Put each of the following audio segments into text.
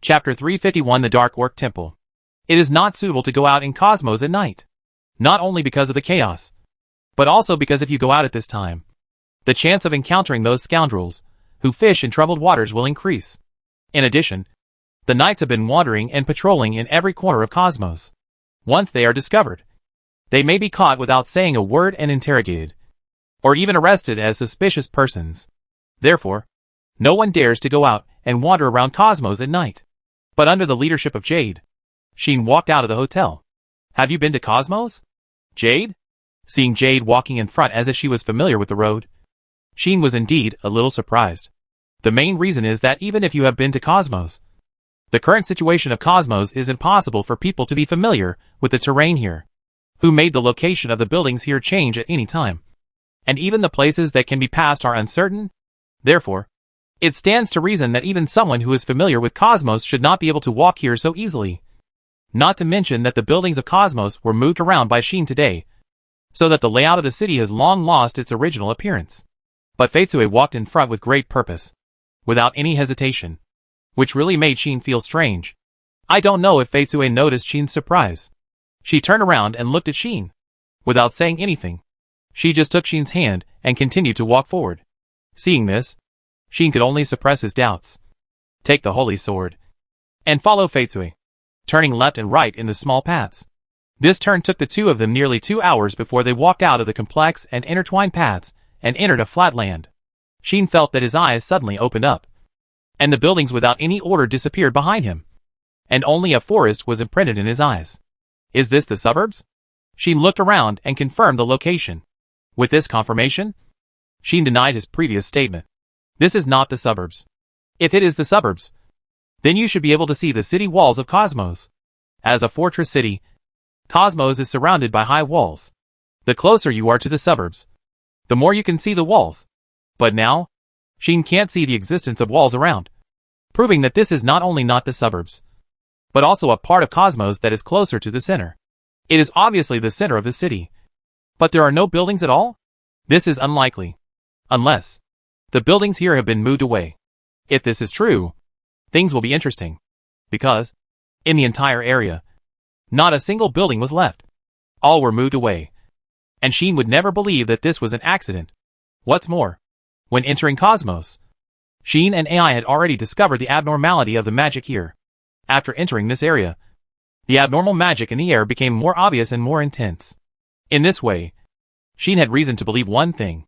Chapter 351 The Dark Orc Temple. It is not suitable to go out in Cosmos at night. Not only because of the chaos, but also because if you go out at this time, the chance of encountering those scoundrels who fish in troubled waters will increase. In addition, the knights have been wandering and patrolling in every corner of Cosmos. Once they are discovered, they may be caught without saying a word and interrogated, or even arrested as suspicious persons. Therefore, no one dares to go out and wander around Cosmos at night. But under the leadership of Jade, Sheen walked out of the hotel. Have you been to Cosmos, Jade? Seeing Jade walking in front as if she was familiar with the road, Sheen was indeed a little surprised. The main reason is that even if you have been to Cosmos, the current situation of Cosmos is impossible for people to be familiar with the terrain here, who made the location of the buildings here change at any time. And even the places that can be passed are uncertain. Therefore, it stands to reason that even someone who is familiar with Cosmos should not be able to walk here so easily. Not to mention that the buildings of Cosmos were moved around by Sheen today, so that the layout of the city has long lost its original appearance. But Fetsue walked in front with great purpose, without any hesitation, which really made Sheen feel strange. I don't know if Fetsue noticed Sheen's surprise. She turned around and looked at Sheen. Without saying anything, she just took Sheen's hand and continued to walk forward. Seeing this, Sheen could only suppress his doubts. Take the holy sword and follow Fetsue, turning left and right in the small paths. This turn took the two of them nearly 2 hours before they walked out of the complex and intertwined paths and entered a flat land. Sheen felt that his eyes suddenly opened up, and the buildings without any order disappeared behind him, and only a forest was imprinted in his eyes. Is this the suburbs? Sheen looked around and confirmed the location. With this confirmation, Sheen denied his previous statement. This is not the suburbs. If it is the suburbs, then you should be able to see the city walls of Cosmos. As a fortress city, Cosmos is surrounded by high walls. The closer you are to the suburbs, the more you can see the walls. But now, Sheen can't see the existence of walls around, proving that this is not only not the suburbs, but also a part of Cosmos that is closer to the center. It is obviously the center of the city. But there are no buildings at all? This is unlikely. Unless the buildings here have been moved away. If this is true, things will be interesting. Because, in the entire area, not a single building was left. All were moved away. And Sheen would never believe that this was an accident. What's more, when entering Cosmos, Sheen and AI had already discovered the abnormality of the magic here. After entering this area, the abnormal magic in the air became more obvious and more intense. In this way, Sheen had reason to believe one thing.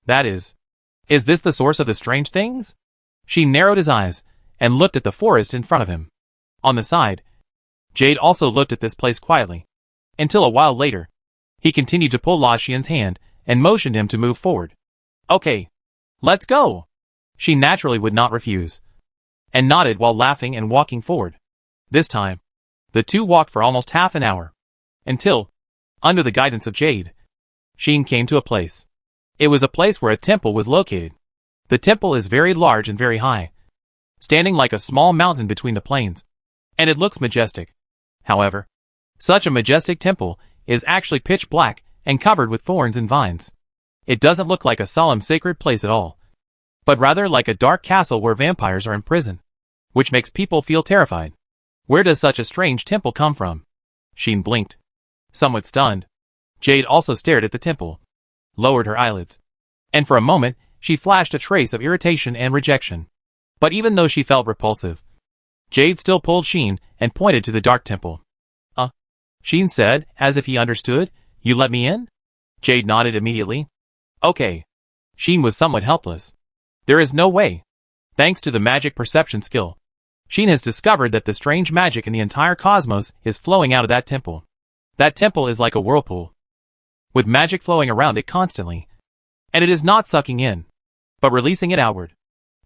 That is this the source of the strange things? Sheen narrowed his eyes and looked at the forest in front of him. On the side, Jade also looked at this place quietly, until a while later, he continued to pull La Xian's hand and motioned him to move forward. Okay, let's go. She naturally would not refuse, and nodded while laughing and walking forward. This time, the two walked for almost half an hour, until, under the guidance of Jade, Sheen came to a place. It was a place where a temple was located. The temple is very large and very high, standing like a small mountain between the plains, and it looks majestic. However, such a majestic temple is actually pitch black and covered with thorns and vines. It doesn't look like a solemn sacred place at all, but rather like a dark castle where vampires are imprisoned, which makes people feel terrified. Where does such a strange temple come from? Sheen blinked, somewhat stunned. Jade also stared at the temple, lowered her eyelids, and for a moment she flashed a trace of irritation and rejection. But even though she felt repulsive, Jade still pulled Sheen and pointed to the dark temple. Sheen said, as if he understood. You let me in? Jade nodded immediately. Okay. Sheen was somewhat helpless. There is no way. Thanks to the magic perception skill, Sheen has discovered that the strange magic in the entire cosmos is flowing out of that temple. That temple is like a whirlpool, with magic flowing around it constantly. And it is not sucking in, but releasing it outward,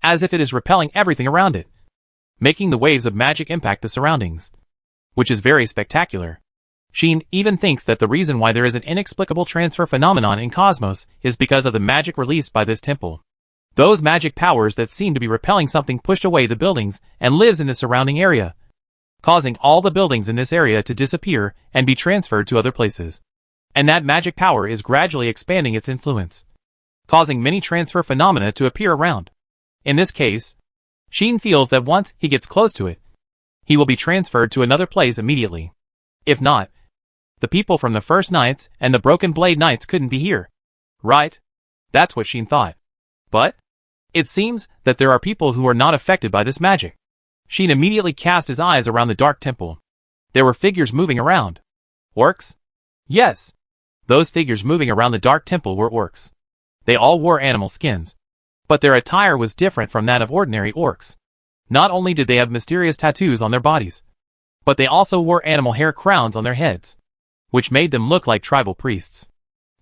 as if it is repelling everything around it, making the waves of magic impact the surroundings, which is very spectacular. Sheen even thinks that the reason why there is an inexplicable transfer phenomenon in Cosmos is because of the magic released by this temple. Those magic powers that seem to be repelling something pushed away the buildings and lives in the surrounding area, causing all the buildings in this area to disappear and be transferred to other places. And that magic power is gradually expanding its influence, causing many transfer phenomena to appear around. In this case, Sheen feels that once he gets close to it, he will be transferred to another place immediately. If not, the people from the First Knights and the Broken Blade Knights couldn't be here. Right? That's what Sheen thought. But it seems that there are people who are not affected by this magic. Sheen immediately cast his eyes around the dark temple. There were figures moving around. Orcs? Yes. Those figures moving around the dark temple were orcs. They all wore animal skins. But their attire was different from that of ordinary orcs. Not only did they have mysterious tattoos on their bodies, but they also wore animal hair crowns on their heads, which made them look like tribal priests.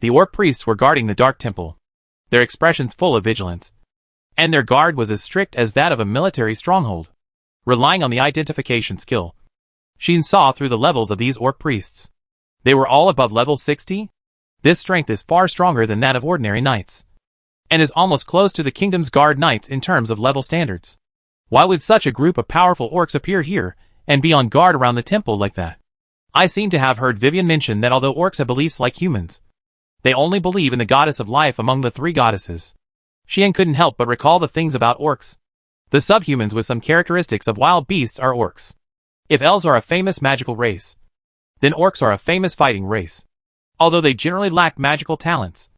The orc priests were guarding the dark temple, their expressions full of vigilance, and their guard was as strict as that of a military stronghold. Relying on the identification skill, Sheen saw through the levels of these orc priests. They were all above level 60. This strength is far stronger than that of ordinary knights, and is almost close to the kingdom's guard knights in terms of level standards. Why would such a group of powerful orcs appear here and be on guard around the temple like that? I seem to have heard Vivian mention that although orcs have beliefs like humans, they only believe in the goddess of life among the three goddesses. Sheen couldn't help but recall the things about orcs. The subhumans with some characteristics of wild beasts are orcs. If elves are a famous magical race, then orcs are a famous fighting race. Although they generally lack magical talents,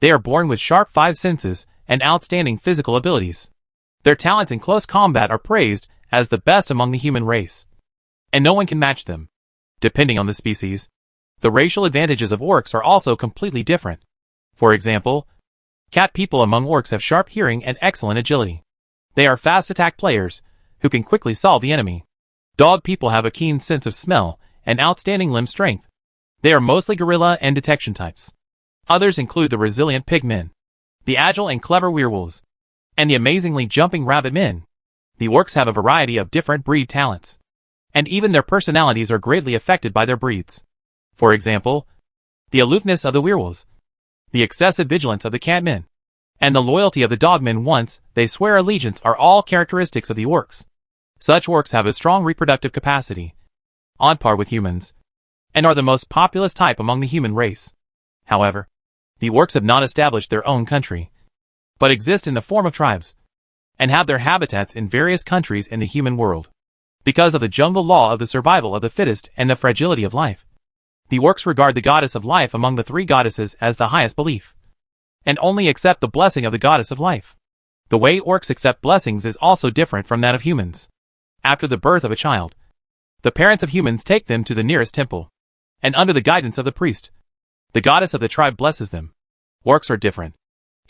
they are born with sharp five senses and outstanding physical abilities. Their talents in close combat are praised as the best among the human race, and no one can match them. Depending on the species, the racial advantages of orcs are also completely different. For example, cat people among orcs have sharp hearing and excellent agility. They are fast attack players who can quickly solve the enemy. Dog people have a keen sense of smell and outstanding limb strength. They are mostly gorilla and detection types. Others include the resilient pigmen, the agile and clever werewolves, and the amazingly jumping rabbit men. The orcs have a variety of different breed talents, and even their personalities are greatly affected by their breeds. For example, the aloofness of the werewolves, the excessive vigilance of the catmen, and the loyalty of the dogmen once they swear allegiance are all characteristics of the orcs. Such orcs have a strong reproductive capacity, on par with humans, and are the most populous type among the human race. However, the orcs have not established their own country, but exist in the form of tribes, and have their habitats in various countries in the human world. Because of the jungle law of the survival of the fittest and the fragility of life, the orcs regard the goddess of life among the three goddesses as the highest belief, and only accept the blessing of the goddess of life. The way orcs accept blessings is also different from that of humans. After the birth of a child, the parents of humans take them to the nearest temple, and under the guidance of the priest, the goddess of the tribe blesses them. Orcs are different.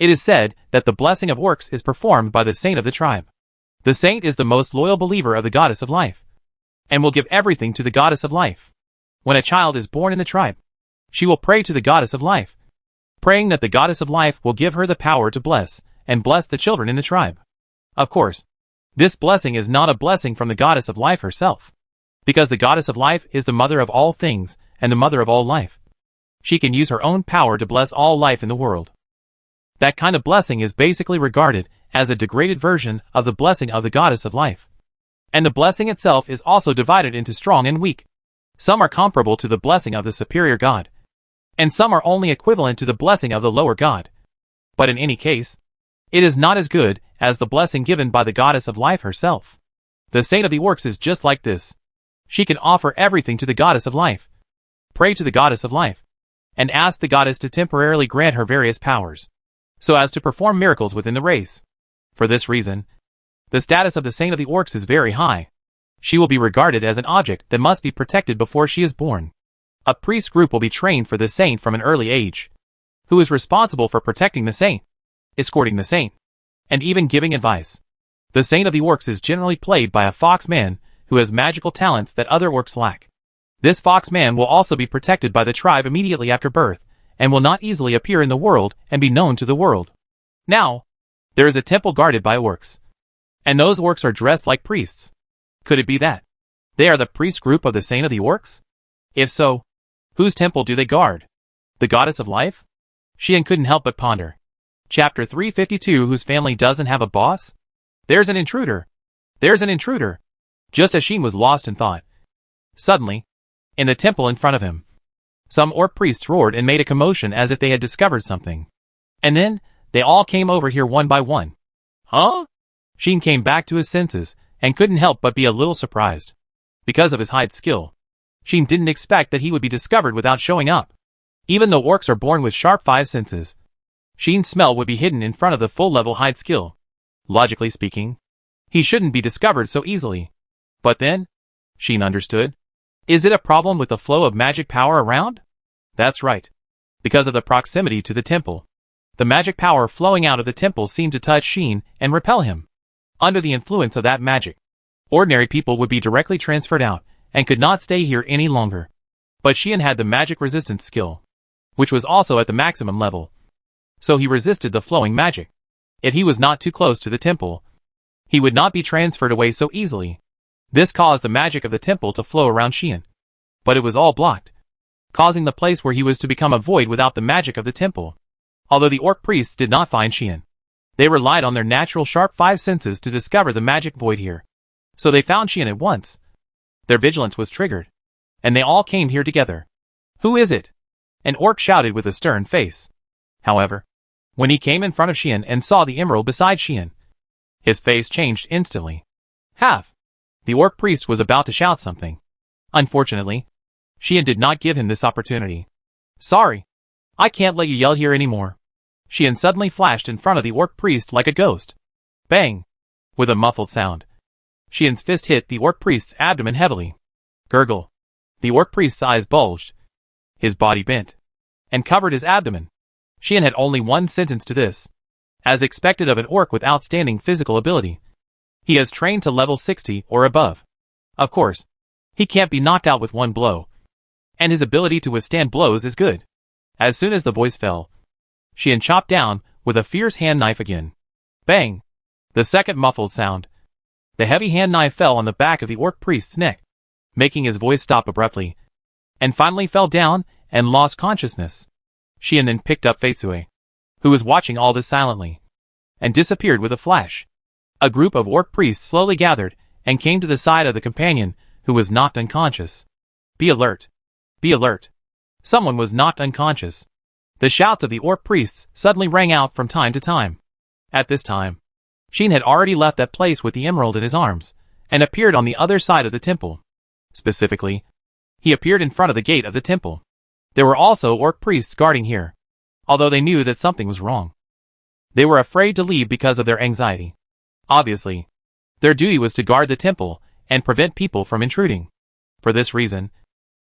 It is said that the blessing of orcs is performed by the saint of the tribe. The saint is the most loyal believer of the goddess of life, and will give everything to the goddess of life. When a child is born in the tribe, she will pray to the goddess of life, praying that the goddess of life will give her the power to bless, and bless the children in the tribe. Of course, this blessing is not a blessing from the goddess of life herself, because the goddess of life is the mother of all things and the mother of all life. She can use her own power to bless all life in the world. That kind of blessing is basically regarded as a degraded version of the blessing of the goddess of life. And the blessing itself is also divided into strong and weak. Some are comparable to the blessing of the superior god, and some are only equivalent to the blessing of the lower god. But in any case, it is not as good as the blessing given by the goddess of life herself. The saint of the orcs is just like this. She can offer everything to the goddess of life, pray to the goddess of life, and ask the goddess to temporarily grant her various powers, so as to perform miracles within the race. For this reason, the status of the saint of the orcs is very high. She will be regarded as an object that must be protected before she is born. A priest group will be trained for the saint from an early age, who is responsible for protecting the saint, escorting the saint, and even giving advice. The saint of the orcs is generally played by a fox man who has magical talents that other orcs lack. This fox man will also be protected by the tribe immediately after birth, and will not easily appear in the world and be known to the world. Now, there is a temple guarded by orcs, and those orcs are dressed like priests. Could it be that they are the priest group of the saint of the orcs? If so, whose temple do they guard? The goddess of life? Sheen couldn't help but ponder. Chapter 352. Whose family doesn't have a boss? There's an intruder. There's an intruder. Just as Sheen was lost in thought, suddenly, in the temple in front of him, some orc priests roared and made a commotion as if they had discovered something. And then, they all came over here one by one. Huh? Sheen came back to his senses, and couldn't help but be a little surprised. Because of his hide skill, Sheen didn't expect that he would be discovered without showing up. Even though orcs are born with sharp 5 senses, Sheen's smell would be hidden in front of the full-level hide skill. Logically speaking, he shouldn't be discovered so easily. But then, Sheen understood. Is it a problem with the flow of magic power around? That's right. Because of the proximity to the temple, the magic power flowing out of the temple seemed to touch Sheen and repel him. Under the influence of that magic, ordinary people would be directly transferred out and could not stay here any longer. But Sheen had the magic resistance skill, which was also at the maximum level. So he resisted the flowing magic. If he was not too close to the temple, he would not be transferred away so easily. This caused the magic of the temple to flow around Sheen. But it was all blocked, causing the place where he was to become a void without the magic of the temple. Although the orc priests did not find Sheen, they relied on their natural sharp 5 senses to discover the magic void here. So they found Sheen at once. Their vigilance was triggered, and they all came here together. Who is it? An orc shouted with a stern face. However, when he came in front of Sheen and saw the emerald beside Sheen, his face changed instantly. Have! The orc priest was about to shout something. Unfortunately, Sheen did not give him this opportunity. Sorry, I can't let you yell here anymore. Sheen suddenly flashed in front of the orc priest like a ghost. Bang! With a muffled sound, Sheen's fist hit the orc priest's abdomen heavily. Gurgle! The orc priest's eyes bulged. His body bent and covered his abdomen. Sheen had only one sentence to this. As expected of an orc with outstanding physical ability, he has trained to level 60 or above. Of course, he can't be knocked out with one blow, and his ability to withstand blows is good. As soon as the voice fell, Sheen chopped down with a fierce hand knife again. Bang! The second muffled sound. The heavy hand knife fell on the back of the orc priest's neck, making his voice stop abruptly, and finally fell down and lost consciousness. Sheen then picked up Feitsue, who was watching all this silently, and disappeared with a flash. A group of orc priests slowly gathered and came to the side of the companion who was knocked unconscious. Be alert! Be alert! Someone was knocked unconscious. The shouts of the orc priests suddenly rang out from time to time. At this time, Sheen had already left that place with the emerald in his arms, and appeared on the other side of the temple. Specifically, he appeared in front of the gate of the temple. There were also orc priests guarding here, although they knew that something was wrong. They were afraid to leave because of their anxiety. Obviously, their duty was to guard the temple and prevent people from intruding. For this reason,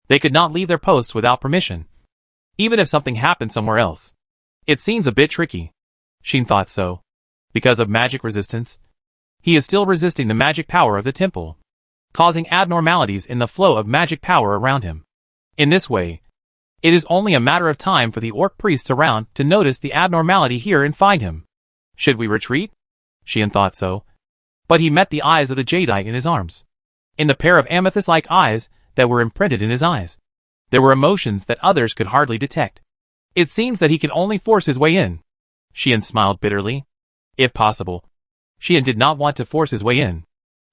they could not leave their posts without permission, even if something happened somewhere else. It seems a bit tricky. Sheen thought so. Because of magic resistance, he is still resisting the magic power of the temple, causing abnormalities in the flow of magic power around him. In this way, it is only a matter of time for the orc priests around to notice the abnormality here and find him. Should we retreat? Sheen thought so. But he met the eyes of the jadeite in his arms. In the pair of amethyst-like eyes that were imprinted in his eyes, there were emotions that others could hardly detect. It seems that he can only force his way in. Sheen smiled bitterly. If possible, Sheen did not want to force his way in.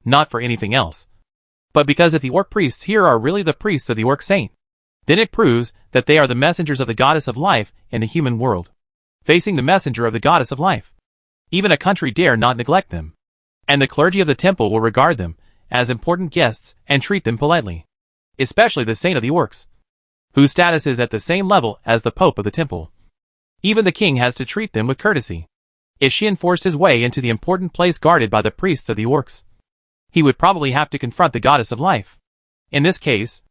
Not for anything else, but because if the orc priests here are really the priests of the orc saint, then it proves that they are the messengers of the goddess of life in the human world. Facing the messenger of the goddess of life, even a country dare not neglect them. And the clergy of the temple will regard them as important guests and treat them politely. Especially the saint of the orcs, whose status is at the same level as the pope of the temple. Even the king has to treat them with courtesy. If Sheen forced his way into the important place guarded by the priests of the orcs, he would probably have to confront the goddess of life. In this case,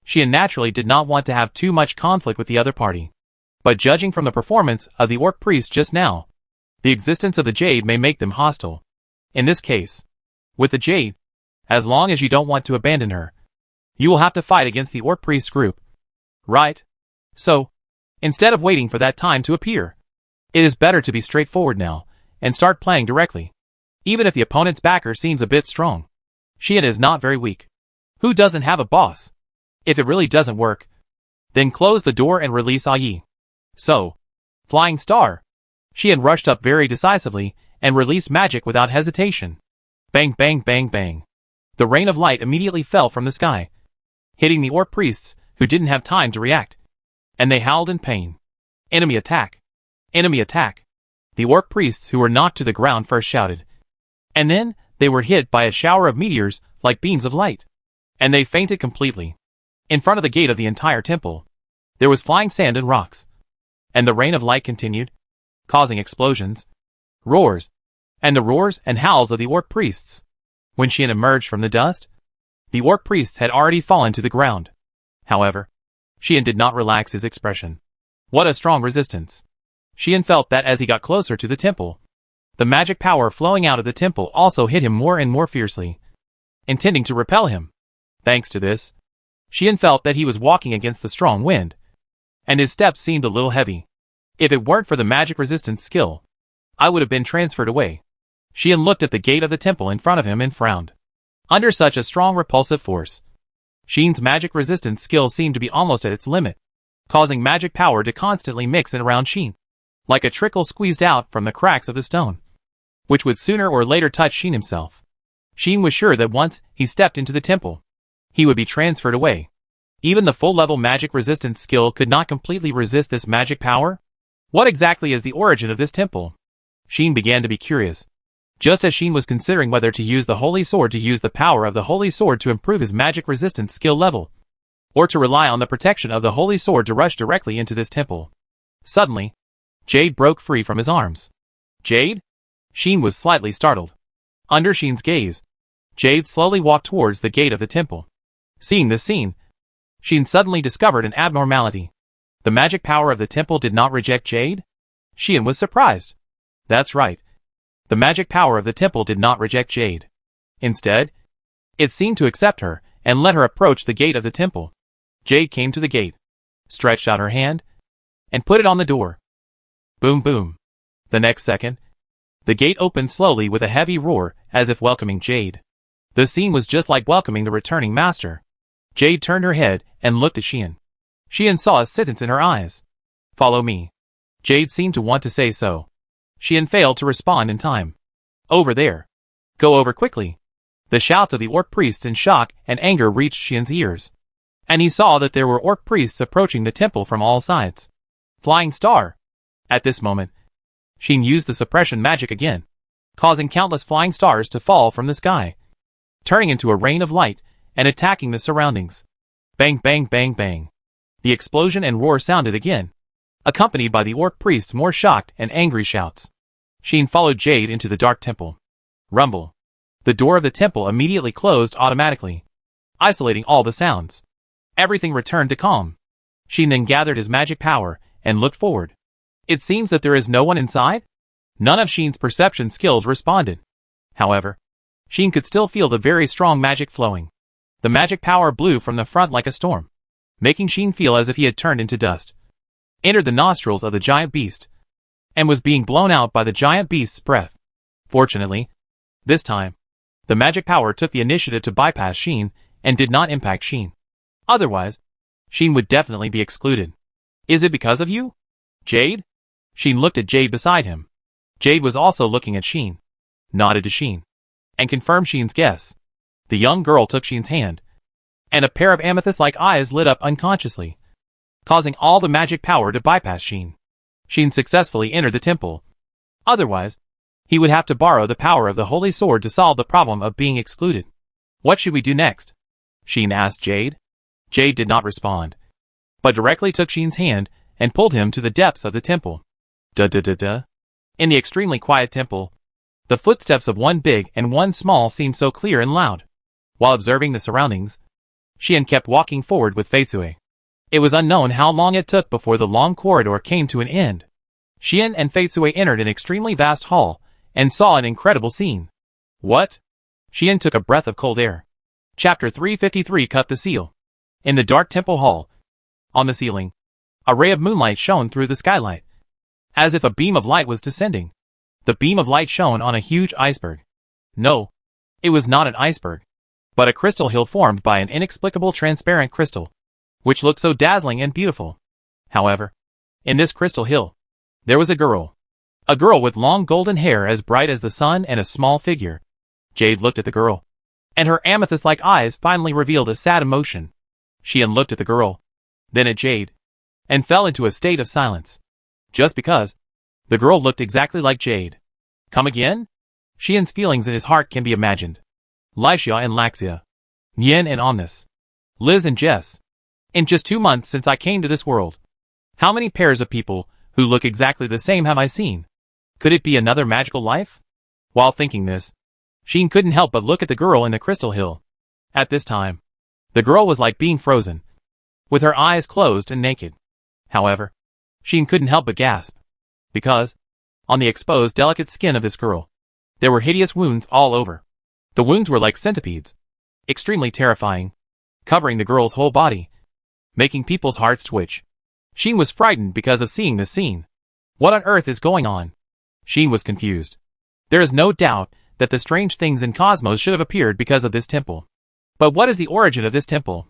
Sheen naturally did not want to have too much conflict with the other party. But judging from the performance of the orc priest just now, the existence of the jade may make them hostile. In this case, with the jade, as long as you don't want to abandon her, you will have to fight against the orc priest group. Right? So, instead of waiting for that time to appear, it is better to be straightforward now and start playing directly. Even if the opponent's backer seems a bit strong, Sheen is not very weak. Who doesn't have a boss? If it really doesn't work, then close the door and release Ai. So, Flying Star. Sheen rushed up very decisively and released magic without hesitation. Bang bang bang bang. The rain of light immediately fell from the sky, hitting the orc priests who didn't have time to react. And they howled in pain. Enemy attack! Enemy attack! The orc priests who were knocked to the ground first shouted. And then, they were hit by a shower of meteors like beams of light. and they fainted completely. In front of the gate of the entire temple, there was flying sand and rocks, and the rain of light continued, causing explosions, roars, and the roars and howls of the orc priests. When Xian emerged from the dust, the orc priests had already fallen to the ground. However, Xian did not relax his expression. What a strong resistance! Xian felt that as he got closer to the temple, the magic power flowing out of the temple also hit him more and more fiercely, intending to repel him. Thanks to this, Xian felt that he was walking against the strong wind, and his steps seemed a little heavy. If it weren't for the magic resistance skill, I would have been transferred away. Xian looked at the gate of the temple in front of him and frowned. Under such a strong repulsive force, Xian's magic resistance skill seemed to be almost at its limit, causing magic power to constantly mix in around Xian, like a trickle squeezed out from the cracks of the stone, which would sooner or later touch Xian himself. Xian was sure that once he stepped into the temple, he would be transferred away. Even the full-level magic resistance skill could not completely resist this magic power. What exactly is the origin of this temple? Xian began to be curious. Just as Xian was considering whether to use the Holy Sword to use the power of the Holy Sword to improve his magic resistance skill level, or to rely on the protection of the Holy Sword to rush directly into this temple. Suddenly, Jade broke free from his arms. Jade? Xian was slightly startled. Under Xian's gaze, Jade slowly walked towards the gate of the temple. Seeing this scene, Xian suddenly discovered an abnormality. The magic power of the temple did not reject Jade? Xian was surprised. That's right. The magic power of the temple did not reject Jade. Instead, it seemed to accept her and let her approach the gate of the temple. Jade came to the gate, stretched out her hand, and put it on the door. Boom boom. The next second, the gate opened slowly with a heavy roar as if welcoming Jade. The scene was just like welcoming the returning master. Jade turned her head and looked at Xian. Xian saw a sentence in her eyes. Follow me. Jade seemed to want to say so. Xian failed to respond in time. Over there. Go over quickly. The shouts of the orc priests in shock and anger reached Xian's ears, and he saw that there were orc priests approaching the temple from all sides. Flying star. At this moment, Xian used the suppression magic again, causing countless flying stars to fall from the sky, turning into a rain of light and attacking the surroundings. Bang bang bang bang. The explosion and roar sounded again, accompanied by the orc priests' more shocked and angry shouts. Xian followed Jade into the dark temple. Rumble. The door of the temple immediately closed automatically, isolating all the sounds. Everything returned to calm. Xian then gathered his magic power and looked forward. It seems that there is no one inside? None of Xian's perception skills responded. However, Xian could still feel the very strong magic flowing. The magic power blew from the front like a storm, making Xian feel as if he had turned into dust, entered the nostrils of the giant beast, and was being blown out by the giant beast's breath. Fortunately, this time, the magic power took the initiative to bypass Xian and did not impact Xian. Otherwise, Xian would definitely be excluded. Is it because of you? Jade? Xian looked at Jade beside him. Jade was also looking at Xian, nodded to Xian, and confirmed Xian's guess. The young girl took Xian's hand, and a pair of amethyst-like eyes lit up unconsciously, causing all the magic power to bypass Xian. Xian successfully entered the temple. Otherwise, he would have to borrow the power of the Holy Sword to solve the problem of being excluded. What should we do next? Xian asked Jade. Jade did not respond, but directly took Xian's hand and pulled him to the depths of the temple. Da-da-da-da. In the extremely quiet temple, the footsteps of one big and one small seemed so clear and loud. While observing the surroundings, Xian kept walking forward with Feisue. It was unknown how long it took before the long corridor came to an end. Xian and Feisue entered an extremely vast hall and saw an incredible scene. What? Xian took a breath of cold air. Chapter 353 Cut the Seal. In the dark temple hall, on the ceiling, a ray of moonlight shone through the skylight, as if a beam of light was descending. The beam of light shone on a huge iceberg. No, it was not an iceberg, but a crystal hill formed by an inexplicable transparent crystal, which looked so dazzling and beautiful. However, in this crystal hill, there was a girl with long golden hair as bright as the sun and a small figure. Jade looked at the girl, and her amethyst-like eyes finally revealed a sad emotion. Xian looked at the girl, then at Jade, and fell into a state of silence. Just because the girl looked exactly like Jade. Come again? Xian's feelings in his heart can be imagined. Lycia and Laxia. Yin and Omnis. Liz and Jess. In just 2 months since I came to this world, how many pairs of people who look exactly the same have I seen? Could it be another magical life? While thinking this, Sheen couldn't help but look at the girl in the Crystal Hill. At this time, the girl was like being frozen, with her eyes closed and naked. However, Sheen couldn't help but gasp, because, on the exposed delicate skin of this girl, there were hideous wounds all over. The wounds were like centipedes, extremely terrifying, covering the girl's whole body, making people's hearts twitch. Sheen was frightened because of seeing this scene. What on earth is going on? Sheen was confused. There is no doubt that the strange things in Cosmos should have appeared because of this temple. But what is the origin of this temple?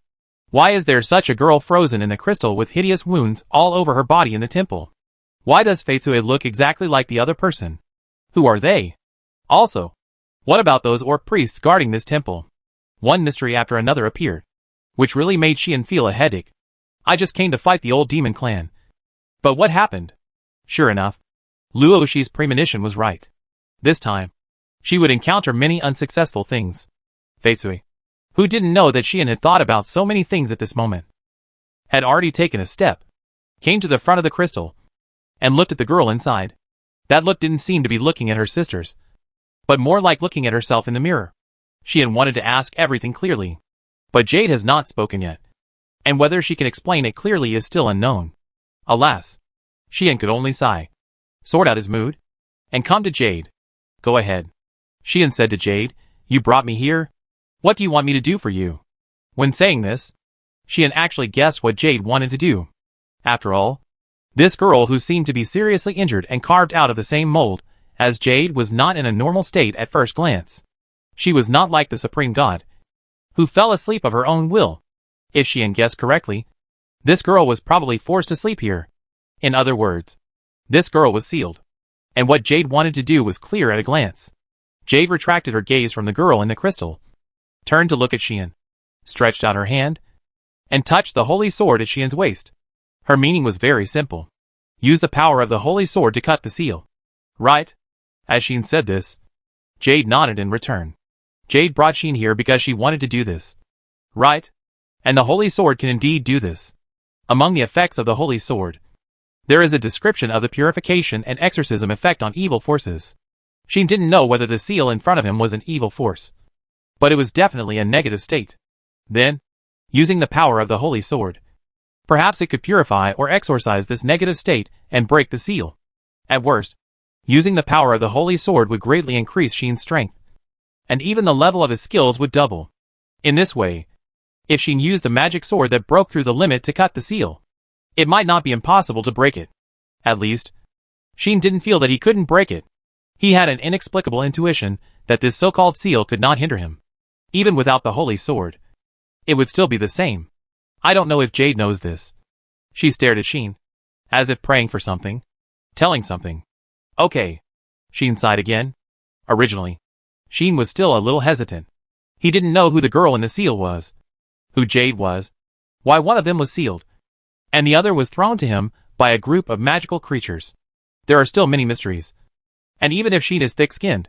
Why is there such a girl frozen in the crystal with hideous wounds all over her body in the temple? Why does Fei-Tsui look exactly like the other person? Who are they? Also, what about those orc priests guarding this temple? One mystery after another appeared, which really made Sheen feel a headache. I just came to fight the old demon clan. But what happened? Sure enough, Luo Shi's premonition was right. This time, she would encounter many unsuccessful things. Fei-Tsui, who didn't know that Sheen had thought about so many things at this moment, had already taken a step, came to the front of the crystal, and looked at the girl inside. That look didn't seem to be looking at her sisters, but more like looking at herself in the mirror. Sheen wanted to ask everything clearly, but Jade has not spoken yet, and whether she can explain it clearly is still unknown. Alas, Sheen could only sigh, sort out his mood, and come to Jade. Go ahead. Sheen said to Jade, you brought me here? What do you want me to do for you? When saying this, Sheen actually guessed what Jade wanted to do. After all, this girl who seemed to be seriously injured and carved out of the same mold as Jade was not in a normal state at first glance. She was not like the Supreme God, who fell asleep of her own will. If Sheen guessed correctly, this girl was probably forced to sleep here. In other words, this girl was sealed. And what Jade wanted to do was clear at a glance. Jade retracted her gaze from the girl in the crystal, turned to look at Sheen, stretched out her hand, and touched the holy sword at Sheen's waist. Her meaning was very simple. Use the power of the holy sword to cut the seal. Right? As Sheen said this, Jade nodded in return. Jade brought Sheen here because she wanted to do this. Right? And the holy sword can indeed do this. Among the effects of the holy sword, there is a description of the purification and exorcism effect on evil forces. Sheen didn't know whether the seal in front of him was an evil force, but it was definitely a negative state. Then, using the power of the holy sword, perhaps it could purify or exorcise this negative state and break the seal. At worst, using the power of the holy sword would greatly increase Sheen's strength, and even the level of his skills would double. In this way, if Sheen used the magic sword that broke through the limit to cut the seal, it might not be impossible to break it. At least, Sheen didn't feel that he couldn't break it. He had an inexplicable intuition that this so-called seal could not hinder him. Even without the holy sword, it would still be the same. I don't know if Jade knows this. She stared at Sheen, as if praying for something, telling something. Okay. Sheen sighed again. Originally, Sheen was still a little hesitant. He didn't know who the girl in the seal was, who Jade was, why one of them was sealed, and the other was thrown to him by a group of magical creatures. There are still many mysteries. And even if Sheen is thick-skinned,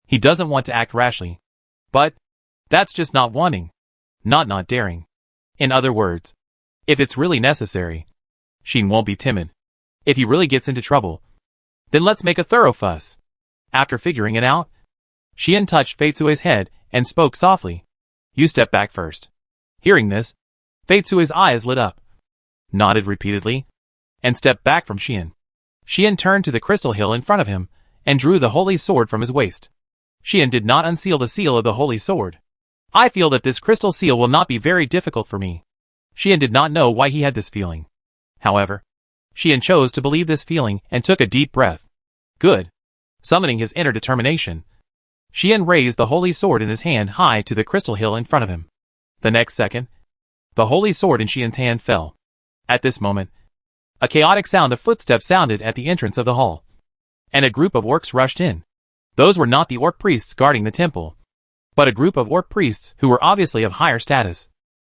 he doesn't want to act rashly. But that's just not wanting. Not daring. In other words, if it's really necessary, Sheen won't be timid. If he really gets into trouble, then let's make a thorough fuss. After figuring it out, Sheen touched Fei-Tsui's head and spoke softly. You step back first. Hearing this, Fei-Tsui's eyes lit up, nodded repeatedly, and stepped back from Sheen. Sheen turned to the crystal hill in front of him and drew the holy sword from his waist. Sheen did not unseal the seal of the holy sword. I feel that this crystal seal will not be very difficult for me. Sheen did not know why he had this feeling. However, Sheen chose to believe this feeling and took a deep breath. Good. Summoning his inner determination, Sheen raised the holy sword in his hand high to the crystal hill in front of him. The next second, the holy sword in Sheen's hand fell. At this moment, a chaotic sound of footsteps sounded at the entrance of the hall, and a group of orcs rushed in. Those were not the orc priests guarding the temple, but a group of orc priests who were obviously of higher status,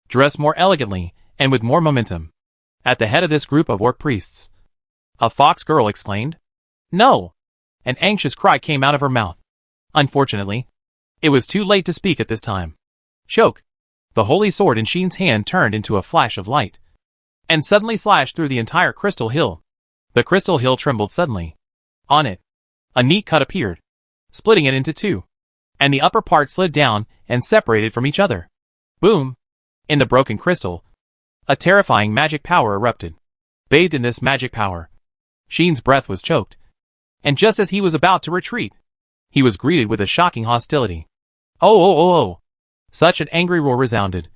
dressed more elegantly and with more momentum. At the head of this group of orc priests, a fox girl exclaimed, "No!" An anxious cry came out of her mouth. Unfortunately, it was too late to speak at this time. Choke. The holy sword in Sheen's hand turned into a flash of light, and suddenly slashed through the entire crystal hill. The crystal hill trembled suddenly. On it, a neat cut appeared, splitting it into two, and the upper part slid down and separated from each other. Boom! In the broken crystal, a terrifying magic power erupted. Bathed in this magic power, Sheen's breath was choked, and just as he was about to retreat, he was greeted with a shocking hostility. Oh oh oh oh! Such an angry roar resounded,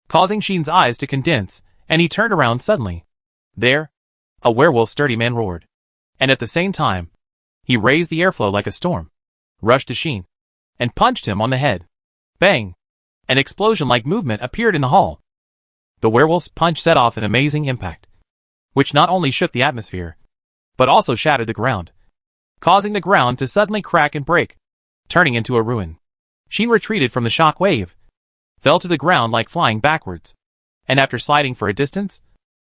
causing Sheen's eyes to condense, and he turned around suddenly. There, a werewolf sturdy man roared, and at the same time, he raised the airflow like a storm, rushed to Sheen, and punched him on the head. Bang! An explosion-like movement appeared in the hall. The werewolf's punch set off an amazing impact, which not only shook the atmosphere, but also shattered the ground, causing the ground to suddenly crack and break, turning into a ruin. Sheen retreated from the shock wave, fell to the ground like flying backwards, and after sliding for a distance,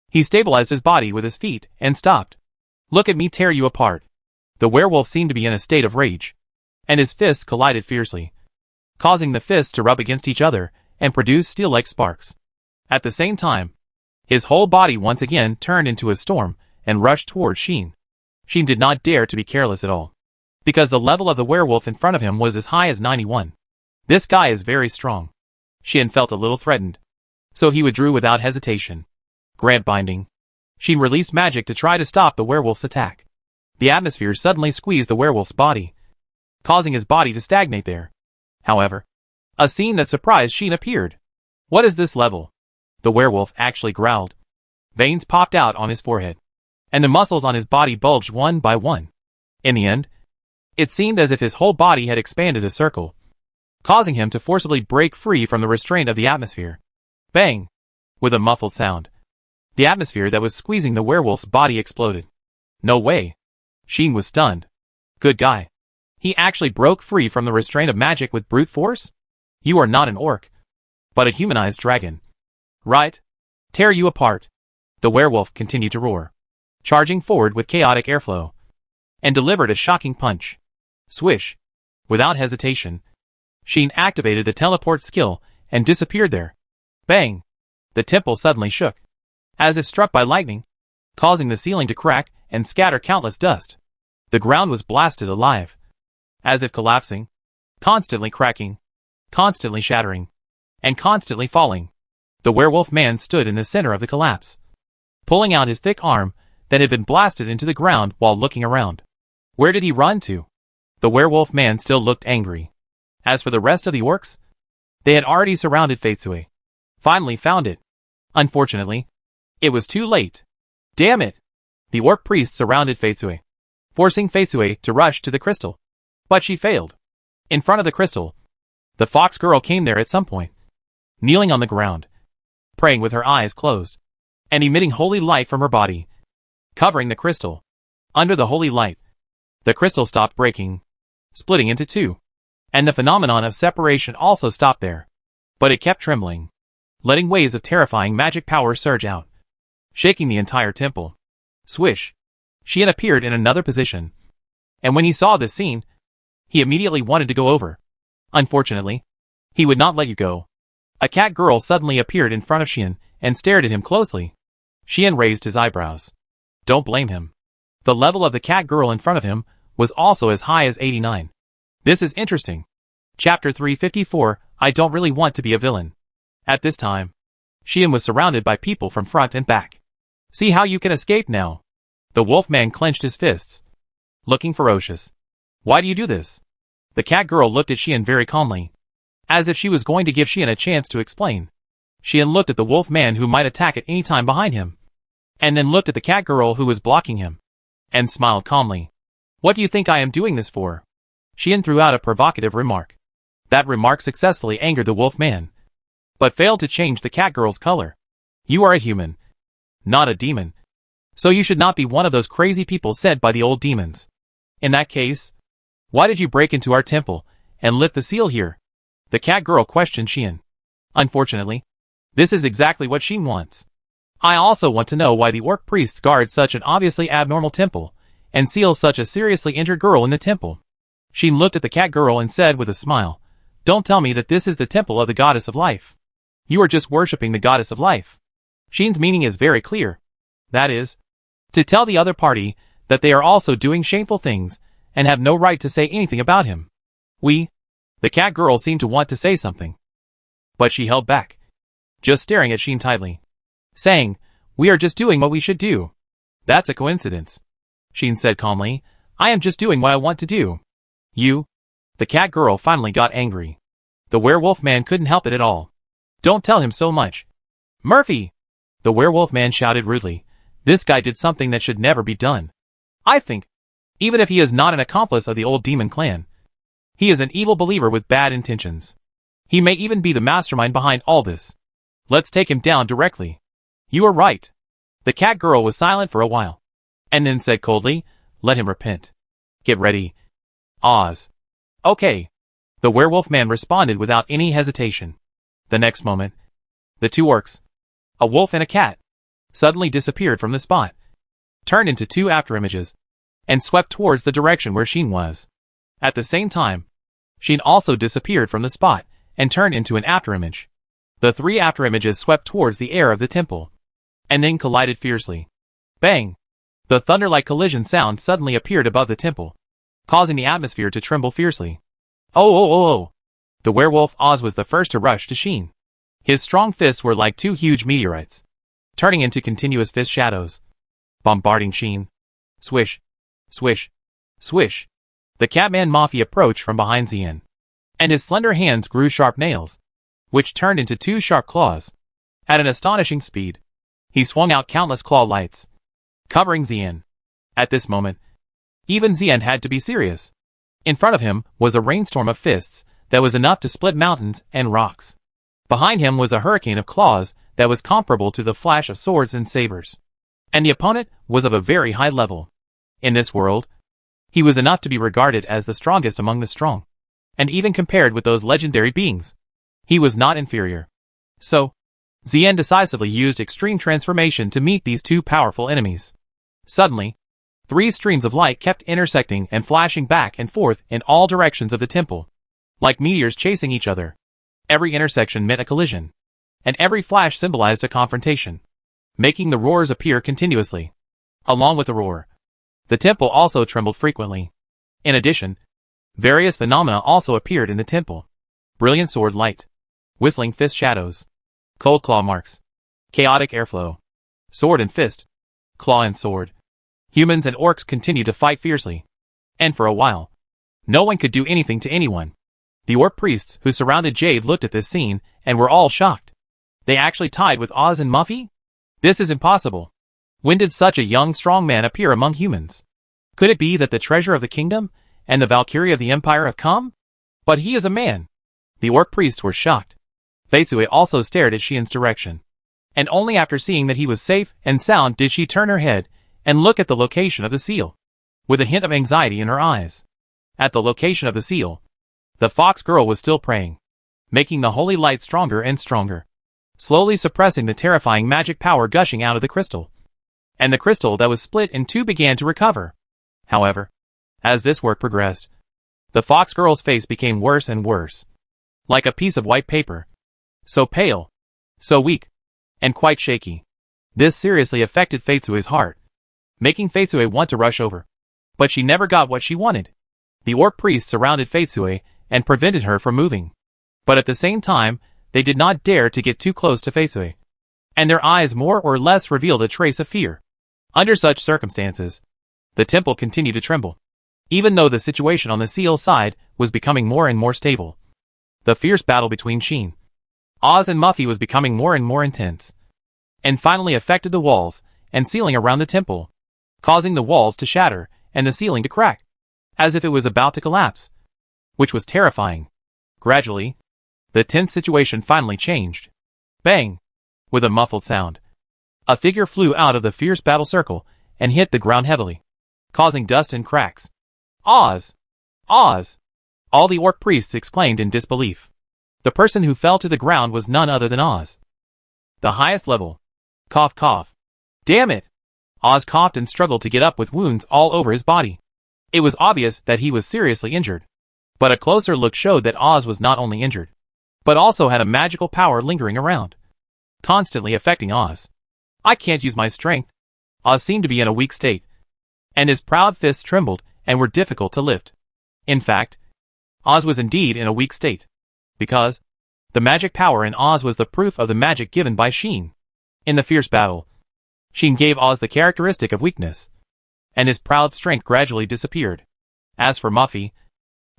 he stabilized his body with his feet and stopped. Look at me tear you apart. The werewolf seemed to be in a state of rage, and his fists collided fiercely, causing the fists to rub against each other and produce steel-like sparks. At the same time, his whole body once again turned into a storm and rushed towards Sheen. Sheen did not dare to be careless at all, because the level of the werewolf in front of him was as high as 91. This guy is very strong. Sheen felt a little threatened, so he withdrew without hesitation. Grant binding. Sheen released magic to try to stop the werewolf's attack. The atmosphere suddenly squeezed the werewolf's body, causing his body to stagnate there. However, a scene that surprised Sheen appeared. What is this level? The werewolf actually growled. Veins popped out on his forehead, and the muscles on his body bulged one by one. In the end, it seemed as if his whole body had expanded a circle, causing him to forcibly break free from the restraint of the atmosphere. Bang! With a muffled sound, the atmosphere that was squeezing the werewolf's body exploded. No way! Sheen was stunned. Good guy. He actually broke free from the restraint of magic with brute force? You are not an orc, but a humanized dragon. Right? Tear you apart. The werewolf continued to roar, charging forward with chaotic airflow, and delivered a shocking punch. Swish! Without hesitation, Sheen activated the teleport skill and disappeared there. Bang! The temple suddenly shook, as if struck by lightning, causing the ceiling to crack and scatter countless dust. The ground was blasted alive, as if collapsing, constantly cracking, constantly shattering, and constantly falling. The werewolf man stood in the center of the collapse, pulling out his thick arm that had been blasted into the ground while looking around. Where did he run to? The werewolf man still looked angry. As for the rest of the orcs, they had already surrounded Feitsue. Finally found it. Unfortunately, it was too late. Damn it! The orc priest surrounded Feitsue, forcing Feitsue to rush to the crystal. But she failed. In front of the crystal, the fox girl came there at some point, kneeling on the ground, praying with her eyes closed, and emitting holy light from her body, covering the crystal. Under the holy light, the crystal stopped breaking, splitting into two, and the phenomenon of separation also stopped there. But it kept trembling, letting waves of terrifying magic power surge out, shaking the entire temple. Swish! She had appeared in another position, and when he saw this scene, he immediately wanted to go over. Unfortunately, he would not let you go. A cat girl suddenly appeared in front of Sheen and stared at him closely. Sheen raised his eyebrows. Don't blame him. The level of the cat girl in front of him was also as high as 89. This is interesting. Chapter 354, I don't really want to be a villain. At this time, Sheen was surrounded by people from front and back. See how you can escape now. The wolfman clenched his fists, looking ferocious. Why do you do this? The cat girl looked at Sheen very calmly, as if she was going to give Sheen a chance to explain. Sheen looked at the wolf man who might attack at any time behind him, and then looked at the cat girl who was blocking him, and smiled calmly. What do you think I am doing this for? Sheen threw out a provocative remark. That remark successfully angered the wolf man, but failed to change the cat girl's color. You are a human, not a demon, so you should not be one of those crazy people said by the old demons. In that case, why did you break into our temple and lift the seal here? The cat girl questioned Sheen. Unfortunately, this is exactly what Sheen wants. I also want to know why the orc priests guard such an obviously abnormal temple and seal such a seriously injured girl in the temple. Sheen looked at the cat girl and said with a smile, Don't tell me that this is the temple of the goddess of life. You are just worshipping the goddess of life. Sheen's meaning is very clear. That is, to tell the other party that they are also doing shameful things and have no right to say anything about him. The cat girl seemed to want to say something, but she held back, just staring at Sheen tightly, saying, "We are just doing what we should do." "That's a coincidence," Sheen said calmly. "I am just doing what I want to do." The cat girl finally got angry. The werewolf man couldn't help it at all. "Don't tell him so much." "Murphy!" The werewolf man shouted rudely. "This guy did something that should never be done. I think, even if he is not an accomplice of the old demon clan, he is an evil believer with bad intentions. He may even be the mastermind behind all this. Let's take him down directly." "You are right." The cat girl was silent for a while, and then said coldly, "Let him repent. Get ready, Oz." "Okay," the werewolf man responded without any hesitation. The next moment, the two orcs, a wolf and a cat, suddenly disappeared from the spot, turned into two afterimages, and swept towards the direction where Sheen was. At the same time, Sheen also disappeared from the spot and turned into an afterimage. The three afterimages swept towards the air of the temple, and then collided fiercely. Bang! The thunder-like collision sound suddenly appeared above the temple, causing the atmosphere to tremble fiercely. Oh! The werewolf Oz was the first to rush to Sheen. His strong fists were like two huge meteorites, turning into continuous fist shadows, bombarding Sheen. Swish! Swish! Swish! The Catman Mafia approached from behind Zien, and his slender hands grew sharp nails, which turned into two sharp claws. At an astonishing speed, he swung out countless claw lights, covering Zien. At this moment, even Zien had to be serious. In front of him was a rainstorm of fists that was enough to split mountains and rocks. Behind him was a hurricane of claws that was comparable to the flash of swords and sabers. And the opponent was of a very high level. In this world, he was enough to be regarded as the strongest among the strong. And even compared with those legendary beings, he was not inferior. So, Zien decisively used extreme transformation to meet these two powerful enemies. Suddenly, three streams of light kept intersecting and flashing back and forth in all directions of the temple, like meteors chasing each other. Every intersection meant a collision, and every flash symbolized a confrontation, making the roars appear continuously. Along with the roar, the temple also trembled frequently. In addition, various phenomena also appeared in the temple. Brilliant sword light, whistling fist shadows, cold claw marks, chaotic airflow, sword and fist, claw and sword. Humans and orcs continued to fight fiercely, and for a while, no one could do anything to anyone. The orc priests who surrounded Jade looked at this scene and were all shocked. They actually tied with Oz and Muffy? This is impossible. When did such a young, strong man appear among humans? Could it be that the treasure of the kingdom and the Valkyrie of the Empire have come? But he is a man. The orc priests were shocked. Feitsue also stared at Xian's direction, and only after seeing that he was safe and sound did she turn her head and look at the location of the seal, with a hint of anxiety in her eyes. At the location of the seal, the fox girl was still praying, making the holy light stronger and stronger, slowly suppressing the terrifying magic power gushing out of the crystal. And the crystal that was split in two began to recover. However, as this work progressed, the fox girl's face became worse and worse, like a piece of white paper. So pale, so weak, and quite shaky. This seriously affected Feitsue's heart, making Feitsue want to rush over. But she never got what she wanted. The orc priests surrounded Feitsue and prevented her from moving. But at the same time, they did not dare to get too close to Feitsue, and their eyes more or less revealed a trace of fear. Under such circumstances, the temple continued to tremble, even though the situation on the seal side was becoming more and more stable. The fierce battle between Sheen, Oz and Muffy was becoming more and more intense, and finally affected the walls and ceiling around the temple, causing the walls to shatter and the ceiling to crack, as if it was about to collapse, which was terrifying. Gradually, the tense situation finally changed. Bang! With a muffled sound, a figure flew out of the fierce battle circle and hit the ground heavily, causing dust and cracks. Oz! Oz! All the orc priests exclaimed in disbelief. The person who fell to the ground was none other than Oz. The highest level. Cough cough. Damn it! Oz coughed and struggled to get up with wounds all over his body. It was obvious that he was seriously injured. But a closer look showed that Oz was not only injured, but also had a magical power lingering around, constantly affecting Oz. I can't use my strength. Oz seemed to be in a weak state, and his proud fists trembled and were difficult to lift. In fact, Oz was indeed in a weak state, because the magic power in Oz was the proof of the magic given by Sheen. In the fierce battle, Sheen gave Oz the characteristic of weakness, and his proud strength gradually disappeared. As for Muffy,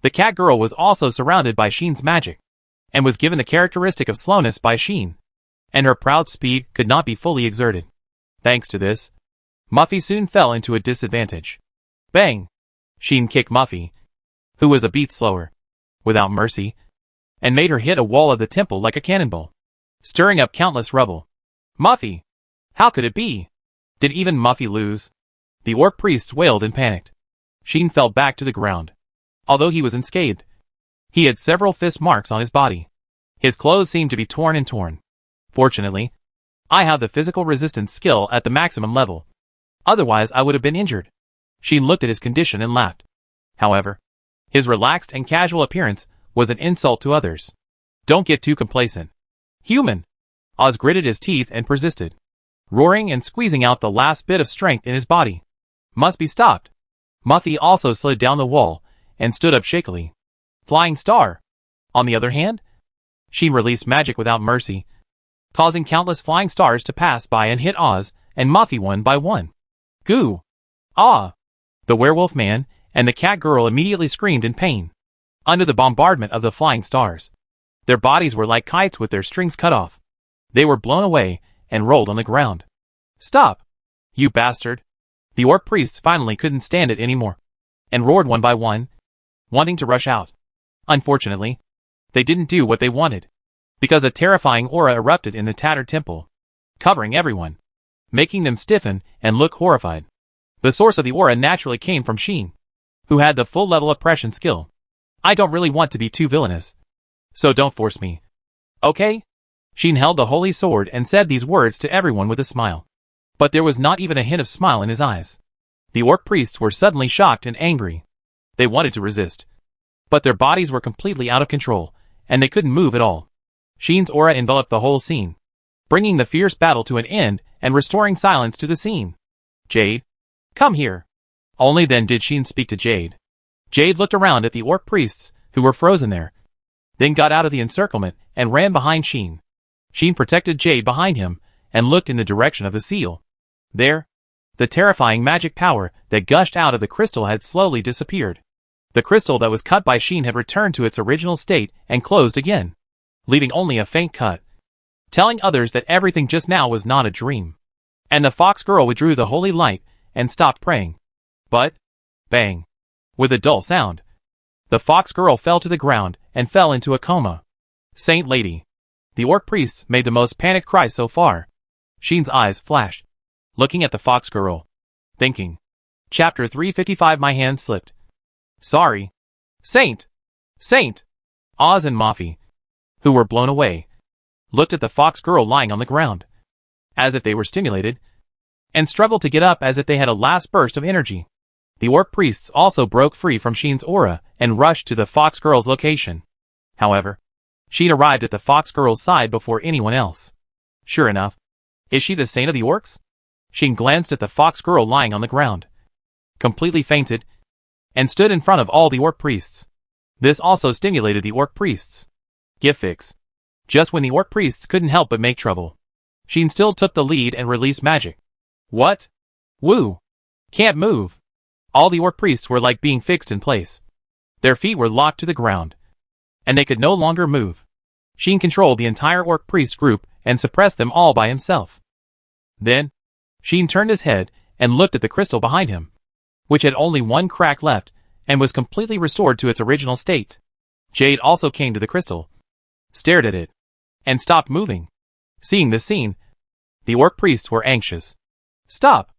the cat girl was also surrounded by Sheen's magic, and was given the characteristic of slowness by Sheen, and her proud speed could not be fully exerted. Thanks to this, Muffy soon fell into a disadvantage. Bang! Sheen kicked Muffy, who was a beat slower, without mercy, and made her hit a wall of the temple like a cannonball, stirring up countless rubble. Muffy! How could it be? Did even Muffy lose? The orc priests wailed and panicked. Sheen fell back to the ground. Although he was unscathed, he had several fist marks on his body. His clothes seemed to be torn and torn. Fortunately, I have the physical resistance skill at the maximum level. Otherwise I would have been injured. Sheen looked at his condition and laughed. However, his relaxed and casual appearance was an insult to others. Don't get too complacent. Human! Oz gritted his teeth and persisted, roaring and squeezing out the last bit of strength in his body. Must be stopped. Muffy also slid down the wall and stood up shakily. Flying Star! On the other hand, Sheen released magic without mercy, causing countless flying stars to pass by and hit Oz and Muffy one by one. Goo! Ah! The werewolf man and the cat girl immediately screamed in pain. Under the bombardment of the flying stars, their bodies were like kites with their strings cut off. They were blown away and rolled on the ground. Stop! You bastard! The orc priests finally couldn't stand it anymore, and roared one by one, wanting to rush out. Unfortunately, they didn't do what they wanted, because a terrifying aura erupted in the tattered temple, covering everyone, making them stiffen and look horrified. The source of the aura naturally came from Sheen, who had the full-level oppression skill. I don't really want to be too villainous, so don't force me. Okay? Sheen held the holy sword and said these words to everyone with a smile. But there was not even a hint of smile in his eyes. The orc priests were suddenly shocked and angry. They wanted to resist, but their bodies were completely out of control, and they couldn't move at all. Sheen's aura enveloped the whole scene, bringing the fierce battle to an end and restoring silence to the scene. Jade, come here. Only then did Sheen speak to Jade. Jade looked around at the orc priests, who were frozen there, then got out of the encirclement and ran behind Sheen. Sheen protected Jade behind him and looked in the direction of the seal. There, the terrifying magic power that gushed out of the crystal had slowly disappeared. The crystal that was cut by Sheen had returned to its original state and closed again, leaving only a faint cut, telling others that everything just now was not a dream. And the fox girl withdrew the holy light and stopped praying. But, bang, with a dull sound, the fox girl fell to the ground and fell into a coma. Saint Lady. The orc priests made the most panicked cry so far. Sheen's eyes flashed, looking at the fox girl, thinking. Chapter 355. My hand slipped. Sorry. Saint! Saint! Oz and Muffy, who were blown away, looked at the fox girl lying on the ground, as if they were stimulated, and struggled to get up as if they had a last burst of energy. The orc priests also broke free from Sheen's aura and rushed to the fox girl's location. However, Sheen arrived at the fox girl's side before anyone else. Sure enough, is she the saint of the orcs? Sheen glanced at the fox girl lying on the ground, completely fainted, and stood in front of all the orc priests. This also stimulated the orc priests. Gift fix. Just when the orc priests couldn't help but make trouble, Sheen still took the lead and released magic. What? Woo! Can't move. All the orc priests were like being fixed in place. Their feet were locked to the ground, and they could no longer move. Sheen controlled the entire orc priest group and suppressed them all by himself. Then, Sheen turned his head and looked at the crystal behind him, which had only one crack left and was completely restored to its original state. Jade also came to the crystal, stared at it, and stopped moving. Seeing this scene, the orc priests were anxious. Stop!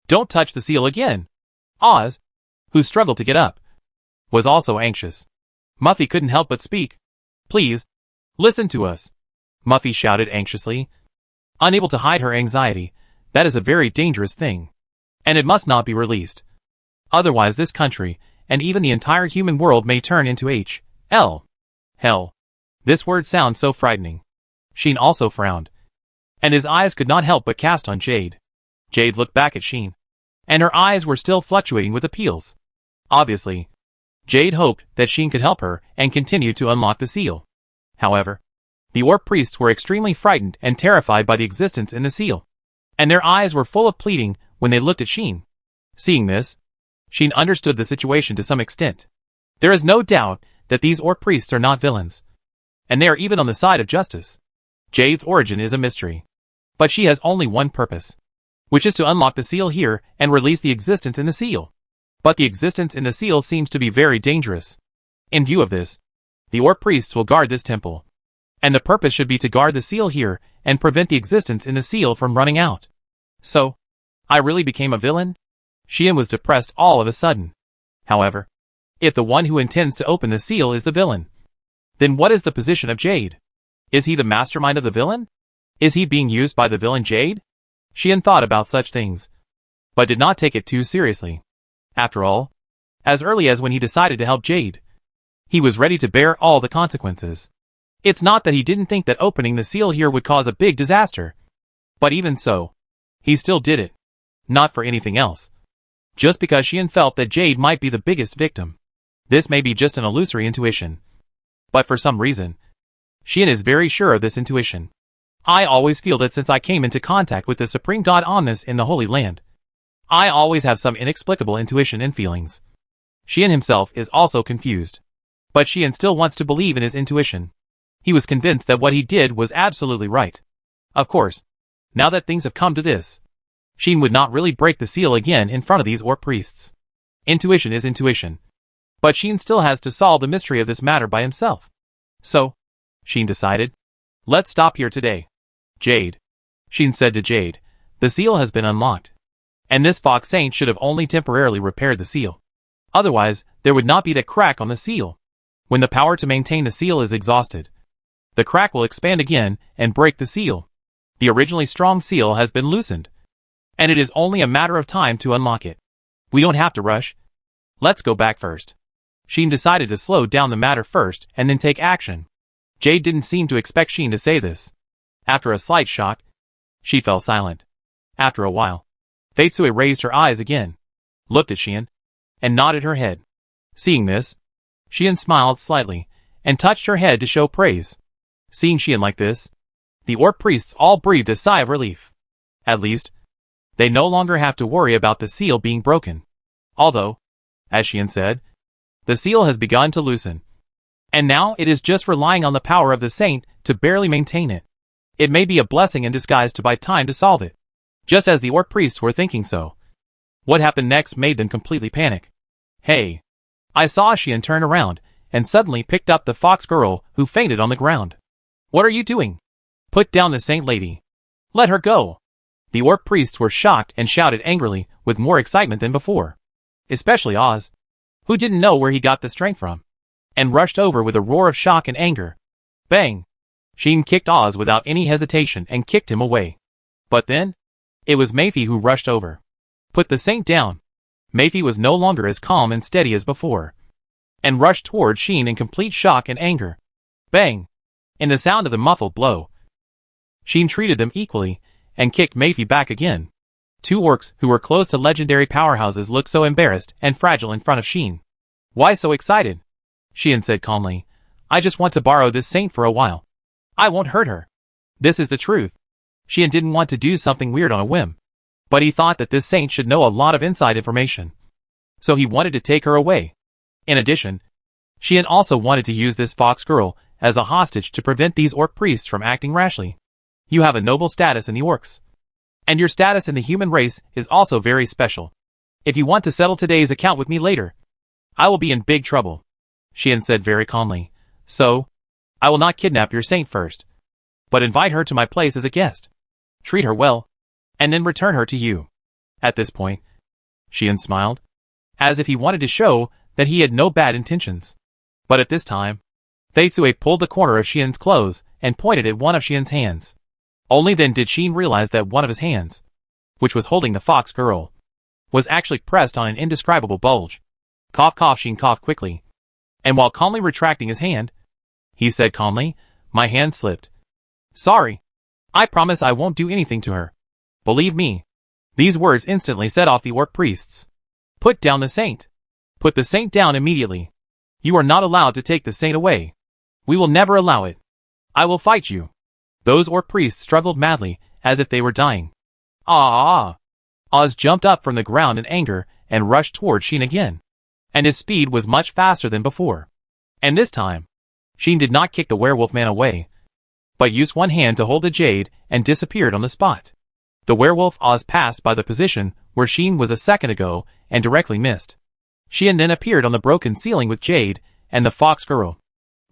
Don't touch the seal again! Oz, who struggled to get up, was also anxious. Muffy couldn't help but speak. Please, listen to us. Muffy shouted anxiously, unable to hide her anxiety. That is a very dangerous thing, and it must not be released. Otherwise this country, and even the entire human world may turn into hell. This word sounds so frightening. Sheen also frowned, and his eyes could not help but cast on Jade. Jade looked back at Sheen, and her eyes were still fluctuating with appeals. Obviously, Jade hoped that Sheen could help her and continue to unlock the seal. However, the orc priests were extremely frightened and terrified by the existence in the seal, and their eyes were full of pleading when they looked at Sheen. Seeing this, Sheen understood the situation to some extent. There is no doubt that these orc priests are not villains, and they are even on the side of justice. Jade's origin is a mystery, but she has only one purpose, which is to unlock the seal here and release the existence in the seal. But the existence in the seal seems to be very dangerous. In view of this, the orc priests will guard this temple, and the purpose should be to guard the seal here and prevent the existence in the seal from running out. So, I really became a villain? Sheen was depressed all of a sudden. However, if the one who intends to open the seal is the villain, then what is the position of Jade? Is he the mastermind of the villain? Is he being used by the villain Jade? Sheen thought about such things, but did not take it too seriously. After all, as early as when he decided to help Jade, he was ready to bear all the consequences. It's not that he didn't think that opening the seal here would cause a big disaster, but even so, he still did it. Not for anything else. Just because Sheen felt that Jade might be the biggest victim. This may be just an illusory intuition, but for some reason, Sheen is very sure of this intuition. I always feel that since I came into contact with the Supreme God Omnis in the Holy Land, I always have some inexplicable intuition and feelings. Sheen himself is also confused, but Sheen still wants to believe in his intuition. He was convinced that what he did was absolutely right. Of course, now that things have come to this, Sheen would not really break the seal again in front of these orc priests. Intuition is intuition, but Sheen still has to solve the mystery of this matter by himself. So, Sheen decided, let's stop here today. Jade, Sheen said to Jade, the seal has been unlocked, and this fox saint should have only temporarily repaired the seal. Otherwise, there would not be that crack on the seal. When the power to maintain the seal is exhausted, the crack will expand again and break the seal. The originally strong seal has been loosened, and it is only a matter of time to unlock it. We don't have to rush. Let's go back first. Sheen decided to slow down the matter first and then take action. Jade didn't seem to expect Sheen to say this. After a slight shock, she fell silent. After a while, Faitsue raised her eyes again, looked at Sheen, and nodded her head. Seeing this, Sheen smiled slightly and touched her head to show praise. Seeing Sheen like this, the orc priests all breathed a sigh of relief. At least, they no longer have to worry about the seal being broken. Although, as Sheen said, the seal has begun to loosen, and now it is just relying on the power of the saint to barely maintain it. It may be a blessing in disguise to buy time to solve it. Just as the orc priests were thinking so, what happened next made them completely panic. Hey! I saw Sheen turn around and suddenly picked up the fox girl who fainted on the ground. What are you doing? Put down the saint lady. Let her go. The orc priests were shocked and shouted angrily with more excitement than before. Especially Oz, who didn't know where he got the strength from, and rushed over with a roar of shock and anger. Bang! Sheen kicked Oz without any hesitation and kicked him away. But then, it was Mayfie who rushed over. Put the saint down. Mayfie was no longer as calm and steady as before, and rushed toward Sheen in complete shock and anger. Bang! In the sound of the muffled blow, Sheen treated them equally and kicked Mayfie back again. Two orcs who were close to legendary powerhouses looked so embarrassed and fragile in front of Sheen. Why so excited? Sheen said calmly. I just want to borrow this saint for a while. I won't hurt her. This is the truth. Sheen didn't want to do something weird on a whim, but he thought that this saint should know a lot of inside information, so he wanted to take her away. In addition, Sheen also wanted to use this fox girl as a hostage to prevent these orc priests from acting rashly. You have a noble status in the orcs, and your status in the human race is also very special. If you want to settle today's account with me later, I will be in big trouble, Sheen said very calmly. So, I will not kidnap your saint first, but invite her to my place as a guest. Treat her well, and then return her to you. At this point, Sheen smiled, as if he wanted to show that he had no bad intentions. But at this time, Faitsue pulled the corner of Sheen's clothes and pointed at one of Sheen's hands. Only then did Sheen realize that one of his hands, which was holding the fox girl, was actually pressed on an indescribable bulge. Cough cough. Sheen coughed quickly, and while calmly retracting his hand, he said calmly. My hand slipped. Sorry. I promise I won't do anything to her. Believe me. These words instantly set off the orc priests. Put down the saint. Put the saint down immediately. You are not allowed to take the saint away. We will never allow it. I will fight you. Those orc priests struggled madly, as if they were dying. Ah! Oz jumped up from the ground in anger and rushed toward Sheen again. And his speed was much faster than before. And this time, Sheen did not kick the werewolf man away, but used one hand to hold the jade and disappeared on the spot. The werewolf Oz passed by the position where Sheen was a second ago and directly missed. Sheen then appeared on the broken ceiling with Jade and the fox girl.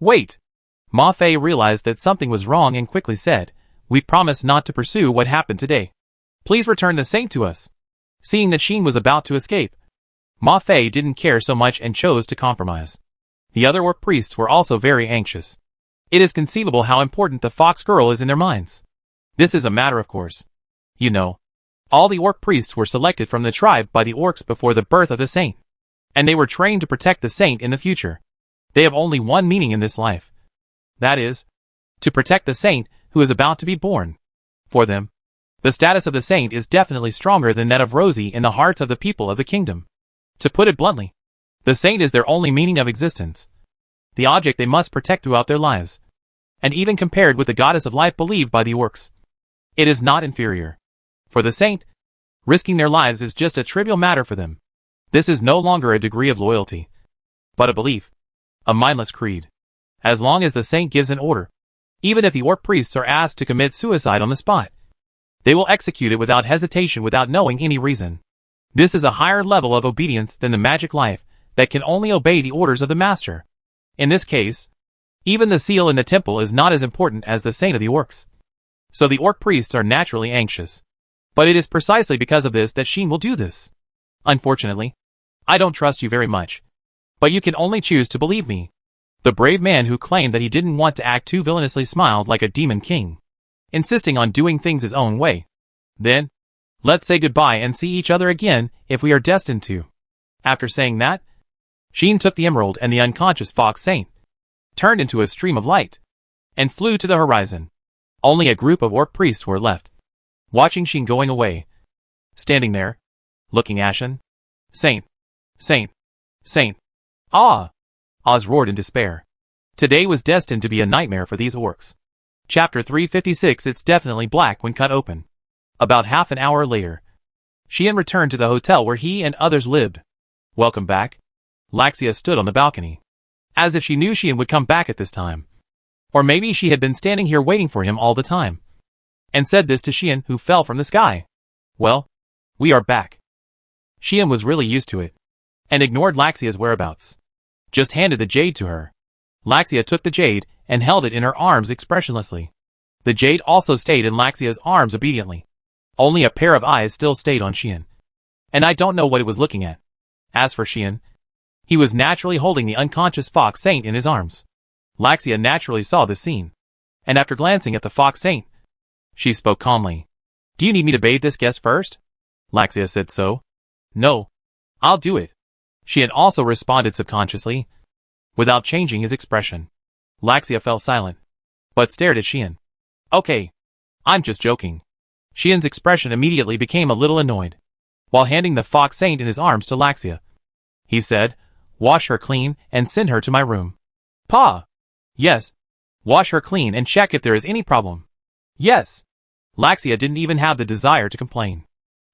Wait! Ma Fei realized that something was wrong and quickly said, We promise not to pursue what happened today. Please return the saint to us. Seeing that Sheen was about to escape, Ma Fei didn't care so much and chose to compromise. The other orc priests were also very anxious. It is conceivable how important the fox girl is in their minds. This is a matter of course. You know, all the orc priests were selected from the tribe by the orcs before the birth of the saint. And they were trained to protect the saint in the future. They have only one meaning in this life. That is, to protect the saint who is about to be born. For them, the status of the saint is definitely stronger than that of Rosie in the hearts of the people of the kingdom. To put it bluntly, the saint is their only meaning of existence. The object they must protect throughout their lives. And even compared with the goddess of life believed by the orcs, it is not inferior. For the saint, risking their lives is just a trivial matter for them. This is no longer a degree of loyalty, but a belief, a mindless creed. As long as the saint gives an order, even if the orc priests are asked to commit suicide on the spot, they will execute it without hesitation without knowing any reason. This is a higher level of obedience than the magic life that can only obey the orders of the master. In this case, even the seal in the temple is not as important as the saint of the orcs. So the orc priests are naturally anxious. But it is precisely because of this that Sheen will do this. Unfortunately, I don't trust you very much. But you can only choose to believe me. The brave man who claimed that he didn't want to act too villainously smiled like a demon king, insisting on doing things his own way. Then, let's say goodbye and see each other again if we are destined to. After saying that, Sheen took the emerald and the unconscious fox saint, turned into a stream of light, and flew to the horizon. Only a group of orc priests were left, watching Sheen going away. Standing there, looking ashen. Saint! Saint! Saint! Ah! Oz roared in despair. Today was destined to be a nightmare for these orcs. Chapter 356. It's definitely black when cut open. About half an hour later, Sheen returned to the hotel where he and others lived. Welcome back. Laxia stood on the balcony, as if she knew Sheen would come back at this time. Or maybe she had been standing here waiting for him all the time, and said this to Sheen, who fell from the sky. Well, we are back. Sheen was really used to it, and ignored Laxia's whereabouts. Just handed the jade to her. Laxia took the jade and held it in her arms expressionlessly. The jade also stayed in Laxia's arms obediently. Only a pair of eyes still stayed on Sheen, and I don't know what it was looking at. As for Sheen, he was naturally holding the unconscious fox saint in his arms. Laxia naturally saw this scene, and after glancing at the fox saint, she spoke calmly. Do you need me to bathe this guest first? Laxia said so. No. I'll do it. Sheen also responded subconsciously, without changing his expression. Laxia fell silent, but stared at Sheen. Okay. I'm just joking. Sheen's expression immediately became a little annoyed. While handing the fox saint in his arms to Laxia, he said, Wash her clean and send her to my room. Pa! Yes. Wash her clean and check if there is any problem. Yes. Laxia didn't even have the desire to complain.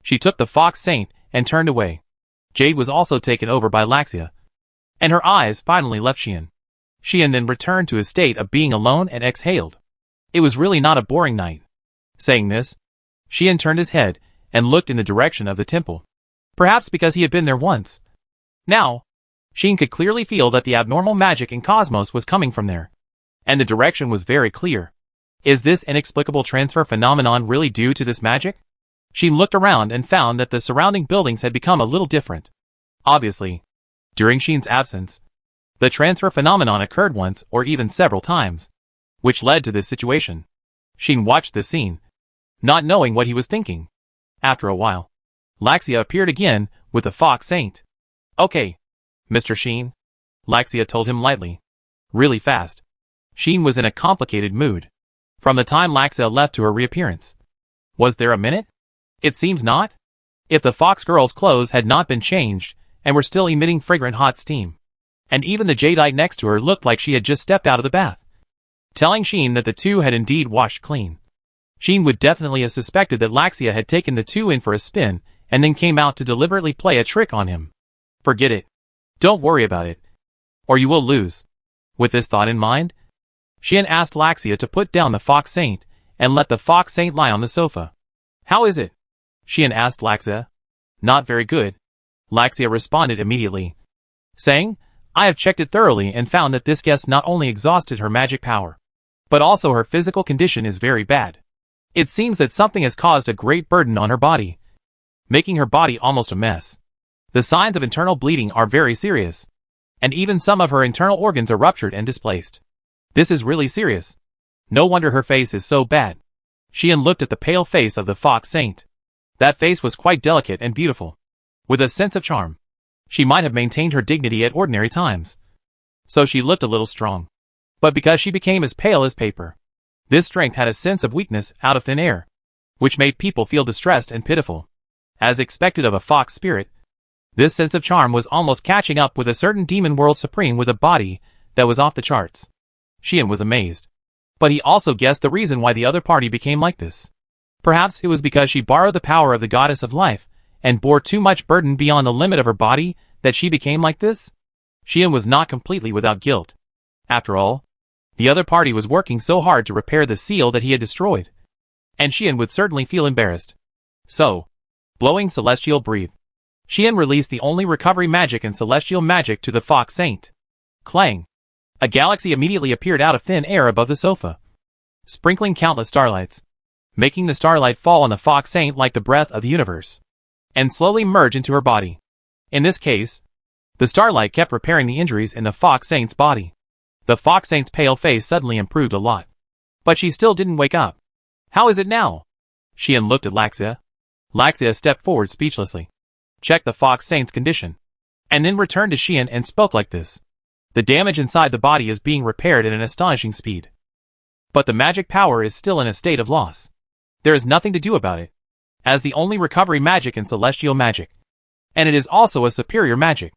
She took the fox saint and turned away. Jade was also taken over by Laxia, and her eyes finally left Sheen. Sheen then returned to his state of being alone and exhaled. It was really not a boring night. Saying this, Sheen turned his head and looked in the direction of the temple. Perhaps because he had been there once. Now, Sheen could clearly feel that the abnormal magic in Cosmos was coming from there. And the direction was very clear. Is this inexplicable transfer phenomenon really due to this magic? Sheen looked around and found that the surrounding buildings had become a little different. Obviously, during Sheen's absence, the transfer phenomenon occurred once or even several times, which led to this situation. Sheen watched this scene, not knowing what he was thinking. After a while, Laxia appeared again with the fox saint. Okay, Mr. Sheen, Laxia told him lightly. Really fast. Sheen was in a complicated mood. From the time Laxia left to her reappearance. Was there a minute? It seems not. If the fox girl's clothes had not been changed, and were still emitting fragrant hot steam. And even the jadeite next to her looked like she had just stepped out of the bath. Telling Sheen that the two had indeed washed clean. Sheen would definitely have suspected that Laxia had taken the two in for a spin, and then came out to deliberately play a trick on him. Forget it. Don't worry about it. Or you will lose. With this thought in mind, Sheen asked Laxia to put down the fox saint, and let the fox saint lie on the sofa. How is it? Sheen asked Laxia. Not very good. Laxia responded immediately, saying, I have checked it thoroughly and found that this guest not only exhausted her magic power, but also her physical condition is very bad. It seems that something has caused a great burden on her body, making her body almost a mess. The signs of internal bleeding are very serious, and even some of her internal organs are ruptured and displaced. This is really serious. No wonder her face is so bad. Sheen looked at the pale face of the fox saint. That face was quite delicate and beautiful, with a sense of charm. She might have maintained her dignity at ordinary times. So she looked a little strong. But because she became as pale as paper, this strength had a sense of weakness out of thin air, which made people feel distressed and pitiful. As expected of a fox spirit, this sense of charm was almost catching up with a certain demon world supreme with a body that was off the charts. Sheen was amazed. But he also guessed the reason why the other party became like this. Perhaps it was because she borrowed the power of the goddess of life, and bore too much burden beyond the limit of her body, that she became like this? Sheen was not completely without guilt. After all, the other party was working so hard to repair the seal that he had destroyed. And Sheen would certainly feel embarrassed. So, blowing celestial breath, Sheen released the only recovery magic and celestial magic to the fox saint. Clang! A galaxy immediately appeared out of thin air above the sofa, sprinkling countless starlights, making the starlight fall on the fox saint like the breath of the universe, and slowly merge into her body. In this case, the starlight kept repairing the injuries in the fox saint's body. The fox saint's pale face suddenly improved a lot. But she still didn't wake up. How is it now? Sheen looked at Laxia. Laxia stepped forward speechlessly, checked the fox saint's condition, and then returned to Sheen and spoke like this. The damage inside the body is being repaired at an astonishing speed. But the magic power is still in a state of loss. There is nothing to do about it, as the only recovery magic and celestial magic. And it is also a superior magic.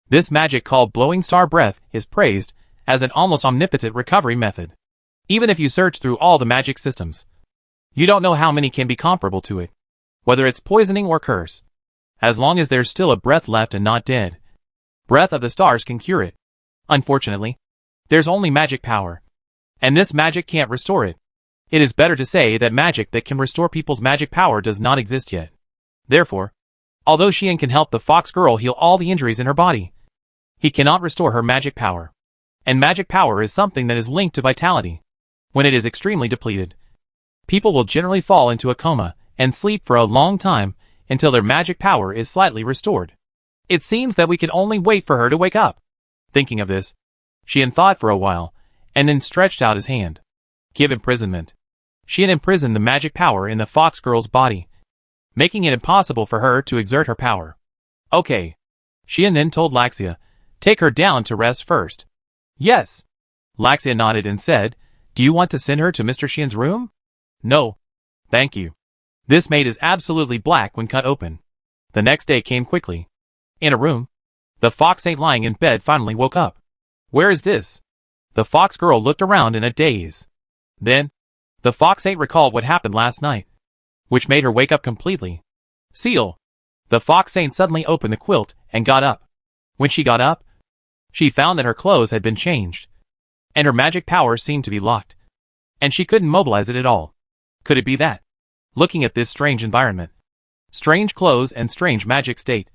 This magic called blowing star breath is praised as an almost omnipotent recovery method. Even if you search through all the magic systems, you don't know how many can be comparable to it. Whether it's poisoning or curse. As long as there's still a breath left and not dead, breath of the stars can cure it. Unfortunately, there's only magic power. And this magic can't restore it. It is better to say that magic that can restore people's magic power does not exist yet. Therefore, although Sheen can help the fox girl heal all the injuries in her body, he cannot restore her magic power. And magic power is something that is linked to vitality. When it is extremely depleted, people will generally fall into a coma and sleep for a long time until their magic power is slightly restored. It seems that we can only wait for her to wake up. Thinking of this, Sheen thought for a while, and then stretched out his hand. Give imprisonment. Sheen imprisoned the magic power in the fox girl's body, making it impossible for her to exert her power. Okay. Sheen then told Laxia, take her down to rest first. Yes. Laxia nodded and said, do you want to send her to Mr. Sheen's room? No. Thank you. This maid is absolutely black when cut open. The next day came quickly. In a room, the fox saint lying in bed finally woke up. Where is this? The fox girl looked around in a daze. Then, the fox saint recalled what happened last night, which made her wake up completely. Seal! The fox saint suddenly opened the quilt and got up. When she got up, she found that her clothes had been changed, and her magic power seemed to be locked, and she couldn't mobilize it at all. Could it be that? Looking at this strange environment, strange clothes and strange magic state,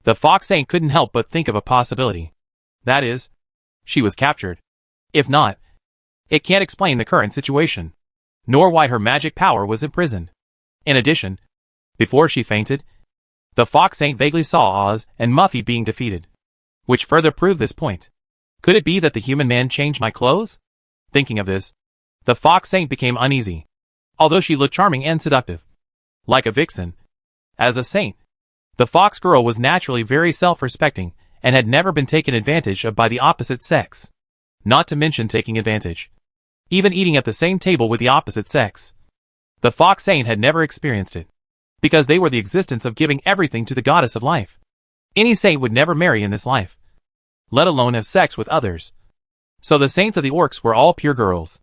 the fox saint couldn't help but think of a possibility. That is, she was captured. If not, it can't explain the current situation, nor why her magic power was imprisoned. In addition, before she fainted, the fox saint vaguely saw Oz and Muffy being defeated, which further proved this point. Could it be that the human man changed my clothes? Thinking of this, the fox saint became uneasy, although she looked charming and seductive, like a vixen. As a saint, the fox girl was naturally very self-respecting and had never been taken advantage of by the opposite sex. not to mention taking advantage. Even eating at the same table with the opposite sex. The fox saint had never experienced it, because they were the existence of giving everything to the goddess of life. Any saint would never marry in this life, let alone have sex with others. So the saints of the orcs were all pure girls.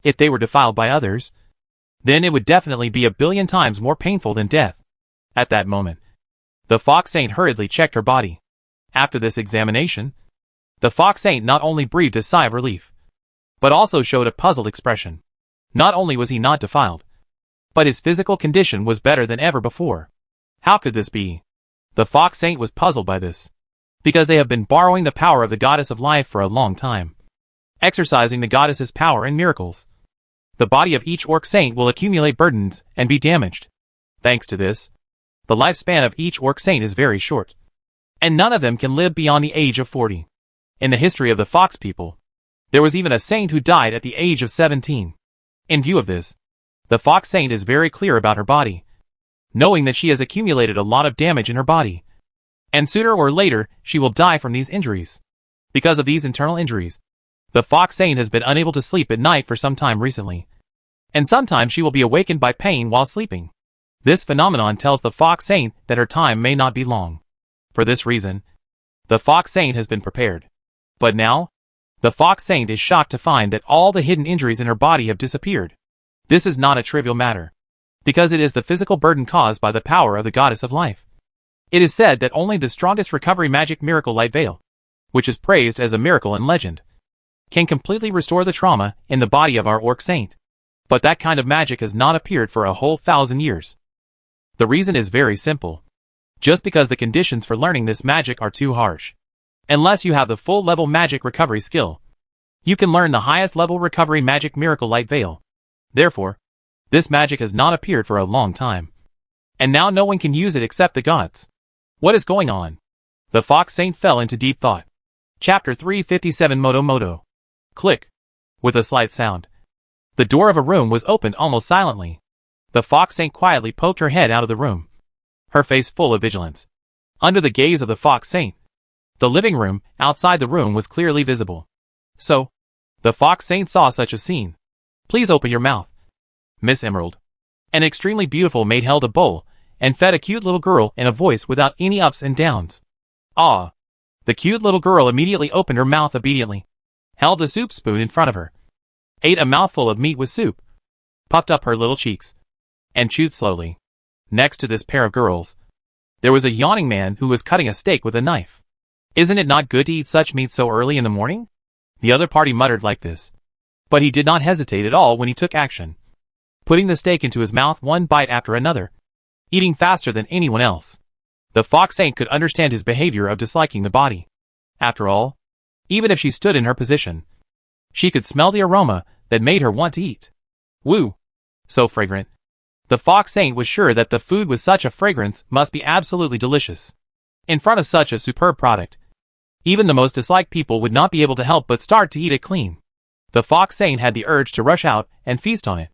If they were defiled by others, then it would definitely be a billion times more painful than death. At that moment, the fox saint hurriedly checked her body. After this examination, the fox saint not only breathed a sigh of relief, but also showed a puzzled expression. Not only was he not defiled, but his physical condition was better than ever before. How could this be? The fox saint was puzzled by this, because they have been borrowing the power of the goddess of life for a long time, exercising the goddess's power in miracles. The body of each orc saint will accumulate burdens and be damaged. Thanks to this, the lifespan of each orc saint is very short, and none of them can live beyond the age of 40. In the history of the fox people, there was even a saint who died at the age of 17. In view of this, the fox saint is very clear about her body, knowing that she has accumulated a lot of damage in her body, and sooner or later she will die from these injuries. Because of these internal injuries, the fox saint has been unable to sleep at night for some time recently, and sometimes she will be awakened by pain while sleeping. This phenomenon tells the fox saint that her time may not be long. For this reason, the fox saint has been prepared. But now, the fox saint is shocked to find that all the hidden injuries in her body have disappeared. This is not a trivial matter, because it is the physical burden caused by the power of the goddess of life. It is said that only the strongest recovery magic miracle light veil, which is praised as a miracle in legend, can completely restore the trauma in the body of our orc saint. But that kind of magic has not appeared for a whole 1,000 years. The reason is very simple. Just because the conditions for learning this magic are too harsh. Unless you have the full level magic recovery skill, you can learn the highest level recovery magic miracle light veil. Therefore, this magic has not appeared for a long time. And now no one can use it except the gods. What is going on? The fox saint fell into deep thought. Chapter 357 Moto Moto. Click. With a slight sound, the door of a room was opened almost silently. The fox saint quietly poked her head out of the room, her face full of vigilance. Under the gaze of the fox saint, the living room outside the room was clearly visible. So, the fox saint saw such a scene. Please open your mouth. Miss Emerald, an extremely beautiful maid, held a bowl and fed a cute little girl in a voice without any ups and downs. Ah! The cute little girl immediately opened her mouth obediently, held the soup spoon in front of her, ate a mouthful of meat with soup, puffed up her little cheeks, and chewed slowly. Next to this pair of girls, there was a yawning man who was cutting a steak with a knife. Isn't it not good to eat such meat so early in the morning? The other party muttered like this, but he did not hesitate at all when he took action, putting the steak into his mouth one bite after another, eating faster than anyone else. The fox saint could understand his behavior of disliking the body. After all, even if she stood in her position, she could smell the aroma that made her want to eat. Woo! So fragrant. The fox saint was sure that the food with such a fragrance must be absolutely delicious. In front of such a superb product, even the most disliked people would not be able to help but start to eat it clean. The fox saint had the urge to rush out and feast on it,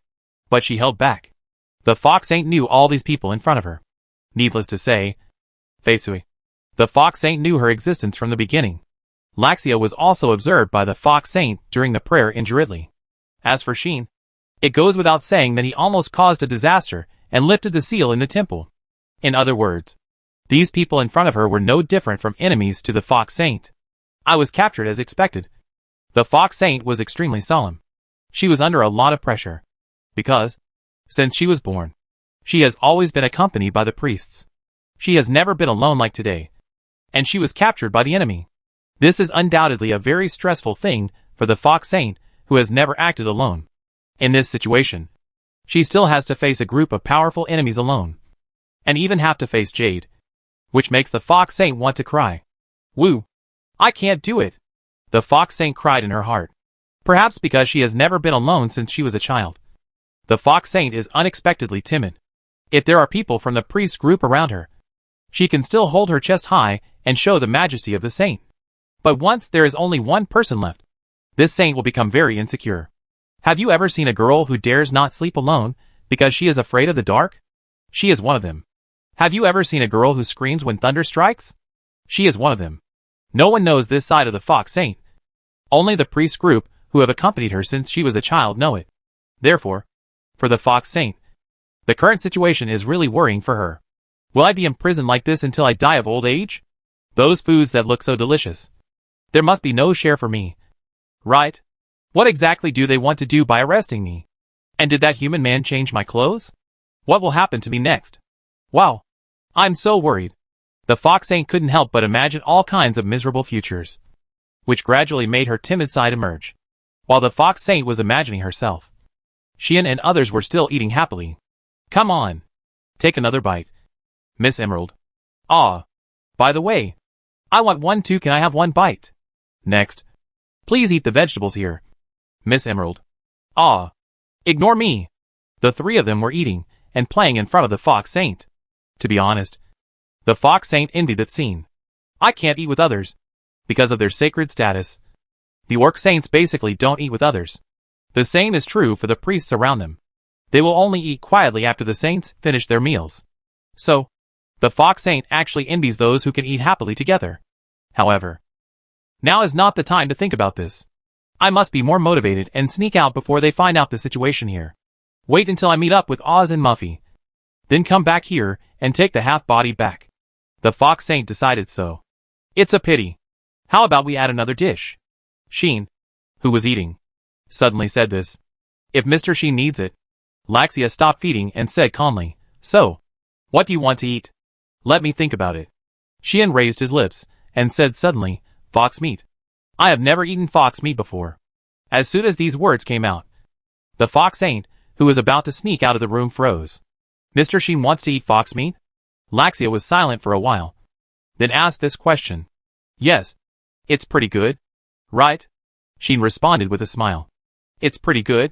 but she held back. The fox saint knew all these people in front of her. Needless to say, Faisui, the fox saint knew her existence from the beginning. Laxia was also observed by the fox saint during the prayer in Jiritli. As for Sheen, it goes without saying that he almost caused a disaster and lifted the seal in the temple. In other words, these people in front of her were no different from enemies to the fox saint. I was captured as expected. The fox saint was extremely solemn. She was under a lot of pressure, because, since she was born, she has always been accompanied by the priests. She has never been alone like today, and she was captured by the enemy. This is undoubtedly a very stressful thing for the fox saint, who has never acted alone. In this situation, she still has to face a group of powerful enemies alone, and even have to face Jade, which makes the fox saint want to cry. Woo! I can't do it! The fox saint cried in her heart. Perhaps because she has never been alone since she was a child. The fox saint is unexpectedly timid. If there are people from the priest group around her, she can still hold her chest high and show the majesty of the saint. But once there is only one person left, this saint will become very insecure. Have you ever seen a girl who dares not sleep alone because she is afraid of the dark? She is one of them. Have you ever seen a girl who screams when thunder strikes? She is one of them. No one knows this side of the fox saint, Only the priest group, who have accompanied her since she was a child, know it. Therefore, for the Fox Saint, the current situation is really worrying for her. Will I be imprisoned like this until I die of old age? Those foods that look so delicious. There must be no share for me. Right? What exactly do they want to do by arresting me? And did that human man change my clothes? What will happen to me next? Wow. I'm so worried. The Fox Saint couldn't help but imagine all kinds of miserable futures, which gradually made her timid side emerge. While the Fox Saint was imagining herself, Sheehan and others were still eating happily. Come on. Take another bite. Miss Emerald. Ah. By the way, I want one too. Can I have one bite? Next. Please eat the vegetables here. Miss Emerald. Ah. Ignore me. The three of them were eating and playing in front of the Fox Saint. To be honest, the Fox Saint envied that scene. I can't eat with others because of their sacred status. The Orc Saints basically don't eat with others. The same is true for the priests around them. They will only eat quietly after the saints finish their meals. So, the Fox Saint actually envies those who can eat happily together. However, now is not the time to think about this. I must be more motivated and sneak out before they find out the situation here. Wait until I meet up with Oz and Muffy. Then come back here and take the half-body back. The Fox Saint decided so. It's a pity. How about we add another dish? Sheen, who was eating, suddenly said this. If Mr. Sheen needs it. Laxia stopped feeding and said calmly, So, what do you want to eat? Let me think about it. Sheen raised his lips and said suddenly, Fox meat. I have never eaten fox meat before. As soon as these words came out, the Fox Saint, who was about to sneak out of the room, froze. Mr. Sheen wants to eat fox meat? Laxia was silent for a while, then asked this question. Yes. It's pretty good. Right? Sheen responded with a smile. It's pretty good,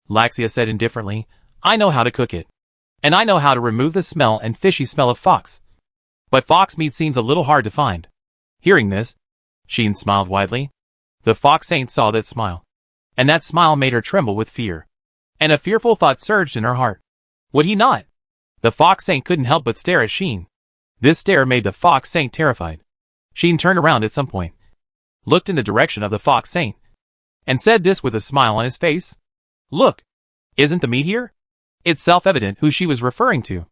Laxia said indifferently. I know how to cook it. And I know how to remove the smell and fishy smell of fox. But fox meat seems a little hard to find. Hearing this, Sheen smiled widely. The Fox Saint saw that smile, and that smile made her tremble with fear. And a fearful thought surged in her heart. Would he not? The Fox Saint couldn't help but stare at Sheen. This stare made the Fox Saint terrified. Sheen turned around at some point, looked in the direction of the Fox Saint, and said this with a smile on his face. Look, isn't the meat here? It's self-evident who she was referring to.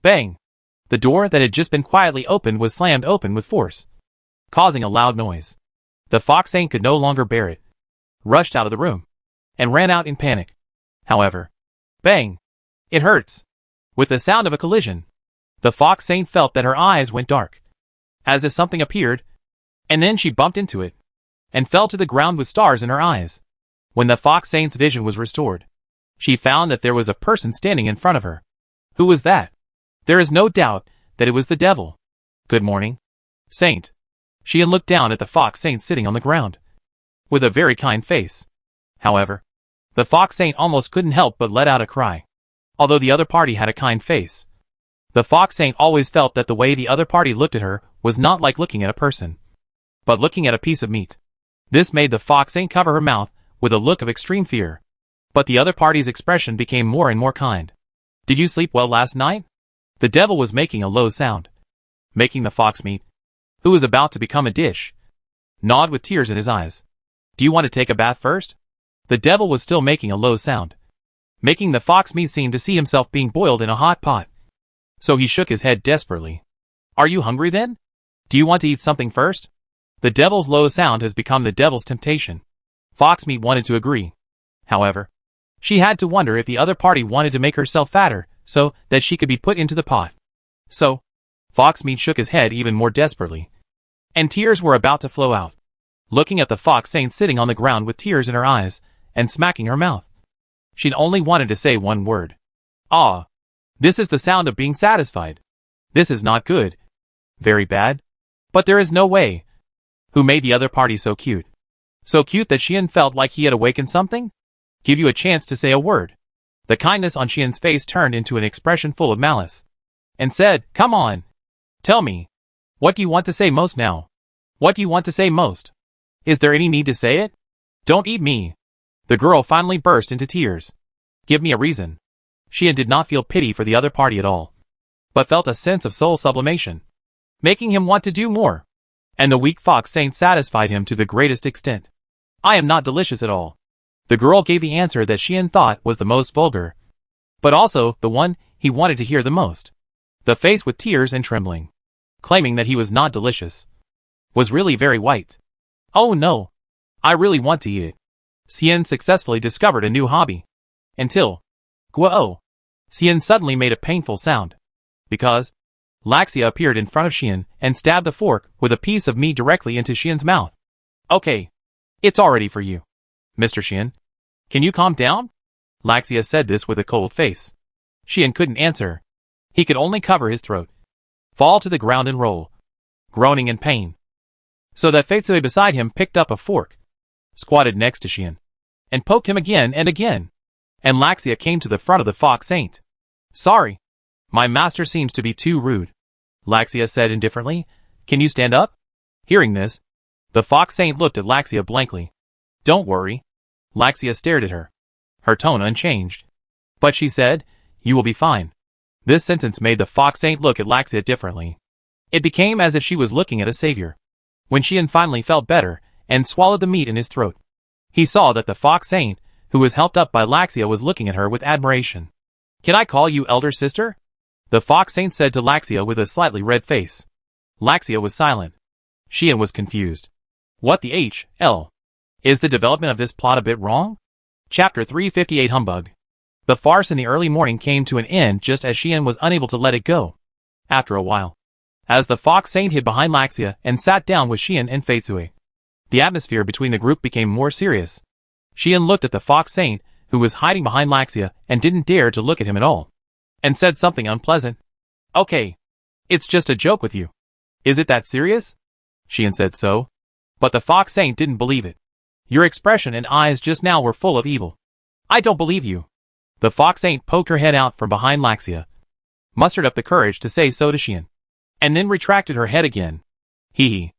Bang! The door that had just been quietly opened was slammed open with force, causing a loud noise. The Fox Saint could no longer bear it, rushed out of the room, and ran out in panic. However, bang! It hurts. With the sound of a collision, the Fox Saint felt that her eyes went dark, as if something appeared, and then she bumped into it, and fell to the ground with stars in her eyes. When the Fox Saint's vision was restored, she found that there was a person standing in front of her. Who was that? There is no doubt that it was the devil. Good morning, Saint. She looked down at the Fox Saint sitting on the ground, with a very kind face. However, the Fox Saint almost couldn't help but let out a cry. Although the other party had a kind face, the Fox Saint always felt that the way the other party looked at her was not like looking at a person, but looking at a piece of meat. This made the Fox Saint cover her mouth with a look of extreme fear. But the other party's expression became more and more kind. Did you sleep well last night? The devil was making a low sound, making the fox meat, who was about to become a dish, nod with tears in his eyes. Do you want to take a bath first? The devil was still making a low sound, making the fox meat seem to see himself being boiled in a hot pot. So he shook his head desperately. Are you hungry then? Do you want to eat something first? The devil's low sound has become the devil's temptation. Foxmeat wanted to agree. However, she had to wonder if the other party wanted to make herself fatter so that she could be put into the pot. So, Foxmeat shook his head even more desperately, and tears were about to flow out. Looking at the Fox Saint sitting on the ground with tears in her eyes and smacking her mouth, she'd only wanted to say one word. Ah, this is the sound of being satisfied. This is not good. Very bad. But there is no way. Who made the other party so cute? So cute that Sheehan felt like he had awakened something? Give you a chance to say a word. The kindness on Sheehan's face turned into an expression full of malice, and said, Come on. Tell me. What do you want to say most now? What do you want to say most? Is there any need to say it? Don't eat me. The girl finally burst into tears. Give me a reason. Sheehan did not feel pity for the other party at all, but felt a sense of soul sublimation, making him want to do more. And the weak Fox Saint satisfied him to the greatest extent. I am not delicious at all. The girl gave the answer that Xian thought was the most vulgar, but also the one he wanted to hear the most. The face with tears and trembling, claiming that he was not delicious, was really very white. Oh no. I really want to eat it. Xian successfully discovered a new hobby. Until, Guo. Xian suddenly made a painful sound. Because, Laxia appeared in front of Xian and stabbed the fork with a piece of meat directly into Xian's mouth. Okay. It's already for you. Mr. Xian. Can you calm down? Laxia said this with a cold face. Xian couldn't answer. He could only cover his throat, fall to the ground and roll, groaning in pain. So that Fei Zui beside him picked up a fork, squatted next to Xian, and poked him again and again. And Laxia came to the front of the fox saint. Sorry. My master seems to be too rude. Laxia said indifferently. Can you stand up? Hearing this, the fox saint looked at Laxia blankly. Don't worry. Laxia stared at her, her tone unchanged. But she said, you will be fine. This sentence made the fox saint look at Laxia differently. It became as if she was looking at a savior. When Xian finally felt better and swallowed the meat in his throat, he saw that the fox saint, who was helped up by Laxia, was looking at her with admiration. Can I call you elder sister? The fox saint said to Laxia with a slightly red face. Laxia was silent. Xian was confused. What the h-l? Is the development of this plot a bit wrong? Chapter 358 Humbug. The farce in the early morning came to an end just as Xian was unable to let it go. After a while, as the fox saint hid behind Laxia and sat down with Xian and Fei Zui, the atmosphere between the group became more serious. Xian looked at the fox saint, who was hiding behind Laxia and didn't dare to look at him at all, and said something unpleasant. Okay. It's just a joke with you. Is it that serious? Xian said so. But the fox saint didn't believe it. Your expression and eyes just now were full of evil. I don't believe you. The fox saint poked her head out from behind Laxia, mustered up the courage to say so to Xian, and then retracted her head again. Hee hee.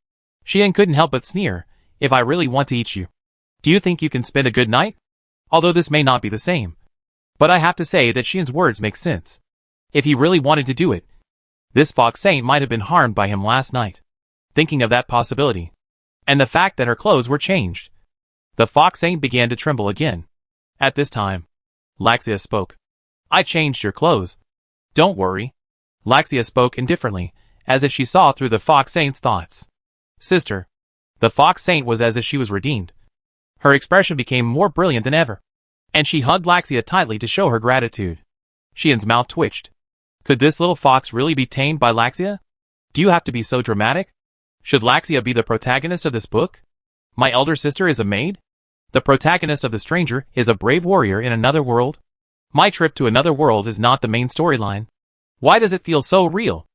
Xian couldn't help but sneer. If I really want to eat you, do you think you can spend a good night? Although this may not be the same. But I have to say that Xian's words make sense. If he really wanted to do it, this fox saint might have been harmed by him last night. Thinking of that possibility, and the fact that her clothes were changed, the fox saint began to tremble again. At this time, Laxia spoke. I changed your clothes. Don't worry. Laxia spoke indifferently, as if she saw through the fox saint's thoughts. Sister. The fox saint was as if she was redeemed. Her expression became more brilliant than ever, and she hugged Laxia tightly to show her gratitude. Xian's mouth twitched. Could this little fox really be tamed by Laxia? Do you have to be so dramatic? Should Laxia be the protagonist of this book? My elder sister is a maid? The protagonist of The Stranger is a brave warrior in another world? My trip to another world is not the main storyline. Why does it feel so real?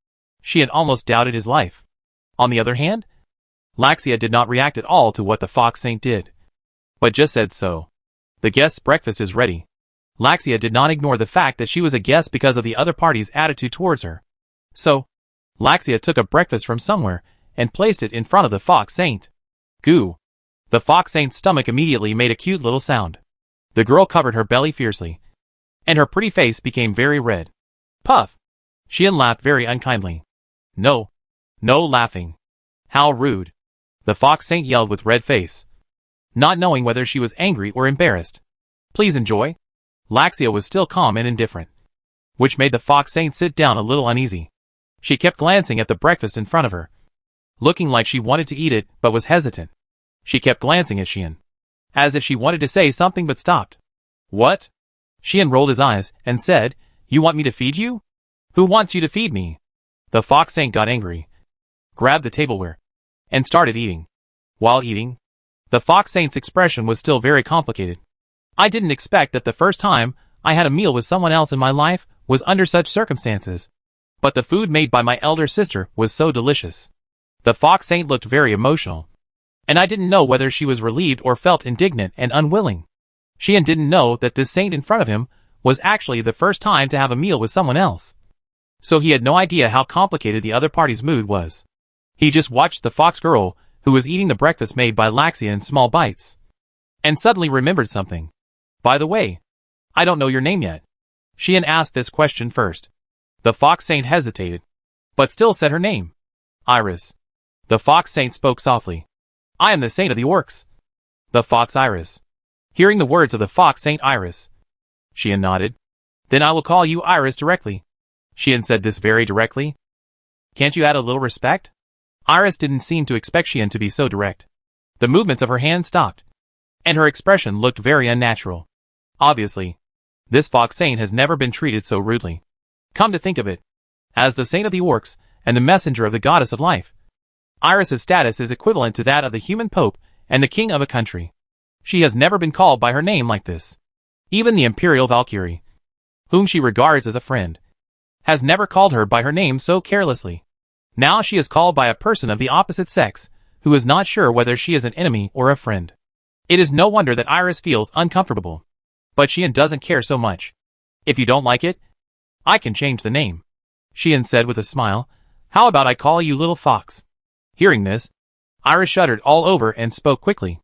Xian almost doubted his life. On the other hand, Laxia did not react at all to what the fox saint did, but just said so. The guest's breakfast is ready. Laxia did not ignore the fact that she was a guest because of the other party's attitude towards her. So, Laxia took a breakfast from somewhere and placed it in front of the fox saint. Goo. The fox saint's stomach immediately made a cute little sound. The girl covered her belly fiercely, and her pretty face became very red. Puff. Xian laughed very unkindly. No. No laughing. How rude. The fox saint yelled with red face, not knowing whether she was angry or embarrassed. Please enjoy. Laxia was still calm and indifferent, which made the fox saint sit down a little uneasy. She kept glancing at the breakfast in front of her, looking like she wanted to eat it but was hesitant. She kept glancing at Xian, as if she wanted to say something but stopped. What? Xian rolled his eyes and said, You want me to feed you? Who wants you to feed me? The fox saint got angry, grabbed the tableware, and started eating. While eating, the fox saint's expression was still very complicated. I didn't expect that the first time I had a meal with someone else in my life was under such circumstances. But the food made by my elder sister was so delicious. The fox saint looked very emotional, and I didn't know whether she was relieved or felt indignant and unwilling. Xian didn't know that this saint in front of him was actually the first time to have a meal with someone else. So he had no idea how complicated the other party's mood was. He just watched the fox girl, who was eating the breakfast made by Laxia in small bites, and suddenly remembered something. By the way, I don't know your name yet. Xian asked this question first. The fox saint hesitated, but still said her name. Iris. The fox saint spoke softly. I am the saint of the orcs. The fox Iris. Hearing the words of the fox Saint Iris, Xian nodded. Then I will call you Iris directly. Xian said this very directly. Can't you add a little respect? Iris didn't seem to expect Xian to be so direct. The movements of her hand stopped, and her expression looked very unnatural. Obviously, this fox saint has never been treated so rudely. Come to think of it, as the saint of the orcs and the messenger of the goddess of life, Iris's status is equivalent to that of the human pope and the king of a country. She has never been called by her name like this. Even the imperial Valkyrie, whom she regards as a friend, has never called her by her name so carelessly. Now she is called by a person of the opposite sex, who is not sure whether she is an enemy or a friend. It is no wonder that Iris feels uncomfortable. But Xian doesn't care so much. If you don't like it, I can change the name, Xian said with a smile. How about I call you Little Fox? Hearing this, Iris shuddered all over and spoke quickly.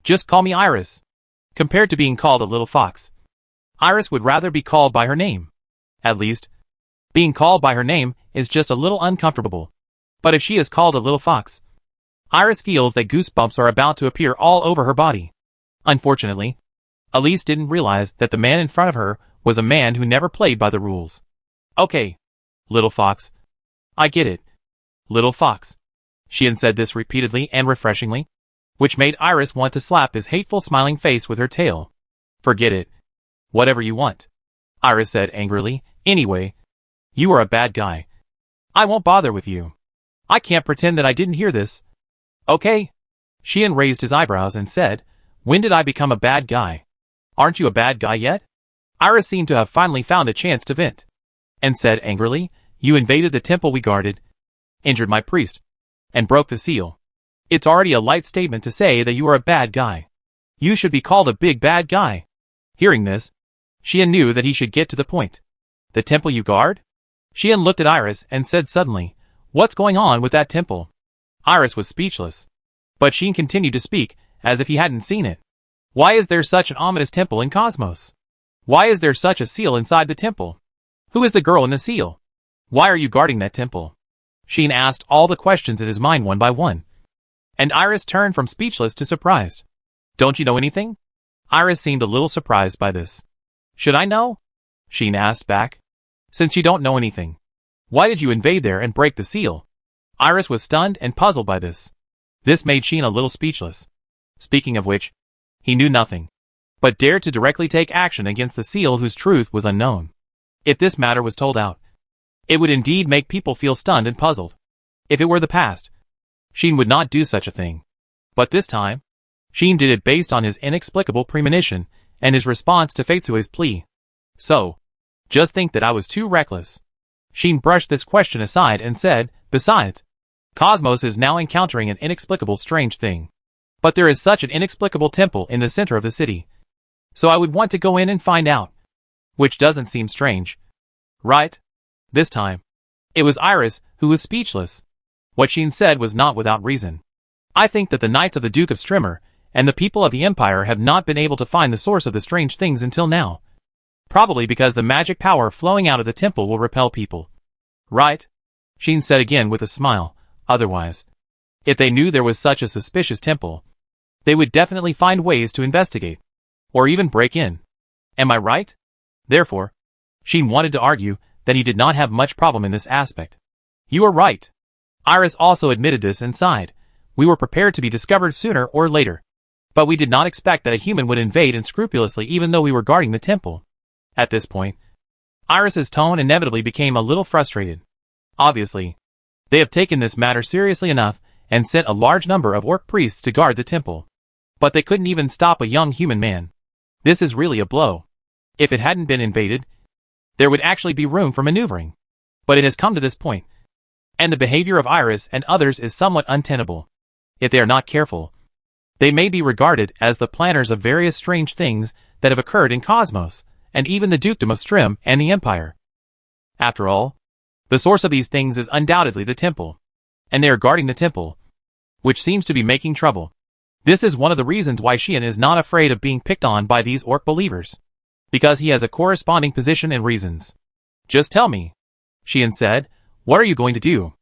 Just call me Iris. Compared to being called a little fox, Iris would rather be called by her name. At least, being called by her name is just a little uncomfortable. But if she is called a little fox, Iris feels that goosebumps are about to appear all over her body. Unfortunately, Elise didn't realize that the man in front of her was a man who never played by the rules. Okay, little fox. I get it. Little fox. Xian said this repeatedly and refreshingly, which made Iris want to slap his hateful smiling face with her tail. Forget it. Whatever you want, Iris said angrily. Anyway, you are a bad guy. I won't bother with you. I can't pretend that I didn't hear this. Okay. Xian raised his eyebrows and said, when did I become a bad guy? Aren't you a bad guy yet? Iris seemed to have finally found a chance to vent, and said angrily, you invaded the temple we guarded, injured my priest, and broke the seal. It's already a light statement to say that you are a bad guy. You should be called a big bad guy. Hearing this, Xian knew that he should get to the point. The temple you guard? Xian looked at Iris and said suddenly, what's going on with that temple? Iris was speechless, but Xian continued to speak as if he hadn't seen it. Why is there such an ominous temple in Cosmos? Why is there such a seal inside the temple? Who is the girl in the seal? Why are you guarding that temple? Xian asked all the questions in his mind one by one, and Iris turned from speechless to surprised. Don't you know anything? Iris seemed a little surprised by this. Should I know? Xian asked back. Since you don't know anything, why did you invade there and break the seal? Iris was stunned and puzzled by this. This made Xian a little speechless. Speaking of which, he knew nothing, but dared to directly take action against the seal whose truth was unknown. If this matter was told out, it would indeed make people feel stunned and puzzled. If it were the past, Xian would not do such a thing. But this time, Xian did it based on his inexplicable premonition and his response to Feitsue's plea. So, just think that I was too reckless. Xian brushed this question aside and said, besides, Cosmos is now encountering an inexplicable strange thing. But there is such an inexplicable temple in the center of the city. So I would want to go in and find out. Which doesn't seem strange. Right? This time, it was Iris who was speechless. What Xian said was not without reason. I think that the Knights of the Duke of Strimmer and the people of the Empire have not been able to find the source of the strange things until now. Probably because the magic power flowing out of the temple will repel people. Right? Xian said again with a smile. Otherwise, if they knew there was such a suspicious temple, they would definitely find ways to investigate, or even break in. Am I right? Therefore, Xian wanted to argue that he did not have much problem in this aspect. You are right. Iris also admitted this and sighed. We were prepared to be discovered sooner or later. But we did not expect that a human would invade unscrupulously even though we were guarding the temple. At this point, Iris's tone inevitably became a little frustrated. Obviously, they have taken this matter seriously enough and sent a large number of orc priests to guard the temple. But they couldn't even stop a young human man. This is really a blow. If it hadn't been invaded, there would actually be room for maneuvering. But it has come to this point, and the behavior of Iris and others is somewhat untenable. If they are not careful, they may be regarded as the planners of various strange things that have occurred in Cosmos, and even the Dukedom of Strim and the Empire. After all, the source of these things is undoubtedly the temple, and they are guarding the temple, which seems to be making trouble. This is one of the reasons why Xian is not afraid of being picked on by these orc believers, because he has a corresponding position and reasons. Just tell me, Xian said, what are you going to do?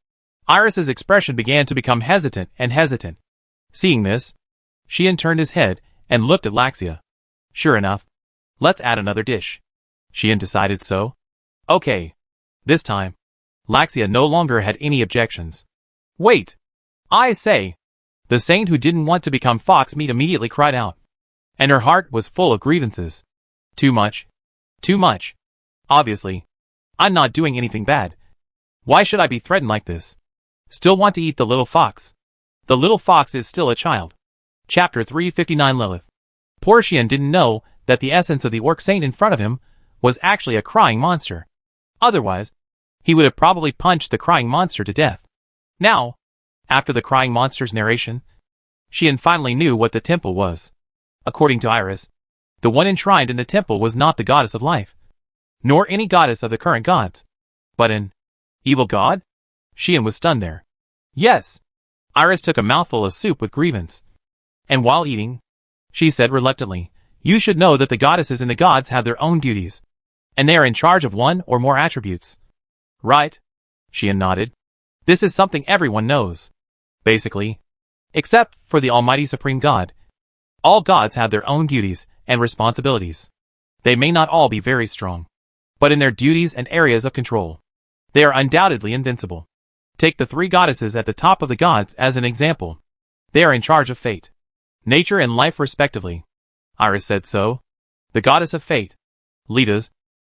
Iris's expression began to become hesitant and hesitant. Seeing this, Xian turned his head and looked at Laxia. Sure enough. Let's add another dish. Xian decided so. Okay. This time, Laxia no longer had any objections. Wait! I say! The saint who didn't want to become fox meat immediately cried out. And her heart was full of grievances. Too much. Too much. Obviously. I'm not doing anything bad. Why should I be threatened like this? Still want to eat the little fox. The little fox is still a child. Chapter 359 Lilith. Poor Xian didn't know that the essence of the orc saint in front of him was actually a crying monster. Otherwise, he would have probably punched the crying monster to death. Now, after the crying monster's narration, Xian finally knew what the temple was. According to Iris, the one enshrined in the temple was not the goddess of life, nor any goddess of the current gods, but an evil god? Xian was stunned there. Yes. Iris took a mouthful of soup with grievance. And while eating, she said reluctantly, you should know that the goddesses and the gods have their own duties, and they are in charge of one or more attributes. Right? Xian nodded. This is something everyone knows. Basically. Except for the Almighty Supreme God. All gods have their own duties and responsibilities. They may not all be very strong, but in their duties and areas of control, they are undoubtedly invincible. Take the three goddesses at the top of the gods as an example. They are in charge of fate, nature and life respectively. Iris said so. The goddess of fate, Lidas,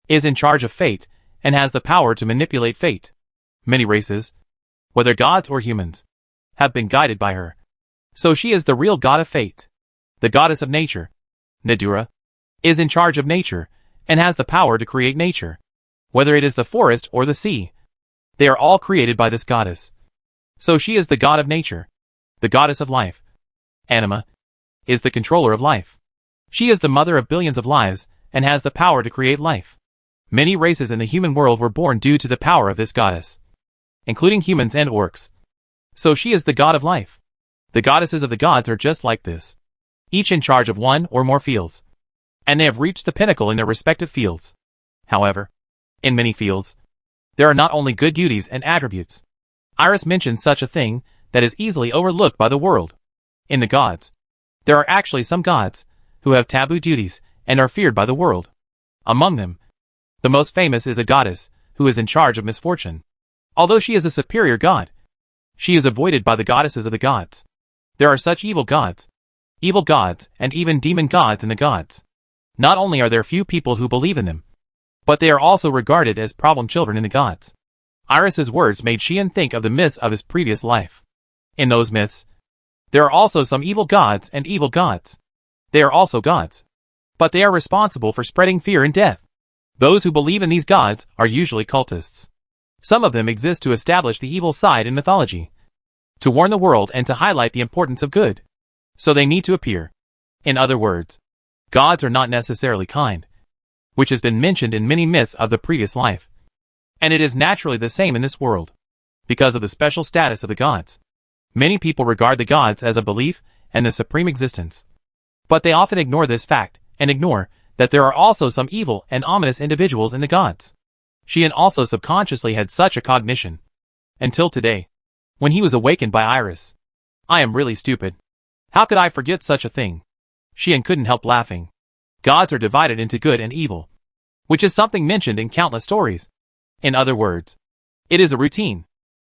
is in charge of fate and has the power to manipulate fate. Many races, whether gods or humans, have been guided by her. So she is the real god of fate. The goddess of nature, Nadura, is in charge of nature and has the power to create nature. Whether it is the forest or the sea, they are all created by this goddess. So she is the god of nature, the goddess of life. Anima is the controller of life. She is the mother of billions of lives and has the power to create life. Many races in the human world were born due to the power of this goddess, including humans and orcs. So she is the god of life. The goddesses of the gods are just like this, each in charge of one or more fields, and they have reached the pinnacle in their respective fields. However, in many fields, there are not only good duties and attributes. Iris mentioned such a thing that is easily overlooked by the world. In the gods, there are actually some gods who have taboo duties and are feared by the world. Among them, the most famous is a goddess who is in charge of misfortune. Although she is a superior god, she is avoided by the goddesses of the gods. There are such evil gods, and even demon gods in the gods. Not only are there few people who believe in them, but they are also regarded as problem children in the gods. Iris's words made Xian think of the myths of his previous life. In those myths, there are also some evil gods and evil gods. They are also gods, but they are responsible for spreading fear and death. Those who believe in these gods are usually cultists. Some of them exist to establish the evil side in mythology, to warn the world and to highlight the importance of good. So they need to appear. In other words, gods are not necessarily kind, which has been mentioned in many myths of the previous life. And it is naturally the same in this world, because of the special status of the gods. Many people regard the gods as a belief and the supreme existence. But they often ignore this fact, and ignore that there are also some evil and ominous individuals in the gods. Xian also subconsciously had such a cognition. Until today, when he was awakened by Iris. I am really stupid. How could I forget such a thing? Xian couldn't help laughing. Gods are divided into good and evil, which is something mentioned in countless stories. In other words, it is a routine.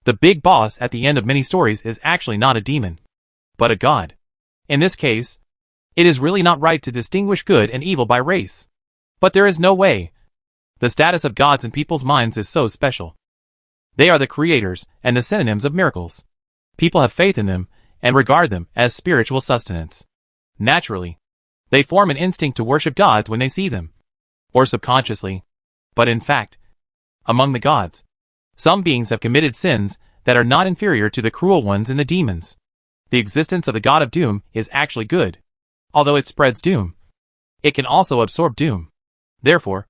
The big boss at the end of many stories is actually not a demon, but a god. In this case, it is really not right to distinguish good and evil by race. But there is no way. The status of gods in people's minds is so special. They are the creators and the synonyms of miracles. People have faith in them and regard them as spiritual sustenance. Naturally, they form an instinct to worship gods when they see them, or subconsciously. But in fact, among the gods, some beings have committed sins that are not inferior to the cruel ones in the demons. The existence of the god of doom is actually good. Although it spreads doom, it can also absorb doom. Therefore,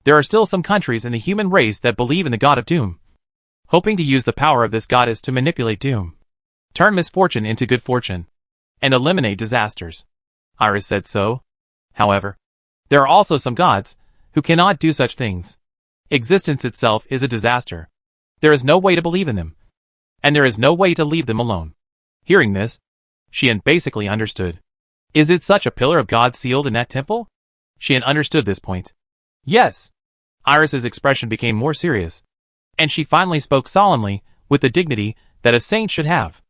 there are still some countries in the human race that believe in the god of doom, hoping to use the power of this goddess to manipulate doom, turn misfortune into good fortune, and eliminate disasters. Iris said so. However, there are also some gods who cannot do such things. Existence itself is a disaster. There is no way to believe in them, and there is no way to leave them alone. Hearing this, Xian basically understood. Is it such a pillar of God sealed in that temple? Xian understood this point. Yes. Iris's expression became more serious, and she finally spoke solemnly, with the dignity that a saint should have.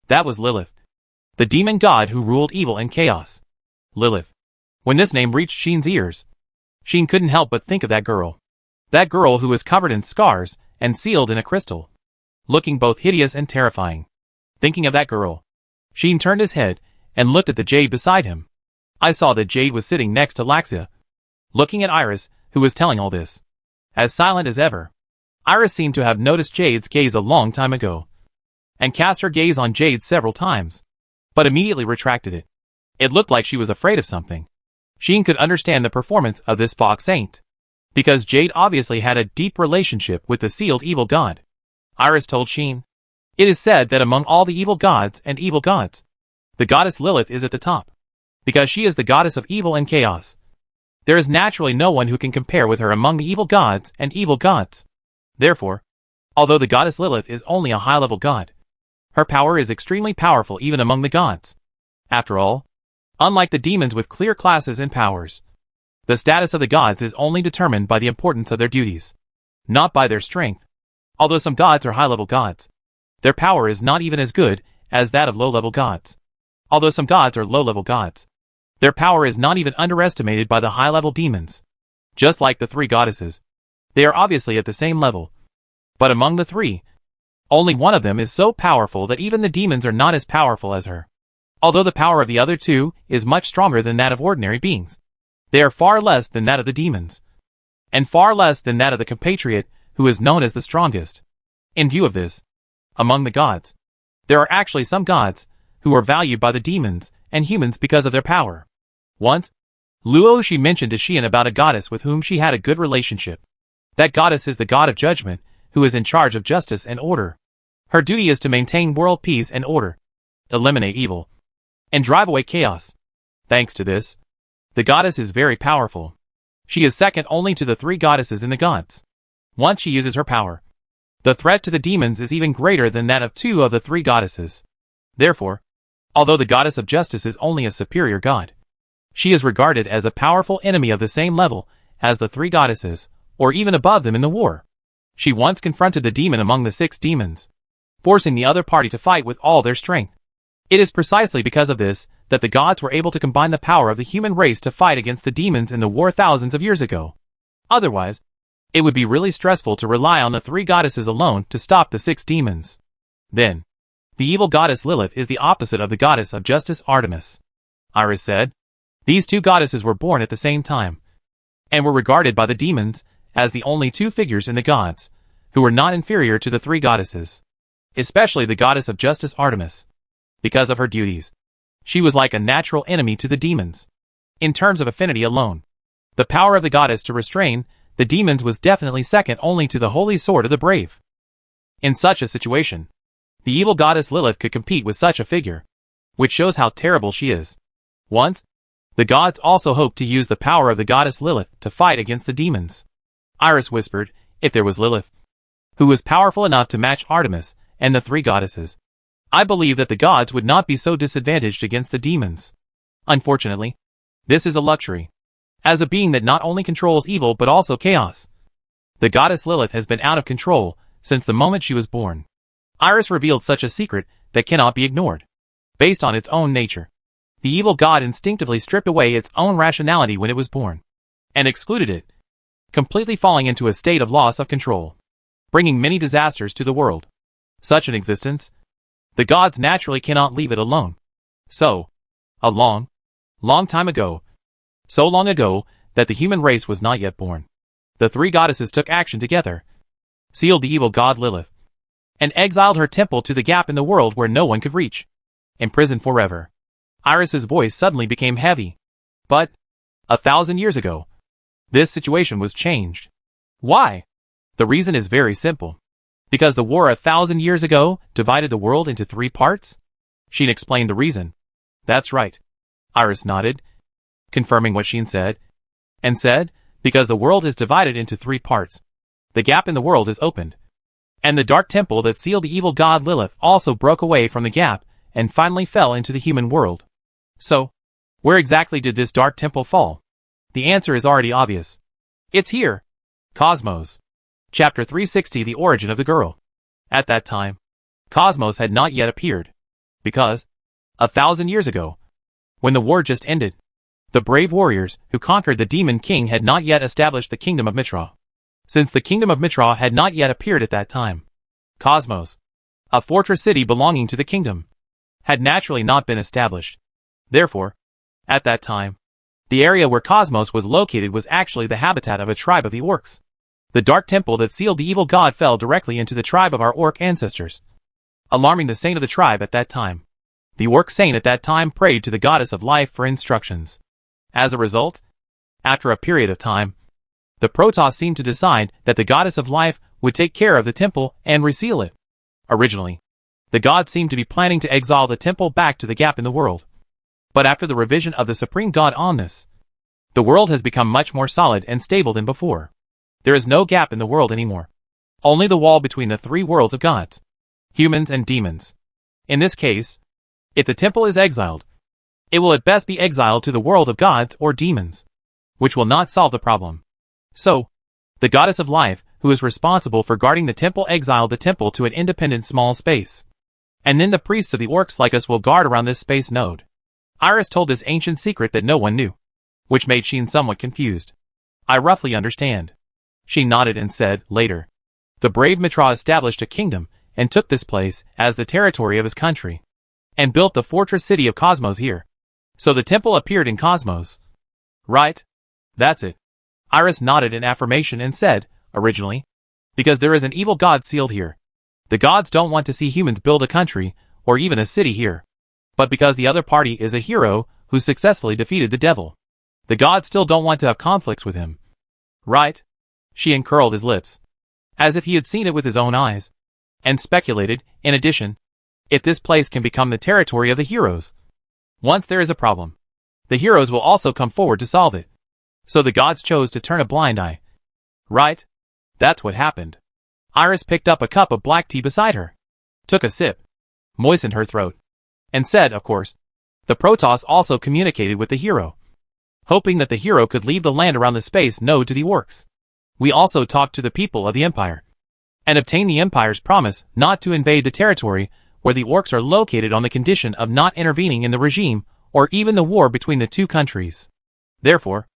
That was Lilith, the demon god who ruled evil and chaos. Lilith. When this name reached Xian's ears, Xian couldn't help but think of that girl. That girl who was covered in scars and sealed in a crystal, looking both hideous and terrifying. Thinking of that girl, Xian turned his head and looked at the jade beside him. I saw that Jade was sitting next to Laxia, looking at Iris, who was telling all this. As silent as ever. Iris seemed to have noticed Jade's gaze a long time ago, and cast her gaze on Jade several times, but immediately retracted it. It looked like she was afraid of something. Xian could understand the performance of this fox saint, because Jade obviously had a deep relationship with the sealed evil god. Iris told Xian, "It is said that among all the evil gods and evil gods, the goddess Lilith is at the top, because she is the goddess of evil and chaos. There is naturally no one who can compare with her among the evil gods and evil gods. Therefore, although the goddess Lilith is only a high-level god, her power is extremely powerful even among the gods. After all, unlike the demons with clear classes and powers, the status of the gods is only determined by the importance of their duties, not by their strength. Although some gods are high-level gods, their power is not even as good as that of low-level gods. Although some gods are low-level gods, their power is not even underestimated by the high-level demons. Just like the three goddesses, they are obviously at the same level. But among the three, only one of them is so powerful that even the demons are not as powerful as her. Although the power of the other two is much stronger than that of ordinary beings, they are far less than that of the demons, and far less than that of the compatriot who is known as the strongest. In view of this, among the gods, there are actually some gods who are valued by the demons and humans because of their power. Once, Luoshi mentioned to Xian about a goddess with whom she had a good relationship. That goddess is the god of judgment, who is in charge of justice and order. Her duty is to maintain world peace and order, eliminate evil, and drive away chaos. Thanks to this, the goddess is very powerful. She is second only to the three goddesses in the gods. Once she uses her power, the threat to the demons is even greater than that of two of the three goddesses. Therefore, although the goddess of justice is only a superior god, she is regarded as a powerful enemy of the same level as the three goddesses, or even above them in the war. She once confronted the demon among the 6 demons, forcing the other party to fight with all their strength. It is precisely because of this that the gods were able to combine the power of the human race to fight against the demons in the war thousands of years ago. Otherwise, it would be really stressful to rely on the 3 goddesses alone to stop the 6 demons. Then, the evil goddess Lilith is the opposite of the goddess of justice Artemis. Iris said, these 2 goddesses were born at the same time, and were regarded by the demons as the only 2 figures in the gods, who were not inferior to the 3 goddesses, especially the goddess of justice Artemis. Because of her duties, she was like a natural enemy to the demons. In terms of affinity alone, the power of the goddess to restrain the demons was definitely second only to the holy sword of the brave. In such a situation, the evil goddess Lilith could compete with such a figure, which shows how terrible she is. Once, the gods also hoped to use the power of the goddess Lilith to fight against the demons. Iris whispered, if there was Lilith, who was powerful enough to match Artemis and the 3 goddesses, I believe that the gods would not be so disadvantaged against the demons. Unfortunately, this is a luxury, as a being that not only controls evil but also chaos. The goddess Lilith has been out of control since the moment she was born. Iris revealed such a secret that cannot be ignored. Based on its own nature, the evil god instinctively stripped away its own rationality when it was born, and excluded it, completely falling into a state of loss of control, bringing many disasters to the world. Such an existence, the gods naturally cannot leave it alone. So, a long time ago, so long ago that the human race was not yet born, the 3 goddesses took action together, sealed the evil god Lilith, and exiled her temple to the gap in the world where no one could reach, imprisoned forever. Iris's voice suddenly became heavy. But, 1,000 years ago, this situation was changed. Why? The reason is very simple. Because the war 1,000 years ago divided the world into 3 parts? Xian explained the reason. That's right. Iris nodded, confirming what Xian said, and said, because the world is divided into 3 parts. The gap in the world is opened, and the dark temple that sealed the evil god Lilith also broke away from the gap and finally fell into the human world. So, Where exactly did this dark temple fall? The answer is already obvious. It's here. Cosmos. Chapter 360 The Origin of the Girl. At that time, Cosmos had not yet appeared. Because, 1,000 years ago, when the war just ended, the brave warriors who conquered the Demon King had not yet established the Kingdom of Mitra. Since the Kingdom of Mitra had not yet appeared at that time, Cosmos, a fortress city belonging to the kingdom, had naturally not been established. Therefore, at that time, the area where Cosmos was located was actually the habitat of a tribe of the orcs. The dark temple that sealed the evil god fell directly into the tribe of our orc ancestors, alarming the saint of the tribe at that time. The orc saint at that time prayed to the goddess of life for instructions. As a result, after a period of time, the Protoss seemed to decide that the goddess of life would take care of the temple and reseal it. Originally, the god seemed to be planning to exile the temple back to the gap in the world. But after the revision of the supreme god Omnis, the world has become much more solid and stable than before. There is no gap in the world anymore. Only the wall between the three worlds of gods, humans and demons. In this case, if the temple is exiled, it will at best be exiled to the world of gods or demons, which will not solve the problem. So, the goddess of life, who is responsible for guarding the temple, exiled the temple to an independent small space. And then the priests of the orcs like us will guard around this space node. Iris told this ancient secret that no one knew, which made Sheen somewhat confused. I roughly understand. She nodded and said, later, the brave Mitra established a kingdom and took this place as the territory of his country, and built the fortress city of Cosmos here. So the temple appeared in Cosmos. Right? That's it. Iris nodded in affirmation and said, originally, because there is an evil god sealed here. The gods don't want to see humans build a country, or even a city here. But because the other party is a hero who successfully defeated the devil, the gods still don't want to have conflicts with him. Right? Sheehan curled his lips, as if he had seen it with his own eyes, and speculated, in addition, if this place can become the territory of the heroes. Once there is a problem, the heroes will also come forward to solve it. So the gods chose to turn a blind eye. Right? That's what happened. Iris picked up a cup of black tea beside her, took a sip, moistened her throat, and said, of course, the Protoss also communicated with the hero, hoping that the hero could leave the land around the space node to the orcs. We also talked to the people of the Empire, and obtained the Empire's promise not to invade the territory where the orcs are located on the condition of not intervening in the regime or even the war between the two countries. Therefore,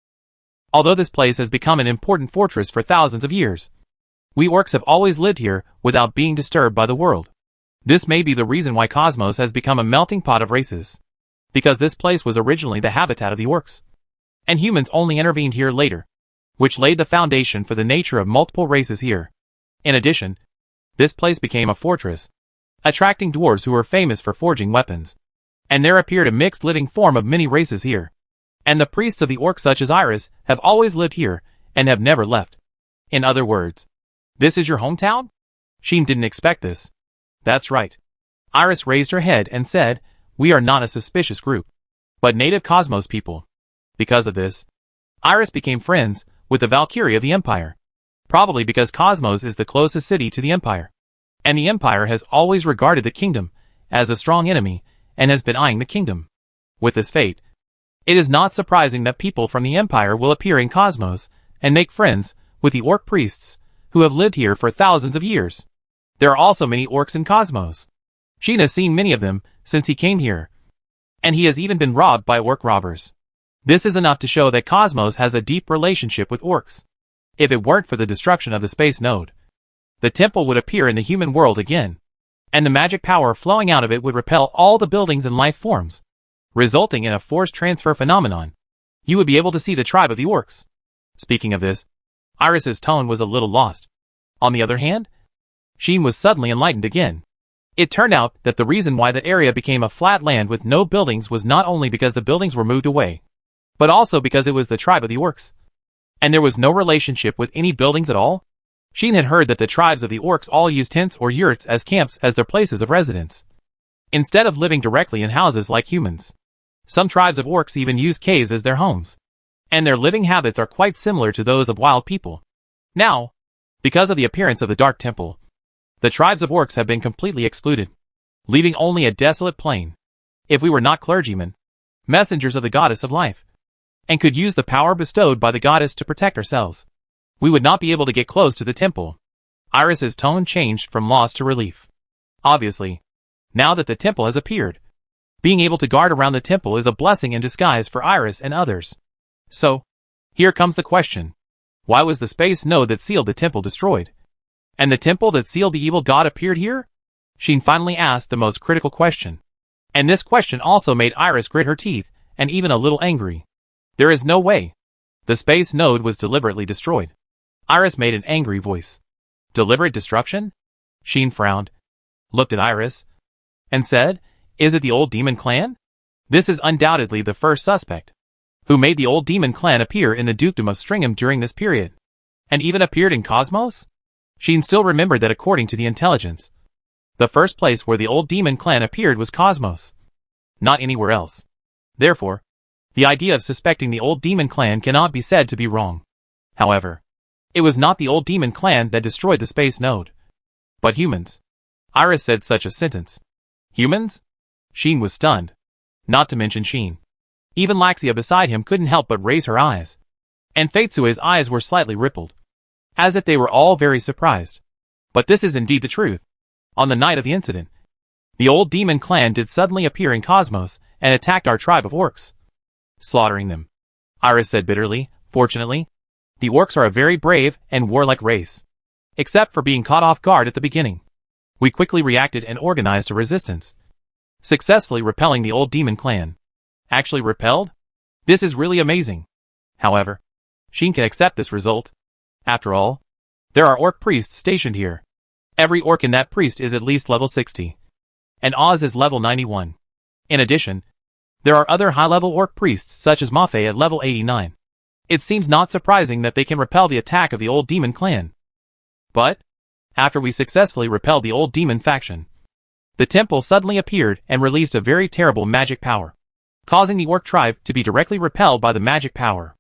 although this place has become an important fortress for thousands of years, we orcs have always lived here without being disturbed by the world. This may be the reason why Cosmos has become a melting pot of races, because this place was originally the habitat of the orcs, and humans only intervened here later, which laid the foundation for the nature of multiple races here. In addition, this place became a fortress, attracting dwarves who were famous for forging weapons, and there appeared a mixed living form of many races here. And the priests of the orcs such as Iris have always lived here and have never left. In other words, this is your hometown? Sheen didn't expect this. That's right. Iris raised her head and said, we are not a suspicious group, but native Cosmos people. Because of this, Iris became friends with the Valkyrie of the Empire, probably because Cosmos is the closest city to the Empire, and the Empire has always regarded the kingdom as a strong enemy and has been eyeing the kingdom. With this fate, it is not surprising that people from the Empire will appear in Cosmos and make friends with the orc priests who have lived here for thousands of years. There are also many orcs in Cosmos. Sheen has seen many of them since he came here, and he has even been robbed by orc robbers. This is enough to show that Cosmos has a deep relationship with orcs. If it weren't for the destruction of the space node, the temple would appear in the human world again, and the magic power flowing out of it would repel all the buildings and life forms, resulting in a forced transfer phenomenon. You would be able to see the tribe of the orcs. Speaking of this, Iris's tone was a little lost. On the other hand, Sheen was suddenly enlightened again. It turned out that the reason why that area became a flat land with no buildings was not only because the buildings were moved away, but also because it was the tribe of the orcs. And there was no relationship with any buildings at all? Sheen had heard that the tribes of the orcs all use tents or yurts as camps as their places of residence, instead of living directly in houses like humans. Some tribes of orcs even use caves as their homes, and their living habits are quite similar to those of wild people. Now, because of the appearance of the Dark Temple, the tribes of orcs have been completely excluded, leaving only a desolate plain. If we were not clergymen, messengers of the goddess of life, and could use the power bestowed by the goddess to protect ourselves. We would not be able to get close to the temple. Iris's tone changed from loss to relief. Obviously, now that the temple has appeared, being able to guard around the temple is a blessing in disguise for Iris and others. So, here comes the question. Why was the space node that sealed the temple destroyed? And the temple that sealed the evil god appeared here? Sheen finally asked the most critical question. And this question also made Iris grit her teeth, and even a little angry. There is no way. The space node was deliberately destroyed. Iris made an angry voice. Deliberate destruction? Sheen frowned, looked at Iris, and said, "Is it the old demon clan? This is undoubtedly the first suspect, who made the old demon clan appear in the dukedom of Stringham during this period, and even appeared in Cosmos?" Sheen still remembered that according to the intelligence, the first place where the old demon clan appeared was Cosmos, not anywhere else. Therefore, the idea of suspecting the old demon clan cannot be said to be wrong. However, it was not the old demon clan that destroyed the space node, but humans. Iris said such a sentence. Humans? Sheen was stunned. Not to mention Sheen. Even Laxia beside him couldn't help but raise her eyes. And Fatsue's eyes were slightly rippled, as if they were all very surprised. But this is indeed the truth. On the night of the incident, the old demon clan did suddenly appear in Cosmos and attacked our tribe of orcs, slaughtering them. Iris said bitterly. Fortunately, the orcs are a very brave and warlike race. Except for being caught off guard at the beginning, we quickly reacted and organized a resistance, successfully repelling the old demon clan. Actually repelled? This is really amazing. However, Sheen can accept this result. After all, there are orc priests stationed here. Every orc in that priest is at least level 60. And Oz is level 91. In addition, there are other high-level orc priests such as Mafe at level 89. It seems not surprising that they can repel the attack of the old demon clan. But, after we successfully repelled the old demon faction, the temple suddenly appeared and released a very terrible magic power, causing the orc tribe to be directly repelled by the magic power.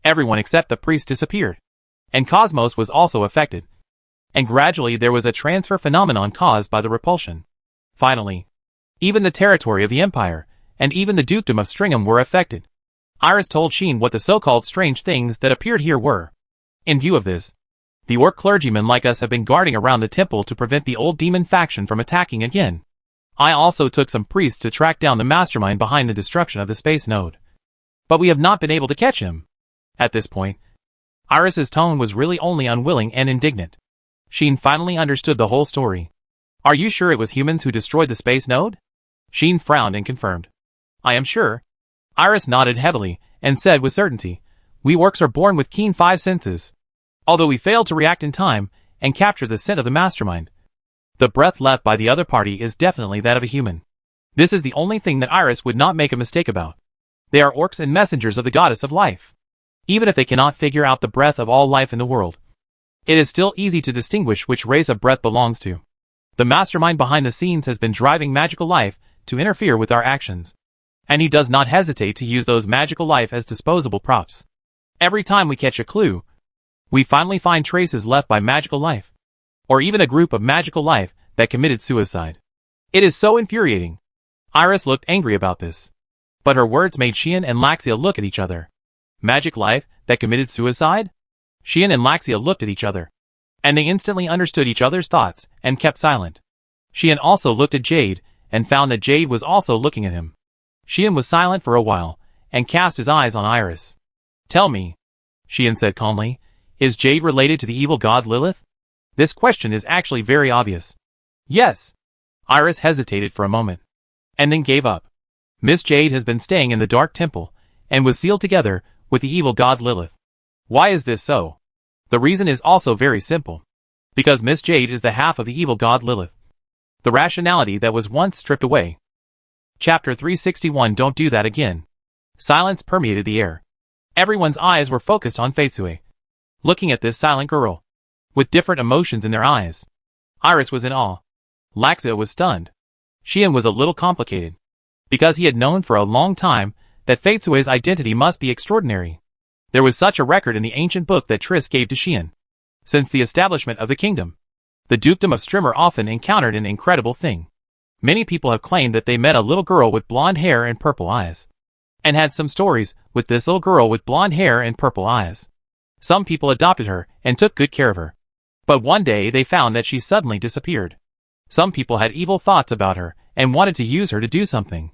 Everyone except the priest disappeared, and Cosmos was also affected. And gradually there was a transfer phenomenon caused by the repulsion. Finally, even the territory of the Empire, and even the dukedom of Stringham were affected. Iris told Sheen what the so-called strange things that appeared here were. In view of this, the orc clergymen like us have been guarding around the temple to prevent the old demon faction from attacking again. I also took some priests to track down the mastermind behind the destruction of the space node. But we have not been able to catch him. At this point, Iris's tone was really only unwilling and indignant. Sheen finally understood the whole story. Are you sure it was humans who destroyed the space node? Sheen frowned and confirmed. I am sure. Iris nodded heavily and said with certainty, we orcs are born with keen 5 senses. Although we failed to react in time and capture the scent of the mastermind, the breath left by the other party is definitely that of a human. This is the only thing that Iris would not make a mistake about. They are orcs and messengers of the goddess of life. Even if they cannot figure out the breath of all life in the world, it is still easy to distinguish which race a breath belongs to. The mastermind behind the scenes has been driving magical life to interfere with our actions, and he does not hesitate to use those magical life as disposable props. Every time we catch a clue, we finally find traces left by magical life, or even a group of magical life that committed suicide. It is so infuriating. Iris looked angry about this, but her words made Sheen and Laxia look at each other. Magic life that committed suicide? Sheen and Laxia looked at each other, and they instantly understood each other's thoughts and kept silent. Sheen also looked at Jade and found that Jade was also looking at him. Sheen was silent for a while and cast his eyes on Iris. Tell me, Sheen said calmly, is Jade related to the evil god Lilith? This question is actually very obvious. Yes. Iris hesitated for a moment, and then gave up. Miss Jade has been staying in the Dark Temple, and was sealed together with the evil god Lilith. Why is this so? The reason is also very simple. Because Miss Jade is the half of the evil god Lilith. The rationality that was once stripped away. Chapter 361. Don't do that again. Silence permeated the air. Everyone's eyes were focused on Fatsue, looking at this silent girl, with different emotions in their eyes. Iris was in awe. Laxia was stunned. Sheen was a little complicated, because he had known for a long time that Fatsue's identity must be extraordinary. There was such a record in the ancient book that Triss gave to Sheen. Since the establishment of the kingdom, the dukedom of Strimmer often encountered an incredible thing. Many people have claimed that they met a little girl with blonde hair and purple eyes. and had some stories with this little girl with blonde hair and purple eyes. Some people adopted her and took good care of her. But one day they found that she suddenly disappeared. Some people had evil thoughts about her and wanted to use her to do something.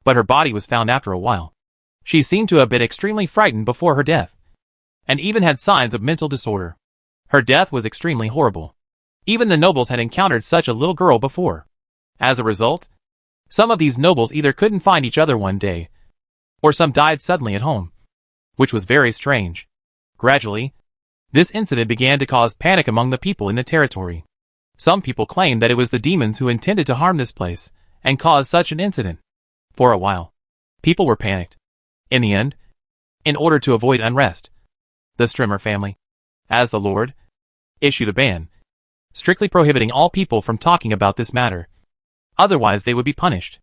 But her body was found after a while. She seemed to have been extremely frightened before her death, and even had signs of mental disorder. Her death was extremely horrible. Even the nobles had encountered such a little girl before. As a result, some of these nobles either couldn't find each other one day, or some died suddenly at home, which was very strange. Gradually, this incident began to cause panic among the people in the territory. Some people claimed that it was the demons who intended to harm this place and cause such an incident. For a while, people were panicked. In the end, in order to avoid unrest, the Strimmer family, as the Lord, issued a ban, strictly prohibiting all people from talking about this matter. Otherwise they would be punished.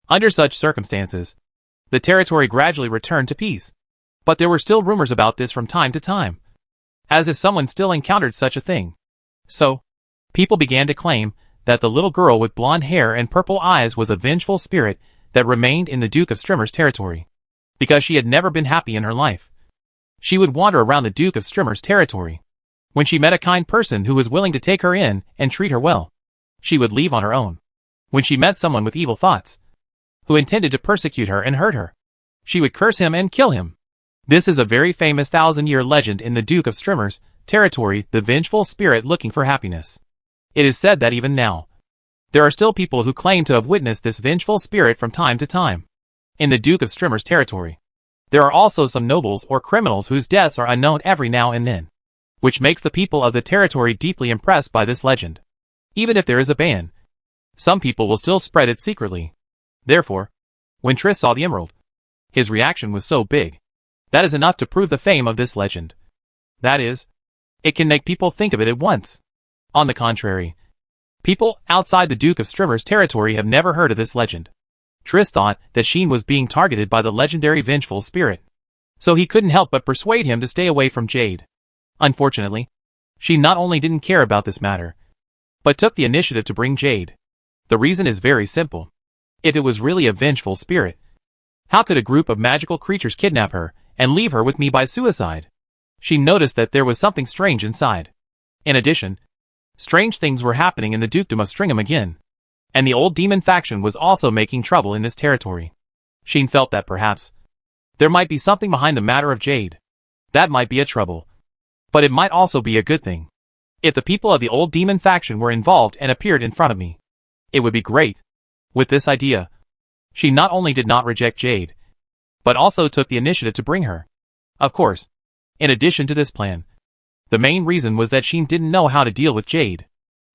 Under such circumstances, the territory gradually returned to peace. But there were still rumors about this from time to time, as if someone still encountered such a thing. So, people began to claim that the little girl with blonde hair and purple eyes was a vengeful spirit that remained in the Duke of Strimmer's territory, because she had never been happy in her life. She would wander around the Duke of Strimmer's territory. When she met a kind person who was willing to take her in and treat her well, she would leave on her own. When she met someone with evil thoughts, who intended to persecute her and hurt her, she would curse him and kill him. This is a very famous 1,000-year legend in the Duke of Strimmer's territory, the vengeful spirit looking for happiness. It is said that even now, there are still people who claim to have witnessed this vengeful spirit from time to time. In the Duke of Strimmer's territory, there are also some nobles or criminals whose deaths are unknown every now and then, which makes the people of the territory deeply impressed by this legend. Even if there is a ban, some people will still spread it secretly. Therefore, when Triss saw the emerald, his reaction was so big. That is enough to prove the fame of this legend. That is, it can make people think of it at once. On the contrary, people outside the Duke of Strimmer's territory have never heard of this legend. Triss thought that Sheen was being targeted by the legendary vengeful spirit, so he couldn't help but persuade him to stay away from Jade. Unfortunately, Sheen not only didn't care about this matter, but took the initiative to bring Jade. The reason is very simple. If it was really a vengeful spirit, how could a group of magical creatures kidnap her and leave her with me by suicide? She noticed that there was something strange inside. In addition, strange things were happening in the Dukedom of Stringham again, and the old demon faction was also making trouble in this territory. Sheen felt that perhaps there might be something behind the matter of Jade. That might be a trouble, but it might also be a good thing. If the people of the old demon faction were involved and appeared in front of me, it would be great. With this idea, she not only did not reject Jade, but also took the initiative to bring her. Of course, in addition to this plan, the main reason was that Sheen didn't know how to deal with Jade.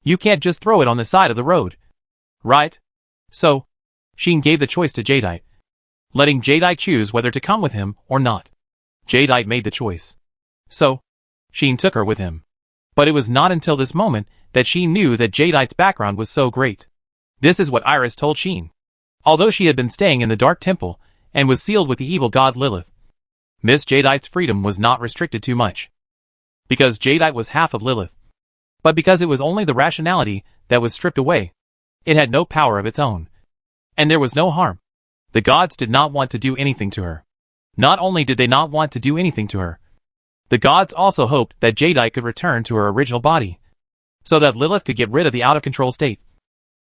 You can't just throw it on the side of the road, right? So, Sheen gave the choice to Jadeite, letting Jadeite choose whether to come with him or not. Jadeite made the choice. So, Sheen took her with him. But it was not until this moment that Sheen knew that Jadeite's background was so great. This is what Iris told Sheen. Although she had been staying in the Dark Temple and was sealed with the evil god Lilith, Miss Jadeite's freedom was not restricted too much, because Jadeite was half of Lilith. But because it was only the rationality that was stripped away, it had no power of its own, and there was no harm. The gods did not want to do anything to her. Not only did they not want to do anything to her, the gods also hoped that Jadeite could return to her original body, so that Lilith could get rid of the out-of-control state,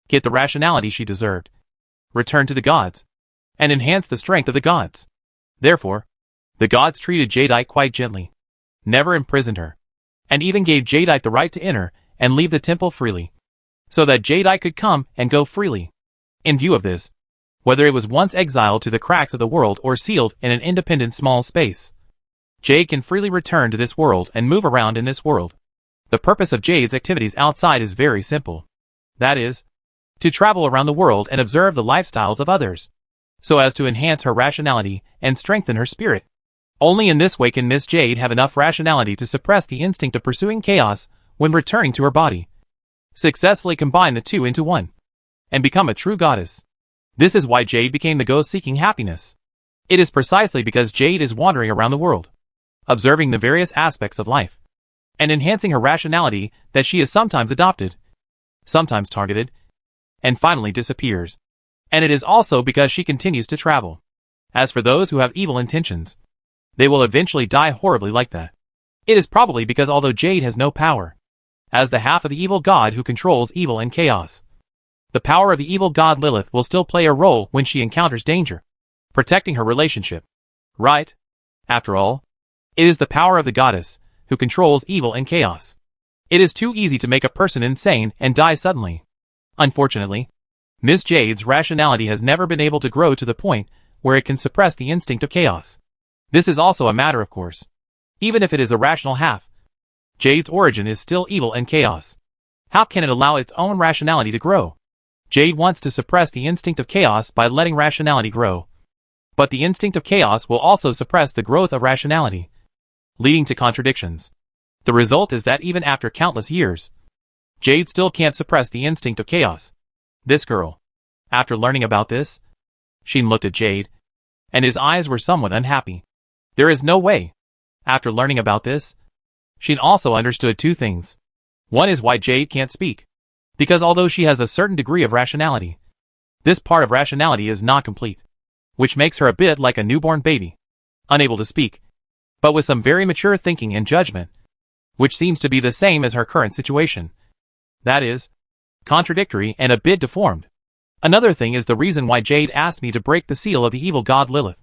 get the rationality she deserved, return to the gods, and enhance the strength of the gods. Therefore, the gods treated Jadeite quite gently, never imprisoned her, and even gave Jadeite the right to enter and leave the temple freely, so that Jadeite could come and go freely. In view of this, whether it was once exiled to the cracks of the world or sealed in an independent small space, Jade can freely return to this world and move around in this world. The purpose of Jade's activities outside is very simple. That is, to travel around the world and observe the lifestyles of others, so as to enhance her rationality and strengthen her spirit. Only in this way can Miss Jade have enough rationality to suppress the instinct of pursuing chaos when returning to her body, successfully combine the two into one, and become a true goddess. This is why Jade became the ghost seeking happiness. It is precisely because Jade is wandering around the world, observing the various aspects of life, and enhancing her rationality that she is sometimes adopted, sometimes targeted, and finally disappears. And it is also because she continues to travel. As for those who have evil intentions, they will eventually die horribly like that. It is probably because although Jade has no power, as the half of the evil god who controls evil and chaos, the power of the evil god Lilith will still play a role when she encounters danger, protecting her relationship. Right? After all, it is the power of the goddess who controls evil and chaos. It is too easy to make a person insane and die suddenly. Unfortunately, Miss Jade's rationality has never been able to grow to the point where it can suppress the instinct of chaos. This is also a matter of course. Even if it is a rational half, Jade's origin is still evil and chaos. How can it allow its own rationality to grow? Jade wants to suppress the instinct of chaos by letting rationality grow. But the instinct of chaos will also suppress the growth of rationality, leading to contradictions. The result is that even after countless years, Jade still can't suppress the instinct of chaos. This girl. After learning about this, Sheen looked at Jade, and his eyes were somewhat unhappy. There is no way. After learning about this, Sheen also understood two things. One is why Jade can't speak. Because although she has a certain degree of rationality, this part of rationality is not complete, which makes her a bit like a newborn baby, unable to speak, but with some very mature thinking and judgment, which seems to be the same as her current situation. That is, contradictory and a bit deformed. Another thing is the reason why Jade asked me to break the seal of the evil god Lilith.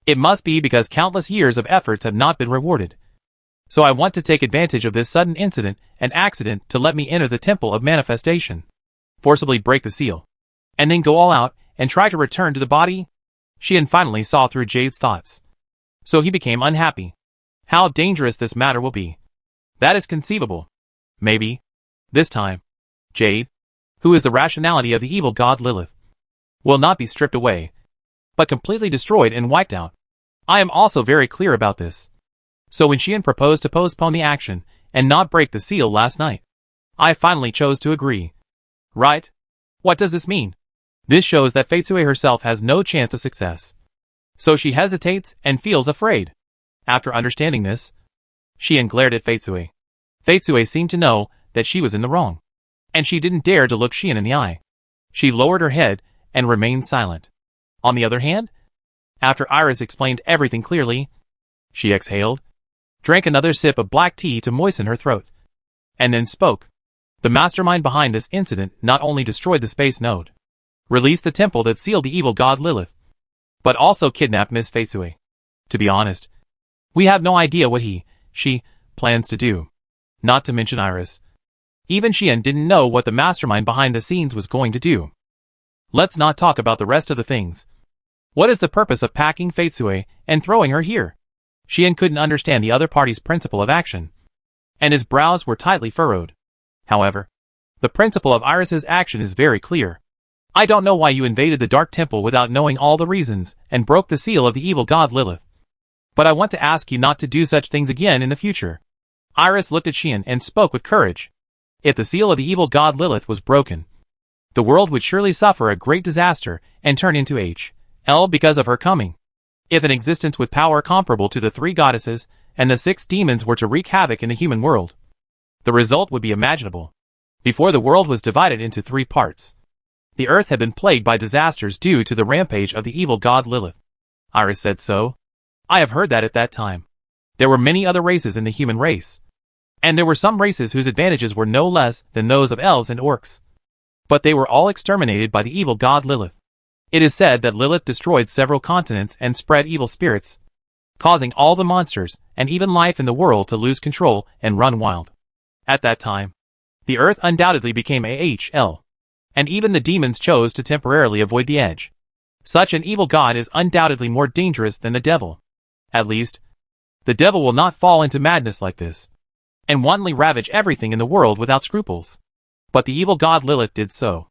It must be because countless years of efforts have not been rewarded. So I want to take advantage of this sudden incident and accident to let me enter the temple of manifestation, forcibly break the seal, and then go all out and try to return to the body. Sheen finally saw through Jade's thoughts. So he became unhappy. How dangerous this matter will be. That is conceivable. Maybe, this time, Jade, who is the rationality of the evil god Lilith, will not be stripped away, but completely destroyed and wiped out. I am also very clear about this. So when Sheen proposed to postpone the action and not break the seal last night, I finally chose to agree. Right? What does this mean? This shows that Faitsue herself has no chance of success. So she hesitates and feels afraid. After understanding this, Sheen glared at Faitsue. Faitsue seemed to know that she was in the wrong, and she didn't dare to look Sheen in the eye. She lowered her head and remained silent. On the other hand, after Iris explained everything clearly, she exhaled, drank another sip of black tea to moisten her throat, and then spoke. The mastermind behind this incident not only destroyed the space node, released the temple that sealed the evil god Lilith, but also kidnapped Miss Faitsue. To be honest, we have no idea what she plans to do. Not to mention Iris. Even Sheen didn't know what the mastermind behind the scenes was going to do. Let's not talk about the rest of the things. What is the purpose of packing Faitsue and throwing her here? Sheen couldn't understand the other party's principle of action, and his brows were tightly furrowed. However, the principle of Iris's action is very clear. I don't know why you invaded the Dark Temple without knowing all the reasons and broke the seal of the evil god Lilith. But I want to ask you not to do such things again in the future. Iris looked at Sheen and spoke with courage. If the seal of the evil god Lilith was broken, the world would surely suffer a great disaster and turn into hell because of her coming. If an existence with power comparable to the three goddesses and the 6 demons were to wreak havoc in the human world, the result would be imaginable. Before the world was divided into 3 parts, the earth had been plagued by disasters due to the rampage of the evil god Lilith. Iris said so. I have heard that at that time. There were many other races in the human race, and there were some races whose advantages were no less than those of elves and orcs. But they were all exterminated by the evil god Lilith. It is said that Lilith destroyed several continents and spread evil spirits, causing all the monsters and even life in the world to lose control and run wild. At that time, the earth undoubtedly became hell, and even the demons chose to temporarily avoid the edge. Such an evil god is undoubtedly more dangerous than the devil. At least, the devil will not fall into madness like this, and wantonly ravage everything in the world without scruples. But the evil god Lilith did so.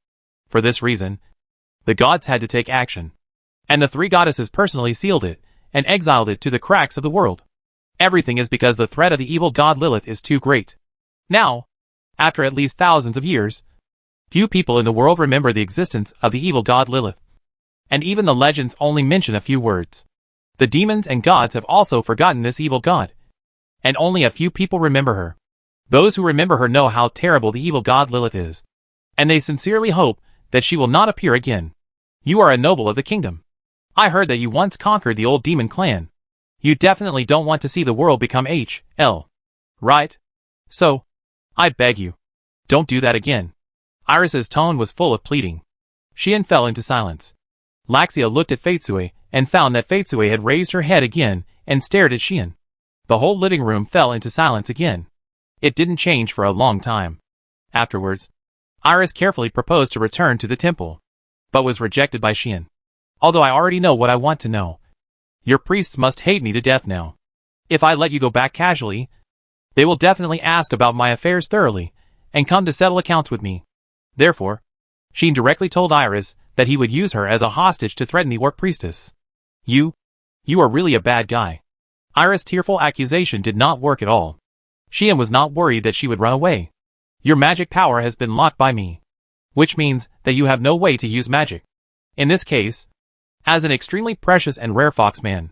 For this reason, the gods had to take action, and the 3 goddesses personally sealed it and exiled it to the cracks of the world. Everything is because the threat of the evil god Lilith is too great. Now, after at least thousands of years, few people in the world remember the existence of the evil god Lilith, and even the legends only mention a few words. The demons and gods have also forgotten this evil god, and only a few people remember her. Those who remember her know how terrible the evil god Lilith is, and they sincerely hope that she will not appear again. You are a noble of the kingdom. I heard that you once conquered the old demon clan. You definitely don't want to see the world become HL. Right? So, I beg you, don't do that again. Iris's tone was full of pleading. Shion fell into silence. Laxia looked at Fatesue and found that Fatesue had raised her head again and stared at Shion. The whole living room fell into silence again. It didn't change for a long time. Afterwards, Iris carefully proposed to return to the temple, but was rejected by Shion. Although I already know what I want to know. Your priests must hate me to death now. If I let you go back casually, they will definitely ask about my affairs thoroughly and come to settle accounts with me. Therefore, Shion directly told Iris that he would use her as a hostage to threaten the orc priestess. You are really a bad guy. Iris' tearful accusation did not work at all. Shion was not worried that she would run away. Your magic power has been locked by me, which means that you have no way to use magic. In this case, as an extremely precious and rare foxman,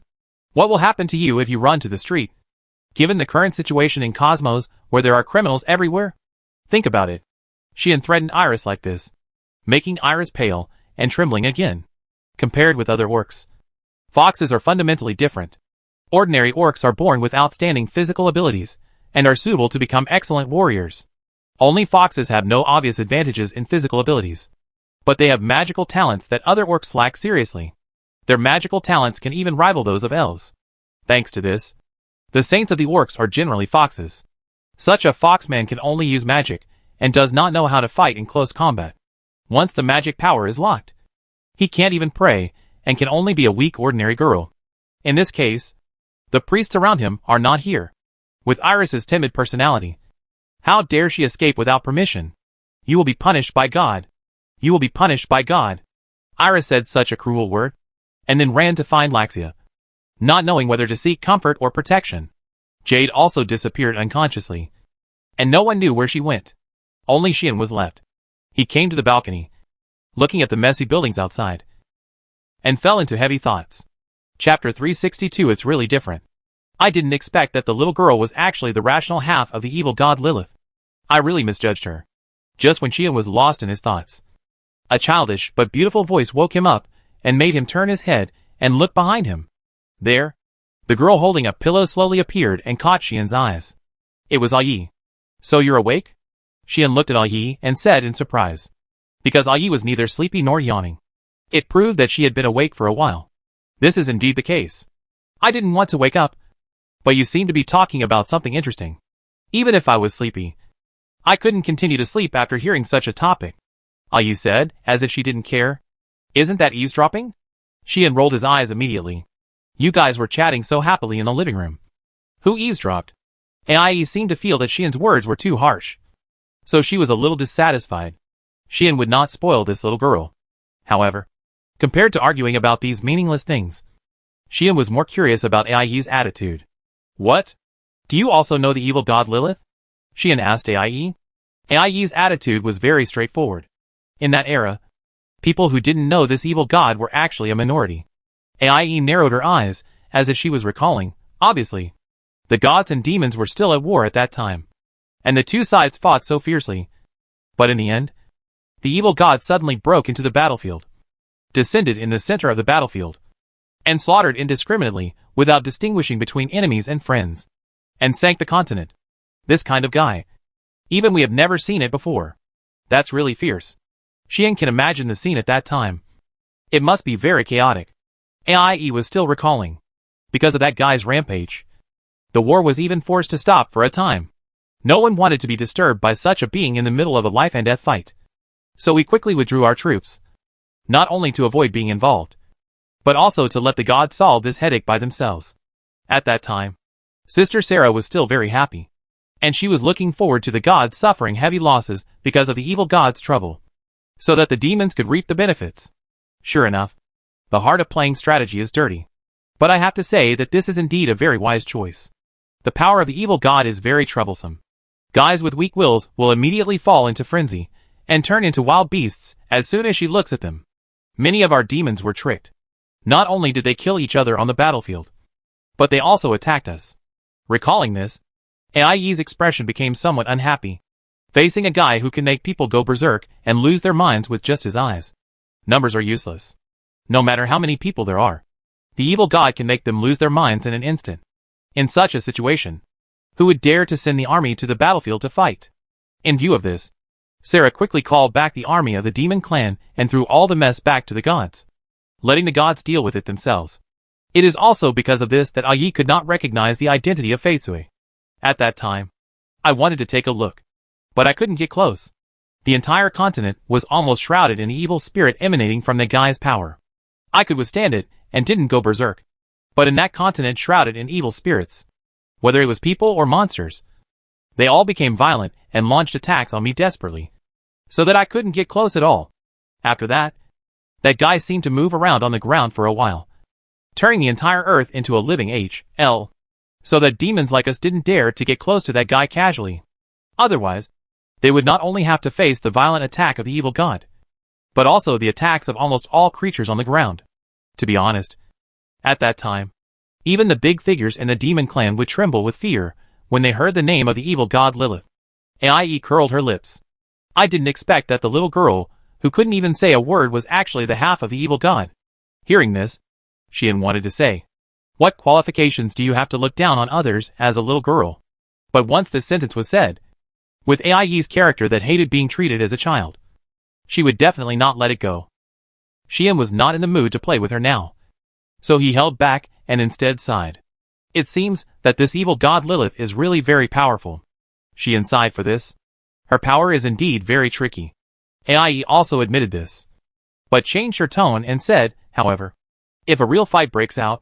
what will happen to you if you run to the street? Given the current situation in Cosmos where there are criminals everywhere? Think about it. Shion threatened Iris like this, making Iris pale and trembling again. Compared with other orcs, foxes are fundamentally different. Ordinary orcs are born with outstanding physical abilities and are suitable to become excellent warriors. Only foxes have no obvious advantages in physical abilities, but they have magical talents that other orcs lack seriously. Their magical talents can even rival those of elves. Thanks to this, the saints of the orcs are generally foxes. Such a foxman can only use magic and does not know how to fight in close combat. Once the magic power is locked, he can't even pray and can only be a weak ordinary girl. In this case, the priests around him are not here. With Iris's timid personality, how dare she escape without permission? You will be punished by God. You will be punished by God. Iris said such a cruel word, and then ran to find Laxia, not knowing whether to seek comfort or protection. Jade also disappeared unconsciously, and no one knew where she went. Only Shion was left. He came to the balcony, looking at the messy buildings outside, and fell into heavy thoughts. Chapter 362. It's really different. I didn't expect that the little girl was actually the rational half of the evil god Lilith. I really misjudged her. Just when Shion was lost in his thoughts, a childish but beautiful voice woke him up and made him turn his head and look behind him. There, the girl holding a pillow slowly appeared and caught Shion's eyes. It was Ai. So you're awake? Shion looked at Ai and said in surprise, because Ai was neither sleepy nor yawning. It proved that she had been awake for a while. This is indeed the case. I didn't want to wake up, but you seem to be talking about something interesting. Even if I was sleepy, I couldn't continue to sleep after hearing such a topic. Ai said, as if she didn't care. Isn't that eavesdropping? Shion rolled his eyes immediately. You guys were chatting so happily in the living room. Who eavesdropped? Ai seemed to feel that Shion's words were too harsh, so she was a little dissatisfied. Shion would not spoil this little girl. However, compared to arguing about these meaningless things, Shion was more curious about Ai's attitude. What? Do you also know the evil god Lilith? Shion asked Ai. Ai's attitude was very straightforward. In that era, people who didn't know this evil god were actually a minority. Ai narrowed her eyes, as if she was recalling, obviously. The gods and demons were still at war at that time, and the two sides fought so fiercely. But in the end, the evil god suddenly broke into the battlefield, descended in the center of the battlefield, and slaughtered indiscriminately without distinguishing between enemies and friends, and sank the continent. This kind of guy. Even we have never seen it before. That's really fierce. Shion can imagine the scene at that time. It must be very chaotic. Ai was still recalling. Because of that guy's rampage, the war was even forced to stop for a time. No one wanted to be disturbed by such a being in the middle of a life and death fight. So we quickly withdrew our troops. Not only to avoid being involved, but also to let the gods solve this headache by themselves. At that time, Sister Sarah was still very happy, and she was looking forward to the gods suffering heavy losses because of the evil god's trouble, so that the demons could reap the benefits. Sure enough, the heart of playing strategy is dirty. But I have to say that this is indeed a very wise choice. The power of the evil god is very troublesome. Guys with weak wills will immediately fall into frenzy and turn into wild beasts as soon as she looks at them. Many of our demons were tricked. Not only did they kill each other on the battlefield, but they also attacked us. Recalling this, Ai's expression became somewhat unhappy, facing a guy who can make people go berserk and lose their minds with just his eyes. Numbers are useless. No matter how many people there are, the evil god can make them lose their minds in an instant. In such a situation, who would dare to send the army to the battlefield to fight? In view of this, Sarah quickly called back the army of the demon clan and threw all the mess back to the gods, letting the gods deal with it themselves. It is also because of this that Ai could not recognize the identity of Feitsui. At that time, I wanted to take a look, but I couldn't get close. The entire continent was almost shrouded in the evil spirit emanating from the guy's power. I could withstand it and didn't go berserk. But in that continent shrouded in evil spirits, whether it was people or monsters, they all became violent and launched attacks on me desperately, so that I couldn't get close at all. After that guy seemed to move around on the ground for a while, turning the entire earth into a living HL, so that demons like us didn't dare to get close to that guy casually. Otherwise, they would not only have to face the violent attack of the evil god, but also the attacks of almost all creatures on the ground. To be honest, at that time, even the big figures in the demon clan would tremble with fear when they heard the name of the evil god Lilith. Ai curled her lips. I didn't expect that the little girl, who couldn't even say a word, was actually the half of the evil god. Hearing this, Xian wanted to say, "What qualifications do you have to look down on others as a little girl?" But once this sentence was said, with Ai's character that hated being treated as a child, she would definitely not let it go. Xian was not in the mood to play with her now, so he held back and instead sighed. It seems that this evil god Lilith is really very powerful. Xian sighed for this. Her power is indeed very tricky. Ai also admitted this, but changed her tone and said, however, if a real fight breaks out,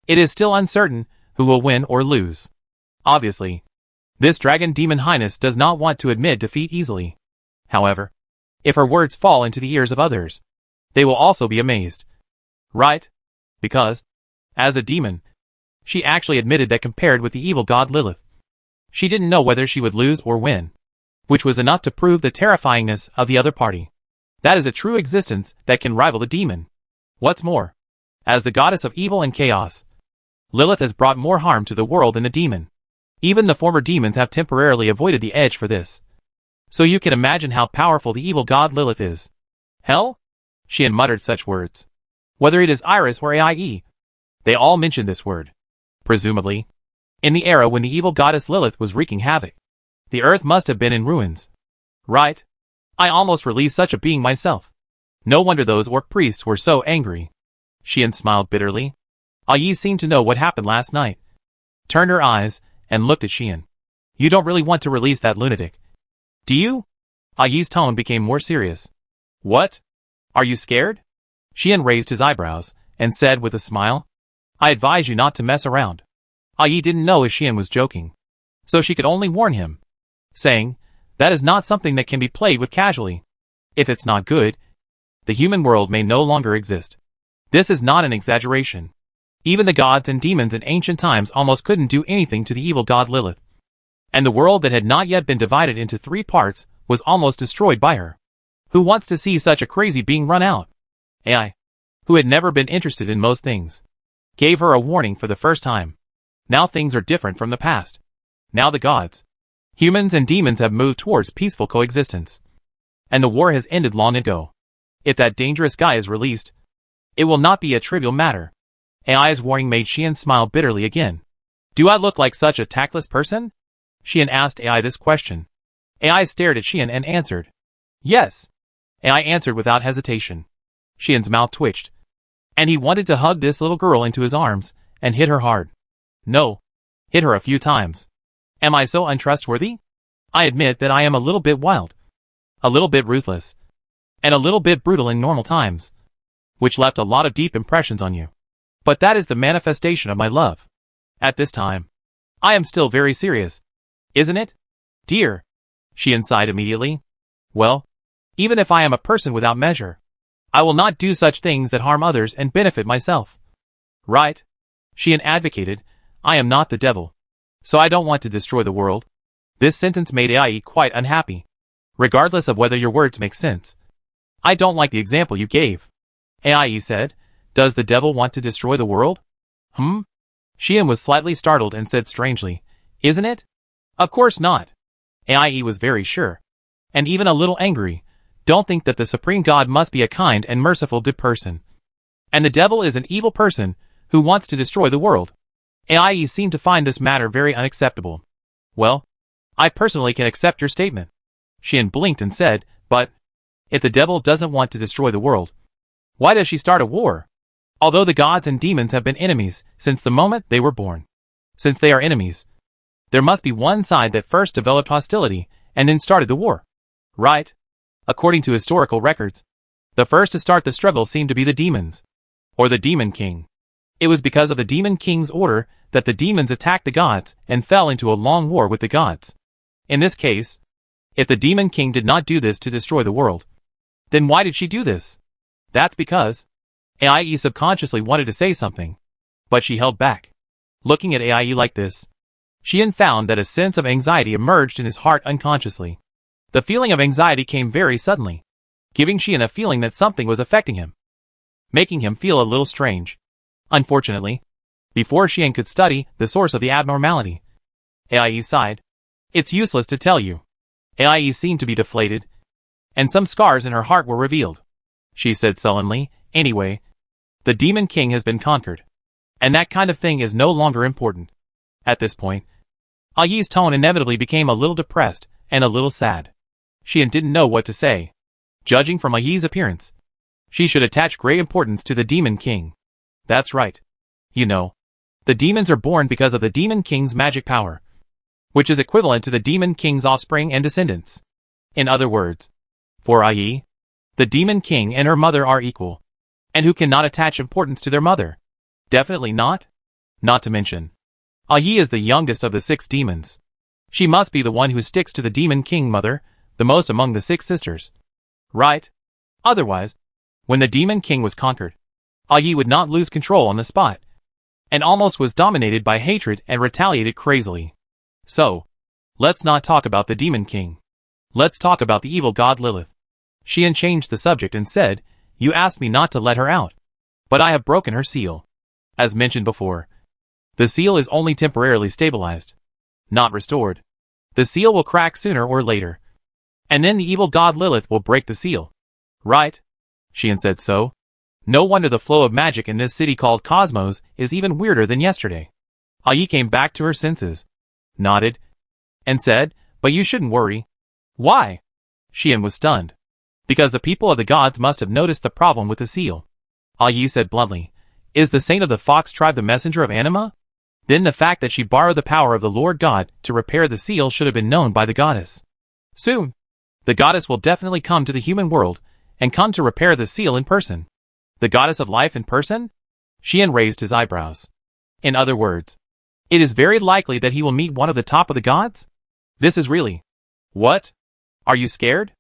it is still uncertain who will win or lose. Obviously, this dragon demon highness does not want to admit defeat easily. However, if her words fall into the ears of others, they will also be amazed. Right? Because, as a demon, she actually admitted that compared with the evil god Lilith, she didn't know whether she would lose or win, which was enough to prove the terrifyingness of the other party. That is a true existence that can rival the demon. What's more, as the goddess of evil and chaos, Lilith has brought more harm to the world than the demon. Even the former demons have temporarily avoided the edge for this. So you can imagine how powerful the evil god Lilith is. Hell? Xian muttered such words. Whether it is Iris or Ai, they all mentioned this word. Presumably, in the era when the evil goddess Lilith was wreaking havoc, the earth must have been in ruins. Right? I almost released such a being myself. No wonder those orc priests were so angry. Xian smiled bitterly. Ai seemed to know what happened last night, turned her eyes, and looked at Xian. You don't really want to release that lunatic, do you? Ai's tone became more serious. What? Are you scared? Xian raised his eyebrows, and said with a smile, I advise you not to mess around. Ai didn't know if Xian was joking, so she could only warn him, saying, that is not something that can be played with casually. If it's not good, the human world may no longer exist. This is not an exaggeration. Even the gods and demons in ancient times almost couldn't do anything to the evil god Lilith. And the world that had not yet been divided into 3 parts was almost destroyed by her. Who wants to see such a crazy being run out? Ai, who had never been interested in most things, gave her a warning for the first time. Now things are different from the past. Now the gods, humans and demons have moved towards peaceful coexistence. And the war has ended long ago. If that dangerous guy is released, it will not be a trivial matter. Ai's warning made Xian smile bitterly again. Do I look like such a tactless person? Xian asked Ai this question. Ai stared at Xian and answered, yes. Ai answered without hesitation. Xian's mouth twitched, and he wanted to hug this little girl into his arms and hit her hard. No, hit her a few times. Am I so untrustworthy? I admit that I am a little bit wild, a little bit ruthless, and a little bit brutal in normal times, which left a lot of deep impressions on you. But that is the manifestation of my love. At this time, I am still very serious. Isn't it? Dear, Xian sighed immediately. Well, even if I am a person without measure, I will not do such things that harm others and benefit myself. Right? Xian advocated, I am not the devil, so I don't want to destroy the world. This sentence made Ai quite unhappy, regardless of whether your words make sense. I don't like the example you gave. Ai said, does the devil want to destroy the world? Xian was slightly startled and said strangely, isn't it? Of course not. Ai was very sure, and even a little angry. Don't think that the supreme god must be a kind and merciful good person. And the devil is an evil person who wants to destroy the world. AIE seemed to find this matter very unacceptable. Well, I personally can accept your statement. Xian blinked and said, but if the devil doesn't want to destroy the world, why does she start a war? Although the gods and demons have been enemies since the moment they were born. Since they are enemies, there must be one side that first developed hostility and then started the war. Right? According to historical records, the first to start the struggle seemed to be the demons, or the demon king. It was because of the demon king's order that the demons attacked the gods and fell into a long war with the gods. In this case, if the demon king did not do this to destroy the world, then why did she do this? That's because AIE subconsciously wanted to say something, but she held back. Looking at AIE like this, Xian found that a sense of anxiety emerged in his heart unconsciously. The feeling of anxiety came very suddenly, giving Xian a feeling that something was affecting him, making him feel a little strange. Unfortunately, before Xian could study the source of the abnormality, AIE sighed. It's useless to tell you. AIE seemed to be deflated, and some scars in her heart were revealed. She said sullenly, anyway, the demon king has been conquered, and that kind of thing is no longer important. At this point, AIE's tone inevitably became a little depressed and a little sad. Xian didn't know what to say. Judging from AIE's appearance, she should attach great importance to the demon king. That's right. You know, the demons are born because of the demon king's magic power, which is equivalent to the demon king's offspring and descendants. In other words, for AIE, the demon king and her mother are equal. And who cannot attach importance to their mother? Definitely not. Not to mention, AIE is the youngest of the 6 demons. She must be the one who sticks to the demon king mother the most among the 6 sisters. Right? Otherwise, when the demon king was conquered, AIE would not lose control on the spot, and almost was dominated by hatred and retaliated crazily. So, let's not talk about the demon king. Let's talk about the evil god Lilith. Xian changed the subject and said, you asked me not to let her out, but I have broken her seal. As mentioned before, the seal is only temporarily stabilized, not restored. The seal will crack sooner or later, and then the evil god Lilith will break the seal. Right? Xian said so. No wonder the flow of magic in this city called Cosmos is even weirder than yesterday. AIE came back to her senses, nodded, and said, but you shouldn't worry. Why? Xian was stunned. Because the people of the gods must have noticed the problem with the seal. AIE said bluntly, is the saint of the fox tribe the messenger of Anima? Then the fact that she borrowed the power of the Lord God to repair the seal should have been known by the goddess. Soon, the goddess will definitely come to the human world and come to repair the seal in person. The goddess of life in person? Xian raised his eyebrows. In other words, it is very likely that he will meet one of the top of the gods? This is really... What? Are you scared?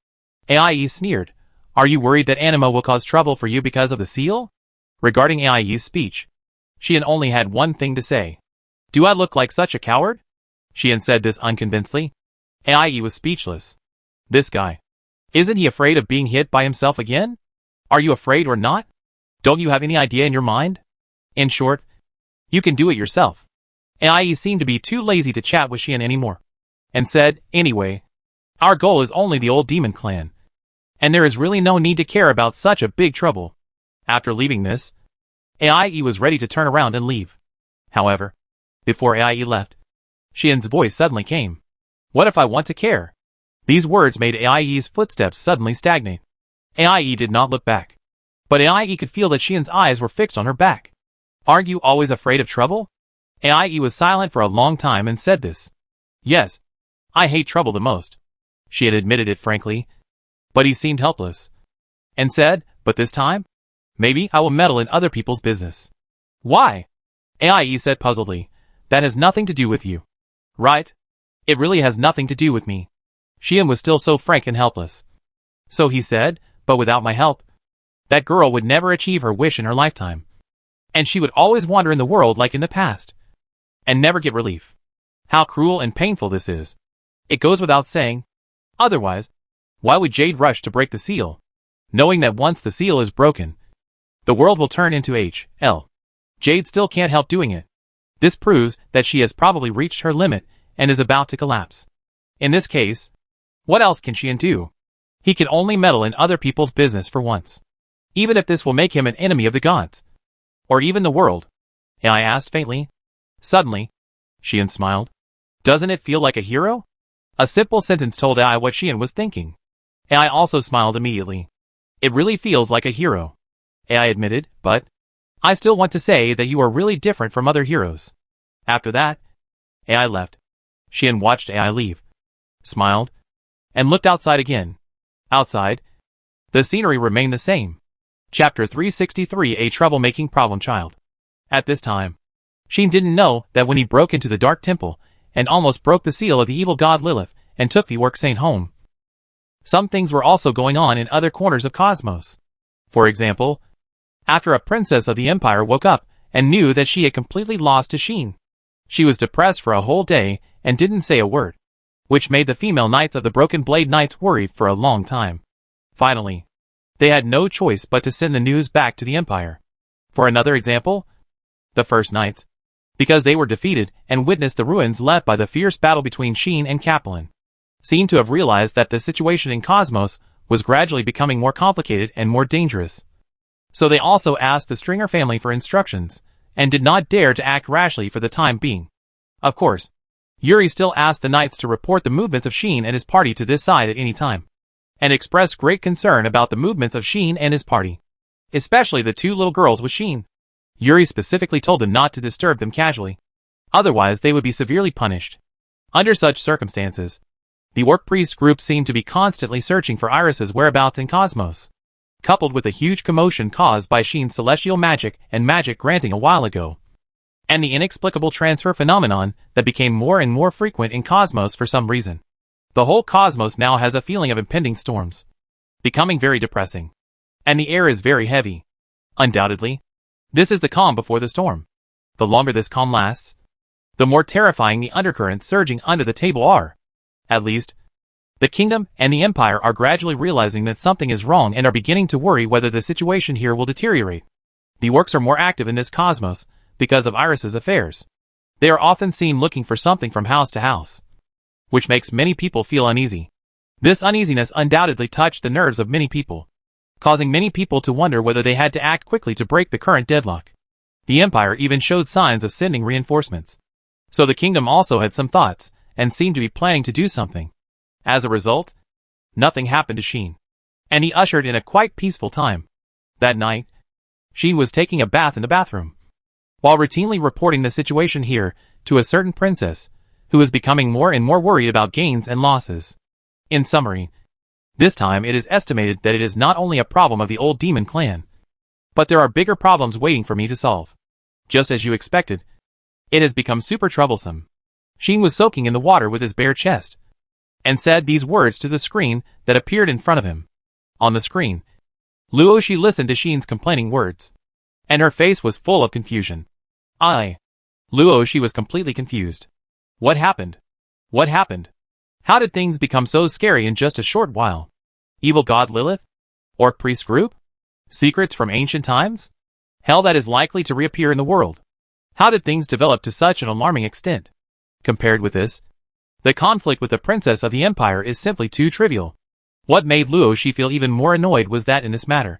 AIE sneered. Are you worried that Anima will cause trouble for you because of the seal? Regarding AIE's speech, Xian only had one thing to say. Do I look like such a coward? Xian said this unconvincingly. AIE was speechless. This guy. Isn't he afraid of being hit by himself again? Are you afraid or not? Don't you have any idea in your mind? In short, you can do it yourself. AIE seemed to be too lazy to chat with Xian anymore, and said, anyway, our goal is only the old demon clan, and there is really no need to care about such a big trouble. After leaving this, AIE was ready to turn around and leave. However, before AIE left, Xian's voice suddenly came. What if I want to care? These words made AIE's footsteps suddenly stagnate. AIE did not look back, but AIE could feel that Xian's eyes were fixed on her back. Aren't you always afraid of trouble? AIE was silent for a long time and said this. Yes, I hate trouble the most. She had admitted it frankly, but he seemed helpless, and said, but this time, maybe I will meddle in other people's business. Why? AIE said puzzledly, that has nothing to do with you. Right? It really has nothing to do with me. Xian was still so frank and helpless. So he said, but without my help, that girl would never achieve her wish in her lifetime, and she would always wander in the world like in the past, and never get relief. How cruel and painful this is. It goes without saying. Otherwise, why would Jade rush to break the seal, knowing that once the seal is broken, the world will turn into H.L. Jade still can't help doing it. This proves that she has probably reached her limit and is about to collapse. In this case, what else can Xian do? He can only meddle in other people's business for once. Even if this will make him an enemy of the gods. Or even the world? I asked faintly. Suddenly, Xian smiled. Doesn't it feel like a hero? A simple sentence told Ai what Xian was thinking. Ai also smiled immediately. It really feels like a hero, Ai admitted, but I still want to say that you are really different from other heroes. After that, Ai left. Xian watched Ai leave, smiled, and looked outside again. Outside, the scenery remained the same. Chapter 363, A Troublemaking Problem Child. At this time, Xian didn't know that when he broke into the Dark Temple and almost broke the seal of the evil god Lilith and took the Orc Saint home, some things were also going on in other corners of Cosmos. For example, after a princess of the Empire woke up and knew that she had completely lost to Xian, she was depressed for a whole day and didn't say a word, which made the female knights of the Broken Blade Knights worried for a long time. Finally, they had no choice but to send the news back to the Empire. For another example, the First Knights, because they were defeated and witnessed the ruins left by the fierce battle between Xian and Kaplan, seemed to have realized that the situation in Cosmos was gradually becoming more complicated and more dangerous. So they also asked the Stringer family for instructions, and did not dare to act rashly for the time being. Of course, Yuri still asked the knights to report the movements of Xian and his party to this side at any time, and expressed great concern about the movements of Xian and his party, especially the two little girls with Xian. Yuri specifically told them not to disturb them casually, otherwise they would be severely punished. Under such circumstances, the Orc Priest group seemed to be constantly searching for Iris's whereabouts in Cosmos, coupled with a huge commotion caused by Xian's celestial magic and magic granting a while ago, and the inexplicable transfer phenomenon that became more and more frequent in Cosmos for some reason. The whole Cosmos now has a feeling of impending storms, becoming very depressing, and the air is very heavy. Undoubtedly, this is the calm before the storm. The longer this calm lasts, the more terrifying the undercurrents surging under the table are. At least, the kingdom and the empire are gradually realizing that something is wrong and are beginning to worry whether the situation here will deteriorate. The orcs are more active in this cosmos because of Iris's affairs. They are often seen looking for something from house to house, which makes many people feel uneasy. This uneasiness undoubtedly touched the nerves of many people, causing many people to wonder whether they had to act quickly to break the current deadlock. The empire even showed signs of sending reinforcements. So the kingdom also had some thoughts, and seemed to be planning to do something. As a result, nothing happened to Xian, and he ushered in a quite peaceful time. That night, Xian was taking a bath in the bathroom, while routinely reporting the situation here to a certain princess, who was becoming more and more worried about gains and losses. In summary, this time it is estimated that it is not only a problem of the old demon clan, but there are bigger problems waiting for me to solve. Just as you expected, it has become super troublesome. Xian was soaking in the water with his bare chest, and said these words to the screen that appeared in front of him. On the screen, Luoshi listened to Xian's complaining words, and her face was full of confusion. Luoshi was completely confused. What happened? What happened? How did things become so scary in just a short while? Evil god Lilith? Orc priest group? Secrets from ancient times? Hell that is likely to reappear in the world. How did things develop to such an alarming extent? Compared with this, the conflict with the princess of the empire is simply too trivial. What made Luoshi feel even more annoyed was that in this matter,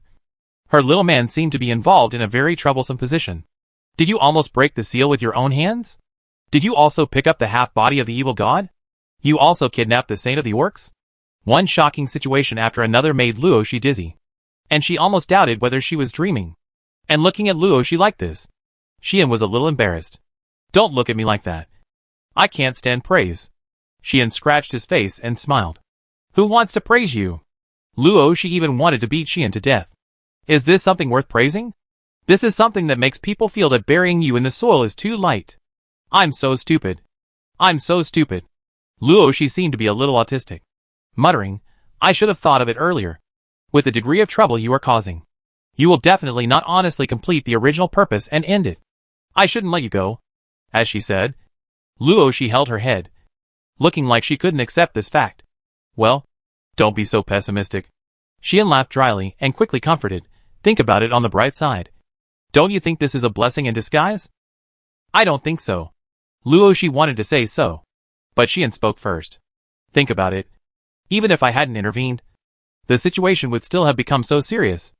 her little man seemed to be involved in a very troublesome position. Did you almost break the seal with your own hands? Did you also pick up the half-body of the evil god? You also kidnapped the saint of the orcs? One shocking situation after another made Luoshi dizzy, and she almost doubted whether she was dreaming. And looking at Luoshi like this, Xian was a little embarrassed. Don't look at me like that. I can't stand praise. Xian scratched his face and smiled. Who wants to praise you? Luoshi even wanted to beat Xian to death. Is this something worth praising? This is something that makes people feel that burying you in the soil is too light. I'm so stupid. I'm so stupid. Luoshi seemed to be a little autistic, muttering, I should have thought of it earlier. With the degree of trouble you are causing, you will definitely not honestly complete the original purpose and end it. I shouldn't let you go. As she said, Luoshi held her head, looking like she couldn't accept this fact. Well, don't be so pessimistic. Xian laughed dryly and quickly comforted. Think about it on the bright side. Don't you think this is a blessing in disguise? I don't think so. Luoshi wanted to say so, but Xian spoke first. Think about it. Even if I hadn't intervened, the situation would still have become so serious.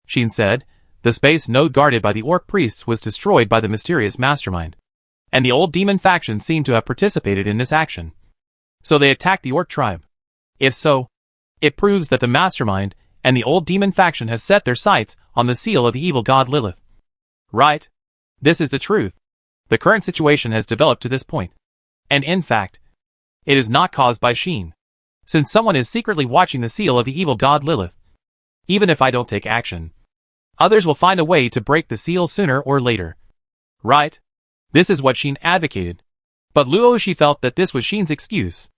Xin said. The space node guarded by the orc priests was destroyed by the mysterious mastermind. And the old demon faction seemed to have participated in this action. So they attacked the orc tribe. If so, it proves that the mastermind and the old demon faction has set their sights on the seal of the evil god Lilith. Right? This is the truth. The current situation has developed to this point. And in fact, it is not caused by Xin. Since someone is secretly watching the seal of the evil god Lilith. Even if I don't take action, others will find a way to break the seal sooner or later. Right? This is what Xin advocated. But Luoshi felt that this was Xin's excuse.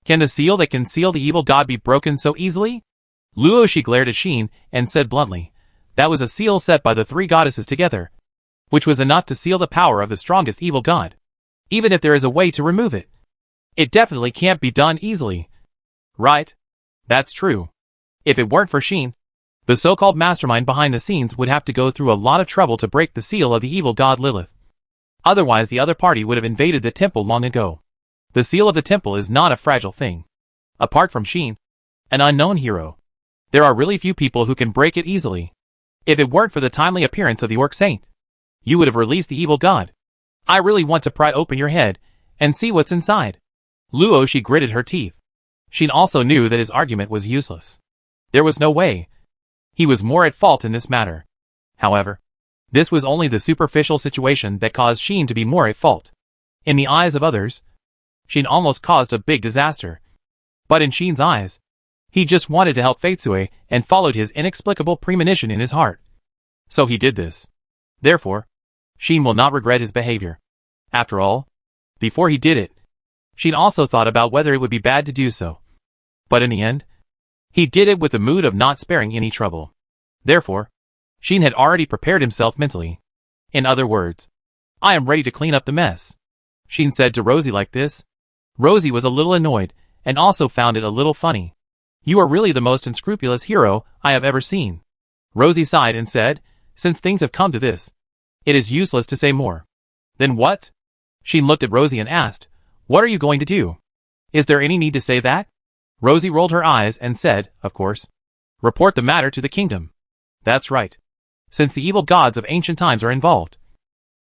Can the seal that can seal the evil god be broken so easily? Luoshi glared at Xin and said bluntly, that was a seal set by the three goddesses together, which was enough to seal the power of the strongest evil god. Even if there is a way to remove it, it definitely can't be done easily. Right? That's true. If it weren't for Xin, the so-called mastermind behind the scenes would have to go through a lot of trouble to break the seal of the evil god Lilith. Otherwise the other party would have invaded the temple long ago. The seal of the temple is not a fragile thing. Apart from Xin, an unknown hero, there are really few people who can break it easily. If it weren't for the timely appearance of the orc saint, you would have released the evil god. I really want to pry open your head and see what's inside. Luoshi gritted her teeth. Xin also knew that his argument was useless. There was no way. He was more at fault in this matter. However, this was only the superficial situation that caused Xin to be more at fault. In the eyes of others, Xin almost caused a big disaster. But in Xin's eyes, he just wanted to help Feitsue and followed his inexplicable premonition in his heart. So he did this. Therefore, Xin will not regret his behavior. After all, before he did it, Xin also thought about whether it would be bad to do so. But in the end, he did it with the mood of not sparing any trouble. Therefore, Xin had already prepared himself mentally. In other words, I am ready to clean up the mess. Xin said to Rosie like this. Rosie was a little annoyed, and also found it a little funny. You are really the most unscrupulous hero I have ever seen. Rosie sighed and said, since things have come to this, it is useless to say more. Then what? Xin looked at Rosie and asked, what are you going to do? Is there any need to say that? Rosie rolled her eyes and said, of course. Report the matter to the kingdom. That's right. Since the evil gods of ancient times are involved,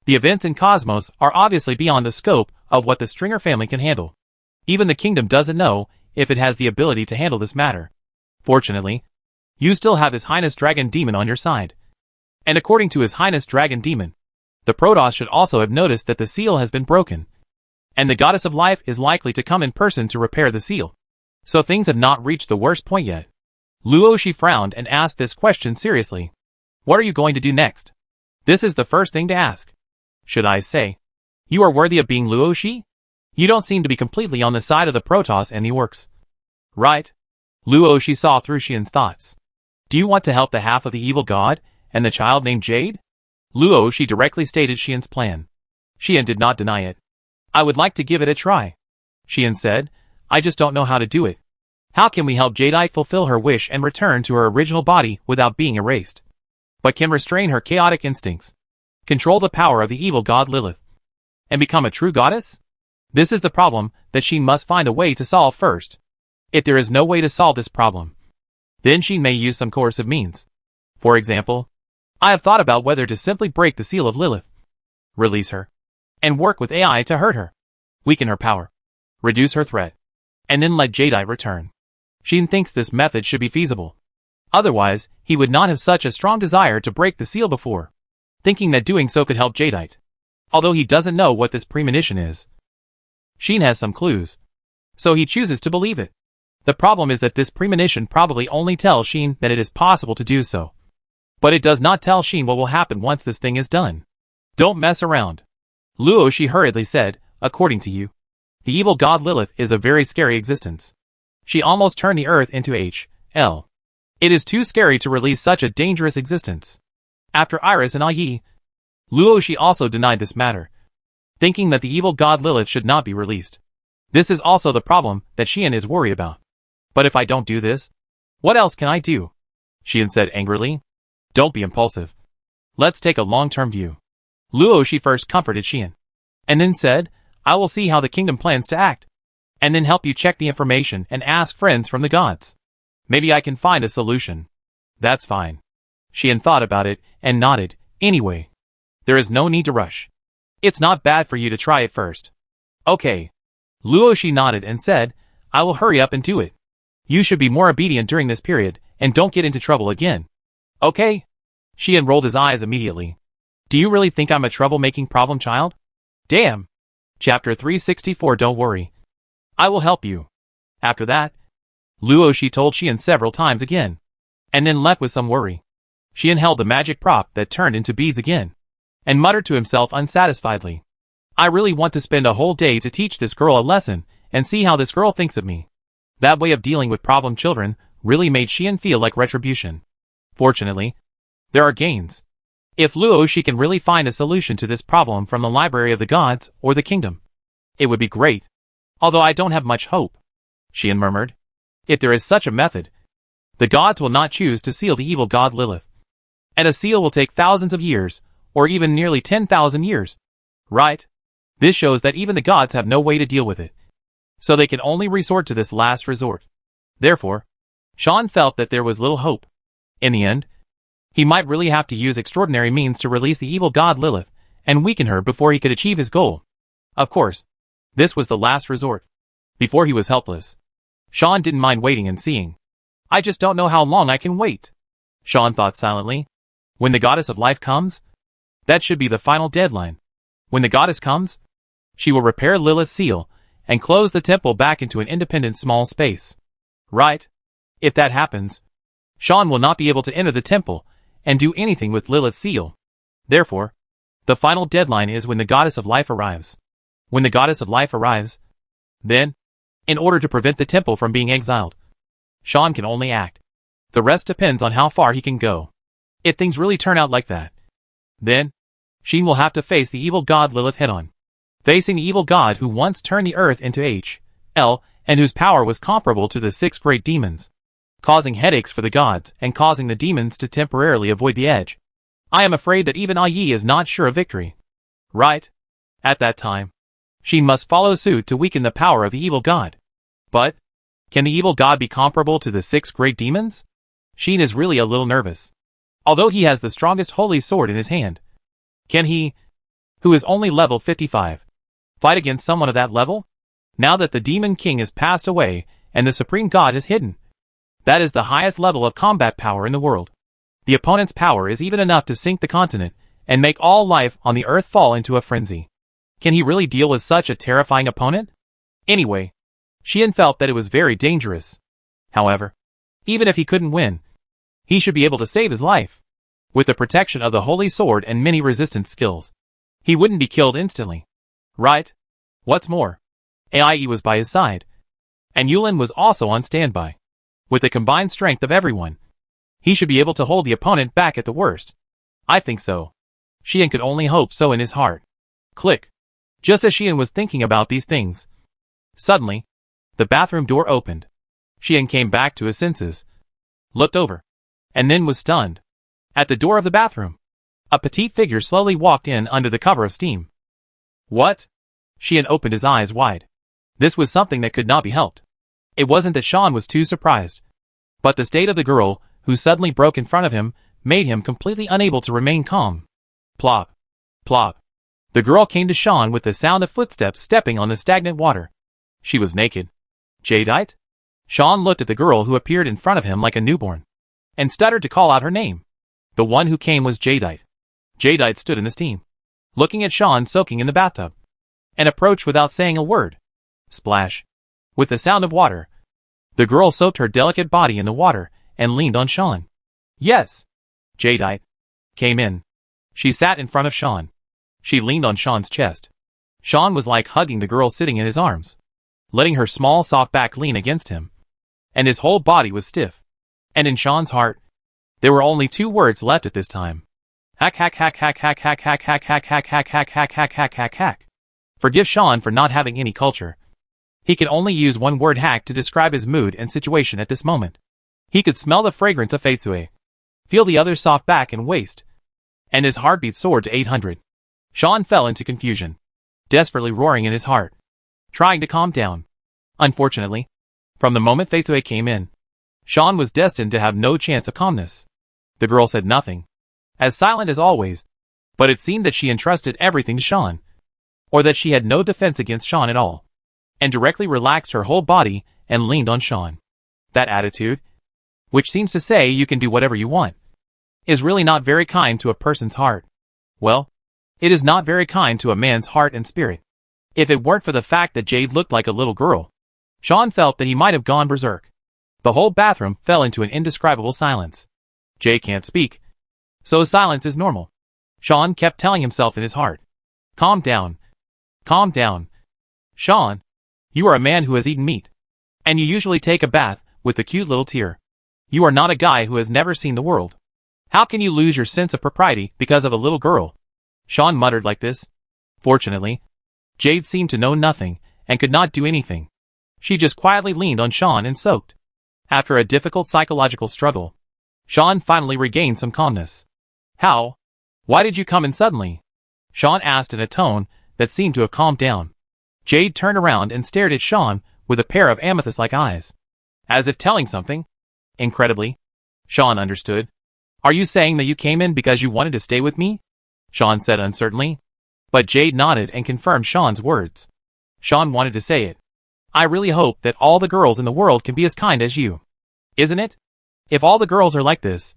the events in Cosmos are obviously beyond the scope of what the Stringer family can handle. Even the kingdom doesn't know if it has the ability to handle this matter. Fortunately, you still have His Highness Dragon Demon on your side. And according to His Highness Dragon Demon, the Protoss should also have noticed that the seal has been broken. And the Goddess of Life is likely to come in person to repair the seal. So things have not reached the worst point yet. Luoshi frowned and asked this question seriously. What are you going to do next? This is the first thing to ask. Should I say, you are worthy of being Luoshi? You don't seem to be completely on the side of the Protoss and the orcs. Right? Luoshi saw through Xian's thoughts. Do you want to help the half of the evil god and the child named Jade? Luoshi directly stated Xian's plan. Xian did not deny it. I would like to give it a try. Xian said, I just don't know how to do it. How can we help Jadeite fulfill her wish and return to her original body without being erased? But can restrain her chaotic instincts, control the power of the evil god Lilith, and become a true goddess? This is the problem that Xin must find a way to solve first. If there is no way to solve this problem, then Xin may use some coercive means. For example, I have thought about whether to simply break the seal of Lilith, release her, and work with AI to hurt her, weaken her power, reduce her threat, and then let Jadeite return. Xin thinks this method should be feasible. Otherwise, he would not have such a strong desire to break the seal before, thinking that doing so could help Jadeite. Although he doesn't know what this premonition is. Xin has some clues, so he chooses to believe it. The problem is that this premonition probably only tells Xin that it is possible to do so. But it does not tell Xin what will happen once this thing is done. Don't mess around. Luoshi hurriedly said, according to you, the evil god Lilith is a very scary existence. She almost turned the earth into H.L. It is too scary to release such a dangerous existence. After Iris and Ai, Luoshi also denied this matter, thinking that the evil god Lilith should not be released. This is also the problem that Xian is worried about. But if I don't do this, what else can I do? Xian said angrily. Don't be impulsive. Let's take a long-term view. Luoshi first comforted Xian, and then said, I will see how the kingdom plans to act, and then help you check the information and ask friends from the gods. Maybe I can find a solution. That's fine. Xian thought about it and nodded. Anyway, there is no need to rush. It's not bad for you to try it first. Okay. Luoshi nodded and said, I will hurry up and do it. You should be more obedient during this period, and don't get into trouble again. Okay? Xian rolled his eyes immediately. Do you really think I'm a trouble-making problem child? Damn. Chapter 364. Don't worry. I will help you. After that, Luoshi told Xian several times again, and then left with some worry. Xian held the magic prop that turned into beads again, and muttered to himself unsatisfiedly. I really want to spend a whole day to teach this girl a lesson, and see how this girl thinks of me. That way of dealing with problem children really made Xian feel like retribution. Fortunately, there are gains. If Luoshi can really find a solution to this problem from the Library of the Gods or the Kingdom, it would be great. Although I don't have much hope, Xian murmured. If there is such a method, the gods will not choose to seal the evil god Lilith. And a seal will take thousands of years, or even nearly 10,000 years. Right? This shows that even the gods have no way to deal with it. So they can only resort to this last resort. Therefore, Xian felt that there was little hope. In the end, he might really have to use extraordinary means to release the evil god Lilith, and weaken her before he could achieve his goal. Of course, this was the last resort. Before he was helpless, Xian didn't mind waiting and seeing. I just don't know how long I can wait, Xian thought silently. When the goddess of life comes, that should be the final deadline. When the goddess comes, she will repair Lilith's seal, and close the temple back into an independent small space. Right? If that happens, Xian will not be able to enter the temple, and do anything with Lilith's seal. Therefore, the final deadline is when the goddess of life arrives. When the goddess of life arrives, then, in order to prevent the temple from being exiled, Xian can only act. The rest depends on how far he can go. If things really turn out like that, then, Xian will have to face the evil god Lilith head-on. Facing the evil god who once turned the earth into H.L., and whose power was comparable to the 6 great demons, causing headaches for the gods and causing the demons to temporarily avoid the edge. I am afraid that even Yi is not sure of victory. Right? At that time, Xian must follow suit to weaken the power of the evil god. But, can the evil god be comparable to the 6 great demons? Xian is really a little nervous. Although he has the strongest holy sword in his hand, can he, who is only level 55, fight against someone of that level? Now that the demon king has passed away and the supreme god is hidden, that is the highest level of combat power in the world. The opponent's power is even enough to sink the continent and make all life on the earth fall into a frenzy. Can he really deal with such a terrifying opponent? Anyway, Xian felt that it was very dangerous. However, even if he couldn't win, he should be able to save his life. With the protection of the holy sword and many resistance skills, he wouldn't be killed instantly. Right? What's more, Aie was by his side, and Yulin was also on standby. With the combined strength of everyone, he should be able to hold the opponent back at the worst. I think so. Xian could only hope so in his heart. Click. Just as Xian was thinking about these things, suddenly, the bathroom door opened. Xian came back to his senses, looked over, and then was stunned. At the door of the bathroom, a petite figure slowly walked in under the cover of steam. What? Xian opened his eyes wide. This was something that could not be helped. It wasn't that Xian was too surprised, but the state of the girl, who suddenly broke in front of him, made him completely unable to remain calm. Plop. Plop. The girl came to Xian with the sound of footsteps stepping on the stagnant water. She was naked. Jadeite? Xian looked at the girl who appeared in front of him like a newborn, and stuttered to call out her name. The one who came was Jadeite. Jadeite stood in the steam, looking at Xian soaking in the bathtub, and approached without saying a word. Splash. With the sound of water, the girl soaked her delicate body in the water and leaned on Xian. Yes. Jadeite came in. She sat in front of Xian. She leaned on Xian's chest. Xian was like hugging the girl sitting in his arms, letting her small soft back lean against him, and his whole body was stiff. And in Xian's heart, there were only 2 words left at this time. Hack hack hack hack hack hack hack hack hack hack hack hack hack hack hack hack hack. Forgive Xian for not having any culture. He could only use one word hack to describe his mood and situation at this moment. He could smell the fragrance of Feitsue, feel the other's soft back and waist, and his heartbeat soared to 800. Xian fell into confusion, desperately roaring in his heart, trying to calm down. Unfortunately, from the moment Feitsue came in, Xian was destined to have no chance of calmness. The girl said nothing, as silent as always, but it seemed that she entrusted everything to Sean, or that she had no defense against Sean at all, and directly relaxed her whole body and leaned on Sean. That attitude, which seems to say you can do whatever you want, is really not very kind to a person's heart. Well, it is not very kind to a man's heart and spirit. If it weren't for the fact that Jade looked like a little girl, Sean felt that he might have gone berserk. The whole bathroom fell into an indescribable silence. Jade can't speak, so silence is normal. Sean kept telling himself in his heart, "Calm down. Calm down. Sean, you are a man who has eaten meat, and you usually take a bath with a cute little tear. You are not a guy who has never seen the world. How can you lose your sense of propriety because of a little girl?" Sean muttered like this. Fortunately, Jade seemed to know nothing and could not do anything. She just quietly leaned on Sean and soaked. After a difficult psychological struggle, Sean finally regained some calmness. "How? Why did you come in suddenly?" Sean asked in a tone that seemed to have calmed down. Jade turned around and stared at Sean with a pair of amethyst-like eyes, as if telling something. Incredibly, Sean understood. "Are you saying that you came in because you wanted to stay with me?" Sean said uncertainly. But Jade nodded and confirmed Sean's words. Sean wanted to say it. "I really hope that all the girls in the world can be as kind as you. Isn't it? If all the girls are like this,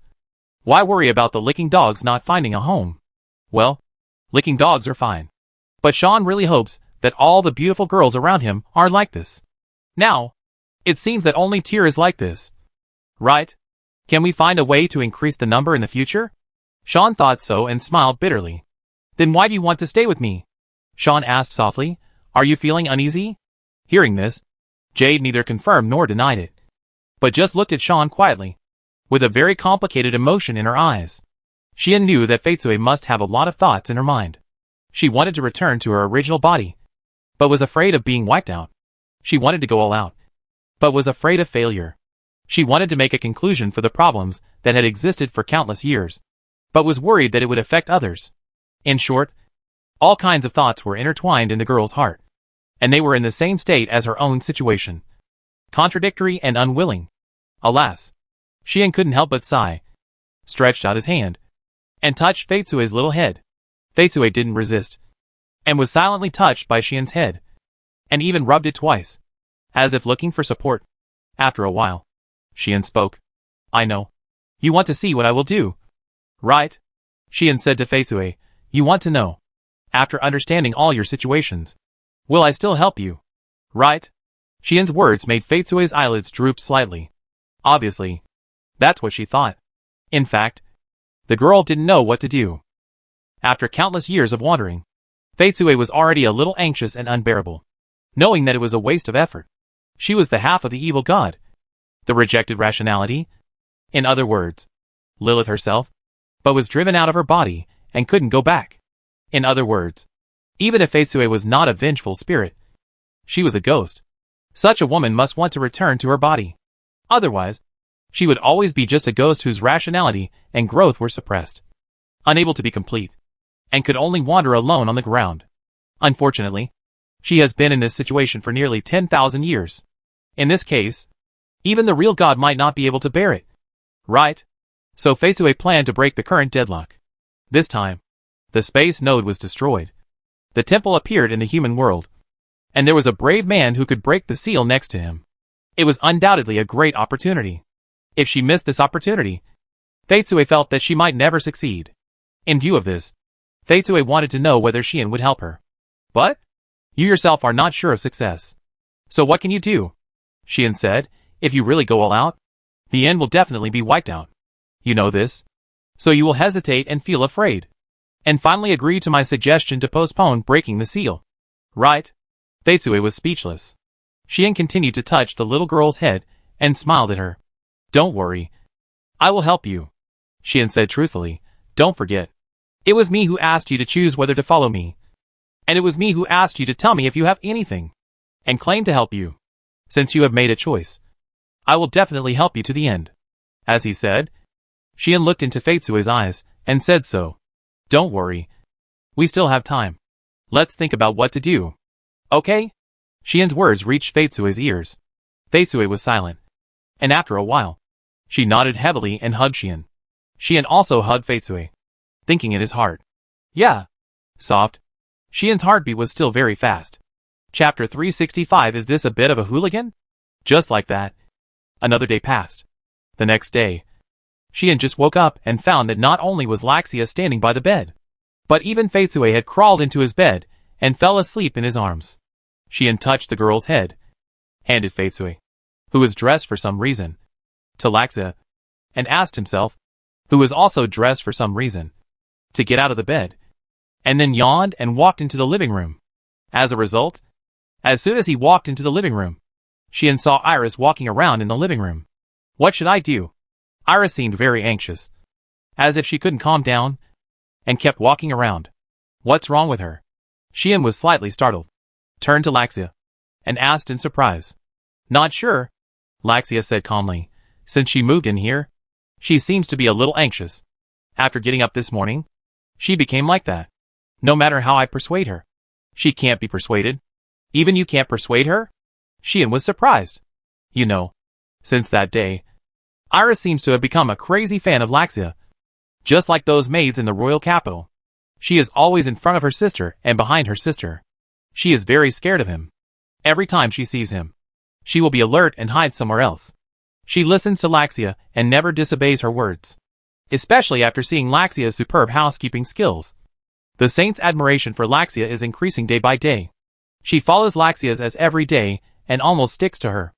why worry about the licking dogs not finding a home?" Well, licking dogs are fine. But Sean really hopes that all the beautiful girls around him are like this. Now, it seems that only Tyr is like this. Right? Can we find a way to increase the number in the future? Sean thought so and smiled bitterly. "Then why do you want to stay with me?" Sean asked softly. "Are you feeling uneasy?" Hearing this, Jade neither confirmed nor denied it, but just looked at Sean quietly, with a very complicated emotion in her eyes. She knew that Fetsue must have a lot of thoughts in her mind. She wanted to return to her original body, but was afraid of being wiped out. She wanted to go all out, but was afraid of failure. She wanted to make a conclusion for the problems that had existed for countless years, but was worried that it would affect others. In short, all kinds of thoughts were intertwined in the girl's heart, and they were in the same state as her own situation. Contradictory and unwilling. Alas, Shion couldn't help but sigh, stretched out his hand, and touched Fetsue's little head. Fetsue didn't resist, and was silently touched by Shion's head, and even rubbed it twice, as if looking for support. After a while, Shion spoke. "I know. You want to see what I will do, right?" Shion said to Fetsue. "You want to know, after understanding all your situations, will I still help you, right?" Shion's words made Fetsue's eyelids droop slightly. Obviously, that's what she thought. In fact, the girl didn't know what to do. After countless years of wandering, Fetsue was already a little anxious and unbearable, knowing that it was a waste of effort. She was the half of the evil god, the rejected rationality. In other words, Lilith herself, but was driven out of her body and couldn't go back. In other words, even if Fetsue was not a vengeful spirit, she was a ghost. Such a woman must want to return to her body. Otherwise, she would always be just a ghost whose rationality and growth were suppressed, unable to be complete, and could only wander alone on the ground. Unfortunately, she has been in this situation for nearly 10,000 years. In this case, even the real god might not be able to bear it. Right? So Fetsue planned to break the current deadlock. This time, the space node was destroyed. The temple appeared in the human world, and there was a brave man who could break the seal next to him. It was undoubtedly a great opportunity. If she missed this opportunity, Fetsue felt that she might never succeed. In view of this, Fetsue wanted to know whether Shion would help her. But you yourself are not sure of success. So what can you do? Shion said, if you really go all out, the end will definitely be wiped out. You know this. So you will hesitate and feel afraid, and finally agree to my suggestion to postpone breaking the seal. Right? Fetsue was speechless. Shion continued to touch the little girl's head and smiled at her. Don't worry. I will help you. Shion said truthfully. Don't forget. It was me who asked you to choose whether to follow me. And it was me who asked you to tell me if you have anything, and claim to help you. Since you have made a choice, I will definitely help you to the end. As he said, Shion looked into Fetsue's eyes and said so. Don't worry. We still have time. Let's think about what to do. Okay? Shion's words reached Fetsue's ears. Fetsue was silent, and after a while, she nodded heavily and hugged Shion. Xian also hugged Feitsui, thinking in his heart. Yeah. Soft. Xian's heartbeat was still very fast. Chapter 365. Is this a bit of a hooligan? Just like that. Another day passed. The next day, Xian just woke up and found that not only was Laxia standing by the bed, but even Feitsui had crawled into his bed and fell asleep in his arms. Xian touched the girl's head, handed Feitsui, who was dressed for some reason, to Laxia, and asked himself, who was also dressed for some reason, to get out of the bed, and then yawned and walked into the living room. As a result, as soon as he walked into the living room, Xian saw Iris walking around in the living room. What should I do? Iris seemed very anxious, as if she couldn't calm down, and kept walking around. What's wrong with her? Xian was slightly startled, turned to Laxia, and asked in surprise. Not sure, Laxia said calmly. Since she moved in here, she seems to be a little anxious. After getting up this morning, she became like that. No matter how I persuade her, she can't be persuaded. Even you can't persuade her? Xian was surprised. You know, since that day, Iris seems to have become a crazy fan of Laxia. Just like those maids in the royal capital. She is always in front of her sister and behind her sister. She is very scared of him. Every time she sees him, she will be alert and hide somewhere else. She listens to Laxia and never disobeys her words. Especially after seeing Laxia's superb housekeeping skills. The saint's admiration for Laxia is increasing day by day. She follows Laxia's as every day and almost sticks to her.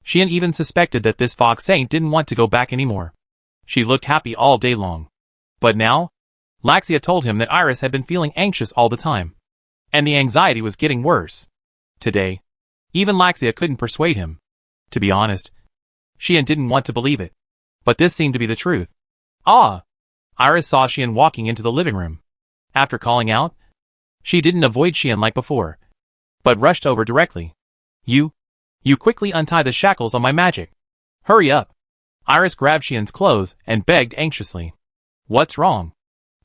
Xian even suspected that this fox saint didn't want to go back anymore. She looked happy all day long. But now, Laxia told him that Iris had been feeling anxious all the time. And the anxiety was getting worse. Today, even Laxia couldn't persuade him. To be honest, Xian didn't want to believe it. But this seemed to be the truth. Ah! Iris saw Xian walking into the living room. After calling out, she didn't avoid Xian like before, but rushed over directly. You quickly untie the shackles on my magic. Hurry up. Iris grabbed Xian's clothes and begged anxiously. What's wrong?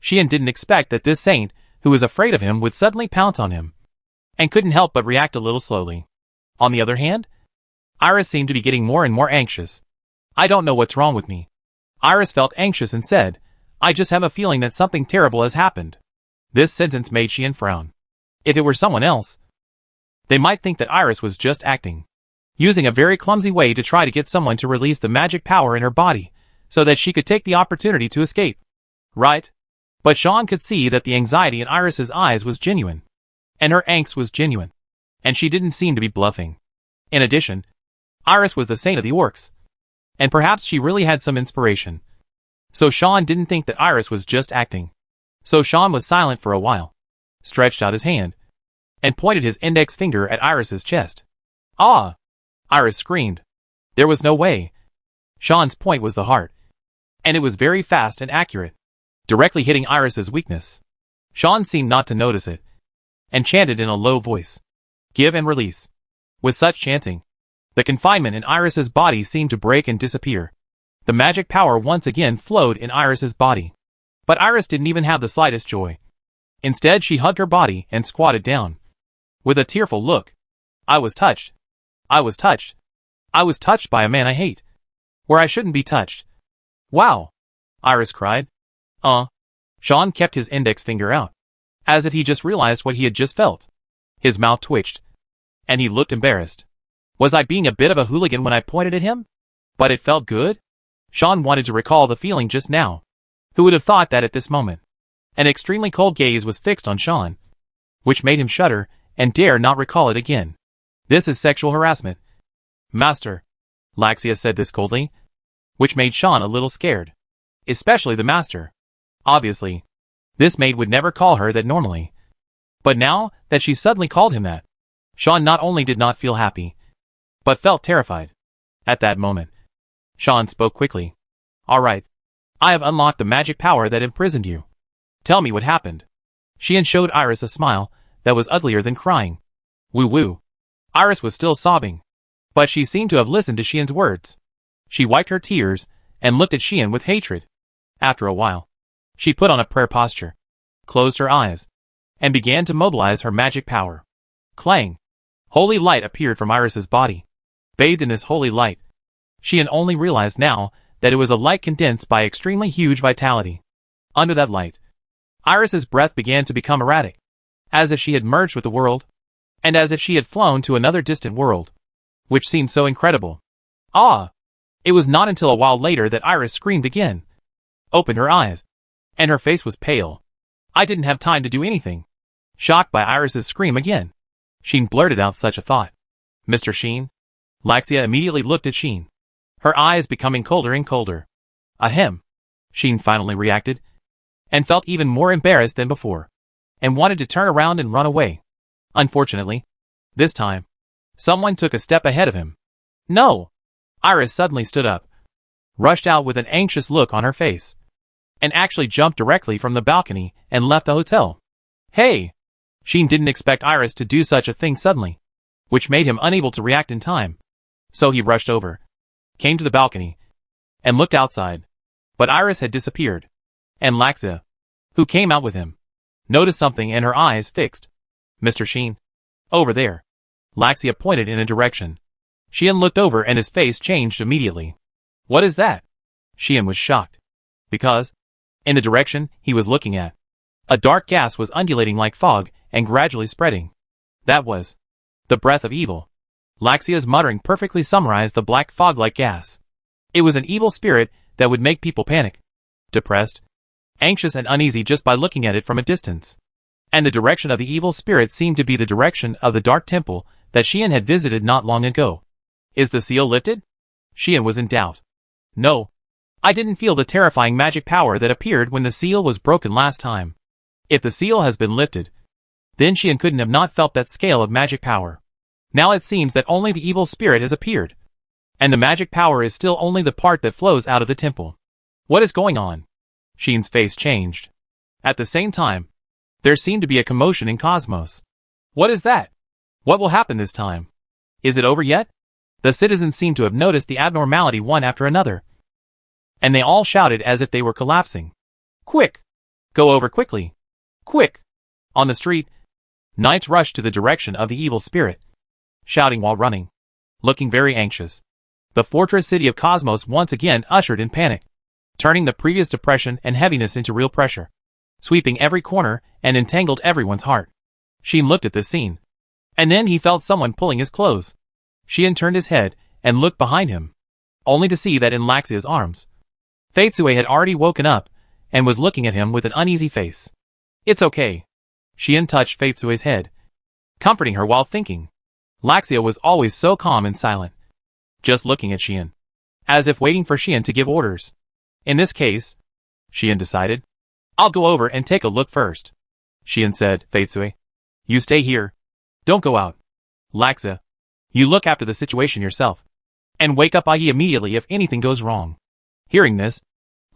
Xian didn't expect that this saint, who was afraid of him, would suddenly pounce on him, and couldn't help but react a little slowly. On the other hand, Iris seemed to be getting more and more anxious. I don't know what's wrong with me. Iris felt anxious and said, I just have a feeling that something terrible has happened. This sentence made Xian frown. If it were someone else, they might think that Iris was just acting, using a very clumsy way to try to get someone to release the magic power in her body, so that she could take the opportunity to escape. Right? But Xian could see that the anxiety in Iris's eyes was genuine, and her angst was genuine, and she didn't seem to be bluffing. In addition, Iris was the saint of the orcs, and perhaps she really had some inspiration. So Xian didn't think that Iris was just acting. So Xian was silent for a while, stretched out his hand, and pointed his index finger at Iris's chest. Ah! Iris screamed. There was no way. Xian's point was the heart, and it was very fast and accurate, directly hitting Iris's weakness. Xian seemed not to notice it, and chanted in a low voice. Give and release. With such chanting, the confinement in Iris's body seemed to break and disappear. The magic power once again flowed in Iris's body. But Iris didn't even have the slightest joy. Instead, she hugged her body and squatted down, with a tearful look. I was touched. I was touched. I was touched by a man I hate, where I shouldn't be touched. Wow! Iris cried. Xian kept his index finger out, as if he just realized what he had just felt. His mouth twitched, and he looked embarrassed. Was I being a bit of a hooligan when I pointed at him? But it felt good? Xian wanted to recall the feeling just now. Who would have thought that at this moment? An extremely cold gaze was fixed on Xian, which made him shudder and dare not recall it again. This is sexual harassment. Master, Laxia said this coldly, which made Xian a little scared. Especially the master. Obviously, this maid would never call her that normally. But now that she suddenly called him that, Xian not only did not feel happy, but felt terrified. At that moment, Xian spoke quickly. All right. I have unlocked the magic power that imprisoned you. Tell me what happened. Xian showed Iris a smile that was uglier than crying. Woo-woo. Iris was still sobbing, but she seemed to have listened to Xian's words. She wiped her tears and looked at Xian with hatred. After a while, she put on a prayer posture, closed her eyes, and began to mobilize her magic power. Clang! Holy light appeared from Iris's body. Bathed in this holy light, Xian only realized now that it was a light condensed by extremely huge vitality. Under that light, Iris's breath began to become erratic, as if she had merged with the world, and as if she had flown to another distant world, which seemed so incredible. Ah! It was not until a while later that Iris screamed again, opened her eyes, and her face was pale. I didn't have time to do anything. Shocked by Iris's scream again, Sheen blurted out such a thought. Mr. Sheen? Laxia immediately looked at Sheen, her eyes becoming colder and colder. Ahem. Sheen finally reacted, and felt even more embarrassed than before, and wanted to turn around and run away. Unfortunately, this time, someone took a step ahead of him. No! Iris suddenly stood up, rushed out with an anxious look on her face, and actually jumped directly from the balcony and left the hotel. Hey! Sheen didn't expect Iris to do such a thing suddenly, which made him unable to react in time. So he rushed over, came to the balcony, and looked outside. But Iris had disappeared, and Laxia, who came out with him, noticed something and her eyes fixed. Mr. Sheen. Over there. Laxia pointed in a direction. Sheen looked over and his face changed immediately. What is that? Sheen was shocked. Because, in the direction he was looking at, a dark gas was undulating like fog and gradually spreading. That was the breath of evil. Laxia's muttering perfectly summarized the black fog-like gas. It was an evil spirit that would make people panic, depressed, anxious and uneasy just by looking at it from a distance. And the direction of the evil spirit seemed to be the direction of the dark temple that Sheen had visited not long ago. Is the seal lifted? Sheen was in doubt. No. I didn't feel the terrifying magic power that appeared when the seal was broken last time. If the seal has been lifted, then Sheen couldn't have not felt that scale of magic power. Now it seems that only the evil spirit has appeared, and the magic power is still only the part that flows out of the temple. What is going on? Sheen's face changed. At the same time, there seemed to be a commotion in Cosmos. What is that? What will happen this time? Is it over yet? The citizens seemed to have noticed the abnormality one after another, and they all shouted as if they were collapsing. Quick! Go over quickly! Quick! On the street, knights rushed to the direction of the evil spirit, shouting while running, looking very anxious. The fortress city of Cosmos once again ushered in panic, turning the previous depression and heaviness into real pressure, sweeping every corner and entangled everyone's heart. Sheen looked at this scene, and then he felt someone pulling his clothes. Sheen turned his head and looked behind him, only to see that in Laxia's arms, Feitsue had already woken up and was looking at him with an uneasy face. It's okay. Sheen touched Feitsue's head, comforting her while thinking. Laxia was always so calm and silent, just looking at Sheen, as if waiting for Sheen to give orders. In this case, Sheen decided, I'll go over and take a look first. Sheen said, Feitsue, you stay here. Don't go out. Laxia, you look after the situation yourself, and wake up Ai immediately if anything goes wrong. Hearing this,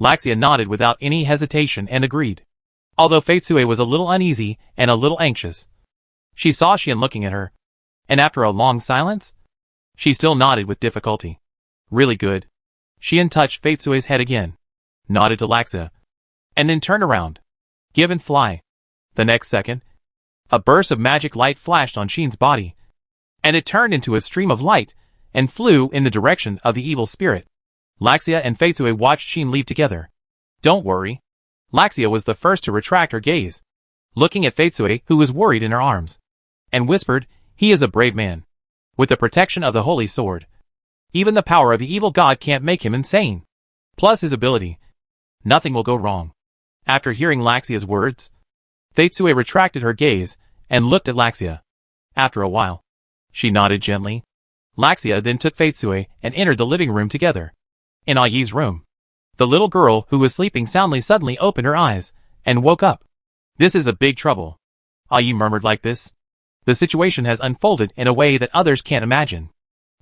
Laxia nodded without any hesitation and agreed. Although Feitsue was a little uneasy and a little anxious, she saw Sheen looking at her, and after a long silence, she still nodded with difficulty. Really good. Sheen touched Feitsue's head again, nodded to Laxia, and then turned around. Give and fly. The next second, a burst of magic light flashed on Sheen's body, and it turned into a stream of light and flew in the direction of the evil spirit. Laxia and Feitsue watched Sheen leave together. Don't worry. Laxia was the first to retract her gaze, looking at Feitsue, who was worried in her arms, and whispered, he is a brave man, with the protection of the holy sword. Even the power of the evil god can't make him insane. Plus his ability. Nothing will go wrong. After hearing Laxia's words, Feitsue retracted her gaze and looked at Laxia. After a while, she nodded gently. Laxia then took Feitsue and entered the living room together. In Ai's room, the little girl who was sleeping soundly suddenly opened her eyes and woke up. This is a big trouble. Ai murmured like this. The situation has unfolded in a way that others can't imagine.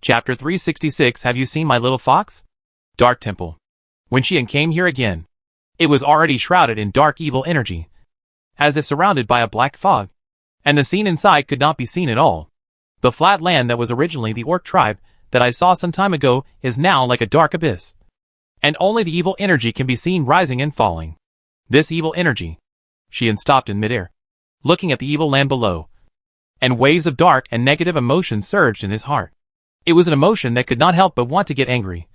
Chapter 366. Have you seen my little fox? Dark Temple. When Sheen came here again, it was already shrouded in dark evil energy, as if surrounded by a black fog, and the scene inside could not be seen at all. The flat land that was originally the orc tribe that I saw some time ago is now like a dark abyss, and only the evil energy can be seen rising and falling. This evil energy. Sheen stopped in midair, looking at the evil land below, and waves of dark and negative emotion surged in his heart. It was an emotion that could not help but want to get angry,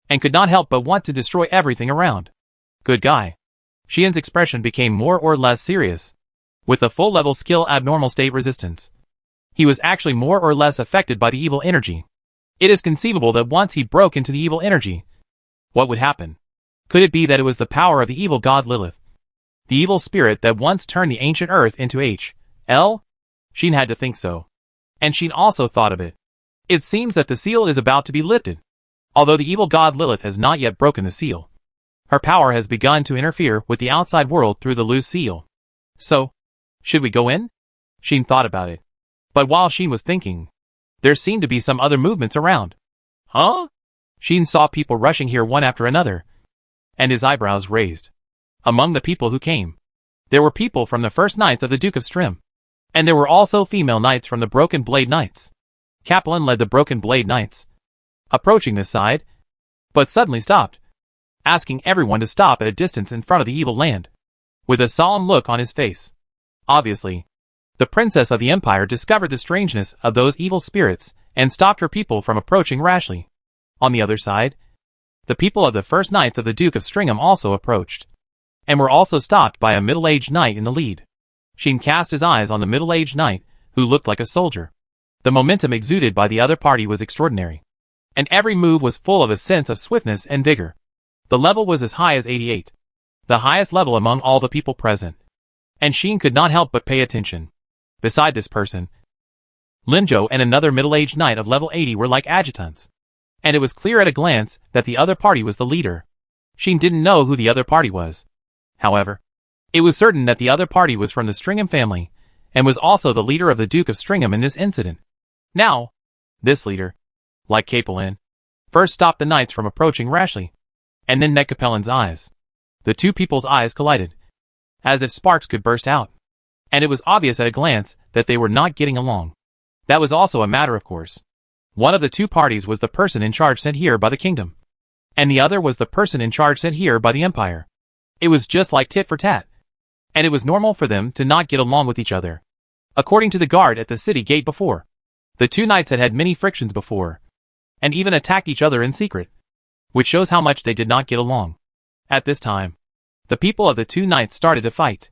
and could not help but want to destroy everything around. Good guy. Xian's expression became more or less serious. With a full-level skill abnormal state resistance, he was actually more or less affected by the evil energy. It is conceivable that once he broke into the evil energy, what would happen? Could it be that it was the power of the evil god Lilith? The evil spirit that once turned the ancient earth into H.L.? Xian had to think so. And Xian also thought of it. It seems that the seal is about to be lifted. Although the evil god Lilith has not yet broken the seal, her power has begun to interfere with the outside world through the loose seal. So, should we go in? Xian thought about it. But while Xian was thinking, there seemed to be some other movements around. Huh? Xian saw people rushing here one after another, and his eyebrows raised. Among the people who came, there were people from the first knights of the Duke of Strim, and there were also female knights from the Broken Blade Knights. Kaplan led the Broken Blade Knights, approaching this side, but suddenly stopped, asking everyone to stop at a distance in front of the evil land, with a solemn look on his face. Obviously, the princess of the empire discovered the strangeness of those evil spirits and stopped her people from approaching rashly. On the other side, the people of the first knights of the Duke of Stringham also approached, and were also stopped by a middle-aged knight in the lead. Xian cast his eyes on the middle-aged knight, who looked like a soldier. The momentum exuded by the other party was extraordinary, and every move was full of a sense of swiftness and vigor. The level was as high as 88, the highest level among all the people present, and Xian could not help but pay attention. Beside this person, Linzhou and another middle-aged knight of level 80 were like adjutants, and it was clear at a glance that the other party was the leader. Xian didn't know who the other party was. However, it was certain that the other party was from the Stringham family, and was also the leader of the Duke of Stringham in this incident. Now, this leader, like Kaplan, first stopped the knights from approaching rashly, and then met Kaplan's eyes. The two people's eyes collided, as if sparks could burst out, and it was obvious at a glance that they were not getting along. That was also a matter of course. One of the two parties was the person in charge sent here by the kingdom, and the other was the person in charge sent here by the empire. It was just like tit for tat, and it was normal for them to not get along with each other. According to the guard at the city gate before, the two knights had had many frictions before, and even attacked each other in secret, which shows how much they did not get along. At this time, the people of the two knights started to fight.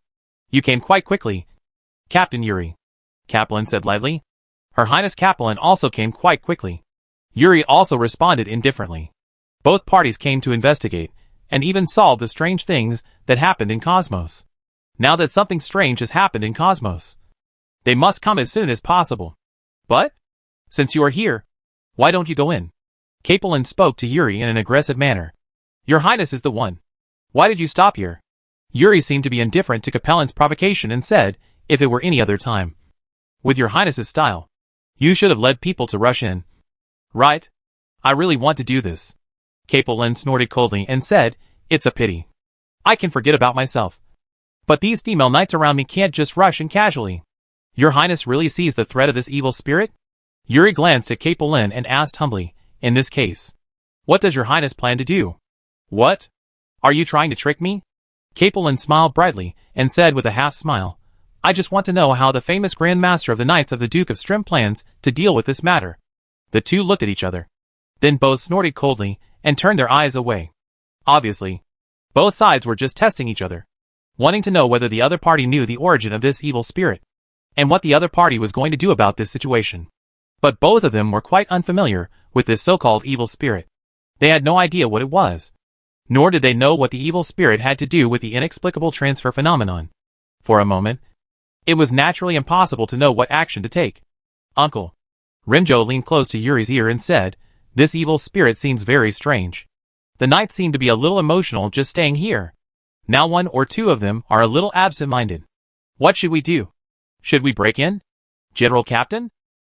You came quite quickly, Captain Yuri, Kaplan said lightly. Her Highness Kaplan also came quite quickly. Yuri also responded indifferently. Both parties came to investigate, and even solve the strange things that happened in Cosmos. Now that something strange has happened in Cosmos, they must come as soon as possible. But, since you are here, why don't you go in? Kaplan spoke to Yuri in an aggressive manner. Your Highness is the one. Why did you stop here? Yuri seemed to be indifferent to Kaplan's provocation and said, if it were any other time, with your Highness's style, you should have led people to rush in. Right? I really want to do this. Kaplan snorted coldly and said, it's a pity. I can forget about myself. But these female knights around me can't just rush in casually. Your Highness really sees the threat of this evil spirit? Yuri glanced at Kaplan and asked humbly, in this case, what does your Highness plan to do? What? Are you trying to trick me? Kaplan smiled brightly and said with a half smile, I just want to know how the famous Grand Master of the Knights of the Duke of Strim plans to deal with this matter. The two looked at each other. Then both snorted coldly and turned their eyes away. Obviously, both sides were just testing each other, wanting to know whether the other party knew the origin of this evil spirit, and what the other party was going to do about this situation. But both of them were quite unfamiliar with this so-called evil spirit. They had no idea what it was, nor did they know what the evil spirit had to do with the inexplicable transfer phenomenon. For a moment, it was naturally impossible to know what action to take. Uncle. Rinzhou leaned close to Yuri's ear and said, this evil spirit seems very strange. The knights seem to be a little emotional just staying here. Now one or two of them are a little absent-minded. What should we do? Should we break in? General Captain?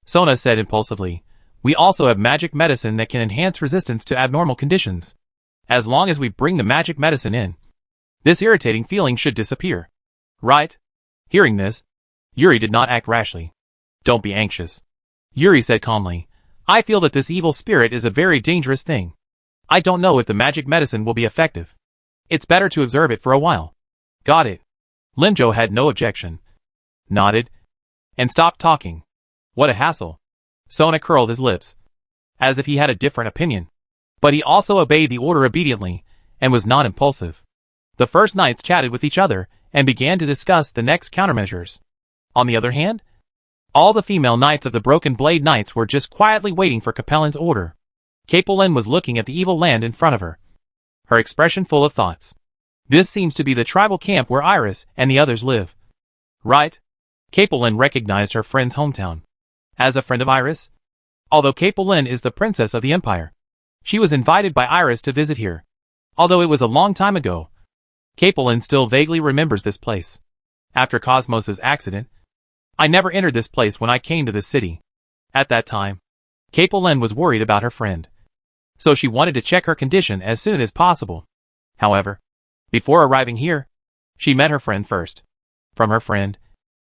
Sona said impulsively, we also have magic medicine that can enhance resistance to abnormal conditions. As long as we bring the magic medicine in, this irritating feeling should disappear. Right? Hearing this, Yuri did not act rashly. Don't be anxious. Yuri said calmly, I feel that this evil spirit is a very dangerous thing. I don't know if the magic medicine will be effective. It's better to observe it for a while. Got it. Linzhou had no objection, nodded, and stopped talking. What a hassle. Sona curled his lips, as if he had a different opinion. But he also obeyed the order obediently, and was not impulsive. The first knights chatted with each other, and began to discuss the next countermeasures. On the other hand, all the female knights of the Broken Blade Knights were just quietly waiting for Capellan's order. Capellan was looking at the evil land in front of her, her expression full of thoughts. This seems to be the tribal camp where Iris and the others live. Right? Capellan recognized her friend's hometown. As a friend of Iris, although Capellan is the princess of the empire, she was invited by Iris to visit here. Although it was a long time ago, Capellan still vaguely remembers this place. After Cosmos's accident, I never entered this place when I came to this city. At that time, Capellan was worried about her friend, so she wanted to check her condition as soon as possible. However, before arriving here, she met her friend first. From her friend,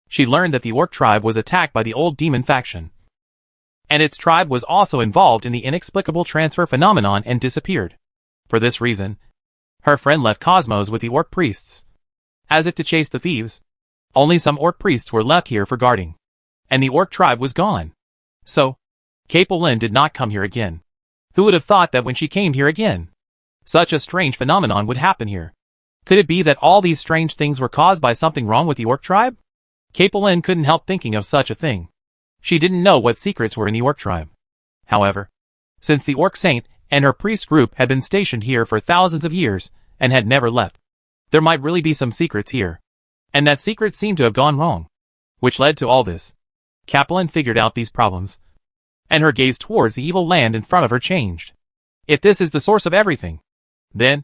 she learned that the Orc tribe was attacked by the old demon faction, and its tribe was also involved in the inexplicable transfer phenomenon and disappeared. For this reason, her friend left Cosmos with the Orc priests, as if to chase the thieves. Only some Orc priests were left here for guarding, and the Orc tribe was gone. So, Capellan did not come here again. Who would have thought that when she came here again, such a strange phenomenon would happen here? Could it be that all these strange things were caused by something wrong with the Orc tribe? Capellan couldn't help thinking of such a thing. She didn't know what secrets were in the Orc tribe. However, since the Orc Saint and her priest group had been stationed here for thousands of years and had never left, there might really be some secrets here. And that secret seemed to have gone wrong, which led to all this. Capellan figured out these problems, and her gaze towards the evil land in front of her changed. If this is the source of everything, then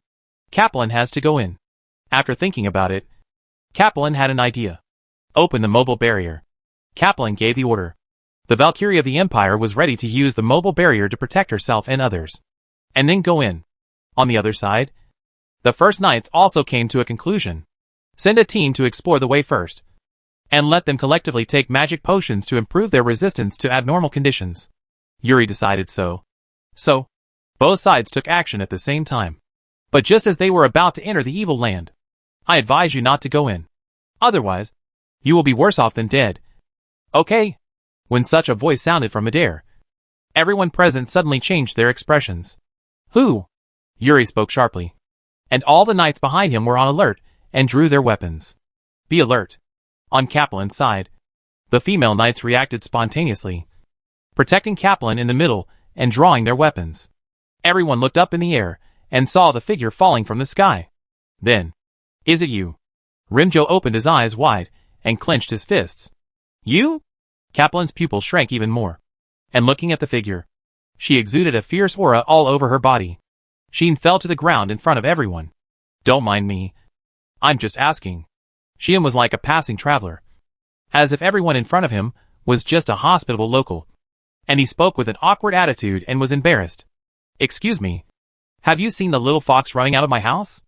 Capellan has to go in. After thinking about it, Capellan had an idea. Open the mobile barrier. Capellan gave the order. The Valkyrie of the Empire was ready to use the mobile barrier to protect herself and others, and then go in. On the other side, the first knights also came to a conclusion. Send a team to explore the way first, and let them collectively take magic potions to improve their resistance to abnormal conditions. Yuri decided so. So, both sides took action at the same time. But just as they were about to enter the evil land, I advise you not to go in. Otherwise, you will be worse off than dead. Okay. When such a voice sounded from midair, everyone present suddenly changed their expressions. Who? Yuri spoke sharply. And all the knights behind him were on alert and drew their weapons. Be alert. On Capellan's side, the female knights reacted spontaneously, protecting Capellan in the middle and drawing their weapons. Everyone looked up in the air and saw the figure falling from the sky. Then, is it you? Rimjo opened his eyes wide and clenched his fists. You? Capellan's pupils shrank even more. And looking at the figure, she exuded a fierce aura all over her body. Sheen fell to the ground in front of everyone. Don't mind me. I'm just asking. Sheen was like a passing traveler, as if everyone in front of him was just a hospitable local. And he spoke with an awkward attitude and was embarrassed. Excuse me. Have you seen the little fox running out of my house?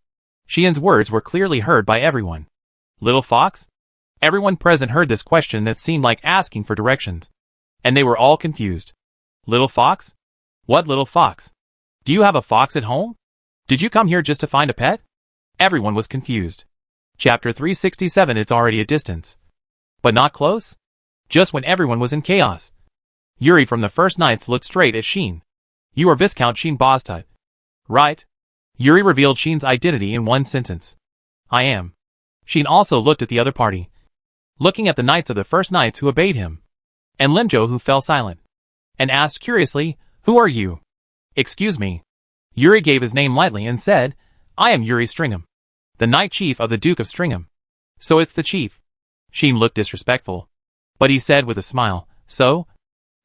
Sheen's words were clearly heard by everyone. Little fox? Everyone present heard this question that seemed like asking for directions, and they were all confused. Little fox? What little fox? Do you have a fox at home? Did you come here just to find a pet? Everyone was confused. Chapter 367. It's already a distance, but not close? Just when everyone was in chaos, Yuri from the First Knights looked straight at Sheen. You are Viscount Sheen Boztut, right? Yuri revealed Sheen's identity in one sentence. I am. Sheen also looked at the other party, looking at the knights of the First Knights who obeyed him, and Limjo who fell silent, and asked curiously, who are you? Excuse me. Yuri gave his name lightly and said, I am Yuri Stringham, the Knight Chief of the Duke of Stringham. So it's the chief. Sheen looked disrespectful, but he said with a smile, so?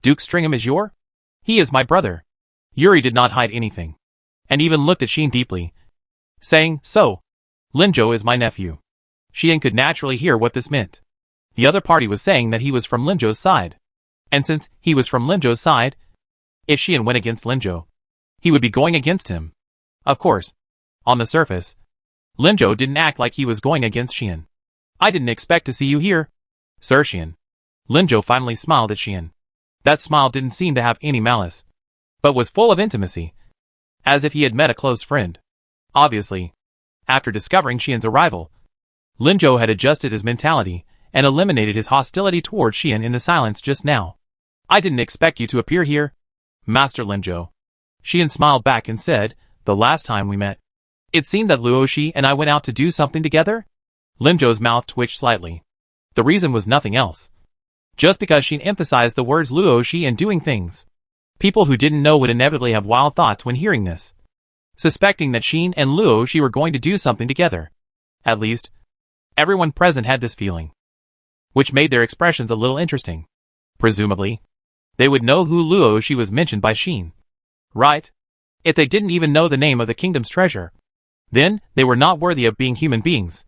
Duke Stringham is your? He is my brother. Yuri did not hide anything, and even looked at Sheen deeply, saying, so? Limjo is my nephew. Sheen could naturally hear what this meant. The other party was saying that he was from Limjo's side, and since he was from Limjo's side, if Sheen went against Limjo, he would be going against him. Of course, on the surface, Limjo didn't act like he was going against Sheen. I didn't expect to see you here, Sir Sheen. Limjo finally smiled at Sheen. That smile didn't seem to have any malice, but was full of intimacy, as if he had met a close friend. Obviously, after discovering Sheen's arrival, Limjo had adjusted his mentality and eliminated his hostility towards Sheen in the silence just now. I didn't expect you to appear here, Master Limjo. Xian smiled back and said, "The last time we met, it seemed that Luoxi and I went out to do something together?" Linzhou's mouth twitched slightly. The reason was nothing else. Just because Xian emphasized the words Luoxi and doing things. People who didn't know would inevitably have wild thoughts when hearing this, suspecting that Xian and Luoxi were going to do something together. At least, everyone present had this feeling, which made their expressions a little interesting. Presumably, they would know who Luoxi was mentioned by Xian. Right? If they didn't even know the name of the kingdom's treasure, then they were not worthy of being human beings.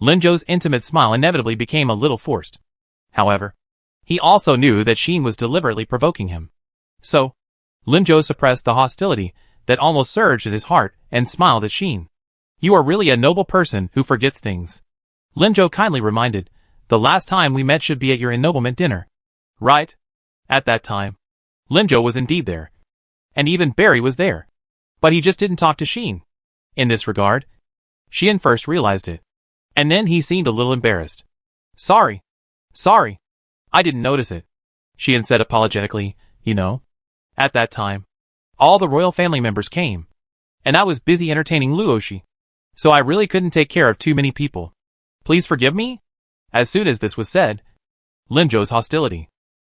Linzhou's intimate smile inevitably became a little forced. However, he also knew that Xian was deliberately provoking him. So, Linzhou suppressed the hostility that almost surged in his heart and smiled at Xian. "You are really a noble person who forgets things," Linzhou kindly reminded. "The last time we met should be at your ennoblement dinner. Right?" At that time, Linzhou was indeed there. And even Barry was there. But he just didn't talk to Xian. In this regard, Xian first realized it. And then he seemed a little embarrassed. Sorry. I didn't notice it," Xian said apologetically. "You know, at that time, all the royal family members came, and I was busy entertaining Luoxi, so I really couldn't take care of too many people. Please forgive me?" As soon as this was said, Linzhou's hostility,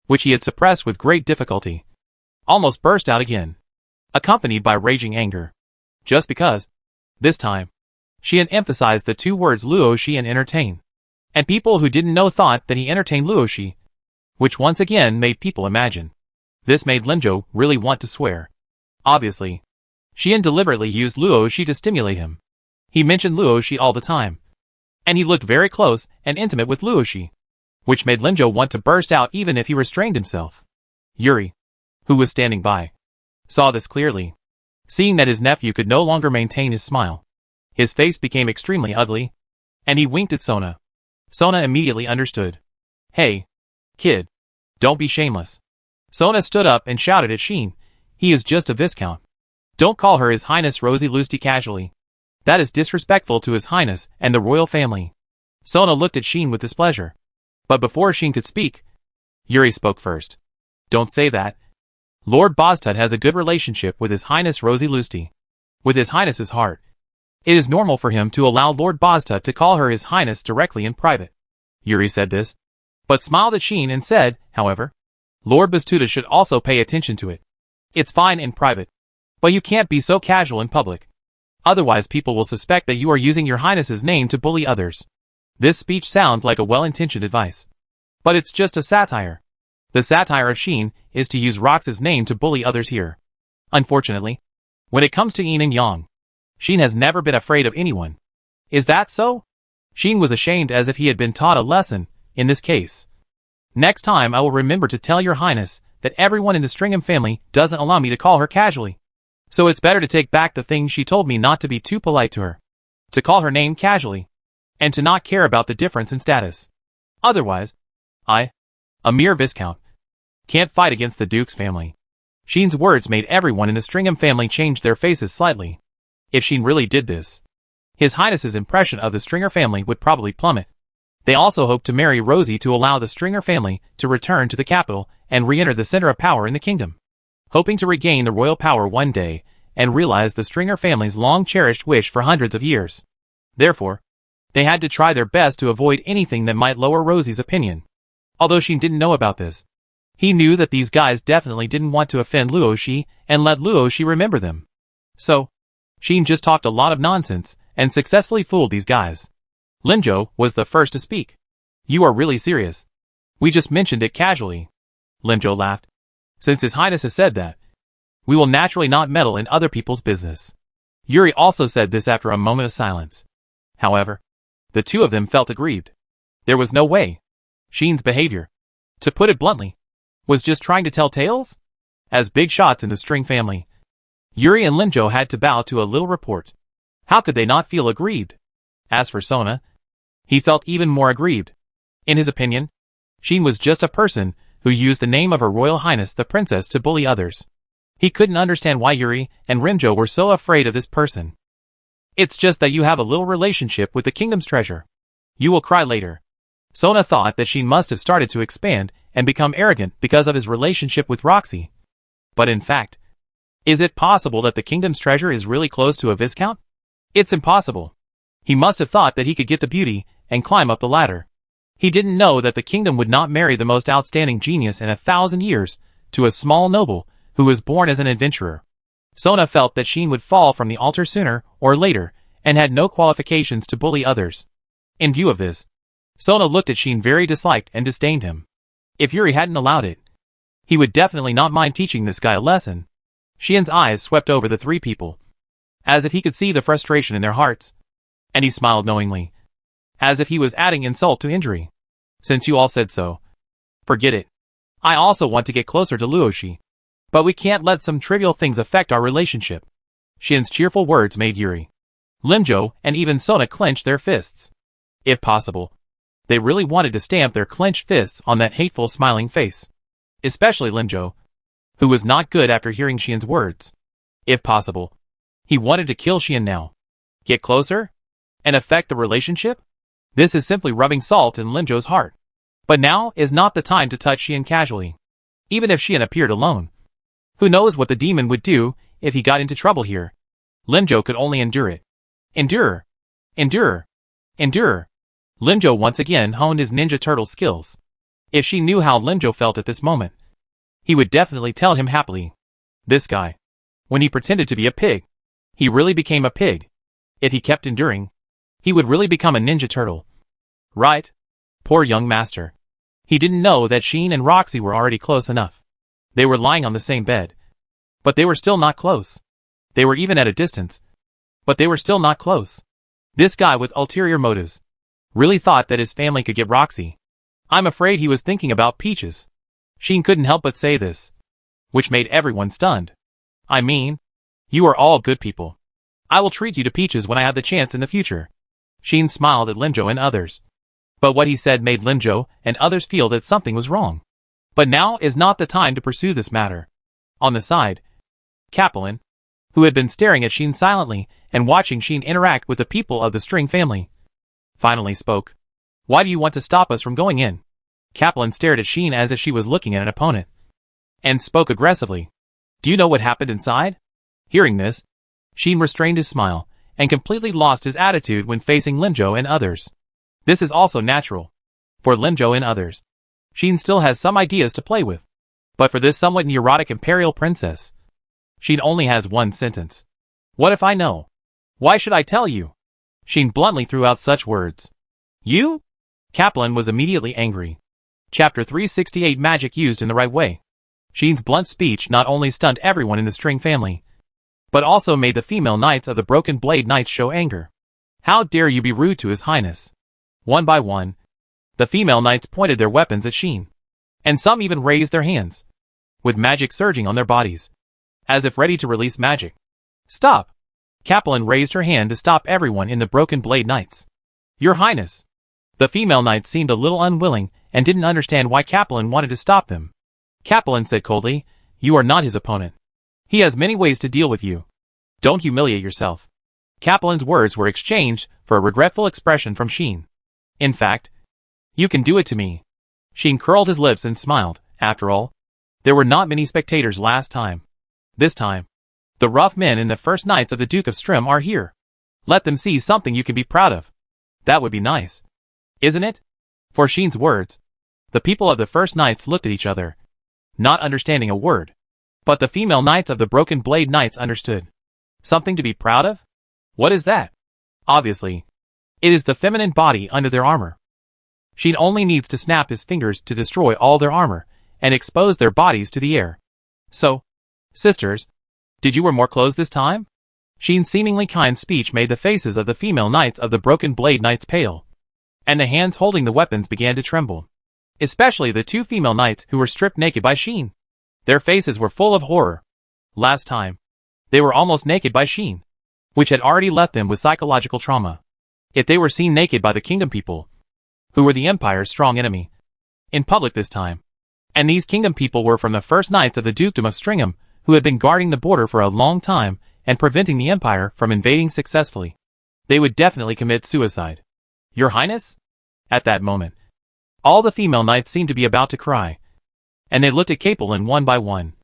which he had suppressed with great difficulty, almost burst out again, accompanied by raging anger. Just because, this time, Xian emphasized the two words Luoxi and entertain, and people who didn't know thought that he entertained Luoxi, which once again made people imagine. This made Linzhou really want to swear. Obviously, Xian deliberately used Luoxi to stimulate him. He mentioned Luoxi all the time, and he looked very close and intimate with Luoxi, which made Linzhou want to burst out even if he restrained himself. Yuri, who was standing by, saw this clearly. Seeing that his nephew could no longer maintain his smile, his face became extremely ugly, and he winked at Sona. Sona immediately understood. "Hey, kid, don't be shameless." Sona stood up and shouted at Xian, "He is just a viscount. Don't call her His Highness Rosie Lusty casually. That is disrespectful to His Highness and the royal family." Sona looked at Xian with displeasure. But before Xian could speak, Yuri spoke first. "Don't say that. Lord Boztut has a good relationship with His Highness Rosie Lusty. With His Highness's heart. It is normal for him to allow Lord Boztut to call her His Highness directly in private." Yuri said this, but smiled at Xian and said, "However, Lord Boztuta should also pay attention to it. It's fine in private, but you can't be so casual in public. Otherwise people will suspect that you are using your Highness's name to bully others." This speech sounds like a well-intentioned advice, but it's just a satire. The satire of Xian is to use Rox's name to bully others here. Unfortunately, when it comes to yin and yang, Xian has never been afraid of anyone. Is that so? Xian was ashamed as if he had been taught a lesson, in this case. "Next time I will remember to tell your Highness that everyone in the Stringham family doesn't allow me to call her casually. So it's better to take back the things she told me, not to be too polite to her, to call her name casually, and to not care about the difference in status. Otherwise, I, a mere viscount, can't fight against the Duke's family." Xian's words made everyone in the Stringham family change their faces slightly. If Xian really did this, His Highness's impression of the Stringer family would probably plummet. They also hoped to marry Rosie to allow the Stringer family to return to the capital and re-enter the center of power in the kingdom, hoping to regain the royal power one day and realize the Stringer family's long-cherished wish for hundreds of years. Therefore, they had to try their best to avoid anything that might lower Rosie's opinion. Although Xian didn't know about this, he knew that these guys definitely didn't want to offend Luoxi and let Luoxi remember them. So, Xian just talked a lot of nonsense and successfully fooled these guys. Linzhou was the first to speak. "You are really serious? We just mentioned it casually." Linzhou laughed. "Since His Highness has said that, we will naturally not meddle in other people's business." Yuri also said this after a moment of silence. However, the two of them felt aggrieved. There was no way. Xian's behavior, to put it bluntly, was just trying to tell tales? As big shots in the String family, Yuri and Linzhou had to bow to a little report. How could they not feel aggrieved? As for Sona, he felt even more aggrieved. In his opinion, Xian was just a person who used the name of Her Royal Highness the Princess to bully others. He couldn't understand why Yuri and Linzhou were so afraid of this person. "It's just that you have a little relationship with the kingdom's treasure. You will cry later." Sona thought that Xian must have started to expand and become arrogant because of his relationship with Roxy. But in fact, Is it possible that the kingdom's treasure is really close to a viscount? It's impossible. He must have thought that he could get the beauty and climb up the ladder. He didn't know that the kingdom would not marry the most outstanding genius in 1,000 years to a small noble who was born as an adventurer. Sona felt that Sheen would fall from the altar sooner or later and had no qualifications to bully others. In view of this, Sona looked at Sheen very disliked and disdained him. If Yuri hadn't allowed it, he would definitely not mind teaching this guy a lesson. Sheen's eyes swept over the three people, as if he could see the frustration in their hearts, and he smiled knowingly, as if he was adding insult to injury. Since you all said so, forget it. I also want to get closer to Luoshi, but we can't let some trivial things affect our relationship. Shin's cheerful words made Yuri, Limjo, and even Sona clench their fists. If possible, they really wanted to stamp their clenched fists on that hateful smiling face. Especially Limjo, who was not good after hearing Shin's words. If possible, he wanted to kill Shin now. Get closer? And affect the relationship? This is simply rubbing salt in Limjo's heart. But now is not the time to touch Shin casually. Even if Shin appeared alone. Who knows what the demon would do if he got into trouble here? Limjo could only endure it. Endure. Endure. Endure. Limjo once again honed his Ninja Turtle skills. If she knew how Limjo felt at this moment, he would definitely tell him happily. This guy, when he pretended to be a pig, he really became a pig. If he kept enduring, he would really become a Ninja Turtle. Right? Poor young master. He didn't know that Sheen and Roxy were already close enough. They were lying on the same bed. But they were still not close. They were even at a distance. But they were still not close. This guy with ulterior motives really thought that his family could get Roxy. I'm afraid he was thinking about peaches. Sheen couldn't help but say this, which made everyone stunned. I mean, you are all good people. I will treat you to peaches when I have the chance in the future. Sheen smiled at Limjo and others. But what he said made Limjo and others feel that something was wrong. But now is not the time to pursue this matter. On the side, Kaplan, who had been staring at Sheen silently and watching Sheen interact with the people of the String family, finally spoke. Why do you want to stop us from going in? Kaplan stared at Sheen as if she was looking at an opponent, and spoke aggressively. Do you know what happened inside? Hearing this, Sheen restrained his smile and completely lost his attitude when facing Limjo and others. This is also natural. For Limjo and others, Sheen still has some ideas to play with. But for this somewhat neurotic imperial princess, Sheen only has one sentence. What if I know? Why should I tell you? Sheen bluntly threw out such words. You? Kaplan was immediately angry. Chapter 368 Magic used in the right way. Sheen's blunt speech not only stunned everyone in the String family, but also made the female knights of the Broken Blade Knights show anger. How dare you be rude to His Highness? One by one, the female knights pointed their weapons at Sheen, and some even raised their hands, with magic surging on their bodies, as if ready to release magic. Stop! Kaplan raised her hand to stop everyone in the Broken Blade Knights. Your Highness! The female knight seemed a little unwilling and didn't understand why Kaplan wanted to stop them. Kaplan said coldly, you are not his opponent. He has many ways to deal with you. Don't humiliate yourself. Kaplan's words were exchanged for a regretful expression from Sheen. In fact, you can do it to me. Sheen curled his lips and smiled. After all, there were not many spectators last time. This time, the rough men in the first knights of the Duke of Strim are here. Let them see something you can be proud of. That would be nice. Isn't it? For Sheen's words, the people of the first knights looked at each other, not understanding a word. But the female knights of the Broken Blade Knights understood. Something to be proud of? What is that? Obviously, it is the feminine body under their armor. Sheen only needs to snap his fingers to destroy all their armor and expose their bodies to the air. So, sisters, did you wear more clothes this time? Sheen's seemingly kind speech made the faces of the female knights of the Broken Blade Knights pale, and the hands holding the weapons began to tremble. Especially the two female knights who were stripped naked by Sheen. Their faces were full of horror. Last time, they were almost naked by Sheen, which had already left them with psychological trauma. If they were seen naked by the kingdom people, who were the Empire's strong enemy, in public this time, and these kingdom people were from the first knights of the Dukedom of Stringham, who had been guarding the border for a long time and preventing the Empire from invading successfully, they would definitely commit suicide. Your Highness? At that moment, all the female knights seemed to be about to cry, and they looked at Kaplan one by one,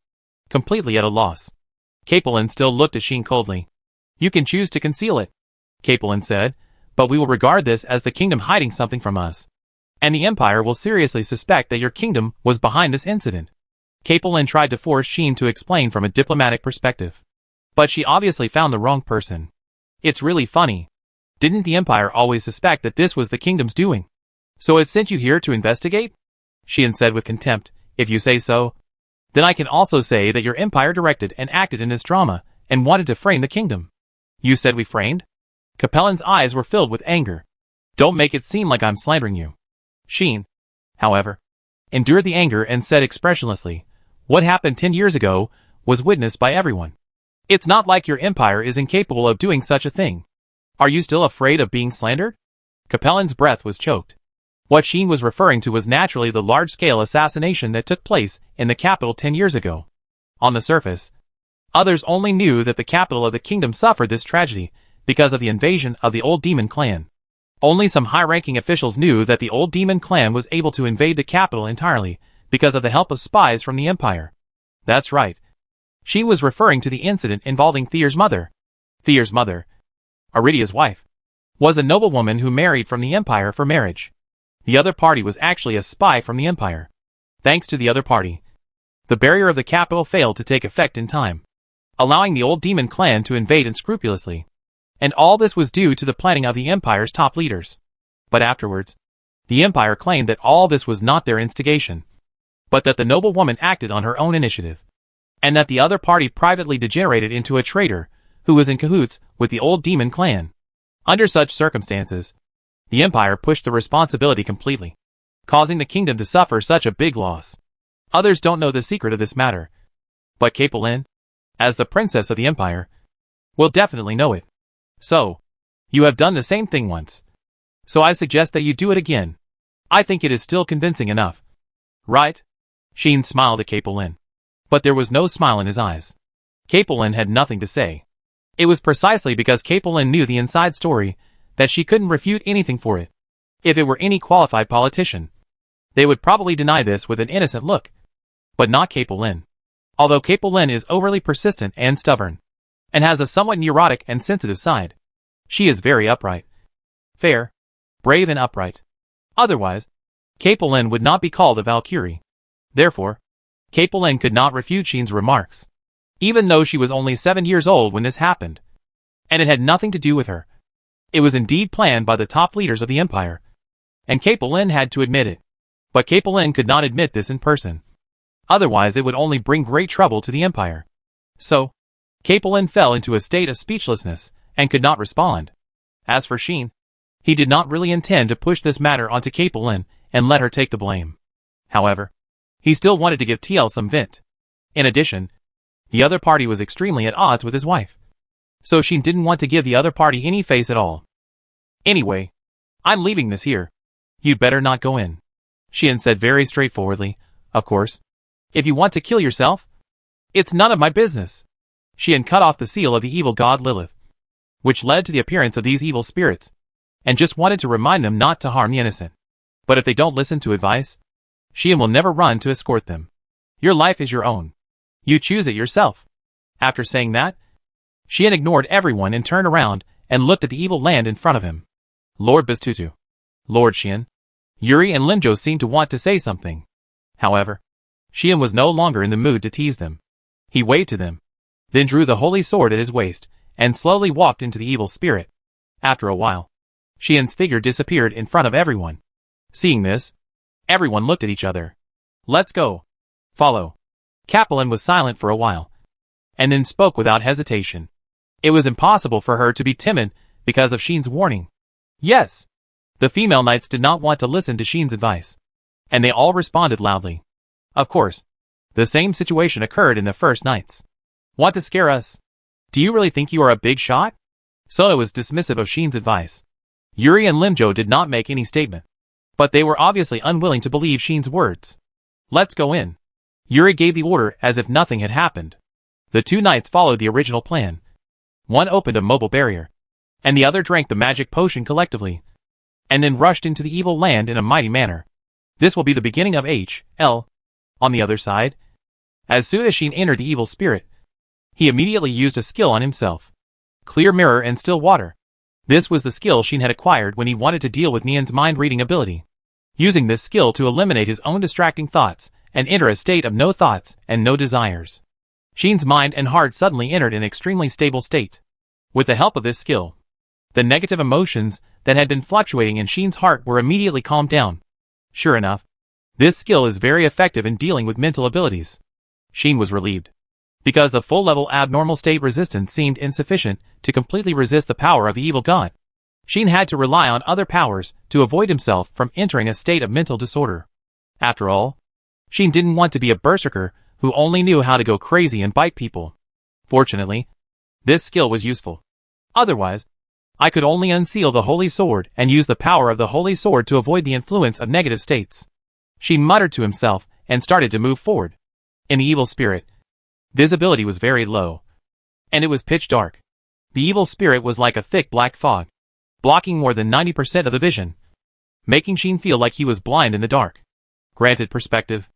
completely at a loss. Capelin still looked at Sheen coldly. You can choose to conceal it, Capelin said, but we will regard this as the kingdom hiding something from us. And the Empire will seriously suspect that your kingdom was behind this incident. Capelin tried to force Sheen to explain from a diplomatic perspective. But she obviously found the wrong person. It's really funny. Didn't the Empire always suspect that this was the kingdom's doing? So it sent you here to investigate? Sheen said with contempt. If you say so, then I can also say that your Empire directed and acted in this drama, and wanted to frame the kingdom. You said we framed? Capelin's eyes were filled with anger. Don't make it seem like I'm slandering you. Sheen, however, endured the anger and said expressionlessly, what happened 10 years ago was witnessed by everyone. It's not like your Empire is incapable of doing such a thing. Are you still afraid of being slandered? Capelin's breath was choked. What Sheen was referring to was naturally the large-scale assassination that took place in the capital 10 years ago. On the surface, others only knew that the capital of the kingdom suffered this tragedy because of the invasion of the Old Demon Clan. Only some high-ranking officials knew that the Old Demon Clan was able to invade the capital entirely because of the help of spies from the Empire. That's right. Sheen was referring to the incident involving Thier's mother. Thier's mother, Aridia's wife, was a noblewoman who married from the Empire for marriage. The other party was actually a spy from the Empire. Thanks to the other party, the barrier of the capital failed to take effect in time, allowing the Old Demon Clan to invade unscrupulously. And all this was due to the planning of the Empire's top leaders. But afterwards, the Empire claimed that all this was not their instigation, but that the noblewoman acted on her own initiative, and that the other party privately degenerated into a traitor who was in cahoots with the Old Demon Clan. Under such circumstances, the Empire pushed the responsibility completely, causing the kingdom to suffer such a big loss. Others don't know the secret of this matter, but Capelin, as the princess of the Empire, will definitely know it. So, you have done the same thing once. So I suggest that you do it again. I think it is still convincing enough. Right? Sheen smiled at Capelin, but there was no smile in his eyes. Capelin had nothing to say. It was precisely because Capelin knew the inside story that she couldn't refute anything for it. If it were any qualified politician, they would probably deny this with an innocent look. But not Capelin. Although Capelin is overly persistent and stubborn, and has a somewhat neurotic and sensitive side, she is very upright. Fair, brave and upright. Otherwise, Capelin would not be called a Valkyrie. Therefore, Capelin could not refute Sheen's remarks, even though she was only 7 years old when this happened, and it had nothing to do with her. It was indeed planned by the top leaders of the Empire, and Capelin had to admit it. But Capelin could not admit this in person. Otherwise it would only bring great trouble to the Empire. So, Capelin fell into a state of speechlessness, and could not respond. As for Sheen, he did not really intend to push this matter onto Capelin and let her take the blame. However, he still wanted to give TL some vent. In addition, the other party was extremely at odds with his wife, so Sheen didn't want to give the other party any face at all. Anyway, I'm leaving this here. You'd better not go in, Sheen said very straightforwardly. Of course, if you want to kill yourself, it's none of my business. Sheen cut off the seal of the evil god Lilith, which led to the appearance of these evil spirits, and just wanted to remind them not to harm the innocent. But if they don't listen to advice, Sheen will never run to escort them. Your life is your own. You choose it yourself. After saying that, Sheen ignored everyone and turned around and looked at the evil land in front of him. Lord Bastutu, Lord Sheen, Yuri and Limjo seemed to want to say something. However, Sheen was no longer in the mood to tease them. He waved to them, then drew the holy sword at his waist, and slowly walked into the evil spirit. After a while, Sheen's figure disappeared in front of everyone. Seeing this, everyone looked at each other. Let's go. Follow. Capelin was silent for a while, and then spoke without hesitation. It was impossible for her to be timid because of Sheen's warning. Yes. The female knights did not want to listen to Sheen's advice, and they all responded loudly. Of course, the same situation occurred in the first nights. Want to scare us? Do you really think you are a big shot? Sona was dismissive of Sheen's advice. Yuri and Limjo did not make any statement, but they were obviously unwilling to believe Sheen's words. Let's go in. Yuri gave the order as if nothing had happened. The two knights followed the original plan. One opened a mobile barrier, and the other drank the magic potion collectively, and then rushed into the evil land in a mighty manner. This will be the beginning of HL. On the other side, as soon as Sheen entered the evil spirit, He immediately used a skill on himself. Clear mirror and still water. This was the skill Shin had acquired when he wanted to deal with Nian's mind-reading ability. Using this skill to eliminate his own distracting thoughts and enter a state of no thoughts and no desires. Shin's mind and heart suddenly entered an extremely stable state. With the help of this skill, the negative emotions that had been fluctuating in Shin's heart were immediately calmed down. Sure enough, this skill is very effective in dealing with mental abilities. Shin was relieved, because the full-level abnormal state resistance seemed insufficient to completely resist the power of the evil god. Shin had to rely on other powers to avoid himself from entering a state of mental disorder. After all, Shin didn't want to be a berserker who only knew how to go crazy and bite people. Fortunately, this skill was useful. Otherwise, I could only unseal the Holy Sword and use the power of the Holy Sword to avoid the influence of negative states. Shin muttered to himself and started to move forward. In the evil spirit, visibility was very low, and it was pitch dark. The evil spirit was like a thick black fog, blocking more than 90% of the vision, making Shin feel like he was blind in the dark. Granted perspective,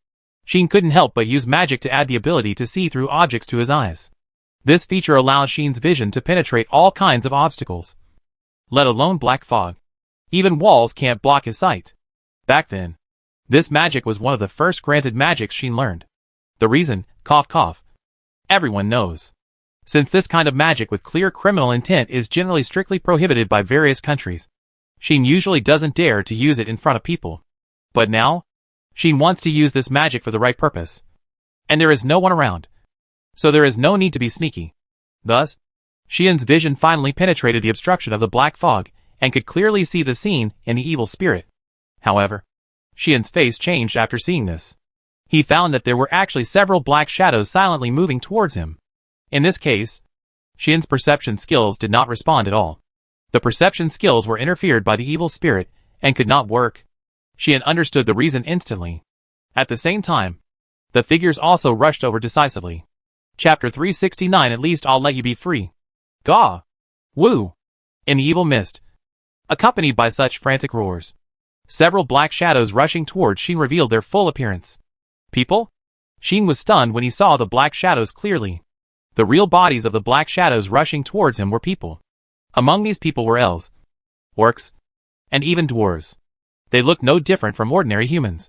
Shin couldn't help but use magic to add the ability to see through objects to his eyes. This feature allows Shin's vision to penetrate all kinds of obstacles, let alone black fog. Even walls can't block his sight. Back then, this magic was one of the first granted magics Shin learned. The reason, cough cough, everyone knows. Since this kind of magic with clear criminal intent is generally strictly prohibited by various countries, Shin usually doesn't dare to use it in front of people. But now, Shin wants to use this magic for the right purpose. And there is no one around, so there is no need to be sneaky. Thus, Shin's vision finally penetrated the obstruction of the black fog and could clearly see the scene in the evil spirit. However, Shin's face changed after seeing this. He found that there were actually several black shadows silently moving towards him. In this case, Shin's perception skills did not respond at all. The perception skills were interfered by the evil spirit and could not work. Shin understood the reason instantly. At the same time, the figures also rushed over decisively. Chapter 369. At least I'll let you be free. Gaw! Woo! In the evil mist, accompanied by such frantic roars, several black shadows rushing towards Shin revealed their full appearance. People? Shin was stunned when he saw the black shadows clearly. The real bodies of the black shadows rushing towards him were people. Among these people were elves, orcs, and even dwarves. They looked no different from ordinary humans.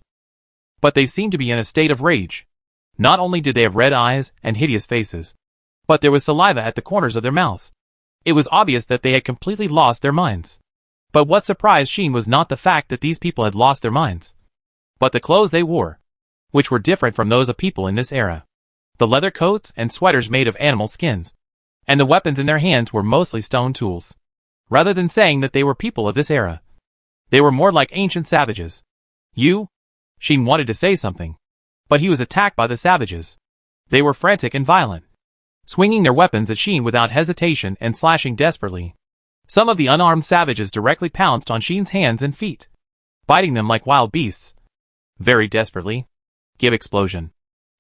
But they seemed to be in a state of rage. Not only did they have red eyes and hideous faces, but there was saliva at the corners of their mouths. It was obvious that they had completely lost their minds. But what surprised Shin was not the fact that these people had lost their minds, but the clothes they wore, which were different from those of people in this era. The leather coats and sweaters made of animal skins, and the weapons in their hands were mostly stone tools. Rather than saying that they were people of this era, they were more like ancient savages. Shin wanted to say something, but he was attacked by the savages. They were frantic and violent, swinging their weapons at Shin without hesitation and slashing desperately. Some of the unarmed savages directly pounced on Shin's hands and feet, biting them like wild beasts. Very desperately. Give explosion.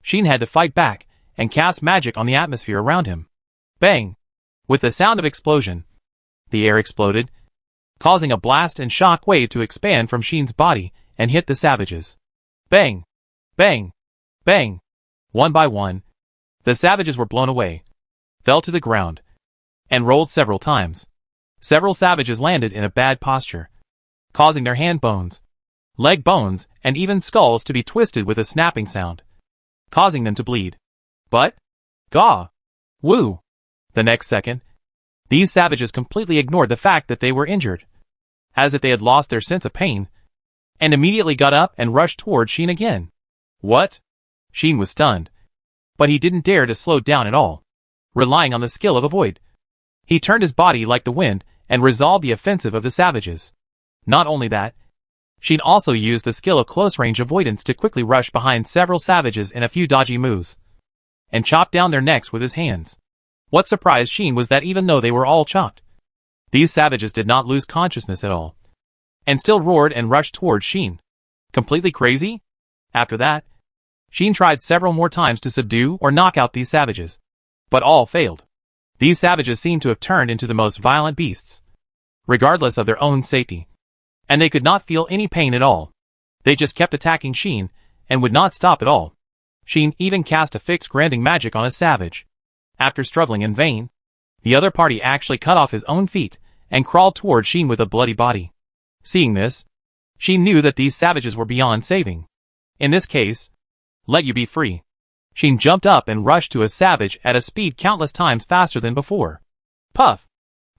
Shin had to fight back and cast magic on the atmosphere around him. Bang! With the sound of explosion, the air exploded, causing a blast and shock wave to expand from Shin's body and hit the savages. Bang! Bang! Bang! One by one, the savages were blown away, fell to the ground, and rolled several times. Several savages landed in a bad posture, causing their hand bones, leg bones, and even skulls to be twisted with a snapping sound, causing them to bleed. But, gaw! Woo! The next second, these savages completely ignored the fact that they were injured, as if they had lost their sense of pain, and immediately got up and rushed towards Shin again. What? Shin was stunned, but he didn't dare to slow down at all, relying on the skill of avoid. He turned his body like the wind and resolved the offensive of the savages. Not only that, Shin also used the skill of close-range avoidance to quickly rush behind several savages in a few dodgy moves, and chop down their necks with his hands. What surprised Shin was that even though they were all chopped, these savages did not lose consciousness at all, and still roared and rushed towards Shin. Completely crazy? After that, Shin tried several more times to subdue or knock out these savages, but all failed. These savages seemed to have turned into the most violent beasts, regardless of their own safety, and they could not feel any pain at all. They just kept attacking Shin and would not stop at all. Shin even cast a fixed granting magic on a savage, After struggling in vain, the other party actually cut off his own feet and crawled toward Sheen with a bloody body. Seeing this, Sheen knew that these savages were beyond saving. In this case, let you be free. Sheen jumped up and rushed to a savage at a speed countless times faster than before. Puff!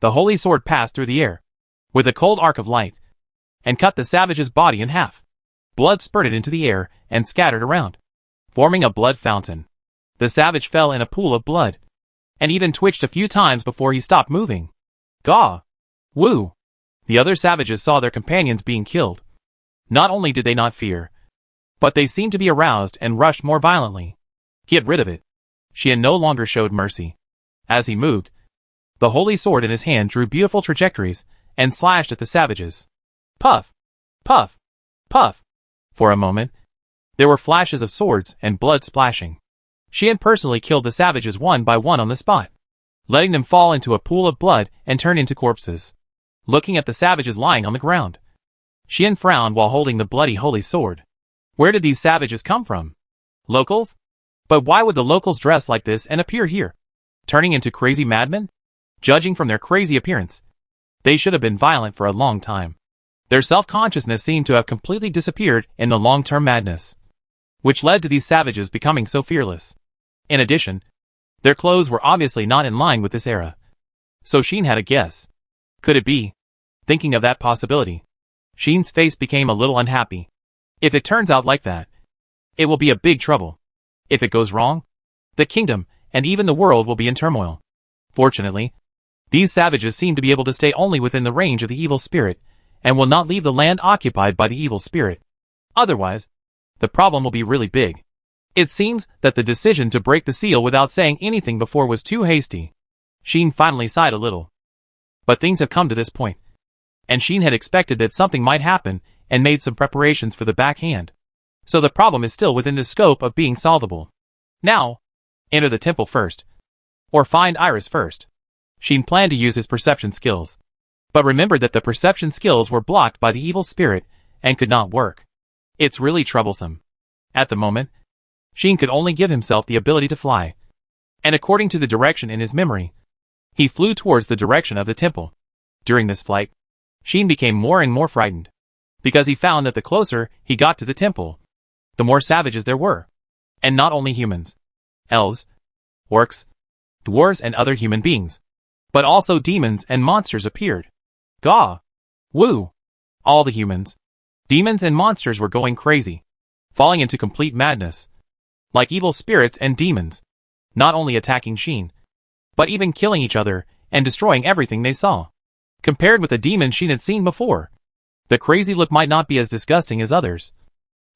The holy sword passed through the air, with a cold arc of light, and cut the savage's body in half. Blood spurted into the air and scattered around, forming a blood fountain. The savage fell in a pool of blood, and even twitched a few times before he stopped moving. Gaw! Woo! The other savages saw their companions being killed. Not only did they not fear, but they seemed to be aroused and rushed more violently. Get rid of it. Sheen no longer showed mercy. As he moved, the holy sword in his hand drew beautiful trajectories and slashed at the savages. Puff! Puff! Puff! For a moment, there were flashes of swords and blood splashing. Sheen personally killed the savages one by one on the spot, letting them fall into a pool of blood and turn into corpses. Looking at the savages lying on the ground, Sheen frowned while holding the bloody holy sword. Where did these savages come from? Locals? But why would the locals dress like this and appear here? Turning into crazy madmen? Judging from their crazy appearance, they should have been violent for a long time. Their self-consciousness seemed to have completely disappeared in the long-term madness, which led to these savages becoming so fearless. In addition, their clothes were obviously not in line with this era. So Sheen had a guess. Could it be? Thinking of that possibility, Sheen's face became a little unhappy. If it turns out like that, it will be a big trouble. If it goes wrong, the kingdom and even the world will be in turmoil. Fortunately, these savages seem to be able to stay only within the range of the evil spirit and will not leave the land occupied by the evil spirit. Otherwise, the problem will be really big. It seems that the decision to break the seal without saying anything before was too hasty. Sheen finally sighed a little. But things have come to this point, and Sheen had expected that something might happen and made some preparations for the backhand. So the problem is still within the scope of being solvable. Now, enter the temple first, or find Iris first. Sheen planned to use his perception skills, but remembered that the perception skills were blocked by the evil spirit and could not work. It's really troublesome. At the moment, Sheen could only give himself the ability to fly, and according to the direction in his memory, he flew towards the direction of the temple. During this flight, Sheen became more and more frightened, because he found that the closer he got to the temple, the more savages there were. And not only humans, elves, orcs, dwarves and other human beings, but also demons and monsters appeared. Gaw! Woo! All the humans, demons and monsters were going crazy, falling into complete madness. Like evil spirits and demons, not only attacking Sheen, but even killing each other and destroying everything they saw. Compared with the demons Sheen had seen before, the crazy look might not be as disgusting as others,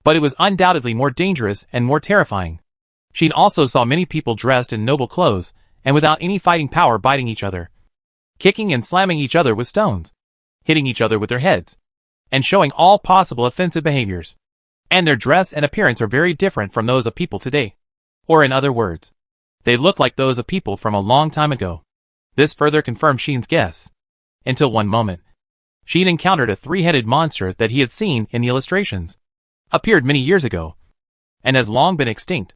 but it was undoubtedly more dangerous and more terrifying. Sheen also saw many people dressed in noble clothes and without any fighting power biting each other, kicking and slamming each other with stones, hitting each other with their heads, and showing all possible offensive behaviors. And their dress and appearance are very different from those of people today. Or in other words, they look like those of people from a long time ago. This further confirmed Sheen's guess. Until one moment, Sheen encountered a three-headed monster that he had seen in the illustrations. Appeared many years ago, and has long been extinct.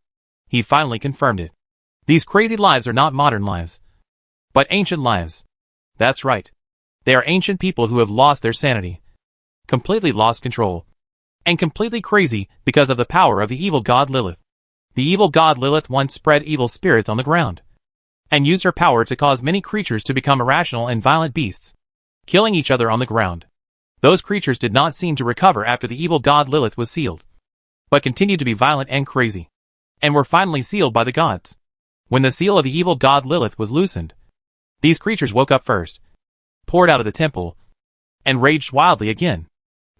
He finally confirmed it. These crazy lives are not modern lives, but ancient lives. That's right. They are ancient people who have lost their sanity, completely lost control, and completely crazy because of the power of the evil god Lilith. The evil god Lilith once spread evil spirits on the ground, and used her power to cause many creatures to become irrational and violent beasts, killing each other on the ground. Those creatures did not seem to recover after the evil god Lilith was sealed, but continued to be violent and crazy, and were finally sealed by the gods. When the seal of the evil god Lilith was loosened, these creatures woke up first, poured out of the temple, and raged wildly again.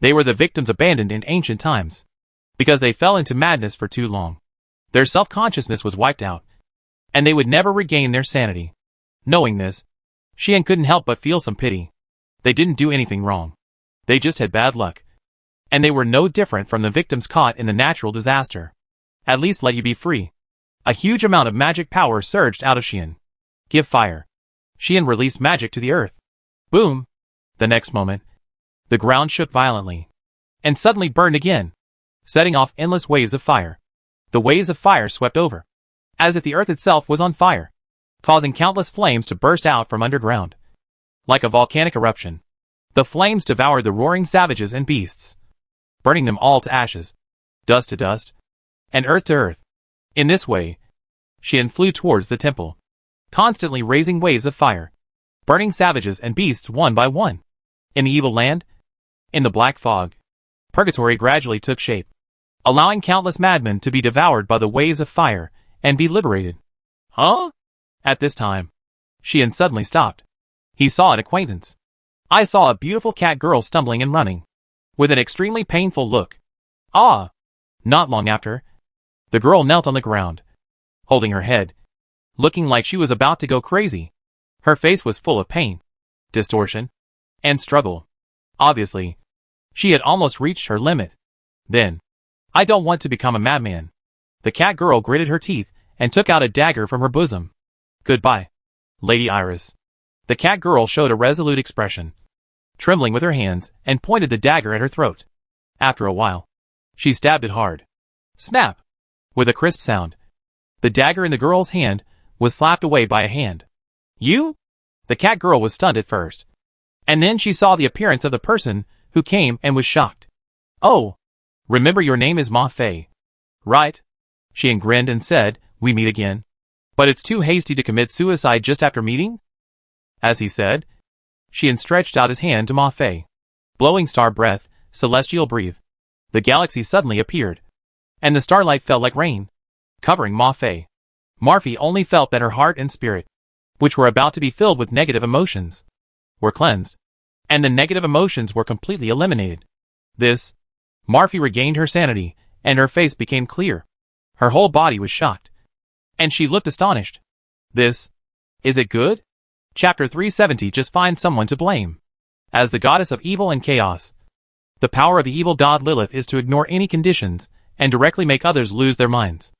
They were the victims abandoned in ancient times, because they fell into madness for too long. Their self-consciousness was wiped out, and they would never regain their sanity. Knowing this, Sheen couldn't help but feel some pity. They didn't do anything wrong. They just had bad luck. And they were no different from the victims caught in the natural disaster. At least let you be free. A huge amount of magic power surged out of Sheen. Give fire. Sheen released magic to the earth. Boom! The next moment, the ground shook violently, and suddenly burned again, setting off endless waves of fire. The waves of fire swept over, as if the earth itself was on fire. causing countless flames to burst out from underground. Like a volcanic eruption, the flames devoured the roaring savages and beasts, burning them all to ashes, dust to dust, and earth to earth. In this way, Xian flew towards the temple, constantly raising waves of fire, burning savages and beasts one by one. In the evil land, in the black fog, purgatory gradually took shape, allowing countless madmen to be devoured by the waves of fire and be liberated. Huh? At this time, Xian suddenly stopped. He saw an acquaintance. I saw a beautiful cat girl stumbling and running, with an extremely painful look. Ah! Not long after, the girl knelt on the ground, holding her head, looking like she was about to go crazy. Her face was full of pain, distortion, and struggle. Obviously, she had almost reached her limit. Then, I don't want to become a madman. The cat girl gritted her teeth and took out a dagger from her bosom. Goodbye, Lady Iris. The cat girl showed a resolute expression, trembling with her hands, and pointed the dagger at her throat. After a while, she stabbed it hard. Snap! With a crisp sound, the dagger in the girl's hand was slapped away by a hand. You? The cat girl was stunned at first, and then she saw the appearance of the person who came and was shocked. Oh, remember your name is Ma Fei, right? Xian grinned and said, we meet again. But it's too hasty to commit suicide just after meeting? As he said, Xian stretched out his hand to Ma Fei. Blowing star breath, celestial breathe. The galaxy suddenly appeared, and the starlight fell like rain, covering Ma Fei. Marfi only felt that her heart and spirit, which were about to be filled with negative emotions, were cleansed, and the negative emotions were completely eliminated. Marfi regained her sanity, and her face became clear. Her whole body was shocked, and she looked astonished. Is it good? Chapter 370. Just find someone to blame. As the goddess of evil and chaos, the power of the evil god Lilith is to ignore any conditions and directly make others lose their minds,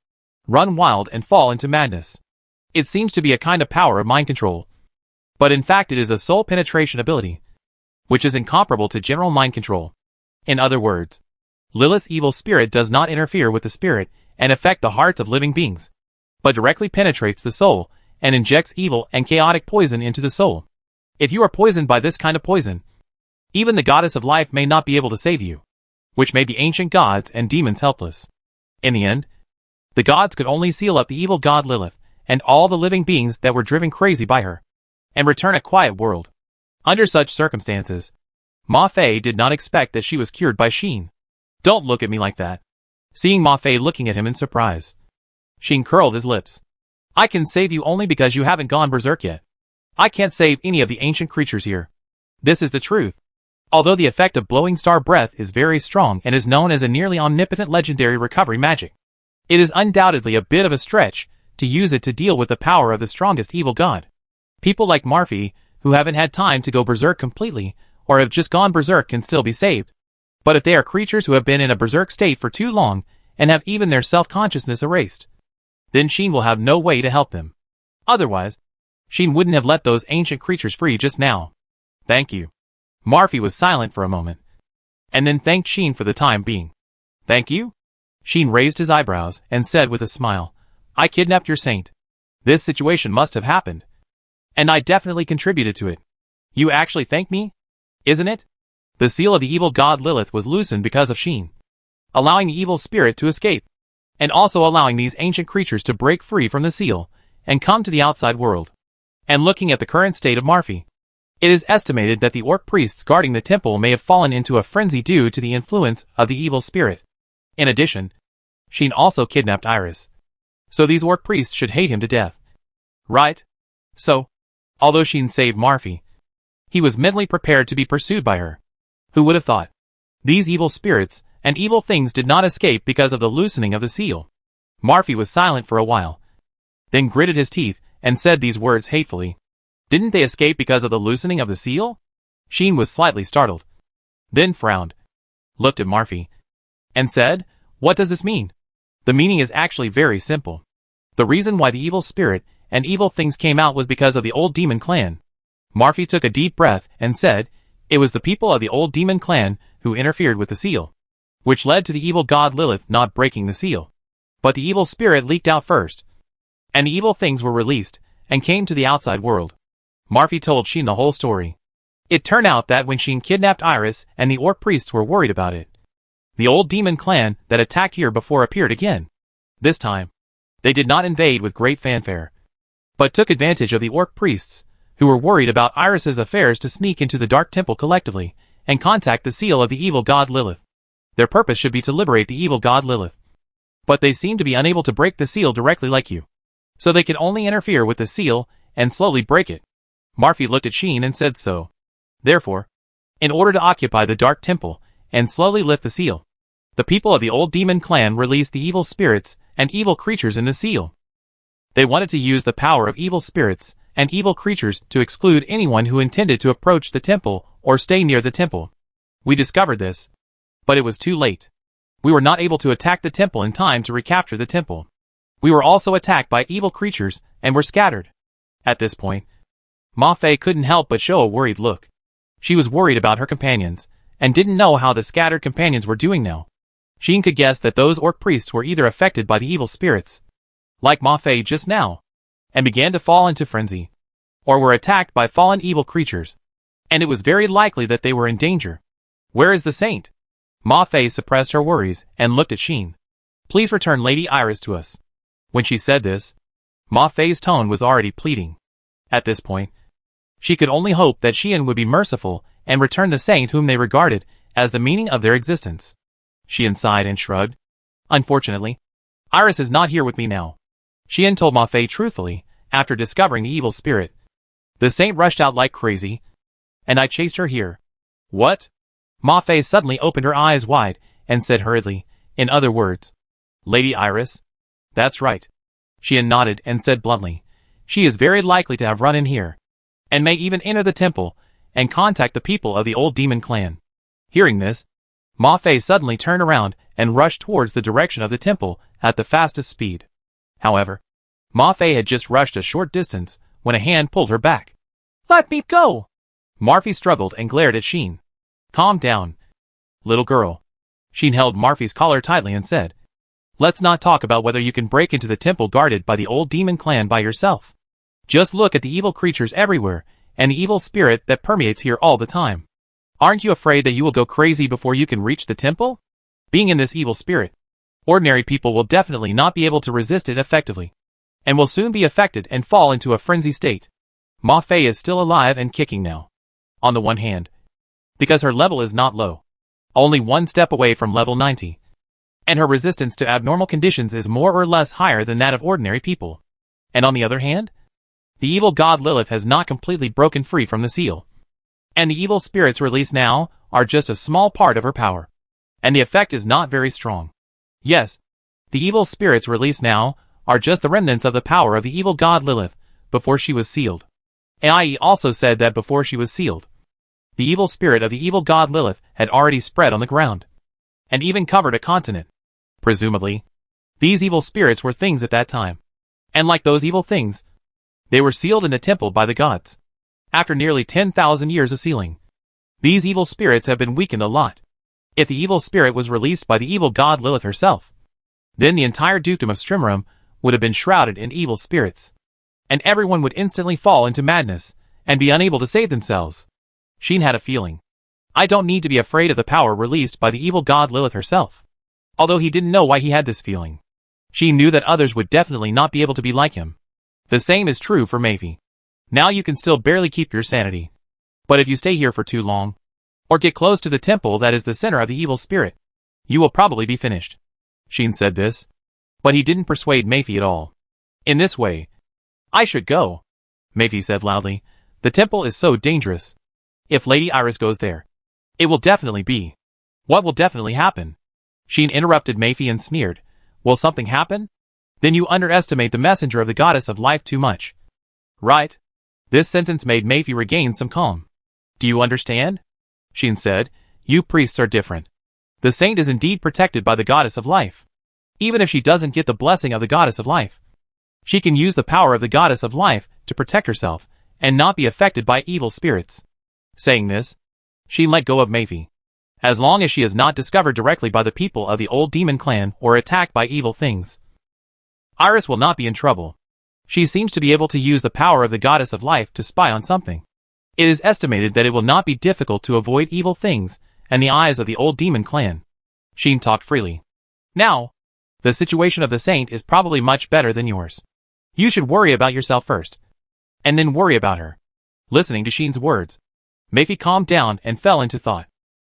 run wild and fall into madness. It seems to be a kind of power of mind control, but in fact it is a soul penetration ability, which is incomparable to general mind control. In other words, Lilith's evil spirit does not interfere with the spirit and affect the hearts of living beings, but directly penetrates the soul and injects evil and chaotic poison into the soul. If you are poisoned by this kind of poison, even the goddess of life may not be able to save you, which made the ancient gods and demons helpless. In the end, the gods could only seal up the evil god Lilith and all the living beings that were driven crazy by her, and return a quiet world. Under such circumstances, Ma Fei did not expect that she was cured by Xian. Don't look at me like that. Seeing Ma Fei looking at him in surprise, Xian curled his lips. I can save you only because you haven't gone berserk yet. I can't save any of the ancient creatures here. This is the truth. Although the effect of blowing star breath is very strong and is known as a nearly omnipotent legendary recovery magic, it is undoubtedly a bit of a stretch to use it to deal with the power of the strongest evil god. People like Marfi, who haven't had time to go berserk completely, or have just gone berserk, can still be saved. But if they are creatures who have been in a berserk state for too long and have even their self-consciousness erased, then Xian will have no way to help them. Otherwise, Xian wouldn't have let those ancient creatures free just now. Thank you. Marfi was silent for a moment, and then thanked Xian for the time being. Thank you? Xian raised his eyebrows and said with a smile, I kidnapped your saint. This situation must have happened, and I definitely contributed to it. You actually thank me? Isn't it? The seal of the evil god Lilith was loosened because of Xian, allowing the evil spirit to escape, and also allowing these ancient creatures to break free from the seal and come to the outside world. And looking at the current state of Marfi, it is estimated that the orc priests guarding the temple may have fallen into a frenzy due to the influence of the evil spirit. In addition, Xian also kidnapped Iris, so these orc priests should hate him to death. Right? So, although Xian saved Marfi, he was mentally prepared to be pursued by her. Who would have thought? These evil spirits and evil things did not escape because of the loosening of the seal. Marfi was silent for a while, then gritted his teeth and said these words hatefully. Didn't they escape because of the loosening of the seal? Xian was slightly startled, then frowned, looked at Marfi, and said, what does this mean? The meaning is actually very simple. The reason why the evil spirit and evil things came out was because of the old demon clan. Marfi took a deep breath and said, it was the people of the old demon clan who interfered with the seal, which led to the evil god Lilith not breaking the seal. But the evil spirit leaked out first, and the evil things were released, and came to the outside world. Marfie told Sheen the whole story. It turned out that when Sheen kidnapped Iris and the orc priests were worried about it, the old demon clan that attacked here before appeared again. This time, they did not invade with great fanfare, but took advantage of the orc priests, who were worried about Iris's affairs, to sneak into the Dark Temple collectively and contact the seal of the evil god Lilith. Their purpose should be to liberate the evil god Lilith. But they seem to be unable to break the seal directly like you. So they can only interfere with the seal and slowly break it. Marfie looked at Sheen and said so. Therefore, in order to occupy the Dark Temple and slowly lift the seal, the people of the old demon clan released the evil spirits and evil creatures in the seal. They wanted to use the power of evil spirits and evil creatures to exclude anyone who intended to approach the temple or stay near the temple. We discovered this, but it was too late. We were not able to attack the temple in time to recapture the temple. We were also attacked by evil creatures and were scattered. At this point, Ma Fei couldn't help but show a worried look. She was worried about her companions and didn't know how the scattered companions were doing now. Sheen could guess that those orc priests were either affected by the evil spirits, like Ma Fei just now, and began to fall into frenzy, or were attacked by fallen evil creatures, and it was very likely that they were in danger. Where is the saint? Ma Fei suppressed her worries and looked at Sheen. Please return Lady Iris to us. When she said this, Ma Fei's tone was already pleading. At this point, she could only hope that Sheen would be merciful and return the saint whom they regarded as the meaning of their existence. Sheen sighed and shrugged. Unfortunately, Iris is not here with me now. Sheen told Ma Fei truthfully, after discovering the evil spirit. The saint rushed out like crazy, and I chased her here. What? Ma Fei suddenly opened her eyes wide and said hurriedly, in other words, Lady Iris? That's right. Sheen nodded and said bluntly, she is very likely to have run in here, and may even enter the temple and contact the people of the old demon clan. Hearing this, Ma Fei suddenly turned around and rushed towards the direction of the temple at the fastest speed. However, Ma Fei had just rushed a short distance when a hand pulled her back. Let me go! Marfie struggled and glared at Sheen. Calm down, little girl. Sheen held Marfie's collar tightly and said, let's not talk about whether you can break into the temple guarded by the old demon clan by yourself. Just look at the evil creatures everywhere and the evil spirit that permeates here all the time. Aren't you afraid that you will go crazy before you can reach the temple? Being in this evil spirit, ordinary people will definitely not be able to resist it effectively, and will soon be affected and fall into a frenzy state. Ma Fei is still alive and kicking now. On the one hand, because her level is not low, only one step away from level 90, and her resistance to abnormal conditions is more or less higher than that of ordinary people. And on the other hand, the evil god Lilith has not completely broken free from the seal, and the evil spirits released now are just a small part of her power, and the effect is not very strong. Yes, the evil spirits released now are just the remnants of the power of the evil god Lilith before she was sealed. AI also said that before she was sealed, the evil spirit of the evil god Lilith had already spread on the ground, and even covered a continent. Presumably, these evil spirits were things at that time, and like those evil things, they were sealed in the temple by the gods. After nearly 10,000 years of sealing, these evil spirits have been weakened a lot. If the evil spirit was released by the evil god Lilith herself, then the entire dukedom of Strimrum would have been shrouded in evil spirits, and everyone would instantly fall into madness and be unable to save themselves. Sheen had a feeling. I don't need to be afraid of the power released by the evil god Lilith herself. Although he didn't know why he had this feeling, Sheen knew that others would definitely not be able to be like him. The same is true for Maeve. Now you can still barely keep your sanity, but if you stay here for too long, or get close to the temple that is the center of the evil spirit, you will probably be finished. Sheen said this, but he didn't persuade Maeve at all. In this way, I should go, Maeve said loudly. The temple is so dangerous. If Lady Iris goes there, it will definitely be. What will definitely happen? Sheen interrupted Maeve and sneered. Will something happen? Then you underestimate the messenger of the goddess of life too much. Right? This sentence made Maeve regain some calm. Do you understand? Sheen said. You priests are different. The saint is indeed protected by the goddess of life. Even if she doesn't get the blessing of the goddess of life, she can use the power of the goddess of life to protect herself and not be affected by evil spirits. Saying this, she let go of Maeve. As long as she is not discovered directly by the people of the old demon clan or attacked by evil things, Iris will not be in trouble. She seems to be able to use the power of the goddess of life to spy on something. It is estimated that it will not be difficult to avoid evil things and the eyes of the old demon clan. Sheen talked freely. Now, the situation of the saint is probably much better than yours. You should worry about yourself first, and then worry about her. Listening to Sheen's words, Mafi calmed down and fell into thought.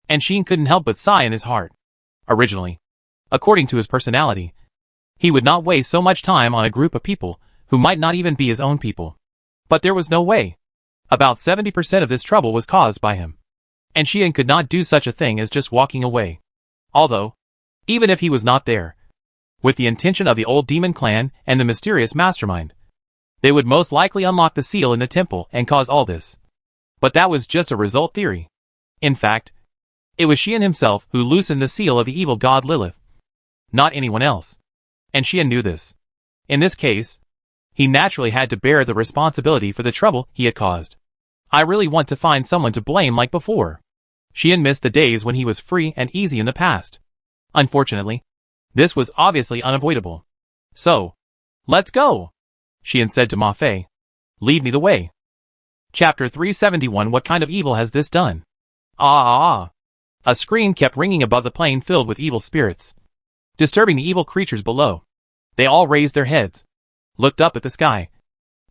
And Sheen couldn't help but sigh in his heart. Originally, according to his personality, he would not waste so much time on a group of people who might not even be his own people. But there was no way. About 70% of this trouble was caused by him. And Sheen could not do such a thing as just walking away. Although, even if he was not there, with the intention of the old demon clan and the mysterious mastermind, they would most likely unlock the seal in the temple and cause all this. But that was just a result theory. In fact, it was Sheen himself who loosened the seal of the evil god Lilith, not anyone else. And Sheen knew this. In this case, he naturally had to bear the responsibility for the trouble he had caused. I really want to find someone to blame like before. Sheen missed the days when he was free and easy in the past. Unfortunately, this was obviously unavoidable. So, let's go, Sheen said to Ma Fei. Lead me the way. Chapter 371. What kind of evil has this done? A scream kept ringing above the plane filled with evil spirits, disturbing the evil creatures below. They all raised their heads, looked up at the sky,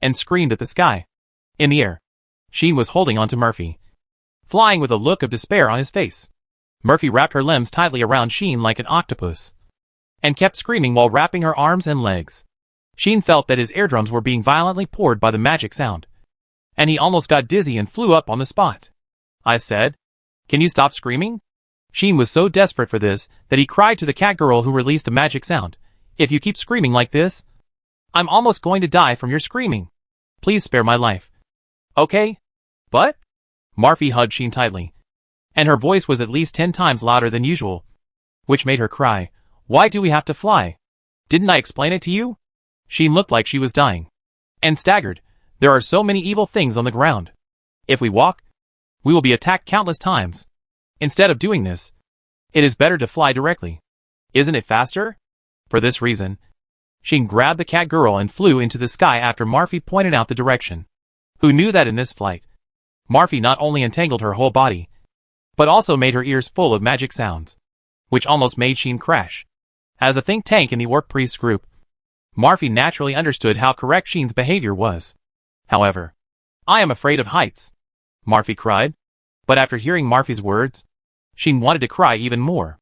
and screamed at the sky. In the air, Sheen was holding on to Murphy, flying with a look of despair on his face. Murphy wrapped her limbs tightly around Sheen like an octopus, and kept screaming while wrapping her arms and legs. Sheen felt that his eardrums were being violently poured by the magic sound, and he almost got dizzy and flew up on the spot. I said, "Can you stop screaming?" Sheen was so desperate for this that he cried to the cat girl who released the magic sound, "If you keep screaming like this, I'm almost going to die from your screaming. Please spare my life." "Okay, but?" Murphy hugged Sheen tightly, and her voice was at least 10 times louder than usual, which made her cry, "Why do we have to fly? Didn't I explain it to you?" Sheen looked like she was dying, and staggered. "There are so many evil things on the ground. If we walk, we will be attacked countless times. Instead of doing this, it is better to fly directly. Isn't it faster?" For this reason, Sheen grabbed the cat girl and flew into the sky after Murphy pointed out the direction. Who knew that in this flight, Murphy not only entangled her whole body, but also made her ears full of magic sounds, which almost made Sheen crash. As a think tank in the Orc Priest group, Murphy naturally understood how correct Sheen's behavior was. However, "I am afraid of heights," Murphy cried. But after hearing Murphy's words, Sheen wanted to cry even more.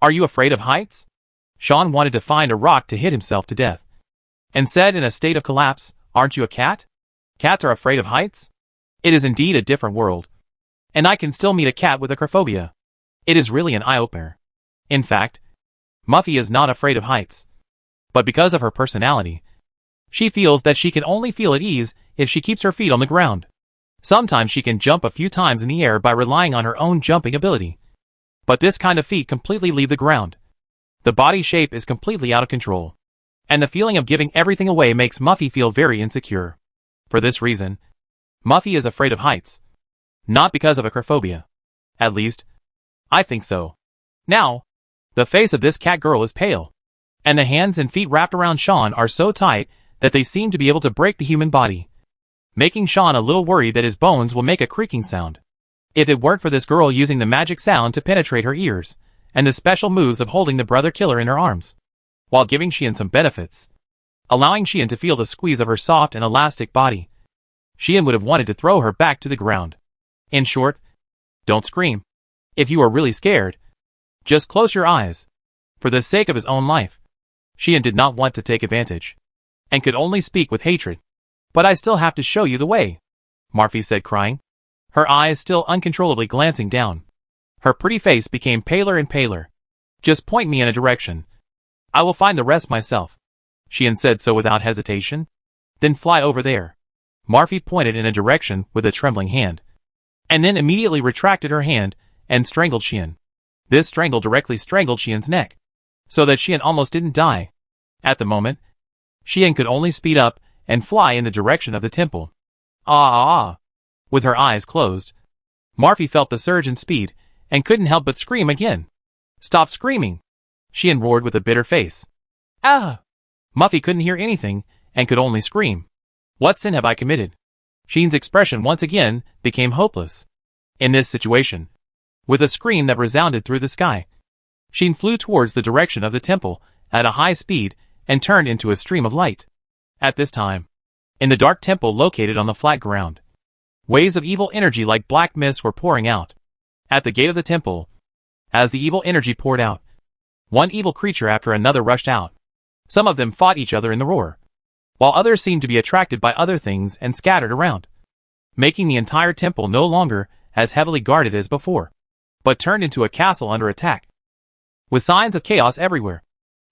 "Are you afraid of heights?" Sean wanted to find a rock to hit himself to death, and said in a state of collapse, "Aren't you a cat? Cats are afraid of heights? It is indeed a different world. And I can still meet a cat with acrophobia. It is really an eye-opener." In fact, Muffy is not afraid of heights. But because of her personality, she feels that she can only feel at ease if she keeps her feet on the ground. Sometimes she can jump a few times in the air by relying on her own jumping ability. But this kind of feat completely leave the ground. The body shape is completely out of control. And the feeling of giving everything away makes Muffy feel very insecure. For this reason, Muffy is afraid of heights. Not because of acrophobia. At least, I think so. Now, the face of this cat girl is pale, and the hands and feet wrapped around Sean are so tight that they seem to be able to break the human body, making Sean a little worried that his bones will make a creaking sound. If it weren't for this girl using the magic sound to penetrate her ears, and the special moves of holding the brother killer in her arms, while giving Sheen some benefits, allowing Sheen to feel the squeeze of her soft and elastic body, Sheen would have wanted to throw her back to the ground. In short, don't scream. If you are really scared, just close your eyes. For the sake of his own life, Sheen did not want to take advantage, and could only speak with hatred. "But I still have to show you the way," Murphy said, crying, her eyes still uncontrollably glancing down. Her pretty face became paler and paler. "Just point me in a direction. I will find the rest myself." Sheen said so without hesitation. "Then fly over there." Murphy pointed in a direction with a trembling hand, and then immediately retracted her hand and strangled Sheen. This strangle directly strangled Sheen's neck, so that Sheen almost didn't die. At the moment, Sheen could only speed up and fly in the direction of the temple. With her eyes closed, Murphy felt the surge in speed and couldn't help but scream again. "Stop screaming!" Sheen roared with a bitter face. "Ah!" Muffy couldn't hear anything and could only scream. What sin have I committed? Sheen's expression once again became hopeless. In this situation, with a scream that resounded through the sky, Sheen flew towards the direction of the temple at a high speed and turned into a stream of light. At this time, in the dark temple located on the flat ground, waves of evil energy like black mist were pouring out. At the gate of the temple, as the evil energy poured out, one evil creature after another rushed out. Some of them fought each other in the roar, while others seemed to be attracted by other things and scattered around, making the entire temple no longer as heavily guarded as before, but turned into a castle under attack, with signs of chaos everywhere,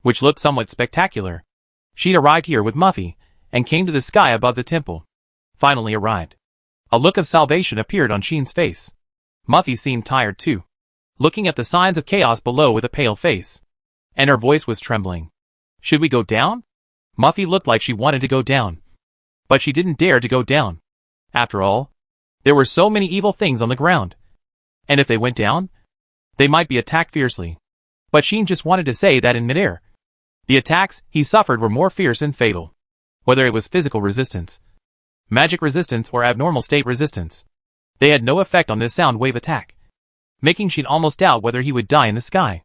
which looked somewhat spectacular. She'd arrived here with Muffy, and came to the sky above the temple. Finally arrived. A look of salvation appeared on Sheen's face. Muffy seemed tired too, looking at the signs of chaos below with a pale face, and her voice was trembling. Should we go down? Muffy looked like she wanted to go down, but she didn't dare to go down. After all, there were so many evil things on the ground, and if they went down, they might be attacked fiercely. But Sheen just wanted to say that in midair, the attacks he suffered were more fierce and fatal. Whether it was physical resistance, magic resistance, or abnormal state resistance, they had no effect on this sound wave attack, making Sheen almost doubt whether he would die in the sky.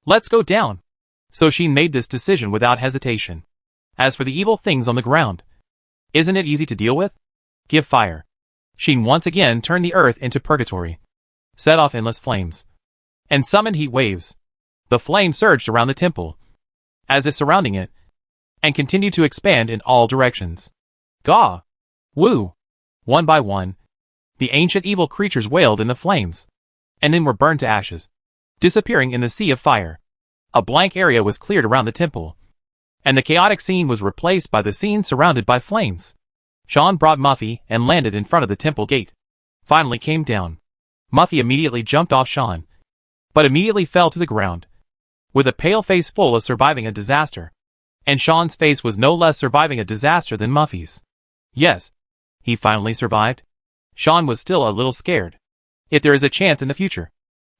Let's go down. So Sheen made this decision without hesitation. As for the evil things on the ground, isn't it easy to deal with? Give fire. Sheen once again turned the earth into purgatory, set off endless flames, and summoned heat waves. The flame surged around the temple, as if surrounding it, and continued to expand in all directions. Gah! Woo! One by one, the ancient evil creatures wailed in the flames, and then were burned to ashes, disappearing in the sea of fire. A blank area was cleared around the temple, and the chaotic scene was replaced by the scene surrounded by flames. Sean brought Muffy and landed in front of the temple gate. Finally came down. Muffy immediately jumped off Sean, but immediately fell to the ground, with a pale face full of surviving a disaster. And Sean's face was no less surviving a disaster than Muffy's. Yes, he finally survived. Sean was still a little scared. If there is a chance in the future,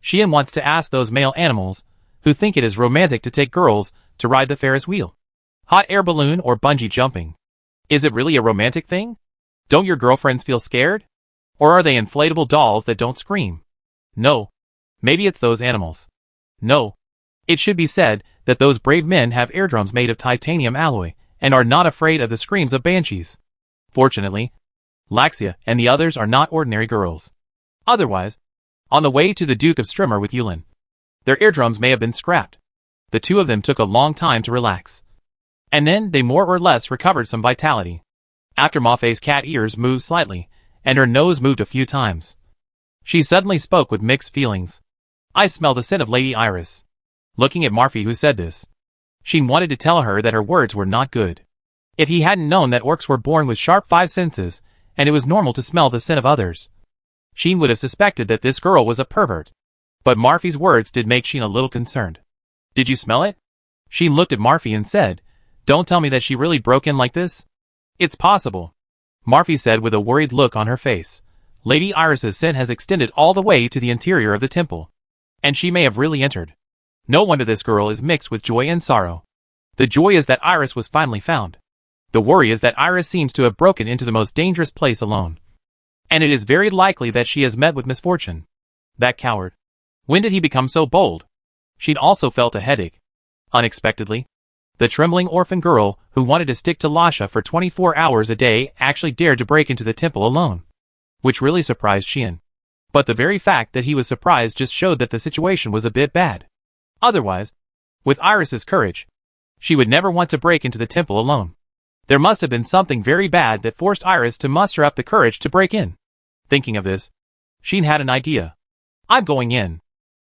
Sheehan wants to ask those male animals who think it is romantic to take girls to ride the Ferris wheel, hot air balloon, or bungee jumping. Is it really a romantic thing? Don't your girlfriends feel scared? Or are they inflatable dolls that don't scream? No. Maybe it's those animals. No. It should be said that those brave men have eardrums made of titanium alloy and are not afraid of the screams of banshees. Fortunately, Laxia and the others are not ordinary girls. Otherwise, on the way to the Duke of Strimmer with Yulin, their eardrums may have been scrapped. The two of them took a long time to relax, and then they more or less recovered some vitality. After Maffei's cat ears moved slightly, and her nose moved a few times, she suddenly spoke with mixed feelings. I smell the scent of Lady Iris. Looking at Marfy, who said this, Sheen wanted to tell her that her words were not good. If he hadn't known that orcs were born with sharp 5 senses, and it was normal to smell the scent of others, Sheen would have suspected that this girl was a pervert. But Marfy's words did make Sheen a little concerned. Did you smell it? Sheen looked at Marfy and said, Don't tell me that she really broke in like this. It's possible, Marfy said with a worried look on her face. Lady Iris's scent has extended all the way to the interior of the temple, and she may have really entered. No wonder this girl is mixed with joy and sorrow. The joy is that Iris was finally found. The worry is that Iris seems to have broken into the most dangerous place alone, and it is very likely that she has met with misfortune. That coward. When did he become so bold? She'd also felt a headache. Unexpectedly, the trembling orphan girl who wanted to stick to Lasha for 24 hours a day actually dared to break into the temple alone, which really surprised Sheehan. But the very fact that he was surprised just showed that the situation was a bit bad. Otherwise, with Iris's courage, she would never want to break into the temple alone. There must have been something very bad that forced Iris to muster up the courage to break in. Thinking of this, Sheen had an idea. I'm going in.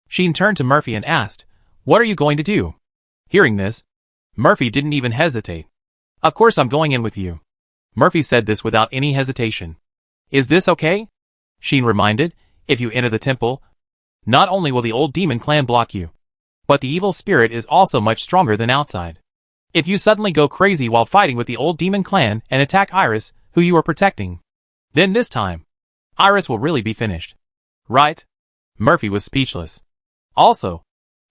Sheen turned to Murphy and asked, What are you going to do? Hearing this, Murphy didn't even hesitate. Of course I'm going in with you. Murphy said this without any hesitation. Is this okay? Sheen reminded, If you enter the temple, not only will the old demon clan block you, but the evil spirit is also much stronger than outside. If you suddenly go crazy while fighting with the old demon clan and attack Iris, who you are protecting, then this time, Iris will really be finished. Right? Murphy was speechless. Also,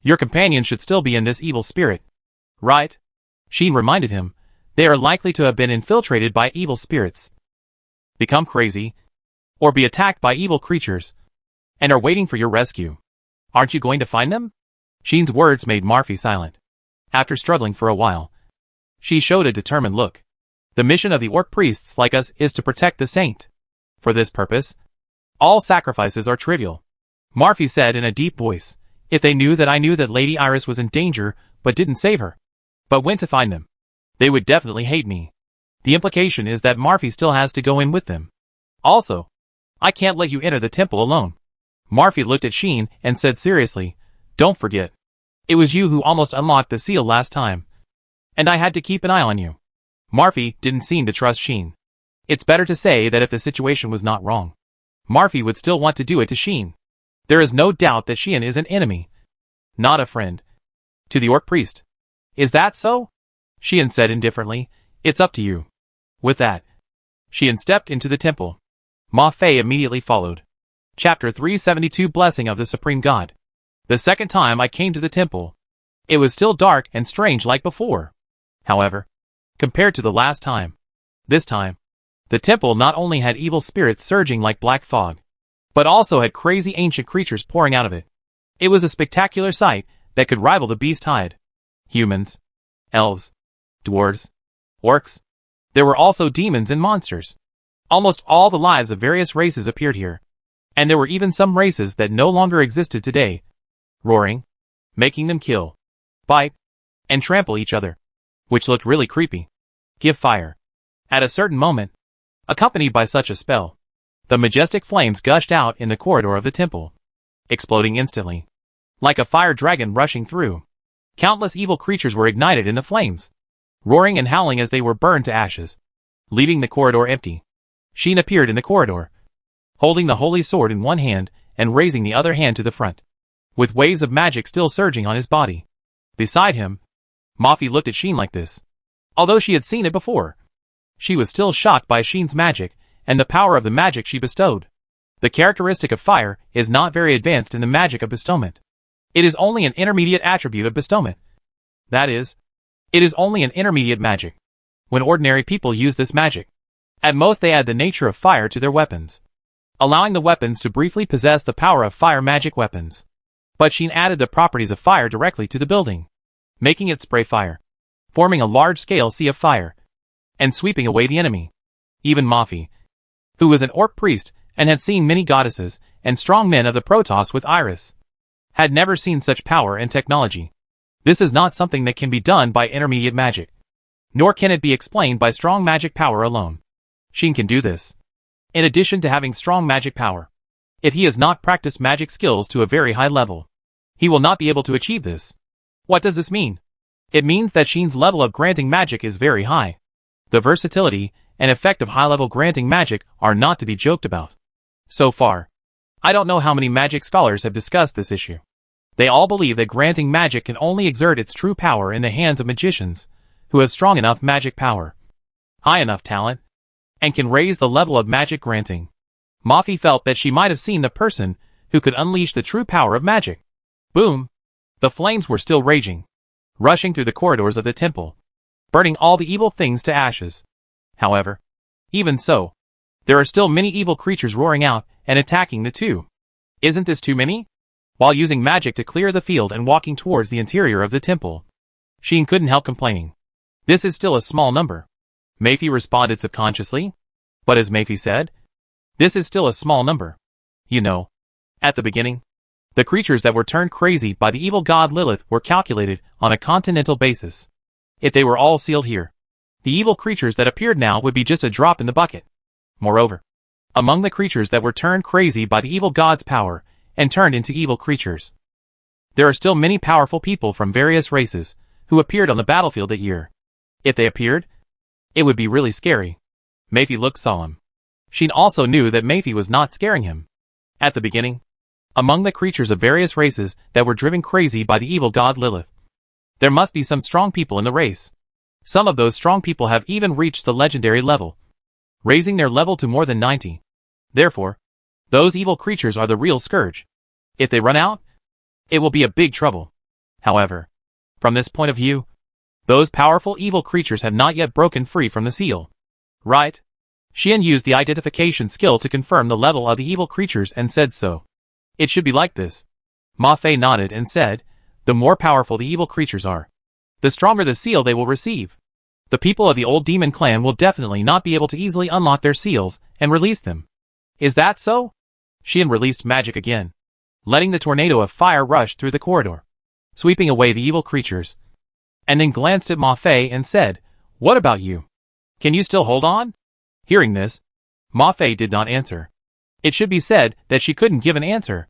your companion should still be in this evil spirit. Right? Sheen reminded him, They are likely to have been infiltrated by evil spirits, become crazy, or be attacked by evil creatures, and are waiting for your rescue. Aren't you going to find them? Sheen's words made Marfi silent. After struggling for a while, she showed a determined look. The mission of the orc priests like us is to protect the saint. For this purpose, all sacrifices are trivial. Marfi said in a deep voice, if they knew that I knew that Lady Iris was in danger but didn't save her, but went to find them, they would definitely hate me. The implication is that Marfi still has to go in with them. Also, I can't let you enter the temple alone. Marfi looked at Sheen and said seriously, don't forget. It was you who almost unlocked the seal last time. And I had to keep an eye on you. Marfi didn't seem to trust Sheen. It's better to say that if the situation was not wrong, Marfi would still want to do it to Sheen. There is no doubt that Sheen is an enemy, not a friend, to the orc priest. Is that so? Sheen said indifferently, it's up to you. With that, Sheen stepped into the temple. Ma Fei immediately followed. Chapter 372 Blessing of the Supreme God. The second time I came to the temple, it was still dark and strange like before. However, compared to the last time, this time, the temple not only had evil spirits surging like black fog, but also had crazy ancient creatures pouring out of it. It was a spectacular sight that could rival the beast tide. Humans, elves, dwarves, orcs. There were also demons and monsters. Almost all the lives of various races appeared here. And there were even some races that no longer existed today, roaring, making them kill, bite, and trample each other, which looked really creepy. Give fire. At a certain moment, accompanied by such a spell, the majestic flames gushed out in the corridor of the temple, exploding instantly. Like a fire dragon rushing through, countless evil creatures were ignited in the flames, roaring and howling as they were burned to ashes, leaving the corridor empty. Sheen appeared in the corridor, holding the holy sword in one hand and raising the other hand to the front, with waves of magic still surging on his body. Beside him, Marfi looked at Sheen like this. Although she had seen it before, she was still shocked by Sheen's magic and the power of the magic she bestowed. The characteristic of fire is not very advanced in the magic of bestowment. It is only an intermediate attribute of bestowment. That is, it is only an intermediate magic. When ordinary people use this magic, at most they add the nature of fire to their weapons, allowing the weapons to briefly possess the power of fire magic weapons. But Sheen added the properties of fire directly to the building, making it spray fire, forming a large-scale sea of fire, and sweeping away the enemy. Even Marfi, who was an orc priest and had seen many goddesses and strong men of the Protoss with Iris, had never seen such power and technology. This is not something that can be done by intermediate magic, nor can it be explained by strong magic power alone. Sheen can do this. In addition to having strong magic power, if he has not practiced magic skills to a very high level, he will not be able to achieve this. What does this mean? It means that Sheen's level of granting magic is very high. The versatility and effect of high-level granting magic are not to be joked about. So far, I don't know how many magic scholars have discussed this issue. They all believe that granting magic can only exert its true power in the hands of magicians who have strong enough magic power, high enough talent, and can raise the level of magic granting. Marfi felt that she might have seen the person who could unleash the true power of magic. Boom! The flames were still raging, rushing through the corridors of the temple, burning all the evil things to ashes. However, even so, there are still many evil creatures roaring out and attacking the two. Isn't this too many? While using magic to clear the field and walking towards the interior of the temple, Sheen couldn't help complaining. This is still a small number. Marfi responded subconsciously. But as Marfi said, this is still a small number. You know, at the beginning, the creatures that were turned crazy by the evil god Lilith were calculated on a continental basis. If they were all sealed here, the evil creatures that appeared now would be just a drop in the bucket. Moreover, among the creatures that were turned crazy by the evil god's power and turned into evil creatures, there are still many powerful people from various races who appeared on the battlefield that year. If they appeared, it would be really scary. Marfi looked solemn. Sheen also knew that Marfi was not scaring him. At the beginning, among the creatures of various races that were driven crazy by the evil god Lilith, there must be some strong people in the race. Some of those strong people have even reached the legendary level, raising their level to more than 90. Therefore, those evil creatures are the real scourge. If they run out, it will be a big trouble. However, from this point of view, Those powerful evil creatures have not yet broken free from the seal. Right? Xian used the identification skill to confirm the level of the evil creatures and said so. It should be like this. Ma Fei nodded and said, the more powerful the evil creatures are, the stronger the seal they will receive. The people of the old demon clan will definitely not be able to easily unlock their seals and release them. Is that so? Xian released magic again, letting the tornado of fire rush through the corridor, sweeping away the evil creatures, and then glanced at Ma Fei and said, what about you? Can you still hold on? Hearing this, Ma Fei did not answer. It should be said that she couldn't give an answer.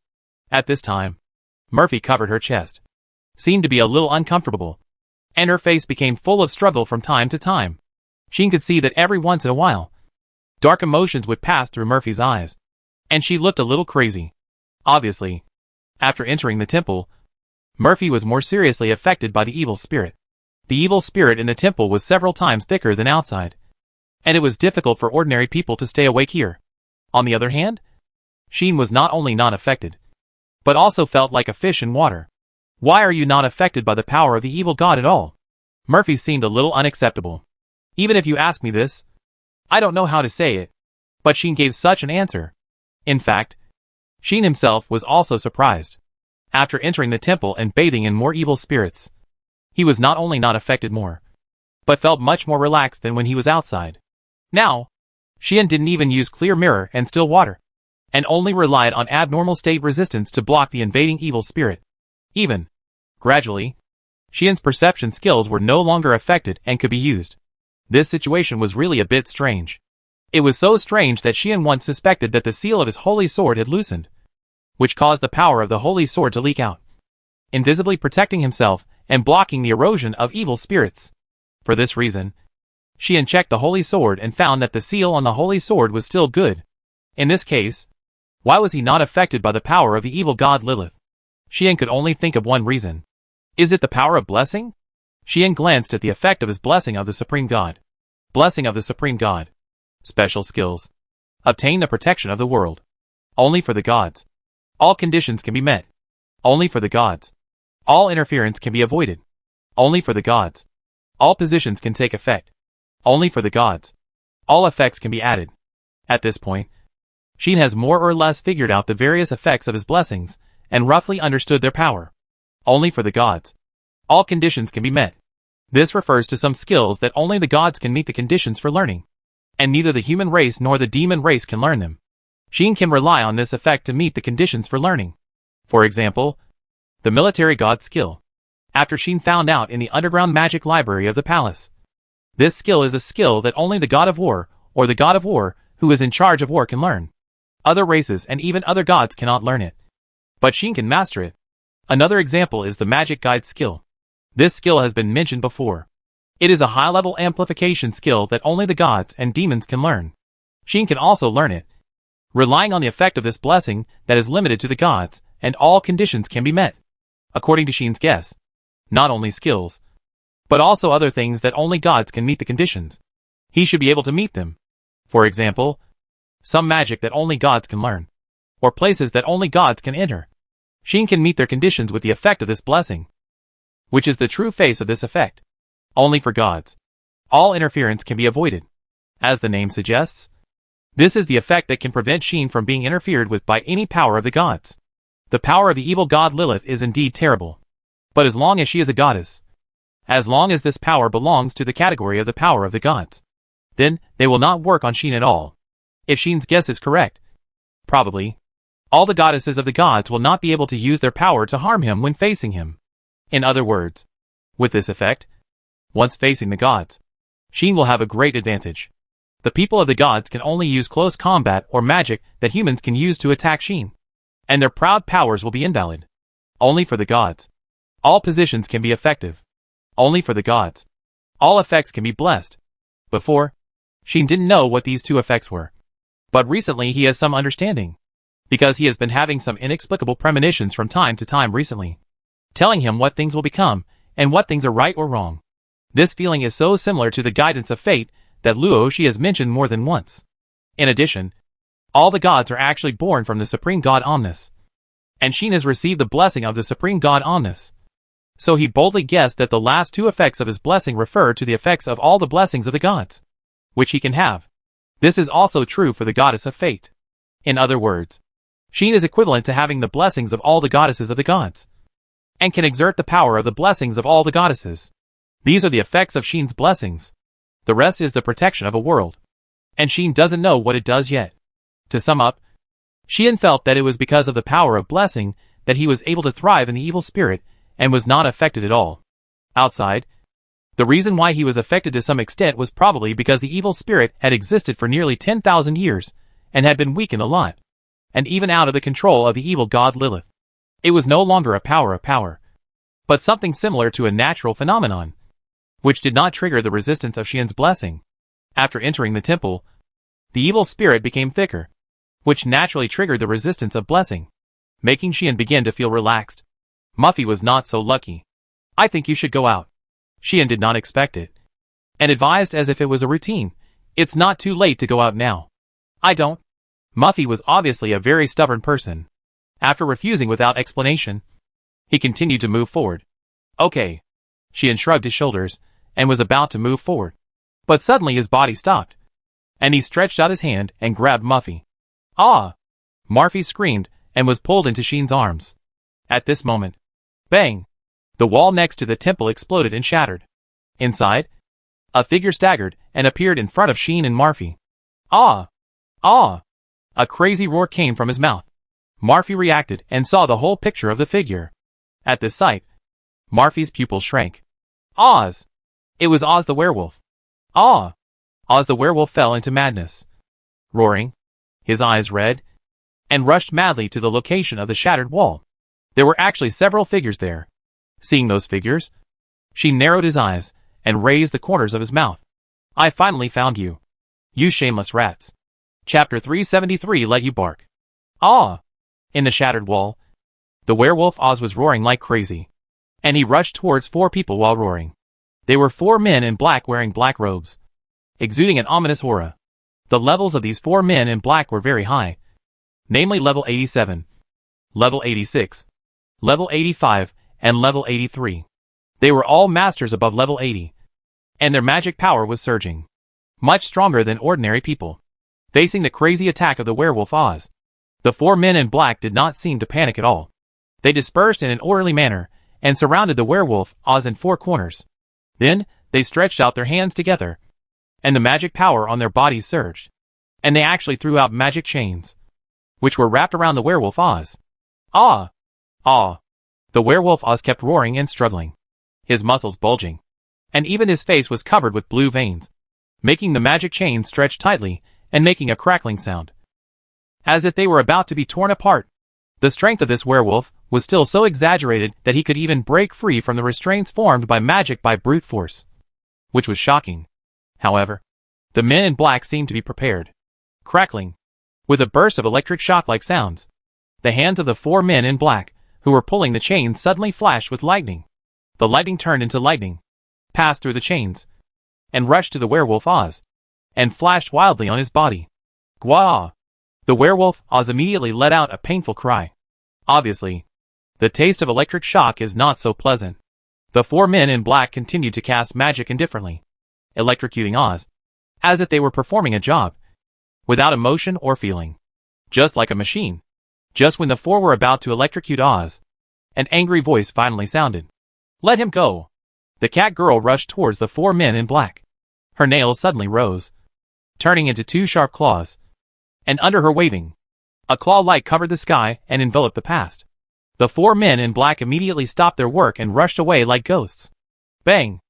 At this time, Murphy covered her chest, seemed to be a little uncomfortable, and her face became full of struggle from time to time. Xian could see that every once in a while, dark emotions would pass through Murphy's eyes, and she looked a little crazy. Obviously, after entering the temple, Murphy was more seriously affected by the evil spirit. The evil spirit in the temple was several times thicker than outside, and it was difficult for ordinary people to stay awake here. On the other hand, Xian was not only not affected, but also felt like a fish in water. Why are you not affected by the power of the evil god at all? Murphy seemed a little unacceptable. Even if you ask me this, I don't know how to say it. But Xian gave such an answer. In fact, Xian himself was also surprised. After entering the temple and bathing in more evil spirits, he was not only not affected more, but felt much more relaxed than when he was outside. Now, Xian didn't even use clear mirror and still water, and only relied on abnormal state resistance to block the invading evil spirit. Even, gradually, Xian's perception skills were no longer affected and could be used. This situation was really a bit strange. It was so strange that Xian once suspected that the seal of his holy sword had loosened, which caused the power of the holy sword to leak out, invisibly protecting himself and blocking the erosion of evil spirits. For this reason, Xian checked the holy sword and found that the seal on the holy sword was still good. In this case, why was he not affected by the power of the evil god Lilith? Xian could only think of one reason. Is it the power of blessing? Xian glanced at the effect of his blessing of the Supreme God. Blessing of the Supreme God. Special skills. Obtain the protection of the world. Only for the gods. All conditions can be met. Only for the gods. All interference can be avoided. Only for the gods. All positions can take effect. Only for the gods. All effects can be added. At this point, Xian has more or less figured out the various effects of his blessings, and roughly understood their power. Only for the gods. All conditions can be met. This refers to some skills that only the gods can meet the conditions for learning, and neither the human race nor the demon race can learn them. Xian can rely on this effect to meet the conditions for learning. For example, the military god skill. After Xian found out in the underground magic library of the palace, this skill is a skill that only the god of war, or the god of war, who is in charge of war can learn. Other races and even other gods cannot learn it, but Xian can master it. Another example is the magic guide skill. This skill has been mentioned before. It is a high-level amplification skill that only the gods and demons can learn. Xian can also learn it, relying on the effect of this blessing that is limited to the gods, and all conditions can be met. According to Xian's guess, not only skills, but also other things that only gods can meet the conditions. He should be able to meet them. For example, some magic that only gods can learn, or places that only gods can enter. Xian can meet their conditions with the effect of this blessing, which is the true face of this effect. Only for gods. All interference can be avoided. As the name suggests, this is the effect that can prevent Xian from being interfered with by any power of the gods. The power of the evil god Lilith is indeed terrible. But as long as she is a goddess, as long as this power belongs to the category of the power of the gods, then they will not work on Xian at all. If Xian's guess is correct, probably, all the goddesses of the gods will not be able to use their power to harm him when facing him. In other words, with this effect, once facing the gods, Xian will have a great advantage. The people of the gods can only use close combat or magic that humans can use to attack Xian, and their proud powers will be invalid. Only for the gods. All positions can be effective. Only for the gods. All effects can be blessed. Before, Xian didn't know what these two effects were. But recently he has some understanding, because he has been having some inexplicable premonitions from time to time recently, telling him what things will become, and what things are right or wrong. This feeling is so similar to the guidance of fate that Luo Shi has mentioned more than once. In addition, all the gods are actually born from the Supreme God Omnis, and Xian has received the blessing of the Supreme God Omnis. So he boldly guessed that the last two effects of his blessing refer to the effects of all the blessings of the gods, which he can have. This is also true for the goddess of fate. In other words, she is equivalent to having the blessings of all the goddesses of the gods, and can exert the power of the blessings of all the goddesses. These are the effects of Sheen's blessings. The rest is the protection of a world, and Sheen doesn't know what it does yet. To sum up, Sheen felt that it was because of the power of blessing that he was able to thrive in the evil spirit and was not affected at all. Outside, the reason why he was affected to some extent was probably because the evil spirit had existed for nearly 10,000 years and had been weakened a lot, and even out of the control of the evil god Lilith. It was no longer a power, but something similar to a natural phenomenon, which did not trigger the resistance of Sheen's blessing. After entering the temple, the evil spirit became thicker, which naturally triggered the resistance of blessing, making Sheen begin to feel relaxed. Muffy was not so lucky. I think you should go out. Sheen did not expect it, and advised as if it was a routine. It's not too late to go out now. I don't. Muffy was obviously a very stubborn person. After refusing without explanation, he continued to move forward. Okay. Sheen shrugged his shoulders and was about to move forward. But suddenly his body stopped, and he stretched out his hand and grabbed Muffy. Ah! Muffy screamed and was pulled into Sheen's arms. At this moment, bang! The wall next to the temple exploded and shattered. Inside, a figure staggered and appeared in front of Sheen and Muffy. Ah! Ah! A crazy roar came from his mouth. Muffy reacted and saw the whole picture of the figure. At this sight, Muffy's pupils shrank. Oz! It was Oz the werewolf. Ah! Oz the werewolf fell into madness, roaring, his eyes red, and rushed madly to the location of the shattered wall. There were actually several figures there. Seeing those figures, Sheen narrowed his eyes and raised the corners of his mouth. I finally found you. You shameless rats. Chapter 373 Let You Bark. Ah! In the shattered wall, the werewolf Oz was roaring like crazy, and he rushed towards 4 people while roaring. They were 4 men in black wearing black robes, exuding an ominous aura. The levels of these 4 men in black were very high, namely level 87, level 86, level 85, and level 83. They were all masters above level 80, and their magic power was surging, much stronger than ordinary people. Facing the crazy attack of the werewolf Oz, the 4 men in black did not seem to panic at all. They dispersed in an orderly manner and surrounded the werewolf Oz in 4 corners. Then, they stretched out their hands together, and the magic power on their bodies surged, and they actually threw out magic chains, which were wrapped around the werewolf Oz. Ah! Ah! The werewolf Oz kept roaring and struggling, his muscles bulging, and even his face was covered with blue veins, making the magic chains stretch tightly and making a crackling sound, as if they were about to be torn apart. The strength of this werewolf was still so exaggerated that he could even break free from the restraints formed by magic by brute force, which was shocking. However, the men in black seemed to be prepared. Crackling, with a burst of electric shock-like sounds, the hands of the 4 men in black, who were pulling the chains, suddenly flashed with lightning. The lightning turned into lightning, passed through the chains, and rushed to the werewolf Oz, and flashed wildly on his body. Gwah! The werewolf Oz immediately let out a painful cry. Obviously, the taste of electric shock is not so pleasant. The 4 men in black continued to cast magic indifferently, electrocuting Oz, as if they were performing a job, without emotion or feeling, just like a machine. Just when the 4 were about to electrocute Oz, an angry voice finally sounded. Let him go! The cat girl rushed towards the 4 men in black. Her nails suddenly rose, turning into 2 sharp claws, and under her waving, a claw light covered the sky and enveloped the past. The 4 men in black immediately stopped their work and rushed away like ghosts. Bang!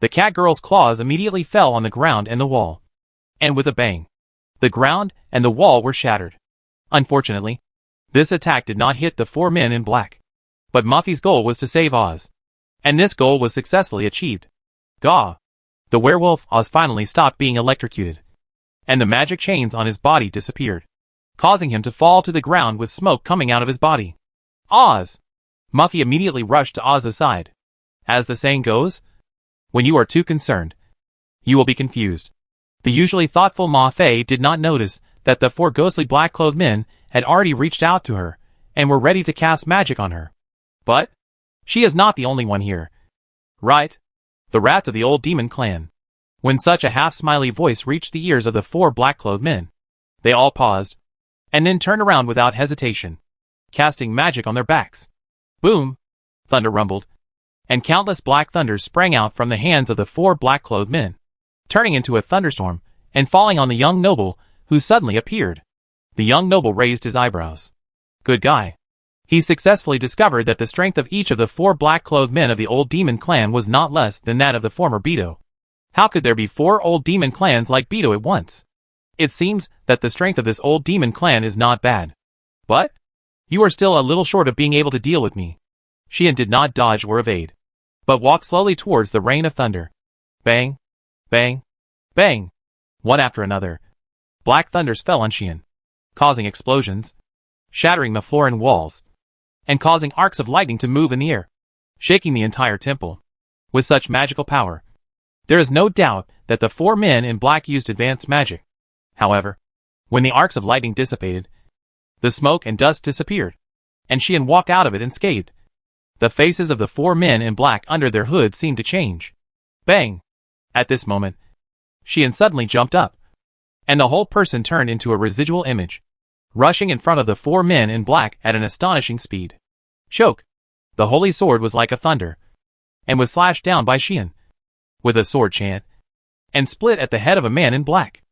The cat girl's claws immediately fell on the ground and the wall. And with a bang, the ground and the wall were shattered. Unfortunately, this attack did not hit the 4 men in black. But Muffy's goal was to save Oz, and this goal was successfully achieved. Gah! The werewolf Oz finally stopped being electrocuted, and the magic chains on his body disappeared, causing him to fall to the ground with smoke coming out of his body. Oz! Muffy immediately rushed to Oz's side. As the saying goes, when you are too concerned, you will be confused. The usually thoughtful Ma Fei did not notice that the 4 ghostly black-clothed men had already reached out to her and were ready to cast magic on her. But She is not the only one here. Right? The rats of the old demon clan. When such a half-smiley voice reached the ears of the 4 black-clothed men, they all paused, and then turned around without hesitation, casting magic on their backs. Boom! Thunder rumbled, and countless black thunders sprang out from the hands of the 4 black-clothed men, turning into a thunderstorm and falling on the young noble, who suddenly appeared. The young noble raised his eyebrows. Good guy. He successfully discovered that the strength of each of the 4 black-clothed men of the old demon clan was not less than that of the former Beto. How could there be 4 old demon clans like Beto at once? It seems that the strength of this old demon clan is not bad. But you are still a little short of being able to deal with me. Xian did not dodge or evade, but walked slowly towards the rain of thunder. Bang! Bang! Bang! One after another, black thunders fell on Xian, causing explosions, shattering the floor and walls, and causing arcs of lightning to move in the air, shaking the entire temple. With such magical power, there is no doubt that the 4 men in black used advanced magic. However, when the arcs of lightning dissipated, the smoke and dust disappeared, and Xian walked out of it unscathed. The faces of the 4 men in black under their hoods seemed to change. Bang! At this moment, Xian suddenly jumped up, and the whole person turned into a residual image, rushing in front of the 4 men in black at an astonishing speed. Choke! The holy sword was like a thunder, and was slashed down by Xian with a sword chant, and split at the head of a man in black.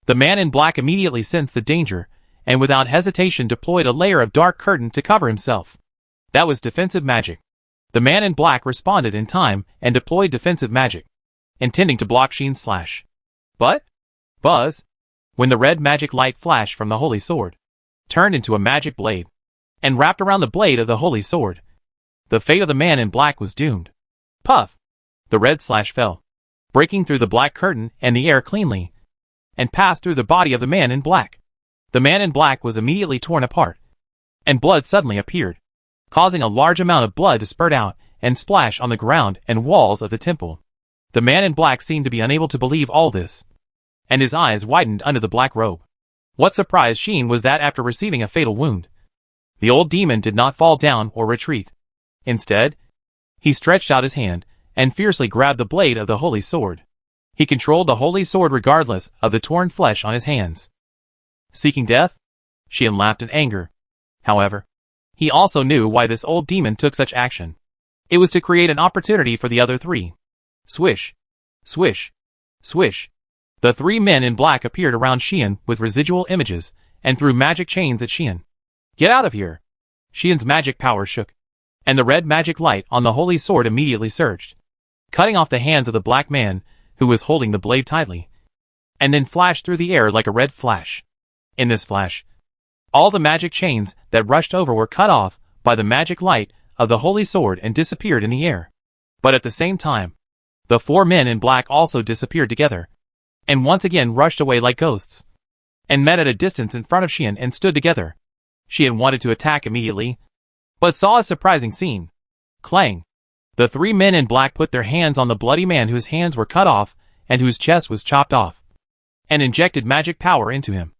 The man in black immediately sensed the danger, and without hesitation deployed a layer of dark curtain to cover himself. That was defensive magic. The man in black responded in time and deployed defensive magic, intending to block Xian's slash. But, buzz, when the red magic light flashed from the holy sword, turned into a magic blade, and wrapped around the blade of the holy sword, the fate of the man in black was doomed. Puff! The red slash fell, breaking through the black curtain and the air cleanly, and passed through the body of the man in black. The man in black was immediately torn apart, and blood suddenly appeared, causing a large amount of blood to spurt out and splash on the ground and walls of the temple. The man in black seemed to be unable to believe all this, and his eyes widened under the black robe. What surprised Xian was that after receiving a fatal wound, the old demon did not fall down or retreat. Instead, he stretched out his hand and fiercely grabbed the blade of the holy sword. He controlled the holy sword regardless of the torn flesh on his hands. Seeking death? Xian laughed in anger. However, he also knew why this old demon took such action. It was to create an opportunity for the other 3. Swish! Swish! Swish! The 3 men in black appeared around Xian with residual images and threw magic chains at Xian. Get out of here! Xian's magic power shook, and the red magic light on the holy sword immediately surged, cutting off the hands of the black man who was holding the blade tightly, and then flashed through the air like a red flash. In this flash, all the magic chains that rushed over were cut off by the magic light of the holy sword and disappeared in the air. But at the same time, the 4 men in black also disappeared together, and once again rushed away like ghosts, and met at a distance in front of Xian and stood together. Xian wanted to attack immediately, but saw a surprising scene. Clang! The 3 men in black put their hands on the bloody man whose hands were cut off and whose chest was chopped off, and injected magic power into him,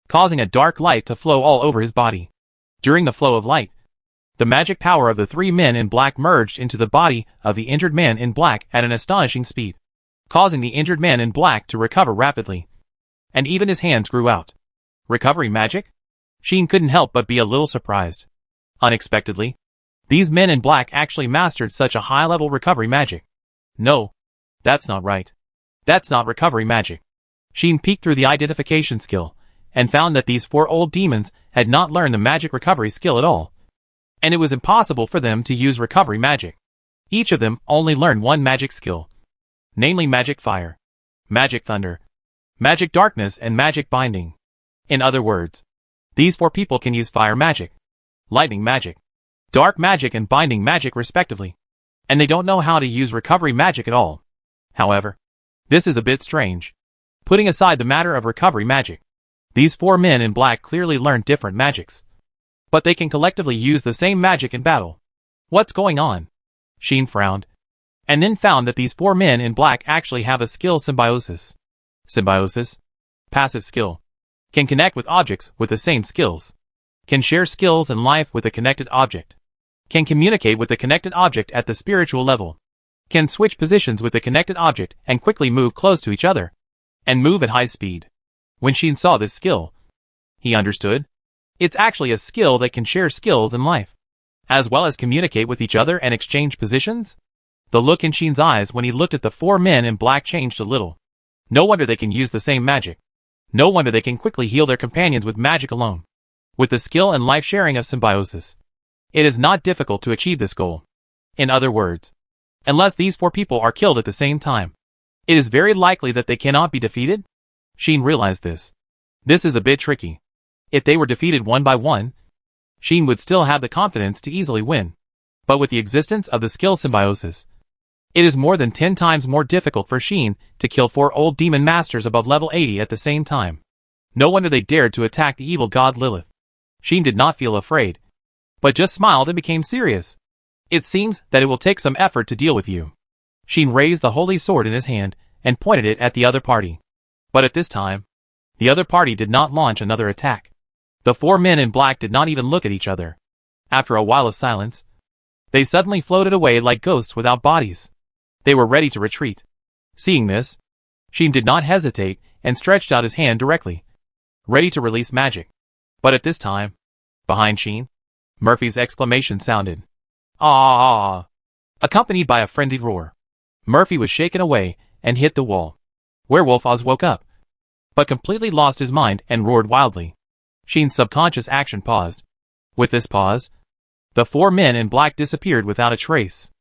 causing a dark light to flow all over his body. During the flow of light, the magic power of the 3 men in black merged into the body of the injured man in black at an astonishing speed, causing the injured man in black to recover rapidly, and even his hands grew out. Recovery magic? Xian couldn't help but be a little surprised. Unexpectedly, these men in black actually mastered such a high-level recovery magic. No, that's not right. That's not recovery magic. Xian peeked through the identification skill, and found that these 4 old demons had not learned the magic recovery skill at all, and it was impossible for them to use recovery magic. Each of them only learned 1 magic skill, namely magic fire, magic thunder, magic darkness, and magic binding. In other words, these 4 people can use fire magic, lightning magic, dark magic, and binding magic respectively, and they don't know how to use recovery magic at all. However, this is a bit strange. Putting aside the matter of recovery magic, these 4 men in black clearly learned different magics, but they can collectively use the same magic in battle. What's going on? Xian frowned, and then found that these 4 men in black actually have a skill symbiosis. Symbiosis, passive skill, can connect with objects with the same skills, can share skills and life with a connected object, can communicate with the connected object at the spiritual level, can switch positions with the connected object and quickly move close to each other, and move at high speed. When Sheen saw this skill, he understood. It's actually a skill that can share skills in life, as well as communicate with each other and exchange positions. The look in Sheen's eyes when he looked at the four men in black changed a little. No wonder they can use the same magic. No wonder they can quickly heal their companions with magic alone. With the skill and life sharing of symbiosis, it is not difficult to achieve this goal. In other words, unless these four people are killed at the same time, it is very likely that they cannot be defeated. Sheen realized this. This is a bit tricky. If they were defeated one by one, Sheen would still have the confidence to easily win. But with the existence of the skill symbiosis, it is more than 10 times more difficult for Sheen to kill 4 old demon masters above level 80 at the same time. No wonder they dared to attack the evil god Lilith. Sheen did not feel afraid, but just smiled and became serious. It seems that it will take some effort to deal with you. Sheen raised the holy sword in his hand and pointed it at the other party. But at this time, the other party did not launch another attack. The four men in black did not even look at each other. After a while of silence, they suddenly floated away like ghosts without bodies. They were ready to retreat. Seeing this, Sheen did not hesitate and stretched out his hand directly, ready to release magic. But at this time, behind Sheen, Murphy's exclamation sounded. "Ah!" accompanied by a frenzied roar. Murphy was shaken away and hit the wall. Werewolf Oz woke up, but completely lost his mind and roared wildly. Sheen's subconscious action paused. With this pause, the four men in black disappeared without a trace.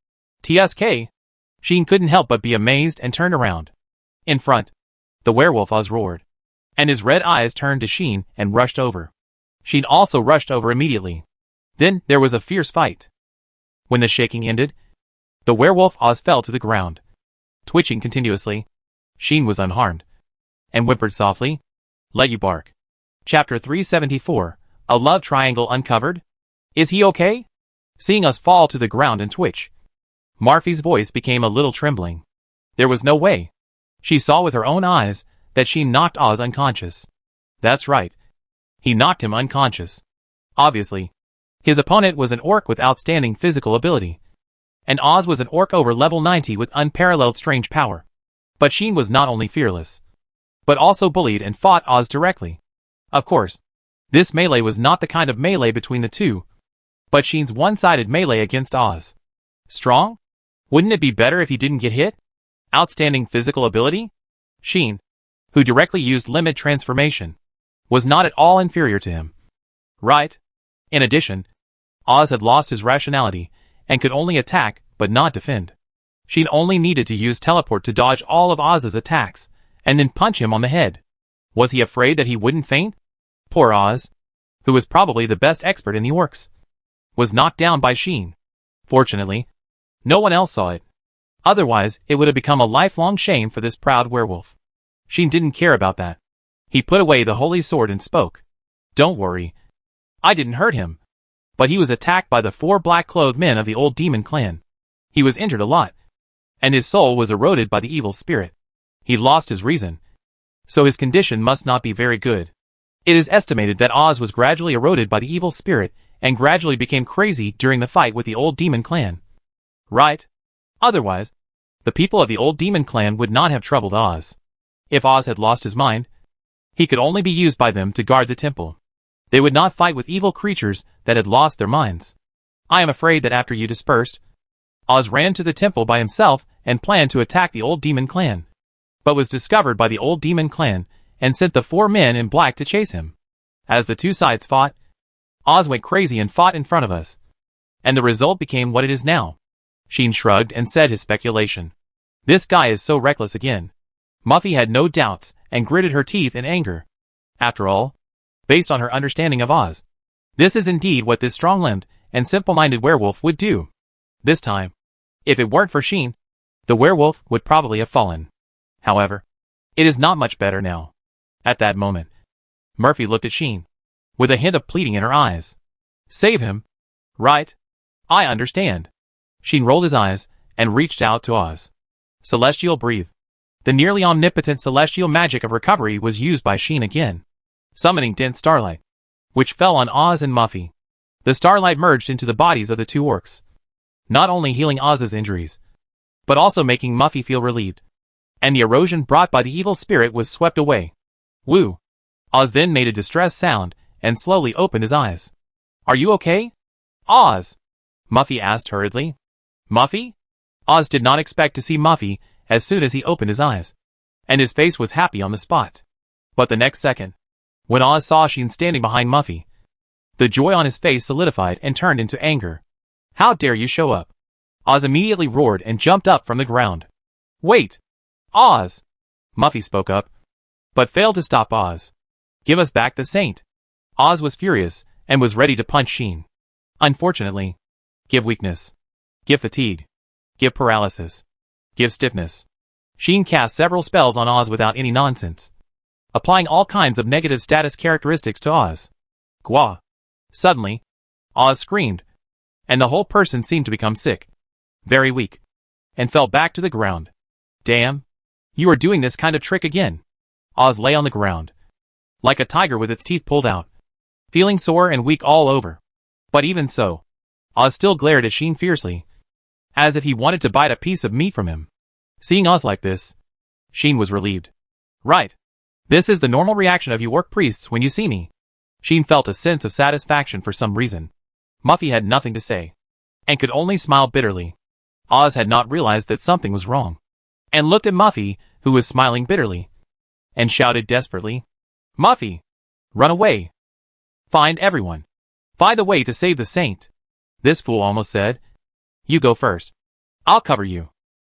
TSK! Sheen couldn't help but be amazed and turned around. In front, the werewolf Oz roared, and his red eyes turned to Sheen and rushed over. Sheen also rushed over immediately. Then there was a fierce fight. When the shaking ended, the werewolf Oz fell to the ground. Twitching continuously, Sheen was unharmed, and whimpered softly, "Let you bark." Chapter 374, A Love Triangle Uncovered? Is he okay? Seeing us fall to the ground and twitch, Murphy's voice became a little trembling. There was no way. She saw with her own eyes that Sheen knocked Oz unconscious. That's right. He knocked him unconscious. Obviously, his opponent was an orc with outstanding physical ability, and Oz was an orc over level 90 with unparalleled strange power. But Sheen was not only fearless, but also bullied and fought Oz directly. Of course, this melee was not the kind of melee between the two, but Sheen's one-sided melee against Oz. Strong? Wouldn't it be better if he didn't get hit? Outstanding physical ability? Sheen, who directly used limit transformation, was not at all inferior to him. Right? In addition, Oz had lost his rationality and could only attack but not defend. Sheen only needed to use teleport to dodge all of Oz's attacks and then punch him on the head. Was he afraid that he wouldn't faint? Poor Oz, who was probably the best expert in the orcs, was knocked down by Sheen. Fortunately, no one else saw it. Otherwise, it would have become a lifelong shame for this proud werewolf. Sheen didn't care about that. He put away the holy sword and spoke. "Don't worry. I didn't hurt him. But he was attacked by the 4 black-clothed men of the old demon clan. He was injured a lot, and his soul was eroded by the evil spirit. He lost his reason, so his condition must not be very good. It is estimated that Oz was gradually eroded by the evil spirit and gradually became crazy during the fight with the old demon clan. Right? Otherwise, the people of the old demon clan would not have troubled Oz. If Oz had lost his mind, he could only be used by them to guard the temple. They would not fight with evil creatures that had lost their minds. I am afraid that after you dispersed, Oz ran to the temple by himself and planned to attack the old demon clan, but was discovered by the old demon clan and sent the 4 men in black to chase him. As the two sides fought, Oz went crazy and fought in front of us, and the result became what it is now." Sheen shrugged and said his speculation. "This guy is so reckless again." Muffy had no doubts and gritted her teeth in anger. After all, based on her understanding of Oz, this is indeed what this strong-limbed and simple-minded werewolf would do. This time, if it weren't for Sheen, the werewolf would probably have fallen. However, it is not much better now. At that moment, Murphy looked at Sheen, with a hint of pleading in her eyes. "Save him. Right? I understand." Sheen rolled his eyes and reached out to Oz. Celestial breathe. The nearly omnipotent celestial magic of recovery was used by Sheen again, summoning dense starlight, which fell on Oz and Muffy. The starlight merged into the bodies of the two orcs, not only healing Oz's injuries, but also making Muffy feel relieved. And the erosion brought by the evil spirit was swept away. Woo! Oz then made a distressed sound and slowly opened his eyes. Are you okay, Oz? Muffy asked hurriedly. Muffy? Oz did not expect to see Muffy as soon as he opened his eyes, and his face was happy on the spot. But the next second, when Oz saw Sheen standing behind Muffy, the joy on his face solidified and turned into anger. How dare you show up? Oz immediately roared and jumped up from the ground. Wait! Oz! Muffy spoke up, but failed to stop Oz. Give us back the saint. Oz was furious and was ready to punch Sheen. Unfortunately, give weakness, give fatigue, give paralysis, give stiffness. Sheen cast several spells on Oz without any nonsense, applying all kinds of negative status characteristics to Oz. Gwa! Suddenly, Oz screamed, and the whole person seemed to become sick, very weak, and fell back to the ground. Damn! You are doing this kind of trick again. Oz lay on the ground, like a tiger with its teeth pulled out, feeling sore and weak all over. But even so, Oz still glared at Sheen fiercely, as if he wanted to bite a piece of meat from him. Seeing Oz like this, Sheen was relieved. Right. This is the normal reaction of you orc priests when you see me. Sheen felt a sense of satisfaction for some reason. Muffy had nothing to say, and could only smile bitterly. Oz had not realized that something was wrong, and looked at Muffy, who was smiling bitterly, and shouted desperately, Muffy! Run away! Find everyone! Find a way to save the saint! This fool almost said, You go first. I'll cover you.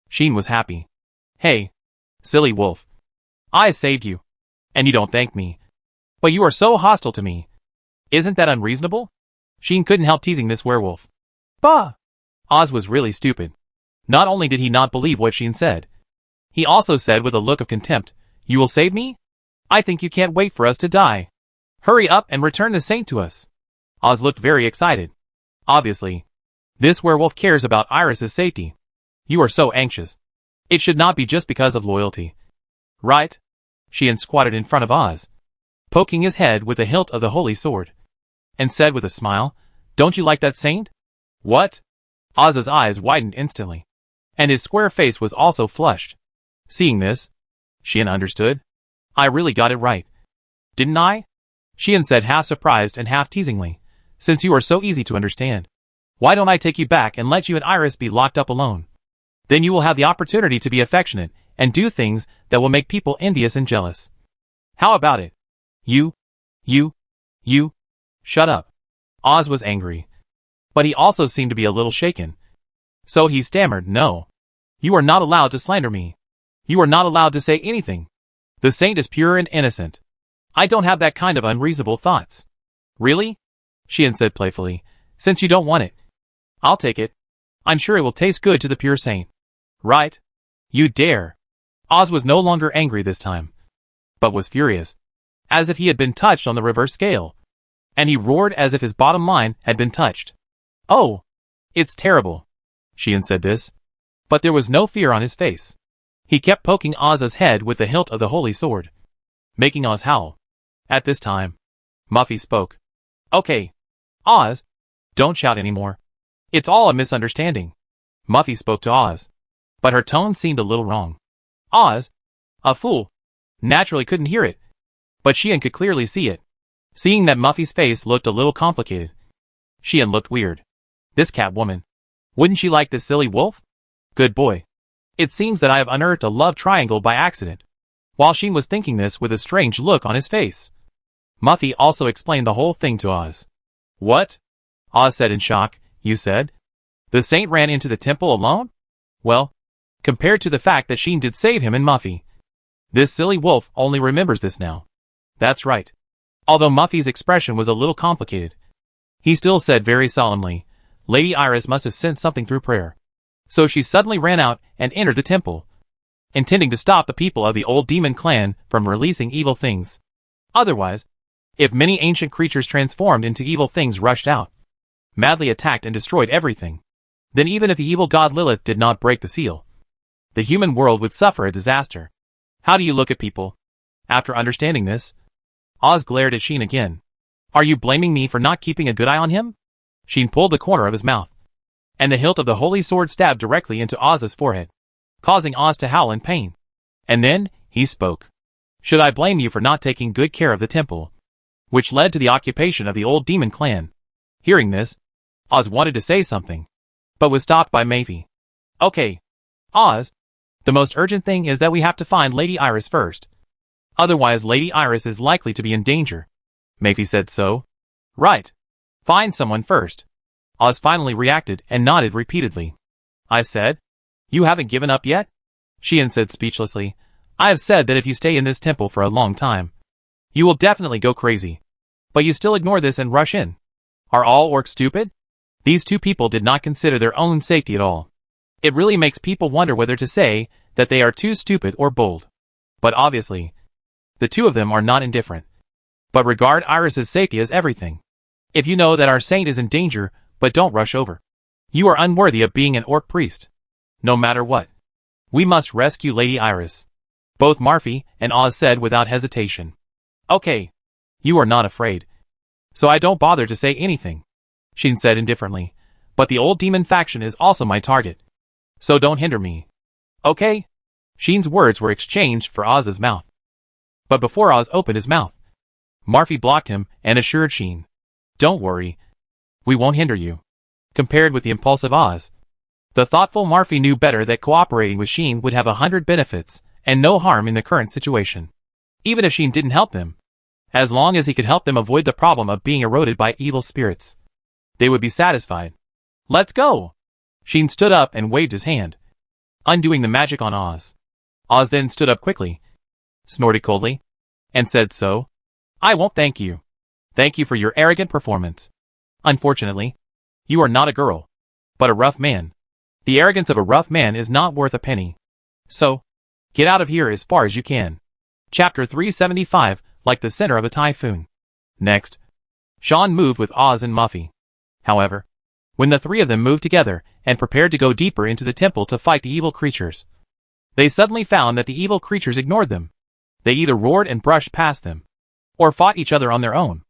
Sheen was happy. Hey, silly wolf. I saved you, and you don't thank me. But you are so hostile to me. Isn't that unreasonable? Sheen couldn't help teasing this werewolf. Bah! Oz was really stupid. Not only did he not believe what Sheen said, he also said with a look of contempt, You will save me? I think you can't wait for us to die. Hurry up and return the saint to us. Oz looked very excited. Obviously, this werewolf cares about Iris's safety. You are so anxious. It should not be just because of loyalty. Right? Sheen squatted in front of Oz, poking his head with the hilt of the holy sword, and said with a smile, Don't you like that saint? What? Oz's eyes widened instantly, and his square face was also flushed. Seeing this, Sheen understood. I really got it right. Didn't I? Sheen said half surprised and half teasingly, Since you are so easy to understand, why don't I take you back and let you and Iris be locked up alone? Then you will have the opportunity to be affectionate and do things that will make people envious and jealous. How about it? You. Shut up. Oz was angry, but he also seemed to be a little shaken. So he stammered, No. You are not allowed to slander me. You are not allowed to say anything. The saint is pure and innocent. I don't have that kind of unreasonable thoughts. Really? Sheen said playfully. Since you don't want it, I'll take it. I'm sure it will taste good to the pure saint. Right? You dare. Oz was no longer angry this time, but was furious, as if he had been touched on the reverse scale, and he roared as if his bottom line had been touched. Oh, it's terrible. Sheen said this, but there was no fear on his face. He kept poking Oz's head with the hilt of the holy sword, making Oz howl. At this time, Muffy spoke. Okay, Oz, don't shout anymore. It's all a misunderstanding. Muffy spoke to Oz, but her tone seemed a little wrong. Oz, a fool, naturally couldn't hear it, but Sheen could clearly see it. Seeing that Muffy's face looked a little complicated, Sheen looked weird. This cat woman, wouldn't she like this silly wolf? Good boy. It seems that I have unearthed a love triangle by accident. While Sheen was thinking this with a strange look on his face, Muffy also explained the whole thing to Oz. What? Oz said in shock. You said? The saint ran into the temple alone? Well, compared to the fact that Sheen did save him and Muffy, this silly wolf only remembers this now. That's right. Although Muffy's expression was a little complicated, he still said very solemnly, Lady Iris must have sent something through prayer. So she suddenly ran out and entered the temple, intending to stop the people of the old demon clan from releasing evil things. Otherwise, if many ancient creatures transformed into evil things rushed out, madly attacked and destroyed everything, then even if the evil god Lilith did not break the seal, the human world would suffer a disaster. How do you look at people? After understanding this, Oz glared at Sheen again. Are you blaming me for not keeping a good eye on him? Sheen pulled the corner of his mouth, and the hilt of the holy sword stabbed directly into Oz's forehead, causing Oz to howl in pain. And then, he spoke. Should I blame you for not taking good care of the temple? Which led to the occupation of the old demon clan. Hearing this, Oz wanted to say something, but was stopped by Maeve. Okay, Oz, the most urgent thing is that we have to find Lady Iris first. Otherwise Lady Iris is likely to be in danger. Maeve said so. Right. Find someone first. Oz finally reacted and nodded repeatedly. I said, you haven't given up yet? Sheen said speechlessly, I have said that if you stay in this temple for a long time, you will definitely go crazy. But you still ignore this and rush in. Are all orcs stupid? These two people did not consider their own safety at all. It really makes people wonder whether to say that they are too stupid or bold. But obviously, the two of them are not indifferent, but regard Iris's safety as everything. If you know that our saint is in danger, but don't rush over, you are unworthy of being an orc priest. No matter what, we must rescue Lady Iris. Both Marfie and Oz said without hesitation. Okay, you are not afraid, so I don't bother to say anything, Sheen said indifferently, but the old demon faction is also my target, so don't hinder me. Okay? Sheen's words were exchanged for Oz's mouth. But before Oz opened his mouth, Marfie blocked him and assured Sheen, don't worry, we won't hinder you. Compared with the impulsive Oz, the thoughtful Marfie knew better that cooperating with Sheen would have 100 benefits and no harm in the current situation. Even if Sheen didn't help them, as long as he could help them avoid the problem of being eroded by evil spirits, they would be satisfied. Let's go! Sheen stood up and waved his hand, undoing the magic on Oz. Oz then stood up quickly, snorted coldly, and said so. I won't thank you. Thank you for your arrogant performance. Unfortunately, you are not a girl, but a rough man. The arrogance of a rough man is not worth a penny. So, get out of here as far as you can. Chapter 375, like the center of a typhoon. Next, Sean moved with Oz and Muffy. However, when the three of them moved together and prepared to go deeper into the temple to fight the evil creatures, they suddenly found that the evil creatures ignored them. They either roared and brushed past them, or fought each other on their own.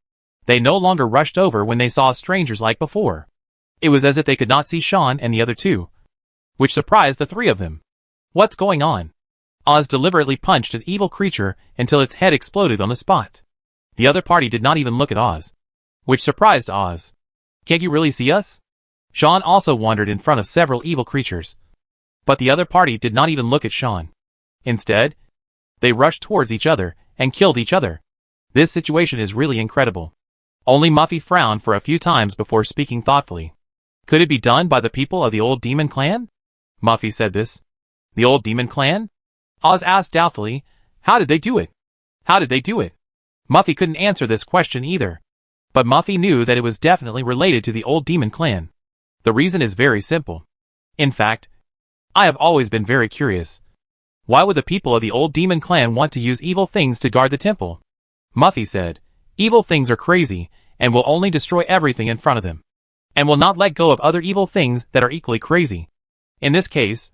They no longer rushed over when they saw strangers like before. It was as if they could not see Sean and the other two, which surprised the three of them. What's going on? Oz deliberately punched an evil creature until its head exploded on the spot. The other party did not even look at Oz, which surprised Oz. Can't you really see us? Sean also wandered in front of several evil creatures, but the other party did not even look at Sean. Instead, they rushed towards each other and killed each other. This situation is really incredible. Only Muffy frowned for a few times before speaking thoughtfully. Could it be done by the people of the old demon clan? Muffy said this. The old demon clan? Oz asked doubtfully. How did they do it? How did they do it? Muffy couldn't answer this question either. But Muffy knew that it was definitely related to the old demon clan. The reason is very simple. In fact, I have always been very curious. Why would the people of the old demon clan want to use evil things to guard the temple? Muffy said, evil things are crazy, and will only destroy everything in front of them, and will not let go of other evil things that are equally crazy. In this case,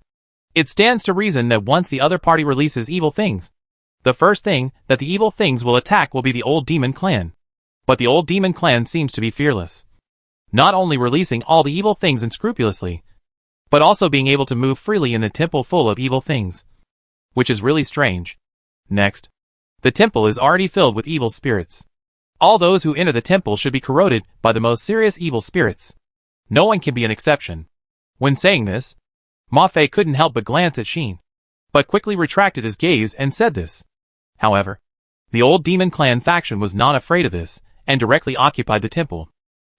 it stands to reason that once the other party releases evil things, the first thing that the evil things will attack will be the old demon clan. But the old demon clan seems to be fearless, not only releasing all the evil things unscrupulously, but also being able to move freely in the temple full of evil things, which is really strange. Next, the temple is already filled with evil spirits. All those who enter the temple should be corroded by the most serious evil spirits. No one can be an exception. When saying this, Ma-Fei couldn't help but glance at Sheen, but quickly retracted his gaze and said this. However, the old demon clan faction was not afraid of this, and directly occupied the temple.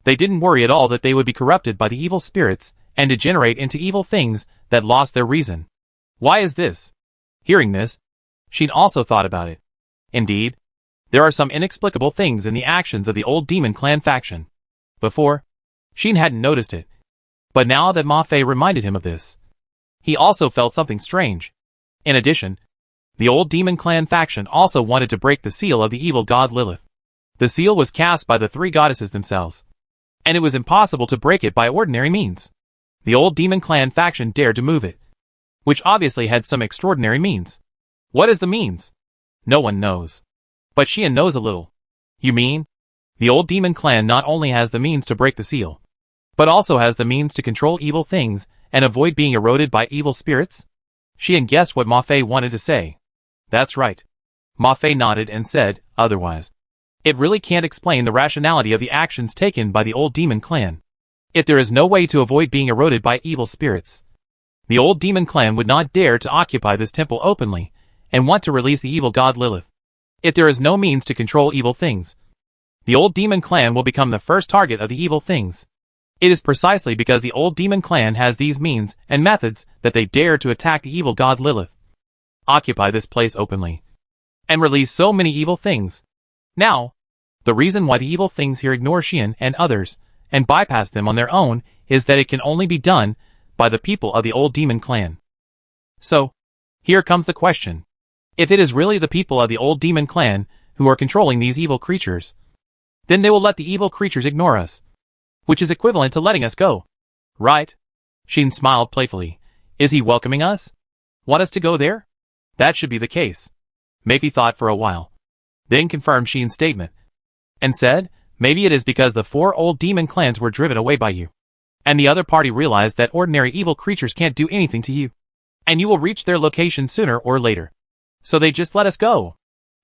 They didn't worry at all that they would be corrupted by the evil spirits and degenerate into evil things that lost their reason. Why is this? Hearing this, Sheen also thought about it. Indeed, there are some inexplicable things in the actions of the old demon clan faction. Before, Sheen hadn't noticed it, but now that Ma-Fei reminded him of this, he also felt something strange. In addition, the old demon clan faction also wanted to break the seal of the evil god Lilith. The seal was cast by the three goddesses themselves, and it was impossible to break it by ordinary means. The old demon clan faction dared to move it, which obviously had some extraordinary means. What is the means? No one knows. But Sheen knows a little. You mean? The old demon clan not only has the means to break the seal, but also has the means to control evil things and avoid being eroded by evil spirits? Xian guessed what Ma Fei wanted to say. That's right. Ma Fei nodded and said, otherwise. It really can't explain the rationality of the actions taken by the old demon clan. If there is no way to avoid being eroded by evil spirits, the old demon clan would not dare to occupy this temple openly and want to release the evil god Lilith. If there is no means to control evil things, the old demon clan will become the first target of the evil things. It is precisely because the old demon clan has these means and methods that they dare to attack the evil god Lilith, occupy this place openly, and release so many evil things. Now, the reason why the evil things here ignore Xian and others and bypass them on their own is that it can only be done by the people of the old demon clan. So, here comes the question. If it is really the people of the old demon clan who are controlling these evil creatures, then they will let the evil creatures ignore us, which is equivalent to letting us go. Right? Xian smiled playfully. Is he welcoming us? Want us to go there? That should be the case. Meifi thought for a while, then confirmed Xian's statement, and said, maybe it is because the 4 old demon clans were driven away by you, and the other party realized that ordinary evil creatures can't do anything to you, and you will reach their location sooner or later. So they just let us go.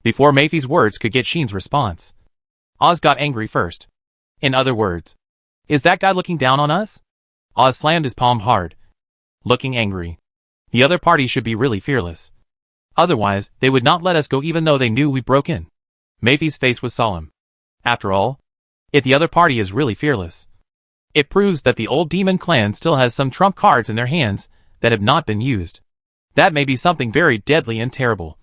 Before Meifi's words could get Xian's response, Oz got angry first. In other words, is that guy looking down on us? Oz slammed his palm hard, looking angry. The other party should be really fearless. Otherwise, they would not let us go even though they knew we broke in. Meifi's face was solemn. After all, if the other party is really fearless, it proves that the old demon clan still has some trump cards in their hands that have not been used. That may be something very deadly and terrible.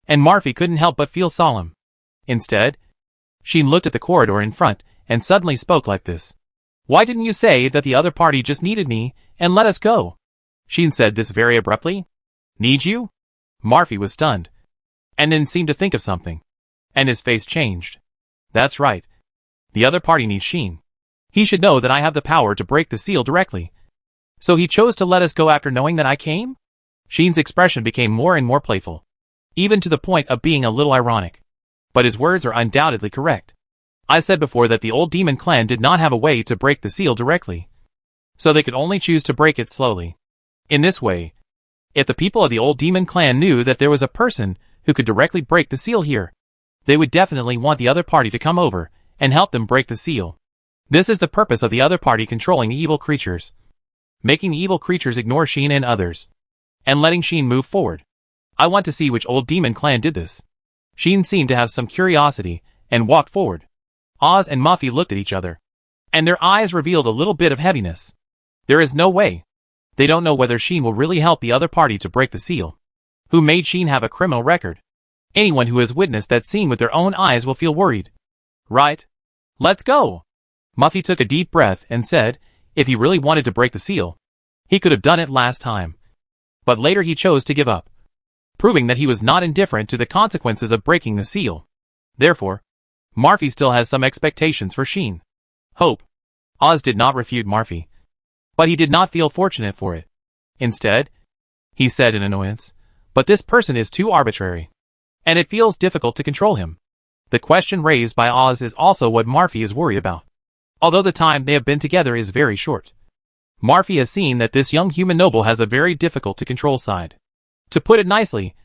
And Meifi couldn't help but feel solemn. Instead, Xian looked at the corridor in front and suddenly spoke like this. Why didn't you say that the other party just needed me and let us go? Xian said this very abruptly. Need you? Meifi was stunned, and then seemed to think of something, and his face changed. That's right. The other party needs Xian. He should know that I have the power to break the seal directly. So he chose to let us go after knowing that I came? Xian's expression became more and more playful, even to the point of being a little ironic. But his words are undoubtedly correct. I said before that the old demon clan did not have a way to break the seal directly, so they could only choose to break it slowly. In this way, if the people of the old demon clan knew that there was a person who could directly break the seal here, they would definitely want the other party to come over and help them break the seal. This is the purpose of the other party controlling the evil creatures, making the evil creatures ignore Xian and others, and letting Xian move forward. I want to see which old demon clan did this. Xian seemed to have some curiosity and walked forward. Oz and Meifi looked at each other, and their eyes revealed a little bit of heaviness. There is no way. They don't know whether Xian will really help the other party to break the seal. Who made Xian have a criminal record? Anyone who has witnessed that scene with their own eyes will feel worried. Right? Let's go. Meifi took a deep breath and said, if he really wanted to break the seal, he could have done it last time. But later he chose to give up, proving that he was not indifferent to the consequences of breaking the seal. Therefore, Meifi still has some expectations for Xian. Hope. Oz did not refute Meifi, but he did not feel fortunate for it. Instead, he said in annoyance, but this person is too arbitrary, and it feels difficult to control him. The question raised by Oz is also what Meifi is worried about. Although the time they have been together is very short, Meifi has seen that this young human noble has a very difficult to control side. To put it nicely,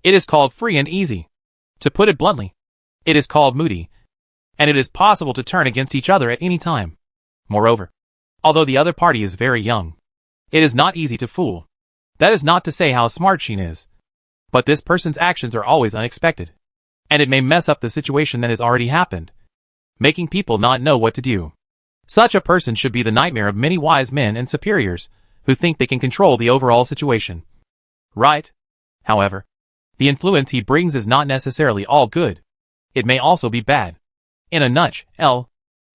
it is called free and easy. To put it bluntly, it is called moody, and it is possible to turn against each other at any time. Moreover, although the other party is very young, it is not easy to fool. That is not to say how smart Xian is, but this person's actions are always unexpected, and it may mess up the situation that has already happened, making people not know what to do. Such a person should be the nightmare of many wise men and superiors who think they can control the overall situation. Right? However, the influence he brings is not necessarily all good. It may also be bad. In a nutshell,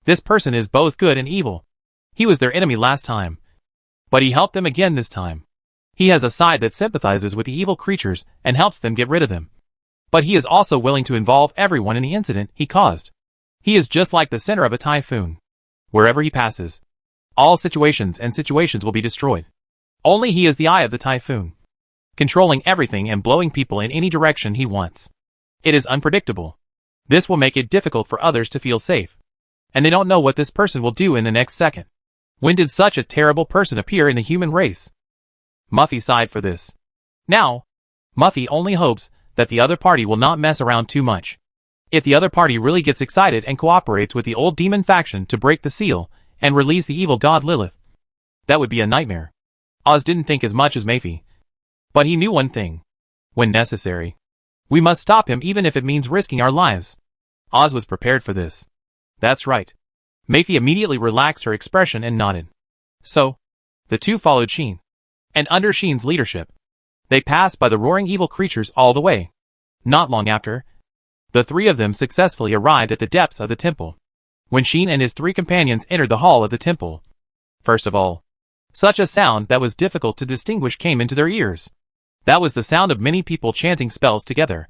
this person is both good and evil. He was their enemy last time, but he helped them again this time. He has a side that sympathizes with the evil creatures and helps them get rid of them. But he is also willing to involve everyone in the incident he caused. He is just like the center of a typhoon. Wherever he passes, all situations will be destroyed. Only he is the eye of the typhoon, controlling everything and blowing people in any direction he wants. It is unpredictable. This will make it difficult for others to feel safe, and they don't know what this person will do in the next second. When did such a terrible person appear in the human race? Muffy sighed for this. Now, Muffy only hopes that the other party will not mess around too much. If the other party really gets excited and cooperates with the old demon faction to break the seal and release the evil god Lilith, that would be a nightmare. Oz didn't think as much as Muffy. But he knew one thing. When necessary, we must stop him even if it means risking our lives. Oz was prepared for this. That's right. Muffy immediately relaxed her expression and nodded. So, the two followed Sheen. And under Sheen's leadership, they passed by the roaring evil creatures all the way. Not long after, the three of them successfully arrived at the depths of the temple. When Sheen and his three companions entered the hall of the temple, first of all, such a sound that was difficult to distinguish came into their ears. That was the sound of many people chanting spells together.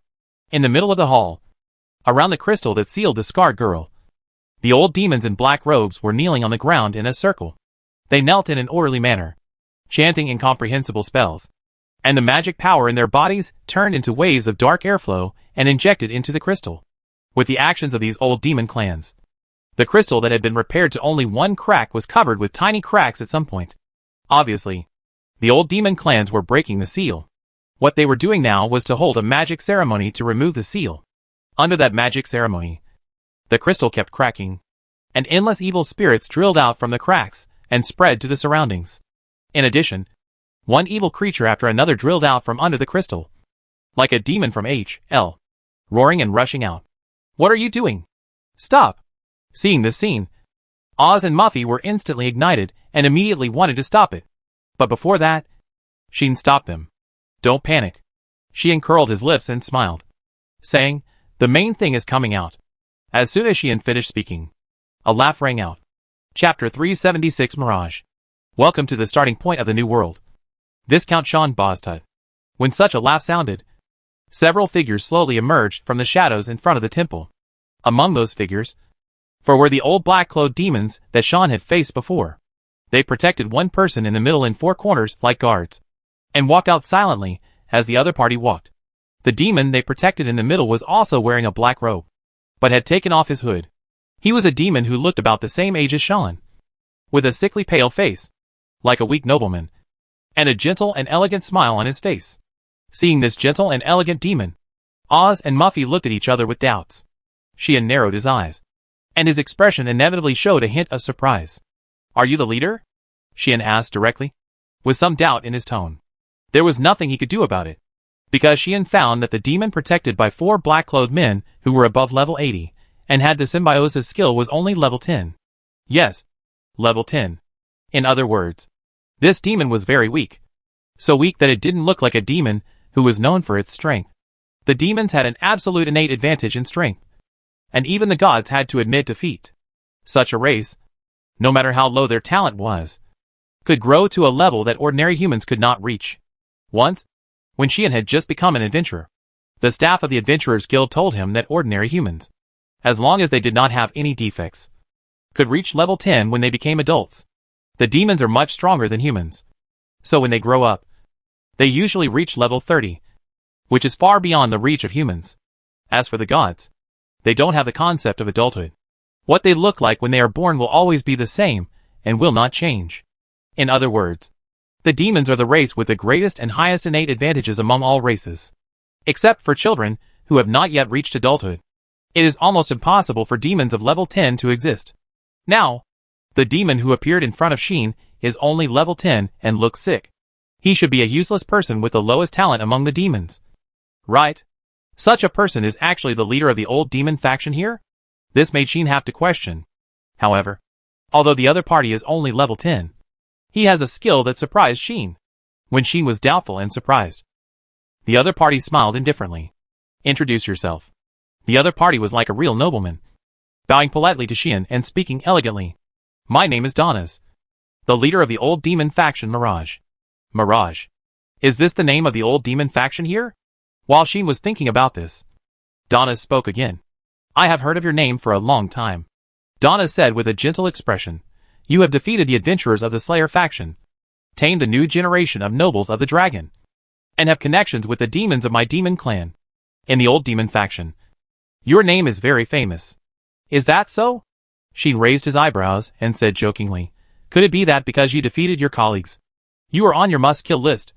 In the middle of the hall, around the crystal that sealed the scarred girl, the old demons in black robes were kneeling on the ground in a circle. They knelt in an orderly manner, chanting incomprehensible spells. And the magic power in their bodies turned into waves of dark airflow and injected into the crystal. With the actions of these old demon clans, the crystal that had been repaired to only one crack was covered with tiny cracks at some point. Obviously, the old demon clans were breaking the seal. What they were doing now was to hold a magic ceremony to remove the seal. Under that magic ceremony, the crystal kept cracking, and endless evil spirits drilled out from the cracks and spread to the surroundings. In addition, one evil creature after another drilled out from under the crystal, like a demon from H.L., roaring and rushing out. What are you doing? Stop! Seeing this scene, Oz and Muffy were instantly ignited and immediately wanted to stop it. But before that, Sheen stopped them. Don't panic. Sheen curled his lips and smiled, saying, the main thing is coming out. As soon as Sheen finished speaking, a laugh rang out. Chapter 376 Mirage. Welcome to the starting point of the new world. Viscount Sean Boztut. When such a laugh sounded, several figures slowly emerged from the shadows in front of the temple. Among those figures, were the old black-clothed demons that Sean had faced before. They protected one person in the middle in four corners like guards, and walked out silently as the other party walked. The demon they protected in the middle was also wearing a black robe, but had taken off his hood. He was a demon who looked about the same age as Sean, with a sickly pale face, like a weak nobleman, and a gentle and elegant smile on his face. Seeing this gentle and elegant demon, Oz and Muffy looked at each other with doubts. Sheen narrowed his eyes, and his expression inevitably showed a hint of surprise. Are you the leader? Sheen asked directly, with some doubt in his tone. There was nothing he could do about it, because Sheen found that the demon protected by four black-clothed men who were above level 80, and had the symbiosis skill was only level 10. Yes, level 10. In other words, this demon was very weak. So weak that it didn't look like a demon who was known for its strength. The demons had an absolute innate advantage in strength, and even the gods had to admit defeat. Such a race, no matter how low their talent was, could grow to a level that ordinary humans could not reach. Once, when Sheen had just become an adventurer, the staff of the Adventurers Guild told him that ordinary humans, as long as they did not have any defects, could reach level 10 when they became adults. The demons are much stronger than humans, so when they grow up, they usually reach level 30, which is far beyond the reach of humans. As for the gods, they don't have the concept of adulthood. What they look like when they are born will always be the same, and will not change. In other words, the demons are the race with the greatest and highest innate advantages among all races. Except for children who have not yet reached adulthood. It is almost impossible for demons of level 10 to exist. Now, the demon who appeared in front of Sheen is only level 10 and looks sick. He should be a useless person with the lowest talent among the demons. Right? Such a person is actually the leader of the old demon faction here? This made Sheen have to question. However, although the other party is only level 10, he has a skill that surprised Sheen. When Sheen was doubtful and surprised, the other party smiled indifferently. Introduce yourself. The other party was like a real nobleman, bowing politely to Sheen and speaking elegantly. My name is Donas, the leader of the old demon faction Mirage. Mirage. Is this the name of the old demon faction here? While Sheen was thinking about this, Donas spoke again. I have heard of your name for a long time. Donas said with a gentle expression. You have defeated the adventurers of the Slayer faction, tamed the new generation of nobles of the dragon, and have connections with the demons of my demon clan. In the old demon faction, your name is very famous. Is that so? Sheen raised his eyebrows and said jokingly, Could it be that because you defeated your colleagues, you are on your must-kill list,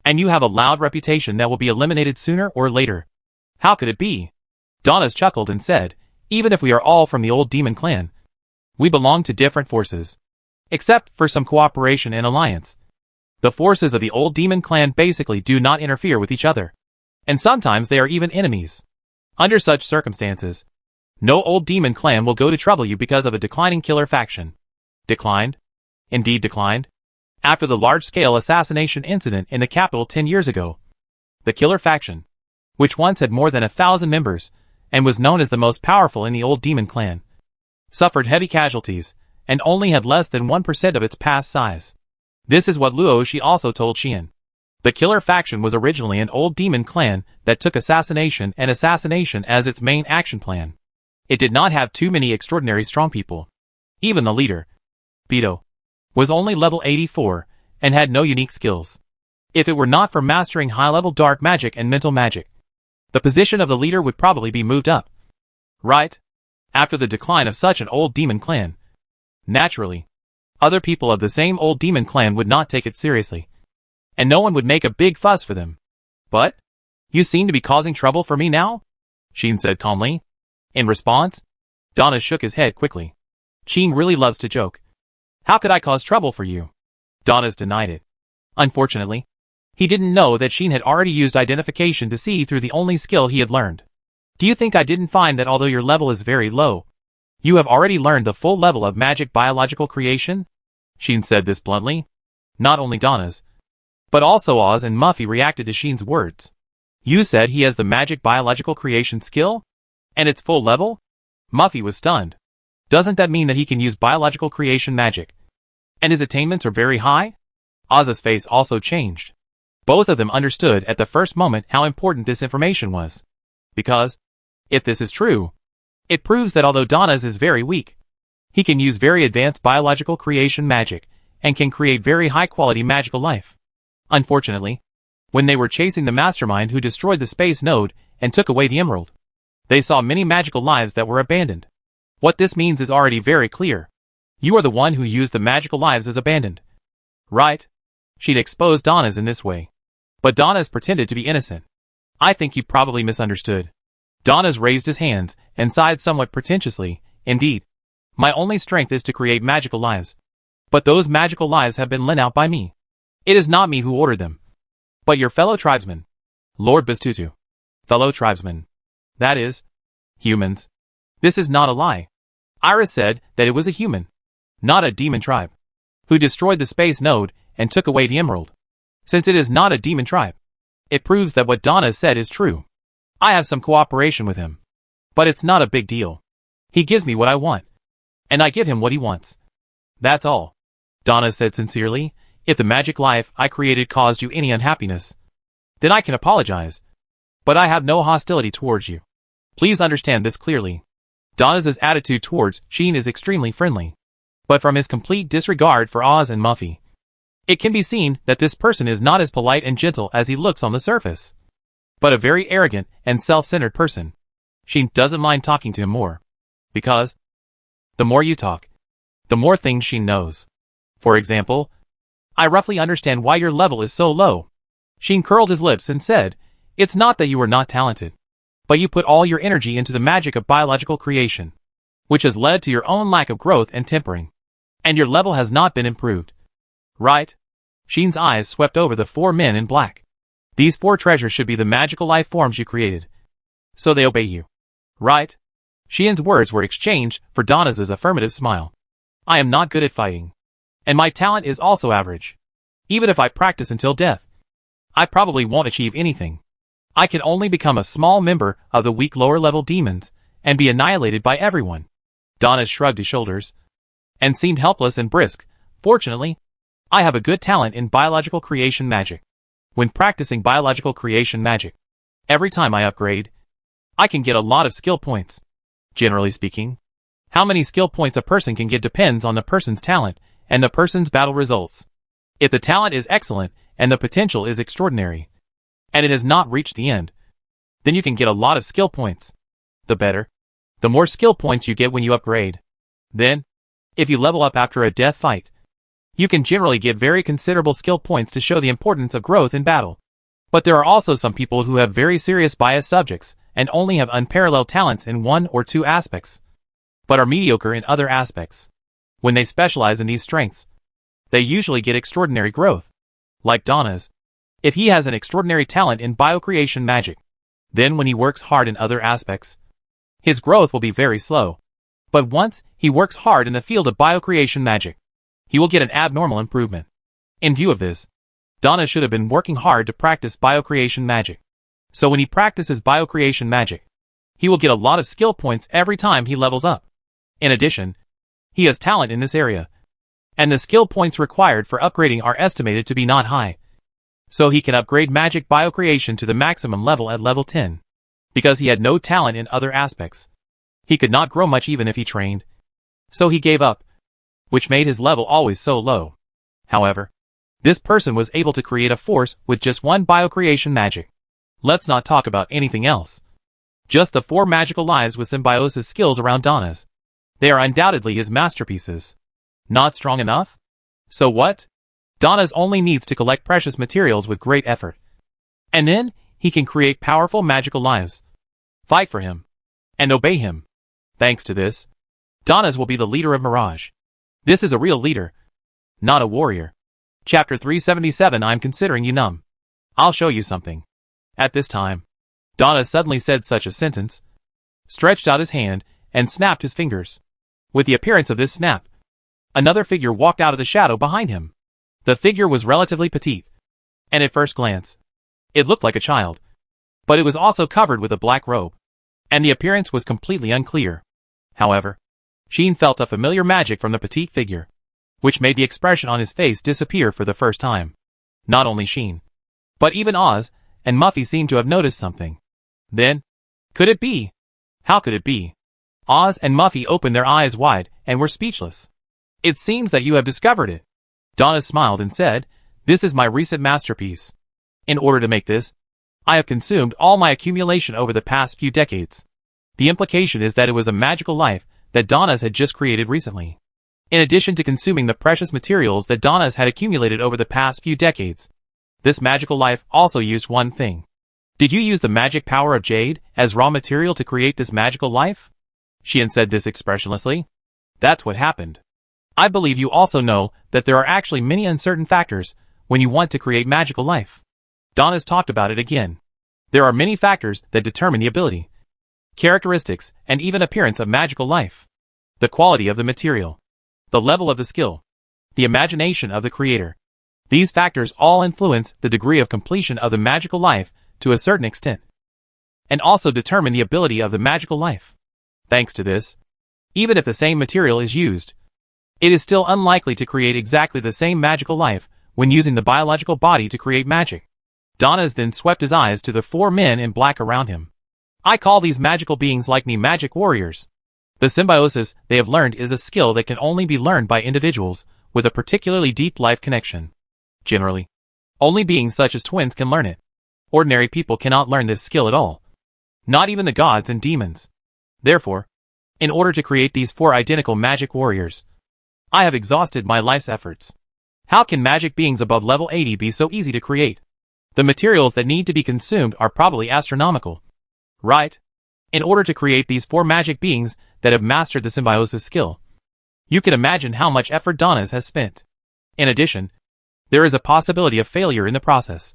and you have a loud reputation that will be eliminated sooner or later? How could it be? Donas chuckled and said, even if we are all from the old demon clan, we belong to different forces. Except for some cooperation and alliance. The forces of the old demon clan basically do not interfere with each other. And sometimes they are even enemies. Under such circumstances, no old demon clan will go to trouble you because of a declining killer faction. Declined? Indeed declined. After the large-scale assassination incident in the capital 10 years ago, the killer faction, which once had more than 1,000 members, and was known as the most powerful in the old demon clan, suffered heavy casualties, and only had less than 1% of its past size. This is what Luoshi also told Xian. The killer faction was originally an old demon clan that took assassination as its main action plan. It did not have too many extraordinary strong people. Even the leader, Beto, was only level 84, and had no unique skills. If it were not for mastering high-level dark magic and mental magic, the position of the leader would probably be moved up. Right? After the decline of such an old demon clan, naturally, other people of the same old demon clan would not take it seriously, and no one would make a big fuss for them. But, you seem to be causing trouble for me now? Xian said calmly. In response, Donna shook his head quickly. Xian really loves to joke. How could I cause trouble for you? Donnas denied it. Unfortunately, he didn't know that Xian had already used identification to see through the only skill he had learned. Do you think I didn't find that although your level is very low, you have already learned the full level of magic biological creation? Xian said this bluntly. Not only Donnas, but also Oz and Muffy reacted to Xian's words. You said he has the magic biological creation skill? And its full level? Muffy was stunned. Doesn't that mean that he can use biological creation magic? And his attainments are very high? Oz's face also changed. Both of them understood at the first moment how important this information was. Because, if this is true, it proves that although Donna's is very weak, he can use very advanced biological creation magic, and can create very high-quality magical life. Unfortunately, when they were chasing the mastermind who destroyed the space node and took away the emerald, they saw many magical lives that were abandoned. What this means is already very clear. You are the one who used the magical lives as abandoned. Right? She'd exposed Donna's in this way. But Donna's pretended to be innocent. I think you probably misunderstood. Donna's raised his hands and sighed somewhat pretentiously. Indeed, my only strength is to create magical lives. But those magical lives have been lent out by me. It is not me who ordered them, but your fellow tribesmen, Lord Bastutu. Fellow tribesmen. That is, humans. This is not a lie. Iris said that it was a human, not a demon tribe, who destroyed the space node and took away the emerald. Since it is not a demon tribe, it proves that what Donna said is true. I have some cooperation with him, but it's not a big deal. He gives me what I want, and I give him what he wants. That's all. Donna said sincerely. If the magic life I created caused you any unhappiness, then I can apologize. But I have no hostility towards you. Please understand this clearly. Donna's attitude towards Xian is extremely friendly. But from his complete disregard for Oz and Muffy, it can be seen that this person is not as polite and gentle as he looks on the surface, but a very arrogant and self-centered person. Xian doesn't mind talking to him more, because the more you talk, the more things Xian knows. For example, I roughly understand why your level is so low. Xian curled his lips and said, it's not that you are not talented, but you put all your energy into the magic of biological creation, which has led to your own lack of growth and tempering. And your level has not been improved. Right? Xian's eyes swept over the 4 men in black. These 4 treasures should be the magical life forms you created. So they obey you. Right? Xian's words were exchanged for Donna's affirmative smile. I am not good at fighting. And my talent is also average. Even if I practice until death, I probably won't achieve anything. I can only become a small member of the weak lower-level demons and be annihilated by everyone. Donna shrugged his shoulders and seemed helpless and brisk. Fortunately, I have a good talent in biological creation magic. When practicing biological creation magic, every time I upgrade, I can get a lot of skill points. Generally speaking, how many skill points a person can get depends on the person's talent and the person's battle results. If the talent is excellent and the potential is extraordinary, and it has not reached the end, then you can get a lot of skill points. The better, the more skill points you get when you upgrade. Then, if you level up after a death fight, You can generally get very considerable skill points to show the importance of growth in battle. But there are also some people who have very serious bias subjects and only have unparalleled talents in one or two aspects, but are mediocre in other aspects. When they specialize in these strengths, they usually get extraordinary growth. Like Donna's. If he has an extraordinary talent in biocreation magic, then when he works hard in other aspects, his growth will be very slow. But once he works hard in the field of biocreation magic, he will get an abnormal improvement. In view of this, Donna should have been working hard to practice biocreation magic. So when he practices biocreation magic, he will get a lot of skill points every time he levels up. In addition, he has talent in this area, and the skill points required for upgrading are estimated to be not high. So he can upgrade magic biocreation to the maximum level at level 10. Because he had no talent in other aspects, he could not grow much even if he trained. So he gave up, which made his level always so low. However, this person was able to create a force with just one biocreation magic. Let's not talk about anything else. Just the 4 magical lives with symbiosis skills around Donna's. They are undoubtedly his masterpieces. Not strong enough? So what? Donna's only needs to collect precious materials with great effort. And then, he can create powerful magical lives. Fight for him. And obey him. Thanks to this, Donna's will be the leader of Mirage. This is a real leader, not a warrior. Chapter 377. I'm considering you numb. I'll show you something. At this time, Donna suddenly said such a sentence, stretched out his hand, and snapped his fingers. With the appearance of this snap, another figure walked out of the shadow behind him. The figure was relatively petite, and at first glance, it looked like a child. But it was also covered with a black robe, and the appearance was completely unclear. However, Sheen felt a familiar magic from the petite figure, which made the expression on his face disappear for the first time. Not only Sheen, but even Oz and Muffy seemed to have noticed something. Then, could it be? How could it be? Oz and Muffy opened their eyes wide and were speechless. It seems that you have discovered it. Donna smiled and said, this is my recent masterpiece. In order to make this, I have consumed all my accumulation over the past few decades. The implication is that it was a magical life that Donna's had just created recently. In addition to consuming the precious materials that Donna's had accumulated over the past few decades, this magical life also used one thing. Did you use the magic power of jade as raw material to create this magical life? Sheen said this expressionlessly. That's what happened. I believe you also know that there are actually many uncertain factors when you want to create magical life. Donna's talked about it again. There are many factors that determine the ability, characteristics, and even appearance of magical life. The quality of the material, the level of the skill, the imagination of the creator. These factors all influence the degree of completion of the magical life to a certain extent, and also determine the ability of the magical life. Thanks to this, even if the same material is used, it is still unlikely to create exactly the same magical life when using the biological body to create magic. Donna's then swept his eyes to the 4 men in black around him. I call these magical beings like me magic warriors. The symbiosis they have learned is a skill that can only be learned by individuals with a particularly deep life connection. Generally, only beings such as twins can learn it. Ordinary people cannot learn this skill at all. Not even the gods and demons. Therefore, in order to create these 4 identical magic warriors, I have exhausted my life's efforts. How can magic beings above level 80 be so easy to create? The materials that need to be consumed are probably astronomical. Right? In order to create these 4 magic beings that have mastered the symbiosis skill, you can imagine how much effort Donna's has spent. In addition, there is a possibility of failure in the process,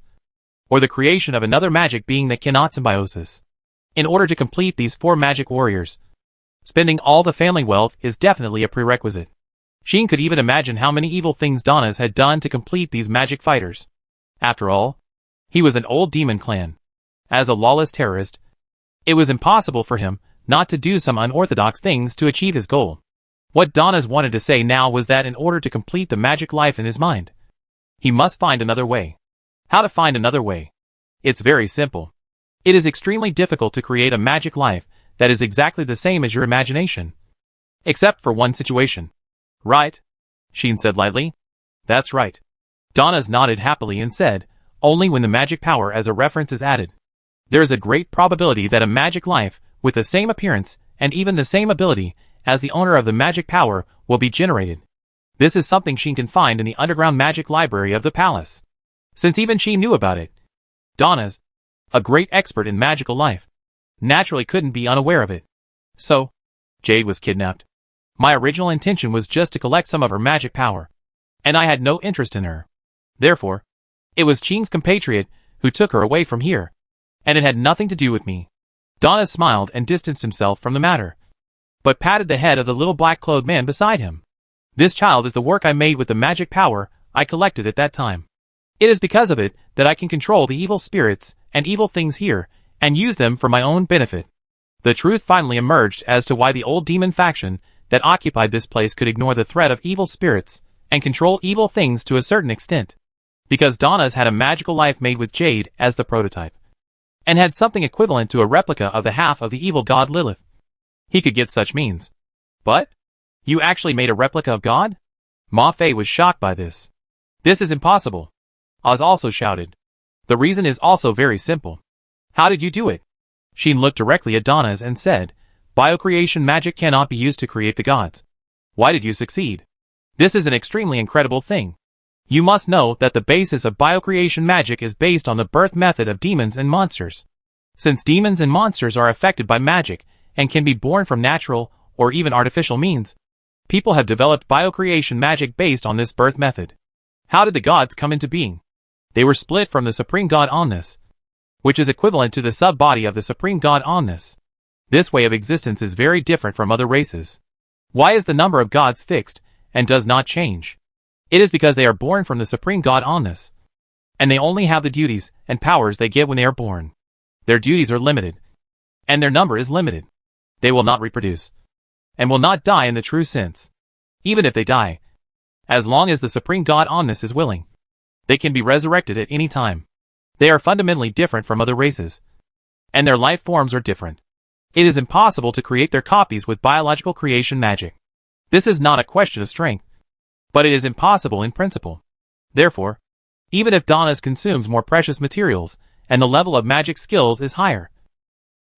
or the creation of another magic being that cannot symbiosis. In order to complete these 4 magic warriors, spending all the family wealth is definitely a prerequisite. Sheen could even imagine how many evil things Donna's had done to complete these magic fighters. After all, he was an old demon clan. As a lawless terrorist, it was impossible for him not to do some unorthodox things to achieve his goal. What Donna's wanted to say now was that in order to complete the magic life in his mind, he must find another way. How to find another way? It's very simple. It is extremely difficult to create a magic life that is exactly the same as your imagination. Except for one situation. Right? Sheen said lightly. That's right. Donna's nodded happily and said, only when the magic power as a reference is added. There is a great probability that a magic life, with the same appearance, and even the same ability, as the owner of the magic power, will be generated. This is something Sheen can find in the underground magic library of the palace. Since even she knew about it, Donna's, a great expert in magical life, naturally couldn't be unaware of it. So, Jade was kidnapped. My original intention was just to collect some of her magic power, and I had no interest in her. Therefore, it was Sheen's compatriot who took her away from here, and it had nothing to do with me. Donna smiled and distanced himself from the matter, but patted the head of the little black-clothed man beside him. This child is the work I made with the magic power I collected at that time. It is because of it that I can control the evil spirits and evil things here, and use them for my own benefit. The truth finally emerged as to why the old demon faction that occupied this place could ignore the threat of evil spirits and control evil things to a certain extent. Because Donna's had a magical life made with Jade as the prototype, and had something equivalent to a replica of the half of the evil god Lilith. He could get such means. But? You actually made a replica of God? Ma Fei was shocked by this. This is impossible. Oz also shouted. The reason is also very simple. How did you do it? Sheen looked directly at Donna's and said, Biocreation magic cannot be used to create the gods. Why did you succeed? This is an extremely incredible thing. You must know that the basis of biocreation magic is based on the birth method of demons and monsters. Since demons and monsters are affected by magic and can be born from natural or even artificial means, people have developed biocreation magic based on this birth method. How did the gods come into being? They were split from the supreme god Omnis, which is equivalent to the sub-body of the supreme god Omnis. This way of existence is very different from other races. Why is the number of gods fixed and does not change? It is because they are born from the supreme god Omnis, and they only have the duties and powers they get when they are born. Their duties are limited, and their number is limited. They will not reproduce, and will not die in the true sense. Even if they die, as long as the supreme god Omnis is willing, they can be resurrected at any time. They are fundamentally different from other races, and their life forms are different. It is impossible to create their copies with biological creation magic. This is not a question of strength, but it is impossible in principle. Therefore, even if Donna's consumes more precious materials and the level of magic skills is higher,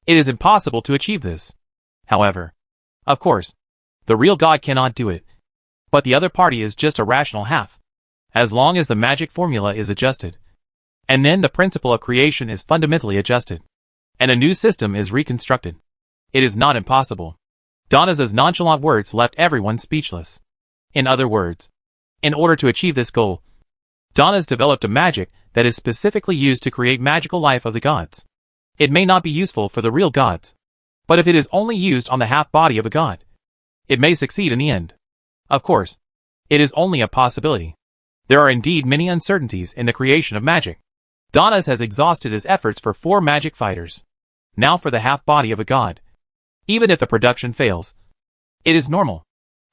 it is impossible to achieve this. However, of course, the real god cannot do it, but the other party is just a rational half, as long as the magic formula is adjusted. And then the principle of creation is fundamentally adjusted, and a new system is reconstructed. It is not impossible. Donna's nonchalant words left everyone speechless. In other words, in order to achieve this goal, Donna's developed a magic that is specifically used to create magical life of the gods. It may not be useful for the real gods, but if it is only used on the half-body of a god, it may succeed in the end. Of course, it is only a possibility. There are indeed many uncertainties in the creation of magic. Donna's has exhausted his efforts for 4 magic fighters. Now for the half-body of a god. Even if the production fails, it is normal.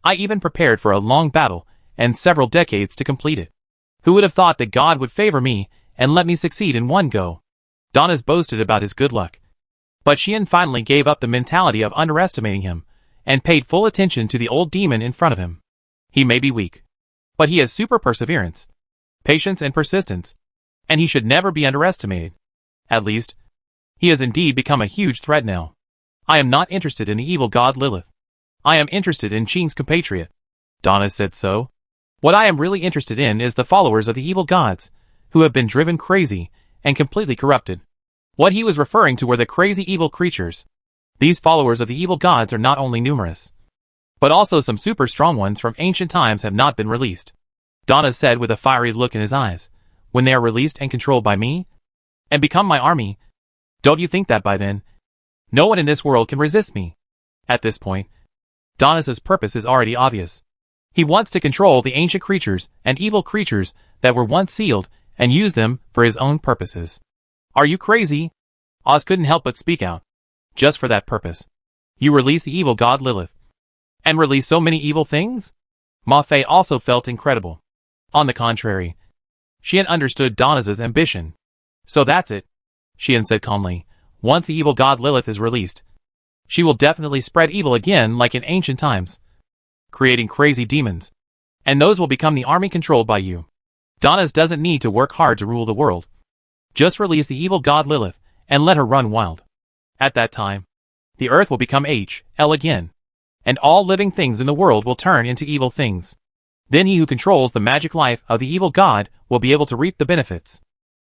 I even prepared for a long battle and several decades to complete it. Who would have thought that God would favor me and let me succeed in one go? Donna's boasted about his good luck. But Xian finally gave up the mentality of underestimating him and paid full attention to the old demon in front of him. He may be weak, but he has super perseverance, patience and persistence, and he should never be underestimated. At least, he has indeed become a huge threat now. I am not interested in the evil god Lilith. I am interested in Qing's compatriot. Donna said so. What I am really interested in is the followers of the evil gods, who have been driven crazy and completely corrupted. What he was referring to were the crazy evil creatures. These followers of the evil gods are not only numerous, but also some super strong ones from ancient times have not been released. Donna said with a fiery look in his eyes. When they are released and controlled by me, and become my army, don't you think that by then, no one in this world can resist me? At this point, Donna's purpose is already obvious. He wants to control the ancient creatures and evil creatures that were once sealed and use them for his own purposes. Are you crazy? Oz couldn't help but speak out. Just for that purpose, you release the evil god Lilith, and release so many evil things? Ma Fei also felt incredible. On the contrary, Xian understood Donna's ambition. So that's it, Xian said calmly. Once the evil god Lilith is released, she will definitely spread evil again like in ancient times, creating crazy demons, and those will become the army controlled by you. Donna's doesn't need to work hard to rule the world. Just release the evil god Lilith and let her run wild. At that time, the earth will become HL again, and all living things in the world will turn into evil things. Then he who controls the magic life of the evil god will be able to reap the benefits.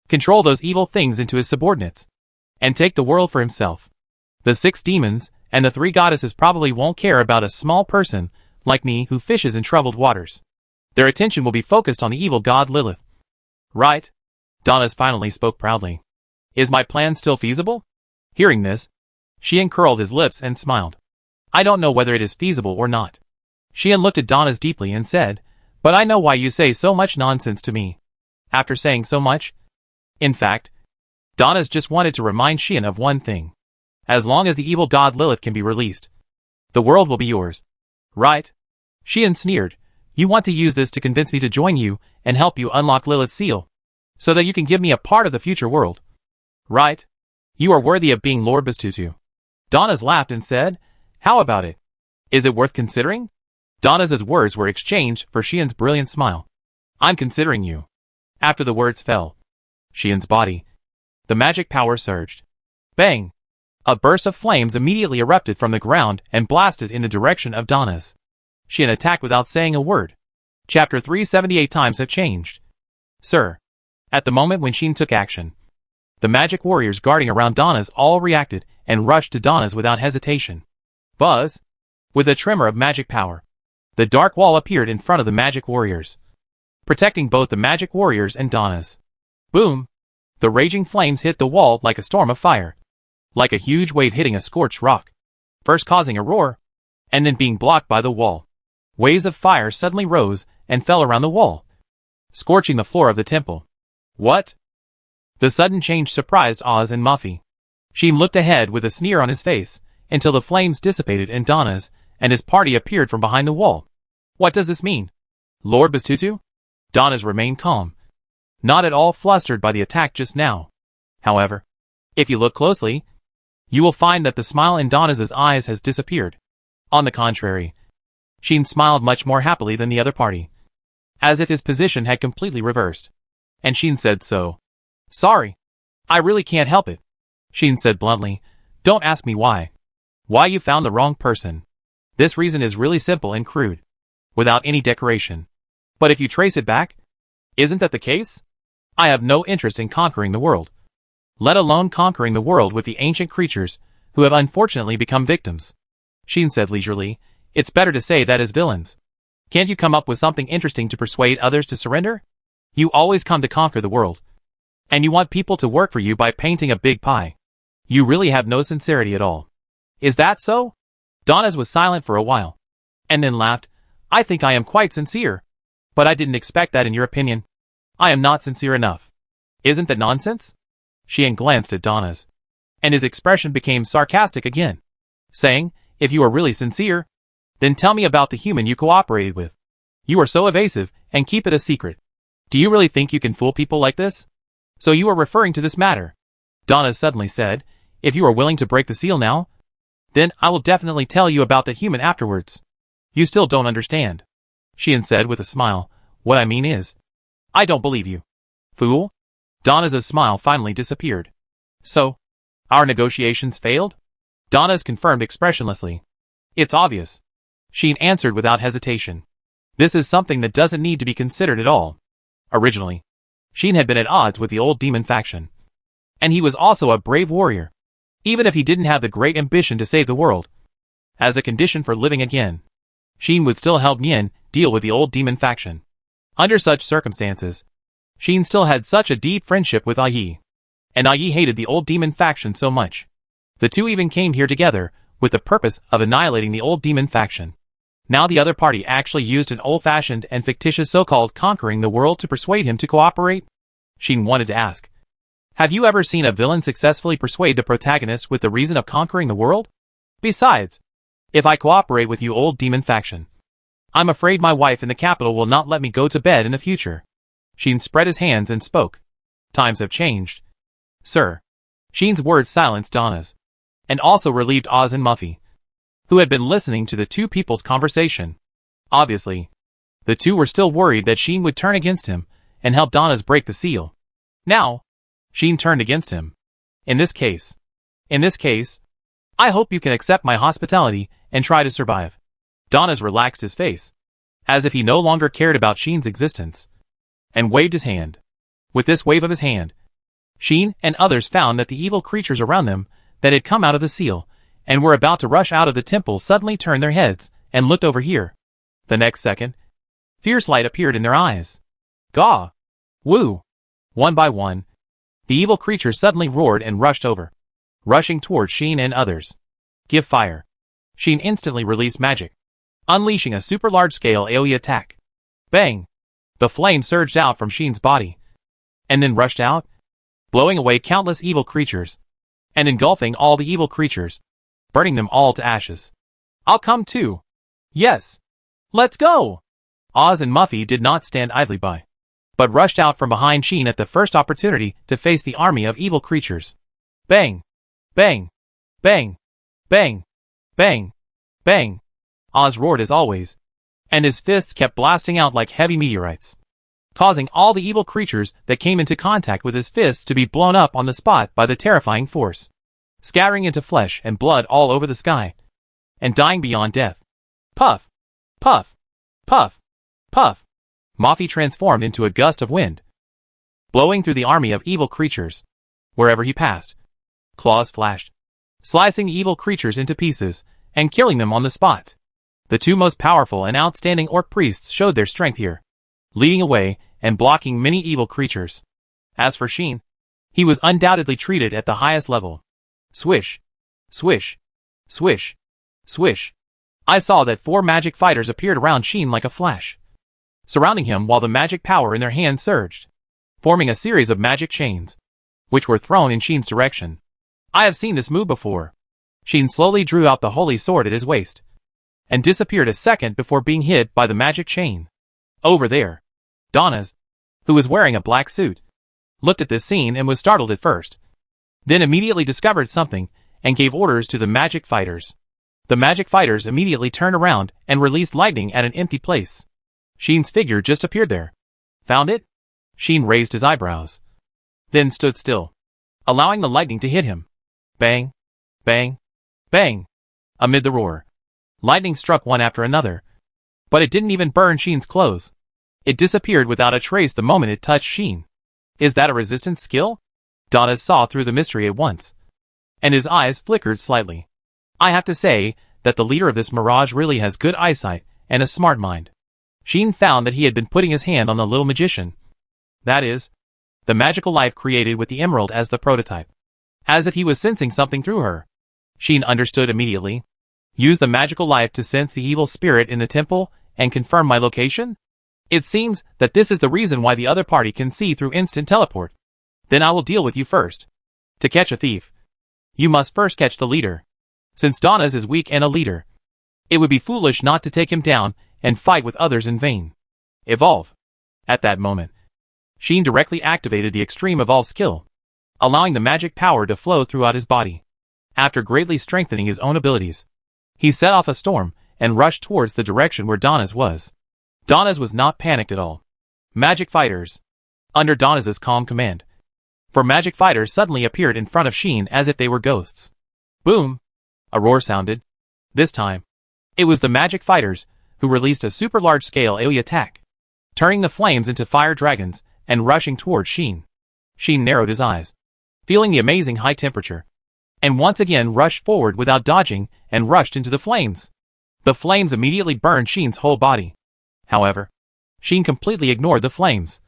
Control those evil things into his subordinates. And take the world for himself. The 6 demons and the 3 goddesses probably won't care about a small person like me who fishes in troubled waters. Their attention will be focused on the evil god Lilith. Right? Donas finally spoke proudly. Is my plan still feasible? Hearing this, Xian curled his lips and smiled. I don't know whether it is feasible or not. Xian looked at Donas deeply and said, but I know why you say so much nonsense to me. After saying so much, in fact, Donas just wanted to remind Xian of one thing. As long as the evil god Lilith can be released, the world will be yours. Right? Xian sneered. You want to use this to convince me to join you and help you unlock Lilith's seal, so that you can give me a part of the future world. Right? You are worthy of being Lord Bastutu. Donas laughed and said, how about it? Is it worth considering? Donas's words were exchanged for Xian's brilliant smile. I'm considering you. After the words fell, Xian's body, the magic power surged. Bang! A burst of flames immediately erupted from the ground and blasted in the direction of Donas. Xian attacked without saying a word. Chapter 378 times have changed. Sir. At the moment when Xian took action, the magic warriors guarding around Donas all reacted and rushed to Donas without hesitation. Buzz! With a tremor of magic power, the dark wall appeared in front of the magic warriors, protecting both the magic warriors and Donas. Boom! The raging flames hit the wall like a storm of fire, like a huge wave hitting a scorched rock, first causing a roar, and then being blocked by the wall. Waves of fire suddenly rose and fell around the wall, scorching the floor of the temple. What? The sudden change surprised Oz and Muffy. Xian looked ahead with a sneer on his face, until the flames dissipated and Donas and his party appeared from behind the wall. What does this mean? Lord Bastutu? Donas remained calm, not at all flustered by the attack just now. However, if you look closely, you will find that the smile in Donas's eyes has disappeared. On the contrary, Xian smiled much more happily than the other party, as if his position had completely reversed. And Xian said so. Sorry. I really can't help it. Xian said bluntly. Don't ask me why. Why you found the wrong person. This reason is really simple and crude, without any decoration. But if you trace it back, isn't that the case? I have no interest in conquering the world, let alone conquering the world with the ancient creatures who have unfortunately become victims. Xian said leisurely, it's better to say that as villains. Can't you come up with something interesting to persuade others to surrender? You always come to conquer the world, and you want people to work for you by painting a big pie. You really have no sincerity at all. Is that so? Donas was silent for a while, and then laughed. I think I am quite sincere, but I didn't expect that in your opinion. I am not sincere enough. Isn't that nonsense? Xian glanced at Donas, and his expression became sarcastic again, saying, if you are really sincere, then tell me about the human you cooperated with. You are so evasive, and keep it a secret. Do you really think you can fool people like this? So you are referring to this matter? Donas suddenly said, if you are willing to break the seal now, then I will definitely tell you about the human afterwards. You still don't understand. Xian said with a smile, what I mean is, I don't believe you. Fool? Donas's smile finally disappeared. So, our negotiations failed? Donas confirmed expressionlessly. It's obvious. Xian answered without hesitation. This is something that doesn't need to be considered at all. Originally, Xian had been at odds with the old demon faction, and he was also a brave warrior, even if he didn't have the great ambition to save the world. As a condition for living again, Xian would still help Nian deal with the old demon faction. Under such circumstances, Xian still had such a deep friendship with Yi, and Yi hated the old demon faction so much. The two even came here together with the purpose of annihilating the old demon faction. Now the other party actually used an old-fashioned and fictitious so-called conquering the world to persuade him to cooperate? Xian wanted to ask. Have you ever seen a villain successfully persuade the protagonist with the reason of conquering the world? Besides, if I cooperate with you old demon faction, I'm afraid my wife in the capital will not let me go to bed in the future. Xian spread his hands and spoke. Times have changed. Sir. Xian's words silenced Donas, and also relieved Oz and Muffy, who had been listening to the two people's conversation. Obviously, the two were still worried that Xian would turn against him and help Donas break the seal. Now, Xian turned against him. In this case, I hope you can accept my hospitality and try to survive. Donas relaxed his face. as if he no longer cared about Sheen's existence, and waved his hand. With this wave of his hand, Sheen and others found that the evil creatures around them that had come out of the seal and were about to rush out of the temple suddenly turned their heads and looked over here. The next second, fierce light appeared in their eyes. Gaw! Woo! One by one, the evil creatures suddenly roared and rushed over, rushing towards Sheen and others. Give fire. Sheen instantly released magic, unleashing a super large-scale AoE attack. Bang! The flame surged out from Sheen's body, and then rushed out, blowing away countless evil creatures, and engulfing all the evil creatures, burning them all to ashes. I'll come too. Yes. Let's go! Oz and Muffy did not stand idly by, but rushed out from behind Sheen at the first opportunity to face the army of evil creatures. Bang! Bang! Bang! Bang! Bang! Bang! Oz roared as always, and his fists kept blasting out like heavy meteorites, causing all the evil creatures that came into contact with his fists to be blown up on the spot by the terrifying force, scattering into flesh and blood all over the sky, and dying beyond death. Puff! Puff! Puff! Puff! Muffy transformed into a gust of wind, blowing through the army of evil creatures. Wherever he passed, claws flashed, slicing evil creatures into pieces and killing them on the spot. The two most powerful and outstanding orc priests showed their strength here, leading away and blocking many evil creatures. As for Sheen, he was undoubtedly treated at the highest level. Swish! Swish! Swish! Swish! I saw that 4 magic fighters appeared around Sheen like a flash, surrounding him while the magic power in their hands surged, forming a series of magic chains, which were thrown in Sheen's direction. I have seen this move before. Sheen slowly drew out the holy sword at his waist, and disappeared a second before being hit by the magic chain. Over there, Donna's, who was wearing a black suit, looked at this scene and was startled at first, then immediately discovered something and gave orders to the magic fighters. The magic fighters immediately turned around and released lightning at an empty place. Sheen's figure just appeared there. Found it? Sheen raised his eyebrows, then stood still, allowing the lightning to hit him. Bang! Bang! Bang! Amid the roar, lightning struck one after another, but it didn't even burn Sheen's clothes. It disappeared without a trace the moment it touched Sheen. Is that a resistance skill? Donna saw through the mystery at once, and his eyes flickered slightly. I have to say that the leader of this mirage really has good eyesight and a smart mind. Sheen found that he had been putting his hand on the little magician. That is, the magical life created with the emerald as the prototype. As if he was sensing something through her. Sheen understood immediately. Use the magical life to sense the evil spirit in the temple and confirm my location? It seems that this is the reason why the other party can see through instant teleport. Then I will deal with you first. To catch a thief, you must first catch the leader. Since Donna's is weak and a leader, it would be foolish not to take him down and fight with others in vain. Evolve. At that moment, Sheen directly activated the extreme evolve skill, allowing the magic power to flow throughout his body. After greatly strengthening his own abilities, he set off a storm and rushed towards the direction where Donna's was. Donna's was not panicked at all. Magic fighters, under Donna's calm command. For magic fighters suddenly appeared in front of Sheen as if they were ghosts. Boom! A roar sounded. This time, it was the magic fighters who released a super large-scale AoE attack, turning the flames into fire dragons and rushing towards Sheen. Sheen narrowed his eyes, feeling the amazing high temperature, and once again rushed forward without dodging and rushed into the flames. The flames immediately burned Sheen's whole body. However, Sheen completely ignored the flames,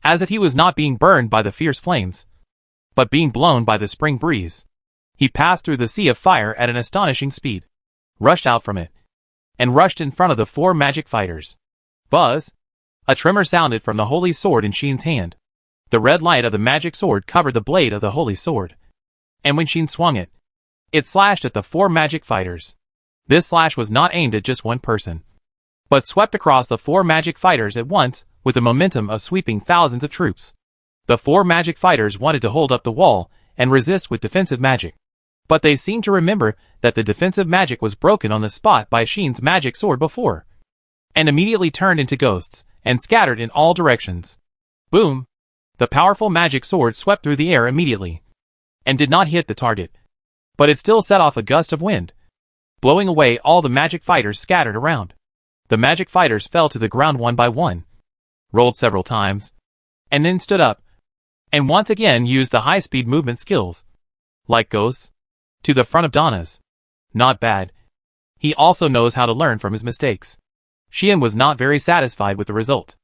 as if he was not being burned by the fierce flames, but being blown by the spring breeze. He passed through the sea of fire at an astonishing speed, rushed out from it, and rushed in front of the 4 magic fighters. Buzz! A tremor sounded from the holy sword in Sheen's hand. The red light of the magic sword covered the blade of the holy sword, and when Sheen swung it, it slashed at the 4 magic fighters. This slash was not aimed at just one person, but swept across the 4 magic fighters at once with the momentum of sweeping thousands of troops. The 4 magic fighters wanted to hold up the wall and resist with defensive magic, but they seemed to remember that the defensive magic was broken on the spot by Sheen's magic sword before, and immediately turned into ghosts and scattered in all directions. Boom! The powerful magic sword swept through the air immediately, and did not hit the target, but it still set off a gust of wind, blowing away all the magic fighters scattered around. The magic fighters fell to the ground one by one, rolled several times, and then stood up, and once again used the high-speed movement skills, like ghosts, to the front of Donna's. Not bad. He also knows how to learn from his mistakes. Xian was not very satisfied with the result.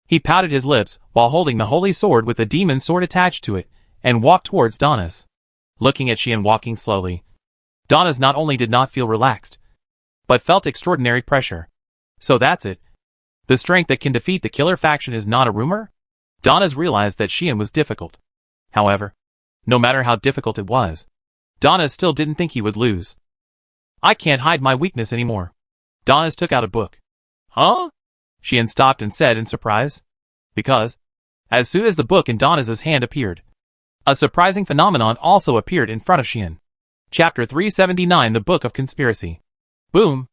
He pouted his lips while holding the holy sword with the demon sword attached to it, and walked towards Donna's. Looking at Xian walking slowly, Donna's not only did not feel relaxed, but felt extraordinary pressure. So that's it. The strength that can defeat the killer faction is not a rumor? Donna's realized that Xian was difficult. However, no matter how difficult it was, Donna's still didn't think he would lose. I can't hide my weakness anymore. Donna's took out a book. Huh? Xian stopped and said in surprise. Because, as soon as the book in Donna's hand appeared, a surprising phenomenon also appeared in front of Xian. Chapter 379, The Book of Conspiracy. Boom!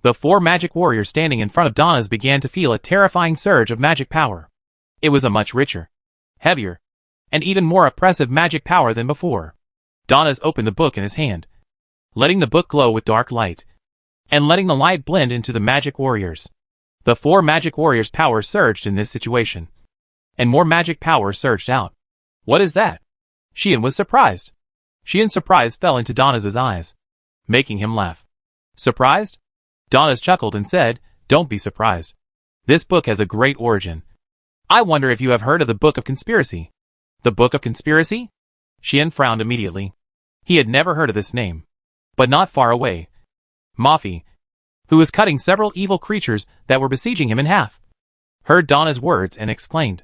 The four magic warriors standing in front of Donna's began to feel a terrifying surge of magic power. It was a much richer, heavier, and even more oppressive magic power than before. Donna's opened the book in his hand, letting the book glow with dark light, and letting the light blend into the magic warriors. The four magic warriors' power surged in this situation, and more magic power surged out. What is that? Xian was surprised. Xian's surprise fell into Donna's eyes, making him laugh. Surprised? Donna's chuckled and said, Don't be surprised. This book has a great origin. I wonder if you have heard of the Book of Conspiracy. The Book of Conspiracy? Xian frowned immediately. He had never heard of this name. But not far away, Mafi, who was cutting several evil creatures that were besieging him in half, heard Donna's words and exclaimed,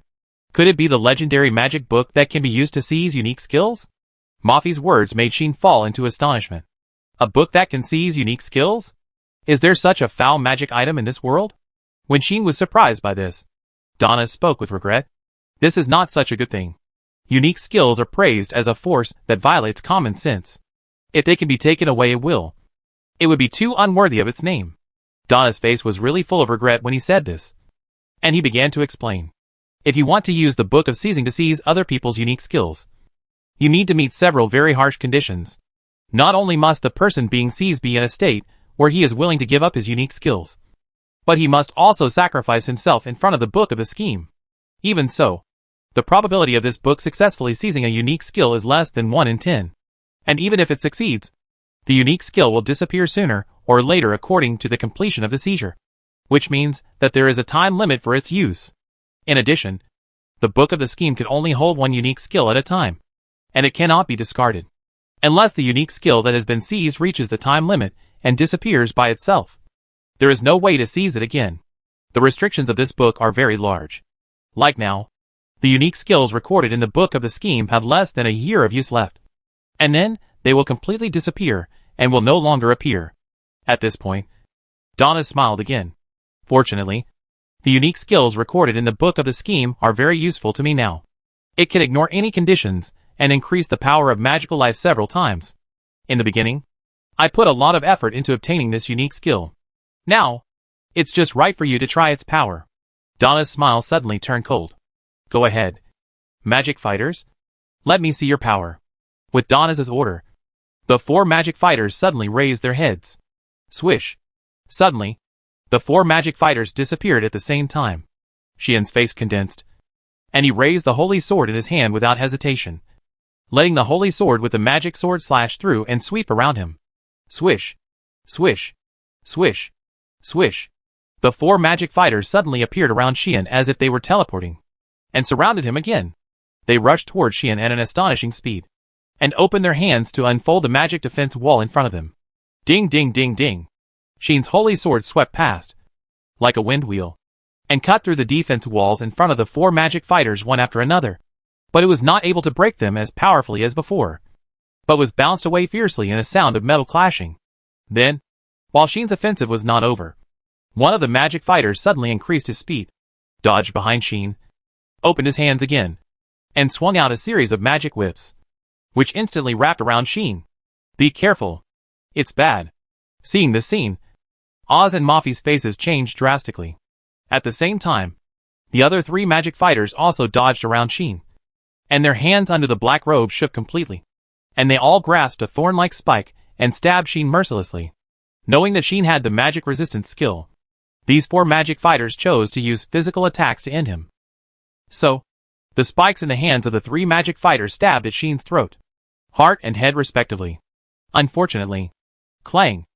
Could it be the legendary magic book that can be used to seize unique skills? Mafi's words made Xian fall into astonishment. A book that can seize unique skills? Is there such a foul magic item in this world? When Xian was surprised by this, Donna spoke with regret. This is not such a good thing. Unique skills are praised as a force that violates common sense. If they can be taken away, it will. It would be too unworthy of its name. Donna's face was really full of regret when he said this. And he began to explain. If you want to use the Book of Seizing to seize other people's unique skills, you need to meet several very harsh conditions. Not only must the person being seized be in a state where he is willing to give up his unique skills, but he must also sacrifice himself in front of the book of the scheme. Even so, the probability of this book successfully seizing a unique skill is less than 1 in 10. And even if it succeeds, the unique skill will disappear sooner or later according to the completion of the seizure, which means that there is a time limit for its use. In addition, the book of the scheme can only hold one unique skill at a time, and it cannot be discarded, unless the unique skill that has been seized reaches the time limit and disappears by itself. There is no way to seize it again. The restrictions of this book are very large. Like now, the unique skills recorded in the book of the scheme have less than a year of use left. And then, they will completely disappear, and will no longer appear. At this point, Donna smiled again. Fortunately, the unique skills recorded in the book of the scheme are very useful to me now. It can ignore any conditions, and increase the power of magical life several times. In the beginning, I put a lot of effort into obtaining this unique skill. Now, it's just right for you to try its power. Donna's smile suddenly turned cold. Go ahead. Magic fighters? Let me see your power. With Donna's order, the four magic fighters suddenly raised their heads. Swish. Suddenly, the four magic fighters disappeared at the same time. Xian's face condensed, and he raised the holy sword in his hand without hesitation, letting the holy sword with the magic sword slash through and sweep around him. Swish. Swish. Swish. Swish. The four magic fighters suddenly appeared around Xian as if they were teleporting, and surrounded him again. They rushed towards Xian at an astonishing speed, and opened their hands to unfold the magic defense wall in front of them. Ding ding ding ding. Xian's holy sword swept past, like a wind wheel, and cut through the defense walls in front of the four magic fighters one after another. But it was not able to break them as powerfully as before, but was bounced away fiercely in a sound of metal clashing. Then, while Xian's offensive was not over, one of the magic fighters suddenly increased his speed, dodged behind Xian, opened his hands again, and swung out a series of magic whips, which instantly wrapped around Xian. Be careful. It's bad. Seeing this scene, Oz and Mafi's faces changed drastically. At the same time, the other three magic fighters also dodged around Xian, and their hands under the black robe shook completely, and they all grasped a thorn-like spike and stabbed Xian mercilessly. Knowing that Xian had the magic resistance skill, these 4 magic fighters chose to use physical attacks to end him. So, the spikes in the hands of the 3 magic fighters stabbed at Shin's throat, heart and head respectively. Unfortunately, clang.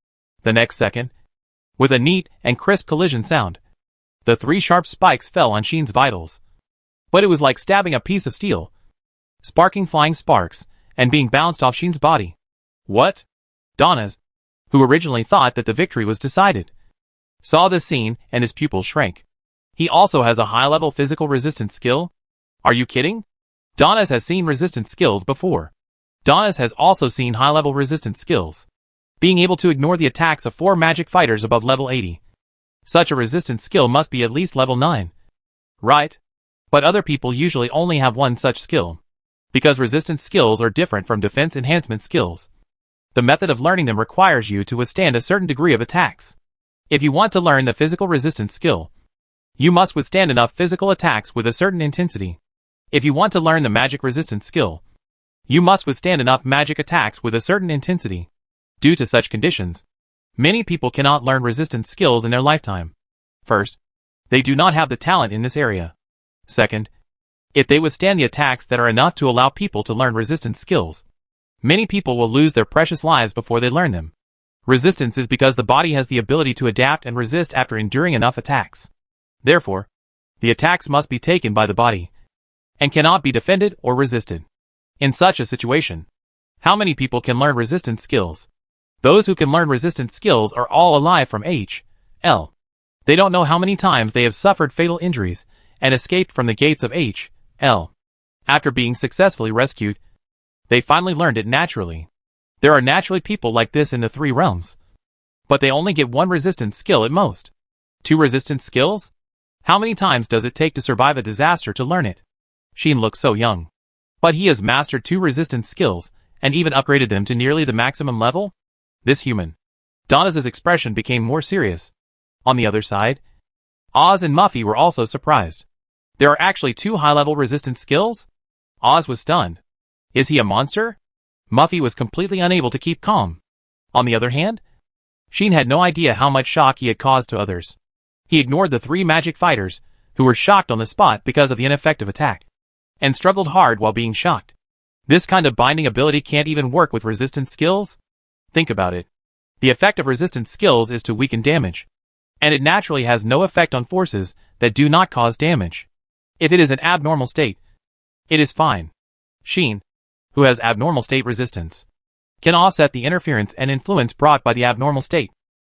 The next second, with a neat and crisp collision sound, the 3 sharp spikes fell on Shin's vitals. But it was like stabbing a piece of steel, sparking flying sparks, and being bounced off Shin's body. What? Donnas, who originally thought that the victory was decided, saw this scene and his pupils shrank. He also has a high-level physical resistance skill? Are you kidding? Donnas has seen resistance skills before. Donnas has also seen high-level resistance skills, being able to ignore the attacks of 4 magic fighters above level 80. Such a resistance skill must be at least level 9. Right? But other people usually only have one such skill, because resistance skills are different from defense enhancement skills. The method of learning them requires you to withstand a certain degree of attacks. If you want to learn the physical resistance skill, you must withstand enough physical attacks with a certain intensity. If you want to learn the magic resistance skill, you must withstand enough magic attacks with a certain intensity. Due to such conditions, many people cannot learn resistance skills in their lifetime. First, they do not have the talent in this area. Second, if they withstand the attacks that are enough to allow people to learn resistance skills, many people will lose their precious lives before they learn them. Resistance is because the body has the ability to adapt and resist after enduring enough attacks. Therefore, the attacks must be taken by the body, and cannot be defended or resisted. In such a situation, how many people can learn resistance skills? Those who can learn resistance skills are all alive from H.L. They don't know how many times they have suffered fatal injuries and escaped from the gates of H.L. After being successfully rescued, they finally learned it naturally. There are naturally people like this in the 3 realms, but they only get 1 resistance skill at most. 2 resistance skills? How many times does it take to survive a disaster to learn it? Shin looks so young, but he has mastered 2 resistance skills and even upgraded them to nearly the maximum level? This human. Donna's expression became more serious. On the other side, Oz and Muffy were also surprised. There are actually 2 high-level resistance skills? Oz was stunned. Is he a monster? Muffy was completely unable to keep calm. On the other hand, Shin had no idea how much shock he had caused to others. He ignored the 3 magic fighters, who were shocked on the spot because of the ineffective attack, and struggled hard while being shocked. This kind of binding ability can't even work with resistance skills? Think about it. The effect of resistance skills is to weaken damage, and it naturally has no effect on forces that do not cause damage. If it is an abnormal state, it is fine. Shin, who has abnormal state resistance, can offset the interference and influence brought by the abnormal state.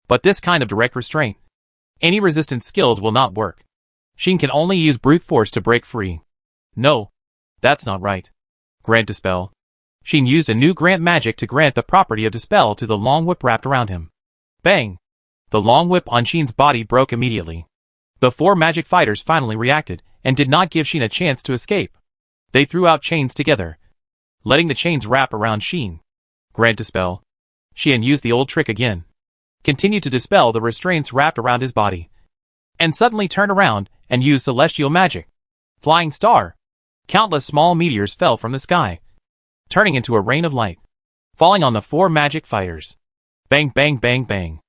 But this kind of direct restraint, any resistance skills will not work. Shin can only use brute force to break free. No, that's not right. Grant Dispel. Shin used a new grant magic to grant the property of Dispel to the long whip wrapped around him. Bang! The long whip on Shin's body broke immediately. The 4 magic fighters finally reacted, and did not give Shin a chance to escape. They threw out chains together, letting the chains wrap around Shin. Grant Dispel. Shin used the old trick again. Continued to dispel the restraints wrapped around his body, and suddenly turned around and used celestial magic. Flying Star. Countless small meteors fell from the sky, turning into a rain of light, falling on the 4 magic fighters. Bang, bang, bang, bang.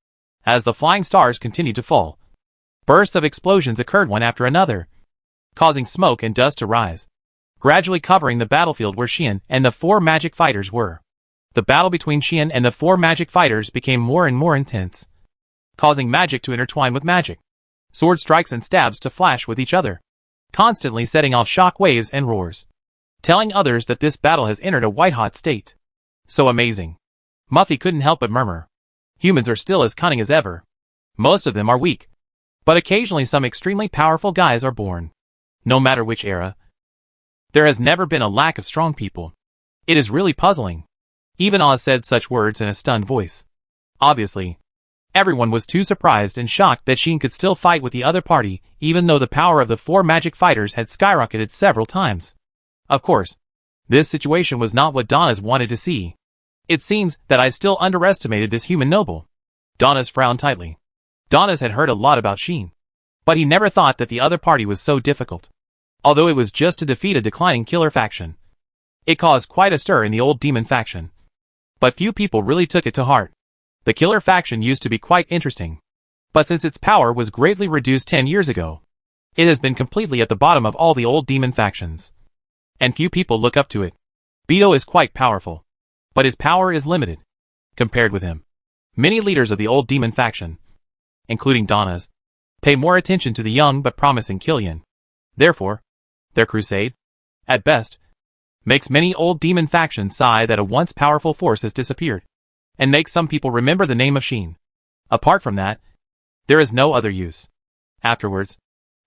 As the flying stars continued to fall, bursts of explosions occurred one after another, causing smoke and dust to rise, gradually covering the battlefield where Shin and the 4 magic fighters were. The battle between Shin and the 4 magic fighters became more and more intense, causing magic to intertwine with magic, sword strikes and stabs to flash with each other, constantly setting off shock waves and roars, telling others that this battle has entered a white-hot state. So amazing. Muffy couldn't help but murmur. Humans are still as cunning as ever. Most of them are weak, but occasionally some extremely powerful guys are born. No matter which era, there has never been a lack of strong people. It is really puzzling. Even Oz said such words in a stunned voice. Obviously, everyone was too surprised and shocked that Shin could still fight with the other party, even though the power of the 4 magic fighters had skyrocketed several times. Of course, this situation was not what Donnas wanted to see. It seems that I still underestimated this human noble. Donnas frowned tightly. Donnas had heard a lot about Shin, but he never thought that the other party was so difficult. Although it was just to defeat a declining killer faction, it caused quite a stir in the old demon faction. But few people really took it to heart. The killer faction used to be quite interesting. But since its power was greatly reduced 10 years ago, it has been completely at the bottom of all the old demon factions. And few people look up to it. Beto is quite powerful, but his power is limited compared with him. Many leaders of the old demon faction, including Donna's, pay more attention to the young but promising Killian. Therefore, their crusade, at best, makes many old demon factions sigh that a once powerful force has disappeared, and makes some people remember the name of Sheen. Apart from that, there is no other use. Afterwards,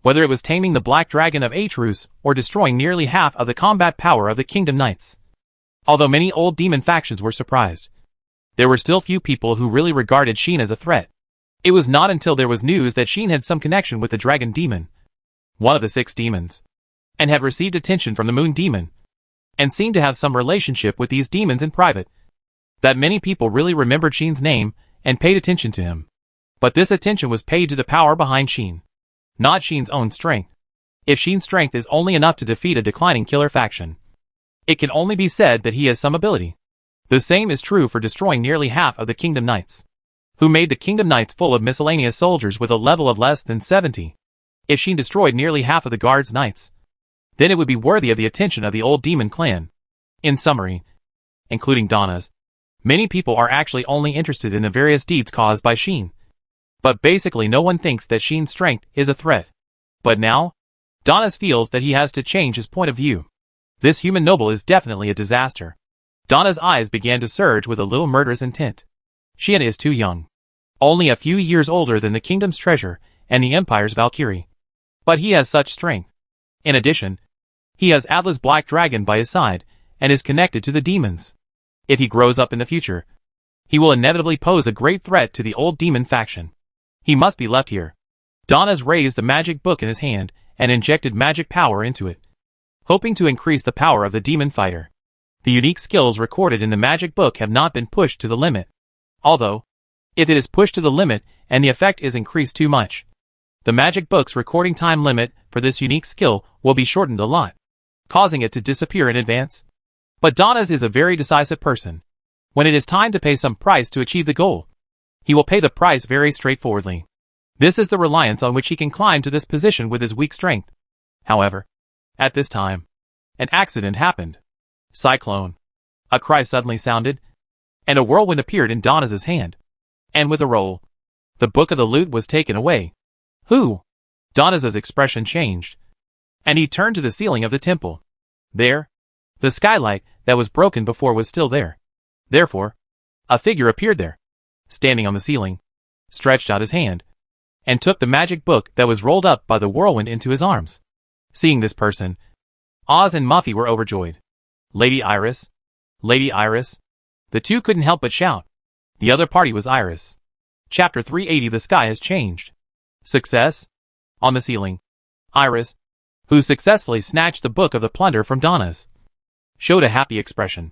whether it was taming the Black Dragon of Atrus or destroying nearly half of the combat power of the Kingdom Knights. Although many old demon factions were surprised, there were still few people who really regarded Sheen as a threat. It was not until there was news that Sheen had some connection with the Dragon Demon, one of the 6 demons, and had received attention from the Moon Demon, and seemed to have some relationship with these demons in private, that many people really remembered Sheen's name and paid attention to him. But this attention was paid to the power behind Sheen, not Sheen's own strength. If Sheen's strength is only enough to defeat a declining killer faction, it can only be said that he has some ability. The same is true for destroying nearly half of the Kingdom Knights, who made the Kingdom Knights full of miscellaneous soldiers with a level of less than 70. If Sheen destroyed nearly half of the Guards Knights, then it would be worthy of the attention of the old demon clan. In summary, including Donna's, many people are actually only interested in the various deeds caused by Sheen. But basically no one thinks that Sheen's strength is a threat. But now, Donna's feels that he has to change his point of view. This human noble is definitely a disaster. Donna's eyes began to surge with a little murderous intent. Sheen is too young, only a few years older than the kingdom's treasure and the Empire's Valkyrie. But he has such strength. In addition, he has Atla's Black Dragon by his side and is connected to the demons. If he grows up in the future, he will inevitably pose a great threat to the old demon faction. He must be left here. Donna's raised the magic book in his hand and injected magic power into it, hoping to increase the power of the demon fighter. The unique skills recorded in the magic book have not been pushed to the limit. Although, if it is pushed to the limit and the effect is increased too much, the magic book's recording time limit for this unique skill will be shortened a lot, causing it to disappear in advance. But Donna's is a very decisive person. When it is time to pay some price to achieve the goal, he will pay the price very straightforwardly. This is the reliance on which he can climb to this position with his weak strength. However, at this time, an accident happened. Cyclone. A cry suddenly sounded, and a whirlwind appeared in Donna's hand. And with a roll, the book of the lute was taken away. Who? Donna's expression changed, and he turned to the ceiling of the temple. There, the skylight that was broken before was still there. Therefore, a figure appeared there, standing on the ceiling, stretched out his hand, and took the magic book that was rolled up by the whirlwind into his arms. Seeing this person, Oz and Muffy were overjoyed. Lady Iris? Lady Iris? The two couldn't help but shout. The other party was Iris. Chapter 380. The sky has changed. Success? On the ceiling, Iris, who successfully snatched the book of the plunder from Donna's, showed a happy expression.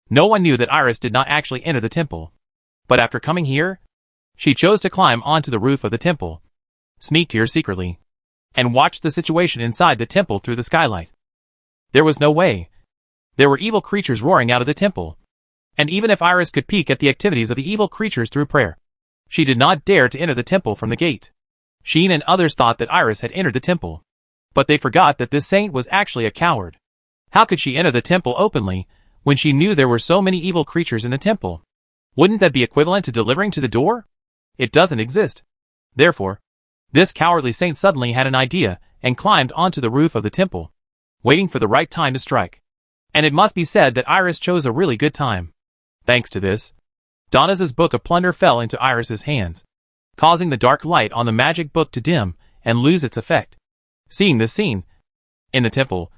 No one knew that Iris did not actually enter the temple. But after coming here, she chose to climb onto the roof of the temple, sneaked here secretly, and watched the situation inside the temple through the skylight. There was no way. There were evil creatures roaring out of the temple. And even if Iris could peek at the activities of the evil creatures through prayer, she did not dare to enter the temple from the gate. Sheen and others thought that Iris had entered the temple, but they forgot that this saint was actually a coward. How could she enter the temple openly when she knew there were so many evil creatures in the temple? Wouldn't that be equivalent to delivering to the door? It doesn't exist. Therefore, this cowardly saint suddenly had an idea and climbed onto the roof of the temple, waiting for the right time to strike. And it must be said that Iris chose a really good time. Thanks to this, Donna's book of plunder fell into Iris's hands, causing the dark light on the magic book to dim and lose its effect. Seeing this scene in the temple,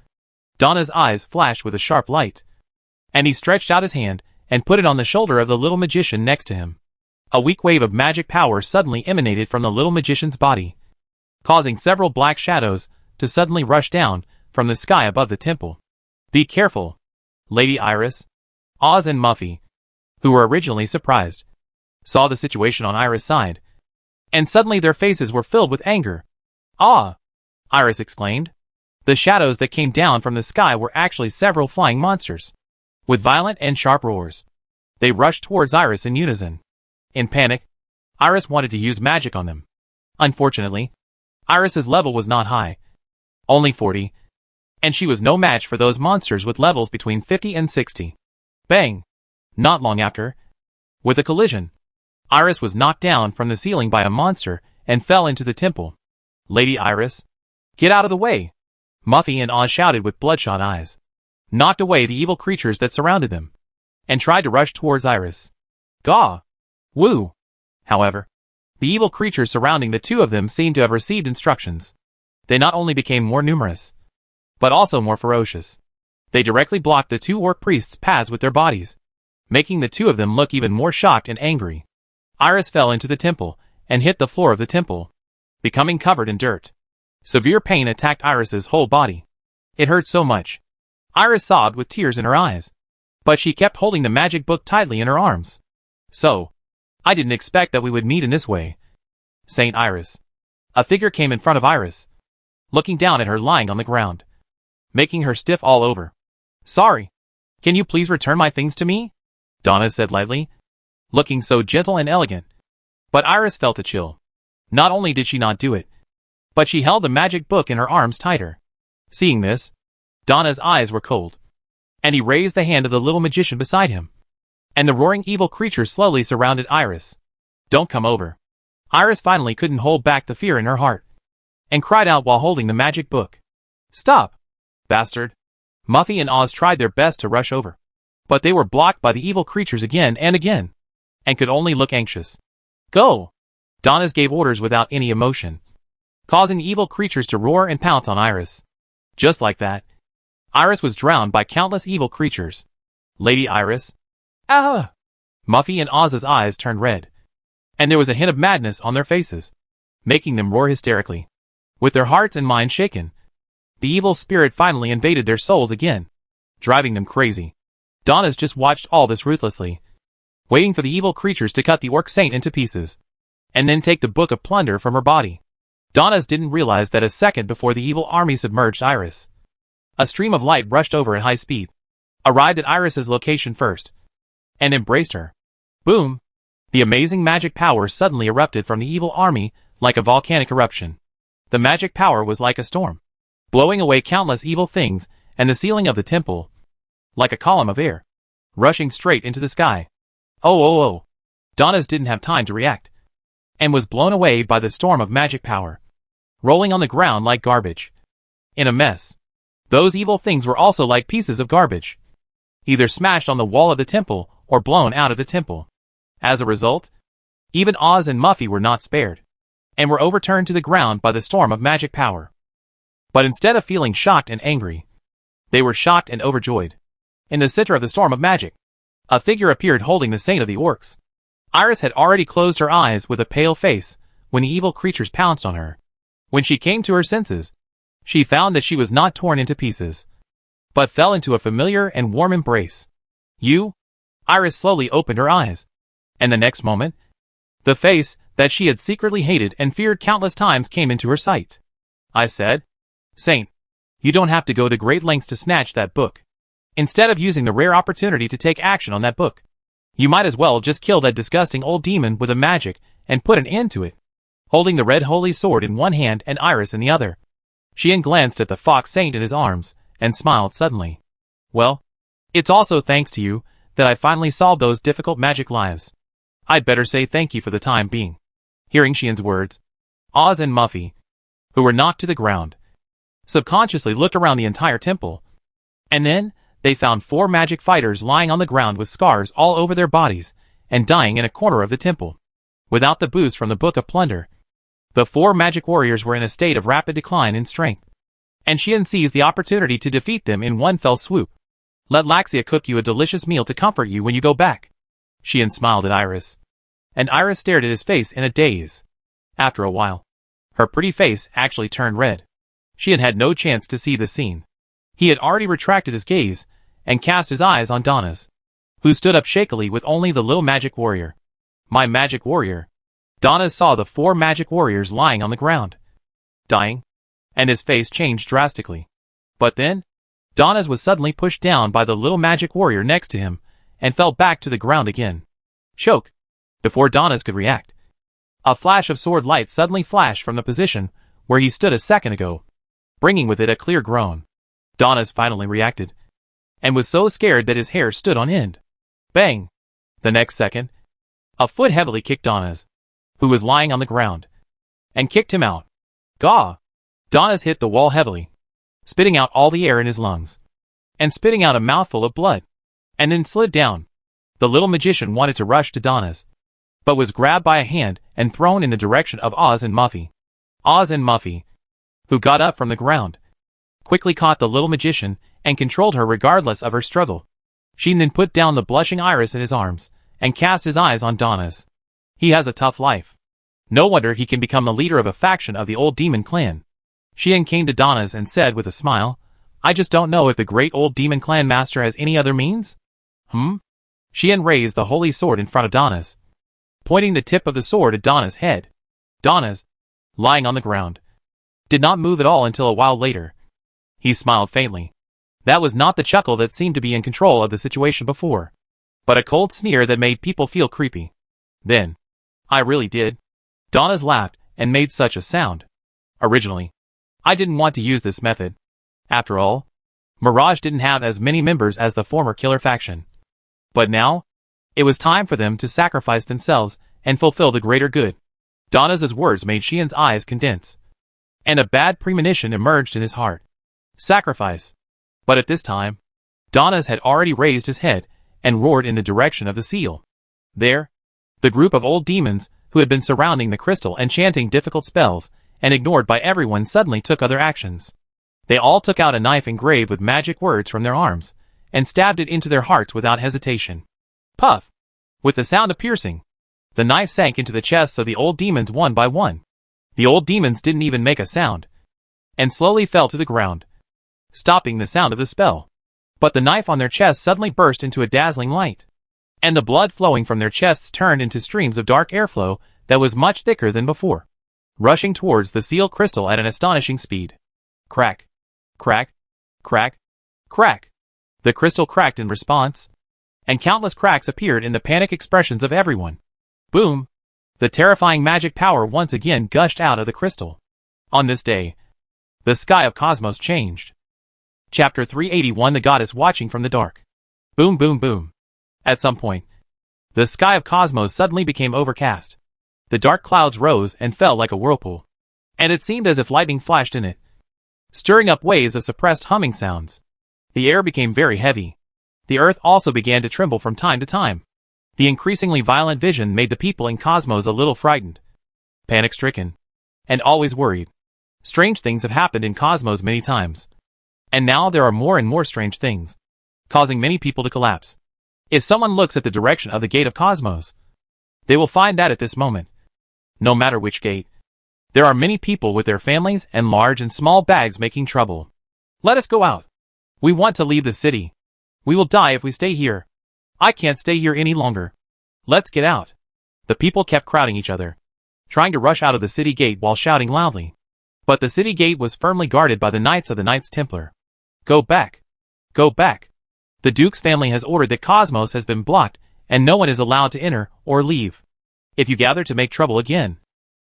Donna's eyes flashed with a sharp light, and he stretched out his hand and put it on the shoulder of the little magician next to him. A weak wave of magic power suddenly emanated from the little magician's body, causing several black shadows to suddenly rush down from the sky above the temple. Be careful, Lady Iris. Oz and Muffy, who were originally surprised, saw the situation on Iris' side, and suddenly their faces were filled with anger. Ah! Iris exclaimed. The shadows that came down from the sky were actually several flying monsters, with violent and sharp roars. They rushed towards Iris in unison. In panic, Iris wanted to use magic on them, Unfortunately, Iris's level was not high. Only 40. And she was no match for those monsters with levels between 50 and 60. Bang! Not long after, with a collision, Iris was knocked down from the ceiling by a monster and fell into the temple. Lady Iris, get out of the way! Muffy and Oz shouted with bloodshot eyes, knocked away the evil creatures that surrounded them, and tried to rush towards Iris. Gaw! Woo! However, the evil creatures surrounding the two of them seemed to have received instructions. They not only became more numerous, but also more ferocious. They directly blocked the two orc priests' paths with their bodies, making the two of them look even more shocked and angry. Iris fell into the temple and hit the floor of the temple, becoming covered in dirt. Severe pain attacked Iris's whole body. It hurt so much. Iris sobbed with tears in her eyes, but she kept holding the magic book tightly in her arms. So, I didn't expect that we would meet in this way. Saint Iris. A figure came in front of Iris, looking down at her lying on the ground, making her stiff all over. Sorry. Can you please return my things to me? Donna said lightly, looking so gentle and elegant. But Iris felt a chill. Not only did she not do it, but she held the magic book in her arms tighter. Seeing this, Donna's eyes were cold, and he raised the hand of the little magician beside him, and the roaring evil creature slowly surrounded Iris. Don't come over. Iris finally couldn't hold back the fear in her heart, and cried out while holding the magic book. Stop, bastard. Muffy and Oz tried their best to rush over, but they were blocked by the evil creatures again and again, and could only look anxious. Go! Donna's gave orders without any emotion, causing the evil creatures to roar and pounce on Iris. Just like that, Iris was drowned by countless evil creatures. Lady Iris? Ah! Muffy and Oz's eyes turned red, and there was a hint of madness on their faces, making them roar hysterically. With their hearts and minds shaken, the evil spirit finally invaded their souls again, driving them crazy. Donna's just watched all this ruthlessly, waiting for the evil creatures to cut the orc saint into pieces, and then take the book of plunder from her body. Donna's didn't realize that a second before the evil army submerged Iris, a stream of light rushed over at high speed, arrived at Iris's location first, and embraced her. Boom! The amazing magic power suddenly erupted from the evil army like a volcanic eruption. The magic power was like a storm, blowing away countless evil things and the ceiling of the temple, like a column of air, rushing straight into the sky. Oh! Donna's didn't have time to react, and was blown away by the storm of magic power, rolling on the ground like garbage. In a mess. Those evil things were also like pieces of garbage, either smashed on the wall of the temple or blown out of the temple. As a result, even Oz and Muffy were not spared, and were overturned to the ground by the storm of magic power. But instead of feeling shocked and angry, they were shocked and overjoyed. In the center of the storm of magic, a figure appeared holding the Saint of the Orcs. Iris had already closed her eyes with a pale face when the evil creatures pounced on her. When she came to her senses, she found that she was not torn into pieces, but fell into a familiar and warm embrace. You? Iris slowly opened her eyes, and the next moment, the face that she had secretly hated and feared countless times came into her sight. I said, Saint, you don't have to go to great lengths to snatch that book. Instead of using the rare opportunity to take action on that book, you might as well just kill that disgusting old demon with a magic and put an end to it. Holding the red holy sword in one hand and Iris in the other, she glanced at the fox saint in his arms and smiled suddenly. Well, it's also thanks to you that I finally solved those difficult magic lives. I'd better say thank you for the time being. Hearing Xian's words, Oz and Muffy, who were knocked to the ground, subconsciously looked around the entire temple, and then they found 4 magic fighters lying on the ground with scars all over their bodies and dying in a corner of the temple. Without the boost from the Book of Plunder, the 4 magic warriors were in a state of rapid decline in strength, and Xian seized the opportunity to defeat them in one fell swoop. Let Laxia cook you a delicious meal to comfort you when you go back. Xian smiled at Iris, and Iris stared at his face in a daze. After a while, her pretty face actually turned red. Xian had no chance to see the scene. He had already retracted his gaze and cast his eyes on Donna's, who stood up shakily with only the little magic warrior. My magic warrior. Donna saw the 4 magic warriors lying on the ground, dying, and his face changed drastically. But then, Donna's was suddenly pushed down by the little magic warrior next to him and fell back to the ground again. Choke! Before Donna's could react, A flash of sword light suddenly flashed from the position where he stood a second ago, bringing with it a clear groan. Donas finally reacted, and was so scared that his hair stood on end. Bang! The next second, a foot heavily kicked Donas, who was lying on the ground, and kicked him out. Gaw! Donas hit the wall heavily, spitting out all the air in his lungs, and spitting out a mouthful of blood, and then slid down. The little magician wanted to rush to Donas, but was grabbed by a hand and thrown in the direction of Oz and Muffy. Oz and Muffy, who got up from the ground, quickly caught the little magician and controlled her regardless of her struggle. She then put down the blushing Iris in his arms and cast his eyes on Donas. He has a tough life. No wonder he can become the leader of a faction of the old demon clan. Sheehan came to Donas and said with a smile, I just don't know if the great old demon clan master has any other means? Sheehan raised the holy sword in front of Donas, pointing the tip of the sword at Donas' head. Donas, lying on the ground, did not move at all until a while later. He smiled faintly. That was not the chuckle that seemed to be in control of the situation before, but a cold sneer that made people feel creepy. Then, I really did. Donas laughed and made such a sound. Originally, I didn't want to use this method. After all, Mirage didn't have as many members as the former killer faction. But now, it was time for them to sacrifice themselves and fulfill the greater good. Donas's words made Sheehan's eyes condense, and a bad premonition emerged in his heart. Sacrifice. But at this time, Donas had already raised his head and roared in the direction of the seal. There, the group of old demons who had been surrounding the crystal and chanting difficult spells and ignored by everyone suddenly took other actions. They all took out a knife engraved with magic words from their arms and stabbed it into their hearts without hesitation. Puff! With the sound of piercing, the knife sank into the chests of the old demons one by one. The old demons didn't even make a sound, and slowly fell to the ground, stopping the sound of the spell. But the knife on their chests suddenly burst into a dazzling light, and the blood flowing from their chests turned into streams of dark airflow that was much thicker than before, rushing towards the seal crystal at an astonishing speed. Crack! Crack! Crack! Crack! The crystal cracked in response, and countless cracks appeared in the panic expressions of everyone. Boom! The terrifying magic power once again gushed out of the crystal. On this day, the sky of Cosmos changed. Chapter 381 The Goddess Watching from the Dark. Boom boom boom. At some point, the sky of Cosmos suddenly became overcast. The dark clouds rose and fell like a whirlpool, and it seemed as if lightning flashed in it, stirring up waves of suppressed humming sounds. The air became very heavy. The earth also began to tremble from time to time. The increasingly violent vision made the people in Cosmos a little frightened, panic-stricken, and always worried. Strange things have happened in Cosmos many times, and now there are more and more strange things, causing many people to collapse. If someone looks at the direction of the gate of Cosmos, they will find that at this moment, no matter which gate, there are many people with their families and large and small bags making trouble. Let us go out. We want to leave the city. We will die if we stay here. I can't stay here any longer. Let's get out. The people kept crowding each other, trying to rush out of the city gate while shouting loudly. But the city gate was firmly guarded by the Knights of the Knights Templar. Go back. Go back. The Duke's family has ordered that Cosmos has been blocked and no one is allowed to enter or leave. If you gather to make trouble again,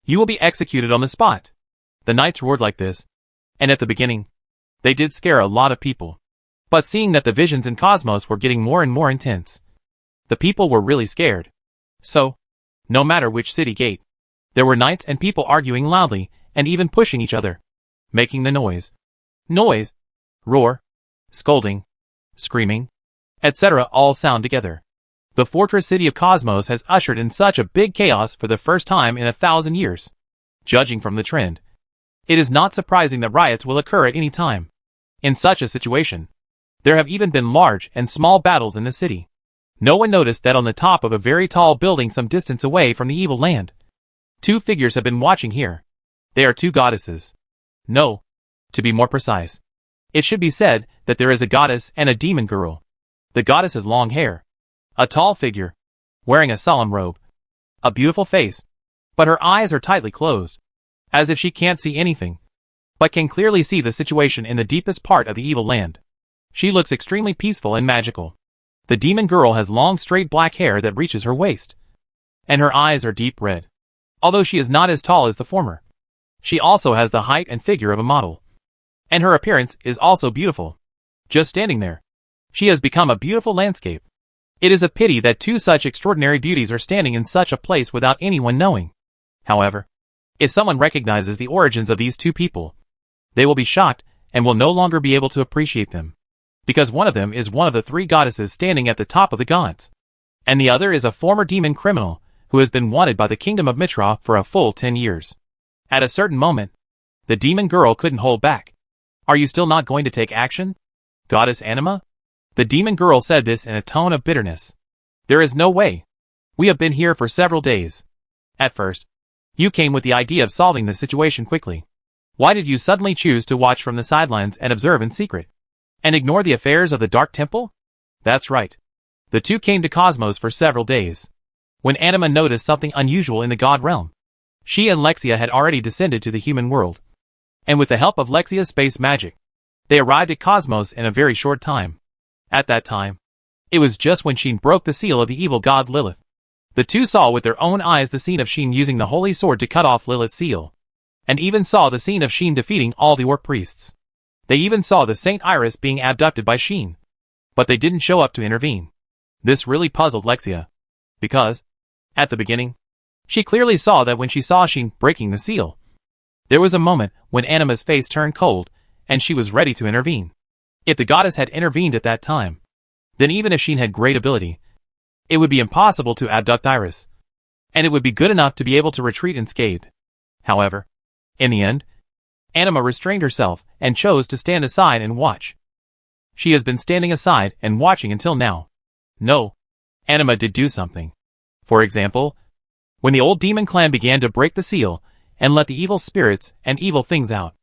you will be executed on the spot. The Knights roared like this, and at the beginning, they did scare a lot of people. But seeing that the visions in Cosmos were getting more and more intense, the people were really scared. So, no matter which city gate, there were knights and people arguing loudly and even pushing each other, making the noise, roar, scolding, screaming, etc. all sound together. The fortress city of Cosmos has ushered in such a big chaos for the first time in 1,000 years. Judging from the trend, it is not surprising that riots will occur at any time. In such a situation, there have even been large and small battles in the city. No one noticed that on the top of a very tall building some distance away from the evil land, two figures have been watching here. They are two goddesses. No, to be more precise, it should be said that there is a goddess and a demon girl. The goddess has long hair, a tall figure, wearing a solemn robe, a beautiful face, but her eyes are tightly closed, as if she can't see anything, but can clearly see the situation in the deepest part of the evil land. She looks extremely peaceful and magical. The demon girl has long straight black hair that reaches her waist, and her eyes are deep red. although she is not as tall as the former. She also has the height and figure of a model. And her appearance is also beautiful. Just standing there, she has become a beautiful landscape. It is a pity that two such extraordinary beauties are standing in such a place without anyone knowing. However, if someone recognizes the origins of these two people, they will be shocked and will no longer be able to appreciate them. Because one of them is one of the three goddesses standing at the top of the gods. And the other is a former demon criminal who has been wanted by the kingdom of Mitra for a full 10 years. At a certain moment, the demon girl couldn't hold back. Are you still not going to take action, Goddess Anima? The demon girl said this in a tone of bitterness. There is no way. We have been here for several days. At first, you came with the idea of solving the situation quickly. Why did you suddenly choose to watch from the sidelines and observe in secret? And ignore the affairs of the Dark Temple? That's right. The two came to Cosmos for several days. When Anima noticed something unusual in the god realm, she and Lexia had already descended to the human world. And with the help of Lexia's space magic, they arrived at Cosmos in a very short time. At that time, it was just when Sheen broke the seal of the evil god Lilith. The two saw with their own eyes the scene of Sheen using the holy sword to cut off Lilith's seal, and even saw the scene of Sheen defeating all the orc priests. They even saw the Saint Iris being abducted by Sheen, but they didn't show up to intervene. This really puzzled Lexia, because, at the beginning, she clearly saw that when she saw Sheen breaking the seal, there was a moment when Anima's face turned cold, and she was ready to intervene. If the goddess had intervened at that time, then even if Sheen had great ability, it would be impossible to abduct Iris, and it would be good enough to be able to retreat unscathed. However, in the end, Anima restrained herself and chose to stand aside and watch. She has been standing aside and watching until now. No, Anima did do something. For example, when the old demon clan began to break the seal and let the evil spirits and evil things out,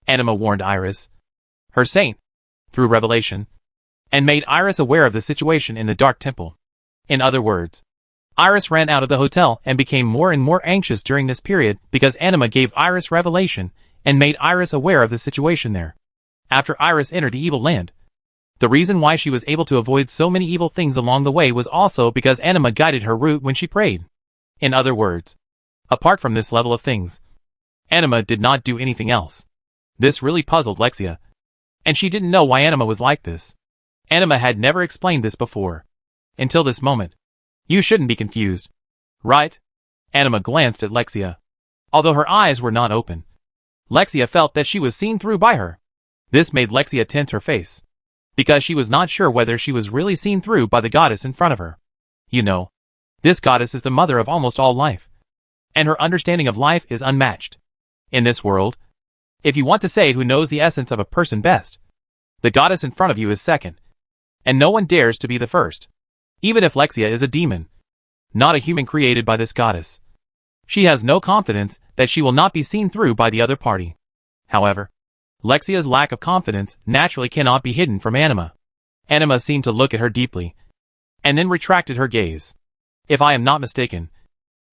Anima warned Iris, her saint, through revelation, and made Iris aware of the situation in the Dark Temple. In other words, Iris ran out of the hotel and became more and more anxious during this period because Anima gave Iris revelation and made Iris aware of the situation there. After Iris entered the evil land, the reason why she was able to avoid so many evil things along the way was also because Anima guided her route when she prayed. In other words, apart from this level of things, Anima did not do anything else. This really puzzled Lexia, and she didn't know why Anima was like this. Anima had never explained this before. Until this moment. You shouldn't be confused. Right? Anima glanced at Lexia. Although her eyes were not open, Lexia felt that she was seen through by her. This made Lexia tint her face, because she was not sure whether she was really seen through by the goddess in front of her. You know, this goddess is the mother of almost all life, and her understanding of life is unmatched. In this world, if you want to say who knows the essence of a person best, the goddess in front of you is second, and no one dares to be the first. Even if Lexia is a demon, not a human created by this goddess, she has no confidence that she will not be seen through by the other party. However, Lexia's lack of confidence naturally cannot be hidden from Anima. Anima seemed to look at her deeply, and then retracted her gaze. If I am not mistaken,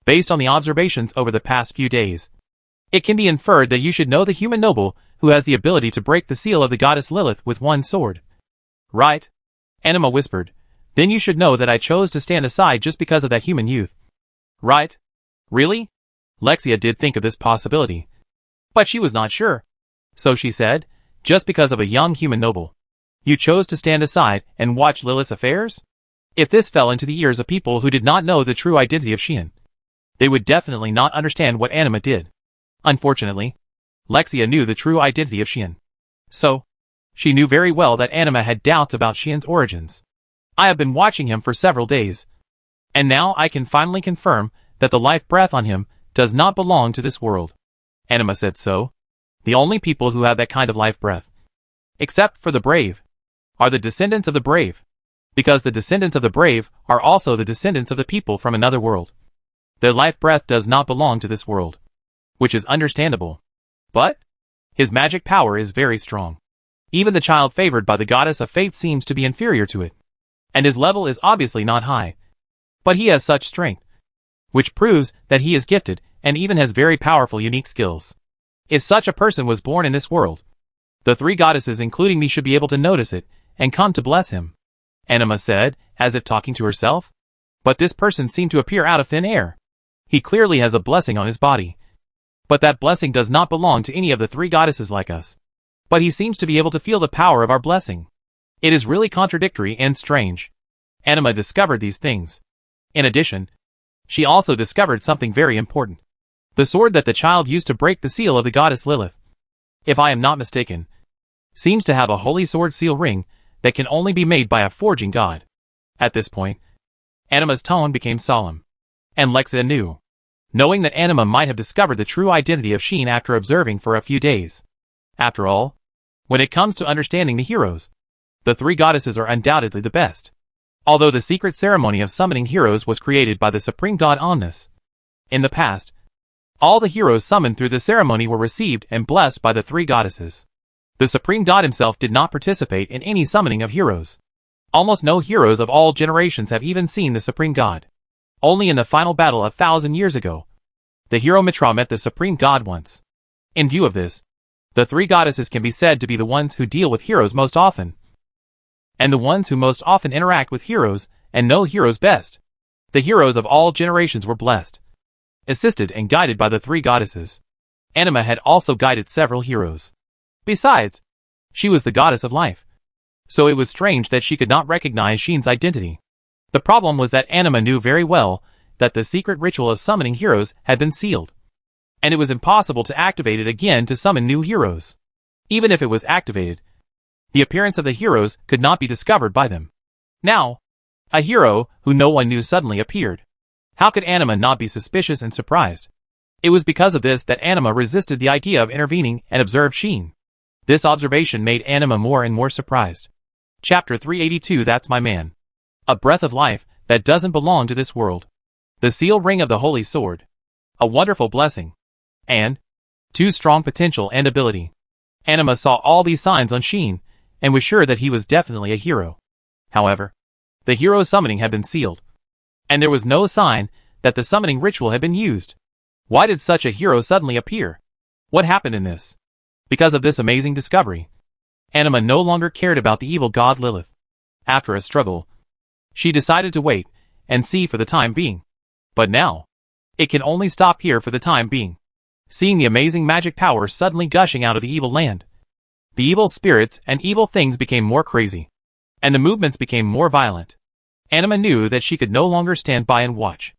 based on the observations over the past few days, it can be inferred that you should know the human noble who has the ability to break the seal of the goddess Lilith with one sword. Right? Anima whispered. Then you should know that I chose to stand aside just because of that human youth. Right? Really? Lexia did think of this possibility, but she was not sure. So she said, just because of a young human noble, you chose to stand aside and watch Lilith's affairs? If this fell into the ears of people who did not know the true identity of Sheen, they would definitely not understand what Anima did. Unfortunately, Lexia knew the true identity of Sheen. So, she knew very well that Anima had doubts about Sheen's origins. I have been watching him for several days, and now I can finally confirm that the life breath on him does not belong to this world. Anima said so. The only people who have that kind of life breath, except for the brave, are the descendants of the brave, because the descendants of the brave are also the descendants of the people from another world. Their life breath does not belong to this world, which is understandable. But his magic power is very strong. Even the child favored by the goddess of fate seems to be inferior to it. And his level is obviously not high. But he has such strength, which proves that he is gifted and even has very powerful unique skills. If such a person was born in this world, the three goddesses including me should be able to notice it and come to bless him. Anima said, as if talking to herself. But this person seemed to appear out of thin air. He clearly has a blessing on his body. But that blessing does not belong to any of the three goddesses like us. But he seems to be able to feel the power of our blessing. It is really contradictory and strange. Anima discovered these things. In addition, she also discovered something very important. The sword that the child used to break the seal of the goddess Lilith, if I am not mistaken, seems to have a holy sword seal ring that can only be made by a forging god. At this point, Anima's tone became solemn. And Lexia knew. Knowing that Anima might have discovered the true identity of Sheen after observing for a few days. After all, when it comes to understanding the heroes, the three goddesses are undoubtedly the best. Although the secret ceremony of summoning heroes was created by the supreme god Omnis. In the past, all the heroes summoned through the ceremony were received and blessed by the three goddesses. The supreme god himself did not participate in any summoning of heroes. Almost no heroes of all generations have even seen the supreme god. Only in the final battle 1,000 years ago, the hero Mitra met the supreme god once. In view of this, the three goddesses can be said to be the ones who deal with heroes most often, and the ones who most often interact with heroes and know heroes best. The heroes of all generations were blessed, assisted and guided by the three goddesses. Anima had also guided several heroes. Besides, she was the goddess of life. So it was strange that she could not recognize Sheen's identity. The problem was that Anima knew very well that the secret ritual of summoning heroes had been sealed, and it was impossible to activate it again to summon new heroes. Even if it was activated, the appearance of the heroes could not be discovered by them. Now, a hero who no one knew suddenly appeared. How could Anima not be suspicious and surprised? It was because of this that Anima resisted the idea of intervening and observed Sheen. This observation made Anima more and more surprised. Chapter 382 That's My Man. A breath of life that doesn't belong to this world. The seal ring of the holy sword. A wonderful blessing. And too strong potential and ability. Anima saw all these signs on Sheen, and was sure that he was definitely a hero. However, the hero's summoning had been sealed, and there was no sign that the summoning ritual had been used. Why did such a hero suddenly appear? What happened in this? Because of this amazing discovery, Anima no longer cared about the evil god Lilith. After a struggle, she decided to wait and see for the time being. But now, it can only stop here for the time being. Seeing the amazing magic power suddenly gushing out of the evil land, the evil spirits and evil things became more crazy, and the movements became more violent. Anima knew that she could no longer stand by and watch.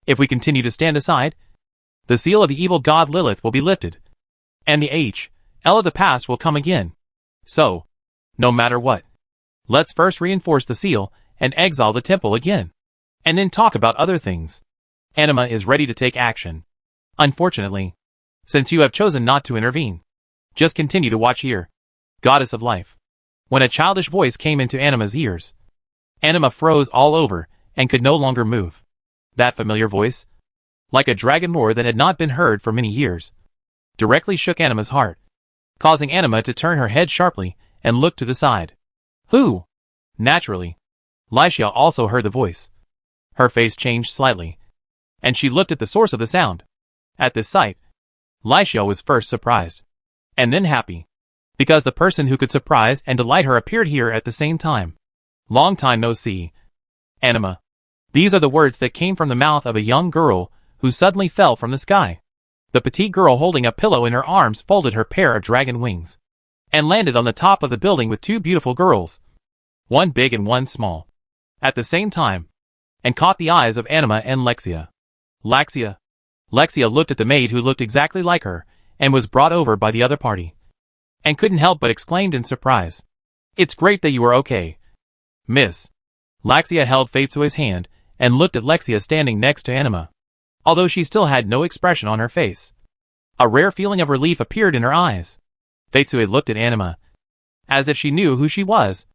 If we continue to stand aside, the seal of the evil god Lilith will be lifted, and the L of the past will come again. So, no matter what, let's first reinforce the seal and exile the temple again, and then talk about other things. Anima is ready to take action. Unfortunately, since you have chosen not to intervene, just continue to watch here, goddess of life. When a childish voice came into Anima's ears, Anima froze all over and could no longer move. That familiar voice, like a dragon roar that had not been heard for many years, directly shook Anima's heart, causing Anima to turn her head sharply and look to the side. Who? Naturally, Lycia also heard the voice. Her face changed slightly, and she looked at the source of the sound. At this sight, Lycia was first surprised, and then happy, because the person who could surprise and delight her appeared here at the same time. Long time no see, Anima. These are the words that came from the mouth of a young girl who suddenly fell from the sky. The petite girl holding a pillow in her arms folded her pair of dragon wings, and landed on the top of the building with two beautiful girls, one big and one small, at the same time, and caught the eyes of Anima and Lexia. Lexia looked at the maid who looked exactly like her, and was brought over by the other party, and couldn't help but exclaimed in surprise. It's great that you are okay, Miss. Lexia held Fatsue's hand, and looked at Lexia standing next to Anima, although she still had no expression on her face. A rare feeling of relief appeared in her eyes. Fatsue looked at Anima, as if she knew who she was,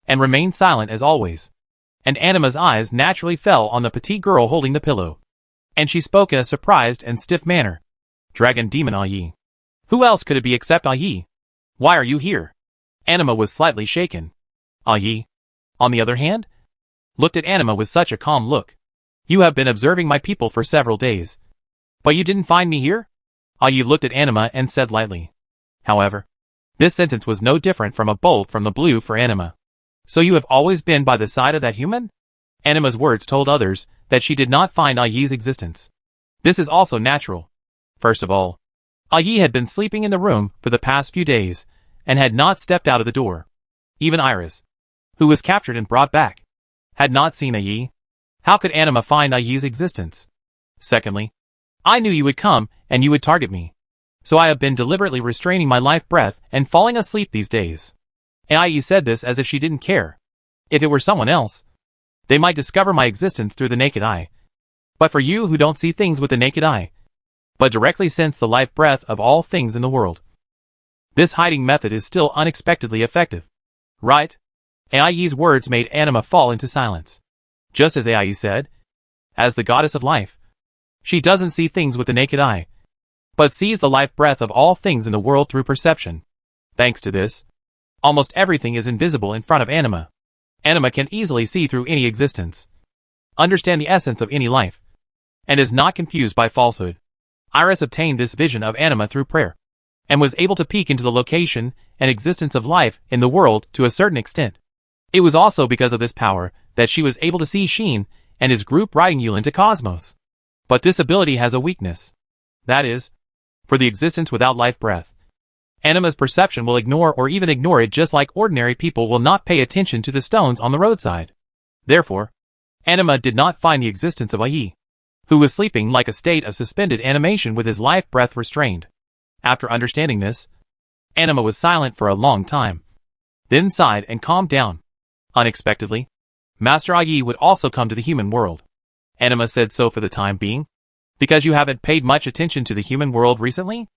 and remained silent as always. And Anima's eyes naturally fell on the petite girl holding the pillow, and she spoke in a surprised and stiff manner. Dragon Demon Ayi. Who else could it be except Ayi? Why are you here? Anima was slightly shaken. Ayi, on the other hand, looked at Anima with such a calm look. You have been observing my people for several days, but you didn't find me here? Ayi looked at Anima and said lightly. However, this sentence was no different from a bolt from the blue for Anima. So you have always been by the side of that human? Anima's words told others that she did not find Ayi's existence. This is also natural. First of all, Ayi had been sleeping in the room for the past few days and had not stepped out of the door. Even Iris, who was captured and brought back, had not seen Ayi. How could Anima find Ayi's existence? Secondly, I knew you would come and you would target me. So I have been deliberately restraining my life breath and falling asleep these days. Ayi said this as if she didn't care. If it were someone else, they might discover my existence through the naked eye. But for you who don't see things with the naked eye, but directly sense the life breath of all things in the world, this hiding method is still unexpectedly effective. Right? Ayi's words made Anima fall into silence. Just as Ayi said, as the goddess of life, she doesn't see things with the naked eye, but sees the life breath of all things in the world through perception. Thanks to this, almost everything is invisible in front of Anima. Anima can easily see through any existence, understand the essence of any life, and is not confused by falsehood. Iris obtained this vision of Anima through prayer, and was able to peek into the location and existence of life in the world to a certain extent. It was also because of this power that she was able to see Sheen and his group riding Yulin to Cosmos. But this ability has a weakness. That is, for the existence without life breath. Anima's perception will ignore or even ignore it, just like ordinary people will not pay attention to the stones on the roadside. Therefore, Anima did not find the existence of Ayi, who was sleeping like a state of suspended animation with his life breath restrained. After understanding this, Anima was silent for a long time, then sighed and calmed down. Unexpectedly, Master Ayi would also come to the human world. Anima said so for the time being. Because you haven't paid much attention to the human world recently?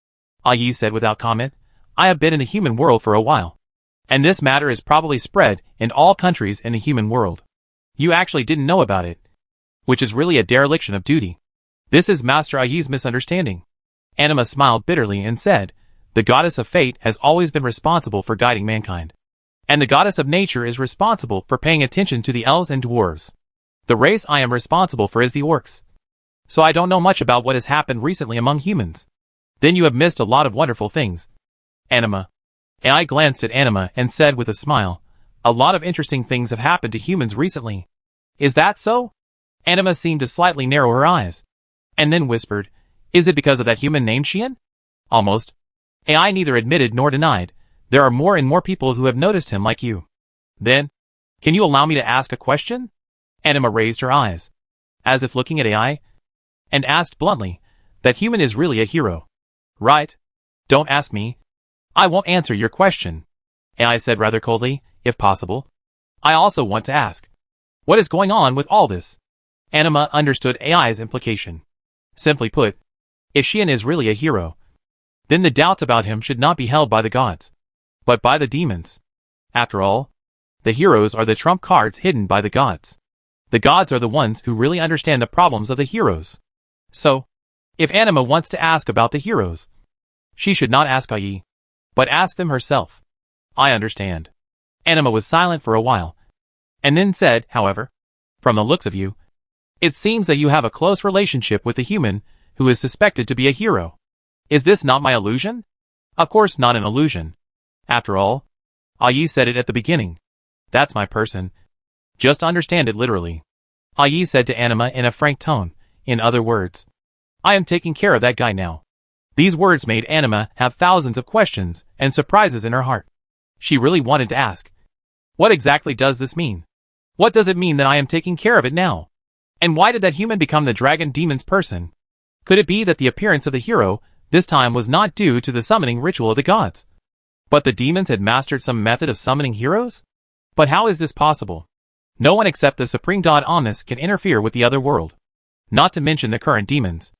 Ayi said without comment. I have been in the human world for a while, and this matter is probably spread in all countries in the human world. You actually didn't know about it, which is really a dereliction of duty. This is Master Ayi's misunderstanding. Anima smiled bitterly and said, the goddess of fate has always been responsible for guiding mankind, and the goddess of nature is responsible for paying attention to the elves and dwarves. The race I am responsible for is the orcs. So I don't know much about what has happened recently among humans. Then you have missed a lot of wonderful things. Anima. I glanced at Anima and said with a smile, a lot of interesting things have happened to humans recently. Is that so? Anima seemed to slightly narrow her eyes, and then whispered, is it because of that human named Xian? Almost. I neither admitted nor denied. There are more and more people who have noticed him like you. Then, can you allow me to ask a question? Anima raised her eyes, as if looking at Ai, and asked bluntly, that human is really a hero, right? Don't ask me. I won't answer your question. Ai said rather coldly, if possible. I also want to ask, what is going on with all this? Anima understood Ai's implication. Simply put, if Xian is really a hero, then the doubts about him should not be held by the gods, but by the demons. After all, the heroes are the trump cards hidden by the gods. The gods are the ones who really understand the problems of the heroes. So, if Anima wants to ask about the heroes, she should not ask Ayi, but ask them herself. I understand. Anima was silent for a while, and then said, however, from the looks of you, it seems that you have a close relationship with the human who is suspected to be a hero. Is this not my illusion? Of course not an illusion. After all, Ayi said it at the beginning. That's my person. Just understand it literally. Ayi said to Anima in a frank tone. In other words, I am taking care of that guy now. These words made Anima have thousands of questions and surprises in her heart. She really wanted to ask, what exactly does this mean? What does it mean that I am taking care of it now? And why did that human become the dragon demon's person? Could it be that the appearance of the hero this time was not due to the summoning ritual of the gods, but the demons had mastered some method of summoning heroes? But how is this possible? No one except the supreme god Omnis can interfere with the other world, not to mention the current demons.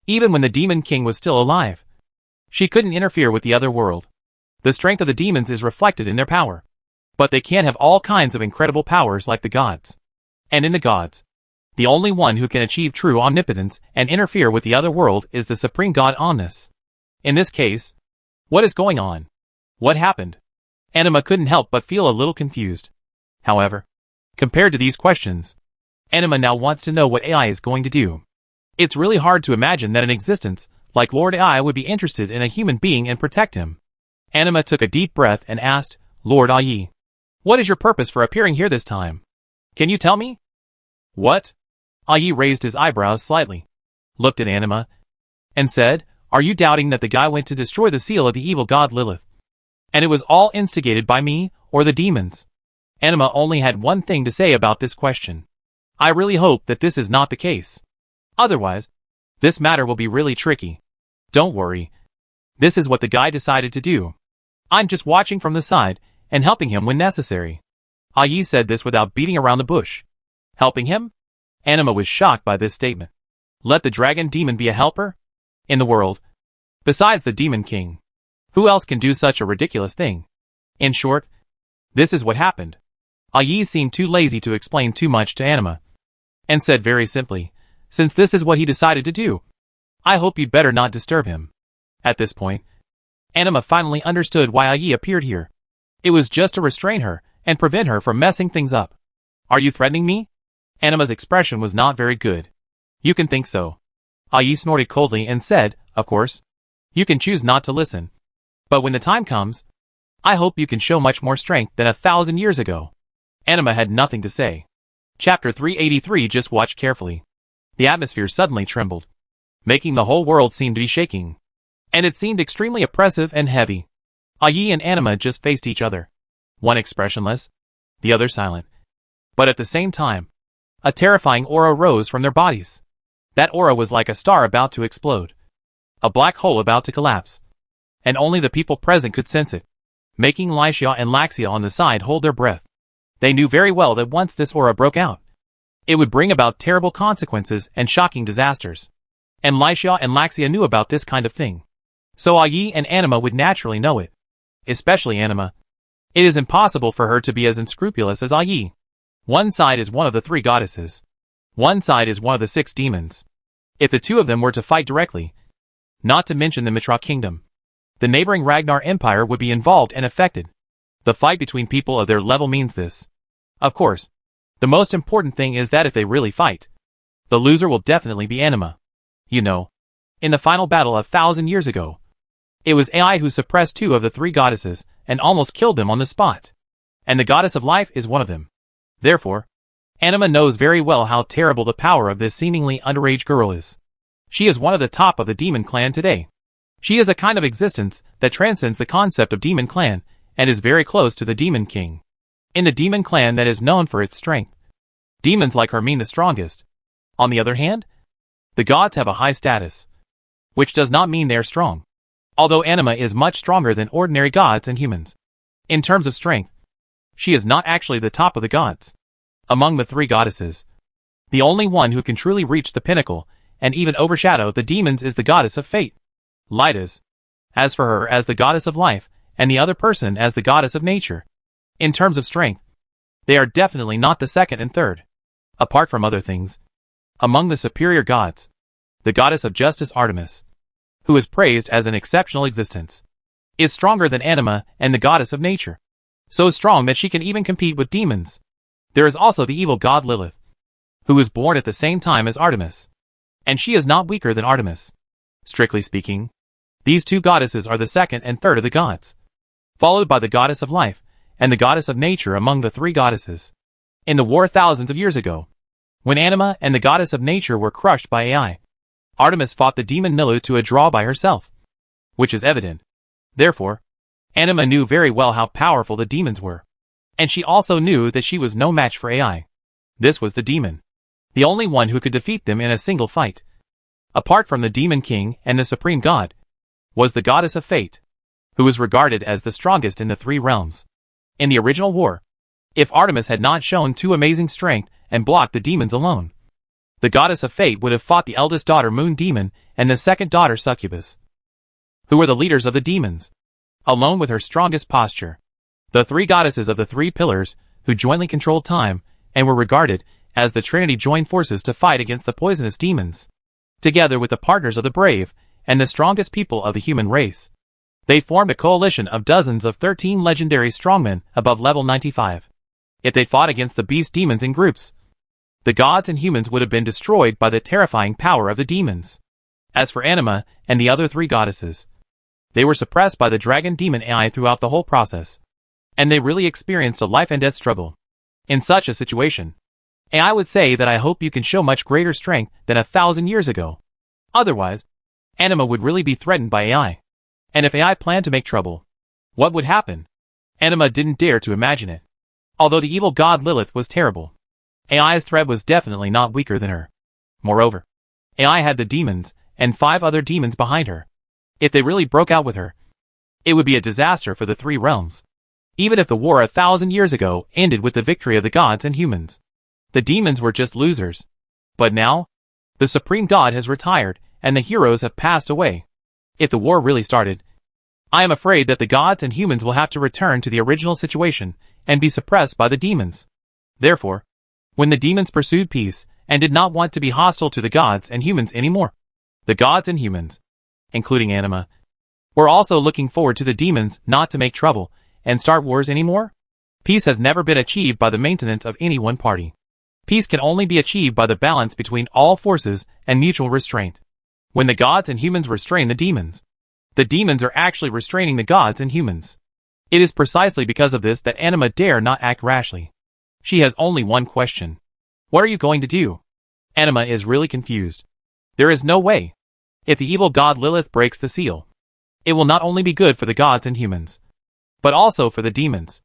Even when the demon king was still alive, she couldn't interfere with the other world. The strength of the demons is reflected in their power, but they can't have all kinds of incredible powers like the gods. And in the gods, the only one who can achieve true omnipotence and interfere with the other world is the supreme god Omnis. In this case, what is going on? What happened? Anima couldn't help but feel a little confused. However, compared to these questions, Anima now wants to know what Ai is going to do. It's really hard to imagine that an existence like Lord Ai would be interested in a human being and protect him. Anima took a deep breath and asked, Lord Ai, what is your purpose for appearing here this time? Can you tell me? What? Ai raised his eyebrows slightly. looked at Anima, and said, "Are you doubting that the guy went to destroy the seal of the evil god Lilith? And it was all instigated by me, or the demons?" Anima only had one thing to say about this question. "I really hope that this is not the case. Otherwise, this matter will be really tricky. Don't worry. This is what the guy decided to do. I'm just watching from the side, and helping him when necessary." Yi said this without beating around the bush. Helping him? Anima was shocked by this statement. Let the dragon demon be a helper? In the world, besides the Demon King, who else can do such a ridiculous thing? In short, this is what happened. Yi seemed too lazy to explain too much to Anima, and said very simply, "Since this is what he decided to do, I hope you'd better not disturb him." At this point, Anima finally understood why Yi appeared here. It was just to restrain her and prevent her from messing things up. "Are you threatening me?" Anima's expression was not very good. "You can think so." Yi snorted coldly and said, "Of course. You can choose not to listen. But when the time comes, I hope you can show much more strength than 1,000 years ago." Anima had nothing to say. Chapter 383. Just watch carefully. The atmosphere suddenly trembled, making the whole world seem to be shaking. And it seemed extremely oppressive and heavy. Yi and Anima just faced each other, one expressionless, the other silent. But at the same time, a terrifying aura rose from their bodies. That aura was like a star about to explode, a black hole about to collapse. And only the people present could sense it, making Lycia and Laxia on the side hold their breath. They knew very well that once this aura broke out, it would bring about terrible consequences and shocking disasters. And Lycia and Laxia knew about this kind of thing. So Yi and Anima would naturally know it. Especially Anima. It is impossible for her to be as unscrupulous as Yi. One side is one of the 3 goddesses. One side is one of the 6 demons. If the 2 of them were to fight directly, not to mention the Mitra kingdom, the neighboring Ragnar Empire would be involved and affected. The fight between people of their level means this. Of course, the most important thing is that if they really fight, the loser will definitely be Anima. You know, in the final battle 1,000 years ago, it was Ai who suppressed 2 of the 3 goddesses and almost killed them on the spot. And the goddess of life is one of them. Therefore, Anima knows very well how terrible the power of this seemingly underage girl is. She is one of the top of the demon clan today. She is a kind of existence that transcends the concept of demon clan and is very close to the demon king. In the demon clan that is known for its strength, demons like her mean the strongest. On the other hand, the gods have a high status, which does not mean they are strong. Although Anima is much stronger than ordinary gods and humans. In terms of strength, she is not actually the top of the gods. Among the 3 goddesses, the only one who can truly reach the pinnacle and even overshadow the demons is the goddess of fate, Lydas. As for her as the goddess of life, and the other person as the goddess of nature. In terms of strength, they are definitely not the second and third. Apart from other things, among the superior gods, the goddess of justice Artemis, who is praised as an exceptional existence, is stronger than Anima and the goddess of nature. So strong that she can even compete with demons. There is also the evil god Lilith, who was born at the same time as Artemis. And she is not weaker than Artemis. Strictly speaking, these 2 goddesses are the second and third of the gods, followed by the goddess of life and the goddess of nature among the 3 goddesses. In the war thousands of years ago, when Anima and the goddess of nature were crushed by Ai, Artemis fought the demon Nilu to a draw by herself, which is evident. Therefore, Anima knew very well how powerful the demons were. And she also knew that she was no match for Ai. This was the demon, the only one who could defeat them in a single fight. Apart from the demon king and the supreme god, was the goddess of fate, who was regarded as the strongest in the 3 realms. In the original war, if Artemis had not shown too amazing strength and blocked the demons alone, the goddess of fate would have fought the eldest daughter Moon Demon and the second daughter Succubus, who were the leaders of the demons, alone with her strongest posture. The 3 goddesses of the 3 pillars, who jointly controlled time, and were regarded as the Trinity joined forces to fight against the poisonous demons, together with the partners of the brave and the strongest people of the human race. They formed a coalition of dozens of 13 legendary strongmen above level 95. If they fought against the beast demons in groups, the gods and humans would have been destroyed by the terrifying power of the demons. As for Anima and the other 3 goddesses, they were suppressed by the dragon demon Ai throughout the whole process, and they really experienced a life and death struggle. In such a situation, Ai would say that I hope you can show much greater strength than 1,000 years ago. Otherwise, Anima would really be threatened by AI. And if AI planned to make trouble, what would happen? Anima didn't dare to imagine it. Although the evil god Lilith was terrible, AI's threat was definitely not weaker than her. Moreover, AI had the demons and 5 other demons behind her. If they really broke out with her, it would be a disaster for the 3 realms. Even if the war 1,000 years ago ended with the victory of the gods and humans, the demons were just losers. But now, the supreme god has retired and the heroes have passed away. If the war really started, I am afraid that the gods and humans will have to return to the original situation and be suppressed by the demons. Therefore, when the demons pursued peace and did not want to be hostile to the gods and humans anymore, the gods and humans, including Anima, were also looking forward to the demons not to make trouble and start wars anymore. Peace has never been achieved by the maintenance of any one party. Peace can only be achieved by the balance between all forces and mutual restraint. When the gods and humans restrain the demons are actually restraining the gods and humans. It is precisely because of this that Anima dare not act rashly. She has only one question. What are you going to do? Anima is really confused. There is no way. If the evil god Lilith breaks the seal, it will not only be good for the gods and humans, but also for the demons.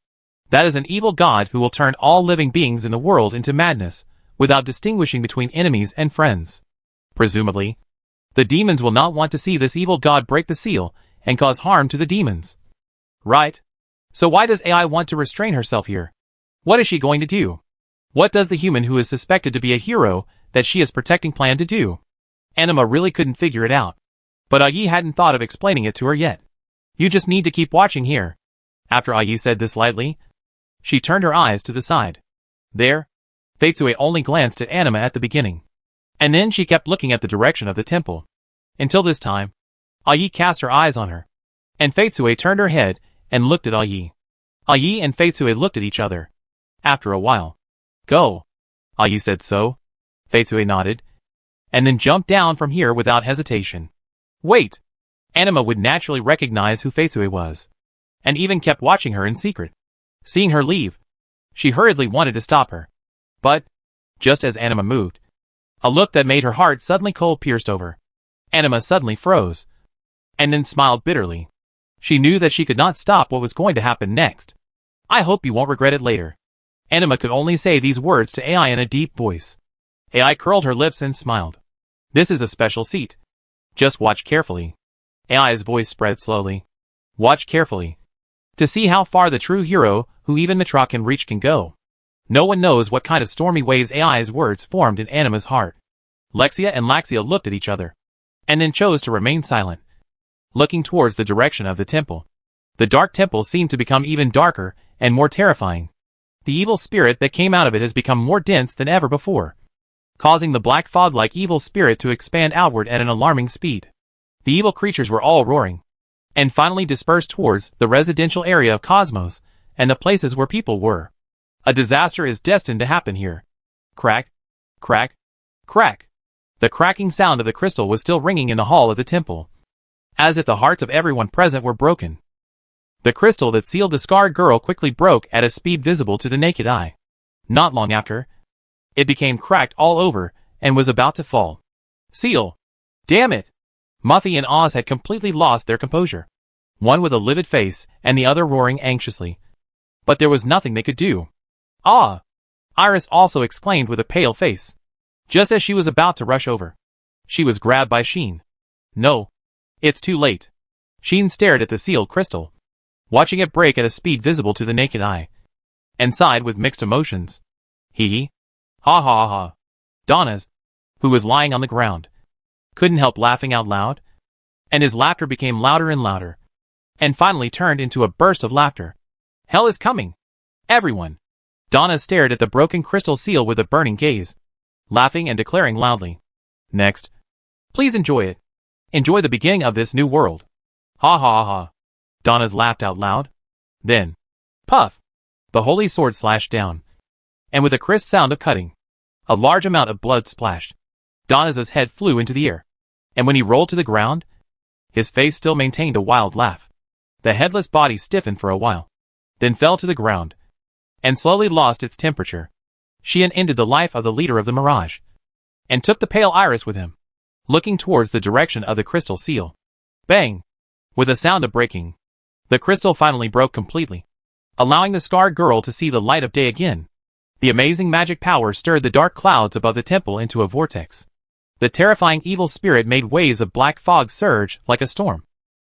That is an evil god who will turn all living beings in the world into madness, without distinguishing between enemies and friends. Presumably, the demons will not want to see this evil god break the seal and cause harm to the demons. Right? So why does AI want to restrain herself here? What is she going to do? What does the human who is suspected to be a hero that she is protecting plan to do? Anima really couldn't figure it out. But Ayi hadn't thought of explaining it to her yet. You just need to keep watching here. After Ayi said this lightly, she turned her eyes to the side. There, Feitsue only glanced at Anima at the beginning. And then she kept looking at the direction of the temple. Until this time, Ayi cast her eyes on her. And Feitsue turned her head and looked at Ayi. Ayi and Feitsue looked at each other. After a while, go. Ayi said so. Feitsue nodded. And then jumped down from here without hesitation. Wait! Anima would naturally recognize who Feitsue was. And even kept watching her in secret. Seeing her leave, she hurriedly wanted to stop her. But, just as Anima moved, a look that made her heart suddenly cold pierced over. Anima suddenly froze. And then smiled bitterly. She knew that she could not stop what was going to happen next. I hope you won't regret it later. Anima could only say these words to AI in a deep voice. AI curled her lips and smiled. This is a special seat. Just watch carefully. AI's voice spread slowly. Watch carefully. To see how far the true hero, who even Mitra can reach, can go. No one knows what kind of stormy waves AI's words formed in Anima's heart. Lexia and Laxia looked at each other, and then chose to remain silent, looking towards the direction of the temple. The dark temple seemed to become even darker and more terrifying. The evil spirit that came out of it has become more dense than ever before, causing the black fog-like evil spirit to expand outward at an alarming speed. The evil creatures were all roaring, and finally dispersed towards the residential area of Cosmos and the places where people were. A disaster is destined to happen here. Crack, crack, crack. The cracking sound of the crystal was still ringing in the hall of the temple, as if the hearts of everyone present were broken. The crystal that sealed the scarred girl quickly broke at a speed visible to the naked eye. Not long after, it became cracked all over and was about to fall. Seal! Damn it! Muffy and Oz had completely lost their composure, one with a livid face and the other roaring anxiously. But there was nothing they could do. Ah! Iris also exclaimed with a pale face. Just as she was about to rush over, she was grabbed by Sheen. No. It's too late. Sheen stared at the sealed crystal, watching it break at a speed visible to the naked eye, and sighed with mixed emotions. Hee hee. Ha ha ha. Donna's, who was lying on the ground, couldn't help laughing out loud, and his laughter became louder and louder, and finally turned into a burst of laughter. Hell is coming! Everyone! Donna stared at the broken crystal seal with a burning gaze, laughing and declaring loudly. Next. Please enjoy it. Enjoy the beginning of this new world. Ha ha ha. Donna's laughed out loud. Then, puff! The holy sword slashed down, and with a crisp sound of cutting, a large amount of blood splashed. Donna's head flew into the air, and when he rolled to the ground, his face still maintained a wild laugh. The headless body stiffened for a while, then fell to the ground, and slowly lost its temperature. Sheehan ended the life of the leader of the Mirage, and took the pale Iris with him. looking towards the direction of the crystal seal. Bang! With a sound of breaking, the crystal finally broke completely, allowing the scarred girl to see the light of day again. The amazing magic power stirred the dark clouds above the temple into a vortex. The terrifying evil spirit made waves of black fog surge like a storm,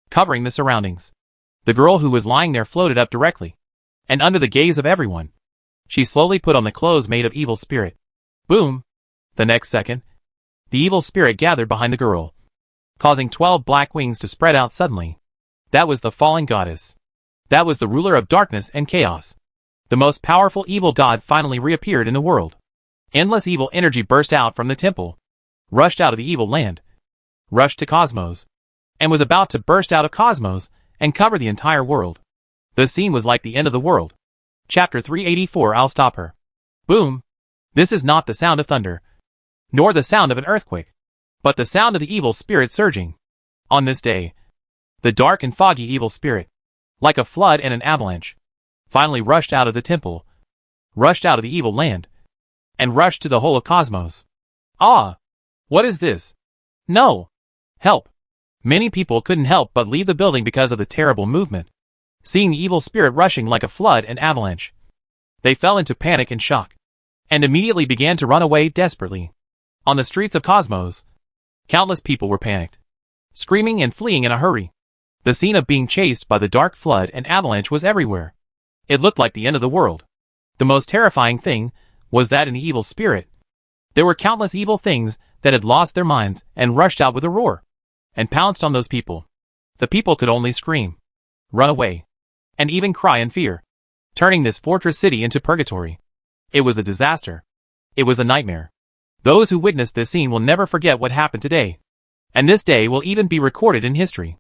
covering the surroundings. The girl who was lying there floated up directly, and under the gaze of everyone, she slowly put on the clothes made of evil spirit. Boom! The next second, the evil spirit gathered behind the girl, causing 12 black wings to spread out suddenly. That was the fallen goddess. That was the ruler of darkness and chaos. The most powerful evil god finally reappeared in the world. Endless evil energy burst out from the temple, rushed out of the evil land, rushed to Cosmos, and was about to burst out of Cosmos and cover the entire world. The scene was like the end of the world. Chapter 384. I'll stop her. Boom! This is not the sound of thunder, nor the sound of an earthquake, but the sound of the evil spirit surging. On this day, the dark and foggy evil spirit, like a flood and an avalanche, finally rushed out of the temple, rushed out of the evil land, and rushed to the whole of Cosmos. Ah! What is this? No! Help! Many people couldn't help but leave the building because of the terrible movement. Seeing the evil spirit rushing like a flood and avalanche, they fell into panic and shock, and immediately began to run away desperately. On the streets of Cosmos, countless people were panicked, screaming and fleeing in a hurry. The scene of being chased by the dark flood and avalanche was everywhere. It looked like the end of the world. The most terrifying thing was that in the evil spirit, there were countless evil things that had lost their minds and rushed out with a roar, and pounced on those people. The people could only scream, run away, and even cry in fear, turning this fortress city into purgatory. It was a disaster. It was a nightmare. Those who witnessed this scene will never forget what happened today, and this day will even be recorded in history.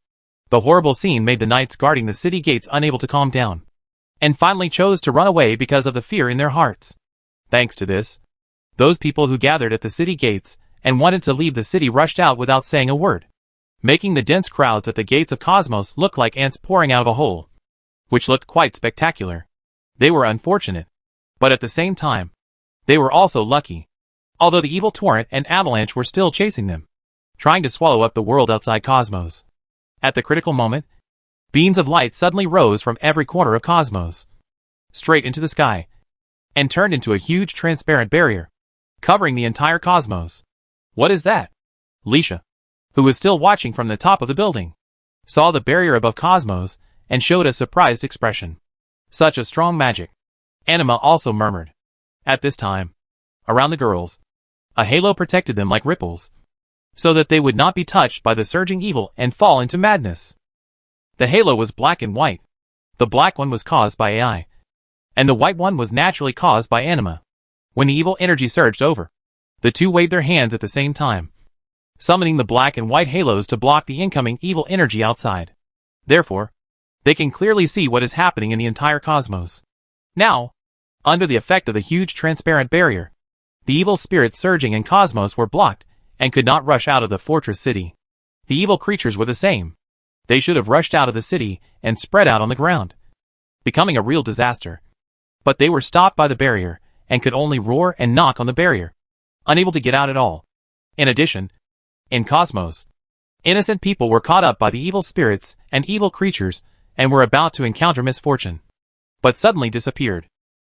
The horrible scene made the knights guarding the city gates unable to calm down, and finally chose to run away because of the fear in their hearts. Thanks to this, those people who gathered at the city gates and wanted to leave the city rushed out without saying a word, making the dense crowds at the gates of Cosmos look like ants pouring out of a hole, which looked quite spectacular. They were unfortunate, but at the same time, they were also lucky, although the evil torrent and avalanche were still chasing them, trying to swallow up the world outside Cosmos. At the critical moment, beams of light suddenly rose from every corner of Cosmos, straight into the sky, and turned into a huge transparent barrier, covering the entire Cosmos. What is that? Leisha, who was still watching from the top of the building, saw the barrier above Cosmos and showed a surprised expression. Such a strong magic. Anima also murmured. At this time, around the girls, a halo protected them like ripples, so that they would not be touched by the surging evil and fall into madness. The halo was black and white. The black one was caused by AI, and the white one was naturally caused by anima. When the evil energy surged over, the two waved their hands at the same time, summoning the black and white halos to block the incoming evil energy outside. Therefore, they can clearly see what is happening in the entire Cosmos. Now, under the effect of the huge transparent barrier, the evil spirits surging in Cosmos were blocked and could not rush out of the fortress city. The evil creatures were the same. They should have rushed out of the city and spread out on the ground, becoming a real disaster. But they were stopped by the barrier and could only roar and knock on the barrier, unable to get out at all. In addition, in Cosmos, innocent people were caught up by the evil spirits and evil creatures and were about to encounter misfortune, but suddenly disappeared.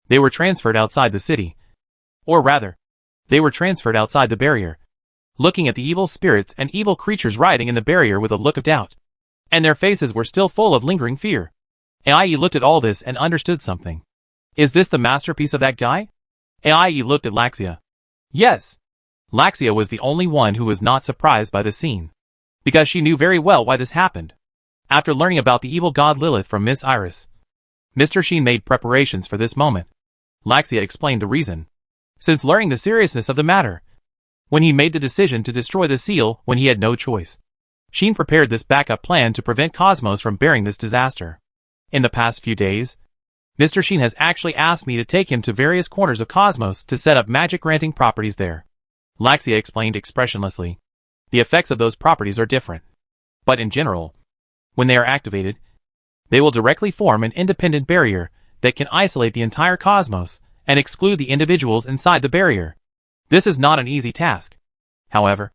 They were transferred outside the city. Or rather, they were transferred outside the barrier, looking at the evil spirits and evil creatures riding in the barrier with a look of doubt. And their faces were still full of lingering fear. Ai looked at all this and understood something. Is this the masterpiece of that guy? Ai looked at Laxia. Yes. Laxia was the only one who was not surprised by the scene, because she knew very well why this happened. After learning about the evil god Lilith from Miss Iris, Mr. Sheen made preparations for this moment. Laxia explained the reason. Since learning the seriousness of the matter, when he made the decision to destroy the seal when he had no choice, Sheen prepared this backup plan to prevent Cosmos from bearing this disaster. In the past few days, Mr. Sheen has actually asked me to take him to various corners of Cosmos to set up magic-granting properties there. Laxia explained expressionlessly. The effects of those properties are different, but in general, when they are activated, they will directly form an independent barrier that can isolate the entire Cosmos and exclude the individuals inside the barrier. This is not an easy task. However,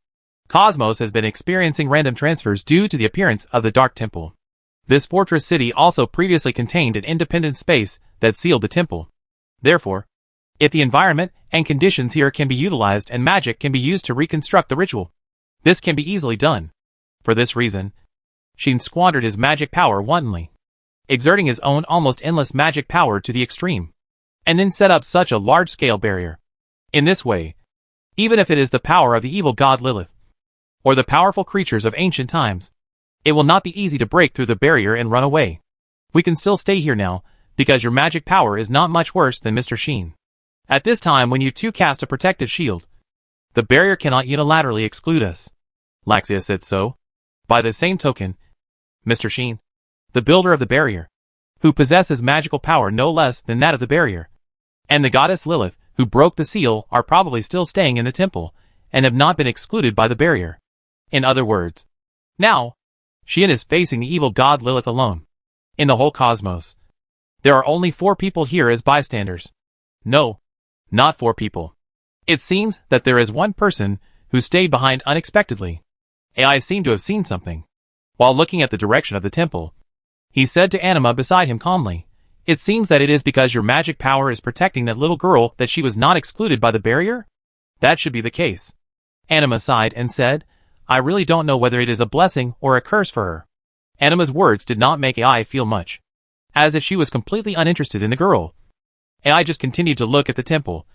Cosmos has been experiencing random transfers due to the appearance of the Dark Temple. This fortress city also previously contained an independent space that sealed the temple. Therefore, if the environment and conditions here can be utilized and magic can be used to reconstruct the ritual, this can be easily done. For this reason, Shin squandered his magic power wantonly, exerting his own almost endless magic power to the extreme, and then set up such a large-scale barrier. In this way, even if it is the power of the evil god Lilith, or the powerful creatures of ancient times, it will not be easy to break through the barrier and run away. We can still stay here now, because your magic power is not much worse than Mr. Shin. At this time when you two cast a protective shield, the barrier cannot unilaterally exclude us. Laxia said so. By the same token, Mr. Shin, the builder of the barrier, who possesses magical power no less than that of the barrier, and the goddess Lilith, who broke the seal, are probably still staying in the temple, and have not been excluded by the barrier. In other words, now, Shin is facing the evil god Lilith alone. In the whole cosmos, there are only 4 people here as bystanders. No, not 4 people. It seems that there is one person who stayed behind unexpectedly. AI seemed to have seen something. While looking at the direction of the temple, he said to Anima beside him calmly, "It seems that it is because your magic power is protecting that little girl that she was not excluded by the barrier? That should be the case." Anima sighed and said, "I really don't know whether it is a blessing or a curse for her." Anima's words did not make AI feel much, as if she was completely uninterested in the girl. AI just continued to look at the temple,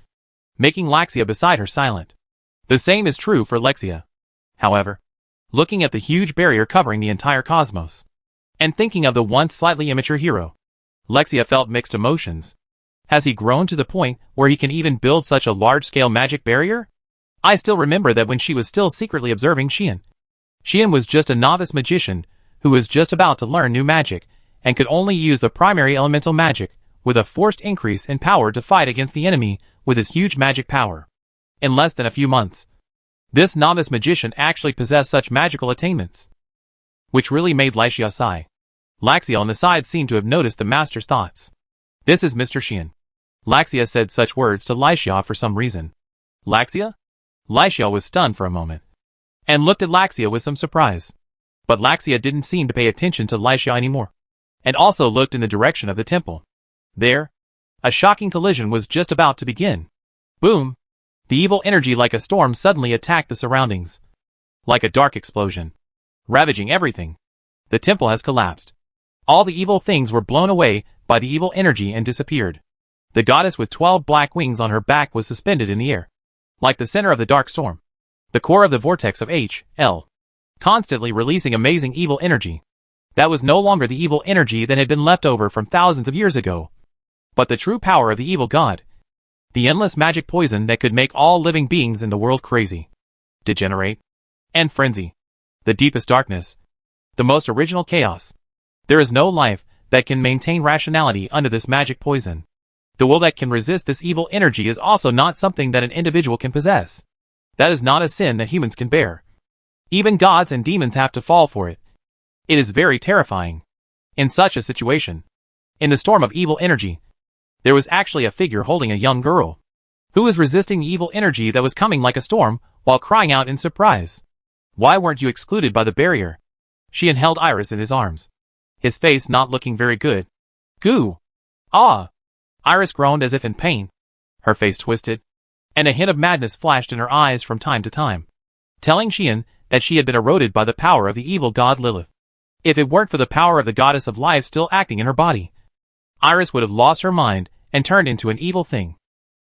making Laxia beside her silent. The same is true for Lexia. However, looking at the huge barrier covering the entire cosmos, and thinking of the once slightly immature hero, Lexia felt mixed emotions. Has he grown to the point where he can even build such a large-scale magic barrier? I still remember that when she was still secretly observing Shin. Shin was just a novice magician who was just about to learn new magic, and could only use the primary elemental magic with a forced increase in power to fight against the enemy with his huge magic power. In less than a few months, this novice magician actually possessed such magical attainments, which really made Laxia sigh. Laxia on the side seemed to have noticed the master's thoughts. "This is Mr. Shin." Laxia said such words to Laxia for some reason. "Laxia?" Laxia was stunned for a moment, and looked at Laxia with some surprise. But Laxia didn't seem to pay attention to Laxia anymore, and also looked in the direction of the temple. There, a shocking collision was just about to begin. Boom! The evil energy like a storm suddenly attacked the surroundings, like a dark explosion, ravaging everything. The temple has collapsed. All the evil things were blown away by the evil energy and disappeared. The goddess with 12 black wings on her back was suspended in the air, like the center of the dark storm, the core of the vortex of H.L., constantly releasing amazing evil energy. That was no longer the evil energy that had been left over from thousands of years ago, but the true power of the evil god. The endless magic poison that could make all living beings in the world crazy, degenerate, and frenzy. The deepest darkness. The most original chaos. There is no life that can maintain rationality under this magic poison. The will that can resist this evil energy is also not something that an individual can possess. That is not a sin that humans can bear. Even gods and demons have to fall for it. It is very terrifying. In such a situation, in the storm of evil energy, there was actually a figure holding a young girl, who was resisting the evil energy that was coming like a storm, while crying out in surprise. "Why weren't you excluded by the barrier?" Shin held Iris in his arms, his face not looking very good. "Goo! Ah!" Iris groaned as if in pain. Her face twisted, and a hint of madness flashed in her eyes from time to time, telling Shin that she had been eroded by the power of the evil god Lilith. If it weren't for the power of the goddess of life still acting in her body, Iris would have lost her mind and turned into an evil thing.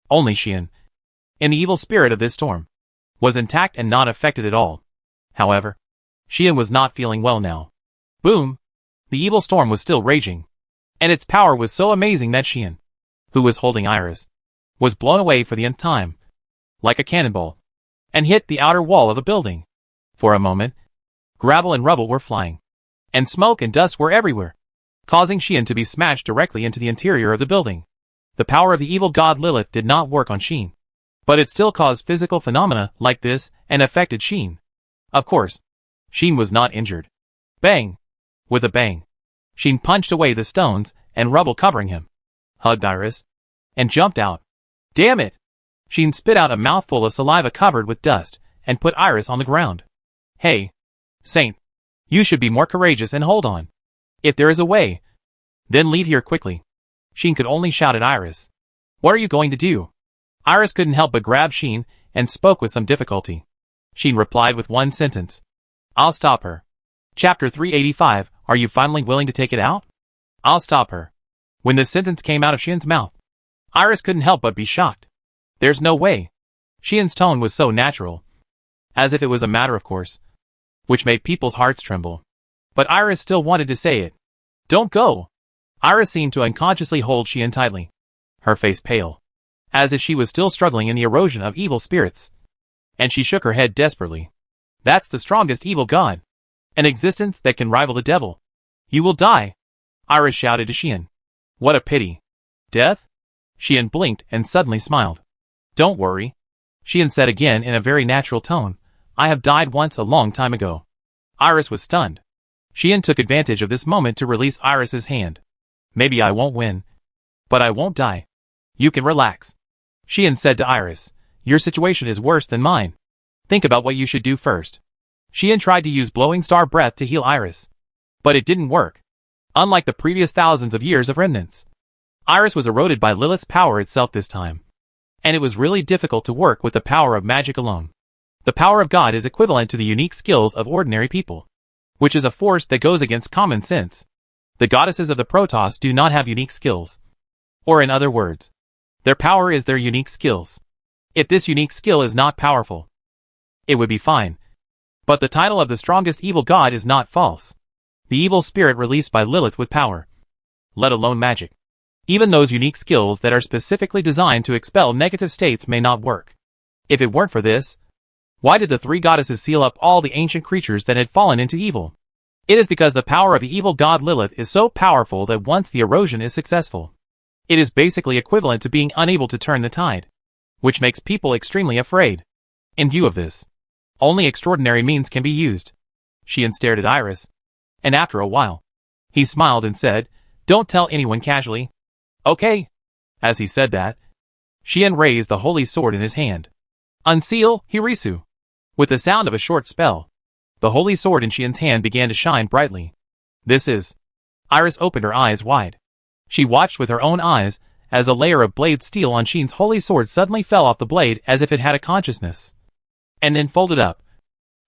Only Shin, in the evil spirit of this storm, was intact and not affected at all. However, Shin was not feeling well now. Boom! The evil storm was still raging, and its power was so amazing that Shin, who was holding Iris, was blown away for the nth time, like a cannonball, and hit the outer wall of a building. For a moment, gravel and rubble were flying, and smoke and dust were everywhere, causing Shin to be smashed directly into the interior of the building. The power of the evil god Lilith did not work on Shin, but it still caused physical phenomena like this and affected Shin. Of course, Shin was not injured. Bang! With a bang, Shin punched away the stones and rubble covering him, hugged Iris, and jumped out. Damn it! Shin spit out a mouthful of saliva covered with dust and put Iris on the ground. Hey, Saint. You should be more courageous and hold on. If there is a way, then leave here quickly. Sheen could only shout at Iris. What are you going to do? Iris couldn't help but grab Sheen and spoke with some difficulty. Sheen replied with one sentence. I'll stop her. Chapter 385, are you finally willing to take it out? I'll stop her. When this sentence came out of Sheen's mouth, Iris couldn't help but be shocked. There's no way. Sheen's tone was so natural, as if it was a matter of course, which made people's hearts tremble. But Iris still wanted to say it. Don't go. Iris seemed to unconsciously hold Sheen tightly, her face pale, as if she was still struggling in the erosion of evil spirits. And she shook her head desperately. That's the strongest evil god. An existence that can rival the devil. You will die, Iris shouted to Sheen. What a pity. Death? Sheen blinked and suddenly smiled. Don't worry, Sheen said again in a very natural tone. I have died once a long time ago. Iris was stunned. Sheen took advantage of this moment to release Iris's hand. Maybe I won't win, but I won't die. You can relax, Sheen said to Iris. Your situation is worse than mine. Think about what you should do first. Sheen tried to use blowing star breath to heal Iris, but it didn't work. Unlike the previous thousands of years of remnants, Iris was eroded by Lilith's power itself this time, and it was really difficult to work with the power of magic alone. The power of God is equivalent to the unique skills of ordinary people, which is a force that goes against common sense. The goddesses of the Protoss do not have unique skills. Or in other words, their power is their unique skills. If this unique skill is not powerful, it would be fine. But the title of the strongest evil god is not false. The evil spirit released by Lilith with power, let alone magic. Even those unique skills that are specifically designed to expel negative states may not work. If it weren't for this, why did the three goddesses seal up all the ancient creatures that had fallen into evil? It is because the power of the evil god Lilith is so powerful that once the erosion is successful, it is basically equivalent to being unable to turn the tide, which makes people extremely afraid. In view of this, only extraordinary means can be used. Sheen stared at Iris, and after a while, he smiled and said, Don't tell anyone casually. Okay. As he said that, Sheen raised the holy sword in his hand. Unseal, Hirisu. With the sound of a short spell, the holy sword in Sheen's hand began to shine brightly. This is... Iris opened her eyes wide. She watched with her own eyes as a layer of blade steel on Sheen's holy sword suddenly fell off the blade as if it had a consciousness, and then folded up,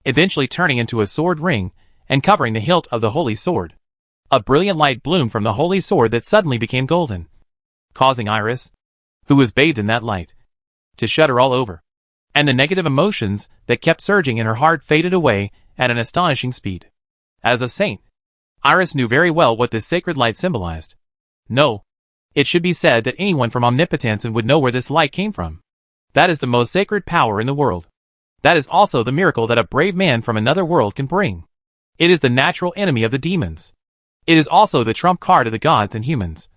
eventually turning into a sword ring and covering the hilt of the holy sword. A brilliant light bloomed from the holy sword that suddenly became golden, causing Iris, who was bathed in that light, to shudder all over. And the negative emotions that kept surging in her heart faded away at an astonishing speed. As a saint, Iris knew very well what this sacred light symbolized. No, it should be said that anyone from Omnipotence would know where this light came from. That is the most sacred power in the world. That is also the miracle that a brave man from another world can bring. It is the natural enemy of the demons. It is also the trump card of the gods and humans,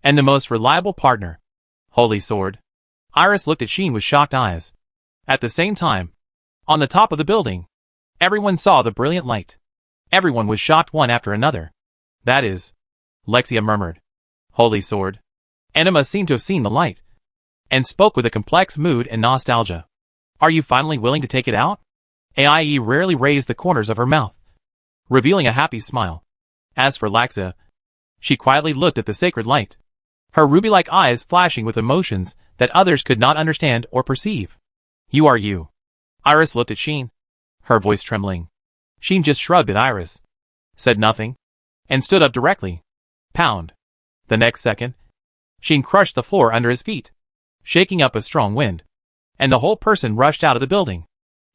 and the most reliable partner. Holy sword. Iris looked at Sheen with shocked eyes. At the same time, on the top of the building, everyone saw the brilliant light. Everyone was shocked one after another. That is, Lexia murmured. Holy sword. Enema seemed to have seen the light, and spoke with a complex mood and nostalgia. Are you finally willing to take it out? Aie rarely raised the corners of her mouth, revealing a happy smile. As for Lexia, she quietly looked at the sacred light, her ruby-like eyes flashing with emotions that others could not understand or perceive. You are you. Iris looked at Sheen, her voice trembling. Sheen just shrugged at Iris, said nothing, and stood up directly. Pound. The next second, Sheen crushed the floor under his feet, shaking up a strong wind, and the whole person rushed out of the building,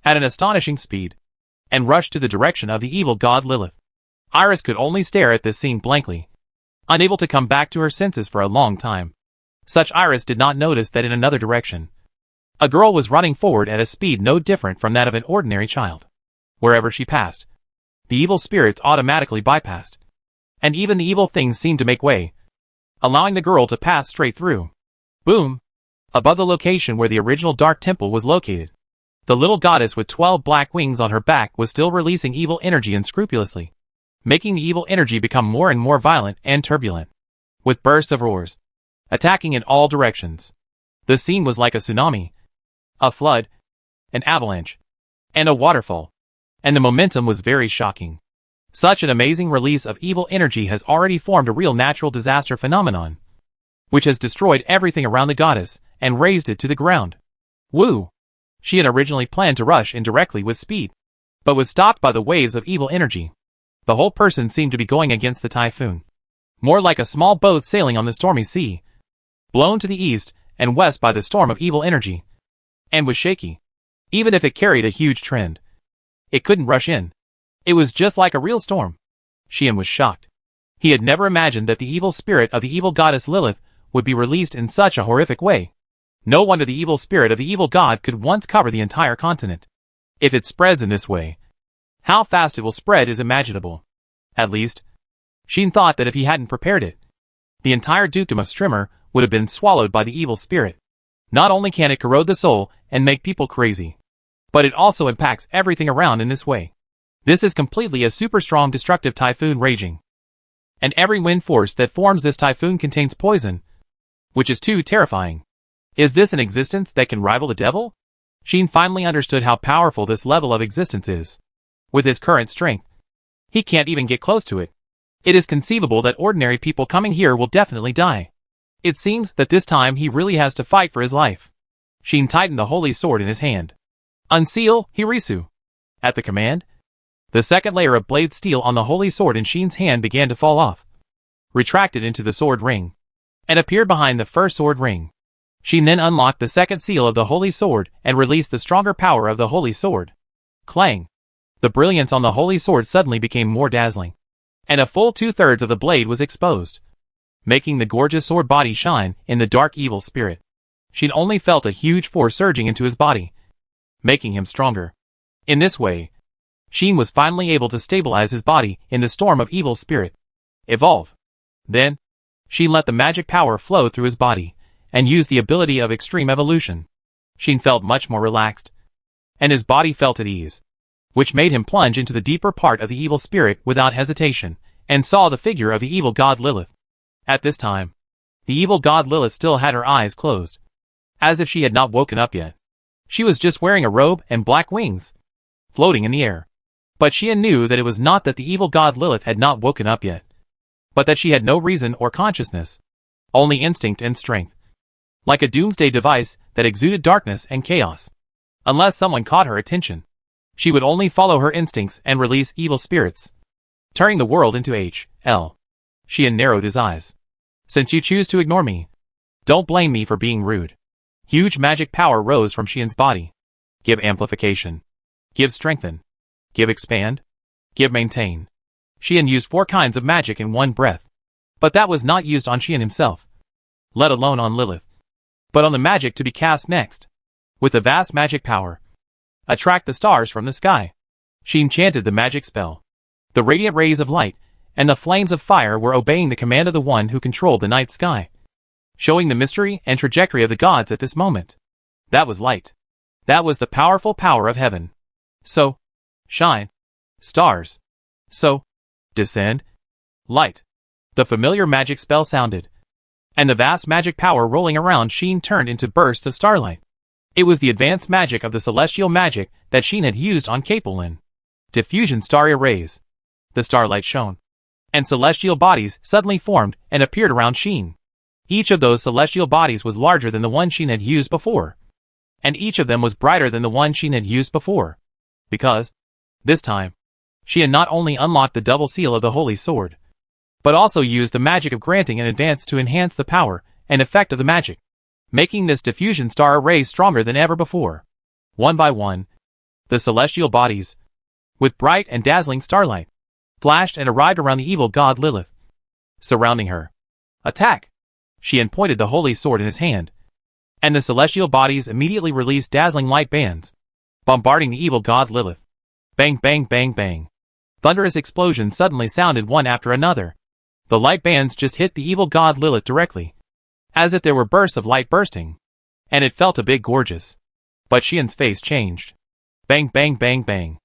at an astonishing speed, and rushed to the direction of the evil god Lilith. Iris could only stare at this scene blankly, unable to come back to her senses for a long time. Such Iris did not notice that in another direction, a girl was running forward at a speed no different from that of an ordinary child. Wherever she passed, the evil spirits automatically bypassed, and even the evil things seemed to make way, allowing the girl to pass straight through. Boom! Above the location where the original Dark Temple was located, the little goddess with 12 black wings on her back was still releasing evil energy unscrupulously, making the evil energy become more and more violent and turbulent, with bursts of roars, attacking in all directions. The scene was like a tsunami, a flood, an avalanche, and a waterfall, and the momentum was very shocking. Such an amazing release of evil energy has already formed a real natural disaster phenomenon, which has destroyed everything around the goddess and razed it to the ground. Woo! She had originally planned to rush in directly with speed, but was stopped by the waves of evil energy. The whole person seemed to be going against the typhoon, more like a small boat sailing on the stormy sea, blown to the east and west by the storm of evil energy, and was shaky. Even if it carried a huge trend, it couldn't rush in. It was just like a real storm. Xian was shocked. He had never imagined that the evil spirit of the evil goddess Lilith would be released in such a horrific way. No wonder the evil spirit of the evil god could once cover the entire continent. If it spreads in this way, how fast it will spread is imaginable. At least, Xian thought that if he hadn't prepared it, the entire dukedom of Strimmer would have been swallowed by the evil spirit. Not only can it corrode the soul and make people crazy, but it also impacts everything around in this way. This is completely a super strong destructive typhoon raging. And every wind force that forms this typhoon contains poison, which is too terrifying. Is this an existence that can rival the devil? Xian finally understood how powerful this level of existence is. With his current strength, he can't even get close to it. It is conceivable that ordinary people coming here will definitely die. It seems that this time he really has to fight for his life. Xian tightened the holy sword in his hand. Unseal, Hirisu. At the command, the second layer of blade steel on the holy sword in Xian's hand began to fall off, retracted into the sword ring, and appeared behind the first sword ring. Xian then unlocked the second seal of the holy sword and released the stronger power of the holy sword. Clang! The brilliance on the holy sword suddenly became more dazzling, and a full 2/3 of the blade was exposed, making the gorgeous sword body shine in the dark evil spirit. Xian only felt a huge force surging into his body, making him stronger. In this way, Xian was finally able to stabilize his body in the storm of evil spirit. Evolve. Then, Xian let the magic power flow through his body, and used the ability of extreme evolution. Xian felt much more relaxed, and his body felt at ease, which made him plunge into the deeper part of the evil spirit without hesitation, and saw the figure of the evil god Lilith. At this time, the evil god Lilith still had her eyes closed, as if she had not woken up yet. She was just wearing a robe and black wings, floating in the air. But Xian knew that it was not that the evil god Lilith had not woken up yet, but that she had no reason or consciousness, only instinct and strength, like a doomsday device that exuded darkness and chaos. Unless someone caught her attention, she would only follow her instincts and release evil spirits, turning the world into H.L. Xian narrowed his eyes. Since you choose to ignore me, don't blame me for being rude. Huge magic power rose from Xian's body. Give amplification. Give strengthen. Give expand. Give maintain. Xian used 4 kinds of magic in one breath. But that was not used on Xian himself, let alone on Lilith, but on the magic to be cast next. With the vast magic power, attract the stars from the sky. Xian chanted the magic spell. The radiant rays of light and the flames of fire were obeying the command of the one who controlled the night sky, showing the mystery and trajectory of the gods at this moment. That was light. That was the powerful power of heaven. So, shine. Stars. So, descend. Light. The familiar magic spell sounded, and the vast magic power rolling around Xian turned into bursts of starlight. It was the advanced magic of the celestial magic that Xian had used on Capelin. Diffusion starry rays. The starlight shone, and celestial bodies suddenly formed and appeared around Xian. Each of those celestial bodies was larger than the one Xian had used before, and each of them was brighter than the one Xian had used before, because, this time, Xian not only unlocked the double seal of the holy sword, but also used the magic of granting an advance to enhance the power and effect of the magic, making this diffusion star array stronger than ever before. One by one, the celestial bodies, with bright and dazzling starlight, flashed and arrived around the evil god Lilith, surrounding her. Attack! Xian pointed the holy sword in his hand, and the celestial bodies immediately released dazzling light bands, bombarding the evil god Lilith. Bang bang bang bang. Thunderous explosions suddenly sounded one after another. The light bands just hit the evil god Lilith directly, as if there were bursts of light bursting, and it felt a bit gorgeous. But Xian's face changed. Bang bang bang bang.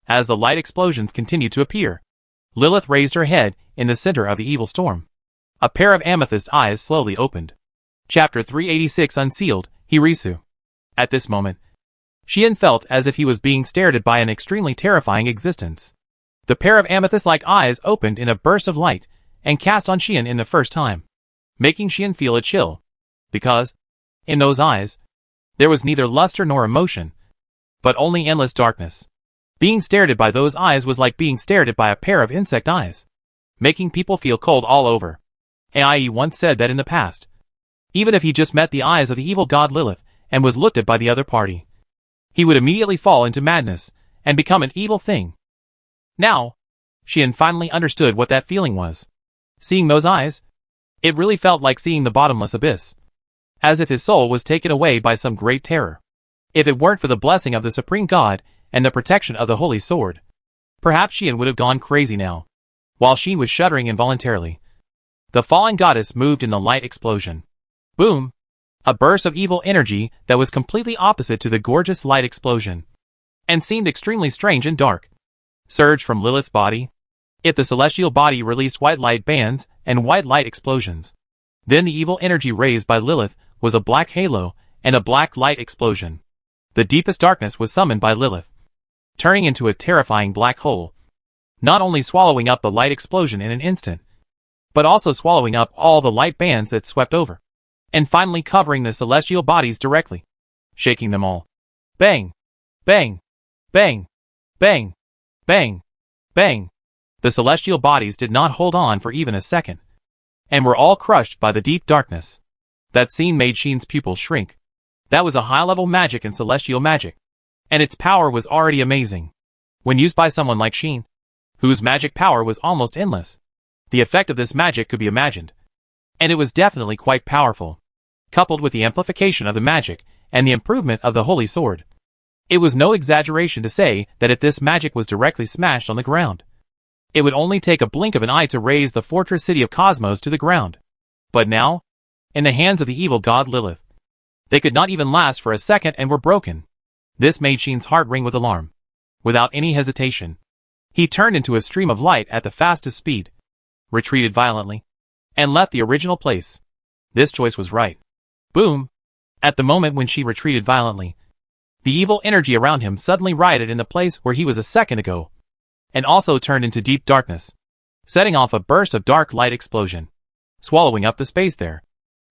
As the light explosions continued to appear, Lilith raised her head in the center of the evil storm. A pair of amethyst eyes slowly opened. Chapter 386 Unsealed, Hirisu. At this moment, Xian felt as if he was being stared at by an extremely terrifying existence. The pair of amethyst-like eyes opened in a burst of light and cast on Xian in the first time, making Xian feel a chill, because, in those eyes, there was neither luster nor emotion, but only endless darkness. Being stared at by those eyes was like being stared at by a pair of insect eyes, making people feel cold all over. Ai once said that in the past, even if he just met the eyes of the evil god Lilith and was looked at by the other party, he would immediately fall into madness and become an evil thing. Now, Xian finally understood what that feeling was. Seeing those eyes, it really felt like seeing the bottomless abyss, as if his soul was taken away by some great terror. If it weren't for the blessing of the Supreme God and the protection of the Holy Sword, perhaps Xian would have gone crazy now. While Xian was shuddering involuntarily, the fallen goddess moved in the light explosion. Boom! A burst of evil energy that was completely opposite to the gorgeous light explosion, and seemed extremely strange and dark, surged from Lilith's body. If the celestial body released white light bands and white light explosions, then the evil energy raised by Lilith was a black halo and a black light explosion. The deepest darkness was summoned by Lilith, turning into a terrifying black hole, not only swallowing up the light explosion in an instant, but also swallowing up all the light bands that swept over, and finally covering the celestial bodies directly, shaking them all. Bang! Bang! Bang! Bang! Bang! Bang! The celestial bodies did not hold on for even a second, and were all crushed by the deep darkness. That scene made Xian's pupils shrink. That was a high-level magic in celestial magic, and its power was already amazing. When used by someone like Xian, whose magic power was almost endless, the effect of this magic could be imagined, and it was definitely quite powerful. Coupled with the amplification of the magic and the improvement of the Holy Sword, it was no exaggeration to say that if this magic was directly smashed on the ground, it would only take a blink of an eye to raise the fortress city of Cosmos to the ground. But now, in the hands of the evil god Lilith, they could not even last for a second and were broken. This made Xian's heart ring with alarm. Without any hesitation, he turned into a stream of light at the fastest speed, retreated violently, and left the original place. This choice was right. Boom! At the moment when she retreated violently, the evil energy around him suddenly rioted in the place where he was a second ago, and also turned into deep darkness, setting off a burst of dark light explosion, swallowing up the space there.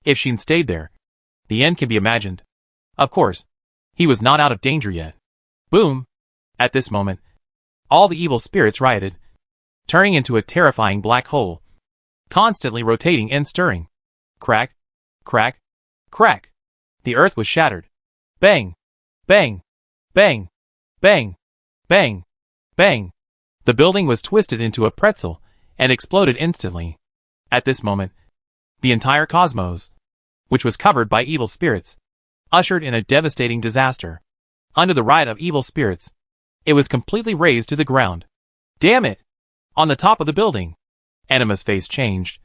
If Xian stayed there, the end can be imagined. Of course, he was not out of danger yet. Boom! At this moment, all the evil spirits rioted, turning into a terrifying black hole, constantly rotating and stirring. Crack! Crack! Crack! The earth was shattered. Bang! Bang! Bang! Bang! Bang! Bang! The building was twisted into a pretzel and exploded instantly. At this moment, the entire cosmos, which was covered by evil spirits, ushered in a devastating disaster. Under the riot of evil spirits, it was completely razed to the ground. Damn it! On the top of the building, Anima's face changed,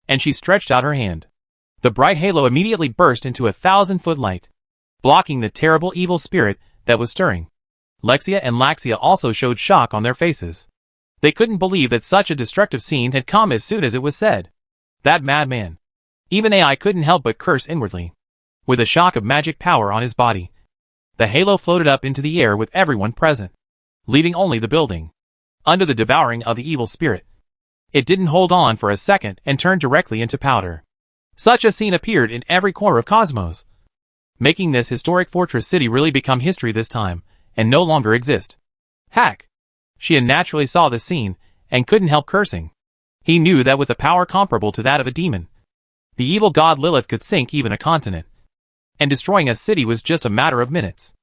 and she stretched out her hand. The bright halo immediately burst into 1,000-foot light, blocking the terrible evil spirit that was stirring. Lexia and Laxia also showed shock on their faces. They couldn't believe that such a destructive scene had come as soon as it was said. That madman. Even Ai couldn't help but curse inwardly. With a shock of magic power on his body, the halo floated up into the air with everyone present, leaving only the building under the devouring of the evil spirit. It didn't hold on for a second and turned directly into powder. Such a scene appeared in every corner of Cosmos, making this historic fortress city really become history this time, and no longer exist. Hack! Xian naturally saw this scene, and couldn't help cursing. He knew that with a power comparable to that of a demon, the evil god Lilith could sink even a continent, and destroying a city was just a matter of minutes.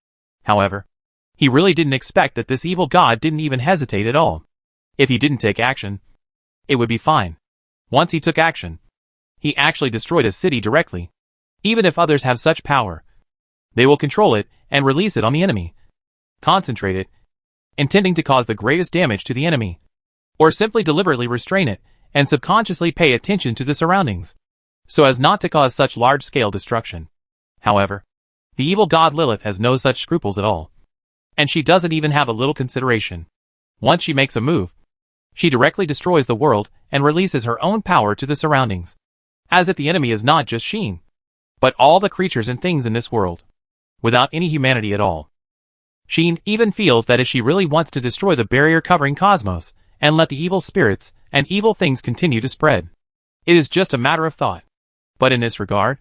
However, he really didn't expect that this evil god didn't even hesitate at all. If he didn't take action, it would be fine. Once he took action, he actually destroyed a city directly. Even if others have such power, they will control it and release it on the enemy. Concentrate it, intending to cause the greatest damage to the enemy, or simply deliberately restrain it and subconsciously pay attention to the surroundings, so as not to cause such large-scale destruction. However, the evil god Lilith has no such scruples at all, and she doesn't even have a little consideration. Once she makes a move, she directly destroys the world and releases her own power to the surroundings, as if the enemy is not just Xian, but all the creatures and things in this world, without any humanity at all. Sheen even feels that if she really wants to destroy the barrier covering Cosmos, and let the evil spirits and evil things continue to spread, it is just a matter of thought. But in this regard,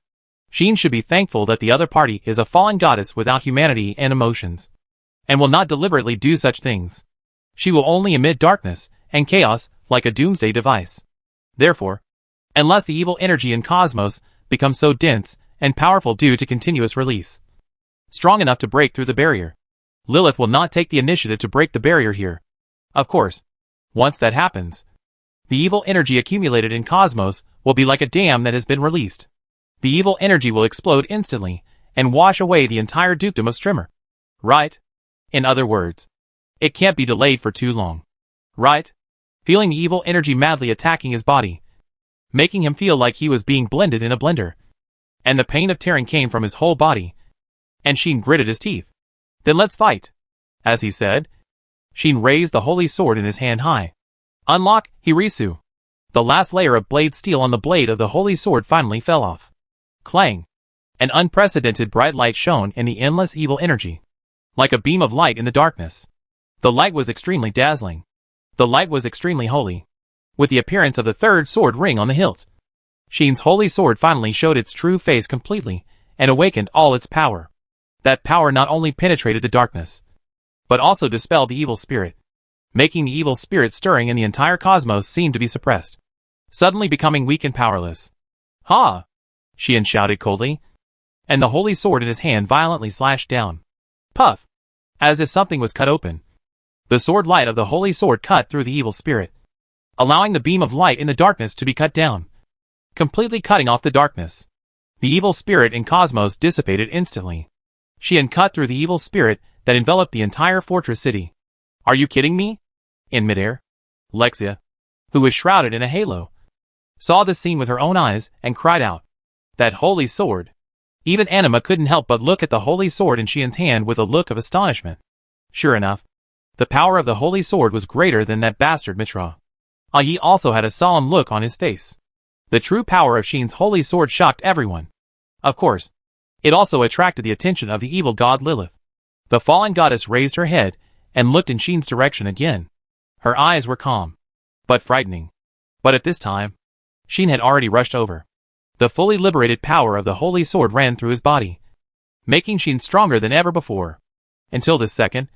Sheen should be thankful that the other party is a fallen goddess without humanity and emotions, and will not deliberately do such things. She will only emit darkness and chaos like a doomsday device. Therefore, unless the evil energy in Cosmos becomes so dense and powerful due to continuous release, strong enough to break through the barrier, Lilith will not take the initiative to break the barrier here. Of course, once that happens, the evil energy accumulated in Cosmos will be like a dam that has been released. The evil energy will explode instantly and wash away the entire dukedom of Strimmer. Right? In other words, it can't be delayed for too long. Right? Feeling the evil energy madly attacking his body, making him feel like he was being blended in a blender. And the pain of tearing came from his whole body. And Sheen gritted his teeth. Then let's fight. As he said, Sheen raised the holy sword in his hand high. Unlock, Hirisu. The last layer of blade steel on the blade of the holy sword finally fell off. Clang. An unprecedented bright light shone in the endless evil energy, like a beam of light in the darkness. The light was extremely dazzling. The light was extremely holy, with the appearance of the third sword ring on the hilt. Sheen's holy sword finally showed its true face completely, and awakened all its power. That power not only penetrated the darkness, but also dispelled the evil spirit, making the evil spirit stirring in the entire cosmos seem to be suppressed, suddenly becoming weak and powerless. Ha! Sheen shouted coldly, and the holy sword in his hand violently slashed down. Puff! As if something was cut open. The sword light of the holy sword cut through the evil spirit, allowing the beam of light in the darkness to be cut down, completely cutting off the darkness. The evil spirit in Cosmos dissipated instantly. Sheen cut through the evil spirit that enveloped the entire fortress city. Are you kidding me? In midair, Lexia, who was shrouded in a halo, saw this scene with her own eyes and cried out, "That holy sword!" Even Anima couldn't help but look at the holy sword in Sheen's hand with a look of astonishment. Sure enough, the power of the holy sword was greater than that bastard Mitra. Yi also had a solemn look on his face. The true power of Sheen's holy sword shocked everyone. Of course, it also attracted the attention of the evil god Lilith. The fallen goddess raised her head and looked in Sheen's direction again. Her eyes were calm, but frightening. But at this time, Sheen had already rushed over. The fully liberated power of the holy sword ran through his body, making Sheen stronger than ever before. Until this second,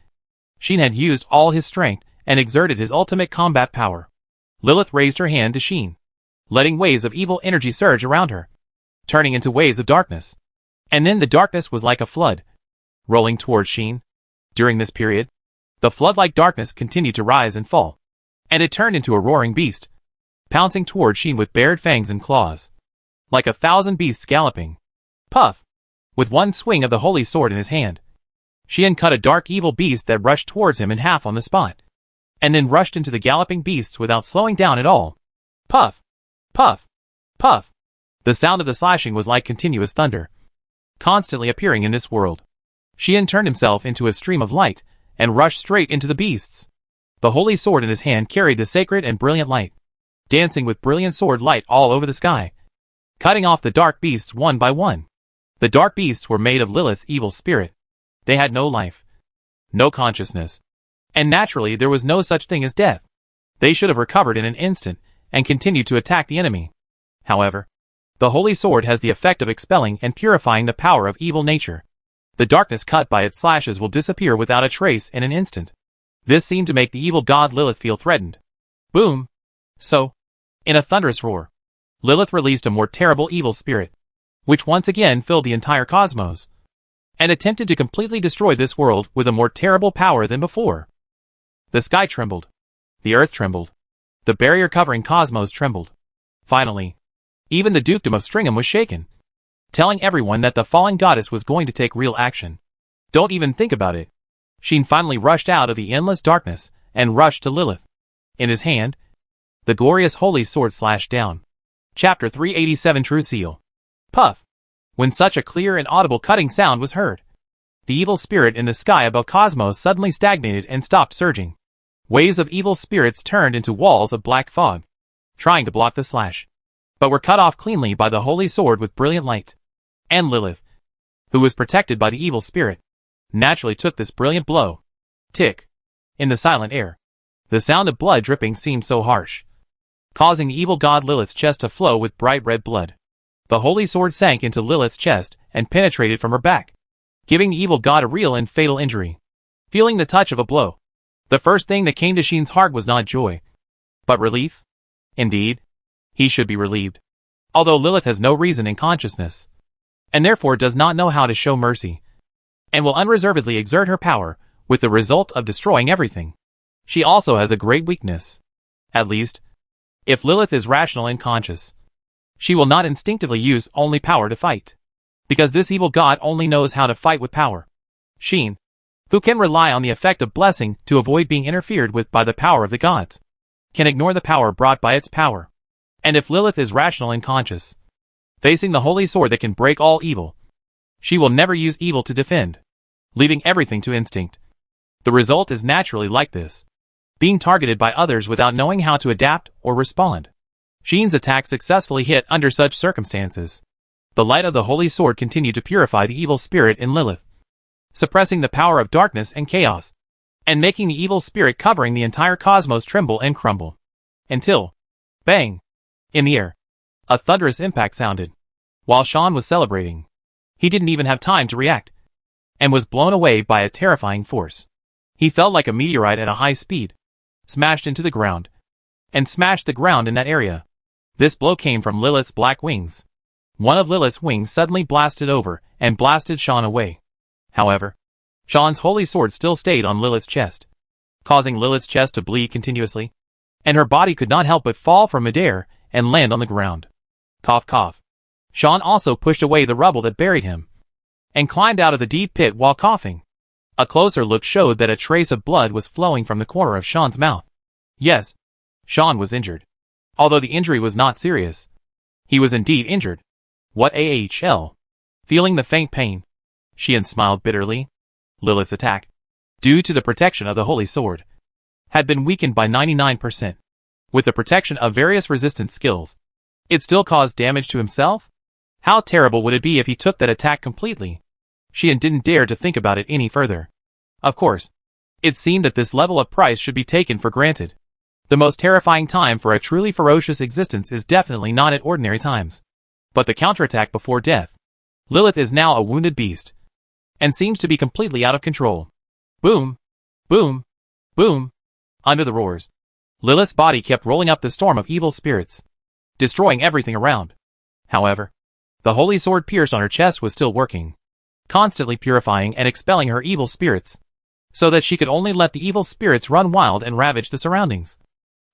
Sheen had used all his strength and exerted his ultimate combat power. Lilith raised her hand to Sheen, letting waves of evil energy surge around her, turning into waves of darkness. And then the darkness was like a flood, rolling towards Sheen. During this period, the flood-like darkness continued to rise and fall, and it turned into a roaring beast, pouncing towards Sheen with bared fangs and claws, like 1,000 beasts galloping. Puff! With one swing of the holy sword in his hand, Sheen cut a dark evil beast that rushed towards him in half on the spot, and then rushed into the galloping beasts without slowing down at all. Puff! Puff! Puff! The sound of the slashing was like continuous thunder, constantly appearing in this world. Sheen turned himself into a stream of light, and rushed straight into the beasts. The holy sword in his hand carried the sacred and brilliant light, dancing with brilliant sword light all over the sky, cutting off the dark beasts one by one. The dark beasts were made of Lilith's evil spirit. They had no life, no consciousness, and naturally there was no such thing as death. They should have recovered in an instant, and continued to attack the enemy. However, the holy sword has the effect of expelling and purifying the power of evil nature. The darkness cut by its slashes will disappear without a trace in an instant. This seemed to make the evil god Lilith feel threatened. Boom! So, in a thunderous roar, Lilith released a more terrible evil spirit, which once again filled the entire cosmos, and attempted to completely destroy this world with a more terrible power than before. The sky trembled. The earth trembled. The barrier covering cosmos trembled. Finally, even the dukedom of Stringham was shaken, telling everyone that the fallen goddess was going to take real action. Don't even think about it. Sheen finally rushed out of the endless darkness and rushed to Lilith. In his hand, the glorious holy sword slashed down. Chapter 387 True Seal. Puff! When such a clear and audible cutting sound was heard, the evil spirit in the sky above Cosmos suddenly stagnated and stopped surging. Waves of evil spirits turned into walls of black fog, trying to block the slash, but were cut off cleanly by the holy sword with brilliant light. And Lilith, who was protected by the evil spirit, naturally took this brilliant blow. Tick. In the silent air, the sound of blood dripping seemed so harsh, causing the evil god Lilith's chest to flow with bright red blood. The holy sword sank into Lilith's chest and penetrated from her back, giving the evil god a real and fatal injury. Feeling the touch of a blow, the first thing that came to Sheen's heart was not joy, but relief. Indeed, he should be relieved. Although Lilith has no reason in consciousness, and therefore does not know how to show mercy, and will unreservedly exert her power, with the result of destroying everything. She also has a great weakness. At least, if Lilith is rational and conscious, she will not instinctively use only power to fight, because this evil god only knows how to fight with power. Sheen, who can rely on the effect of blessing to avoid being interfered with by the power of the gods, can ignore the power brought by its power. And if Lilith is rational and conscious, facing the holy sword that can break all evil, she will never use evil to defend, leaving everything to instinct. The result is naturally like this, being targeted by others without knowing how to adapt or respond. Sheen's attack successfully hit under such circumstances. The light of the holy sword continued to purify the evil spirit in Lilith, suppressing the power of darkness and chaos, and making the evil spirit covering the entire cosmos tremble and crumble. Until, bang! In the air, a thunderous impact sounded. While Sean was celebrating, he didn't even have time to react, and was blown away by a terrifying force. He felt like a meteorite at a high speed, smashed into the ground, and smashed the ground in that area. This blow came from Lilith's black wings. One of Lilith's wings suddenly blasted over and blasted Sean away. However, Sean's holy sword still stayed on Lilith's chest, causing Lilith's chest to bleed continuously, and her body could not help but fall from midair and land on the ground. Cough cough. Sean also pushed away the rubble that buried him, and climbed out of the deep pit while coughing. A closer look showed that a trace of blood was flowing from the corner of Sean's mouth. Yes, Sean was injured. Although the injury was not serious, he was indeed injured. What AHL? Feeling the faint pain, Sheen smiled bitterly. Lilith's attack, due to the protection of the holy sword, had been weakened by 99%. With the protection of various resistance skills, it still caused damage to himself? How terrible would it be if he took that attack completely? Sheen didn't dare to think about it any further. Of course, it seemed that this level of price should be taken for granted. The most terrifying time for a truly ferocious existence is definitely not at ordinary times, but the counterattack before death. Lilith is now a wounded beast, and seems to be completely out of control. Boom! Boom! Boom! Under the roars, Lilith's body kept rolling up the storm of evil spirits, destroying everything around. However, the holy sword pierced on her chest was still working, constantly purifying and expelling her evil spirits, so that she could only let the evil spirits run wild and ravage the surroundings,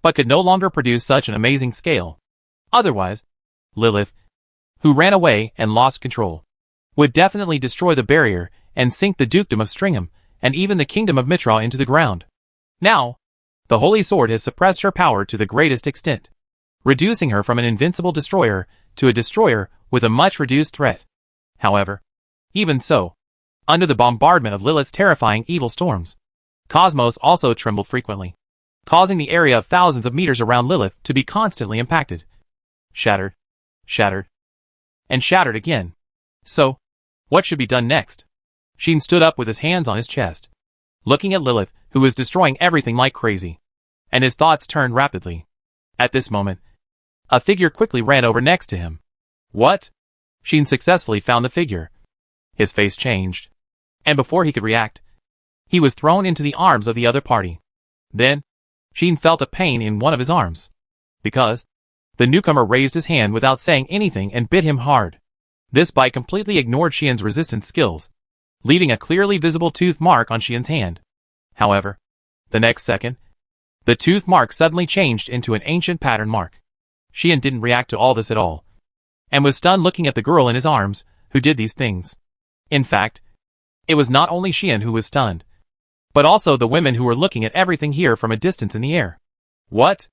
but could no longer produce such an amazing scale. Otherwise, Lilith, who ran away and lost control, would definitely destroy the barrier and sink the dukedom of Stringham and even the kingdom of Mitra into the ground. Now, the holy sword has suppressed her power to the greatest extent, reducing her from an invincible destroyer to a destroyer with a much reduced threat. However, even so, under the bombardment of Lilith's terrifying evil storms, Cosmos also trembled frequently, causing the area of thousands of meters around Lilith to be constantly impacted. Shattered, shattered, and shattered again. So, what should be done next? Sheen stood up with his hands on his chest, looking at Lilith, who was destroying everything like crazy, and his thoughts turned rapidly. At this moment, a figure quickly ran over next to him. What? Sheen successfully found the figure. His face changed, and before he could react, he was thrown into the arms of the other party. Then, Sheen felt a pain in one of his arms, because the newcomer raised his hand without saying anything and bit him hard. This bite completely ignored Sheen's resistance skills, leaving a clearly visible tooth mark on Sheen's hand. However, the next second, the tooth mark suddenly changed into an ancient pattern mark. Sheen didn't react to all this at all, and was stunned looking at the girl in his arms, who did these things. In fact, it was not only Sheen who was stunned, but also the women who were looking at everything here from a distance in the air. What?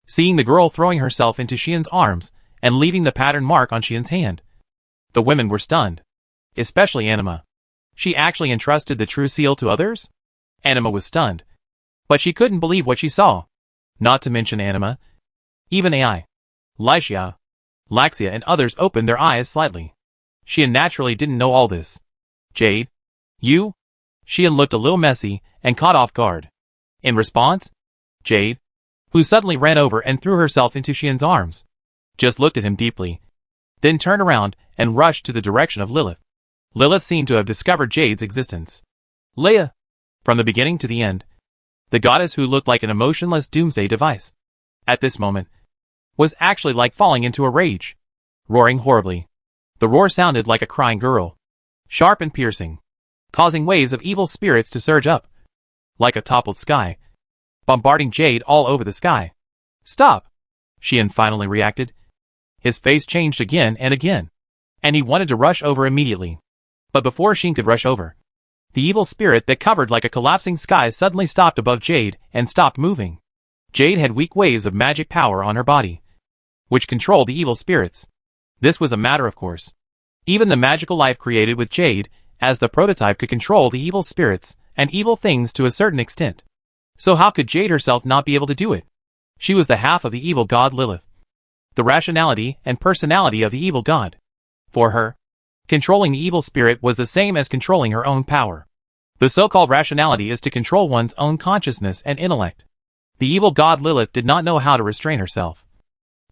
Seeing the girl throwing herself into Sheen's arms and leaving the pattern mark on Sheen's hand, the women were stunned, especially Anima. She actually entrusted the true seal to others? Anima was stunned, but she couldn't believe what she saw. Not to mention Anima, even AI, Lycia, Laxia and others opened their eyes slightly. Sheen naturally didn't know all this. Jade? You? Xian looked a little messy and caught off guard. In response, Jade, who suddenly ran over and threw herself into Xian's arms, just looked at him deeply, then turned around and rushed to the direction of Lilith. Lilith seemed to have discovered Jade's existence. Leia, from the beginning to the end, the goddess who looked like an emotionless doomsday device, at this moment, was actually like falling into a rage, roaring horribly. The roar sounded like a crying girl, sharp and piercing, causing waves of evil spirits to surge up, like a toppled sky, bombarding Jade all over the sky. Stop! Xian finally reacted. His face changed again and again, and he wanted to rush over immediately. But before Xian could rush over, the evil spirit that covered like a collapsing sky suddenly stopped above Jade and stopped moving. Jade had weak waves of magic power on her body, which controlled the evil spirits. This was a matter of course. Even the magical life created with Jade as the prototype could control the evil spirits and evil things to a certain extent. So how could Jade herself not be able to do it? She was the half of the evil god Lilith, the rationality and personality of the evil god. For her, controlling the evil spirit was the same as controlling her own power. The so-called rationality is to control one's own consciousness and intellect. The evil god Lilith did not know how to restrain herself,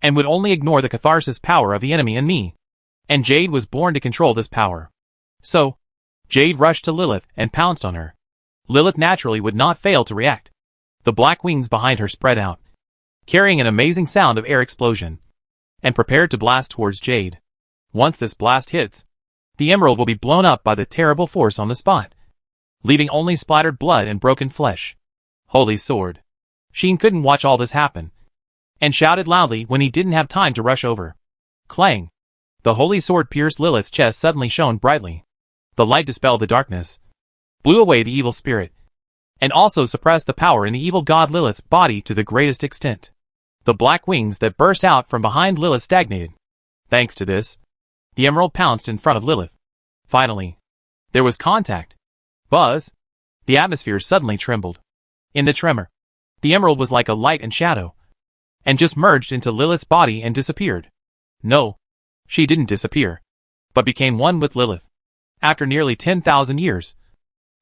and would only ignore the catharsis power of the enemy in me. And Jade was born to control this power. So, Jade rushed to Lilith and pounced on her. Lilith naturally would not fail to react. The black wings behind her spread out, carrying an amazing sound of air explosion, and prepared to blast towards Jade. Once this blast hits, the emerald will be blown up by the terrible force on the spot, leaving only splattered blood and broken flesh. Holy sword! Xian couldn't watch all this happen, and shouted loudly when he didn't have time to rush over. Clang! The holy sword pierced Lilith's chest suddenly shone brightly. The light dispelled the darkness, blew away the evil spirit, and also suppressed the power in the evil god Lilith's body to the greatest extent. The black wings that burst out from behind Lilith stagnated. Thanks to this, the emerald pounced in front of Lilith. Finally, there was contact. Buzz! The atmosphere suddenly trembled. In the tremor, the emerald was like a light and shadow, and just merged into Lilith's body and disappeared. No, she didn't disappear, but became one with Lilith. After nearly 10,000 years,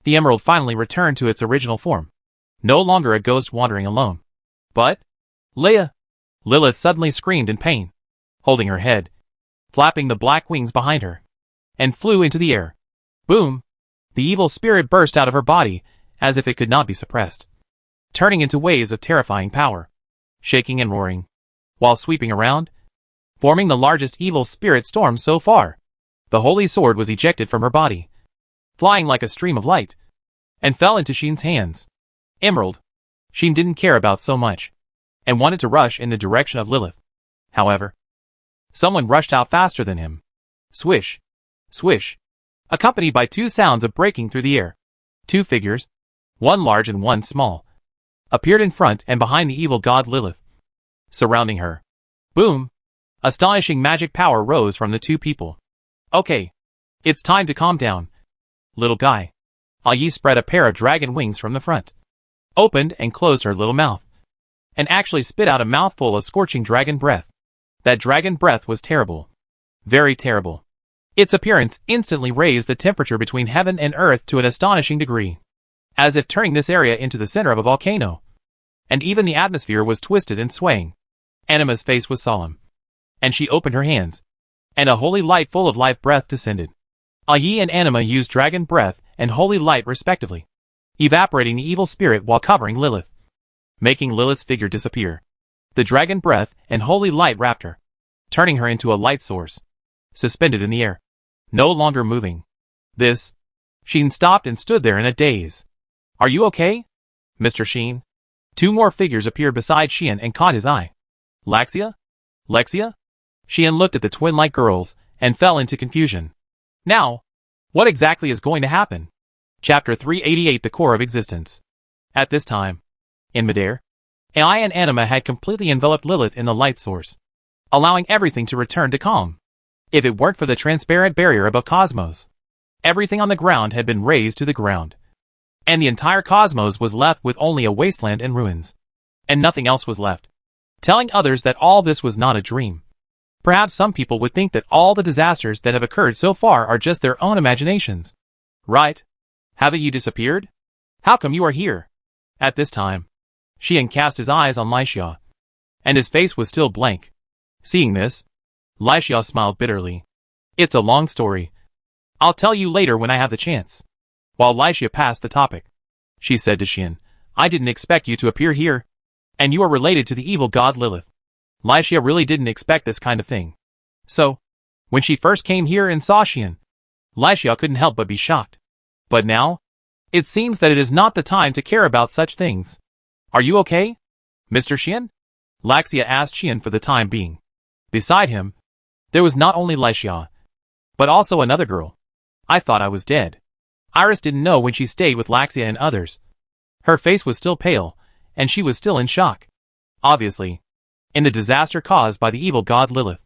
the emerald finally returned to its original form, no longer a ghost wandering alone. But, Leia! Lilith suddenly screamed in pain, holding her head, flapping the black wings behind her, and flew into the air. Boom! The evil spirit burst out of her body as if it could not be suppressed, turning into waves of terrifying power, shaking and roaring, while sweeping around, forming the largest evil spirit storm so far. The holy sword was ejected from her body, flying like a stream of light, and fell into Xian's hands. Emerald, Xian didn't care about so much, and wanted to rush in the direction of Lilith. However, someone rushed out faster than him. Swish, swish, accompanied by two sounds of breaking through the air. Two figures, one large and one small, appeared in front and behind the evil god Lilith, surrounding her. Boom! Astonishing magic power rose from the two people. Okay, it's time to calm down, little guy. Yi spread a pair of dragon wings from the front, opened and closed her little mouth, and actually spit out a mouthful of scorching dragon breath. That dragon breath was terrible. Very terrible. Its appearance instantly raised the temperature between heaven and earth to an astonishing degree, as if turning this area into the center of a volcano. And even the atmosphere was twisted and swaying. Anima's face was solemn, and she opened her hands, and a holy light full of life breath descended. Yi and Anima used dragon breath and holy light respectively, evaporating the evil spirit while covering Lilith, making Lilith's figure disappear. The dragon breath and holy light wrapped her, turning her into a light source, suspended in the air, no longer moving. Xian stopped and stood there in a daze. Are you okay, Mr. Xian? Two more figures appeared beside Xian and caught his eye. Lexia? Xian looked at the twin-like girls and fell into confusion. Now, what exactly is going to happen? Chapter 388: The Core of Existence. At this time, in midair, Ai and Anima had completely enveloped Lilith in the light source, allowing everything to return to calm. If it weren't for the transparent barrier above Cosmos, everything on the ground had been razed to the ground, and the entire Cosmos was left with only a wasteland and ruins, and nothing else was left, telling others that all this was not a dream. Perhaps some people would think that all the disasters that have occurred so far are just their own imaginations. Right? Haven't you disappeared? How come you are here? At this time, Xian cast his eyes on Lixia, and his face was still blank. Seeing this, Lixia smiled bitterly. It's a long story. I'll tell you later when I have the chance. While Lixia passed the topic, she said to Xian, I didn't expect you to appear here. And you are related to the evil god Lilith. Lixia really didn't expect this kind of thing. So, when she first came here and saw Xian, Lixia couldn't help but be shocked. But now, it seems that it is not the time to care about such things. Are you okay, Mr. Xian? Lixia asked Xian for the time being. Beside him, there was not only Lixia, but also another girl. I thought I was dead. Iris didn't know when she stayed with Lixia and others. Her face was still pale, and she was still in shock. Obviously, in the disaster caused by the evil god Lilith,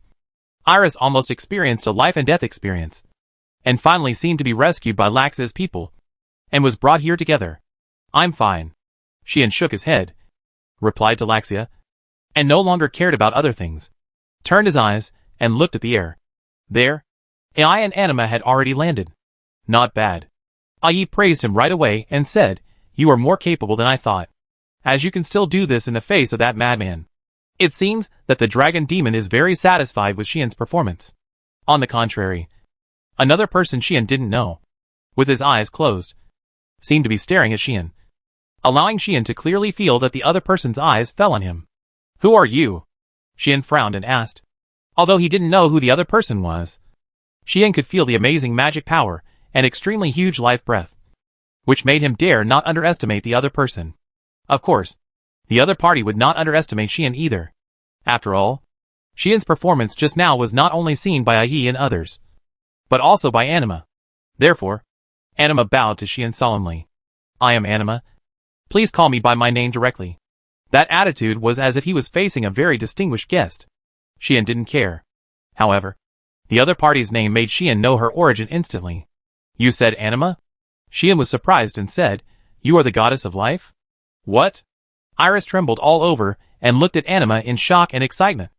Iris almost experienced a life-and-death experience, and finally seemed to be rescued by Lixia's people, and was brought here together. I'm fine. Xian shook his head, replied to Lixia, and no longer cared about other things, turned his eyes, and looked at the air. There, Ai and Anima had already landed. Not bad. Ai praised him right away and said, You are more capable than I thought, as you can still do this in the face of that madman. It seems that the dragon demon is very satisfied with Xian's performance. On the contrary, another person Xian didn't know, with his eyes closed, seemed to be staring at Xian, allowing Xian to clearly feel that the other person's eyes fell on him. Who are you? Xian frowned and asked. Although he didn't know who the other person was, Xian could feel the amazing magic power and extremely huge life breath, which made him dare not underestimate the other person. Of course, the other party would not underestimate Xian either. After all, Xian's performance just now was not only seen by Ai and others, but also by Anima. Therefore, Anima bowed to Xian solemnly. I am Anima. Please call me by my name directly. That attitude was as if he was facing a very distinguished guest. Xian didn't care. However, the other party's name made Xian know her origin instantly. You said Anima? Xian was surprised and said, You are the goddess of life? What? Iris trembled all over and looked at Anima in shock and excitement.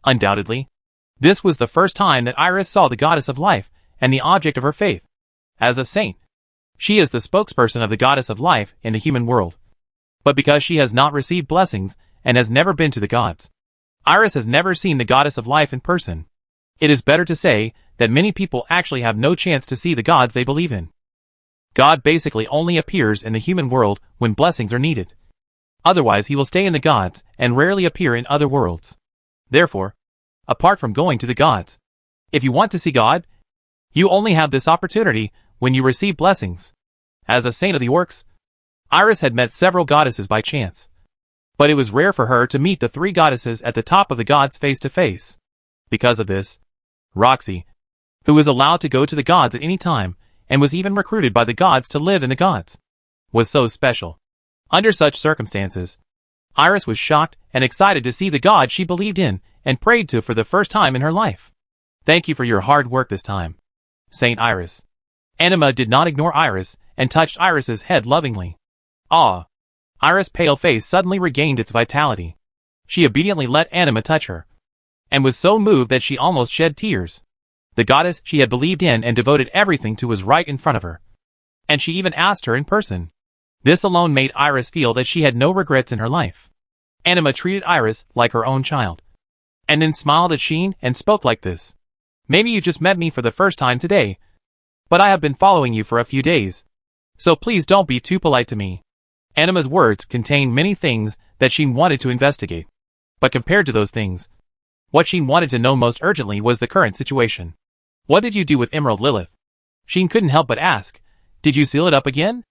Undoubtedly, this was the first time that Iris saw the goddess of life and the object of her faith. As a saint, she is the spokesperson of the goddess of life in the human world. But because she has not received blessings and has never been to the gods, Iris has never seen the goddess of life in person. It is better to say that many people actually have no chance to see the gods they believe in. God basically only appears in the human world when blessings are needed. Otherwise he will stay in the gods and rarely appear in other worlds. Therefore, apart from going to the gods, if you want to see God, you only have this opportunity when you receive blessings. As a saint of the orcs, Iris had met several goddesses by chance, but it was rare for her to meet the three goddesses at the top of the gods face to face. Because of this, Roxy, who was allowed to go to the gods at any time, and was even recruited by the gods to live in the gods, was so special. Under such circumstances, Iris was shocked and excited to see the god she believed in and prayed to for the first time in her life. Thank you for your hard work this time, Saint Iris. Anima did not ignore Iris and touched Iris's head lovingly. Ah! Iris' pale face suddenly regained its vitality. She obediently let Anima touch her, and was so moved that she almost shed tears. The goddess she had believed in and devoted everything to was right in front of her, and she even asked her in person. This alone made Iris feel that she had no regrets in her life. Anima treated Iris like her own child, and then smiled at Xian and spoke like this. Maybe you just met me for the first time today, but I have been following you for a few days, so please don't be too polite to me. Anima's words contained many things that Xian wanted to investigate, but compared to those things, what Xian wanted to know most urgently was the current situation. What did you do with Emerald Lilith? Xian couldn't help but ask. Did you seal it up again?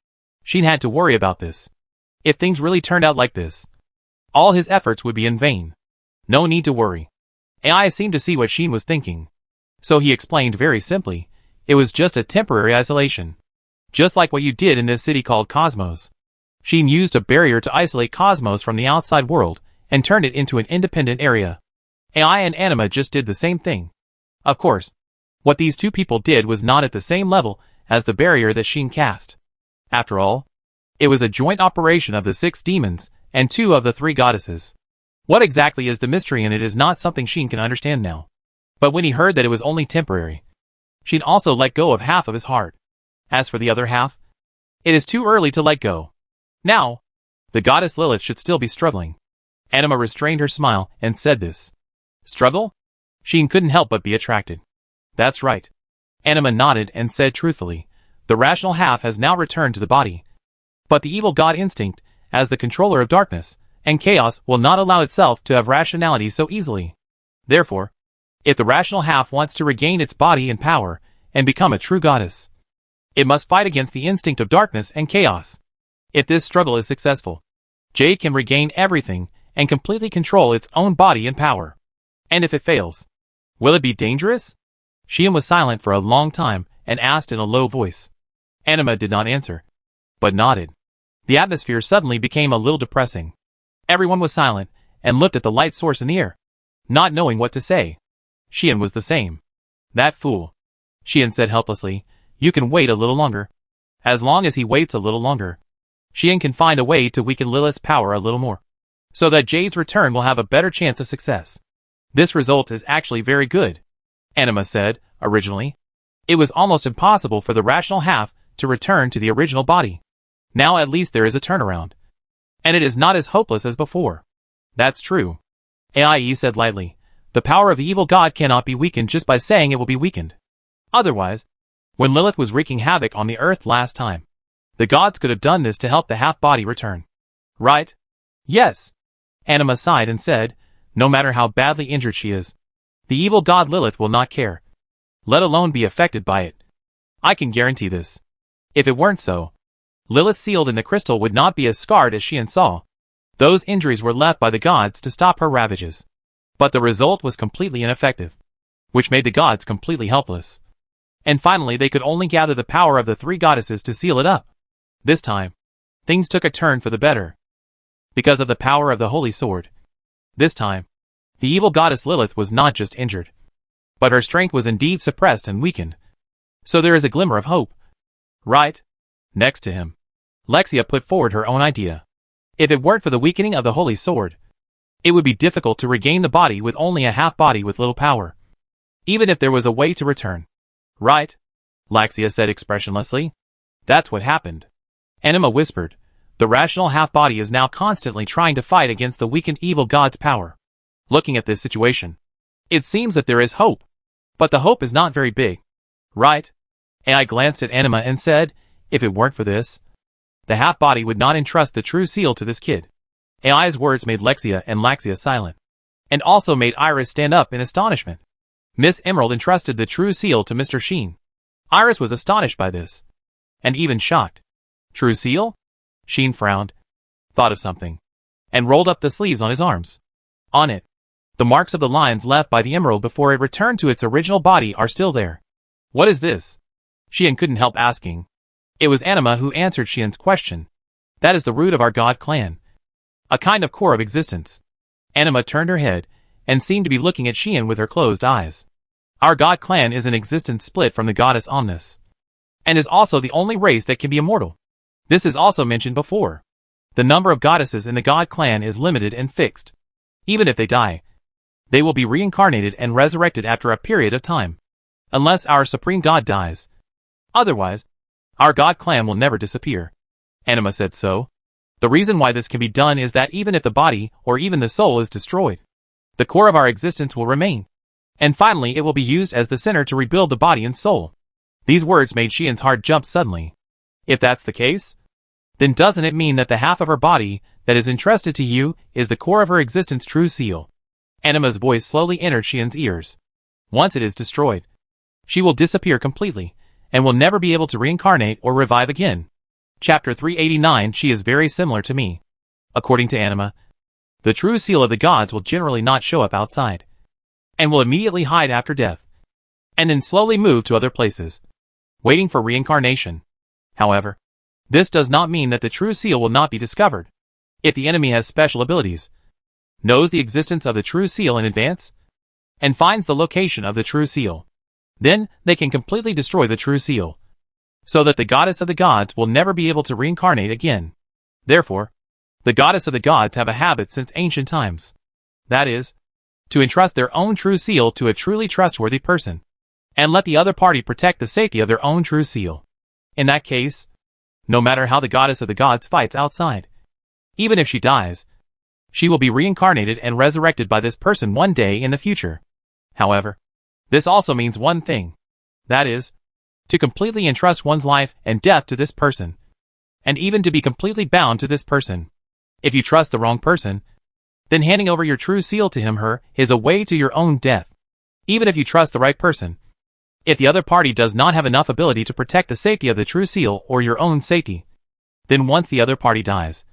Xian had to worry about this. If things really turned out like this, all his efforts would be in vain. No need to worry. Ai seemed to see what Xian was thinking, so he explained very simply, it was just a temporary isolation. Just like what you did in this city called Cosmos. Xian used a barrier to isolate Cosmos from the outside world and turned it into an independent area. Ai and Anima just did the same thing. Of course, what these two people did was not at the same level as the barrier that Xian cast. After all, it was a joint operation of the 6 demons and 2 of the 3 goddesses. What exactly is the mystery in it is not something Xian can understand now. But when he heard that it was only temporary, Xian also let go of half of his heart. As for the other half, It is too early to let go. Now, the goddess Lilith should still be struggling. Anima restrained her smile and said this. Struggle? Sheen couldn't help but be attracted. That's right. Anima nodded and said truthfully, the rational half has now returned to the body. But the evil god instinct, as the controller of darkness and chaos, will not allow itself to have rationality so easily. Therefore, if the rational half wants to regain its body and power and become a true goddess, it must fight against the instinct of darkness and chaos. If this struggle is successful, Jade can regain everything and completely control its own body and power. And if it fails, will it be dangerous? Sheen was silent for a long time and asked in a low voice. Anima did not answer, but nodded. The atmosphere suddenly became a little depressing. Everyone was silent and looked at the light source in the air, not knowing what to say. Sheen was the same. That fool. Sheen said helplessly, you can wait a little longer. As long as he waits a little longer, Sheen can find a way to weaken Lilith's power a little more, so that Jade's return will have a better chance of success. This result is actually very good, Anima said. Originally, it was almost impossible for the rational half to return to the original body. Now at least there is a turnaround, and it is not as hopeless as before. That's true, AIE said lightly. The power of the evil god cannot be weakened just by saying it will be weakened. Otherwise, when Lilith was wreaking havoc on the earth last time, the gods could have done this to help the half-body return. Right? Yes. Anima sighed and said, no matter how badly injured she is, the evil god Lilith will not care, let alone be affected by it. I can guarantee this. If it weren't so, Lilith sealed in the crystal would not be as scarred as Sheen saw. Those injuries were left by the gods to stop her ravages. But the result was completely ineffective, which made the gods completely helpless. And finally they could only gather the power of the three goddesses to seal it up. This time, things took a turn for the better. Because of the power of the holy sword. This time, the evil goddess Lilith was not just injured, but her strength was indeed suppressed and weakened. So there is a glimmer of hope. Right? Next to him, Lexia put forward her own idea. If it weren't for the weakening of the holy sword, it would be difficult to regain the body with only a half-body with little power. Even if there was a way to return. Right? Lexia said expressionlessly. That's what happened. Anima whispered. The rational half-body is now constantly trying to fight against the weakened evil god's power. Looking at this situation, it seems that there is hope. But the hope is not very big. Right? And I glanced at Anima and said, if it weren't for this, the half-body would not entrust the true seal to this kid. AI's words made Lexia and Laxia silent, and also made Iris stand up in astonishment. Miss Emerald entrusted the true seal to Mr. Sheen. Iris was astonished by this, and even shocked. True seal? Sheen frowned, thought of something, and rolled up the sleeves on his arms. On it, the marks of the lines left by the emerald before it returned to its original body are still there. What is this? Sheen couldn't help asking. It was Anima who answered Sheen's question. That is the root of our god clan. A kind of core of existence. Anima turned her head, and seemed to be looking at Sheen with her closed eyes. Our god clan is an existence split from the goddess Omnis, and is also the only race that can be immortal. This is also mentioned before. The number of goddesses in the god clan is limited and fixed. Even if they die, they will be reincarnated and resurrected after a period of time. Unless our supreme god dies. Otherwise, our god clan will never disappear. Anima said so. The reason why this can be done is that even if the body, or even the soul, is destroyed, the core of our existence will remain. And finally it will be used as the center to rebuild the body and soul. These words made Sheen's heart jump suddenly. If that's the case, then doesn't it mean that the half of her body that is entrusted to you is the core of her existence true seal? Anima's voice slowly entered Sheen's ears. Once it is destroyed, she will disappear completely, and will never be able to reincarnate or revive again. Chapter 389. She is very similar to me. According to Anima, the true seal of the gods will generally not show up outside, and will immediately hide after death, and then slowly move to other places, waiting for reincarnation. However, this does not mean that the true seal will not be discovered. If the enemy has special abilities, knows the existence of the true seal in advance, and finds the location of the true seal, then they can completely destroy the true seal, so that the goddess of the gods will never be able to reincarnate again. Therefore, the goddess of the gods have a habit since ancient times. That is, to entrust their own true seal to a truly trustworthy person, and let the other party protect the safety of their own true seal. In that case, No matter how the goddess of the gods fights outside. Even if she dies, she will be reincarnated and resurrected by this person one day in the future. However, this also means one thing. That is, to completely entrust one's life and death to this person. And even to be completely bound to this person. If you trust the wrong person, then handing over your true seal to him/her is a way to your own death. Even if you trust the right person. If the other party does not have enough ability to protect the safety of the true seal or your own safety, then once the other party dies,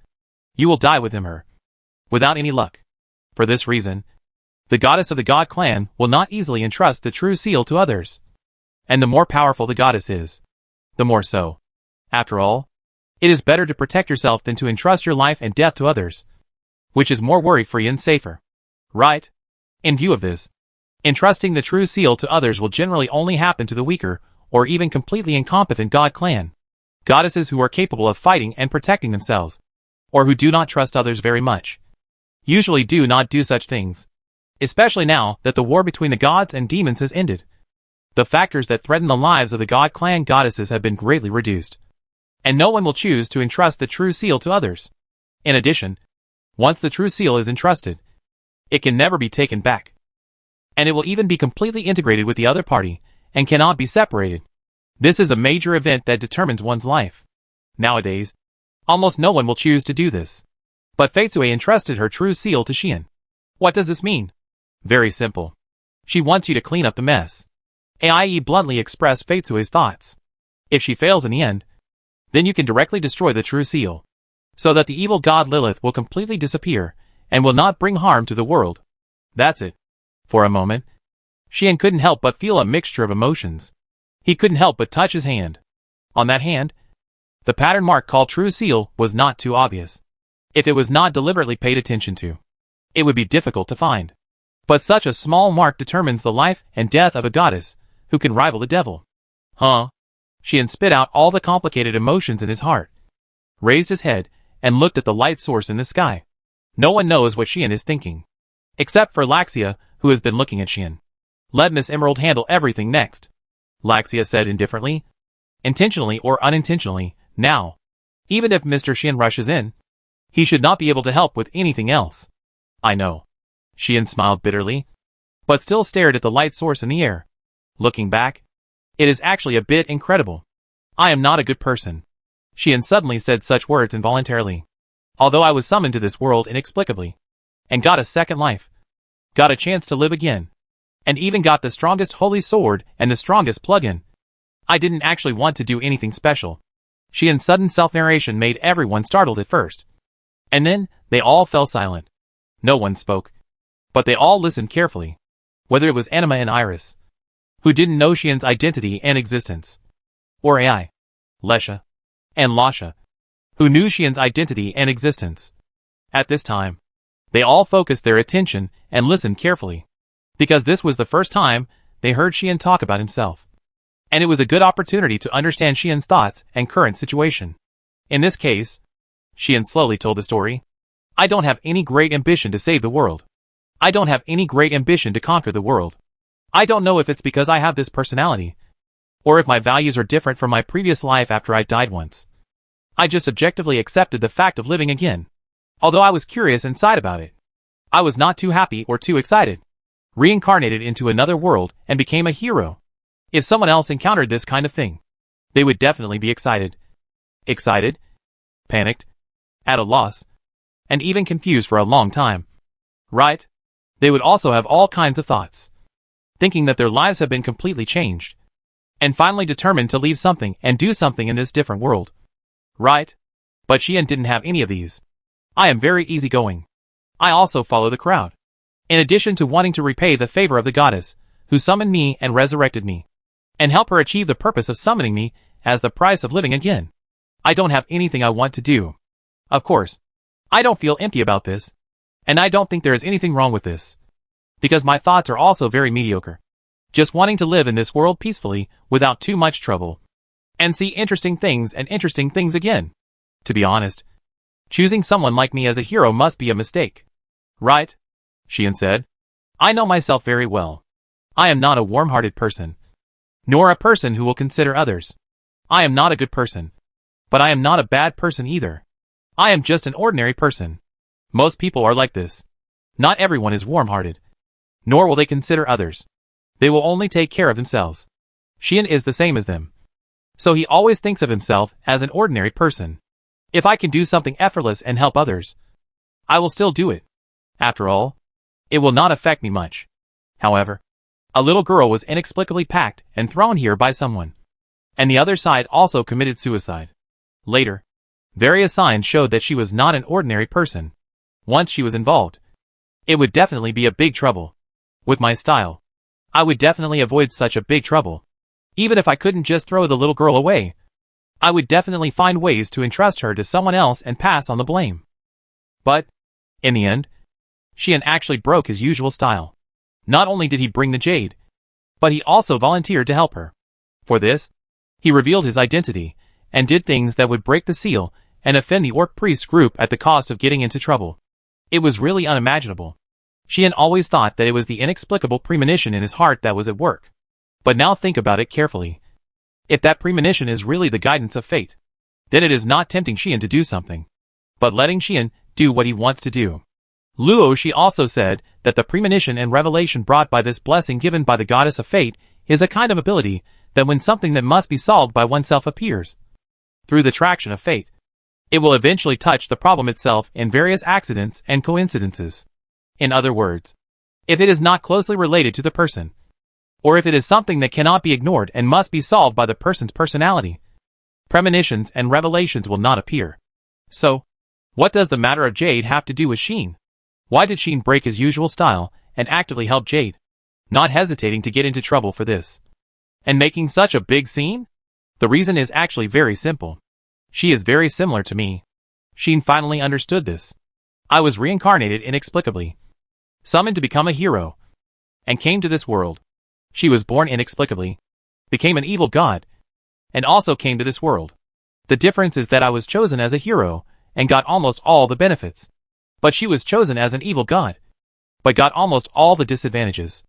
you will die with him/her. Without any luck. For this reason, the goddess of the god clan will not easily entrust the true seal to others. And the more powerful the goddess is, the more so. After all, it is better to protect yourself than to entrust your life and death to others, which is more worry-free and safer. Right? In view of this, entrusting the true seal to others will generally only happen to the weaker, or even completely incompetent god clan. Goddesses who are capable of fighting and protecting themselves, or who do not trust others very much, usually do not do such things. Especially now that the war between the gods and demons has ended. The factors that threaten the lives of the god clan goddesses have been greatly reduced. And no one will choose to entrust the true seal to others. In addition, once the true seal is entrusted, it can never be taken back. And it will even be completely integrated with the other party, and cannot be separated. This is a major event that determines one's life. Nowadays, almost no one will choose to do this. But Fei entrusted her true seal to Xian. What does this mean? Very simple. She wants you to clean up the mess. I.e. bluntly express Fei's thoughts. If she fails in the end, then you can directly destroy the true seal, so that the evil god Lilith will completely disappear, and will not bring harm to the world. That's it. For a moment, Xian couldn't help but feel a mixture of emotions. He couldn't help but touch his hand. On that hand, the pattern mark called True Seal was not too obvious. If it was not deliberately paid attention to, it would be difficult to find. But such a small mark determines the life and death of a goddess, who can rival the devil. Huh? Xian spit out all the complicated emotions in his heart, raised his head, and looked at the light source in the sky. No one knows what Xian is thinking, except for Laxia, who has been looking at Xian. Let Miss Emerald handle everything next, Laxia said indifferently. Intentionally or unintentionally, now. Even if Mr. Xian rushes in, he should not be able to help with anything else. I know. Xian smiled bitterly, but still stared at the light source in the air. Looking back, it is actually a bit incredible. I am not a good person. Xian suddenly said such words involuntarily. Although I was summoned to this world inexplicably, and got a second life, got a chance to live again, and even got the strongest holy sword and the strongest plug-in, I didn't actually want to do anything special. Xian's sudden self-narration made everyone startled at first. And then, they all fell silent. No one spoke, but they all listened carefully. Whether it was Anima and Iris, who didn't know Xian's identity and existence, or Ai, Lesha, and Lasha, who knew Xian's identity and existence. At this time, they all focused their attention and listened carefully, because this was the first time they heard Xian talk about himself. And it was a good opportunity to understand Xian's thoughts and current situation. In this case, Xian slowly told the story. I don't have any great ambition to save the world. I don't have any great ambition to conquer the world. I don't know if it's because I have this personality, or if my values are different from my previous life after I died once. I just objectively accepted the fact of living again. Although I was curious inside about it, I was not too happy or too excited. Reincarnated into another world and became a hero. If someone else encountered this kind of thing, they would definitely be excited. Excited, panicked, at a loss, and even confused for a long time. Right? They would also have all kinds of thoughts, thinking that their lives have been completely changed, and finally determined to leave something and do something in this different world. Right? But Xian didn't have any of these. I am very easygoing. I also follow the crowd. In addition to wanting to repay the favor of the goddess, who summoned me and resurrected me, and help her achieve the purpose of summoning me as the price of living again, I don't have anything I want to do. Of course, I don't feel empty about this, and I don't think there is anything wrong with this, because my thoughts are also very mediocre. Just wanting to live in this world peacefully, without too much trouble, and see interesting things and interesting things again. To be honest, choosing someone like me as a hero must be a mistake. Right? Xian said. I know myself very well. I am not a warm-hearted person, nor a person who will consider others. I am not a good person, But I am not a bad person either. I am just an ordinary person. Most people are like this. Not everyone is warm-hearted. Nor will they consider others. They will only take care of themselves. Xian is the same as them. So he always thinks of himself as an ordinary person. If I can do something effortless and help others, I will still do it. After all, it will not affect me much. However, a little girl was inexplicably packed and thrown here by someone. And the other side also committed suicide. Later, various signs showed that she was not an ordinary person. Once she was involved, it would definitely be a big trouble. With my style, I would definitely avoid such a big trouble. Even if I couldn't just throw the little girl away, I would definitely find ways to entrust her to someone else and pass on the blame. But, in the end, Xian actually broke his usual style. Not only did he bring the jade, but he also volunteered to help her. For this, he revealed his identity, and did things that would break the seal and offend the orc priest group at the cost of getting into trouble. It was really unimaginable. Xian always thought that it was the inexplicable premonition in his heart that was at work. But now think about it carefully. If that premonition is really the guidance of fate, then it is not tempting Xian to do something, but letting Xian do what he wants to do. Luo Shi also said that the premonition and revelation brought by this blessing given by the goddess of fate is a kind of ability that when something that must be solved by oneself appears through the traction of fate, it will eventually touch the problem itself in various accidents and coincidences. In other words, if it is not closely related to the person, or if it is something that cannot be ignored and must be solved by the person's personality, premonitions and revelations will not appear. So, what does the matter of Jade have to do with Xian? Why did Xian break his usual style and actively help Jade, not hesitating to get into trouble for this, and making such a big scene? The reason is actually very simple. She is very similar to me. Xian finally understood this. I was reincarnated inexplicably, summoned to become a hero, and came to this world. She was born inexplicably, became an evil god, and also came to this world. The difference is that I was chosen as a hero, and got almost all the benefits. But she was chosen as an evil god, but got almost all the disadvantages.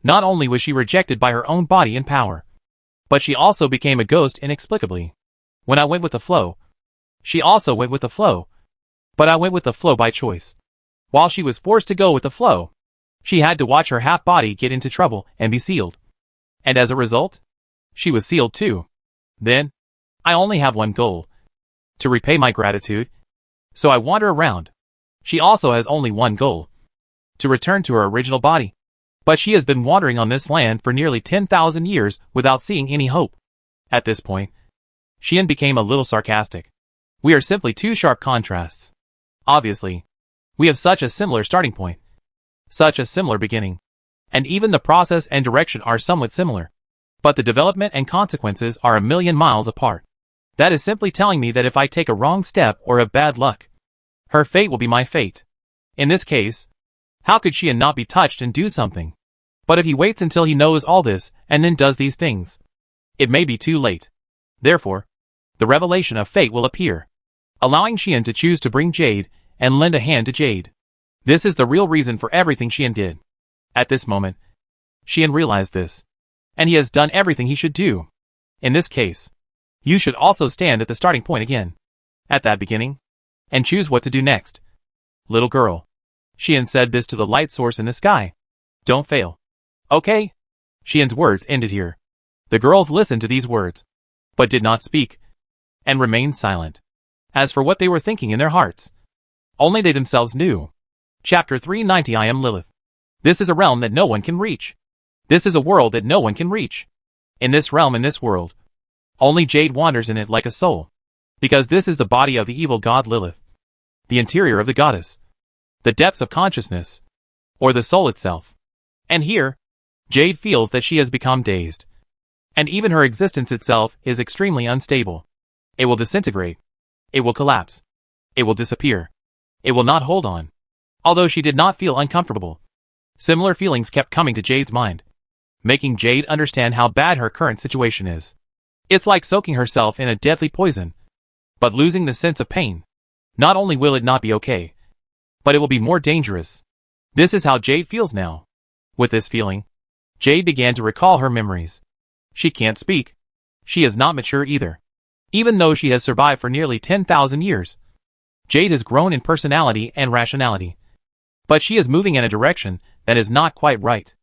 Not only was she rejected by her own body and power, but she also became a ghost inexplicably. When I went with the flow, she also went with the flow, but I went with the flow by choice. While she was forced to go with the flow, she had to watch her half-body get into trouble and be sealed. And as a result, she was sealed too. Then, I only have one goal: to repay my gratitude. So I wander around. She also has only one goal: to return to her original body. But she has been wandering on this land for nearly 10,000 years without seeing any hope. At this point, Xian became a little sarcastic. We are simply two sharp contrasts. Obviously, we have such a similar starting point, such a similar beginning, and even the process and direction are somewhat similar. But the development and consequences are a million miles apart. That is simply telling me that if I take a wrong step or have bad luck, her fate will be my fate. In this case, how could Xian not be touched and do something? But if he waits until he knows all this and then does these things, it may be too late. Therefore, the revelation of fate will appear, allowing Xian to choose to bring Jade and lend a hand to Jade. This is the real reason for everything Xian did. At this moment, Xian realized this, and he has done everything he should do. In this case, you should also stand at the starting point again, at that beginning, and choose what to do next. Little girl, Xian said this to the light source in the sky. Don't fail. Okay? Xian's words ended here. The girls listened to these words, but did not speak, and remained silent. As for what they were thinking in their hearts, only they themselves knew. Chapter 390. I am Lilith. This is a realm that no one can reach. This is a world that no one can reach. In this realm, in this world, only Jade wanders in it like a soul, because this is the body of the evil god Lilith, the interior of the goddess, the depths of consciousness, or the soul itself. And here, Jade feels that she has become dazed, and even her existence itself is extremely unstable. It will disintegrate. It will collapse. It will disappear. It will not hold on. Although she did not feel uncomfortable, similar feelings kept coming to Jade's mind, making Jade understand how bad her current situation is. It's like soaking herself in a deadly poison, but losing the sense of pain. Not only will it not be okay, but it will be more dangerous. This is how Jade feels now. With this feeling, Jade began to recall her memories. She can't speak. She is not mature either. Even though she has survived for nearly 10,000 years, Jade has grown in personality and rationality. But she is moving in a direction that is not quite right.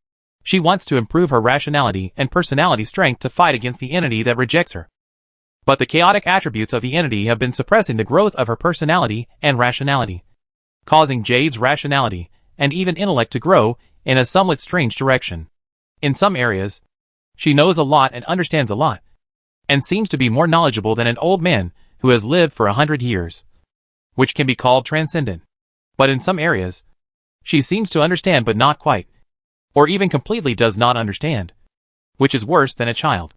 She wants to improve her rationality and personality strength to fight against the entity that rejects her. But the chaotic attributes of the entity have been suppressing the growth of her personality and rationality, causing Jade's rationality and even intellect to grow in a somewhat strange direction. In some areas, she knows a lot and understands a lot, and seems to be more knowledgeable than an old man who has lived for 100 years, which can be called transcendent. But in some areas, she seems to understand but not quite, or even completely does not understand, which is worse than a child.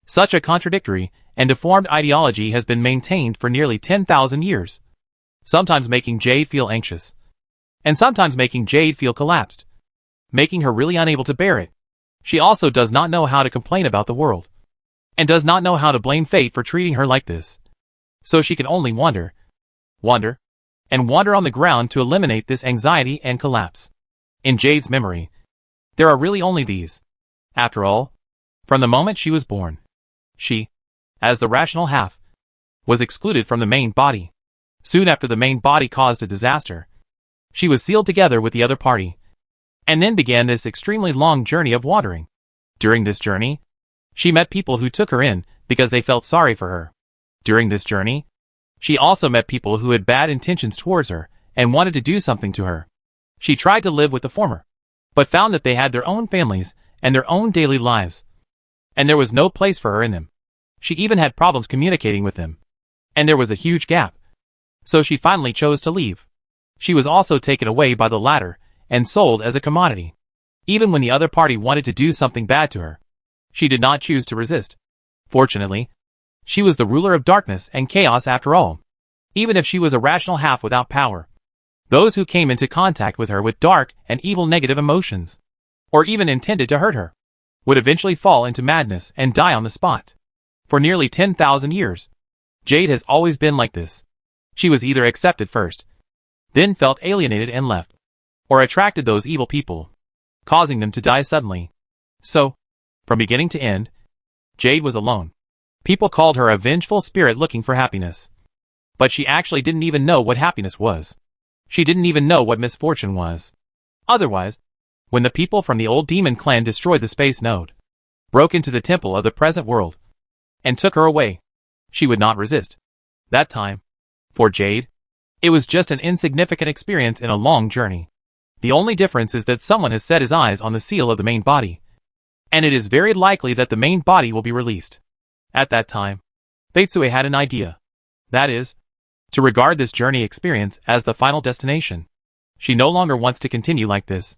Such a contradictory and deformed ideology has been maintained for nearly 10,000 years, sometimes making Jade feel anxious, and sometimes making Jade feel collapsed, making her really unable to bear it. She also does not know how to complain about the world, and does not know how to blame fate for treating her like this. So she can only wander on the ground to eliminate this anxiety and collapse. In Jade's memory, there are really only these. After all, from the moment she was born, she, as the rational half, was excluded from the main body. Soon after the main body caused a disaster, she was sealed together with the other party, and then began this extremely long journey of wandering. During this journey, she met people who took her in because they felt sorry for her. During this journey, she also met people who had bad intentions towards her and wanted to do something to her. She tried to live with the former, but found that they had their own families and their own daily lives, and there was no place for her in them. She even had problems communicating with them, and there was a huge gap. So she finally chose to leave. She was also taken away by the latter and sold as a commodity. Even when the other party wanted to do something bad to her, she did not choose to resist. Fortunately, she was the ruler of darkness and chaos after all. Even if she was a rational half without power, those who came into contact with her with dark and evil negative emotions, or even intended to hurt her, would eventually fall into madness and die on the spot. For nearly 10,000 years, Jade has always been like this. She was either accepted first, then felt alienated and left, or attracted those evil people, causing them to die suddenly. So, from beginning to end, Jade was alone. People called her a vengeful spirit looking for happiness. But she actually didn't even know what happiness was. She didn't even know what misfortune was. Otherwise, when the people from the old demon clan destroyed the space node, broke into the temple of the present world, and took her away, she would not resist. That time, for Jade, it was just an insignificant experience in a long journey. The only difference is that someone has set his eyes on the seal of the main body, and it is very likely that the main body will be released. At that time, Fetsue had an idea. That is, to regard this journey experience as the final destination. She no longer wants to continue like this.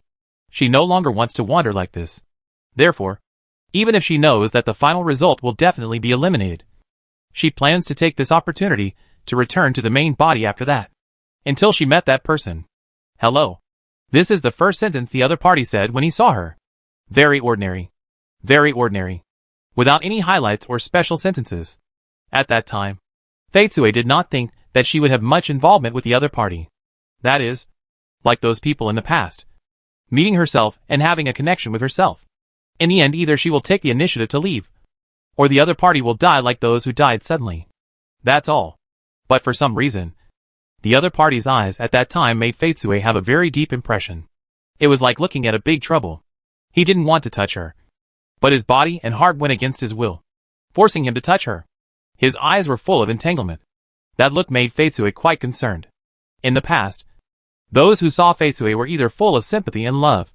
She no longer wants to wander like this. Therefore, even if she knows that the final result will definitely be eliminated, she plans to take this opportunity to return to the main body after that. Until she met that person. Hello. This is the first sentence the other party said when he saw her. Very ordinary. Very ordinary. Without any highlights or special sentences. At that time, Fetsue did not think that she would have much involvement with the other party. That is, like those people in the past, meeting herself and having a connection with herself. In the end, either she will take the initiative to leave, or the other party will die like those who died suddenly. That's all. But for some reason, the other party's eyes at that time made Fetsue have a very deep impression. It was like looking at a big trouble. He didn't want to touch her, but his body and heart went against his will, forcing him to touch her. His eyes were full of entanglement. That look made Fetsue quite concerned. In the past, those who saw Fetsue were either full of sympathy and love,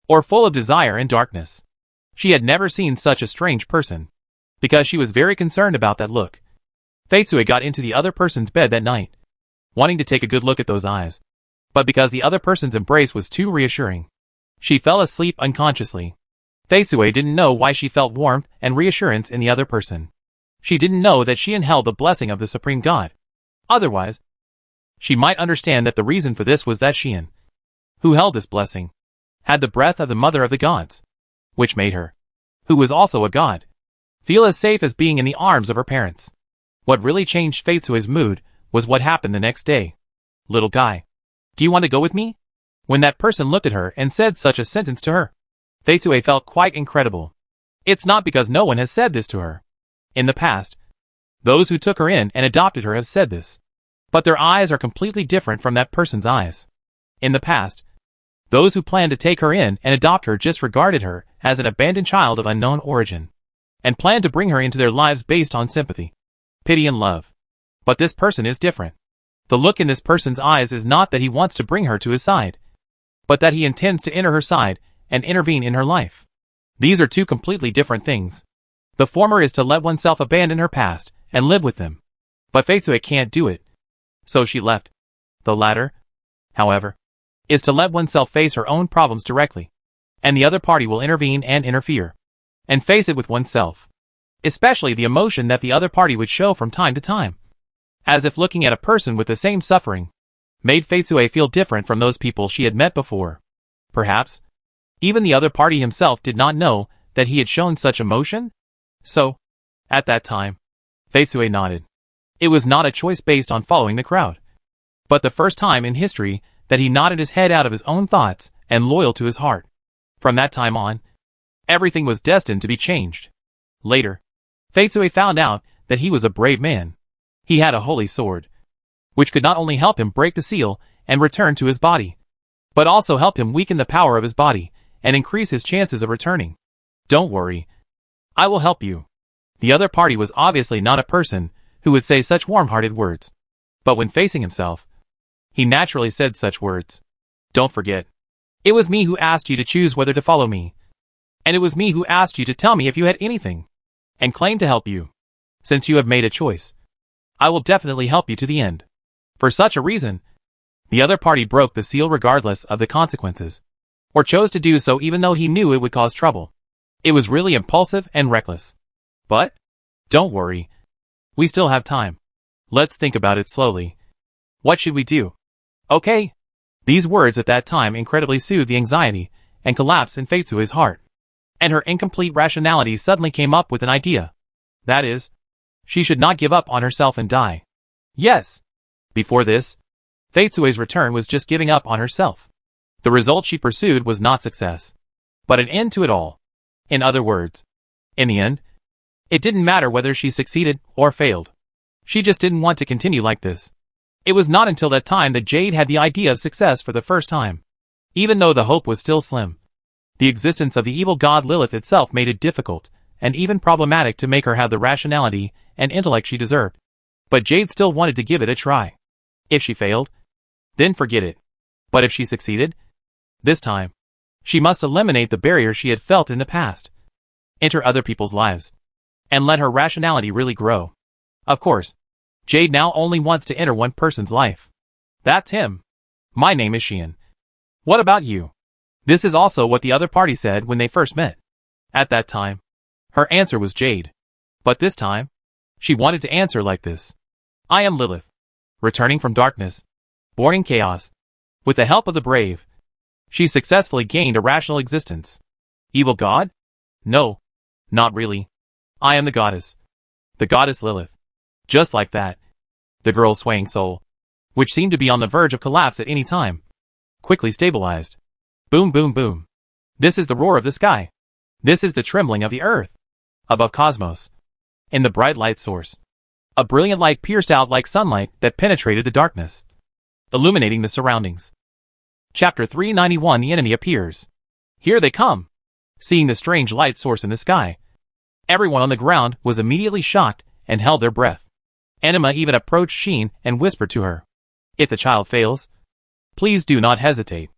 or full of desire and darkness. She had never seen such a strange person, because she was very concerned about that look. Fetsue got into the other person's bed that night, wanting to take a good look at those eyes. But because the other person's embrace was too reassuring, she fell asleep unconsciously. Fetsue didn't know why she felt warmth and reassurance in the other person. She didn't know that she held the blessing of the Supreme God. Otherwise, she might understand that the reason for this was that Xian, who held this blessing, had the breath of the mother of the gods, which made her, who was also a god, feel as safe as being in the arms of her parents. What really changed Fetsue's mood was what happened the next day. Little guy, do you want to go with me? When that person looked at her and said such a sentence to her, Fetsue felt quite incredible. It's not because no one has said this to her. In the past, Those who took her in and adopted her have said this. But their eyes are completely different from that person's eyes. In the past, those who planned to take her in and adopt her just regarded her as an abandoned child of unknown origin, and planned to bring her into their lives based on sympathy, pity and love. But this person is different. The look in this person's eyes is not that he wants to bring her to his side, but that he intends to enter her side and intervene in her life. These are two completely different things. The former is to let oneself abandon her past and live with them. But Faitsue can't do it, so she left. The latter, however, is to let oneself face her own problems directly, and the other party will intervene and interfere, and face it with oneself, especially the emotion that the other party would show from time to time, as if looking at a person with the same suffering made Faitsue feel different from those people she had met before. Perhaps even the other party himself did not know that he had shown such emotion? So, at that time, Faitsue nodded. It was not a choice based on following the crowd, but the first time in history that he nodded his head out of his own thoughts and loyal to his heart. From that time on, everything was destined to be changed. Later, Faitsue found out that he was a brave man. He had a holy sword, which could not only help him break the seal and return to his body, but also help him weaken the power of his body and increase his chances of returning. Don't worry, I will help you. The other party was obviously not a person who would say such warm-hearted words, but when facing himself, he naturally said such words. Don't forget, it was me who asked you to choose whether to follow me, and it was me who asked you to tell me if you had anything, and claimed to help you. Since you have made a choice, I will definitely help you to the end. For such a reason, the other party broke the seal regardless of the consequences, or chose to do so even though he knew it would cause trouble. It was really impulsive and reckless. But, don't worry, we still have time. Let's think about it slowly. What should we do? Okay. These words at that time incredibly soothed the anxiety and collapse in Faitsue's heart, and her incomplete rationality suddenly came up with an idea. That is, she should not give up on herself and die. Yes. Before this, Faitsue's return was just giving up on herself. The result she pursued was not success, but an end to it all. In other words, in the end, it didn't matter whether she succeeded or failed. She just didn't want to continue like this. It was not until that time that Jade had the idea of success for the first time. Even though the hope was still slim, the existence of the evil god Lilith itself made it difficult, and even problematic to make her have the rationality and intellect she deserved. But Jade still wanted to give it a try. If she failed, then forget it. But if she succeeded, this time, she must eliminate the barriers she had felt in the past, enter other people's lives, and let her rationality really grow. Of course, Jade now only wants to enter one person's life. That's him. My name is Xian. What about you? This is also what the other party said when they first met. At that time, her answer was Jade. But this time, she wanted to answer like this. I am Lilith, returning from darkness, born in chaos. With the help of the brave, she successfully gained a rational existence. Evil god? No, not really. I am the goddess. The goddess Lilith. Just like that, the girl's swaying soul, which seemed to be on the verge of collapse at any time, quickly stabilized. Boom, boom, boom. This is the roar of the sky. This is the trembling of the earth. Above cosmos, in the bright light source, a brilliant light pierced out like sunlight that penetrated the darkness, illuminating the surroundings. Chapter 391. The enemy appears. Here they come. Seeing the strange light source in the sky, everyone on the ground was immediately shocked and held their breath. Anima even approached Sheen and whispered to her, if the child fails, please do not hesitate.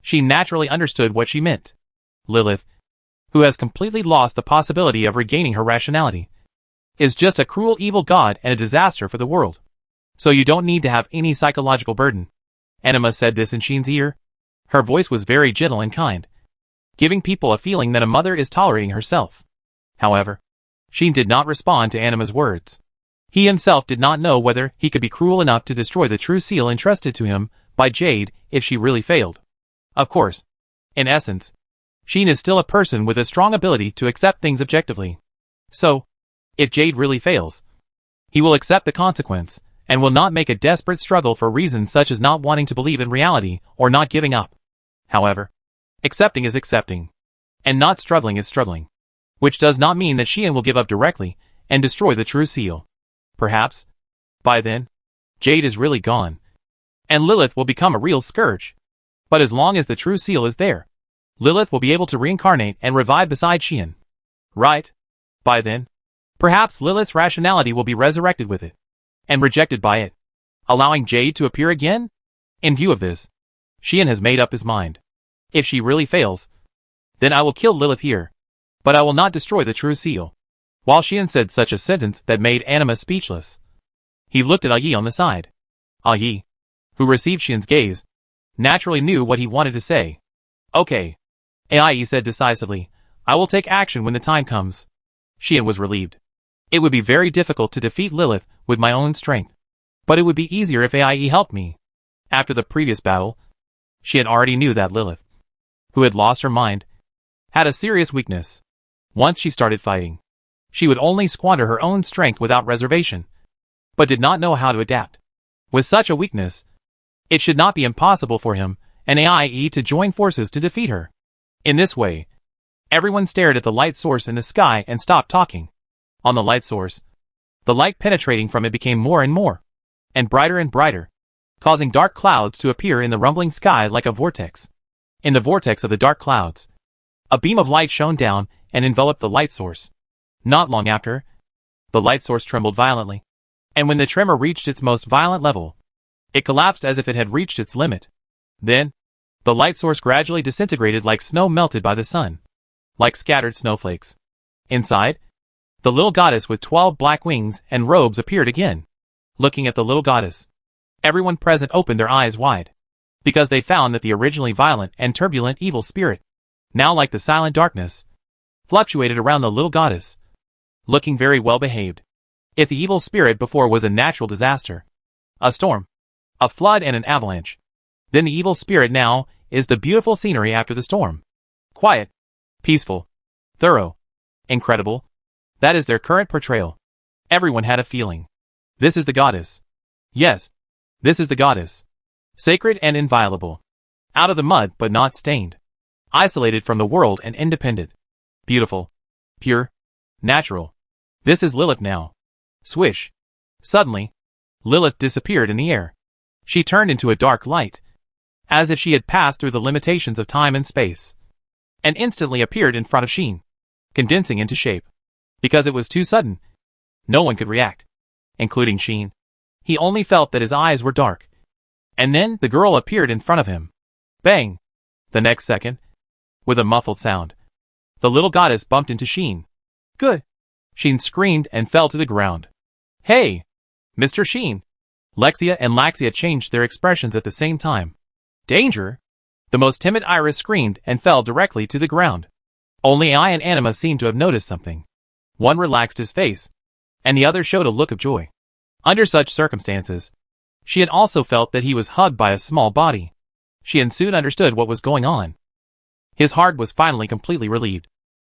She naturally understood what she meant. Lilith, who has completely lost the possibility of regaining her rationality, is just a cruel evil god and a disaster for the world. So you don't need to have any psychological burden. Anima said this in Sheen's ear. Her voice was very gentle and kind, giving people a feeling that a mother is tolerating herself. However, Sheen did not respond to Anima's words. He himself did not know whether he could be cruel enough to destroy the true seal entrusted to him by Jade if she really failed. Of course, in essence, Sheen is still a person with a strong ability to accept things objectively. So, if Jade really fails, he will accept the consequence, and will not make a desperate struggle for reasons such as not wanting to believe in reality or not giving up. However, accepting is accepting, and not struggling is struggling. Which does not mean that Xian will give up directly and destroy the true seal. Perhaps, by then, Jade is really gone, and Lilith will become a real scourge. But as long as the true seal is there, Lilith will be able to reincarnate and revive beside Xian. Right? By then, perhaps Lilith's rationality will be resurrected with it, and rejected by it, allowing Jade to appear again? In view of this, Xian has made up his mind. If she really fails, then I will kill Lilith here, but I will not destroy the true seal. While Xian said such a sentence that made Anima speechless, he looked at Yi on the side. Yi, who received Xian's gaze, naturally knew what he wanted to say. Okay. Yi said decisively, I will take action when the time comes. Xian was relieved. It would be very difficult to defeat Lilith with my own strength, but it would be easier if Yi helped me. After the previous battle, Xian already knew that Lilith, who had lost her mind, had a serious weakness. Once she started fighting, she would only squander her own strength without reservation, but did not know how to adapt. With such a weakness, it should not be impossible for him and Yi to join forces to defeat her. In this way, everyone stared at the light source in the sky and stopped talking. On the light source, the light penetrating from it became more and brighter, causing dark clouds to appear in the rumbling sky like a vortex. In the vortex of the dark clouds, a beam of light shone down and enveloped the light source. Not long after, the light source trembled violently, and when the tremor reached its most violent level, it collapsed as if it had reached its limit. Then, the light source gradually disintegrated like snow melted by the sun, like scattered snowflakes. Inside, the little goddess with 12 black wings and robes appeared again. Looking at the little goddess, everyone present opened their eyes wide, because they found that the originally violent and turbulent evil spirit, now like the silent darkness, fluctuated around the little goddess, looking very well behaved. If the evil spirit before was a natural disaster, a storm, a flood and an avalanche, then the evil spirit now is the beautiful scenery after the storm. Quiet, peaceful, thorough, incredible. That is their current portrayal. Everyone had a feeling. This is the goddess. Yes, this is the goddess. Sacred and inviolable. Out of the mud but not stained. Isolated from the world and independent. Beautiful. Pure. Natural. This is Lilith now. Swish. Suddenly, Lilith disappeared in the air. She turned into a dark light, as if she had passed through the limitations of time and space, and instantly appeared in front of Xian, condensing into shape. Because it was too sudden, no one could react, including Xian. He only felt that his eyes were dark. And then the girl appeared in front of him. Bang! The next second, with a muffled sound, the little goddess bumped into Xian. Good! Xian screamed and fell to the ground. Hey! Mr. Xian! Lexia and Laxia changed their expressions at the same time. Danger! The most timid Iris screamed and fell directly to the ground. Only I and Anima seemed to have noticed something. One relaxed his face, and the other showed a look of joy. Under such circumstances, Xian also felt that he was hugged by a small body. Xian soon understood what was going on. His heart was finally completely relieved.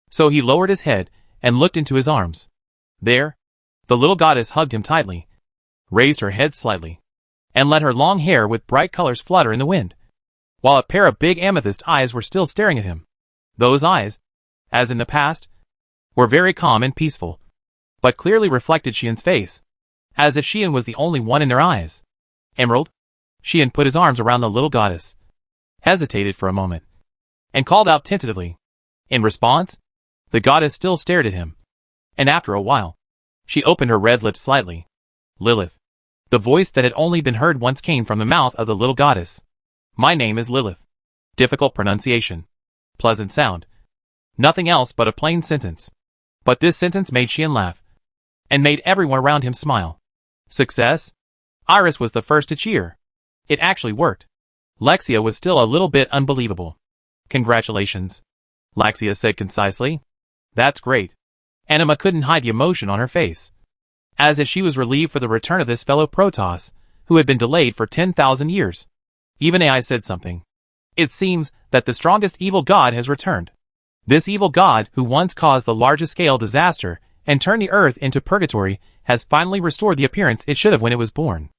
So he lowered his head and looked into his arms. There, the little goddess hugged him tightly, raised her head slightly, and let her long hair with bright colors flutter in the wind, while a pair of big amethyst eyes were still staring at him. Those eyes, as in the past, were very calm and peaceful, but clearly reflected Xian's face, as if Xian was the only one in their eyes. Emerald? Xian put his arms around the little goddess, hesitated for a moment, and called out tentatively. In response, the goddess still stared at him, and after a while, she opened her red lips slightly. Lilith. The voice that had only been heard once came from the mouth of the little goddess. My name is Lilith. Difficult pronunciation. Pleasant sound. Nothing else but a plain sentence. But this sentence made Xian laugh, and made everyone around him smile. Success? Iris was the first to cheer. It actually worked. Lexia was still a little bit unbelievable. Congratulations, Laxia said concisely. That's great. Anima couldn't hide the emotion on her face, as if she was relieved for the return of this fellow Protoss, who had been delayed for 10,000 years. Even Ai said something. It seems that the strongest evil god has returned. This evil god, who once caused the largest-scale disaster and turned the earth into purgatory, has finally restored the appearance it should have when it was born.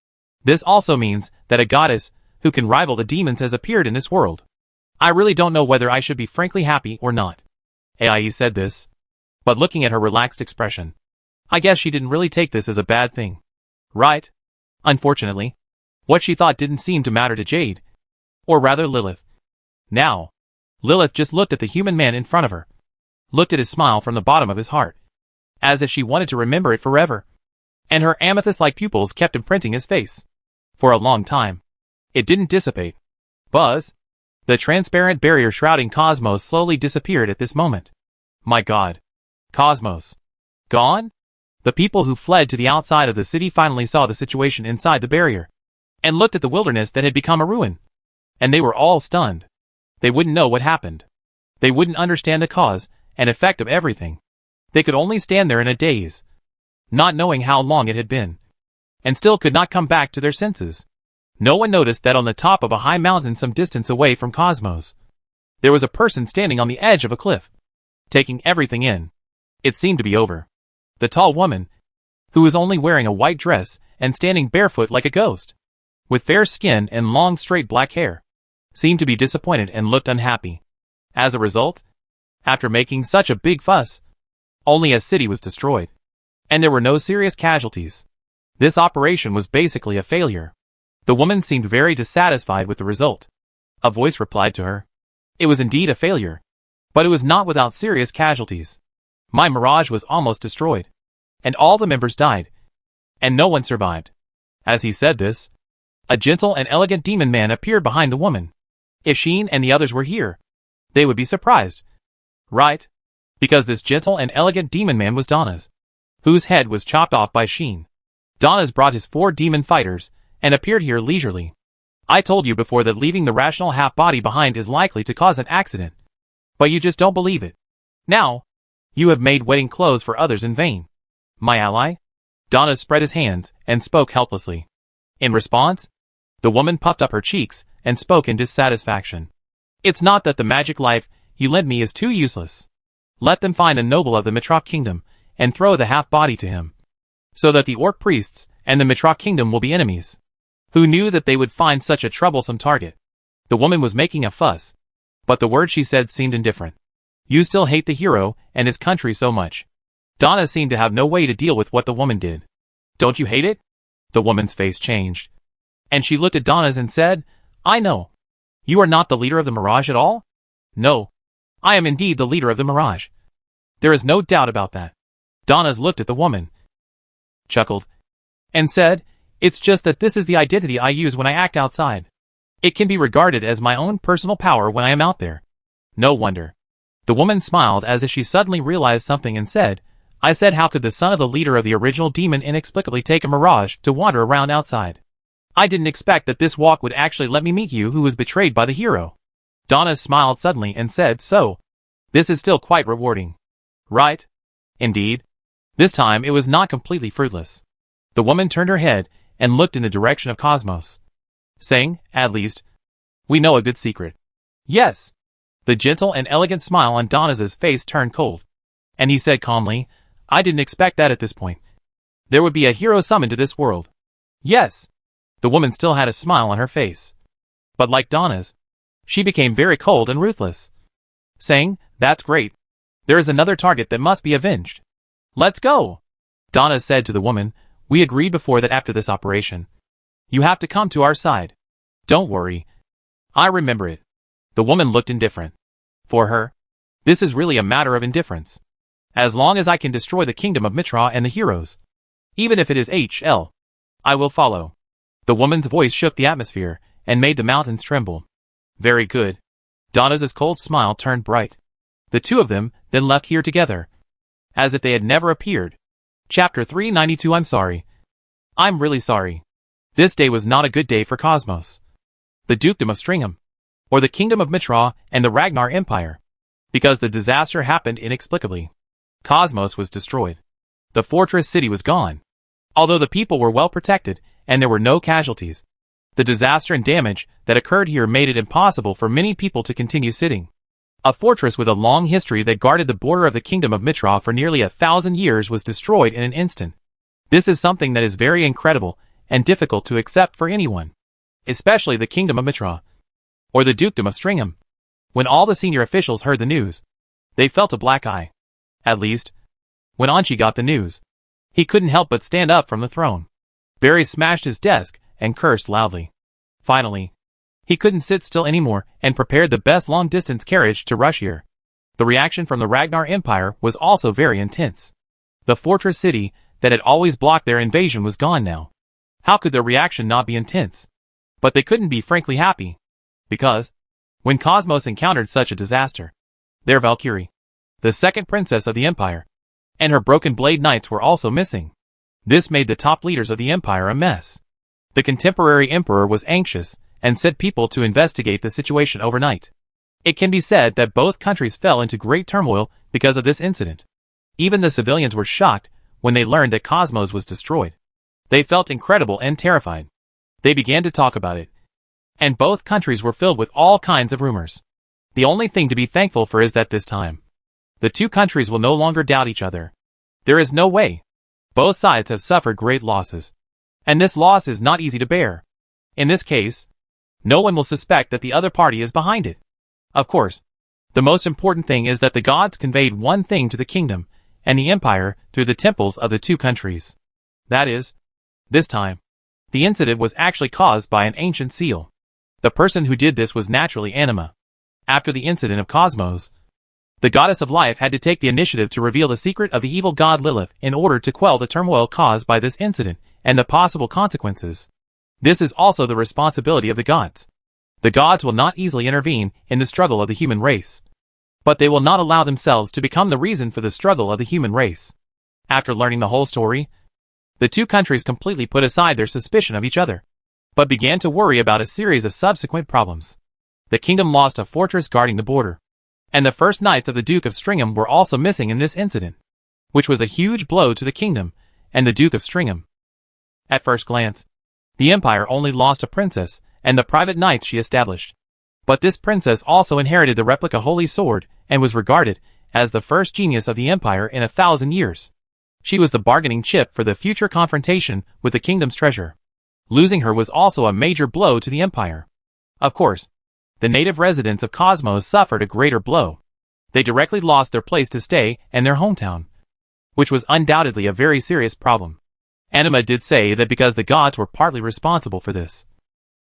This also means that a goddess who can rival the demons has appeared in this world. I really don't know whether I should be frankly happy or not. Ai said this, but looking at her relaxed expression, I guess she didn't really take this as a bad thing. Right? Unfortunately, what she thought didn't seem to matter to Jade. Or rather Lilith. Now, Lilith just looked at the human man in front of her. Looked at his smile from the bottom of his heart. As if she wanted to remember it forever. And her amethyst-like pupils kept imprinting his face. For a long time. It didn't dissipate. Buzz. The transparent barrier shrouding Cosmos slowly disappeared at this moment. My God. Cosmos. Gone? The people who fled to the outside of the city finally saw the situation inside the barrier. And looked at the wilderness that had become a ruin. And they were all stunned. They wouldn't know what happened. They wouldn't understand the cause and effect of everything. They could only stand there in a daze. Not knowing how long it had been. And still could not come back to their senses. No one noticed that on the top of a high mountain some distance away from Cosmos, there was a person standing on the edge of a cliff, taking everything in. It seemed to be over. The tall woman, who was only wearing a white dress and standing barefoot like a ghost, with fair skin and long straight black hair, seemed to be disappointed and looked unhappy. As a result, after making such a big fuss, only a city was destroyed. And there were no serious casualties. This operation was basically a failure. The woman seemed very dissatisfied with the result. A voice replied to her. It was indeed a failure. But it was not without serious casualties. My mirage was almost destroyed. And all the members died. And no one survived. As he said this, a gentle and elegant demon man appeared behind the woman. If Sheen and the others were here, they would be surprised. Right? Because this gentle and elegant demon man was Donna's, whose head was chopped off by Sheen. Donna's brought his 4 demon fighters, and appeared here leisurely. I told you before that leaving the rational half-body behind is likely to cause an accident. But you just don't believe it. Now, you have made wedding clothes for others in vain. My ally? Donna spread his hands, and spoke helplessly. In response, the woman puffed up her cheeks, and spoke in dissatisfaction. It's not that the magic life you lent me is too useless. Let them find a noble of the Mitrok kingdom, and throw the half-body to him. So that the orc priests and the Mitrok kingdom will be enemies. Who knew that they would find such a troublesome target? The woman was making a fuss. But the words she said seemed indifferent. You still hate the hero and his country so much. Donna seemed to have no way to deal with what the woman did. Don't you hate it? The woman's face changed. And she looked at Donna's and said, I know. You are not the leader of the Mirage at all? No. I am indeed the leader of the Mirage. There is no doubt about that. Donna's looked at the woman, chuckled, and said, It's just that this is the identity I use when I act outside. It can be regarded as my own personal power when I am out there. No wonder. The woman smiled as if she suddenly realized something and said, I said how could the son of the leader of the original demon inexplicably take a mirage to wander around outside? I didn't expect that this walk would actually let me meet you who was betrayed by the hero. Donna smiled suddenly and said, So, this is still quite rewarding. Right? Indeed. This time it was not completely fruitless. The woman turned her head and looked in the direction of Cosmos, saying, At least, we know a good secret. Yes. The gentle and elegant smile on Donna's face turned cold. And he said calmly, I didn't expect that at this point. There would be a hero summoned to this world. Yes. The woman still had a smile on her face. But like Donna's, she became very cold and ruthless, saying, That's great. There is another target that must be avenged. Let's go. Donna said to the woman, We agreed before that after this operation, you have to come to our side. Don't worry. I remember it. The woman looked indifferent. For her, this is really a matter of indifference. As long as I can destroy the kingdom of Mitra and the heroes, even if it is HL, I will follow. The woman's voice shook the atmosphere and made the mountains tremble. Very good. Donna's cold smile turned bright. The two of them then left here together, as if they had never appeared. Chapter 392 I'm sorry. I'm really sorry. This day was not a good day for Cosmos, the dukedom of Stringham, or the kingdom of Mitra and the Ragnar Empire, because the disaster happened inexplicably. Cosmos was destroyed. The fortress city was gone. Although the people were well protected and there were no casualties, the disaster and damage that occurred here made it impossible for many people to continue sitting. A fortress with a long history that guarded the border of the kingdom of Mitra for nearly 1,000 years was destroyed in an instant. This is something that is very incredible and difficult to accept for anyone, especially the kingdom of Mitra, or the dukedom of Stringham. When all the senior officials heard the news, they felt a black eye. At least, when Anchi got the news, He couldn't help but stand up from the throne. Barry smashed his desk and cursed loudly. Finally, he couldn't sit still anymore and prepared the best long-distance carriage to rush here. The reaction from the Ragnar Empire was also very intense. The fortress city that had always blocked their invasion was gone now. How could their reaction not be intense? But they couldn't be frankly happy. Because, when Cosmos encountered such a disaster, their Valkyrie, the second princess of the Empire, and her broken blade knights were also missing. This made the top leaders of the Empire a mess. The contemporary emperor was anxious and sent people to investigate the situation overnight. It can be said that both countries fell into great turmoil because of this incident. Even the civilians were shocked when they learned that Cosmos was destroyed. They felt incredible and terrified. They began to talk about it. And both countries were filled with all kinds of rumors. The only thing to be thankful for is that this time, the two countries will no longer doubt each other. There is no way. Both sides have suffered great losses. And this loss is not easy to bear. In this case, no one will suspect that the other party is behind it. Of course, the most important thing is that the gods conveyed one thing to the kingdom and the empire through the temples of the two countries. That is, this time, the incident was actually caused by an ancient seal. The person who did this was naturally Anima. After the incident of Cosmos, the goddess of life had to take the initiative to reveal the secret of the evil god Lilith in order to quell the turmoil caused by this incident and the possible consequences. This is also the responsibility of the gods. The gods will not easily intervene in the struggle of the human race. But they will not allow themselves to become the reason for the struggle of the human race. After learning the whole story, the two countries completely put aside their suspicion of each other, but began to worry about a series of subsequent problems. The kingdom lost a fortress guarding the border, and the first knights of the Duke of Stringham were also missing in this incident, which was a huge blow to the kingdom and the Duke of Stringham. At first glance, the empire only lost a princess and the private knights she established. But this princess also inherited the replica holy sword and was regarded as the first genius of the empire in 1,000 years. She was the bargaining chip for the future confrontation with the kingdom's treasure. Losing her was also a major blow to the empire. Of course, the native residents of Cosmos suffered a greater blow. They directly lost their place to stay and their hometown, which was undoubtedly a very serious problem. Anima did say that because the gods were partly responsible for this,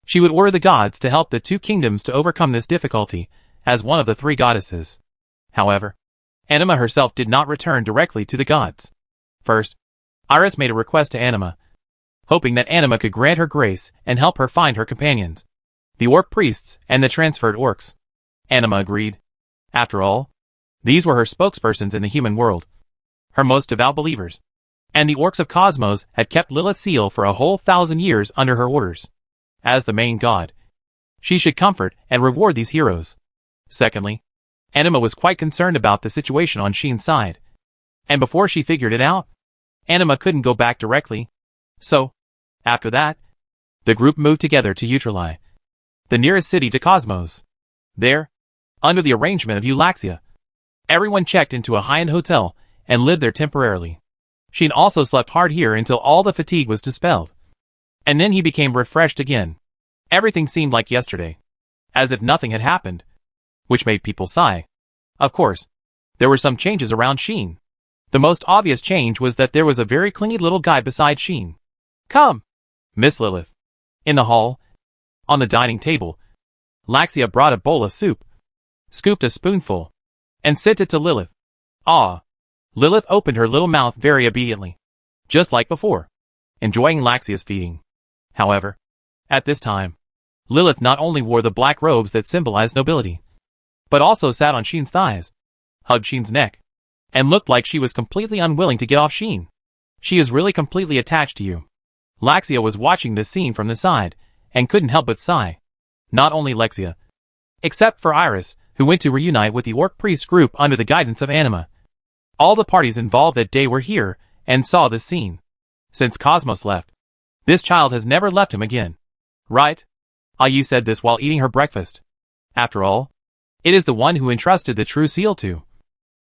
she would order the gods to help the two kingdoms to overcome this difficulty as one of the three goddesses. However, Anima herself did not return directly to the gods. First, Iris made a request to Anima, hoping that Anima could grant her grace and help her find her companions, the orc priests and the transferred orcs. Anima agreed. After all, these were her spokespersons in the human world, her most devout believers, and the orcs of Cosmos had kept Lilith's seal for a whole 1,000 years under her orders. As the main god, she should comfort and reward these heroes. Secondly, Anima was quite concerned about the situation on Sheen's side. And before she figured it out, Anima couldn't go back directly. So, after that, the group moved together to Utrali, the nearest city to Cosmos. There, under the arrangement of Eulaxia, everyone checked into a high-end hotel and lived there temporarily. Sheen also slept hard here until all the fatigue was dispelled. And then he became refreshed again. Everything seemed like yesterday, as if nothing had happened, which made people sigh. Of course, there were some changes around Sheen. The most obvious change was that there was a very clingy little guy beside Sheen. "Come, Miss Lilith." In the hall, on the dining table, Laxia brought a bowl of soup, scooped a spoonful, and sent it to Lilith. Ah! Lilith opened her little mouth very obediently, just like before, enjoying Laxia's feeding. However, at this time, Lilith not only wore the black robes that symbolized nobility, but also sat on Sheen's thighs, hugged Sheen's neck, and looked like she was completely unwilling to get off Sheen. "She is really completely attached to you." Laxia was watching this scene from the side, and couldn't help but sigh. Not only Lexia, except for Iris, who went to reunite with the orc priest group under the guidance of Anima. All the parties involved that day were here, and saw this scene. Since Cosmos left, this child has never left him again. Right? Ayi said this while eating her breakfast. After all, it is the one who entrusted the true seal to.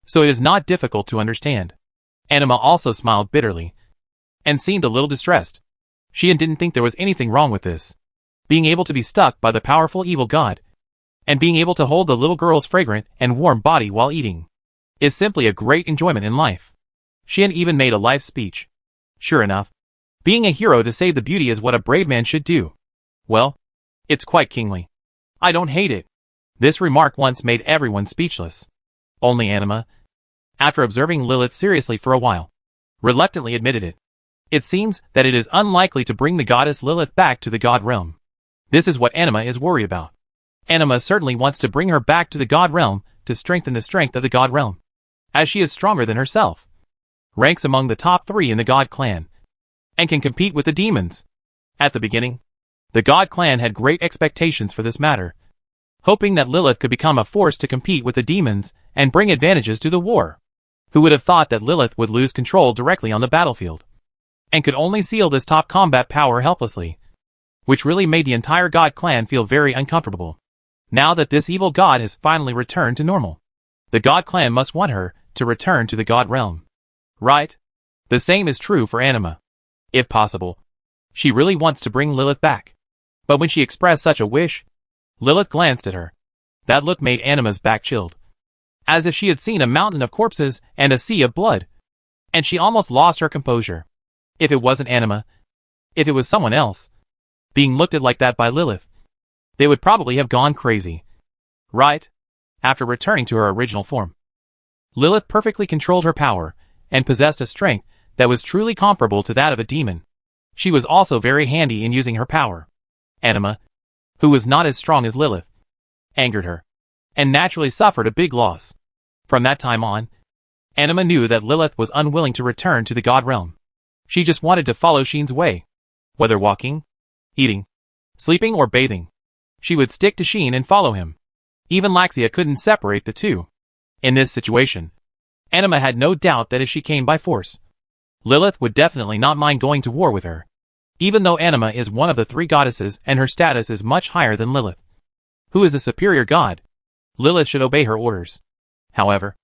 So it is not difficult to understand. Anima also smiled bitterly, and seemed a little distressed. She didn't think there was anything wrong with this. Being able to be stuck by the powerful evil god, and being able to hold the little girl's fragrant and warm body while eating, is simply a great enjoyment in life. She had even made a life speech, Sure enough, being a hero to save the beauty is what a brave man should do. Well, it's quite kingly. I don't hate it. This remark once made everyone speechless. Only Anima, after observing Lilith seriously for a while, reluctantly admitted it. It seems that it is unlikely to bring the goddess Lilith back to the god realm. This is what Anima is worried about. Anima certainly wants to bring her back to the god realm to strengthen the strength of the god realm, as she is stronger than herself, ranks among the top 3 in the god clan, and can compete with the demons. At the beginning, the god clan had great expectations for this matter, hoping that Lilith could become a force to compete with the demons and bring advantages to the war. Who would have thought that Lilith would lose control directly on the battlefield, and could only seal this top combat power helplessly, which really made the entire god clan feel very uncomfortable. Now that this evil god has finally returned to normal, the god clan must want her to return to the god realm. Right? The same is true for Anima. If possible, she really wants to bring Lilith back. But when she expressed such a wish, Lilith glanced at her. That look made Anima's back chilled, as if she had seen a mountain of corpses and a sea of blood, and she almost lost her composure. If it wasn't Anima, if it was someone else, being looked at like that by Lilith, they would probably have gone crazy. Right? After returning to her original form, Lilith perfectly controlled her power and possessed a strength that was truly comparable to that of a demon. She was also very handy in using her power. Anima, who was not as strong as Lilith, angered her, and naturally suffered a big loss. From that time on, Anima knew that Lilith was unwilling to return to the god realm. She just wanted to follow Sheen's way. Whether walking, eating, sleeping, or bathing, she would stick to Sheen and follow him. Even Laxia couldn't separate the two. In this situation, Anima had no doubt that if she came by force, Lilith would definitely not mind going to war with her. Even though Anima is one of the 3 goddesses and her status is much higher than Lilith, who is a superior god, Lilith should obey her orders. However,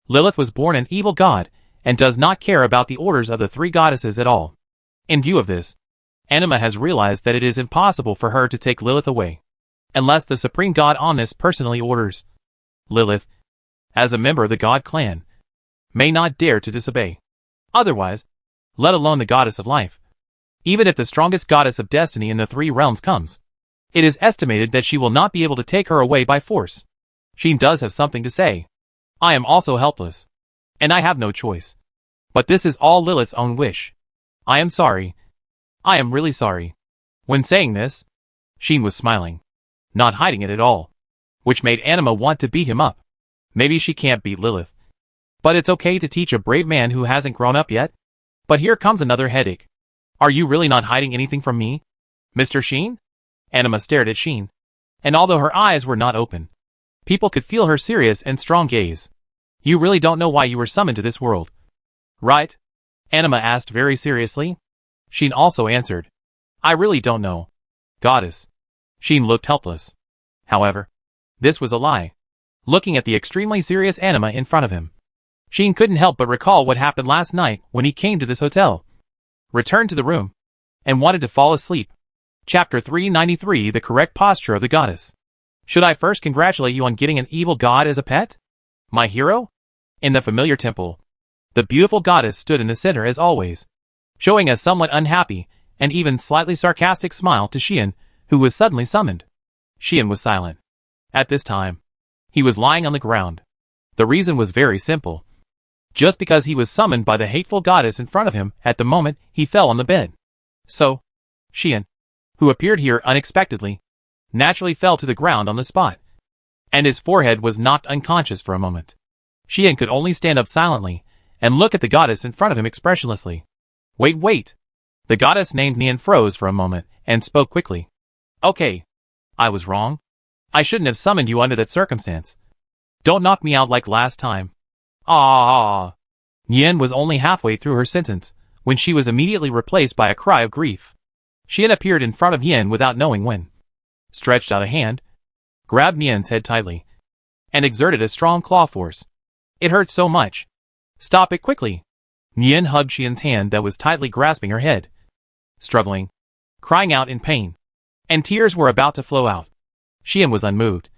Lilith was born an evil god and does not care about the orders of the 3 goddesses at all. In view of this, Anima has realized that it is impossible for her to take Lilith away, unless the supreme god Omnis personally orders. Lilith, as a member of the god clan, may not dare to disobey. Otherwise, let alone the goddess of life, even if the strongest goddess of destiny in the 3 realms comes, it is estimated that she will not be able to take her away by force. Sheen does have something to say. I am also helpless, and I have no choice. But this is all Lilith's own wish. I am sorry. I am really sorry. When saying this, Sheen was smiling, not hiding it at all, which made Anima want to beat him up. Maybe she can't beat Lilith, but it's okay to teach a brave man who hasn't grown up yet. But here comes another headache. Are you really not hiding anything from me, Mr. Sheen? Anima stared at Sheen, and although her eyes were not open, people could feel her serious and strong gaze. You really don't know why you were summoned to this world, right? Anima asked very seriously. Sheen also answered, I really don't know, goddess. Sheen looked helpless. However, this was a lie. Looking at the extremely serious Anima in front of him, Sheen couldn't help but recall what happened last night when he came to this hotel, returned to the room, and wanted to fall asleep. Chapter 393, The Correct Posture of the Goddess. Should I first congratulate you on getting an evil god as a pet, my hero? In the familiar temple, the beautiful goddess stood in the center as always, showing a somewhat unhappy and even slightly sarcastic smile to Xian, who was suddenly summoned. Xian was silent. At this time, he was lying on the ground. The reason was very simple. Just because he was summoned by the hateful goddess in front of him at the moment he fell on the bed. So, Xian, who appeared here unexpectedly, naturally fell to the ground on the spot, and his forehead was knocked unconscious for a moment. Xian could only stand up silently and look at the goddess in front of him expressionlessly. Wait. The goddess named Nian froze for a moment and spoke quickly. Okay. I was wrong. I shouldn't have summoned you under that circumstance. Don't knock me out like last time. Ah. Nian was only halfway through her sentence when she was immediately replaced by a cry of grief. Xian appeared in front of Yin without knowing when, stretched out a hand, grabbed Nian's head tightly, and exerted a strong claw force. It hurt so much. Stop it quickly. Nian hugged Xian's hand that was tightly grasping her head, struggling, crying out in pain, and tears were about to flow out. Xian was unmoved,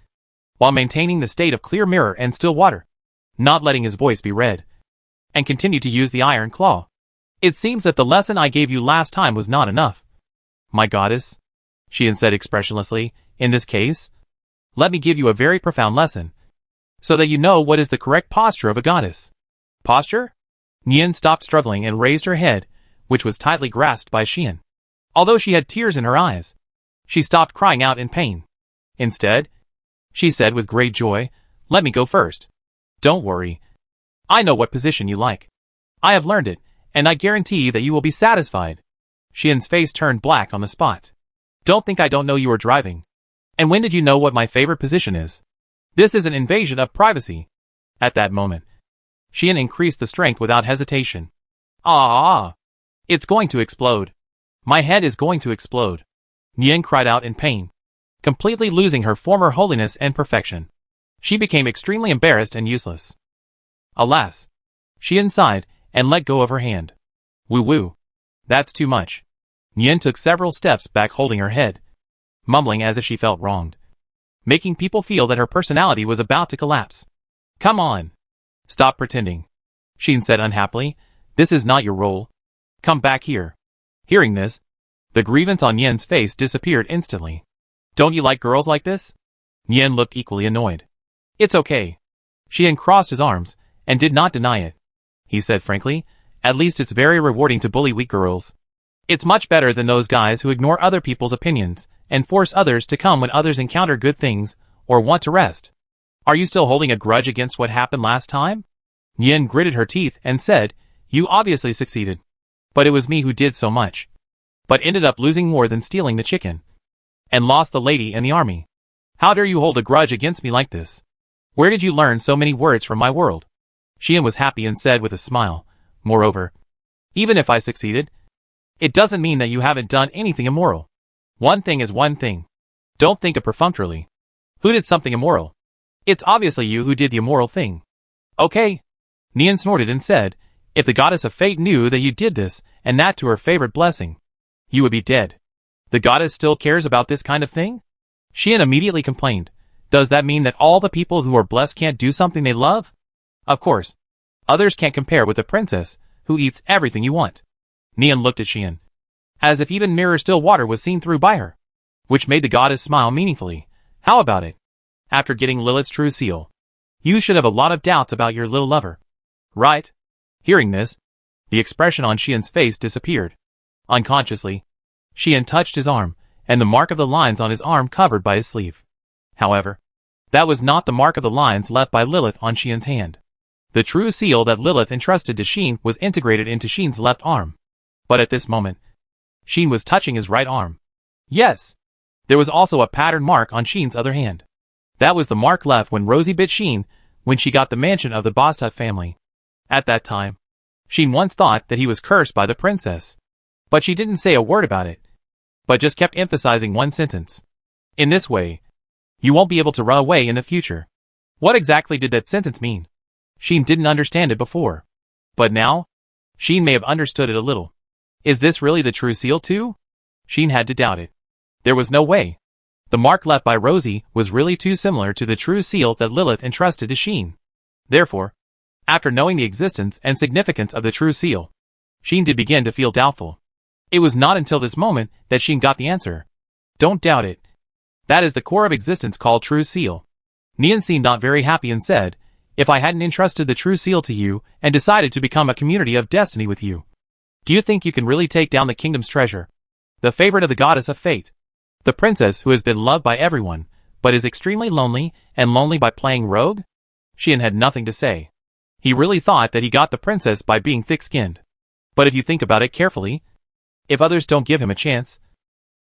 while maintaining the state of clear mirror and still water, not letting his voice be read, and continued to use the iron claw. It seems that the lesson I gave you last time was not enough. My goddess, Xian said expressionlessly, in this case, let me give you a very profound lesson, so that you know what is the correct posture of a goddess. Posture? Nian stopped struggling and raised her head, which was tightly grasped by Xian. Although she had tears in her eyes, she stopped crying out in pain. Instead, she said with great joy, let me go first. Don't worry. I know what position you like. I have learned it, and I guarantee that you will be satisfied. Xian's face turned black on the spot. Don't think I don't know you are driving. And when did you know what my favorite position is? This is an invasion of privacy. At that moment, Xian increased the strength without hesitation. Ah! It's going to explode. My head is going to explode. Nian cried out in pain, completely losing her former holiness and perfection. She became extremely embarrassed and useless. Alas! Xian sighed and let go of her hand. Woo-woo. That's too much. Nian took several steps back holding her head, mumbling as if she felt wronged, making people feel that her personality was about to collapse. Come on. Stop pretending. Xian said unhappily. This is not your role. Come back here. Hearing this, the grievance on Nian's face disappeared instantly. Don't you like girls like this? Nian looked equally annoyed. It's okay. Xian crossed his arms and did not deny it. He said frankly, at least it's very rewarding to bully weak girls. It's much better than those guys who ignore other people's opinions and force others to come when others encounter good things or want to rest. Are you still holding a grudge against what happened last time? Nian gritted her teeth and said, you obviously succeeded. But it was me who did so much. But ended up losing more than stealing the chicken. And lost the lady and the army. How dare you hold a grudge against me like this? Where did you learn so many words from my world? Xian was happy and said with a smile, moreover, even if I succeeded, it doesn't mean that you haven't done anything immoral. One thing is one thing. Don't think it perfunctorily. Who did something immoral? It's obviously you who did the immoral thing. Okay. Nian snorted and said, if the goddess of fate knew that you did this, and that to her favorite blessing, you would be dead. The goddess still cares about this kind of thing? Xian immediately complained. Does that mean that all the people who are blessed can't do something they love? Of course. Others can't compare with the princess, who eats everything you want. Nian looked at Xian, as if even mirror still water was seen through by her, which made the goddess smile meaningfully. How about it? After getting Lilith's true seal, you should have a lot of doubts about your little lover. Right? Hearing this, the expression on Xian's face disappeared. Unconsciously, Xian touched his arm, and the mark of the lines on his arm covered by his sleeve. However, that was not the mark of the lines left by Lilith on Xian's hand. The true seal that Lilith entrusted to Xian was integrated into Xian's left arm. But at this moment, Xian was touching his right arm. Yes! There was also a pattern mark on Xian's other hand. That was the mark left when Rosie bit Xian when she got the mansion of the Bostut family. At that time, Xian once thought that he was cursed by the princess. But she didn't say a word about it, but just kept emphasizing one sentence. In this way, you won't be able to run away in the future. What exactly did that sentence mean? Xian didn't understand it before. But now, Xian may have understood it a little. Is this really the true seal too? Xian had to doubt it. There was no way. The mark left by Rosie was really too similar to the true seal that Lilith entrusted to Xian. Therefore, after knowing the existence and significance of the true seal, Xian did begin to feel doubtful. It was not until this moment that Xian got the answer. Don't doubt it. That is the core of existence called true seal. Nian seemed not very happy and said, if I hadn't entrusted the true seal to you and decided to become a community of destiny with you, do you think you can really take down the kingdom's treasure? The favorite of the goddess of fate. The princess who has been loved by everyone, but is extremely lonely and lonely by playing rogue? Xian had nothing to say. He really thought that he got the princess by being thick-skinned. But if you think about it carefully, if others don't give him a chance,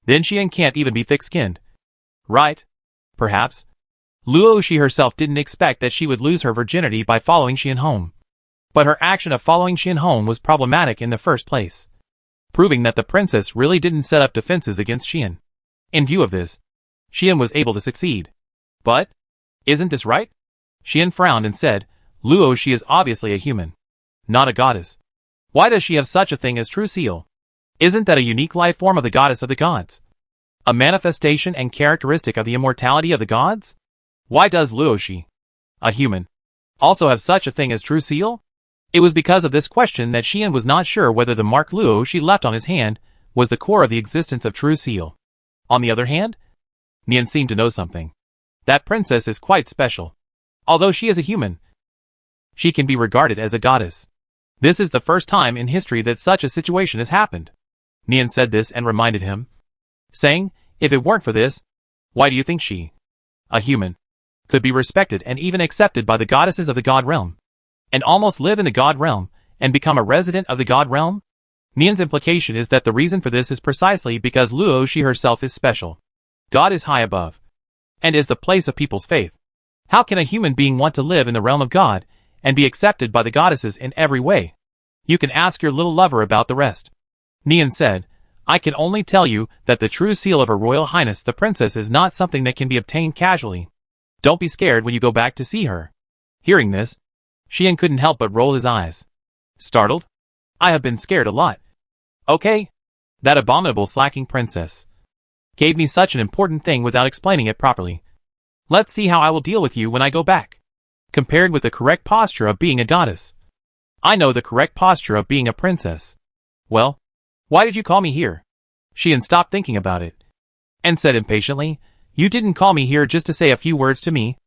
then Xian can't even be thick-skinned. Right? Perhaps. Luo she herself didn't expect that she would lose her virginity by following Xian home. But her action of following Xian home was problematic in the first place, proving that the princess really didn't set up defenses against Xian. In view of this, Xian was able to succeed. But, isn't this right? Xian frowned and said, Luo she is obviously a human, not a goddess. Why does she have such a thing as true seal? Isn't that a unique life form of the goddess of the gods? A manifestation and characteristic of the immortality of the gods? Why does Luo she, a human, also have such a thing as true seal? It was because of this question that Xian was not sure whether the mark Luo she left on his hand was the core of the existence of true seal. On the other hand, Nian seemed to know something. That princess is quite special. Although she is a human, she can be regarded as a goddess. This is the first time in history that such a situation has happened. Nian said this and reminded him, saying, if it weren't for this, why do you think she, a human, could be respected and even accepted by the goddesses of the god realm, and almost live in the god realm, and become a resident of the god realm? Nian's implication is that the reason for this is precisely because Luo she herself is special. God is high above, and is the place of people's faith. How can a human being want to live in the realm of God, and be accepted by the goddesses in every way? You can ask your little lover about the rest. Nian said, I can only tell you that the true seal of Her Royal Highness the Princess is not something that can be obtained casually. Don't be scared when you go back to see her. Hearing this, Xian couldn't help but roll his eyes. Startled? I have been scared a lot. Okay. That abominable slacking princess gave me such an important thing without explaining it properly. Let's see how I will deal with you when I go back. Compared with the correct posture of being a goddess, I know the correct posture of being a princess. Well, why did you call me here? Xian stopped thinking about it, and said impatiently, you didn't call me here just to say a few words to me,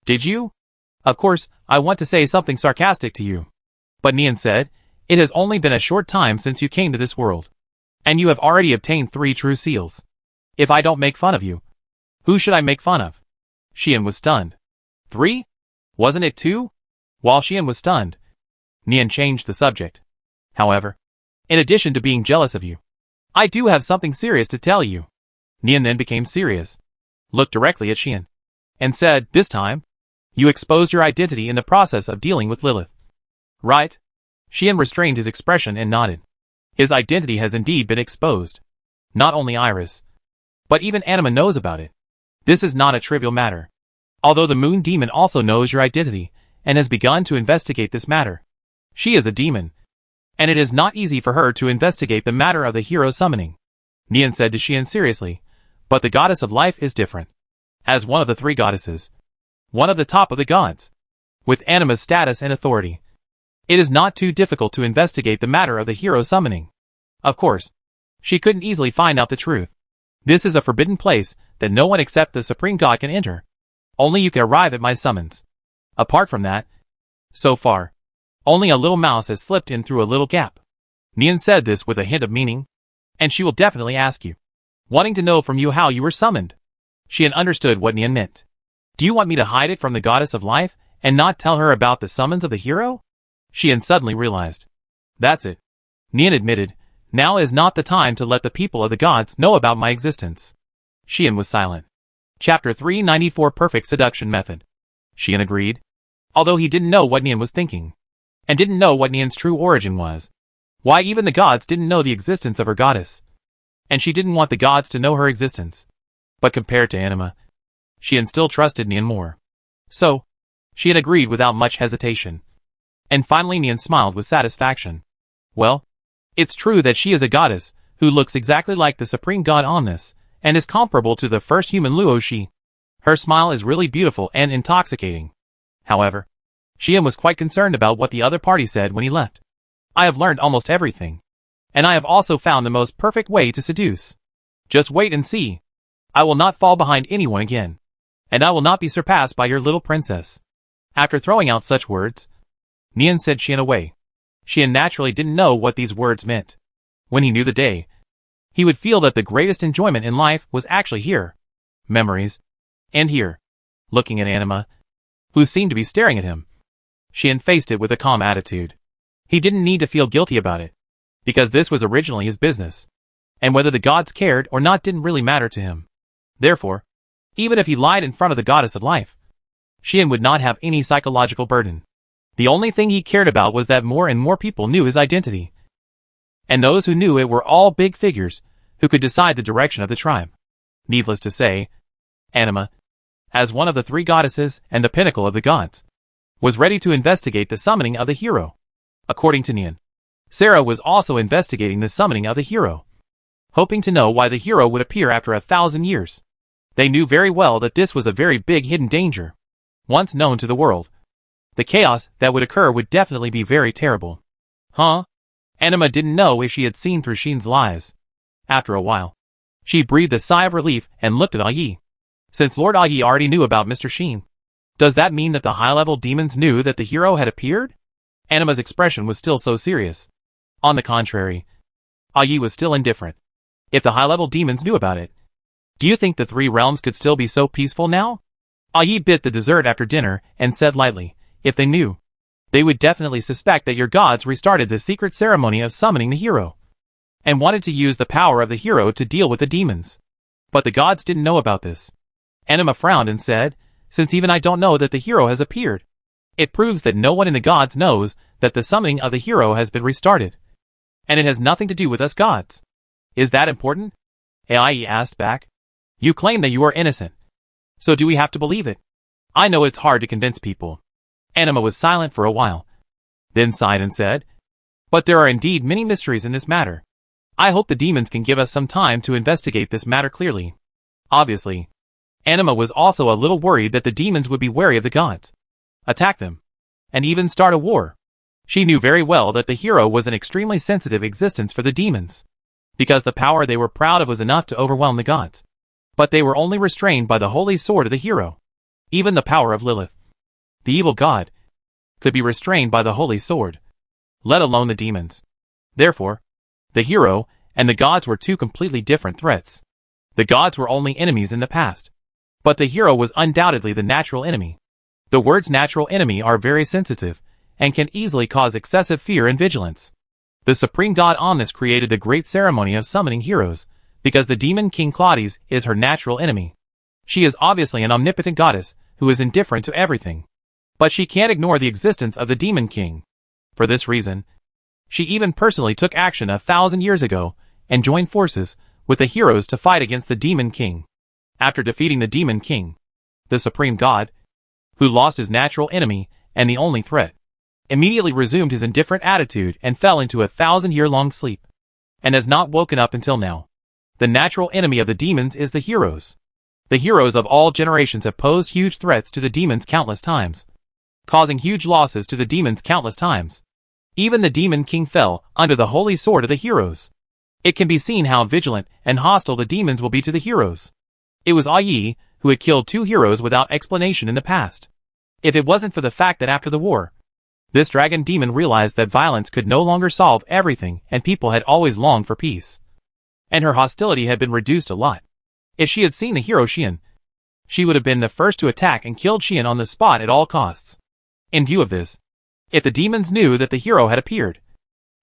did you? Of course, I want to say something sarcastic to you. But Nian said, it has only been a short time since you came to this world, and you have already obtained 3 true seals. If I don't make fun of you, who should I make fun of? Xian was stunned. 3? Wasn't it 2? While Xian was stunned, Nian changed the subject. However, in addition to being jealous of you, I do have something serious to tell you. Nian then became serious, looked directly at Xian, and said, this time, you exposed your identity in the process of dealing with Lilith. Right? Xian restrained his expression and nodded. His identity has indeed been exposed. Not only Iris, but even Anima knows about it. This is not a trivial matter. Although the Moon Demon also knows your identity, and has begun to investigate this matter. She is a demon, and it is not easy for her to investigate the matter of the hero summoning. Nian said to Xian seriously, but the goddess of life is different. As one of the 3 goddesses, one of the top of the gods, with Anima's status and authority, it is not too difficult to investigate the matter of the hero summoning. Of course, she couldn't easily find out the truth. This is a forbidden place that no one except the Supreme God can enter. Only you can arrive at my summons. Apart from that, so far, only a little mouse has slipped in through a little gap. Nian said this with a hint of meaning, and she will definitely ask you, wanting to know from you how you were summoned. Xian understood what Nian meant. Do you want me to hide it from the goddess of life, and not tell her about the summons of the hero? Xian suddenly realized. That's it. Nian admitted, now is not the time to let the people of the gods know about my existence. Xian was silent. Chapter 394 Perfect Seduction Method. Xian agreed, although he didn't know what Nian was thinking, and didn't know what Nian's true origin was. Why even the gods didn't know the existence of her goddess, and she didn't want the gods to know her existence. But compared to Anima, Xian still trusted Nian more. So, Xian agreed without much hesitation. And finally Nian smiled with satisfaction. Well, it's true that she is a goddess, who looks exactly like the supreme god Omnis, and is comparable to the first human Luo Shi. Her smile is really beautiful and intoxicating. However, Xian was quite concerned about what the other party said when he left. I have learned almost everything, and I have also found the most perfect way to seduce. Just wait and see. I will not fall behind anyone again, and I will not be surpassed by your little princess. After throwing out such words, Nian sent Xian away. Xian naturally didn't know what these words meant. When he knew the day, he would feel that the greatest enjoyment in life was actually here. Memories. And here. Looking at Anima, who seemed to be staring at him. Xian faced it with a calm attitude. He didn't need to feel guilty about it, because this was originally his business, and whether the gods cared or not didn't really matter to him. Therefore, even if he lied in front of the goddess of life, Xian would not have any psychological burden. The only thing he cared about was that more and more people knew his identity. And those who knew it were all big figures, who could decide the direction of the tribe. Needless to say, Anima, as one of the 3 goddesses and the pinnacle of the gods, was ready to investigate the summoning of the hero. According to Nian, Sarah was also investigating the summoning of the hero, hoping to know why the hero would appear after 1,000 years. They knew very well that this was a very big hidden danger, once known to the world, The chaos that would occur would definitely be very terrible. Huh? Anima didn't know if she had seen through Shin's lies. After a while, she breathed a sigh of relief and looked at Ai. Since Lord Ai already knew about Mr. Shin, does that mean that the high-level demons knew that the hero had appeared? Anima's expression was still so serious. On the contrary, Ai was still indifferent. If the high-level demons knew about it, do you think the three realms could still be so peaceful now? Ai bit the dessert after dinner and said lightly, if they knew, they would definitely suspect that your gods restarted the secret ceremony of summoning the hero, and wanted to use the power of the hero to deal with the demons. But the gods didn't know about this. Anima frowned and said, since even I don't know that the hero has appeared, it proves that no one in the gods knows that the summoning of the hero has been restarted. And it has nothing to do with us gods. Is that important? Ai asked back. You claim that you are innocent. So do we have to believe it? I know it's hard to convince people. Anima was silent for a while, then sighed and said, but there are indeed many mysteries in this matter. I hope the demons can give us some time to investigate this matter clearly. Obviously, Anima was also a little worried that the demons would be wary of the gods, attack them, and even start a war. She knew very well that the hero was an extremely sensitive existence for the demons, because the power they were proud of was enough to overwhelm the gods. But they were only restrained by the holy sword of the hero. Even the power of Lilith, the evil god, could be restrained by the holy sword, let alone the demons. Therefore, the hero and the gods were two completely different threats. The gods were only enemies in the past, but the hero was undoubtedly the natural enemy. The words natural enemy are very sensitive, and can easily cause excessive fear and vigilance. The supreme god Omnis created the great ceremony of summoning heroes, because the demon King Claudius is her natural enemy. She is obviously an omnipotent goddess, who is indifferent to everything. But she can't ignore the existence of the demon king. For this reason, she even personally took action 1,000 years ago, and joined forces with the heroes to fight against the demon king. After defeating the demon king, the supreme god, who lost his natural enemy and the only threat, immediately resumed his indifferent attitude and fell into a 1,000-year-long sleep, and has not woken up until now. The natural enemy of the demons is the heroes. The heroes of all generations have posed huge threats to the demons countless times, causing huge losses to the demons countless times. Even the demon king fell under the holy sword of the heroes. It can be seen how vigilant and hostile the demons will be to the heroes. It was Ai who had killed 2 heroes without explanation in the past. If it wasn't for the fact that after the war, this dragon demon realized that violence could no longer solve everything and people had always longed for peace, and her hostility had been reduced a lot. If she had seen the hero Xian, she would have been the first to attack and killed Xian on the spot at all costs. In view of this, if the demons knew that the hero had appeared,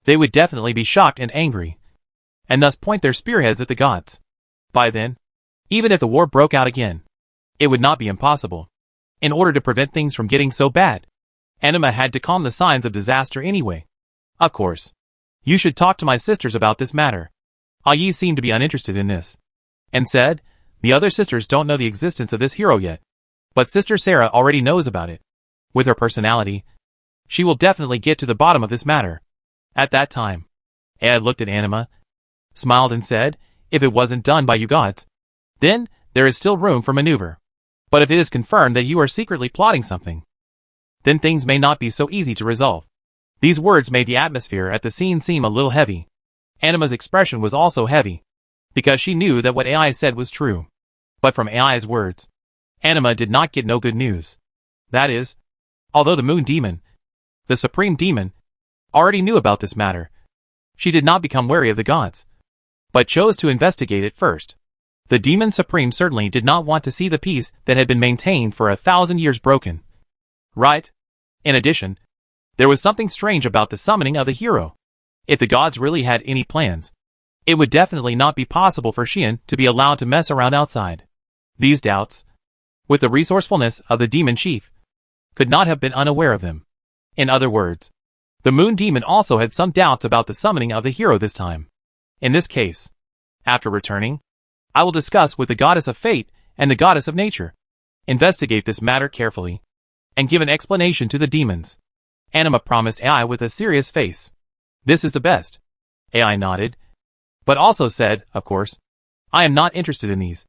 they would definitely be shocked and angry, and thus point their spearheads at the gods. By then, even if the war broke out again, it would not be impossible. In order to prevent things from getting so bad, Anima had to calm the signs of disaster anyway. Of course, you should talk to my sisters about this matter. Ai seemed to be uninterested in this, and said, the other sisters don't know the existence of this hero yet, but Sister Sarah already knows about it. With her personality, she will definitely get to the bottom of this matter. At that time, Ai looked at Anima, smiled and said, if it wasn't done by you gods, then there is still room for maneuver. But if it is confirmed that you are secretly plotting something, then things may not be so easy to resolve. These words made the atmosphere at the scene seem a little heavy. Anima's expression was also heavy, because she knew that what Ai said was true. But from Ai's words, Anima did not get no good news. That is, although the moon demon, the supreme demon, already knew about this matter, she did not become wary of the gods, but chose to investigate it first. The demon supreme certainly did not want to see the peace that had been maintained for 1,000 years broken. Right? In addition, there was something strange about the summoning of the hero. If the gods really had any plans, it would definitely not be possible for Xian to be allowed to mess around outside. These doubts, with the resourcefulness of the demon chief, could not have been unaware of them. In other words, the moon demon also had some doubts about the summoning of the hero this time. In this case, after returning, I will discuss with the goddess of fate and the goddess of nature, investigate this matter carefully, and give an explanation to the demons. Anima promised Ai with a serious face. This is the best. Ai nodded, but also said, of course, I am not interested in these.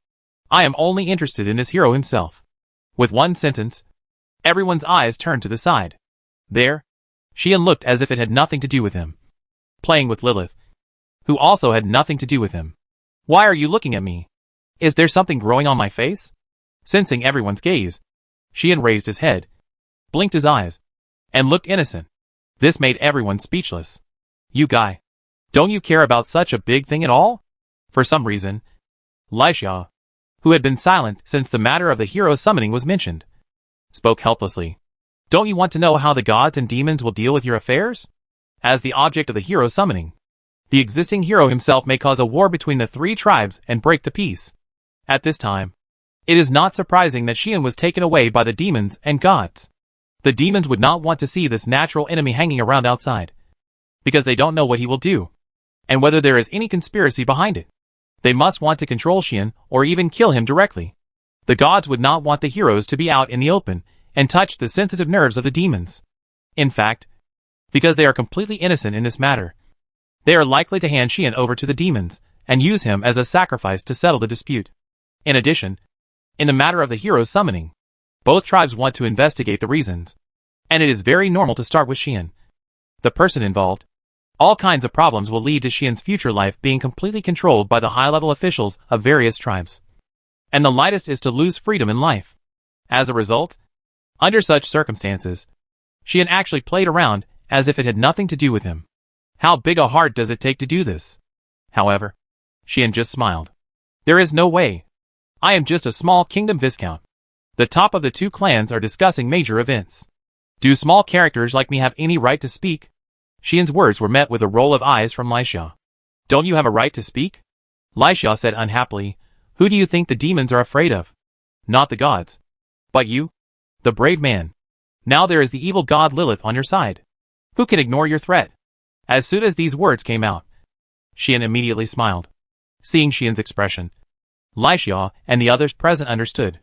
I am only interested in this hero himself. With one sentence, Everyone's eyes turned to the side. There, Xian looked as if it had nothing to do with him. Playing with Lilith, who also had nothing to do with him. Why are you looking at me? Is there something growing on my face? Sensing everyone's gaze, Xian raised his head, blinked his eyes, and looked innocent. This made everyone speechless. You guy. Don't you care about such a big thing at all? For some reason, Laixia, who had been silent since the matter of the hero summoning was mentioned, spoke helplessly. Don't you want to know how the gods and demons will deal with your affairs? As the object of the hero summoning, the existing hero himself may cause a war between the three tribes and break the peace. At this time, it is not surprising that Xian was taken away by the demons and gods. The demons would not want to see this natural enemy hanging around outside, because they don't know what he will do, and whether there is any conspiracy behind it. They must want to control Xian or even kill him directly. The gods would not want the heroes to be out in the open and touch the sensitive nerves of the demons. In fact, because they are completely innocent in this matter, they are likely to hand Xian over to the demons and use him as a sacrifice to settle the dispute. In addition, in the matter of the hero's summoning, both tribes want to investigate the reasons, and it is very normal to start with Xian, the person involved. All kinds of problems will lead to Xian's future life being completely controlled by the high-level officials of various tribes. And the lightest is to lose freedom in life. As a result, under such circumstances, Xian actually played around as if it had nothing to do with him. How big a heart does it take to do this? However, Xian just smiled. There is no way. I am just a small kingdom viscount. The top of the two clans are discussing major events. Do small characters like me have any right to speak? Xian's words were met with a roll of eyes from Laixia. Don't you have a right to speak? Laixia said unhappily. Who do you think the demons are afraid of? Not the gods. But you? The brave man. Now there is the evil god Lilith on your side. Who can ignore your threat? As soon as these words came out, Xian immediately smiled. Seeing Xian's expression, Laixia and the others present understood.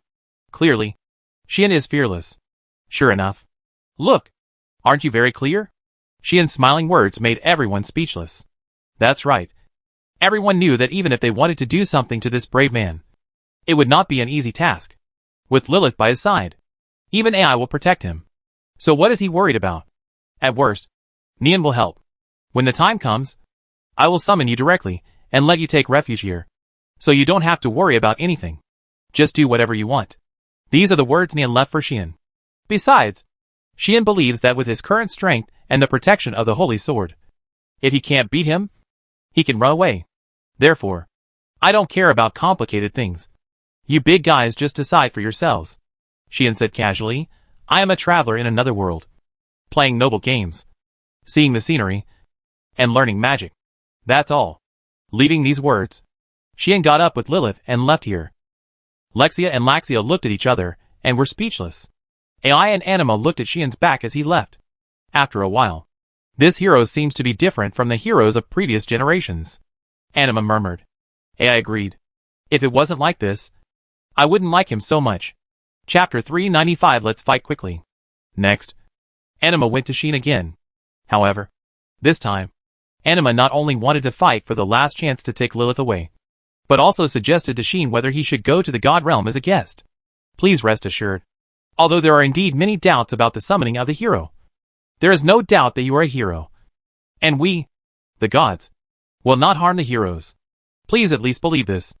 Clearly, Xian is fearless. Sure enough. Look, aren't you very clear? Xian's smiling words made everyone speechless. That's right. Everyone knew that even if they wanted to do something to this brave man, it would not be an easy task. With Lilith by his side, even AI will protect him. So what is he worried about? At worst, Nian will help. When the time comes, I will summon you directly and let you take refuge here. So you don't have to worry about anything. Just do whatever you want. These are the words Nian left for Xian. Besides, Xian believes that with his current strength and the protection of the Holy Sword, if he can't beat him, he can run away. Therefore, I don't care about complicated things. You big guys just decide for yourselves. Xian said casually. I am a traveler in another world, playing noble games, seeing the scenery, and learning magic. That's all. Leaving these words, Xian got up with Lilith and left here. Lexia and Laxia looked at each other and were speechless. AI and Anima looked at Xian's back as he left. After a while, this hero seems to be different from the heroes of previous generations. Anima murmured. AI agreed. If it wasn't like this, I wouldn't like him so much. Chapter 395. Let's fight quickly. Next, Anima went to Xian again. However, this time, Anima not only wanted to fight for the last chance to take Lilith away, but also suggested to Xian whether he should go to the God Realm as a guest. Please rest assured, although there are indeed many doubts about the summoning of the hero, there is no doubt that you are a hero. And we, the gods, will not harm the heroes. Please at least believe this.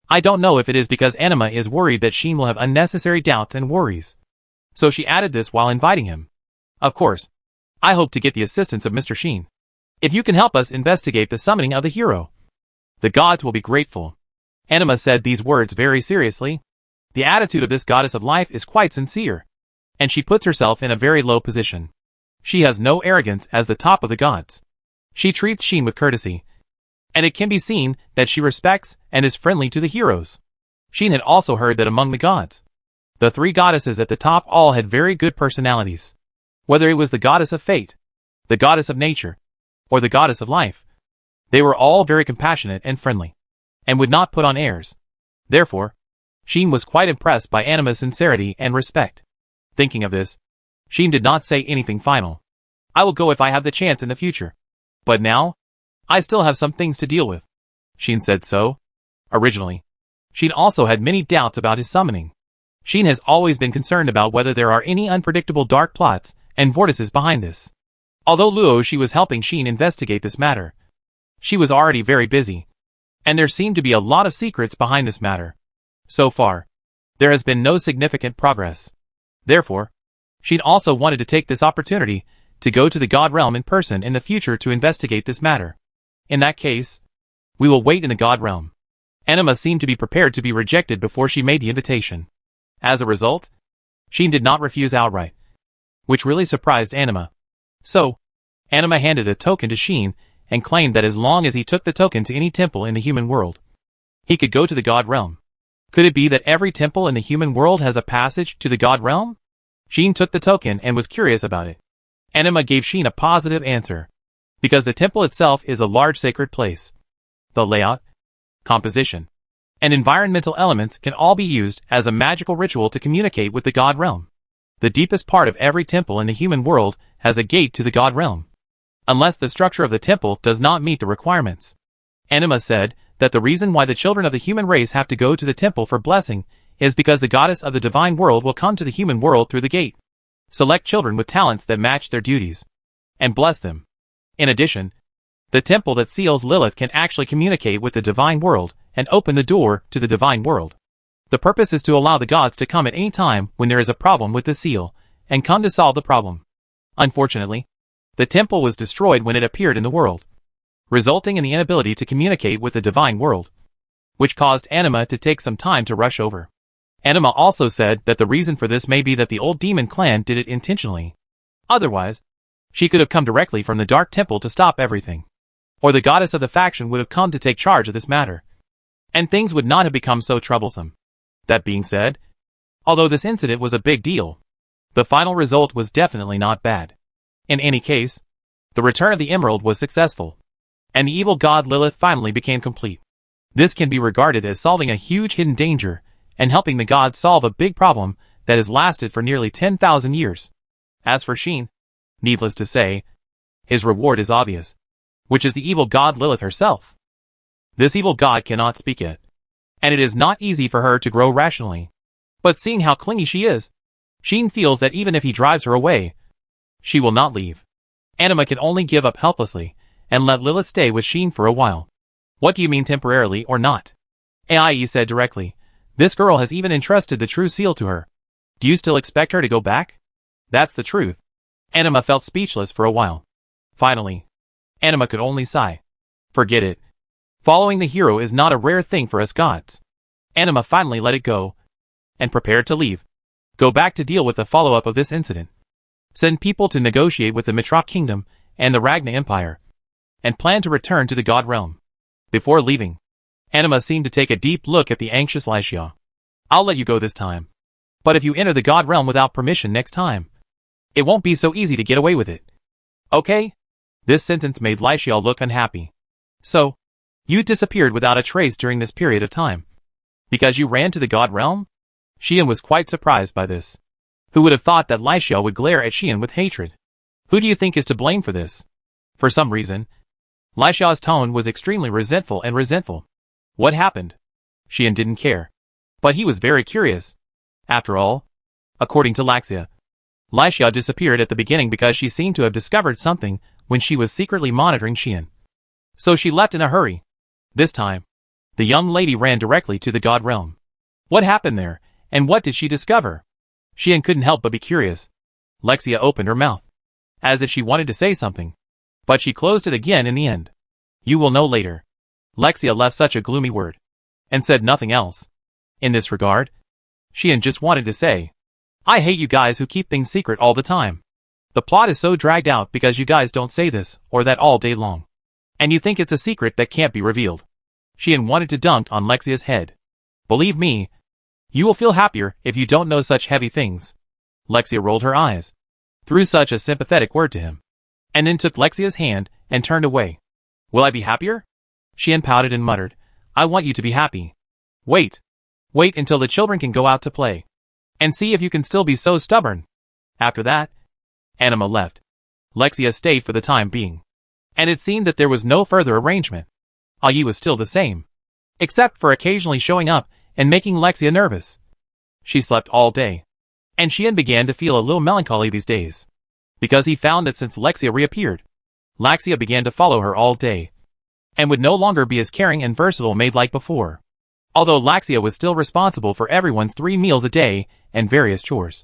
I don't know if it is because Anima is worried that Xian will have unnecessary doubts and worries, so she added this while inviting him. Of course, I hope to get the assistance of Mr. Xian. If you can help us investigate the summoning of the hero, the gods will be grateful. Anima said these words very seriously. The attitude of this goddess of life is quite sincere, and she puts herself in a very low position. She has no arrogance as the top of the gods. She treats Xian with courtesy, and it can be seen that she respects and is friendly to the heroes. Xian had also heard that among the gods, the three goddesses at the top all had very good personalities. Whether it was the goddess of fate, the goddess of nature, or the goddess of life, they were all very compassionate and friendly, and would not put on airs. Therefore, Xian was quite impressed by Anima's sincerity and respect. Thinking of this, Xian did not say anything final. I will go if I have the chance in the future. But now, I still have some things to deal with. Xian said so. Originally, Xian also had many doubts about his summoning. Sheen has always been concerned about whether there are any unpredictable dark plots and vortices behind this. Although Luo Shi was helping Sheen investigate this matter, she was already very busy, and there seemed to be a lot of secrets behind this matter. So far, there has been no significant progress. Therefore, Sheen also wanted to take this opportunity to go to the God Realm in person in the future to investigate this matter. In that case, we will wait in the God Realm. Enema seemed to be prepared to be rejected before she made the invitation. As a result, Sheen did not refuse outright, which really surprised Anima. So, Anima handed a token to Sheen and claimed that as long as he took the token to any temple in the human world, he could go to the God Realm. Could it be that every temple in the human world has a passage to the God Realm? Sheen took the token and was curious about it. Anima gave Sheen a positive answer, because the temple itself is a large sacred place. The layout, composition, and environmental elements can all be used as a magical ritual to communicate with the God Realm. The deepest part of every temple in the human world has a gate to the God Realm, unless the structure of the temple does not meet the requirements. Anima said that the reason why the children of the human race have to go to the temple for blessing is because the goddess of the divine world will come to the human world through the gate, select children with talents that match their duties, and bless them. In addition, the temple that seals Lilith can actually communicate with the divine world and open the door to the divine world. The purpose is to allow the gods to come at any time when there is a problem with the seal, and come to solve the problem. Unfortunately, the temple was destroyed when it appeared in the world, resulting in the inability to communicate with the divine world, which caused Anima to take some time to rush over. Anima also said that the reason for this may be that the old demon clan did it intentionally. Otherwise, she could have come directly from the Dark Temple to stop everything. Or the goddess of the faction would have come to take charge of this matter, and things would not have become so troublesome. That being said, although this incident was a big deal, the final result was definitely not bad. In any case, the return of the emerald was successful, and the evil god Lilith finally became complete. This can be regarded as solving a huge hidden danger and helping the gods solve a big problem that has lasted for nearly 10,000 years. As for Sheen, needless to say, his reward is obvious, which is the evil god Lilith herself. This evil god cannot speak yet, and it is not easy for her to grow rationally. But seeing how clingy she is, Sheen feels that even if he drives her away, she will not leave. Anima can only give up helplessly and let Lilith stay with Sheen for a while. What do you mean temporarily or not? Aie said directly. This girl has even entrusted the true seal to her. Do you still expect her to go back? That's the truth. Anima felt speechless for a while. Finally, Anima could only sigh. Forget it. Following the hero is not a rare thing for us gods. Anima finally let it go, and prepared to leave. Go back to deal with the follow-up of this incident. Send people to negotiate with the Mitrak Kingdom and the Ragna Empire, and plan to return to the God Realm. Before leaving, Anima seemed to take a deep look at the anxious Lycia. I'll let you go this time. But if you enter the God Realm without permission next time, it won't be so easy to get away with it. Okay? This sentence made Lycia look unhappy. So, you disappeared without a trace during this period of time, because you ran to the God Realm? Xian was quite surprised by this. Who would have thought that Lycia would glare at Xian with hatred? Who do you think is to blame for this? For some reason, Lycia's tone was extremely resentful. What happened? Xian didn't care. But he was very curious. After all, according to Laxia, Lycia disappeared at the beginning because she seemed to have discovered something when she was secretly monitoring Xian. So she left in a hurry. This time, the young lady ran directly to the God Realm. What happened there, and what did she discover? Xian couldn't help but be curious. Lexia opened her mouth, as if she wanted to say something, but she closed it again in the end. You will know later. Lexia left such a gloomy word, and said nothing else. In this regard, Xian just wanted to say, I hate you guys who keep things secret all the time. The plot is so dragged out because you guys don't say this or that all day long. And you think it's a secret that can't be revealed. Xian wanted to dunk on Lexia's head. Believe me, you will feel happier if you don't know such heavy things. Lexia rolled her eyes, threw such a sympathetic word to him, and then took Lexia's hand and turned away. Will I be happier? Xian pouted and muttered, I want you to be happy. Wait until the children can go out to play, and see if you can still be so stubborn. After that, Anima left. Lexia stayed for the time being, and it seemed that there was no further arrangement. Ayi was still the same, except for occasionally showing up and making Lexia nervous. She slept all day. And Xian began to feel a little melancholy these days. Because he found that since Lexia reappeared, Laxia began to follow her all day. And would no longer be as caring and versatile maid like before. Although Laxia was still responsible for everyone's 3 meals a day and various chores.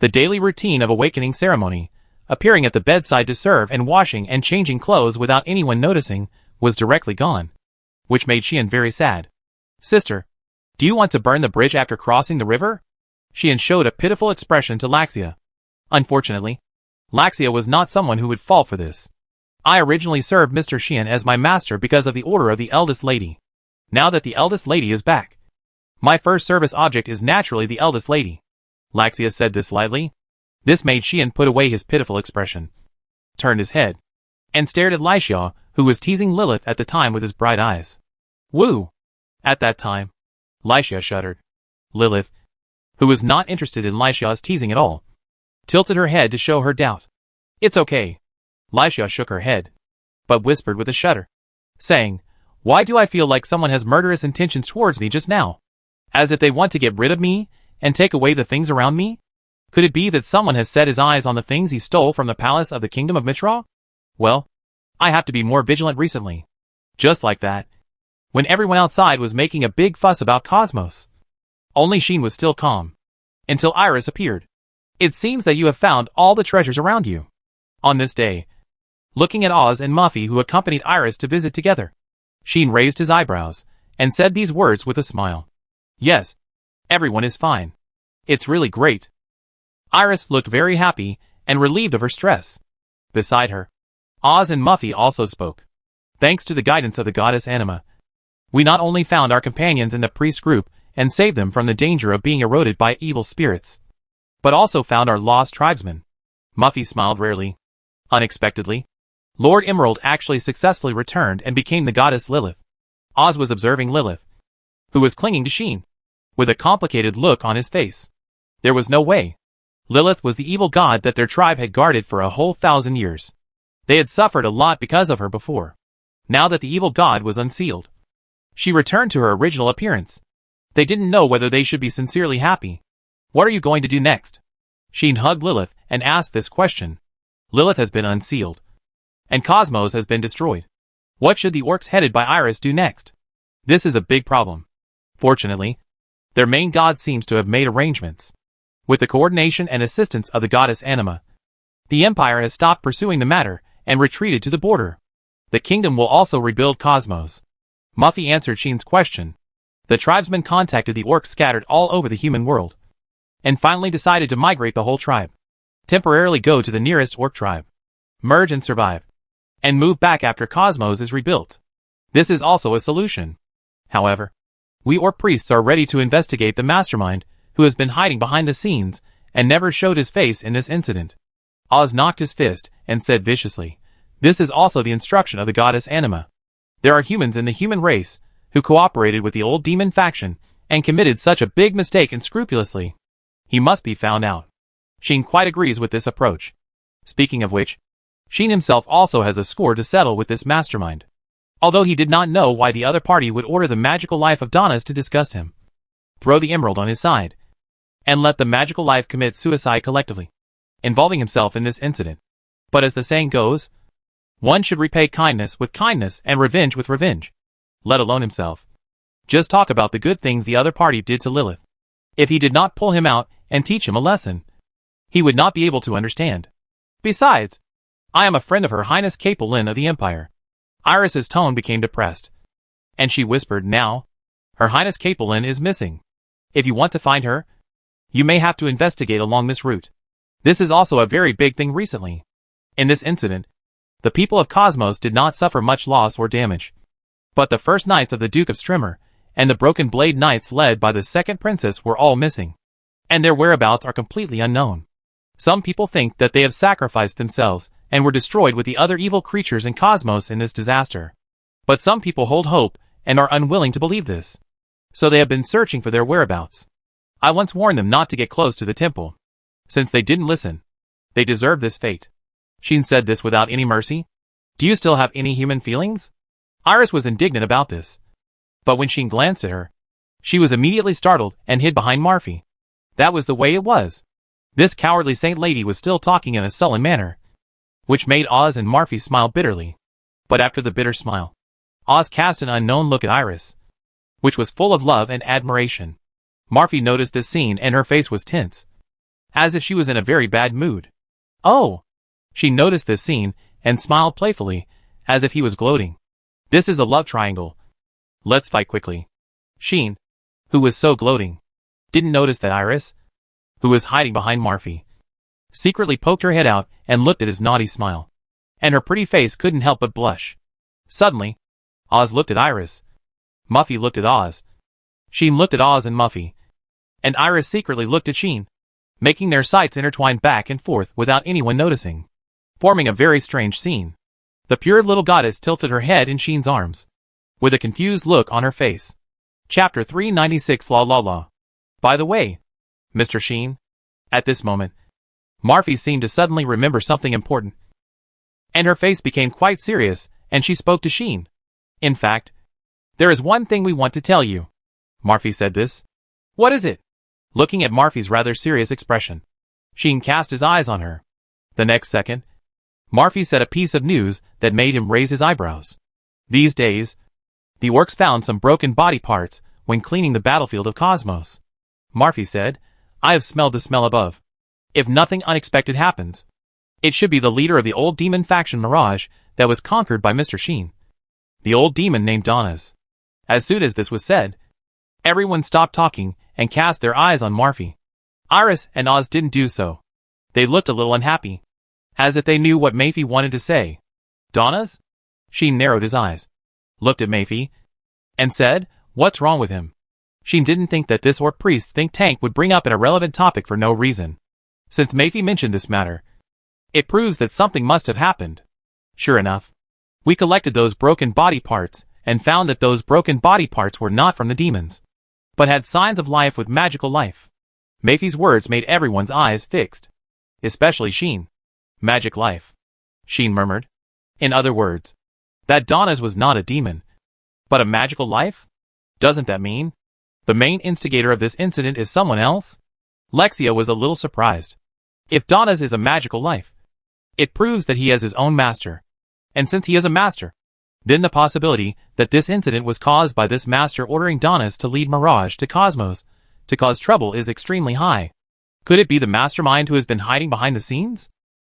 The daily routine of awakening ceremony, appearing at the bedside to serve and washing and changing clothes without anyone noticing, was directly gone. Which made Xian very sad. Sister, do you want to burn the bridge after crossing the river? Xian showed a pitiful expression to Laxia. Unfortunately, Laxia was not someone who would fall for this. I originally served Mr. Xian as my master because of the order of the eldest lady. Now that the eldest lady is back, my first service object is naturally the eldest lady. Laxia said this lightly. This made Xian put away his pitiful expression, turned his head, and stared at Lixia, who was teasing Lilith at the time with his bright eyes. Woo! At that time, Lixia shuddered. Lilith, who was not interested in Lixia's teasing at all, tilted her head to show her doubt. It's okay. Lixia shook her head, but whispered with a shudder, saying, Why do I feel like someone has murderous intentions towards me just now? As if they want to get rid of me and take away the things around me? Could it be that someone has set his eyes on the things he stole from the palace of the kingdom of Mitra? Well, I have to be more vigilant recently. Just like that, when everyone outside was making a big fuss about Cosmos, only Xian was still calm. Until Iris appeared. It seems that you have found all the treasures around you. On this day, looking at Oz and Muffy who accompanied Iris to visit together, Xian raised his eyebrows and said these words with a smile. Yes, everyone is fine. It's really great. Iris looked very happy and relieved of her stress. Beside her, Oz and Muffy also spoke. Thanks to the guidance of the goddess Anima, we not only found our companions in the priest group and saved them from the danger of being eroded by evil spirits, but also found our lost tribesmen. Muffy smiled rarely. Unexpectedly, Lord Emerald actually successfully returned and became the goddess Lilith. Oz was observing Lilith, who was clinging to Xian, with a complicated look on his face. There was no way. Lilith was the evil god that their tribe had guarded for a whole 1,000 years. They had suffered a lot because of her before. Now that the evil god was unsealed, she returned to her original appearance. They didn't know whether they should be sincerely happy. What are you going to do next? Xian hugged Lilith and asked this question. Lilith has been unsealed, and Cosmos has been destroyed. What should the orcs headed by Iris do next? This is a big problem. Fortunately, their main god seems to have made arrangements. With the coordination and assistance of the goddess Anima, the Empire has stopped pursuing the matter and retreated to the border. The kingdom will also rebuild Cosmos. Muffy answered Xian's question. The tribesmen contacted the orcs scattered all over the human world, and finally decided to migrate the whole tribe. Temporarily go to the nearest orc tribe, merge and survive, and move back after Cosmos is rebuilt. This is also a solution. However, we orc priests are ready to investigate the mastermind who has been hiding behind the scenes and never showed his face in this incident. Oz knocked his fist and said viciously, This is also the instruction of the goddess Anima. There are humans in the human race who cooperated with the old demon faction and committed such a big mistake unscrupulously. He must be found out. Xian quite agrees with this approach. Speaking of which, Xian himself also has a score to settle with this mastermind. Although he did not know why the other party would order the magical life of Donnas to disgust him. Throw the emerald on his side, and let the magical life commit suicide collectively, involving himself in this incident. But as the saying goes, one should repay kindness with kindness and revenge with revenge, let alone himself. Just talk about the good things the other party did to Lilith. If he did not pull him out and teach him a lesson, he would not be able to understand. Besides, I am a friend of Her Highness Capelin of the Empire. Iris's tone became depressed, and she whispered, Now, Her Highness Capelin is missing. If you want to find her, you may have to investigate along this route. This is also a very big thing recently. In this incident, the people of Cosmos did not suffer much loss or damage. But the first knights of the Duke of Strimmer and the Broken Blade Knights led by the second princess were all missing, and their whereabouts are completely unknown. Some people think that they have sacrificed themselves and were destroyed with the other evil creatures in Cosmos in this disaster. But some people hold hope and are unwilling to believe this. So they have been searching for their whereabouts. I once warned them not to get close to the temple. Since they didn't listen, they deserve this fate. Xian said this without any mercy. Do you still have any human feelings? Iris was indignant about this. But when Xian glanced at her, she was immediately startled and hid behind Muffy. That was the way it was. This cowardly saint lady was still talking in a sullen manner, which made Oz and Marfie smile bitterly. But after the bitter smile, Oz cast an unknown look at Iris, which was full of love and admiration. Marfie noticed this scene and her face was tense, as if she was in a very bad mood. Oh! She noticed this scene and smiled playfully, as if he was gloating. This is a love triangle. Let's fight quickly. Sheen, who was so gloating, didn't notice that Iris, who was hiding behind Marfie, secretly poked her head out and looked at his naughty smile. And her pretty face couldn't help but blush. Suddenly, Oz looked at Iris. Muffy looked at Oz. Sheen looked at Oz and Muffy. And Iris secretly looked at Sheen, making their sights intertwine back and forth without anyone noticing, forming a very strange scene. The pure little goddess tilted her head in Sheen's arms, with a confused look on her face. Chapter 396 La La La. By the way, Mr. Sheen. At this moment, Marfie seemed to suddenly remember something important, and her face became quite serious, and she spoke to Sheen. In fact, there is one thing we want to tell you. Marfie said this. What is it? Looking at Marfie's rather serious expression, Sheen cast his eyes on her. The next second, Marfie said a piece of news that made him raise his eyebrows. These days, the orcs found some broken body parts when cleaning the battlefield of Cosmos. Marfie said, I have smelled the smell above. If nothing unexpected happens, it should be the leader of the old demon faction Mirage that was conquered by Mr. Sheen, the old demon named Donnas. As soon as this was said, everyone stopped talking and cast their eyes on Marfie. Iris and Oz didn't do so. They looked a little unhappy, as if they knew what Mayfie wanted to say. Donnas? Sheen narrowed his eyes, looked at Mayfie, and said, What's wrong with him? Sheen didn't think that this orc priest think tank would bring up an irrelevant topic for no reason. Since Mayfie mentioned this matter, it proves that something must have happened. Sure enough, we collected those broken body parts and found that those broken body parts were not from the demons, but had signs of life with magical life. Mayfie's words made everyone's eyes fixed, especially Sheen. Magic life, Sheen murmured. In other words, that Donnas was not a demon, but a magical life? Doesn't that mean the main instigator of this incident is someone else? Lexia was a little surprised. If Donnas is a magical life, it proves that he has his own master. And since he is a master, then the possibility that this incident was caused by this master ordering Donnas to lead Mirage to Cosmos to cause trouble is extremely high. Could it be the mastermind who has been hiding behind the scenes?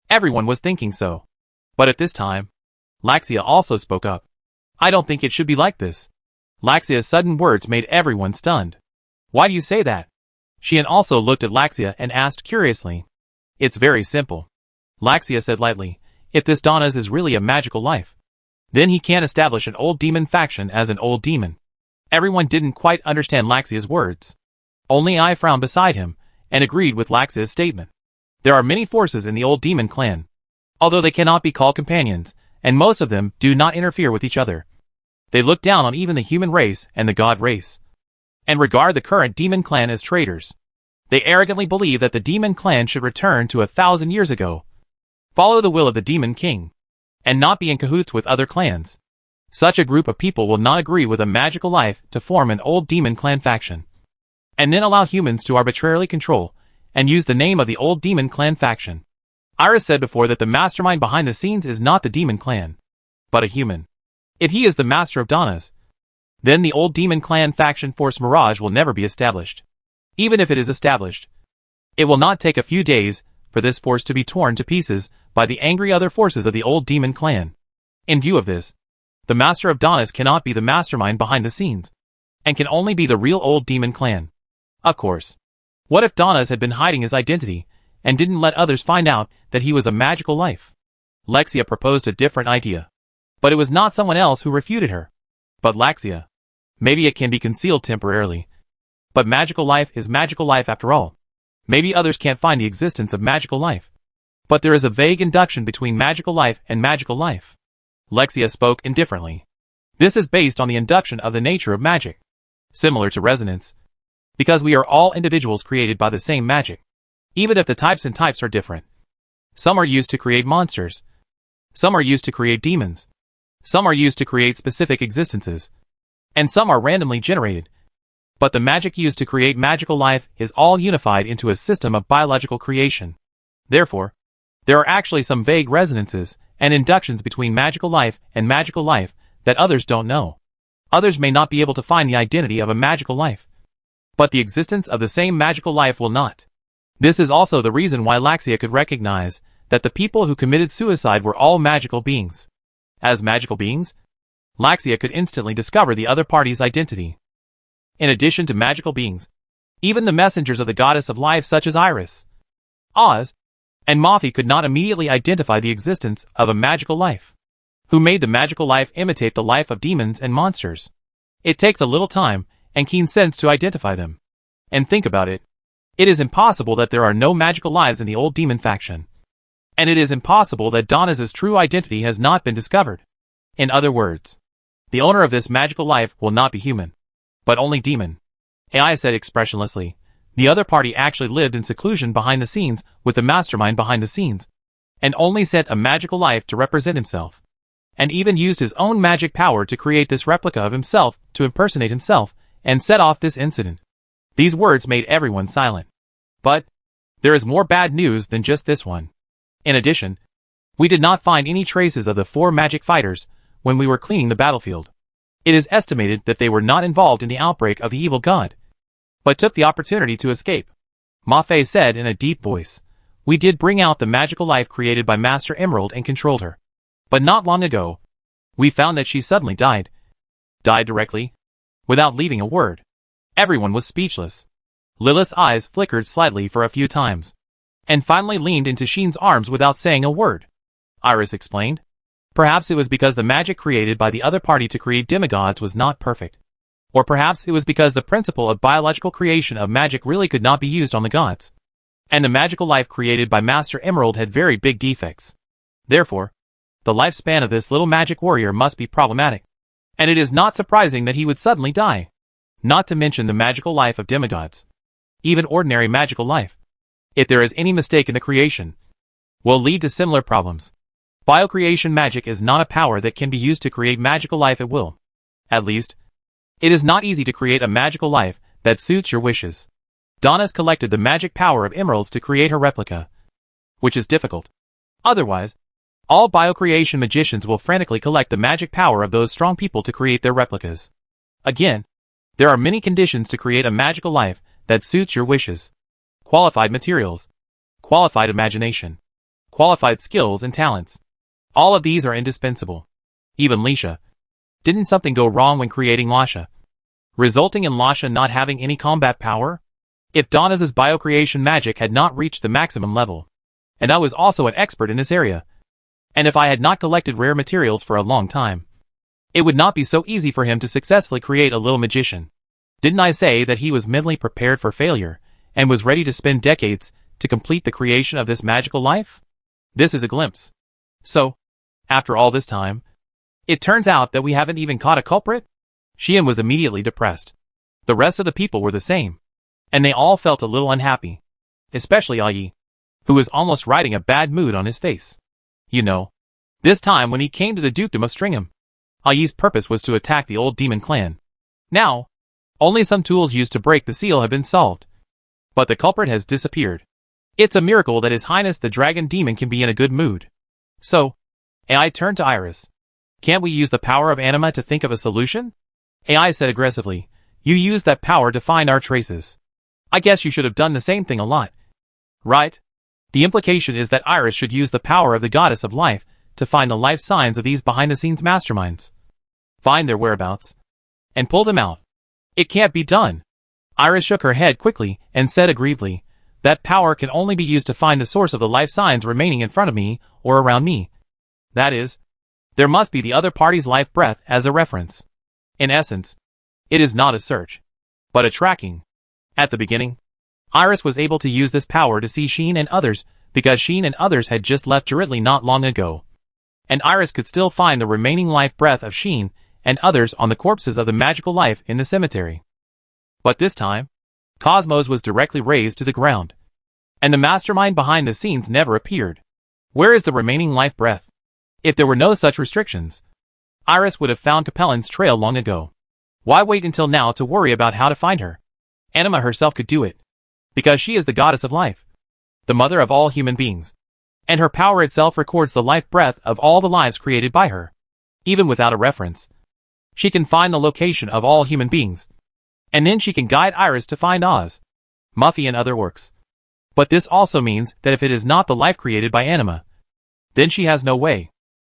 Everyone was thinking so. But at this time, Laxia also spoke up. I don't think it should be like this. Laxia's sudden words made everyone stunned. Why do you say that? Sheehan also looked at Laxia and asked curiously. It's very simple. Laxia said lightly, if this Donnas is really a magical life, then he can't establish an old demon faction as an old demon. Everyone didn't quite understand Laxia's words. Only I frowned beside him, and agreed with Laxia's statement. There are many forces in the old demon clan, although they cannot be called companions, and most of them do not interfere with each other. They look down on even the human race and the god race, and regard the current demon clan as traitors. They arrogantly believe that the demon clan should return to 1,000 years ago, follow the will of the demon king, and not be in cahoots with other clans. Such a group of people will not agree with a magical life to form an old demon clan faction, and then allow humans to arbitrarily control and use the name of the old demon clan faction. Iris said before that the mastermind behind the scenes is not the demon clan, but a human. If he is the master of Donnas, then the old demon clan faction force Mirage will never be established. Even if it is established, it will not take a few days for this force to be torn to pieces by the angry other forces of the old demon clan. In view of this, the master of Donnas cannot be the mastermind behind the scenes, and can only be the real old demon clan. Of course, what if Donnas had been hiding his identity and didn't let others find out that he was a magical life? Lexia proposed a different idea, but it was not someone else who refuted her, but Laxia. Maybe it can be concealed temporarily, but magical life is magical life after all. Maybe others can't find the existence of magical life, but there is a vague induction between magical life and magical life. Lexia spoke indifferently. This is based on the induction of the nature of magic, similar to resonance, because we are all individuals created by the same magic, even if the types and types are different. Some are used to create monsters, some are used to create demons, some are used to create specific existences, and some are randomly generated, But the magic used to create magical life is all unified into a system of biological creation. Therefore, there are actually some vague resonances and inductions between magical life and magical life that others don't know. Others may not be able to find the identity of a magical life, but the existence of the same magical life will not. This is also the reason why Laxia could recognize that the people who committed suicide were all magical beings. As magical beings, Laxia could instantly discover the other party's identity. In addition to magical beings, even the messengers of the goddess of life such as Iris, Oz, and Mothi could not immediately identify the existence of a magical life, who made the magical life imitate the life of demons and monsters. It takes a little time and keen sense to identify them. And think about it. It is impossible that there are no magical lives in the old demon faction. And it is impossible that Donna's true identity has not been discovered. In other words, the owner of this magical life will not be human, but only demon. AI said expressionlessly. The other party actually lived in seclusion behind the scenes with the mastermind behind the scenes, and only sent a magical life to represent himself, and even used his own magic power to create this replica of himself to impersonate himself and set off this incident. These words made everyone silent. But there is more bad news than just this one. In addition, we did not find any traces of the 4 magic fighters when we were cleaning the battlefield. It is estimated that they were not involved in the outbreak of the evil god, but took the opportunity to escape. Ma Fei said in a deep voice. We did bring out the magical life created by Master Emerald and controlled her. But not long ago, we found that she suddenly died. Died directly, without leaving a word. Everyone was speechless. Lilith's eyes flickered slightly for a few times, and finally leaned into Sheen's arms without saying a word. Iris explained. Perhaps it was because the magic created by the other party to create demigods was not perfect. Or perhaps it was because the principle of biological creation of magic really could not be used on the gods. And the magical life created by Master Emerald had very big defects. Therefore, the lifespan of this little magic warrior must be problematic. And it is not surprising that he would suddenly die. Not to mention the magical life of demigods. Even ordinary magical life, if there is any mistake in the creation, will lead to similar problems. Biocreation magic is not a power that can be used to create magical life at will. At least, it is not easy to create a magical life that suits your wishes. Donna's collected the magic power of emeralds to create her replica, which is difficult. Otherwise, all biocreation magicians will frantically collect the magic power of those strong people to create their replicas. Again, there are many conditions to create a magical life that suits your wishes. Qualified materials, qualified imagination, qualified skills and talents. All of these are indispensable. Even Lisha. Didn't something go wrong when creating Lasha, resulting in Lasha not having any combat power? If Donna's biocreation magic had not reached the maximum level, and I was also an expert in this area, and if I had not collected rare materials for a long time, it would not be so easy for him to successfully create a little magician. Didn't I say that he was mentally prepared for failure, and was ready to spend decades to complete the creation of this magical life? This is a glimpse. So, after all this time, it turns out that we haven't even caught a culprit? Xian was immediately depressed. The rest of the people were the same, and they all felt a little unhappy. Especially Yi, who was almost writing a bad mood on his face. You know, this time when he came to the dukedom of Stringham, Yi's purpose was to attack the old demon clan. Now, only some tools used to break the seal have been solved. But the culprit has disappeared. It's a miracle that His Highness the Dragon Demon can be in a good mood. So, AI turned to Iris. Can't we use the power of anima to think of a solution? AI said aggressively. You used that power to find our traces. I guess you should have done the same thing a lot. Right? The implication is that Iris should use the power of the goddess of life to find the life signs of these behind-the-scenes masterminds. Find their whereabouts. And pull them out. It can't be done. Iris shook her head quickly and said aggrievedly, that power can only be used to find the source of the life signs remaining in front of me or around me. That is, there must be the other party's life breath as a reference. In essence, it is not a search, but a tracking. At the beginning, Iris was able to use this power to see Sheen and others because Sheen and others had just left Jiritli not long ago. And Iris could still find the remaining life breath of Sheen and others on the corpses of the magical life in the cemetery. But this time, Cosmos was directly razed to the ground, and the mastermind behind the scenes never appeared. Where is the remaining life breath? If there were no such restrictions, Iris would have found Capellan's trail long ago. Why wait until now to worry about how to find her? Anima herself could do it. Because she is the goddess of life. The mother of all human beings. And her power itself records the life breath of all the lives created by her. Even without a reference. She can find the location of all human beings. And then she can guide Iris to find Oz, Muffy and other works. But this also means that if it is not the life created by Anima, then she has no way.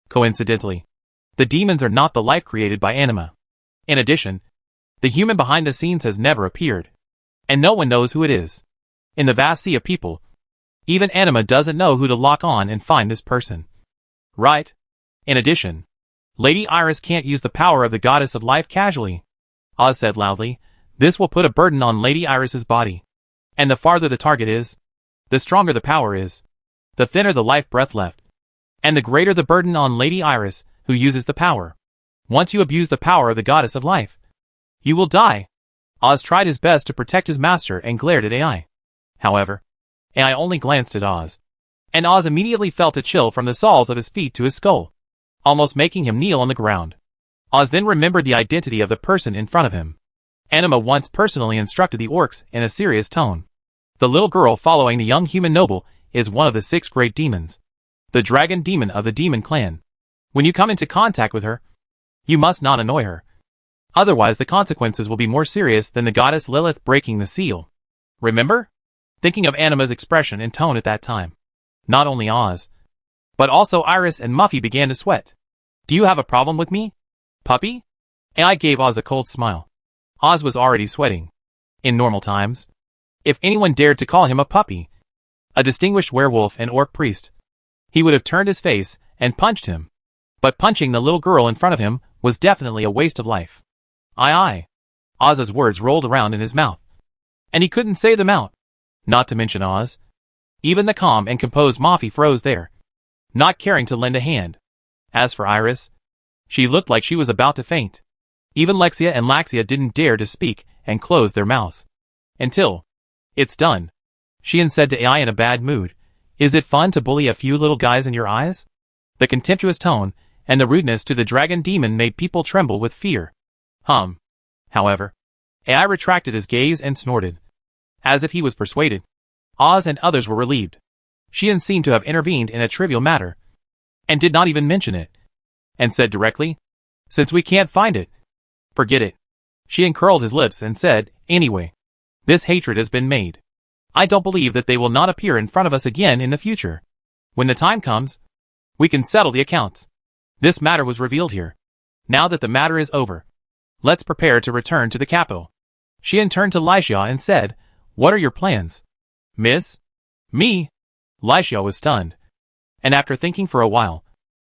Coincidentally, the demons are not the life created by Anima. In addition, the human behind the scenes has never appeared. And no one knows who it is. In the vast sea of people, even Anima doesn't know who to lock on and find this person. Right? In addition, Lady Iris can't use the power of the goddess of life casually. Oz said loudly, this will put a burden on Lady Iris's body. And the farther the target is, the stronger the power is, the thinner the life breath left. And the greater the burden on Lady Iris, who uses the power. Once you abuse the power of the goddess of life, you will die. Oz tried his best to protect his master and glared at AI. However, AI only glanced at Oz. And Oz immediately felt a chill from the soles of his feet to his skull, almost making him kneel on the ground. Oz then remembered the identity of the person in front of him. Anima once personally instructed the orcs in a serious tone. The little girl following the young human noble is one of the 6 great demons. The dragon demon of the demon clan. When you come into contact with her, you must not annoy her. Otherwise the consequences will be more serious than the goddess Lilith breaking the seal. Remember? Thinking of Anima's expression and tone at that time. Not only Oz, but also Iris and Muffy began to sweat. Do you have a problem with me, puppy? AI gave Oz a cold smile. Oz was already sweating. In normal times, if anyone dared to call him a puppy, a distinguished werewolf and orc priest, he would have turned his face and punched him. But punching the little girl in front of him was definitely a waste of life. Aye. Oz's words rolled around in his mouth. And he couldn't say them out. Not to mention Oz. Even the calm and composed Muffy froze there, not caring to lend a hand. As for Iris, she looked like she was about to faint. Even Lexia and Laxia didn't dare to speak and closed their mouths. Until, it's done. Sheehan said to AI in a bad mood. Is it fun to bully a few little guys in your eyes? The contemptuous tone and the rudeness to the dragon demon made people tremble with fear. However, AI retracted his gaze and snorted. As if he was persuaded. Oz and others were relieved. Sheehan seemed to have intervened in a trivial matter, and did not even mention it, and said directly, since we can't find it, forget it. Sheehan curled his lips and said, anyway, this hatred has been made. I don't believe that they will not appear in front of us again in the future. When the time comes, we can settle the accounts. This matter was revealed here. Now that the matter is over, let's prepare to return to the capital. Sheehan turned to Lysia and said, what are your plans? Miss? Me? Lysia was stunned. And after thinking for a while,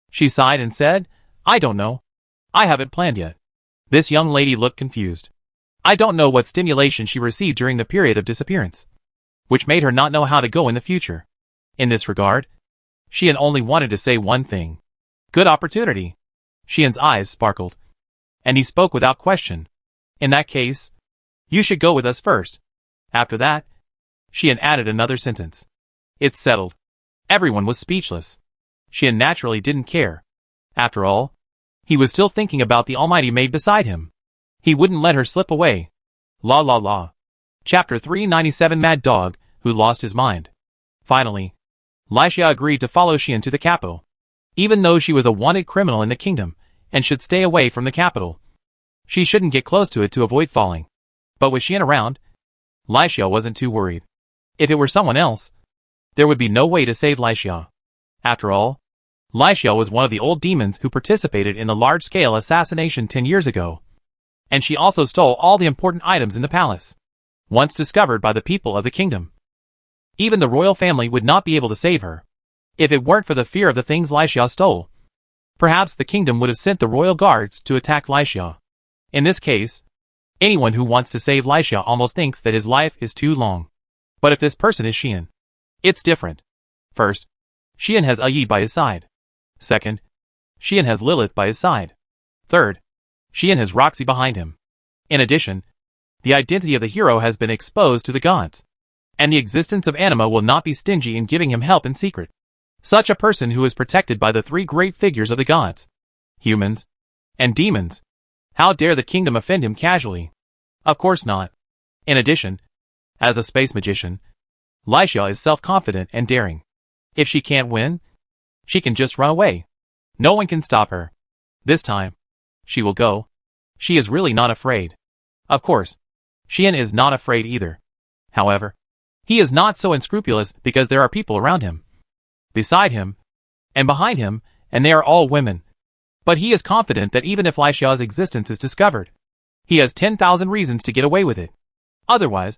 she sighed and said, I don't know. I haven't planned yet. This young lady looked confused. I don't know what stimulation she received during the period of disappearance, which made her not know how to go in the future. In this regard, Sheehan only wanted to say one thing. Good opportunity. Sheehan's eyes sparkled. And he spoke without question. In that case, you should go with us first. After that, Sheehan added another sentence. It's settled. Everyone was speechless. Sheehan naturally didn't care. After all, he was still thinking about the almighty maid beside him. He wouldn't let her slip away. La la la. Chapter 397 Mad Dog, Who Lost His Mind. Finally, Lysia agreed to follow Sheehan to the capital. Even though she was a wanted criminal in the kingdom, and should stay away from the capital, she shouldn't get close to it to avoid falling. But with Sheehan around, Lysia wasn't too worried. If it were someone else, there would be no way to save Lysia. After all, Lysia was one of the old demons who participated in the large-scale assassination 10 years ago. And she also stole all the important items in the palace, once discovered by the people of the kingdom. Even the royal family would not be able to save her, if it weren't for the fear of the things Lysia stole. Perhaps the kingdom would have sent the royal guards to attack Lysia. In this case, anyone who wants to save Lysia almost thinks that his life is too long. But if this person is Sheehan, it's different. First, Sheehan has Ayid by his side. Second, Sheehan has Lilith by his side. Third, Sheehan has Roxy behind him. In addition, the identity of the hero has been exposed to the gods, and the existence of Anima will not be stingy in giving him help in secret. Such a person who is protected by the 3 great figures of the gods, humans, and demons, How dare the kingdom offend him casually? Of course not. In addition, as a space magician, Lysia is self-confident and daring. If she can't win, she can just run away. No one can stop her. This time, she will go. She is really not afraid. Of course, Xian is not afraid either. However, he is not so unscrupulous because there are people around him, beside him, and behind him, and they are all women. But he is confident that even if Lysia's existence is discovered, he has 10,000 reasons to get away with it. Otherwise,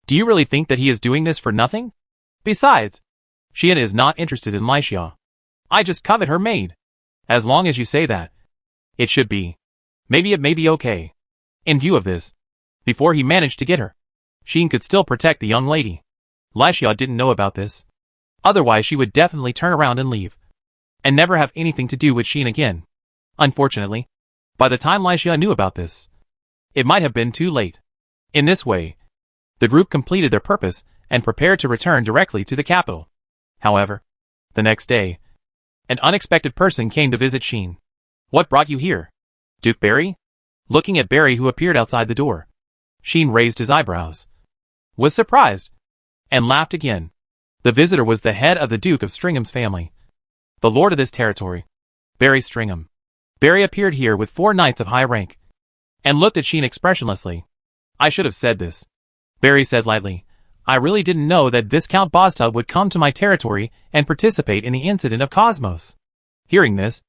do you really think that he is doing this for nothing? Besides, Xian is not interested in Lysia. I just covet her maid. As long as you say that, it should be. Maybe it may be okay. In view of this, before he managed to get her, Xian could still protect the young lady. Lysia didn't know about this. Otherwise she would definitely turn around and leave, and never have anything to do with Xian again. Unfortunately, by the time Lysia knew about this, it might have been too late. In this way, the group completed their purpose and prepared to return directly to the capital. However, the next day, an unexpected person came to visit Xian. What brought you here? Duke Barry? Looking at Barry who appeared outside the door, Xian raised his eyebrows, was surprised, and laughed again. The visitor was the head of the Duke of Stringham's family, the lord of this territory, Barry Stringham. Barry appeared here with 4 knights of high rank, and looked at Xian expressionlessly. I should have said this, Barry said lightly. I really didn't know that Viscount Bostad would come to my territory and participate in the incident of Cosmos. Hearing this,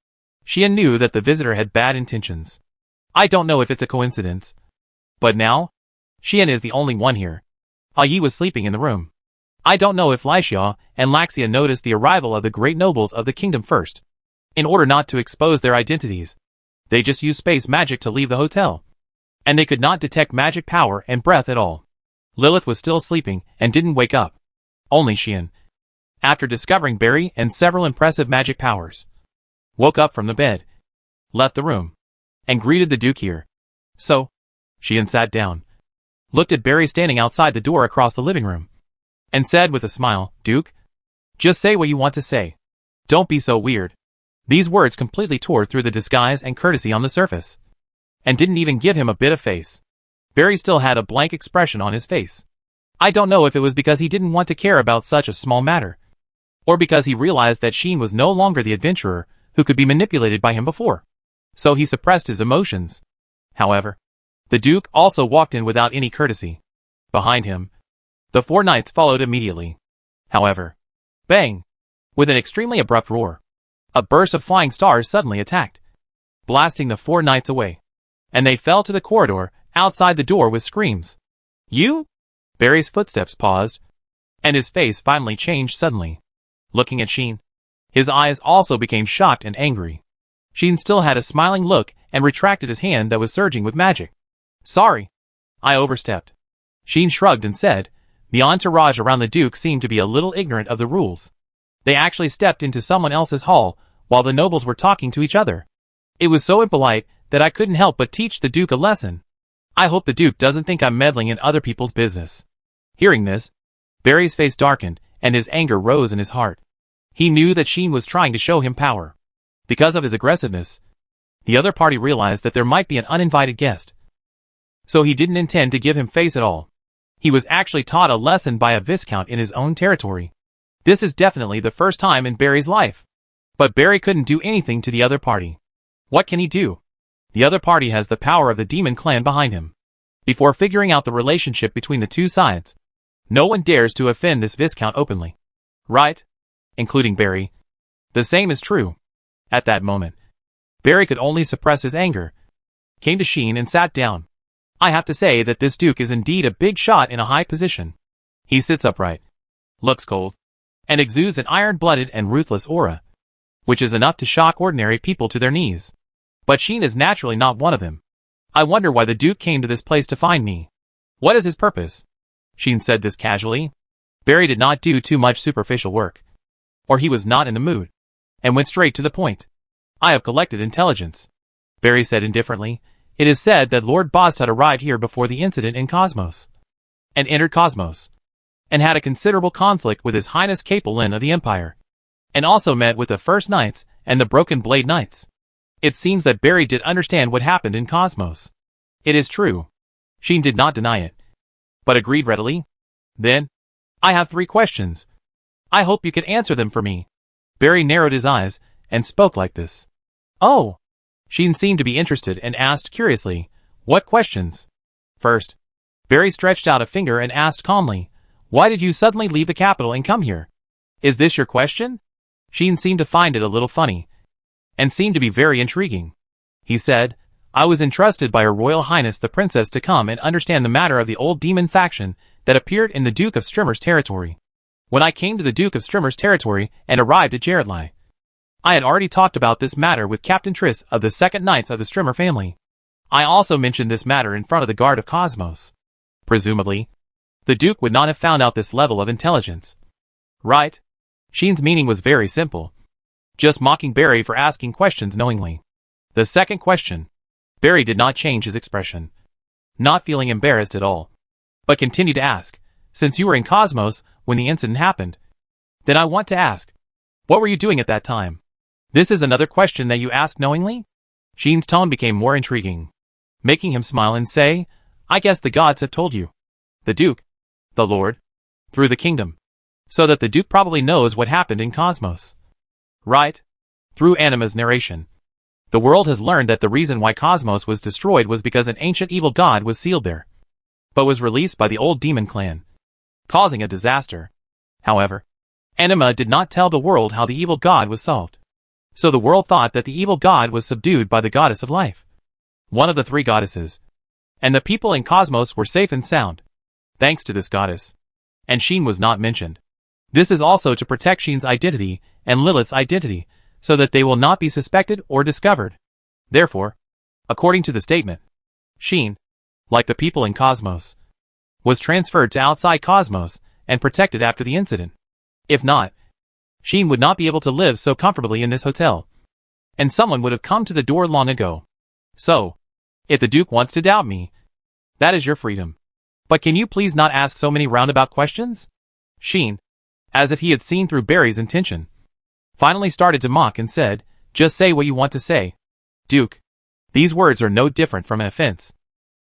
Xian knew that the visitor had bad intentions. I don't know if it's a coincidence, but now, Xian is the only one here. Yi was sleeping in the room. I don't know if Lysia and Laxia noticed the arrival of the great nobles of the kingdom first. In order not to expose their identities, they just used space magic to leave the hotel, and they could not detect magic power and breath at all. Lilith was still sleeping and didn't wake up. Only Xian, after discovering Barry and several impressive magic powers, woke up from the bed, left the room, and greeted the Duke here. So, Xian sat down, looked at Barry standing outside the door across the living room, and said with a smile, Duke, just say what you want to say. Don't be so weird. These words completely tore through the disguise and courtesy on the surface, and didn't even give him a bit of face. Barry still had a blank expression on his face. I don't know if it was because he didn't want to care about such a small matter, or because he realized that Xian was no longer the adventurer who could be manipulated by him before. So he suppressed his emotions. However, the Duke also walked in without any courtesy. Behind him, the 4 knights followed immediately. However, bang! With an extremely abrupt roar, a burst of flying stars suddenly attacked, blasting the 4 knights away, and they fell to the corridor outside the door with screams. You? Barry's footsteps paused, and his face finally changed suddenly. Looking at Xian, his eyes also became shocked and angry. Xian still had a smiling look and retracted his hand that was surging with magic. Sorry, I overstepped. Xian shrugged and said, the entourage around the Duke seemed to be a little ignorant of the rules. They actually stepped into someone else's hall while the nobles were talking to each other. It was so impolite that I couldn't help but teach the Duke a lesson. I hope the Duke doesn't think I'm meddling in other people's business. Hearing this, Barry's face darkened and his anger rose in his heart. He knew that Xian was trying to show him power. Because of his aggressiveness, the other party realized that there might be an uninvited guest. So he didn't intend to give him face at all. He was actually taught a lesson by a viscount in his own territory. This is definitely the first time in Barry's life. But Barry couldn't do anything to the other party. What can he do? The other party has the power of the demon clan behind him. Before figuring out the relationship between the two sides, no one dares to offend this viscount openly. Right? Including Barry. The same is true. At that moment, Barry could only suppress his anger, came to Xian and sat down. I have to say that this Duke is indeed a big shot in a high position. He sits upright, looks cold, and exudes an iron-blooded and ruthless aura, which is enough to shock ordinary people to their knees. But Xian is naturally not one of them. I wonder why the Duke came to this place to find me. What is his purpose? Xian said this casually. Barry did not do too much superficial work, or he was not in the mood, and went straight to the point. I have collected intelligence, Barry said indifferently. It is said that Lord Bostad arrived here before the incident in Cosmos, and entered Cosmos, and had a considerable conflict with His Highness Capelin of the Empire, and also met with the First Knights and the Broken Blade Knights. It seems that Barry did understand what happened in Cosmos. It is true. Sheen did not deny it, but agreed readily. Then, I have 3 questions. I hope you can answer them for me. Barry narrowed his eyes and spoke like this. Oh! Sheen seemed to be interested and asked curiously, what questions? First, Barry stretched out a finger and asked calmly, why did you suddenly leave the capital and come here? Is this your question? Sheen seemed to find it a little funny, and seemed to be very intriguing. He said, I was entrusted by Her Royal Highness the Princess to come and understand the matter of the old demon faction that appeared in the Duke of Strimmer's territory. When I came to the Duke of Strimmer's territory and arrived at Jaredlai, I had already talked about this matter with Captain Triss of the Second Knights of the Strimmer family. I also mentioned this matter in front of the Guard of Cosmos. Presumably, the Duke would not have found out this level of intelligence. Right? Sheen's meaning was very simple. Just mocking Barry for asking questions knowingly. The second question. Barry did not change his expression. Not feeling embarrassed at all. But continued to ask, since you were in Cosmos when the incident happened, then I want to ask, what were you doing at that time? This is another question that you asked knowingly? Sheen's tone became more intriguing, making him smile and say, I guess the gods have told you. The Duke, the Lord, through the kingdom. So that the Duke probably knows what happened in Cosmos. Right? Through Anima's narration. The world has learned that the reason why Cosmos was destroyed was because an ancient evil god was sealed there, but was released by the old demon clan, causing a disaster. However, Anima did not tell the world how the evil god was solved. So the world thought that the evil god was subdued by the goddess of life, one of the 3 goddesses, and the people in Cosmos were safe and sound, thanks to this goddess. And Sheen was not mentioned. This is also to protect Sheen's identity and Lilith's identity, so that they will not be suspected or discovered. Therefore, according to the statement, Sheen, like the people in Cosmos, was transferred to outside Cosmos and protected after the incident. If not, Sheen would not be able to live so comfortably in this hotel, and someone would have come to the door long ago. So, if the Duke wants to doubt me, that is your freedom. But can you please not ask so many roundabout questions? Sheen, as if he had seen through Barry's intention, finally started to mock and said, just say what you want to say. Duke, these words are no different from an offense.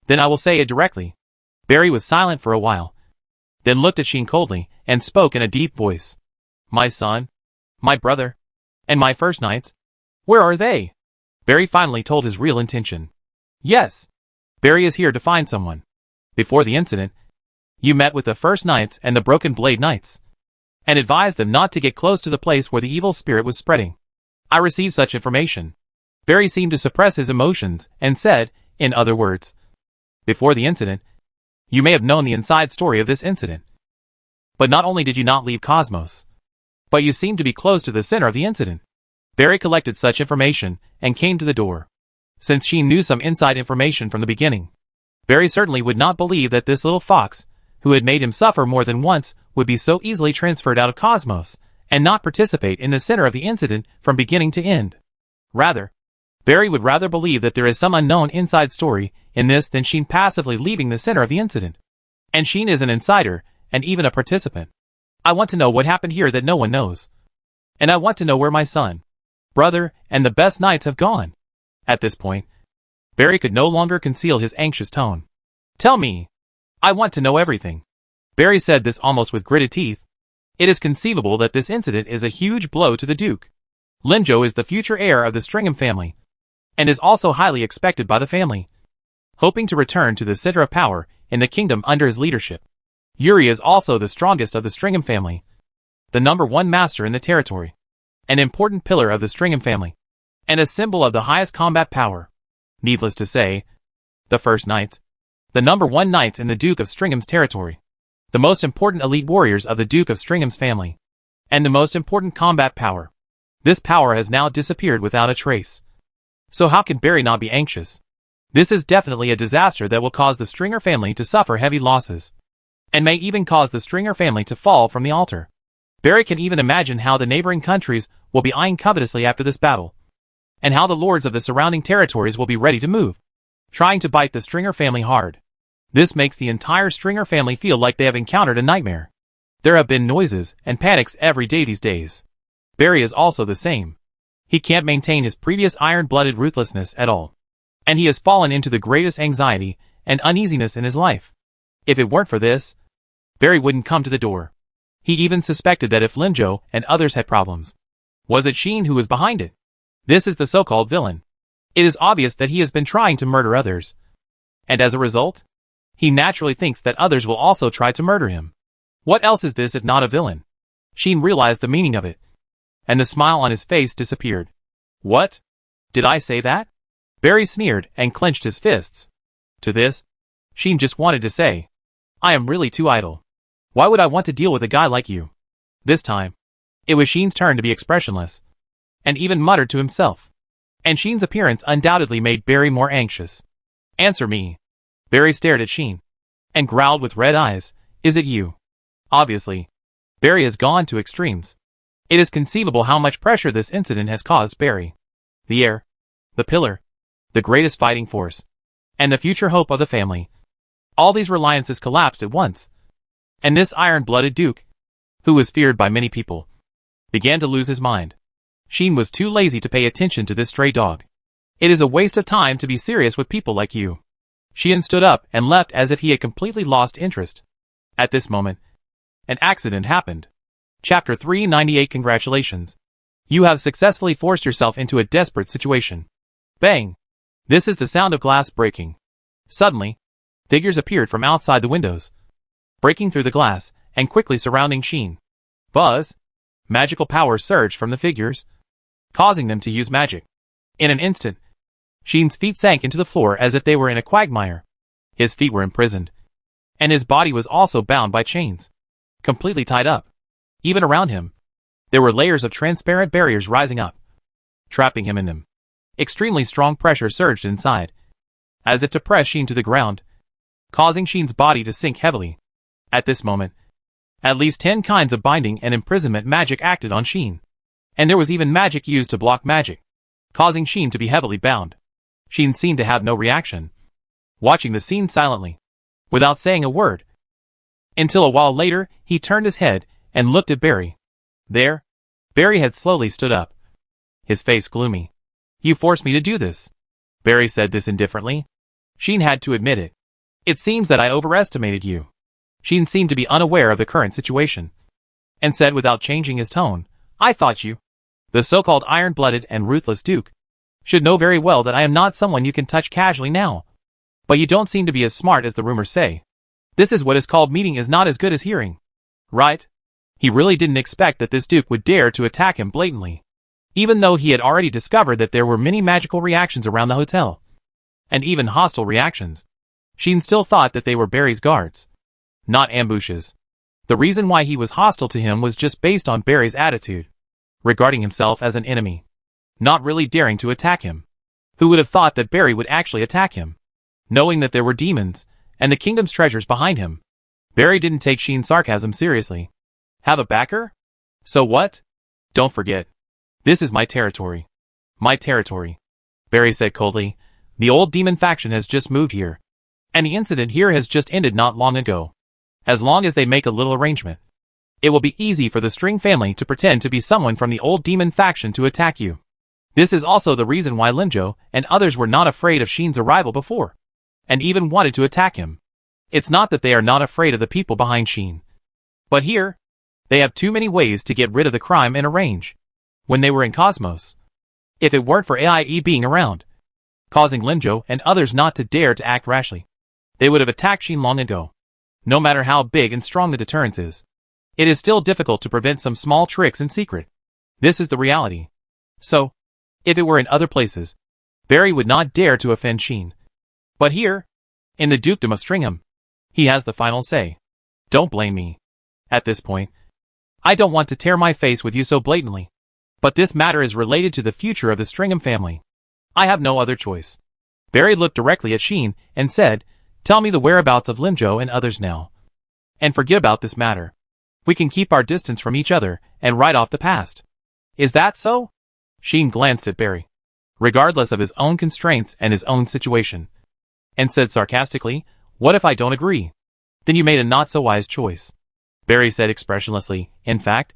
Then I will say it directly. Barry was silent for a while, then looked at Sheen coldly, and spoke in a deep voice. My son, my brother, and my first knights, where are they? Barry finally told his real intention. Yes, Barry is here to find someone. Before the incident, you met with the First Knights and the Broken Blade Knights, and advised them not to get close to the place where the evil spirit was spreading. I received such information. Barry seemed to suppress his emotions and said, in other words, before the incident, you may have known the inside story of this incident. But not only did you not leave Cosmos, but you seemed to be close to the center of the incident. Barry collected such information and came to the door. Since she knew some inside information from the beginning, Barry certainly would not believe that this little fox, who had made him suffer more than once, would be so easily transferred out of Cosmos and not participate in the center of the incident from beginning to end. Rather, Barry would rather believe that there is some unknown inside story in this than Sheen passively leaving the center of the incident. And Sheen is an insider and even a participant. I want to know what happened here that no one knows. And I want to know where my son, brother, and the best knights have gone. At this point, Barry could no longer conceal his anxious tone. Tell me. I want to know everything. Barry said this almost with gritted teeth. It is conceivable that this incident is a huge blow to the Duke. Linjo is the future heir of the Stringham family, and is also highly expected by the family, hoping to return to the center of power in the kingdom under his leadership. Yuri is also the strongest of the Stringham family, the #1 master in the territory, an important pillar of the Stringham family, and a symbol of the highest combat power. Needless to say, the First Knights, the #1 knights in the Duke of Stringham's territory, the most important elite warriors of the Duke of Stringham's family, and the most important combat power. This power has now disappeared without a trace. So how can Barry not be anxious? This is definitely a disaster that will cause the Stringer family to suffer heavy losses, and may even cause the Stringer family to fall from the altar. Barry can even imagine how the neighboring countries will be eyeing covetously after this battle, and how the lords of the surrounding territories will be ready to move, trying to bite the Stringer family hard. This makes the entire Stringer family feel like they have encountered a nightmare. There have been noises and panics every day these days. Barry is also the same. He can't maintain his previous iron-blooded ruthlessness at all. And he has fallen into the greatest anxiety and uneasiness in his life. If it weren't for this, Barry wouldn't come to the door. He even suspected that if Linjo and others had problems, was it Sheen who was behind it? This is the so-called villain. It is obvious that he has been trying to murder others. And as a result, he naturally thinks that others will also try to murder him. What else is this if not a villain? Sheen realized the meaning of it, and the smile on his face disappeared. What? Did I say that? Barry sneered and clenched his fists. To this, Sheen just wanted to say, I am really too idle. Why would I want to deal with a guy like you? This time, it was Sheen's turn to be expressionless, and even muttered to himself. And Sheen's appearance undoubtedly made Barry more anxious. Answer me. Barry stared at Sheen, and growled with red eyes, Is it you? Obviously, Barry has gone to extremes. It is conceivable how much pressure this incident has caused Barry. The heir, the pillar, the greatest fighting force, and the future hope of the family. All these reliances collapsed at once. And this iron-blooded duke, who was feared by many people, began to lose his mind. Sheen was too lazy to pay attention to this stray dog. It is a waste of time to be serious with people like you. Sheen stood up and left as if he had completely lost interest. At this moment, an accident happened. Chapter 398 Congratulations. You have successfully forced yourself into a desperate situation. Bang! This is the sound of glass breaking. Suddenly, figures appeared from outside the windows, breaking through the glass and quickly surrounding Sheen. Buzz! Magical power surged from the figures, causing them to use magic. In an instant, Sheen's feet sank into the floor as if they were in a quagmire. His feet were imprisoned, and his body was also bound by chains, completely tied up. Even around him, there were layers of transparent barriers rising up, trapping him in them. Extremely strong pressure surged inside, as if to press Sheen to the ground, causing Sheen's body to sink heavily. At this moment, at least 10 kinds of binding and imprisonment magic acted on Sheen. And there was even magic used to block magic, causing Sheen to be heavily bound. Sheen seemed to have no reaction, watching the scene silently, without saying a word. Until a while later, he turned his head and looked at Barry. There, Barry had slowly stood up, his face gloomy. You forced me to do this. Barry said this indifferently. Sheen had to admit it. It seems that I overestimated you. Sheen seemed to be unaware of the current situation, and said without changing his tone, I thought you, the so-called iron-blooded and ruthless duke, should know very well that I am not someone you can touch casually now. But you don't seem to be as smart as the rumors say. This is what is called meeting is not as good as hearing. Right? He really didn't expect that this duke would dare to attack him blatantly, even though he had already discovered that there were many magical reactions around the hotel, and even hostile reactions. Sheen still thought that they were Barry's guards, not ambushes. The reason why he was hostile to him was just based on Barry's attitude, regarding himself as an enemy, not really daring to attack him. Who would have thought that Barry would actually attack him, knowing that there were demons and the kingdom's treasures behind him? Barry didn't take Sheen's sarcasm seriously. Have a backer? So what? Don't forget, this is my territory. My territory, Barry said coldly. The old demon faction has just moved here, and the incident here has just ended not long ago. As long as they make a little arrangement, it will be easy for the String family to pretend to be someone from the old demon faction to attack you. This is also the reason why Linjo and others were not afraid of Sheen's arrival before, and even wanted to attack him. It's not that they are not afraid of the people behind Sheen, but here, they have too many ways to get rid of the crime in a range. When they were in Cosmos, if it weren't for AIE being around, causing Linjo and others not to dare to act rashly, they would have attacked Sheen long ago. No matter how big and strong the deterrence is, it is still difficult to prevent some small tricks in secret. This is the reality. So, if it were in other places, Barry would not dare to offend Sheen. But here, in the dukedom of Stringham, he has the final say. Don't blame me. At this point, I don't want to tear my face with you so blatantly, but this matter is related to the future of the Stringham family. I have no other choice. Barry looked directly at Sheen and said, Tell me the whereabouts of Linjo and others now, and forget about this matter. We can keep our distance from each other and write off the past. Is that so? Sheen glanced at Barry, regardless of his own constraints and his own situation, and said sarcastically, What if I don't agree? Then you made a not-so-wise choice. Barry said expressionlessly, In fact,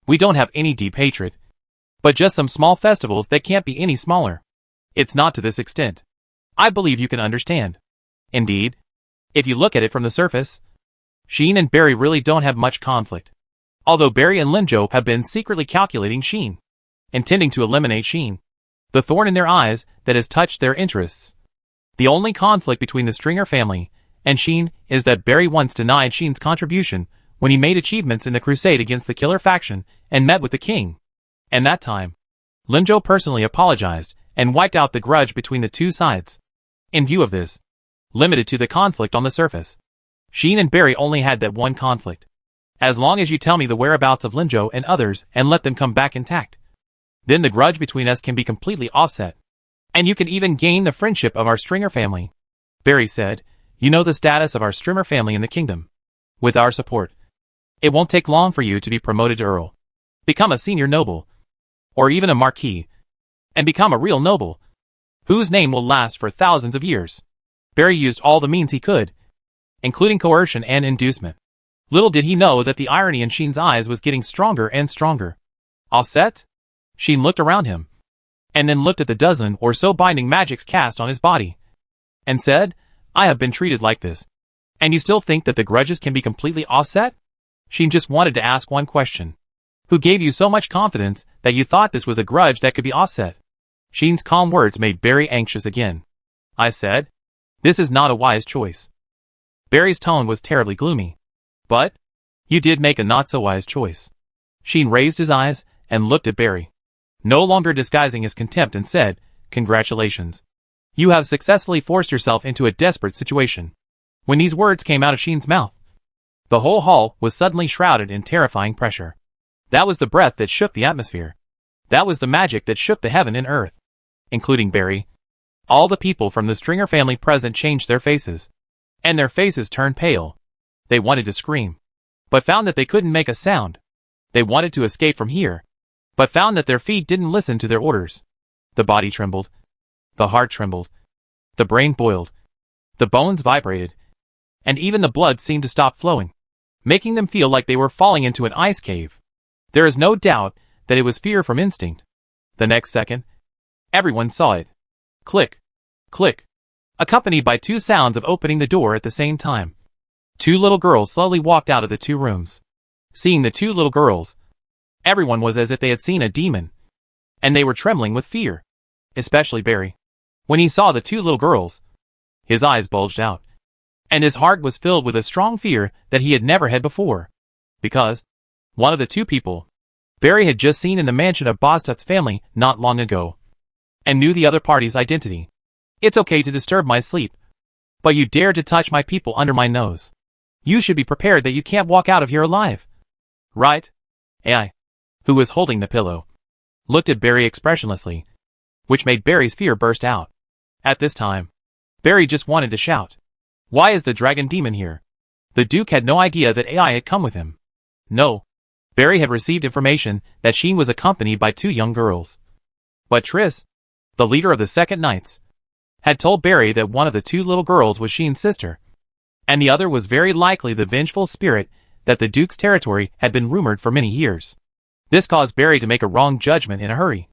we don't have any deep hatred, but just some small festivals that can't be any smaller. It's not to this extent. I believe you can understand. Indeed, if you look at it from the surface, Sheen and Barry really don't have much conflict. Although Barry and Linjo have been secretly calculating Sheen, intending to eliminate Sheen, the thorn in their eyes that has touched their interests. The only conflict between the Stringer family and Sheen is that Barry once denied Sheen's contribution when he made achievements in the crusade against the killer faction and met with the king. And that time, Linjo personally apologized and wiped out the grudge between the two sides. In view of this, limited to the conflict on the surface, Sheen and Barry only had that one conflict. As long as you tell me the whereabouts of Linjo and others and let them come back intact, then the grudge between us can be completely offset. And you can even gain the friendship of our Stringer family. Barry said, you know the status of our Stringer family in the kingdom. With our support, it won't take long for you to be promoted to Earl, become a senior noble, or even a marquis, and become a real noble, whose name will last for thousands of years. Barry used all the means he could, including coercion and inducement. Little did he know that the irony in Sheen's eyes was getting stronger and stronger. Offset? Sheen looked around him, and then looked at the dozen or so binding magics cast on his body, and said, I have been treated like this. And you still think that the grudges can be completely offset? Sheen just wanted to ask one question. Who gave you so much confidence that you thought this was a grudge that could be offset? Sheen's calm words made Barry anxious again. I said, this is not a wise choice. Barry's tone was terribly gloomy. But, you did make a not-so-wise choice. Sheen raised his eyes and looked at Barry, no longer disguising his contempt, and said, congratulations. You have successfully forced yourself into a desperate situation. When these words came out of Sheen's mouth, the whole hall was suddenly shrouded in terrifying pressure. That was the breath that shook the atmosphere. That was the magic that shook the heaven and earth, including Barry. All the people from the Stringer family present changed their faces, and their faces turned pale. They wanted to scream, but found that they couldn't make a sound. They wanted to escape from here, but found that their feet didn't listen to their orders. The body trembled. The heart trembled. The brain boiled. The bones vibrated. And even the blood seemed to stop flowing, making them feel like they were falling into an ice cave. There is no doubt that it was fear from instinct. The next second, everyone saw it. Click, click, accompanied by two sounds of opening the door at the same time. Two little girls slowly walked out of the two rooms. Seeing the two little girls, everyone was as if they had seen a demon, and they were trembling with fear, especially Barry. When he saw the two little girls, his eyes bulged out, and his heart was filled with a strong fear that he had never had before, because one of the two people Barry had just seen in the mansion of Bostut's family not long ago, and knew the other party's identity. It's okay to disturb my sleep, but you dare to touch my people under my nose. You should be prepared that you can't walk out of here alive. Right? AI, who was holding the pillow, looked at Barry expressionlessly, which made Barry's fear burst out. At this time, Barry just wanted to shout, why is the dragon demon here? The Duke had no idea that AI had come with him. No. Barry had received information that Sheen was accompanied by two young girls. But Triss, the leader of the Second Knights, had told Barry that one of the two little girls was Sheen's sister, and the other was very likely the vengeful spirit that the Duke's territory had been rumored for many years. This caused Barry to make a wrong judgment in a hurry,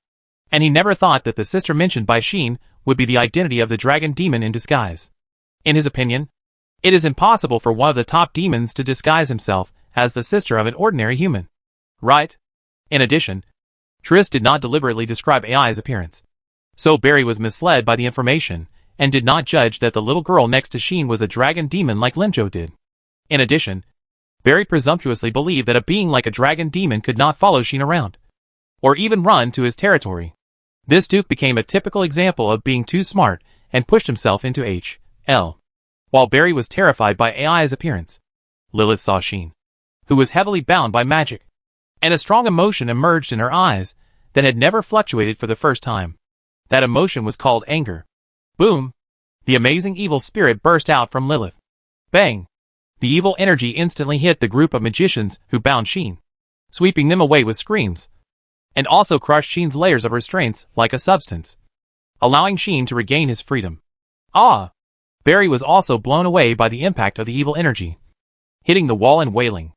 and he never thought that the sister mentioned by Sheen would be the identity of the dragon demon in disguise. In his opinion, it is impossible for one of the top demons to disguise himself as the sister of an ordinary human. Right? In addition, Triss did not deliberately describe AI's appearance, so Barry was misled by the information and did not judge that the little girl next to Sheen was a dragon demon like Linjo did. In addition, Barry presumptuously believed that a being like a dragon demon could not follow Sheen around, or even run to his territory. This Duke became a typical example of being too smart and pushed himself into H.L. While Barry was terrified by AI's appearance, Lilith saw Sheen, who was heavily bound by magic, and a strong emotion emerged in her eyes that had never fluctuated for the first time. That emotion was called anger. Boom! The amazing evil spirit burst out from Lilith. Bang! The evil energy instantly hit the group of magicians who bound Sheen, sweeping them away with screams, and also crushed Sheen's layers of restraints like a substance, allowing Sheen to regain his freedom. Ah! Barry was also blown away by the impact of the evil energy, hitting the wall and wailing.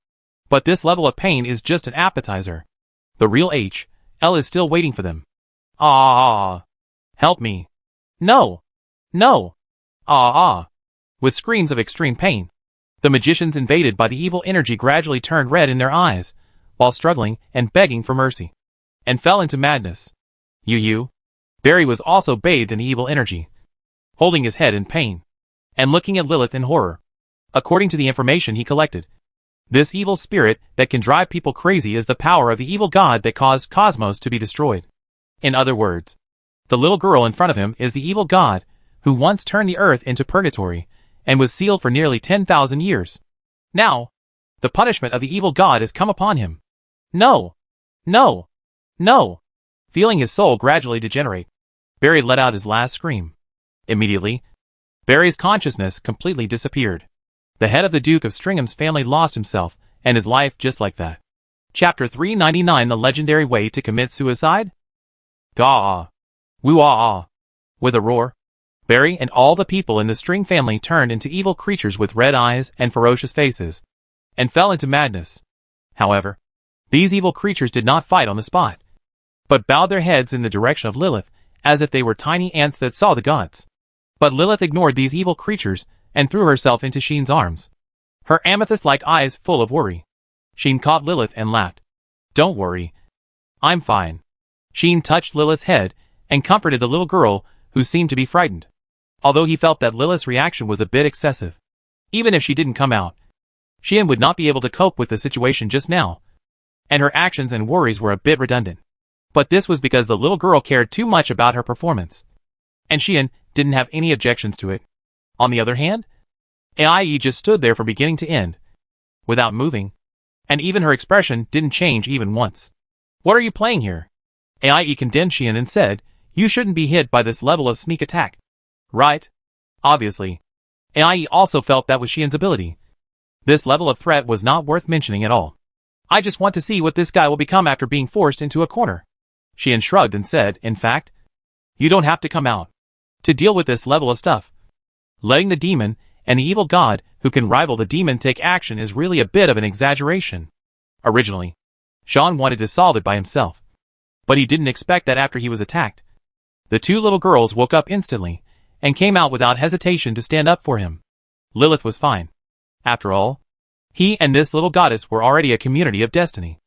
But this level of pain is just an appetizer. The real H. Elle is still waiting for them. Ah! Help me! No! No! Ah! With screams of extreme pain, the magicians invaded by the evil energy gradually turned red in their eyes, while struggling and begging for mercy, and fell into madness. You. Barry was also bathed in the evil energy, holding his head in pain, and looking at Lilith in horror. According to the information he collected, this evil spirit that can drive people crazy is the power of the evil god that caused Cosmos to be destroyed. In other words, the little girl in front of him is the evil god who once turned the earth into purgatory and was sealed for nearly 10,000 years. Now, the punishment of the evil god has come upon him. No! No! No! Feeling his soul gradually degenerate, Barry let out his last scream. Immediately, Barry's consciousness completely disappeared. The head of the Duke of Stringham's family lost himself and his life just like that. Chapter 399: The Legendary Way to Commit Suicide? Gah! Woo-ah! With a roar, Barry and all the people in the String family turned into evil creatures with red eyes and ferocious faces, and fell into madness. However, these evil creatures did not fight on the spot, but bowed their heads in the direction of Lilith, as if they were tiny ants that saw the gods. But Lilith ignored these evil creatures and threw herself into Sheen's arms, her amethyst-like eyes full of worry. Sheen caught Lilith and laughed. Don't worry. I'm fine. Sheen touched Lilith's head and comforted the little girl, who seemed to be frightened, although he felt that Lilith's reaction was a bit excessive. Even if she didn't come out, Sheen would not be able to cope with the situation just now, and her actions and worries were a bit redundant. But this was because the little girl cared too much about her performance, and Sheen didn't have any objections to it. On the other hand, Aie just stood there from beginning to end, without moving, and even her expression didn't change even once. What are you playing here? Aie condemned Sheen and said, you shouldn't be hit by this level of sneak attack. Right? Obviously. Aie also felt that was Sheen's ability. This level of threat was not worth mentioning at all. I just want to see what this guy will become after being forced into a corner. Sheen shrugged and said, in fact, you don't have to come out to deal with this level of stuff. Letting the demon and the evil god who can rival the demon take action is really a bit of an exaggeration. Originally, Sean wanted to solve it by himself, but he didn't expect that after he was attacked, the two little girls woke up instantly and came out without hesitation to stand up for him. Lilith was fine. After all, he and this little goddess were already a community of destiny.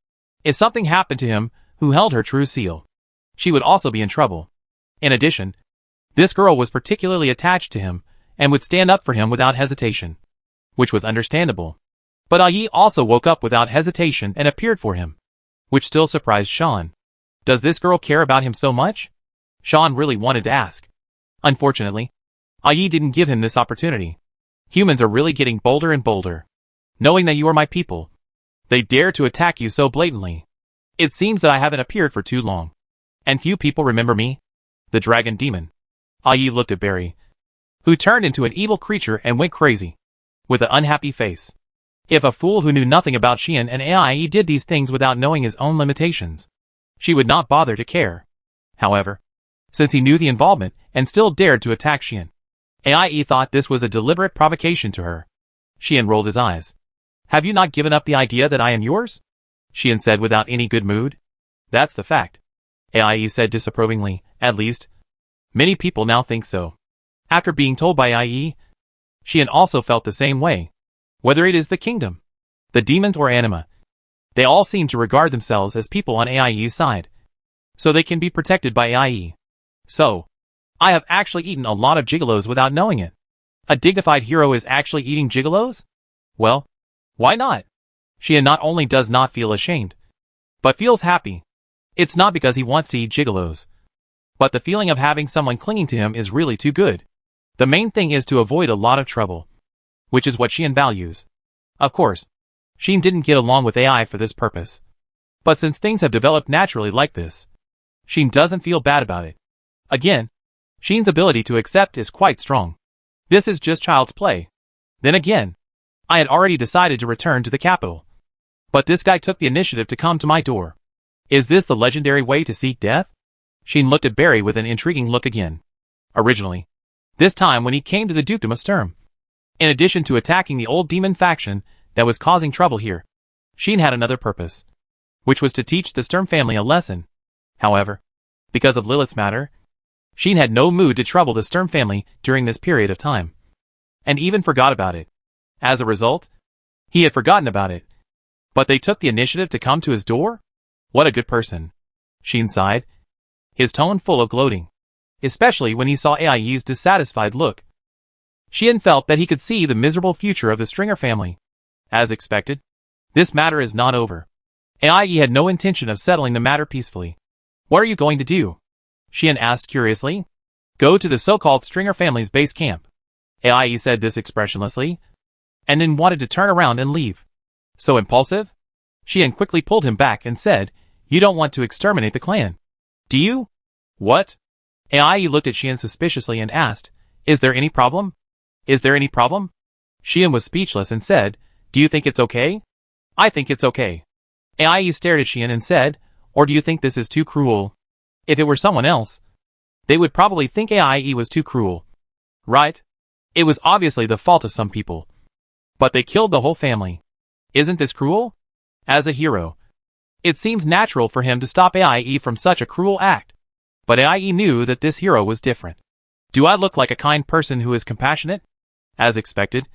If something happened to him who held her true seal, she would also be in trouble. In addition, this girl was particularly attached to him and would stand up for him without hesitation, which was understandable. But Aie also woke up without hesitation and appeared for him, which still surprised Sean. Does this girl care about him so much? Sean really wanted to ask. Unfortunately, Aie didn't give him this opportunity. Humans are really getting bolder and bolder. Knowing that you are my people, they dare to attack you so blatantly. It seems that I haven't appeared for too long, and few people remember me. The dragon demon. Aie looked at Barry, who turned into an evil creature and went crazy, with an unhappy face. If a fool who knew nothing about Sheen and Aie did these things without knowing his own limitations, she would not bother to care. However, since he knew the involvement and still dared to attack Sheen, Aie thought this was a deliberate provocation to her. Sheen rolled his eyes. Have you not given up the idea that I am yours? Sheen said without any good mood. That's the fact. Aie said disapprovingly, at least, many people now think so. After being told by Aie, Sheen also felt the same way. Whether it is the kingdom, the demons or anima, they all seem to regard themselves as people on Aie's side, so they can be protected by Aie. So, I have actually eaten a lot of gigolos without knowing it. A dignified hero is actually eating gigolos? Well, why not? Sheen not only does not feel ashamed, but feels happy. It's not because he wants to eat gigolos, but the feeling of having someone clinging to him is really too good. The main thing is to avoid a lot of trouble, which is what Sheen values. Of course, Sheen didn't get along with Aie for this purpose, but since things have developed naturally like this, Sheen doesn't feel bad about it. Again, Sheen's ability to accept is quite strong. This is just child's play. Then again, I had already decided to return to the capital, but this guy took the initiative to come to my door. Is this the legendary way to seek death? Sheen looked at Barry with an intriguing look again. Originally, this time when he came to the Dukedom of Sturm, in addition to attacking the old demon faction that was causing trouble here, Sheen had another purpose, which was to teach the Sturm family a lesson. However, because of Lilith's matter, Sheen had no mood to trouble the Sturm family during this period of time, and even forgot about it. As a result, he had forgotten about it. But they took the initiative to come to his door? What a good person. Sheen sighed, his tone full of gloating, especially when he saw Ai's dissatisfied look. Sheen felt that he could see the miserable future of the Stringer family. As expected, this matter is not over. Ai had no intention of settling the matter peacefully. What are you going to do? Sheen asked curiously. Go to the so-called Stringer family's base camp. Ai said this expressionlessly, and then wanted to turn around and leave. So impulsive? Sheen quickly pulled him back and said, you don't want to exterminate the clan, do you? What? Ai looked at Sheen suspiciously and asked, is there any problem? Is there any problem? Sheen was speechless and said, do you think it's okay? I think it's okay. Ai stared at Sheen and said, or do you think this is too cruel? If it were someone else, they would probably think Ai was too cruel. Right? It was obviously the fault of some people. But they killed the whole family. Isn't this cruel? As a hero, it seems natural for him to stop Ai from such a cruel act. But Ai knew that this hero was different. Do I look like a kind person who is compassionate? As expected,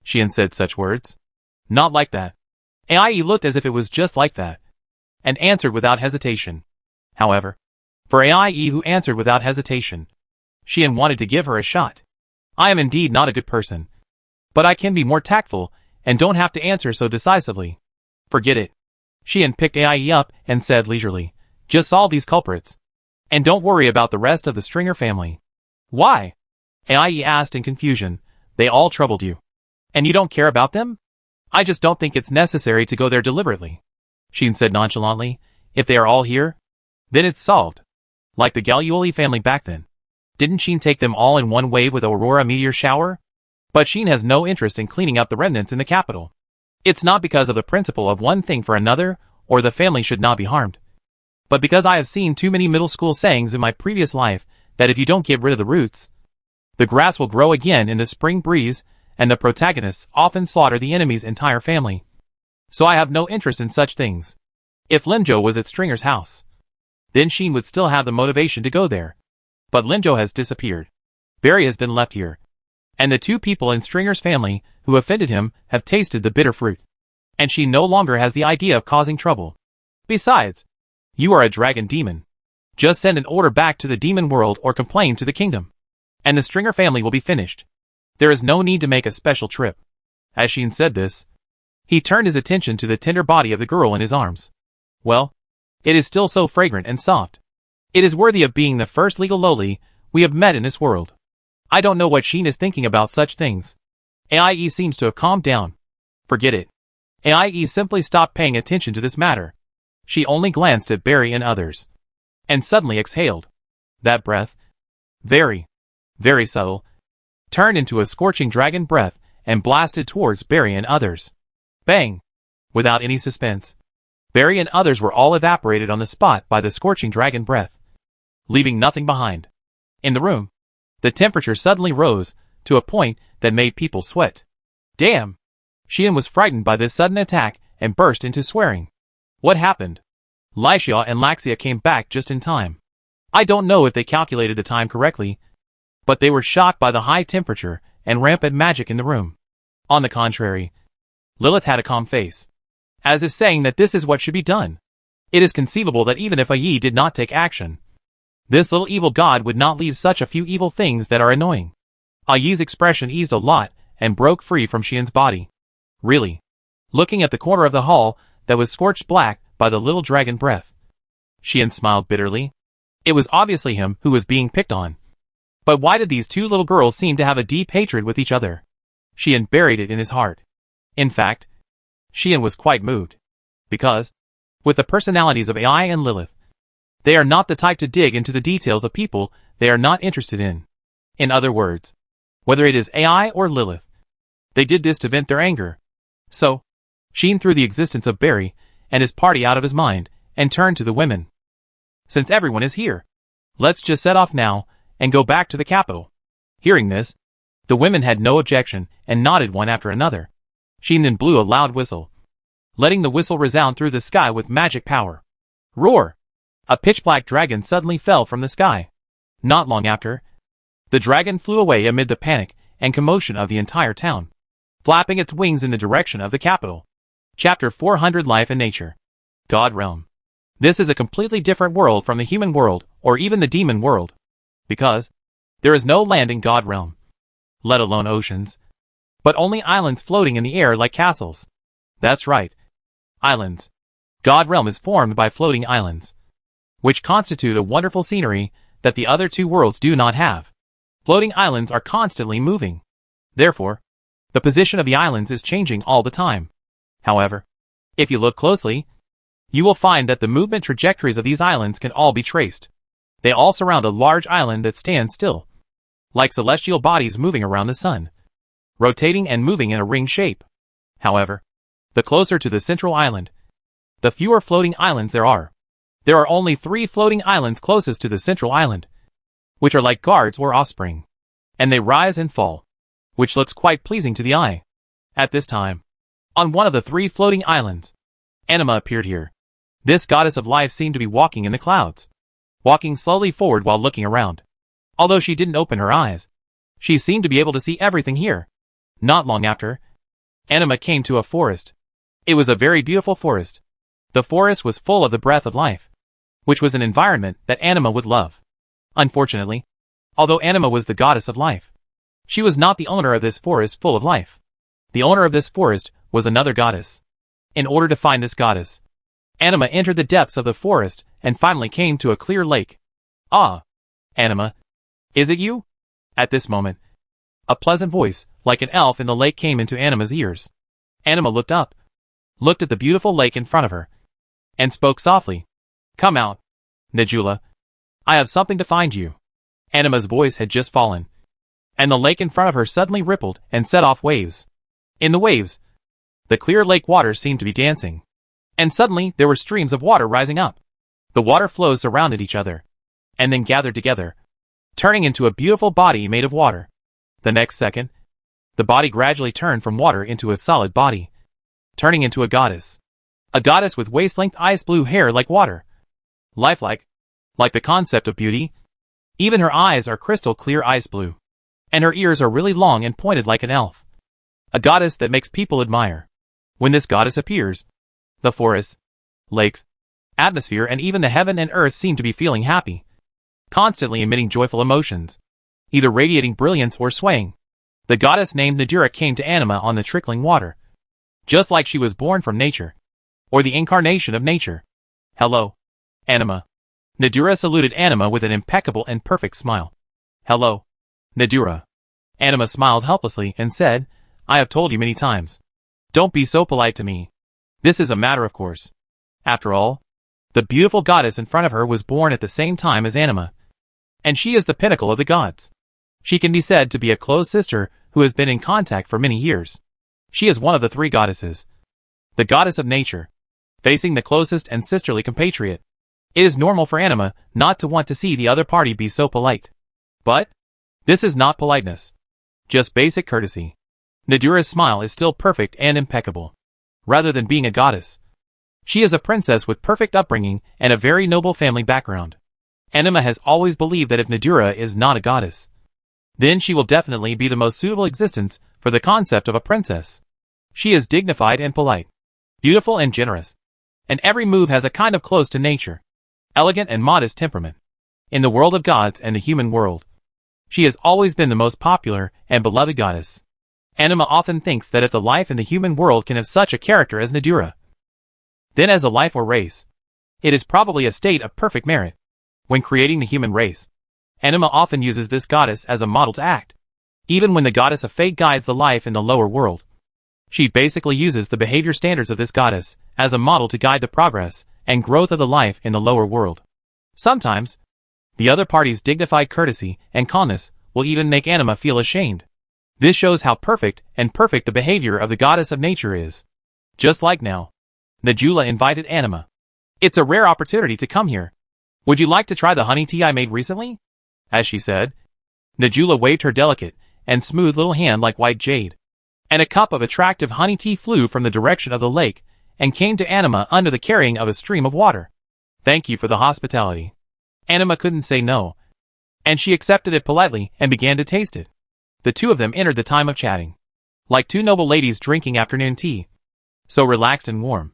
Sheen said such words. Not like that. Ai looked as if it was just like that, and answered without hesitation. However, for Ai who answered without hesitation, Sheen wanted to give her a shot. I am indeed not a good person, but I can be more tactful and don't have to answer so decisively. Forget it. Sheen picked Ai up and said leisurely, just solve these culprits, and don't worry about the rest of the Stringer family. Why? Ai asked in confusion. They all troubled you, and you don't care about them? I just don't think it's necessary to go there deliberately. Sheen said nonchalantly, if they are all here, then it's solved. Like the Gallioli family back then. Didn't Sheen take them all in one wave with Aurora meteor shower? But Sheen has no interest in cleaning up the remnants in the capital. It's not because of the principle of one thing for another, or the family should not be harmed. But because I have seen too many middle school sayings in my previous life that if you don't get rid of the roots, the grass will grow again in the spring breeze, and the protagonists often slaughter the enemy's entire family. So I have no interest in such things. If Linjo was at Stringer's house, then Sheen would still have the motivation to go there. But Linjo has disappeared. Barry has been left here. And the two people in Stringer's family who offended him have tasted the bitter fruit. And she no longer has the idea of causing trouble. Besides, you are a dragon demon. Just send an order back to the demon world or complain to the kingdom, and the Stringer family will be finished. There is no need to make a special trip. As Sheen said this, he turned his attention to the tender body of the girl in his arms. Well, it is still so fragrant and soft. It is worthy of being the first legal loli we have met in this world. I don't know what Sheen is thinking about such things. Ai seems to have calmed down. Forget it. Ai simply stopped paying attention to this matter. She only glanced at Barry and others, and suddenly exhaled. That breath, very, very subtle, turned into a scorching dragon breath and blasted towards Barry and others. Bang! Without any suspense, Barry and others were all evaporated on the spot by the scorching dragon breath, leaving nothing behind. In the room, the temperature suddenly rose to a point that made people sweat. Damn! Sheen was frightened by this sudden attack and burst into swearing. What happened? Lycia and Laxia came back just in time. I don't know if they calculated the time correctly, but they were shocked by the high temperature and rampant magic in the room. On the contrary, Lilith had a calm face, as if saying that this is what should be done. It is conceivable that even if Yi did not take action, this little evil god would not leave such a few evil things that are annoying. Yi's expression eased a lot and broke free from Sheen's body. Really? Looking at the corner of the hall that was scorched black by the little dragon breath, Sheen smiled bitterly. It was obviously him who was being picked on. But why did these two little girls seem to have a deep hatred with each other? Sheen buried it in his heart. In fact, Sheen was quite moved. Because, with the personalities of Ai and Lilith, they are not the type to dig into the details of people they are not interested in. In other words, whether it is Ai or Lilith, they did this to vent their anger. So, Sheen threw the existence of Barry and his party out of his mind and turned to the women. Since everyone is here, let's just set off now and go back to the capital. Hearing this, the women had no objection and nodded one after another. Sheen then blew a loud whistle, letting the whistle resound through the sky with magic power. Roar! a pitch-black dragon suddenly fell from the sky. Not long after, the dragon flew away amid the panic and commotion of the entire town, flapping its wings in the direction of the capital. Chapter 400 Life and Nature. God Realm. This is a completely different world from the human world or even the demon world, because there is no land in God Realm, let alone oceans, but only islands floating in the air like castles. That's right, islands. God Realm is formed by floating islands, which constitute a wonderful scenery that the other two worlds do not have. Floating islands are constantly moving. Therefore, the position of the islands is changing all the time. However, if you look closely, you will find that the movement trajectories of these islands can all be traced. They all surround a large island that stands still, like celestial bodies moving around the sun, rotating and moving in a ring shape. However, the closer to the central island, the fewer floating islands there are. There are only 3 floating islands closest to the central island, which are like guards or offspring, and they rise and fall, which looks quite pleasing to the eye. At this time, on one of the 3 floating islands, Anima appeared here. This goddess of life seemed to be walking in the clouds, walking slowly forward while looking around. Although she didn't open her eyes, she seemed to be able to see everything here. Not long after, Anima came to a forest. It was a very beautiful forest. The forest was full of the breath of life, which was an environment that Anima would love. Unfortunately, although Anima was the goddess of life, she was not the owner of this forest full of life. The owner of this forest was another goddess. In order to find this goddess, Anima entered the depths of the forest and finally came to a clear lake. Ah, Anima, is it you? At this moment, a pleasant voice, like an elf in the lake, came into Anima's ears. Anima looked up, looked at the beautiful lake in front of her, and spoke softly. Come out, Najula. I have something to find you. Anima's voice had just fallen, and the lake in front of her suddenly rippled and set off waves. In the waves, the clear lake water seemed to be dancing, and suddenly there were streams of water rising up. The water flows surrounded each other, and then gathered together, turning into a beautiful body made of water. The next second, the body gradually turned from water into a solid body, turning into a goddess. A goddess with waist-length ice blue hair like water. Lifelike, like the concept of beauty. Even her eyes are crystal clear ice blue, and her ears are really long and pointed like an elf. A goddess that makes people admire. When this goddess appears, the forests, lakes, atmosphere and even the heaven and earth seem to be feeling happy, constantly emitting joyful emotions, either radiating brilliance or swaying. The goddess named Nadura came to Anima on the trickling water, just like she was born from nature, or the incarnation of nature. Hello, Anima. Nadura saluted Anima with an impeccable and perfect smile. Hello, Nadura. Anima smiled helplessly and said, I have told you many times. Don't be so polite to me. This is a matter of course. After all, the beautiful goddess in front of her was born at the same time as Anima, and she is the pinnacle of the gods. She can be said to be a close sister who has been in contact for many years. She is one of the 3 goddesses. The goddess of nature, facing the closest and sisterly compatriot. It is normal for Anima not to want to see the other party be so polite. But this is not politeness, just basic courtesy. Nadura's smile is still perfect and impeccable. Rather than being a goddess, she is a princess with perfect upbringing and a very noble family background. Anima has always believed that if Nadura is not a goddess, then she will definitely be the most suitable existence for the concept of a princess. She is dignified and polite, beautiful and generous, and every move has a kind of close to nature, elegant and modest temperament. In the world of gods and the human world, she has always been the most popular and beloved goddess. Anima often thinks that if the life in the human world can have such a character as Nadura, then as a life or race, it is probably a state of perfect merit. When creating the human race, Anima often uses this goddess as a model to act. Even when the goddess of fate guides the life in the lower world, she basically uses the behavior standards of this goddess as a model to guide the progress and growth of the life in the lower world. Sometimes, the other party's dignified courtesy and calmness will even make Anima feel ashamed. This shows how perfect the behavior of the goddess of nature is. Just like now, Najula invited Anima. It's a rare opportunity to come here. Would you like to try the honey tea I made recently? As she said, Najula waved her delicate and smooth little hand like white jade, and a cup of attractive honey tea flew from the direction of the lake and came to Anima under the carrying of a stream of water. Thank you for the hospitality. Anima couldn't say no, and she accepted it politely and began to taste it. The two of them entered the time of chatting, like two noble ladies drinking afternoon tea, so relaxed and warm.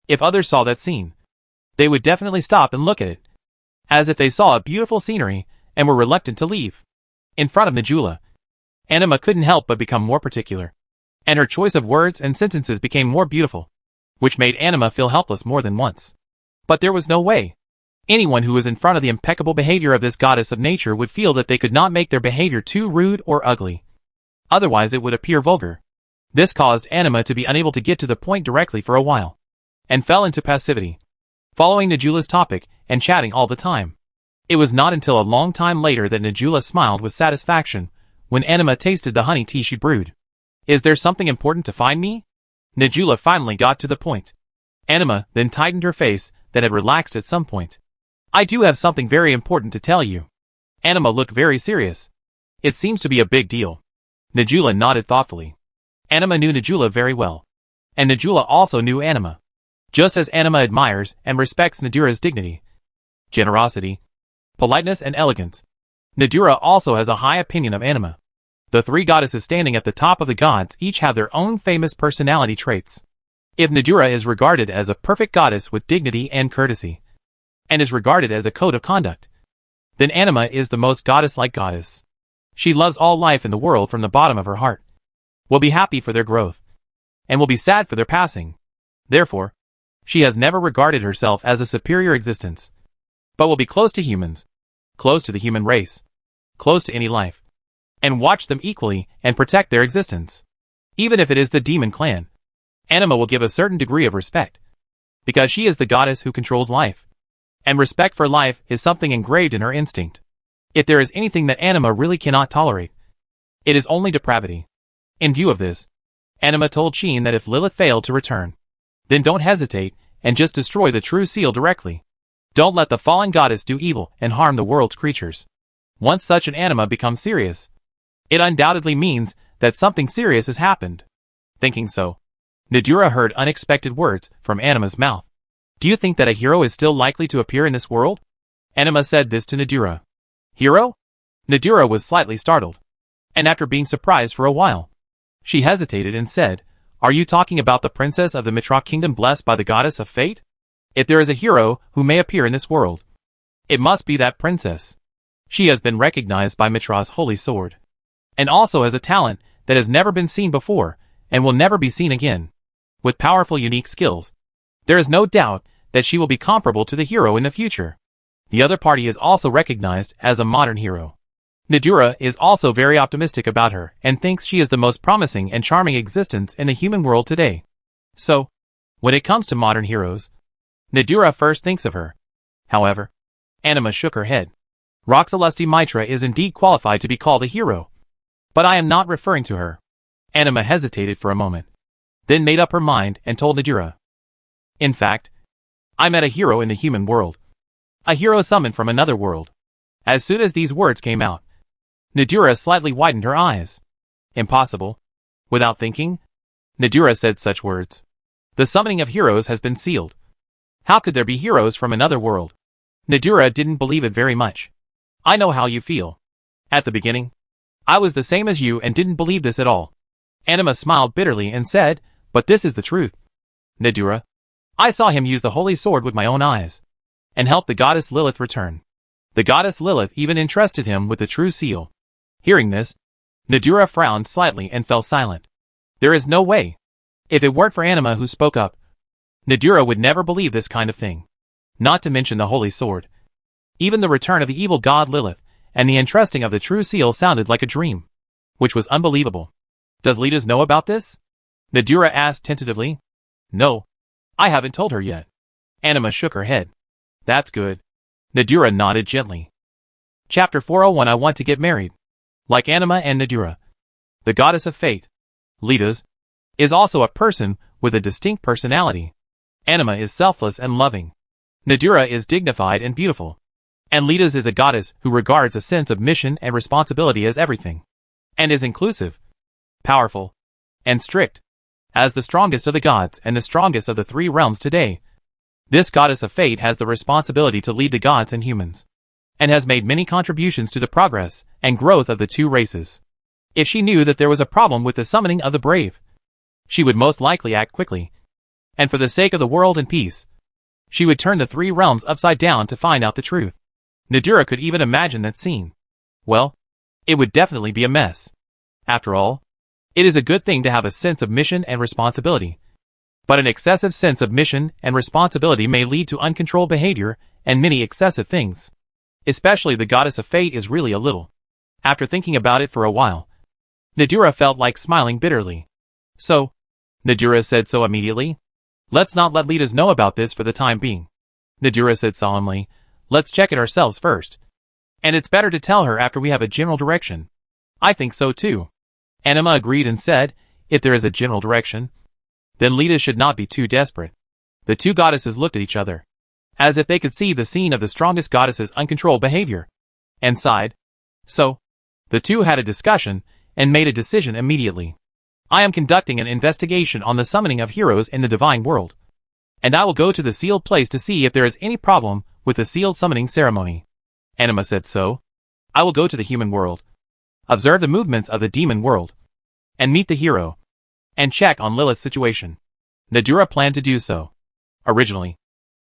If others saw that scene, they would definitely stop and look at it, as if they saw a beautiful scenery and were reluctant to leave. In front of Najula, Anima couldn't help but become more particular, and her choice of words and sentences became more beautiful, which made Anima feel helpless more than once. But there was no way. Anyone who was in front of the impeccable behavior of this goddess of nature would feel that they could not make their behavior too rude or ugly. Otherwise it would appear vulgar. This caused Anima to be unable to get to the point directly for a while, and fell into passivity, following Najula's topic and chatting all the time. It was not until a long time later that Najula smiled with satisfaction when Anima tasted the honey tea she brewed. Is there something important to find me? Najula finally got to the point. Anima then tightened her face that had relaxed at some point. I do have something very important to tell you. Anima looked very serious. It seems to be a big deal. Najula nodded thoughtfully. Anima knew Najula very well, and Najula also knew Anima. Just as Anima admires and respects Nadura's dignity, generosity, politeness and elegance, Nadura also has a high opinion of Anima. The three goddesses standing at the top of the gods each have their own famous personality traits. If Nadura is regarded as a perfect goddess with dignity and courtesy, and is regarded as a code of conduct, then Anima is the most goddess-like goddess. She loves all life in the world from the bottom of her heart, will be happy for their growth, and will be sad for their passing. Therefore, she has never regarded herself as a superior existence, but will be close to humans, close to the human race, close to any life, and watch them equally and protect their existence. Even if it is the demon clan, Anima will give a certain degree of respect, because she is the goddess who controls life, and respect for life is something engraved in her instinct. If there is anything that Anima really cannot tolerate, it is only depravity. In view of this, Anima told Sheen that if Lilith failed to return, then don't hesitate and just destroy the true seal directly. Don't let the fallen goddess do evil and harm the world's creatures. Once such an Anima becomes serious, it undoubtedly means that something serious has happened. Thinking so, Nadura heard unexpected words from Anima's mouth. Do you think that a hero is still likely to appear in this world? Anima said this to Nadura. Hero? Nadura was slightly startled, and after being surprised for a while, she hesitated and said, Are you talking about the princess of the Mitra kingdom blessed by the goddess of fate? If there is a hero who may appear in this world, it must be that princess. She has been recognized by Mitra's holy sword, and also has a talent that has never been seen before and will never be seen again. With powerful unique skills, there is no doubt that she will be comparable to the hero in the future. The other party is also recognized as a modern hero. Nadura is also very optimistic about her and thinks she is the most promising and charming existence in the human world today. So, when it comes to modern heroes, Nadura first thinks of her. However, Anima shook her head. Roxalusti Mitra is indeed qualified to be called a hero, but I am not referring to her. Anima hesitated for a moment, then made up her mind and told Nadura. In fact, I met a hero in the human world. A hero summoned from another world. As soon as these words came out, Nadura slightly widened her eyes. Impossible. Without thinking, Nadura said such words. The summoning of heroes has been sealed. How could there be heroes from another world? Nadura didn't believe it very much. I know how you feel. At the beginning, I was the same as you and didn't believe this at all. Anima smiled bitterly and said, But this is the truth. Nadura, I saw him use the holy sword with my own eyes, and help the goddess Lilith return. The goddess Lilith even entrusted him with the true seal. Hearing this, Nadura frowned slightly and fell silent. There is no way. If it weren't for Anima who spoke up, Nadura would never believe this kind of thing. Not to mention the holy sword. Even the return of the evil god Lilith and the entrusting of the true seal sounded like a dream, which was unbelievable. Does Litas know about this? Nadura asked tentatively. No. I haven't told her yet. Anima shook her head. That's good. Nadura nodded gently. Chapter 401 I want to get married. Like Anima and Nadura, the goddess of fate, Litas, is also a person with a distinct personality. Anima is selfless and loving. Nadura is dignified and beautiful. And Litas is a goddess who regards a sense of mission and responsibility as everything, and is inclusive, powerful, and strict. As the strongest of the gods and the strongest of the three realms today, This goddess of fate has the responsibility to lead the gods and humans, and has made many contributions to the progress and growth of the two races. If she knew that there was a problem with the summoning of the brave, she would most likely act quickly, and for the sake of the world and peace, she would turn the three realms upside down to find out the truth. Nadura could even imagine that scene. Well, it would definitely be a mess. After all, it is a good thing to have a sense of mission and responsibility. But an excessive sense of mission and responsibility may lead to uncontrolled behavior and many excessive things. Especially the goddess of fate is really a little. After thinking about it for a while, Nadura felt like smiling bitterly. So, Nadura said so immediately. Let's not let leaders know about this for the time being. Nadura said solemnly. Let's check it ourselves first. And it's better to tell her after we have a general direction. I think so too. Anima agreed and said, if there is a general direction, then leaders should not be too desperate. The two goddesses looked at each other, as if they could see the scene of the strongest goddess's uncontrolled behavior, and sighed. So, the two had a discussion, and made a decision immediately. I am conducting an investigation on the summoning of heroes in the divine world, and I will go to the sealed place to see if there is any problem with the sealed summoning ceremony. Anima said so. I will go to the human world, observe the movements of the demon world, and meet the hero, and check on Lilith's situation. Nadura planned to do so. Originally,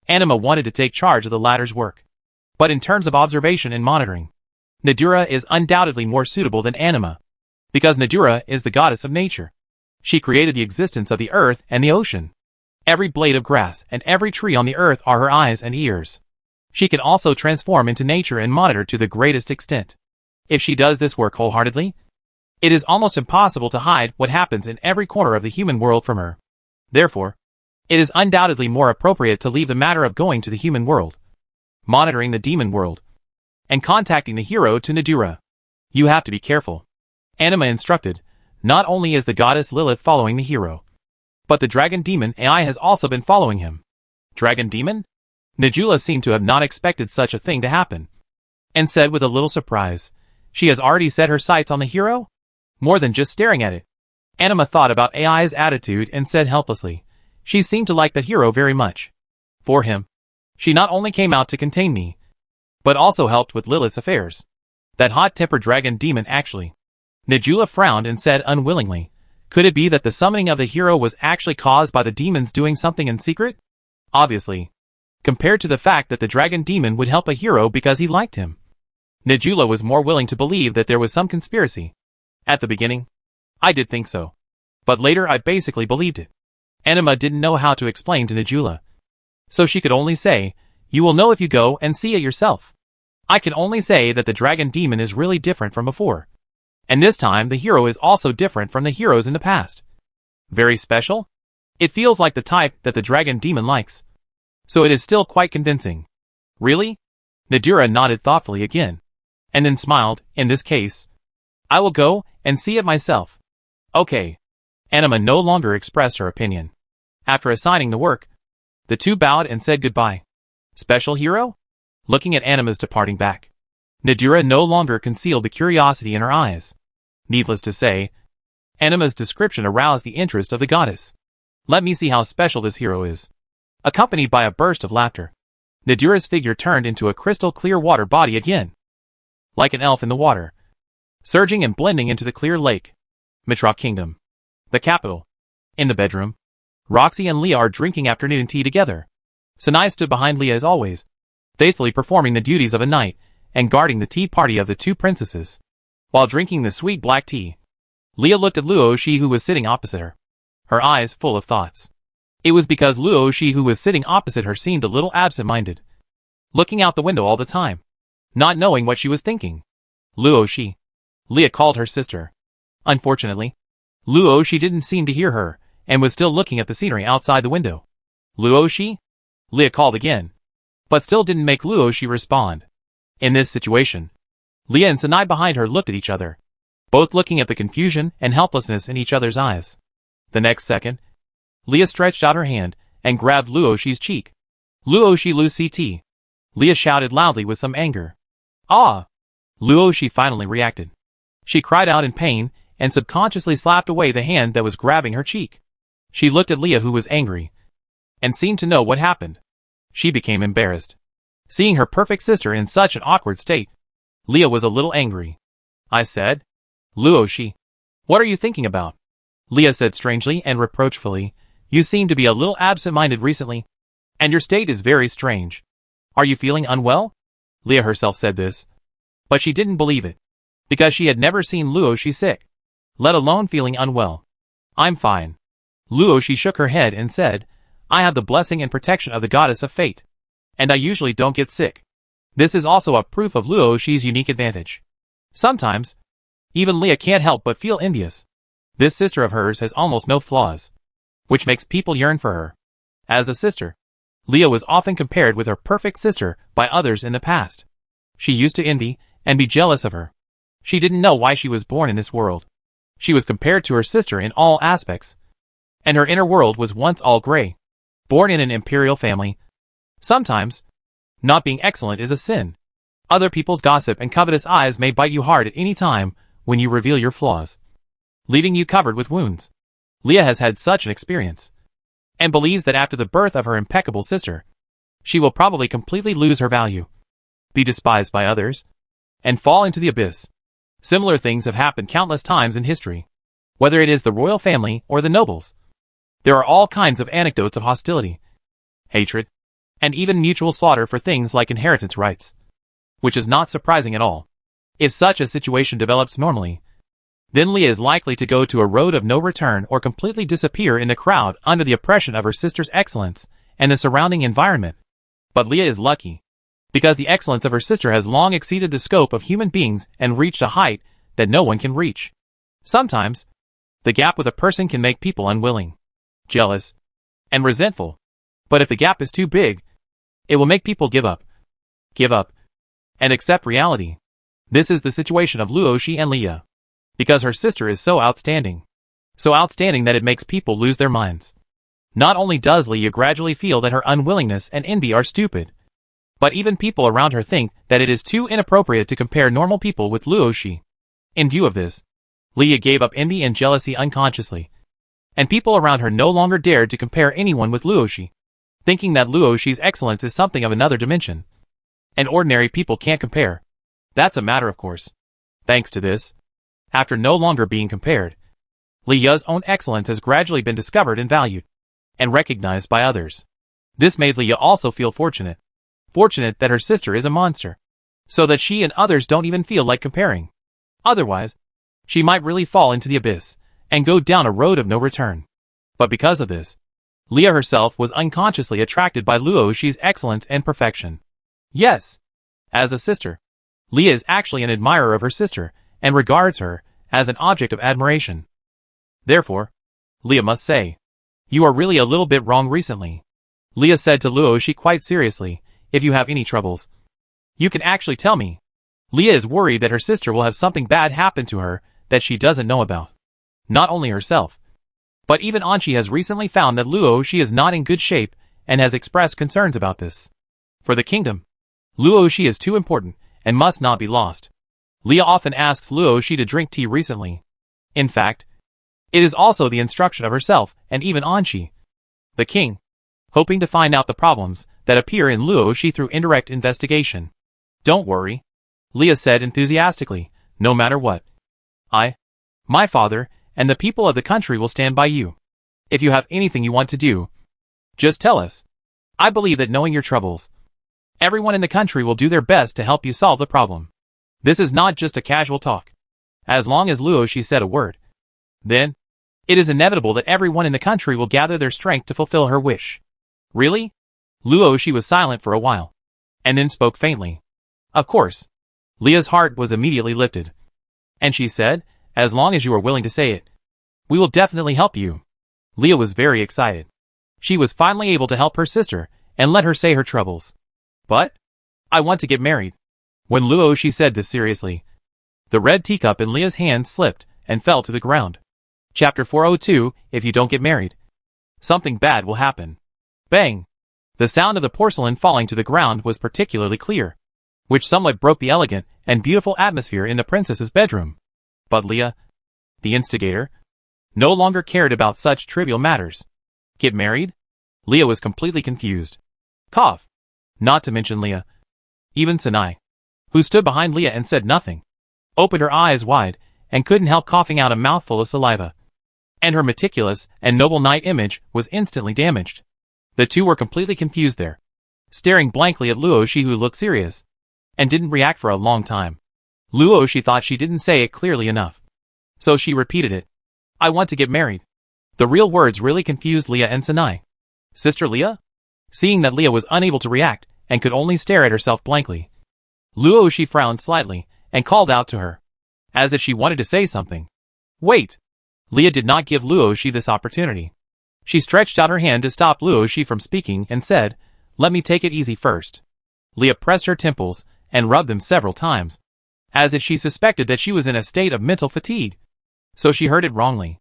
Anima wanted to take charge of the latter's work, but in terms of observation and monitoring, Nadura is undoubtedly more suitable than Anima, because Nadura is the goddess of nature. She created the existence of the earth and the ocean. Every blade of grass and every tree on the earth are her eyes and ears. She can also transform into nature and monitor to the greatest extent. If she does this work wholeheartedly, it is almost impossible to hide what happens in every corner of the human world from her. Therefore, it is undoubtedly more appropriate to leave the matter of going to the human world, monitoring the demon world, and contacting the hero to Nadura. You have to be careful, Anima instructed. Not only is the goddess Lilith following the hero, but the dragon demon AI has also been following him. Dragon demon? Nadula seemed to have not expected such a thing to happen, and said with a little surprise, she has already set her sights on the hero? More than just staring at it. Anima thought about AI's attitude and said helplessly, she seemed to like the hero very much. For him, she not only came out to contain me, but also helped with Lilith's affairs. That hot-tempered dragon demon actually. Nadula frowned and said unwillingly, could it be that the summoning of the hero was actually caused by the demons doing something in secret? Obviously, compared to the fact that the dragon demon would help a hero because he liked him. Nadula was more willing to believe that there was some conspiracy. At the beginning, I did think so. But later I basically believed it. Anima didn't know how to explain to Nadula, so she could only say, you will know if you go and see it yourself. I can only say that the dragon demon is really different from before. And this time the hero is also different from the heroes in the past. Very special? It feels like the type that the dragon demon likes. So it is still quite convincing. Really? Nadura nodded thoughtfully again, and then smiled. In this case, I will go and see it myself. Okay. Anima no longer expressed her opinion. After assigning the work, the two bowed and said goodbye. Special hero? Looking at Anima's departing back, Nadura no longer concealed the curiosity in her eyes. Needless to say, Anima's description aroused the interest of the goddess. Let me see how special this hero is. Accompanied by a burst of laughter, Nadura's figure turned into a crystal clear water body again. Like an elf in the water, surging and blending into the clear lake. Mitra Kingdom, the capital. In the bedroom, Roxy and Leah are drinking afternoon tea together. Sanai stood behind Leah as always, faithfully performing the duties of a knight and guarding the tea party of the two princesses. While drinking the sweet black tea, Leah looked at Luoshi who was sitting opposite her, her eyes full of thoughts. It was because Luoshi who was sitting opposite her seemed a little absent-minded, looking out the window all the time, not knowing what she was thinking. Luoshi. Leah called her sister. Unfortunately, Luoshi didn't seem to hear her, and was still looking at the scenery outside the window. Luoshi? Leah called again, but still didn't make Luoshi respond. In this situation, Leah and Sanai behind her looked at each other, both looking at the confusion and helplessness in each other's eyes. The next second, Leah stretched out her hand and grabbed Luoshi's cheek. Luoshi Lucy T. Leah shouted loudly with some anger. Ah! Luoshi finally reacted. She cried out in pain and subconsciously slapped away the hand that was grabbing her cheek. She looked at Leah who was angry, and seemed to know what happened. She became embarrassed. Seeing her perfect sister in such an awkward state, Leah was a little angry. I said, Luoshi, what are you thinking about? Leah said strangely and reproachfully, you seem to be a little absent-minded recently, and your state is very strange. Are you feeling unwell? Leah herself said this, but she didn't believe it, because she had never seen Luoshi sick, let alone feeling unwell. I'm fine. Luoshi shook her head and said, I have the blessing and protection of the goddess of fate, and I usually don't get sick. This is also a proof of Luoshi's unique advantage. Sometimes, even Leah can't help but feel envious. This sister of hers has almost no flaws, which makes people yearn for her. As a sister, Leah was often compared with her perfect sister by others in the past. She used to envy and be jealous of her. She didn't know why she was born in this world. She was compared to her sister in all aspects, and her inner world was once all gray. Born in an imperial family, sometimes, not being excellent is a sin. Other people's gossip and covetous eyes may bite you hard at any time when you reveal your flaws, leaving you covered with wounds. Leah has had such an experience, and believes that after the birth of her impeccable sister, she will probably completely lose her value, be despised by others, and fall into the abyss. Similar things have happened countless times in history, whether it is the royal family or the nobles. There are all kinds of anecdotes of hostility, hatred, and even mutual slaughter for things like inheritance rights, which is not surprising at all. If such a situation develops normally, then Leah is likely to go to a road of no return or completely disappear in the crowd under the oppression of her sister's excellence and the surrounding environment. But Leah is lucky, because the excellence of her sister has long exceeded the scope of human beings and reached a height that no one can reach. Sometimes, the gap with a person can make people unwilling, jealous, and resentful. But if the gap is too big, it will make people give up, and accept reality. This is the situation of Luoshi and Leah, because her sister is so outstanding that it makes people lose their minds. Not only does Leah gradually feel that her unwillingness and envy are stupid, but even people around her think that it is too inappropriate to compare normal people with Luoshi. In view of this, Leah gave up envy and jealousy unconsciously, and people around her no longer dared to compare anyone with Luoshi, thinking that Luoshi's excellence is something of another dimension, and ordinary people can't compare. That's a matter of course. Thanks to this, after no longer being compared, Leah's own excellence has gradually been discovered and valued, and recognized by others. This made Leah also feel fortunate that her sister is a monster, so that she and others don't even feel like comparing. Otherwise, she might really fall into the abyss, and go down a road of no return. But because of this, Leah herself was unconsciously attracted by Luoshi's excellence and perfection. Yes, as a sister, Leah is actually an admirer of her sister, and regards her as an object of admiration. Therefore, Leah must say, you are really a little bit wrong recently. Leah said to Luoshi quite seriously, if you have any troubles, you can actually tell me. Leah is worried that her sister will have something bad happen to her that she doesn't know about. Not only herself, but even Anshi has recently found that Luoshi is not in good shape and has expressed concerns about this. For the kingdom, Luoshi is too important and must not be lost. Leah often asks Luoshi to drink tea recently. In fact, it is also the instruction of herself and even Anshi, the king, hoping to find out the problems that appear in Luoshi through indirect investigation. Don't worry, Leah said enthusiastically, no matter what. My father, and the people of the country will stand by you. If you have anything you want to do, just tell us. I believe that knowing your troubles, everyone in the country will do their best to help you solve the problem. This is not just a casual talk. As long as Luoshi said a word, then it is inevitable that everyone in the country will gather their strength to fulfill her wish. Really? Luoshi was silent for a while, and then spoke faintly. Of course. Leah's heart was immediately lifted, and she said, as long as you are willing to say it, we will definitely help you. Leah was very excited. She was finally able to help her sister and let her say her troubles. But I want to get married. When Luoshi said this seriously, the red teacup in Leah's hand slipped and fell to the ground. Chapter 402, If you don't get married, something bad will happen. Bang! The sound of the porcelain falling to the ground was particularly clear, which somewhat broke the elegant and beautiful atmosphere in the princess's bedroom. But Leah, the instigator, no longer cared about such trivial matters. Get married? Leah was completely confused. Cough. Not to mention Leah. Even Sinai, who stood behind Leah and said nothing, opened her eyes wide and couldn't help coughing out a mouthful of saliva. And her meticulous and noble knight image was instantly damaged. The two were completely confused there, staring blankly at Luoshi, who looked serious and didn't react for a long time. Luoshi thought she didn't say it clearly enough, so she repeated it. I want to get married. The real words really confused Leah and Sinai. Sister Leah? Seeing that Leah was unable to react and could only stare at herself blankly, Luoshi frowned slightly and called out to her, as if she wanted to say something. Wait! Leah did not give Luoshi this opportunity. She stretched out her hand to stop Luoshi from speaking and said, Let me take it easy first. Leah pressed her temples and rubbed them several times, as if she suspected that she was in a state of mental fatigue. So she heard it wrongly.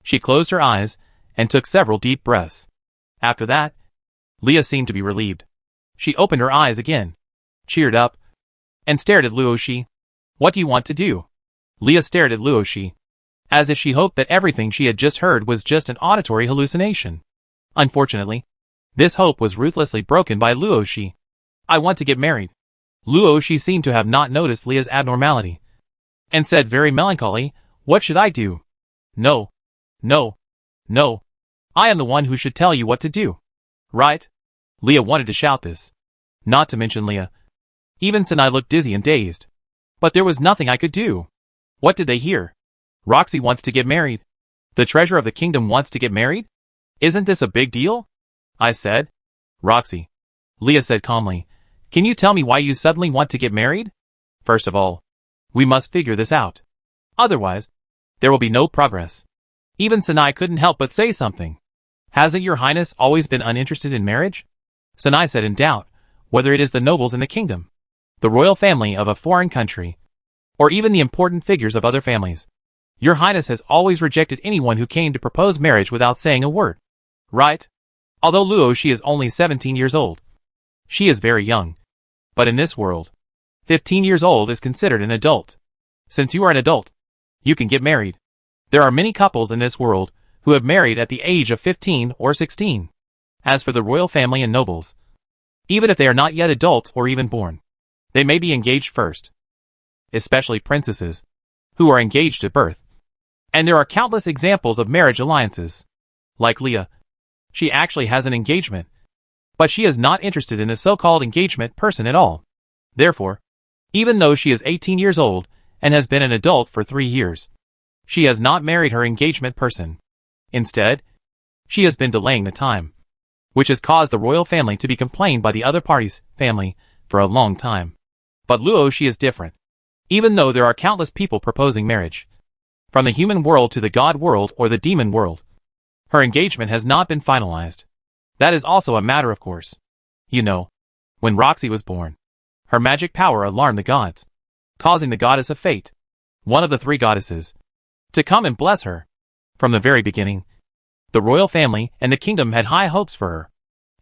She closed her eyes and took several deep breaths. After that, Leah seemed to be relieved. She opened her eyes again, cheered up, and stared at Luoshi. What do you want to do? Leah stared at Luoshi, as if she hoped that everything she had just heard was just an auditory hallucination. Unfortunately, this hope was ruthlessly broken by Luoshi. I want to get married. Luoshi seemed to have not noticed Leah's abnormality, and said very melancholy, What should I do? No. No. No. I am the one who should tell you what to do. Right? Leah wanted to shout this. Not to mention Leah. Even Sinai looked dizzy and dazed. But there was nothing I could do. What did they hear? Roxy wants to get married. The treasure of the kingdom wants to get married? Isn't this a big deal? I said. Roxy. Leah said calmly. Can you tell me why you suddenly want to get married? First of all, we must figure this out. Otherwise, there will be no progress. Even Sinai couldn't help but say something. Hasn't your highness always been uninterested in marriage? Sinai said in doubt, whether it is the nobles in the kingdom, the royal family of a foreign country, or even the important figures of other families. Your highness has always rejected anyone who came to propose marriage without saying a word. Right? Although Luoshi is only 17 years old. She is very young. But in this world, 15 years old is considered an adult. Since you are an adult, you can get married. There are many couples in this world who have married at the age of 15 or 16. As for the royal family and nobles, even if they are not yet adults or even born, they may be engaged first. Especially princesses, who are engaged at birth. And there are countless examples of marriage alliances. Like Leah, she actually has an engagement, but she is not interested in the so-called engagement person at all. Therefore, even though she is 18 years old and has been an adult for 3 years, she has not married her engagement person. Instead, she has been delaying the time, which has caused the royal family to be complained by the other party's family for a long time. But Luoshi is different. Even though there are countless people proposing marriage, from the human world to the god world or the demon world, her engagement has not been finalized. That is also a matter of course. You know, when Roxy was born, her magic power alarmed the gods, causing the goddess of fate, one of the 3 goddesses, to come and bless her. From the very beginning, the royal family and the kingdom had high hopes for her,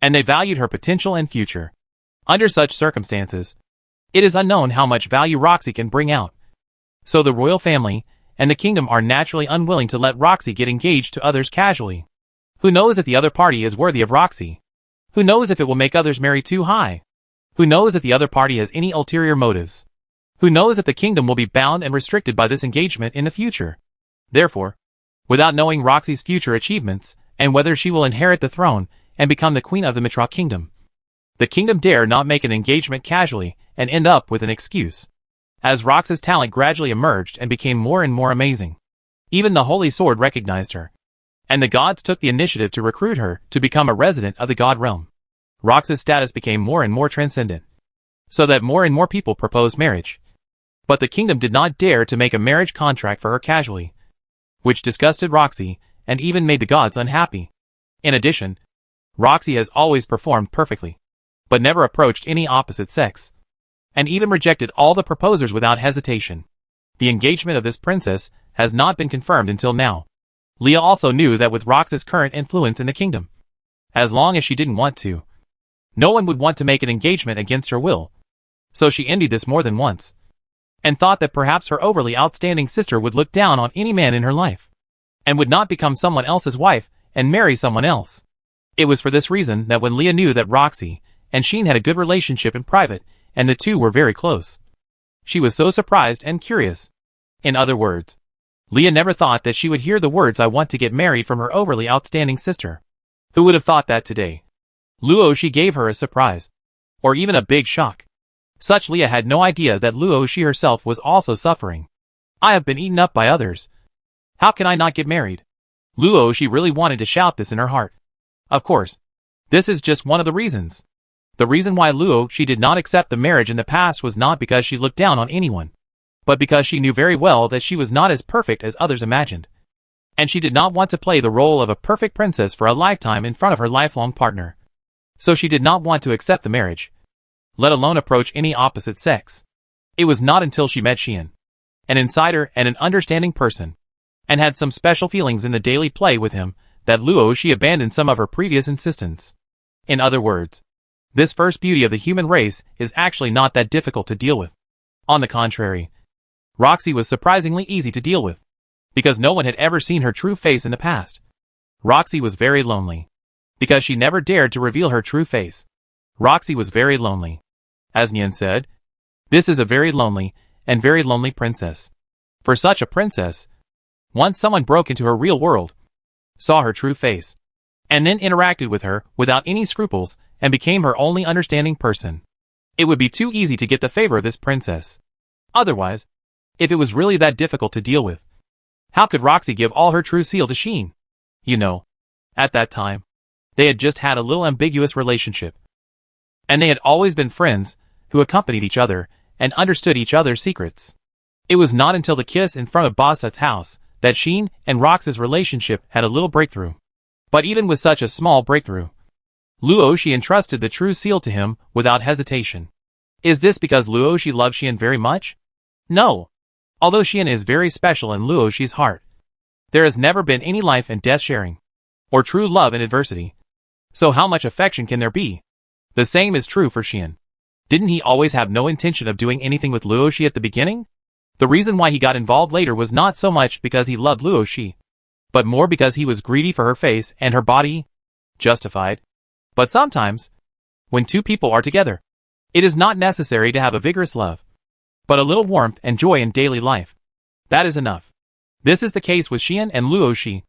and they valued her potential and future. Under such circumstances, it is unknown how much value Roxy can bring out. So the royal family and the kingdom are naturally unwilling to let Roxy get engaged to others casually. Who knows if the other party is worthy of Roxy? Who knows if it will make others marry too high? Who knows if the other party has any ulterior motives? Who knows if the kingdom will be bound and restricted by this engagement in the future? Therefore, without knowing Roxy's future achievements, and whether she will inherit the throne and become the queen of the Mitra kingdom, the kingdom dare not make an engagement casually and end up with an excuse. As Roxy's talent gradually emerged and became more and more amazing, even the Holy Sword recognized her, and the gods took the initiative to recruit her to become a resident of the god realm. Roxy's status became more and more transcendent, so that more and more people proposed marriage. But the kingdom did not dare to make a marriage contract for her casually, which disgusted Roxy and even made the gods unhappy. In addition, Roxy has always performed perfectly, but never approached any opposite sex, and even rejected all the proposers without hesitation. The engagement of this princess has not been confirmed until now. Leah also knew that with Roxy's current influence in the kingdom, as long as she didn't want to, no one would want to make an engagement against her will. So she envied this more than once, and thought that perhaps her overly outstanding sister would look down on any man in her life, and would not become someone else's wife and marry someone else. It was for this reason that when Leah knew that Roxy and Sheen had a good relationship in private, and the two were very close. She was so surprised and curious. In other words, Leah never thought that she would hear the words "I want to get married" from her overly outstanding sister. Who would have thought that today? Luo Shi gave her a surprise. Or even a big shock. Such Leah had no idea that Luo Shi herself was also suffering. I have been eaten up by others. How can I not get married? Luo Shi really wanted to shout this in her heart. Of course, this is just one of the reasons. The reason why Luo Shi did not accept the marriage in the past was not because she looked down on anyone, but because she knew very well that she was not as perfect as others imagined. And she did not want to play the role of a perfect princess for a lifetime in front of her lifelong partner. So she did not want to accept the marriage, let alone approach any opposite sex. It was not until she met Xian, an insider and an understanding person, and had some special feelings in the daily play with him, that Luo Shi abandoned some of her previous insistence. In other words, this first beauty of the human race is actually not that difficult to deal with. On the contrary, Roxy was surprisingly easy to deal with, because no one had ever seen her true face in the past. Roxy was very lonely, because she never dared to reveal her true face. Roxy was very lonely. As Nian said, this is a very lonely and very lonely princess. For such a princess, once someone broke into her real world, saw her true face, and then interacted with her without any scruples and became her only understanding person, it would be too easy to get the favor of this princess. Otherwise, if it was really that difficult to deal with, how could Roxy give all her true seal to Sheen? You know, at that time, they had just had a little ambiguous relationship. And they had always been friends, who accompanied each other, and understood each other's secrets. It was not until the kiss in front of Bosset's house, that Sheen and Rox's relationship had a little breakthrough. But even with such a small breakthrough, Luo Shi entrusted the true seal to him, without hesitation. Is this because Luo Shi loved Xian very much? No. Although Xian is very special in Luo Shi's heart, there has never been any life and death sharing, or true love in adversity. So how much affection can there be? The same is true for Xian. Didn't he always have no intention of doing anything with Luo Shi at the beginning? The reason why he got involved later was not so much because he loved Luo Shi, but more because he was greedy for her face and her body. Justified. But sometimes, when two people are together, it is not necessary to have a vigorous love, but a little warmth and joy in daily life. That is enough. This is the case with Xian and Luo Shi.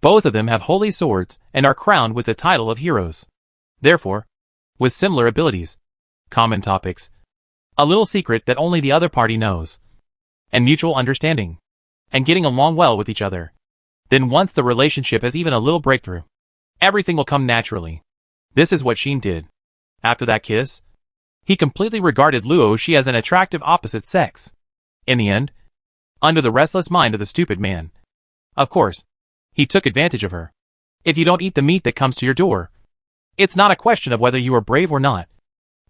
Both of them have holy swords and are crowned with the title of heroes. Therefore, with similar abilities, common topics, a little secret that only the other party knows, and mutual understanding, and getting along well with each other, then once the relationship has even a little breakthrough, everything will come naturally. This is what Sheen did. After that kiss, he completely regarded Luo Shi as an attractive opposite sex. In the end, under the restless mind of the stupid man, of course, he took advantage of her. If you don't eat the meat that comes to your door, it's not a question of whether you are brave or not,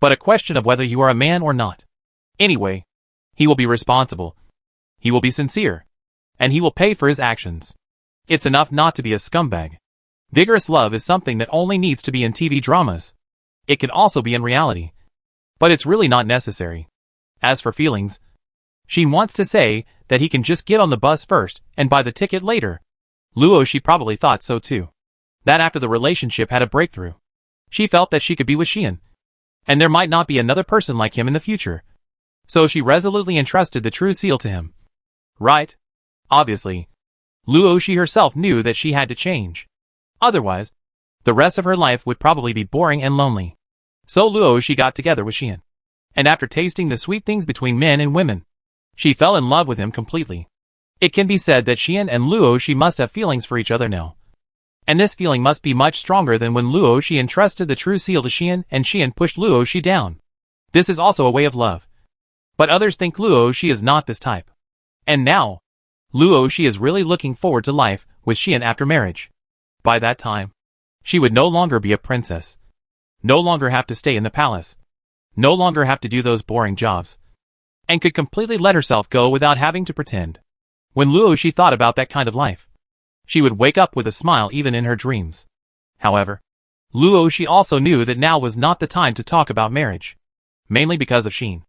but a question of whether you are a man or not. Anyway, he will be responsible. He will be sincere. And he will pay for his actions. It's enough not to be a scumbag. Vigorous love is something that only needs to be in TV dramas. It can also be in reality. But it's really not necessary. As for feelings, she wants to say that he can just get on the bus first and buy the ticket later. Luo Shi probably thought so too. That after the relationship had a breakthrough, she felt that she could be with Xian, and there might not be another person like him in the future. So she resolutely entrusted the true seal to him. Right? Obviously, Luo Shi herself knew that she had to change. Otherwise, the rest of her life would probably be boring and lonely. So Luo Shi got together with Xian, and after tasting the sweet things between men and women, she fell in love with him completely. It can be said that Xian and Luo Shi must have feelings for each other now. And this feeling must be much stronger than when Luo Shi entrusted the true seal to Xian and Xian pushed Luo Shi down. This is also a way of love. But others think Luo Shi is not this type. And now, Luo Shi is really looking forward to life with Xian after marriage. By that time, she would no longer be a princess. No longer have to stay in the palace. No longer have to do those boring jobs. And could completely let herself go without having to pretend. When Luo Shi thought about that kind of life, she would wake up with a smile even in her dreams. However, Luo Shi also knew that now was not the time to talk about marriage. Mainly because of Sheen.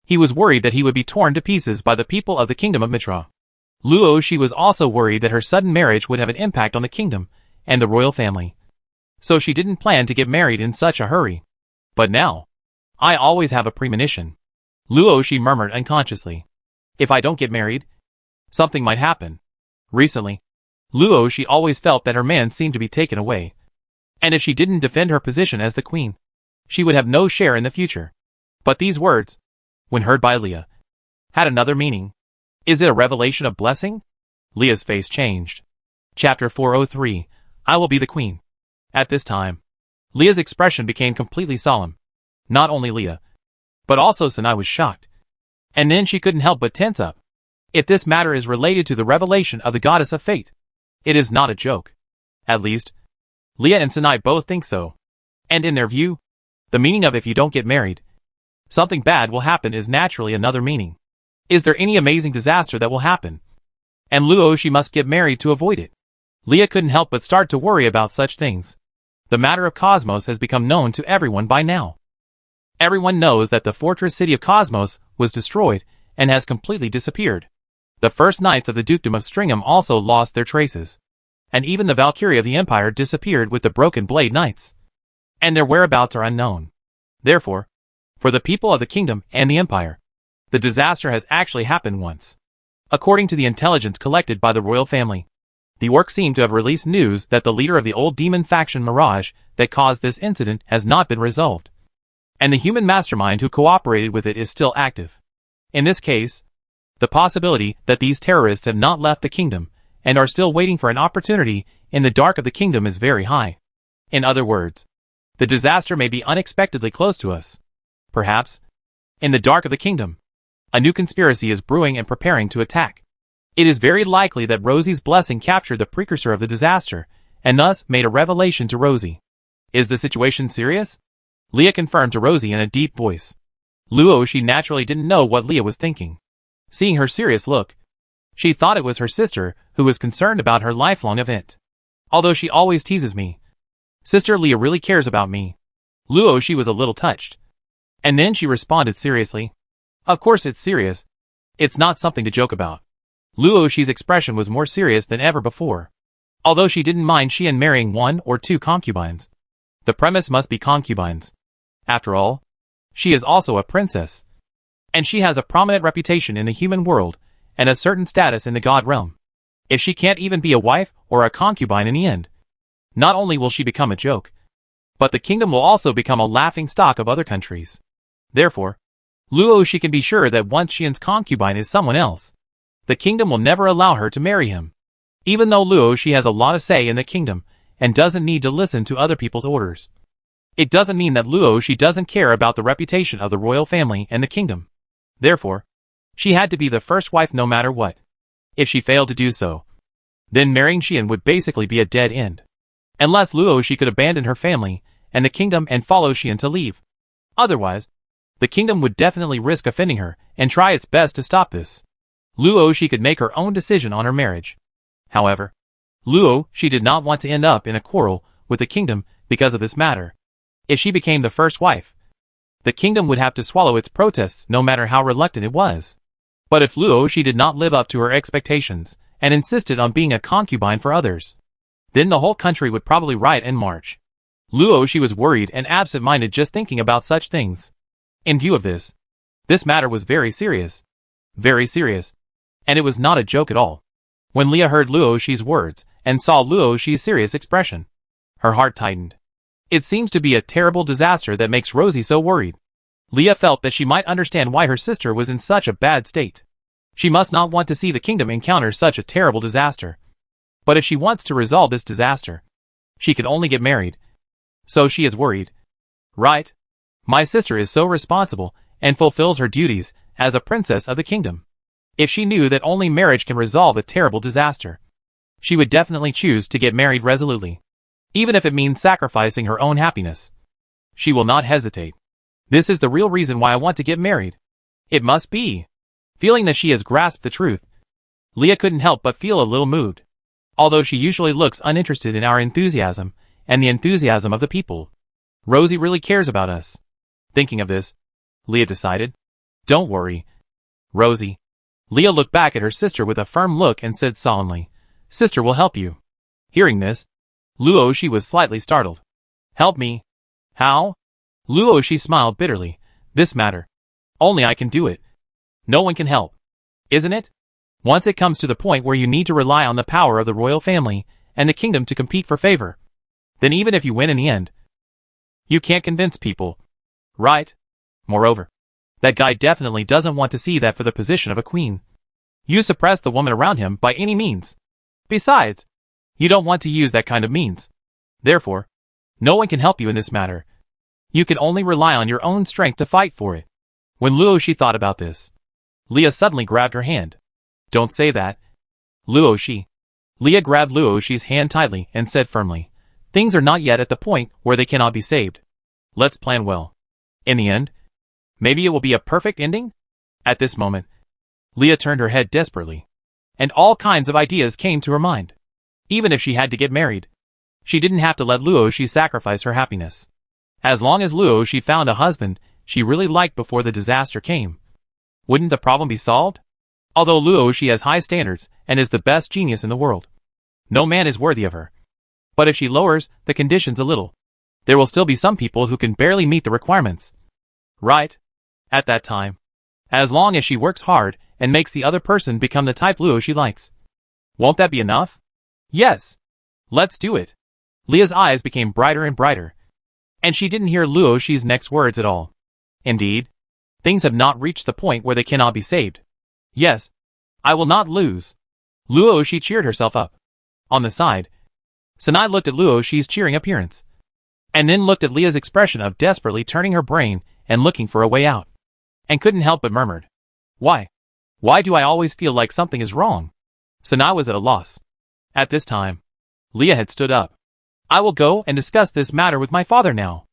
He was worried that he would be torn to pieces by the people of the kingdom of Mitra. Luo Shi was also worried that her sudden marriage would have an impact on the kingdom and the royal family. So she didn't plan to get married in such a hurry. But now, I always have a premonition. Luo, she murmured unconsciously. If I don't get married, something might happen. Recently, Luo, she always felt that her man seemed to be taken away. And if she didn't defend her position as the queen, she would have no share in the future. But these words, when heard by Leah, had another meaning. Is it a revelation of blessing? Leah's face changed. Chapter 403, I will be the queen. At this time, Leah's expression became completely solemn. Not only Leah, but also Sanai was shocked. And then she couldn't help but tense up. If this matter is related to the revelation of the goddess of fate, it is not a joke. At least, Leah and Sanai both think so. And in their view, the meaning of if you don't get married, something bad will happen is naturally another meaning. Is there any amazing disaster that will happen? And Luo, she must get married to avoid it. Leah couldn't help but start to worry about such things. The matter of Cosmos has become known to everyone by now. Everyone knows that the fortress city of Cosmos was destroyed and has completely disappeared. The first knights of the dukedom of Stringham also lost their traces. And even the Valkyrie of the Empire disappeared with the Broken Blade Knights. And their whereabouts are unknown. Therefore, for the people of the kingdom and the empire, the disaster has actually happened once. According to the intelligence collected by the royal family, the orcs seem to have released news that the leader of the old demon faction Mirage that caused this incident has not been resolved. And the human mastermind who cooperated with it is still active. In this case, the possibility that these terrorists have not left the kingdom and are still waiting for an opportunity in the dark of the kingdom is very high. In other words, the disaster may be unexpectedly close to us. Perhaps, in the dark of the kingdom, a new conspiracy is brewing and preparing to attack. It is very likely that Rosie's blessing captured the precursor of the disaster, and thus made a revelation to Rosie. Is the situation serious? Leah confirmed to Rosie in a deep voice. Luo, she naturally didn't know what Leah was thinking. Seeing her serious look, she thought it was her sister who was concerned about her lifelong event. Although she always teases me, Sister Leah really cares about me. Luo, she was a little touched. And then she responded seriously. Of course it's serious. It's not something to joke about. Luo, she's expression was more serious than ever before. Although she didn't mind Xian marrying 1 or 2 concubines. The premise must be concubines. After all, she is also a princess. And she has a prominent reputation in the human world, and a certain status in the god realm. If she can't even be a wife or a concubine in the end, not only will she become a joke, but the kingdom will also become a laughing stock of other countries. Therefore, Luo, she can be sure that once Xian's concubine is someone else, the kingdom will never allow her to marry him. Even though Luo, she has a lot of say in the kingdom, and doesn't need to listen to other people's orders. It doesn't mean that Luo, she doesn't care about the reputation of the royal family and the kingdom. Therefore, she had to be the first wife no matter what. If she failed to do so, then marrying Xian would basically be a dead end. Unless Luo, she could abandon her family and the kingdom and follow Xian to leave. Otherwise, the kingdom would definitely risk offending her and try its best to stop this. Luo, she could make her own decision on her marriage. However, Luo, she did not want to end up in a quarrel with the kingdom because of this matter. If she became the first wife, the kingdom would have to swallow its protests no matter how reluctant it was. But if Luo, she did not live up to her expectations and insisted on being a concubine for others, then the whole country would probably riot and march. Luo, she was worried and absent-minded just thinking about such things. In view of this matter was very serious. Very serious. And it was not a joke at all. When Leah heard Luo Shi's words and saw Luo Shi's serious expression, her heart tightened. It seems to be a terrible disaster that makes Rosie so worried. Leah felt that she might understand why her sister was in such a bad state. She must not want to see the kingdom encounter such a terrible disaster. But if she wants to resolve this disaster, she could only get married. So she is worried. Right? My sister is so responsible and fulfills her duties as a princess of the kingdom. If she knew that only marriage can resolve a terrible disaster, she would definitely choose to get married resolutely. Even if it means sacrificing her own happiness. She will not hesitate. This is the real reason why I want to get married. It must be. Feeling that she has grasped the truth, Leah couldn't help but feel a little moved. Although she usually looks uninterested in our enthusiasm and the enthusiasm of the people, Rosie really cares about us. Thinking of this, Leah decided, don't worry, Rosie. Leah looked back at her sister with a firm look and said solemnly, Sister will help you. Hearing this, Luo Shi was slightly startled. Help me? How? Luo she smiled bitterly. This matter. Only I can do it. No one can help. Isn't it? Once it comes to the point where you need to rely on the power of the royal family and the kingdom to compete for favor, then even if you win in the end, you can't convince people. Right? Moreover, that guy definitely doesn't want to see that for the position of a queen. You suppress the woman around him by any means. Besides, you don't want to use that kind of means. Therefore, no one can help you in this matter. You can only rely on your own strength to fight for it. When Luo Shi thought about this, Leah suddenly grabbed her hand. Don't say that. Luo Shi. Leah grabbed Luo Shi's hand tightly and said firmly, things are not yet at the point where they cannot be saved. Let's plan well. In the end, maybe it will be a perfect ending? At this moment, Leah turned her head desperately, and all kinds of ideas came to her mind. Even if she had to get married, she didn't have to let Luo Shi sacrifice her happiness. As long as Luo Shi found a husband she really liked before the disaster came, wouldn't the problem be solved? Although Luo Shi has high standards and is the best genius in the world, no man is worthy of her. But if she lowers the conditions a little, there will still be some people who can barely meet the requirements. Right? At that time, as long as she works hard and makes the other person become the type Luo Shi likes, won't that be enough? Yes. Let's do it. Leah's eyes became brighter and brighter, and she didn't hear Luo Shi's next words at all. Indeed, things have not reached the point where they cannot be saved. Yes, I will not lose. Luo Shi cheered herself up. On the side, Sanai looked at Luo Shi's cheering appearance, and then looked at Leah's expression of desperately turning her brain and looking for a way out, and couldn't help but murmured, Why? Why do I always feel like something is wrong? Sanai was at a loss. At this time, Leah had stood up. I will go and discuss this matter with my father now.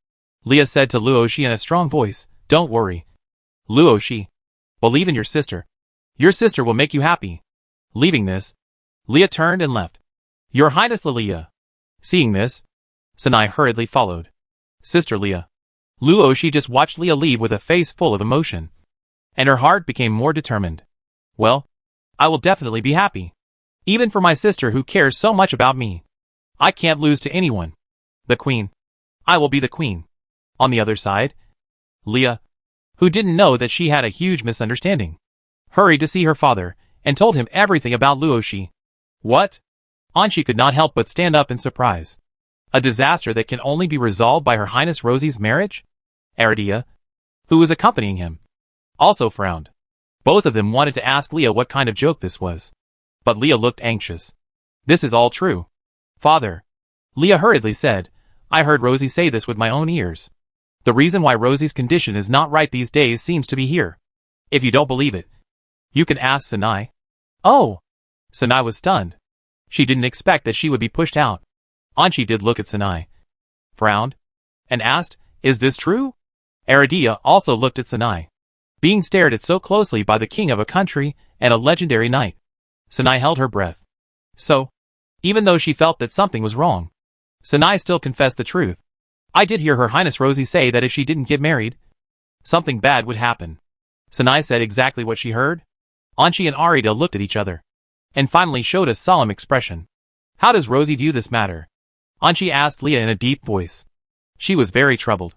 Leah said to Luo Shi in a strong voice, Don't worry. Luo Shi, believe in your sister. Your sister will make you happy. Leaving this, Leah turned and left. Your Highness Leah. Seeing this, Sanai hurriedly followed. Sister Leah. Luo Shi just watched Leah leave with a face full of emotion, and her heart became more determined. Well, I will definitely be happy. Even for my sister who cares so much about me. I can't lose to anyone. The queen. I will be the queen. On the other side, Leah, who didn't know that she had a huge misunderstanding, hurried to see her father and told him everything about Luo Shi. What? Anshi could not help but stand up in surprise. A disaster that can only be resolved by Her Highness Rosie's marriage? Aradia, who was accompanying him, also frowned. Both of them wanted to ask Leah what kind of joke this was, but Leah looked anxious. This is all true. Father, Leah hurriedly said, I heard Rosie say this with my own ears. The reason why Rosie's condition is not right these days seems to be here. If you don't believe it, you can ask Sanai. Oh! Sanai was stunned. She didn't expect that she would be pushed out. Anshi did look at Sanai, frowned, and asked, Is this true? Aradia also looked at Sanai, being stared at so closely by the king of a country and a legendary knight. Sanai held her breath. So, even though she felt that something was wrong, Sanai still confessed the truth. I did hear Her Highness Rosie say that if she didn't get married, something bad would happen. Sanai said exactly what she heard. Anshi and Arida looked at each other, and finally showed a solemn expression. How does Rosie view this matter? Anshi asked Leah in a deep voice. She was very troubled.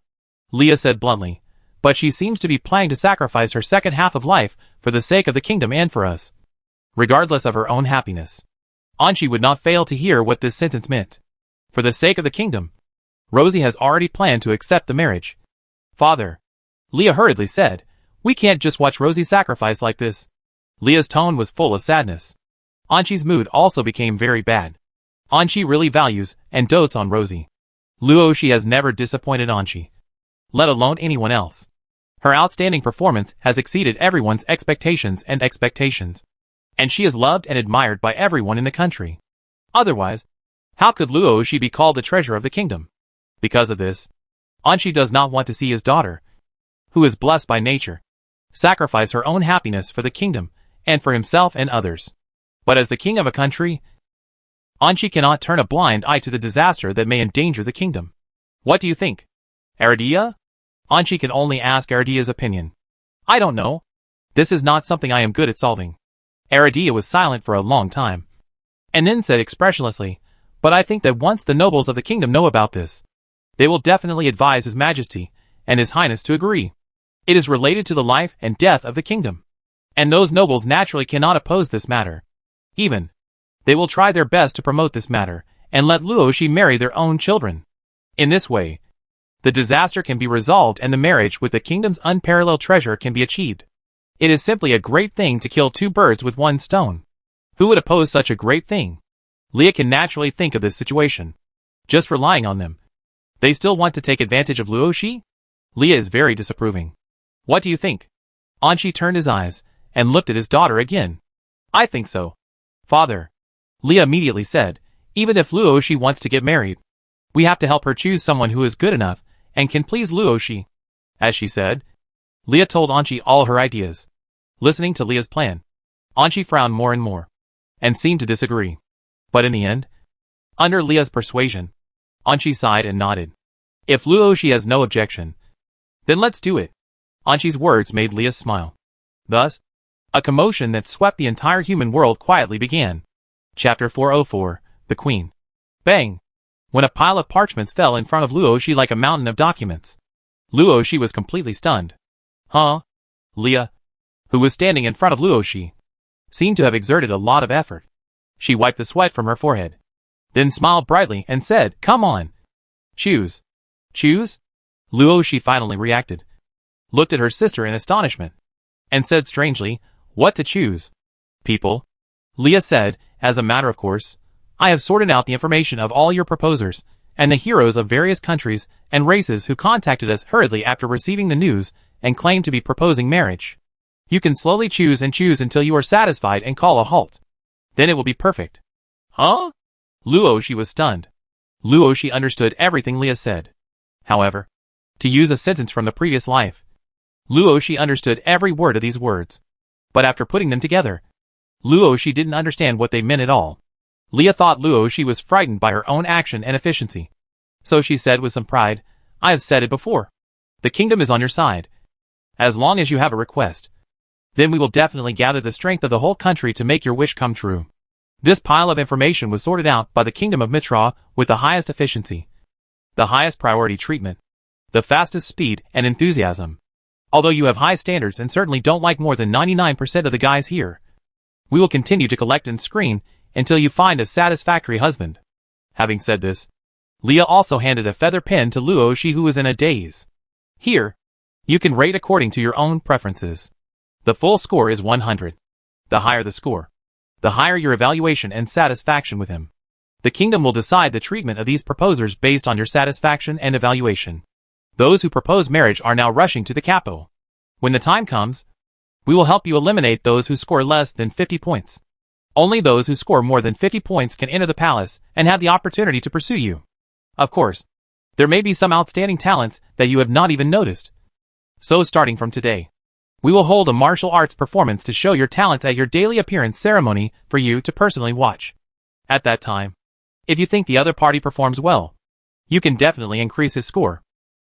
Leah said bluntly, but she seems to be planning to sacrifice her second half of life for the sake of the kingdom and for us, regardless of her own happiness. Anshi would not fail to hear what this sentence meant. For the sake of the kingdom, Rosie has already planned to accept the marriage. Father, Leah hurriedly said, we can't just watch Rosie sacrifice like this. Leah's tone was full of sadness. Anshi's mood also became very bad. Anshi really values and dotes on Rosie. Luo Shi has never disappointed Anshi, let alone anyone else. Her outstanding performance has exceeded everyone's expectations, and she is loved and admired by everyone in the country. Otherwise, how could Luo Shi be called the treasure of the kingdom? Because of this, Anshi does not want to see his daughter, who is blessed by nature, sacrifice her own happiness for the kingdom and for himself and others. But as the king of a country, Anshi cannot turn a blind eye to the disaster that may endanger the kingdom. What do you think? Aradia? Anshi can only ask Aradia's opinion. I don't know. This is not something I am good at solving. Aradia was silent for a long time, and then said expressionlessly, but I think that once the nobles of the kingdom know about this, they will definitely advise His Majesty, and His Highness to agree. It is related to the life and death of the kingdom. And those nobles naturally cannot oppose this matter. Even, they will try their best to promote this matter, and let Luoshi marry their own children. In this way, the disaster can be resolved and the marriage with the kingdom's unparalleled treasure can be achieved. It is simply a great thing to kill two birds with one stone. Who would oppose such a great thing? Leah can naturally think of this situation. Just relying on them. They still want to take advantage of Luoshi? Leah is very disapproving. What do you think? Anshi turned his eyes and looked at his daughter again. I think so. Father. Leah immediately said, even if Luoshi wants to get married, we have to help her choose someone who is good enough and can please Luoshi. As she said, Leah told Anshi all her ideas. Listening to Leah's plan, Anshi frowned more and more, and seemed to disagree. But in the end, under Leah's persuasion, Anshi sighed and nodded. If Luoshi has no objection, then let's do it. Anshi's words made Leah smile. Thus, a commotion that swept the entire human world quietly began. Chapter 404, The Queen. Bang! When a pile of parchments fell in front of Luoshi like a mountain of documents. Luoshi was completely stunned. Huh? Leah, who was standing in front of Luoshi, seemed to have exerted a lot of effort. She wiped the sweat from her forehead, then smiled brightly and said, Come on. Choose. Choose? Luoshi finally reacted, looked at her sister in astonishment, and said strangely, What to choose? People. Leah said, as a matter of course, I have sorted out the information of all your proposers, and the heroes of various countries and races who contacted us hurriedly after receiving the news and claimed to be proposing marriage. You can slowly choose and choose until you are satisfied and call a halt. Then it will be perfect. Huh? Luoshi was stunned. Luoshi understood everything Leah said. However, to use a sentence from the previous life, Luoshi understood every word of these words. But after putting them together, Luoshi didn't understand what they meant at all. Leah thought Luoshi was frightened by her own action and efficiency. So she said with some pride, I have said it before. The kingdom is on your side. As long as you have a request, then we will definitely gather the strength of the whole country to make your wish come true. This pile of information was sorted out by the kingdom of Mitra with the highest efficiency, the highest priority treatment, the fastest speed and enthusiasm. Although you have high standards and certainly don't like more than 99% of the guys here, we will continue to collect and screen until you find a satisfactory husband. Having said this, Leah also handed a feather pen to Luoshi, who was in a daze. Here, you can rate according to your own preferences. The full score is 100. The higher the score, the higher your evaluation and satisfaction with him. The kingdom will decide the treatment of these proposers based on your satisfaction and evaluation. Those who propose marriage are now rushing to the capital. When the time comes, we will help you eliminate those who score less than 50 points. Only those who score more than 50 points can enter the palace and have the opportunity to pursue you. Of course, there may be some outstanding talents that you have not even noticed. So starting from today, we will hold a martial arts performance to show your talents at your daily appearance ceremony for you to personally watch. At that time, if you think the other party performs well, you can definitely increase his score.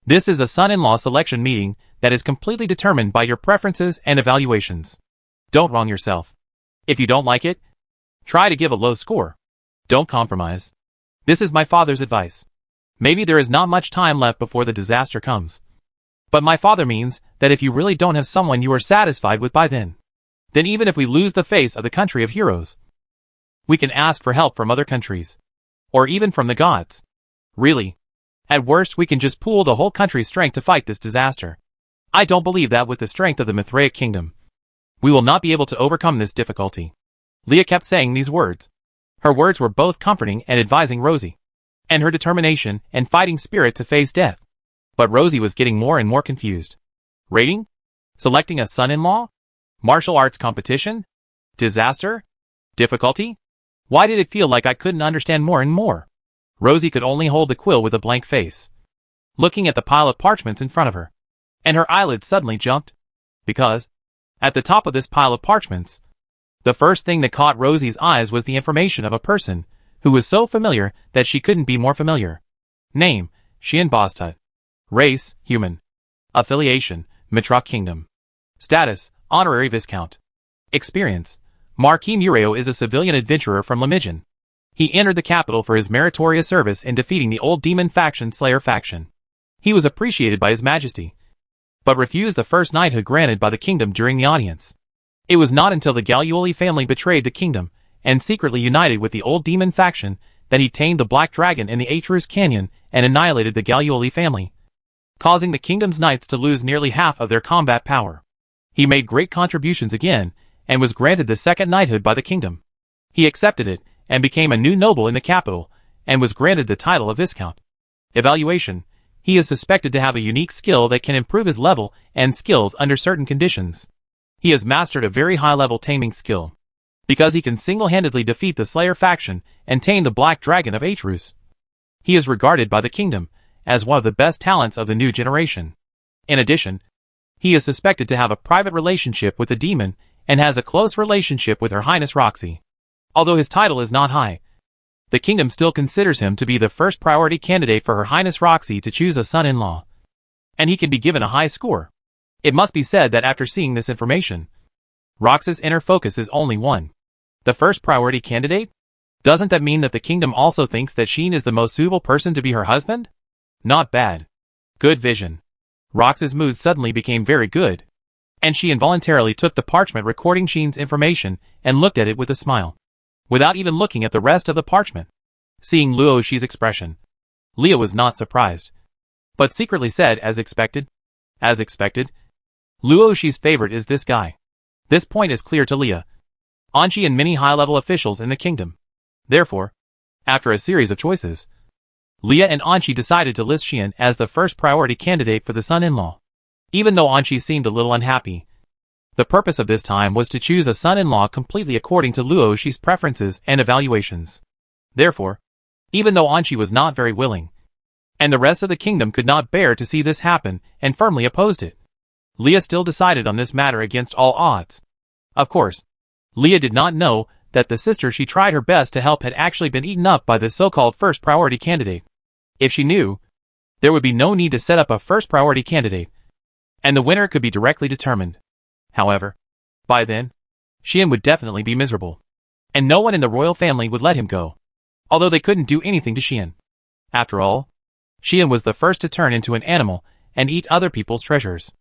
This is a son-in-law selection meeting that is completely determined by your preferences and evaluations. Don't wrong yourself. If you don't like it, try to give a low score. Don't compromise. This is my father's advice. Maybe there is not much time left before the disaster comes. But my father means that if you really don't have someone you are satisfied with by then even if we lose the face of the country of heroes, we can ask for help from other countries. Or even from the gods. Really. At worst we can just pool the whole country's strength to fight this disaster. I don't believe that with the strength of the Mithraic kingdom, we will not be able to overcome this difficulty. Leah kept saying these words. Her words were both comforting and advising Rosie, and her determination and fighting spirit to face death. But Rosie was getting more and more confused. Rating? Selecting a son-in-law? Martial arts competition? Disaster? Difficulty? Why did it feel like I couldn't understand more and more? Rosie could only hold the quill with a blank face, looking at the pile of parchments in front of her. And her eyelids suddenly jumped. Because, at the top of this pile of parchments, the first thing that caught Rosie's eyes was the information of a person who was so familiar that she couldn't be more familiar. Name, Xian Bostut. Race, human. Affiliation, Mitra Kingdom. Status, honorary viscount. Experience, Marquis Mureo is a civilian adventurer from Lamijan. He entered the capital for his meritorious service in defeating the old demon faction Slayer faction. He was appreciated by his majesty, but refused the first knighthood granted by the kingdom during the audience. It was not until the Galuoli family betrayed the kingdom and secretly united with the old demon faction that he tamed the Black Dragon in the Atrus Canyon and annihilated the Galuoli family, causing the kingdom's knights to lose nearly half of their combat power. He made great contributions again and was granted the second knighthood by the kingdom. He accepted it and became a new noble in the capital and was granted the title of Viscount. Evaluation: he is suspected to have a unique skill that can improve his level and skills under certain conditions. He has mastered a very high-level taming skill, because he can single-handedly defeat the Slayer faction and tame the Black Dragon of Atrus. He is regarded by the kingdom as one of the best talents of the new generation. In addition, he is suspected to have a private relationship with the demon and has a close relationship with Her Highness Roxy. Although his title is not high, the kingdom still considers him to be the first priority candidate for Her Highness Roxy to choose a son-in-law, and he can be given a high score. It must be said that after seeing this information, Rox's inner focus is only one: the first priority candidate? Doesn't that mean that the kingdom also thinks that Sheen is the most suitable person to be her husband? Not bad. Good vision. Rox's mood suddenly became very good, and she involuntarily took the parchment recording Sheen's information and looked at it with a smile, without even looking at the rest of the parchment. Seeing Luo Shi's expression, Leah was not surprised, but secretly said, as expected. As expected, Luo Shi's favorite is this guy. This point is clear to Leah, Anchi and many high-level officials in the kingdom. Therefore, after a series of choices, Leah and Anchi decided to list Xian as the first priority candidate for the son-in-law. Even though Anchi seemed a little unhappy, the purpose of this time was to choose a son-in-law completely according to Luo Shi's preferences and evaluations. Therefore, even though Anchi was not very willing, and the rest of the kingdom could not bear to see this happen and firmly opposed it, Leah still decided on this matter against all odds. Of course, Leah did not know that the sister she tried her best to help had actually been eaten up by this so-called first priority candidate. If she knew, there would be no need to set up a first priority candidate, and the winner could be directly determined. However, by then, Xian would definitely be miserable, and no one in the royal family would let him go, although they couldn't do anything to Xian. After all, Xian was the first to turn into an animal and eat other people's treasures.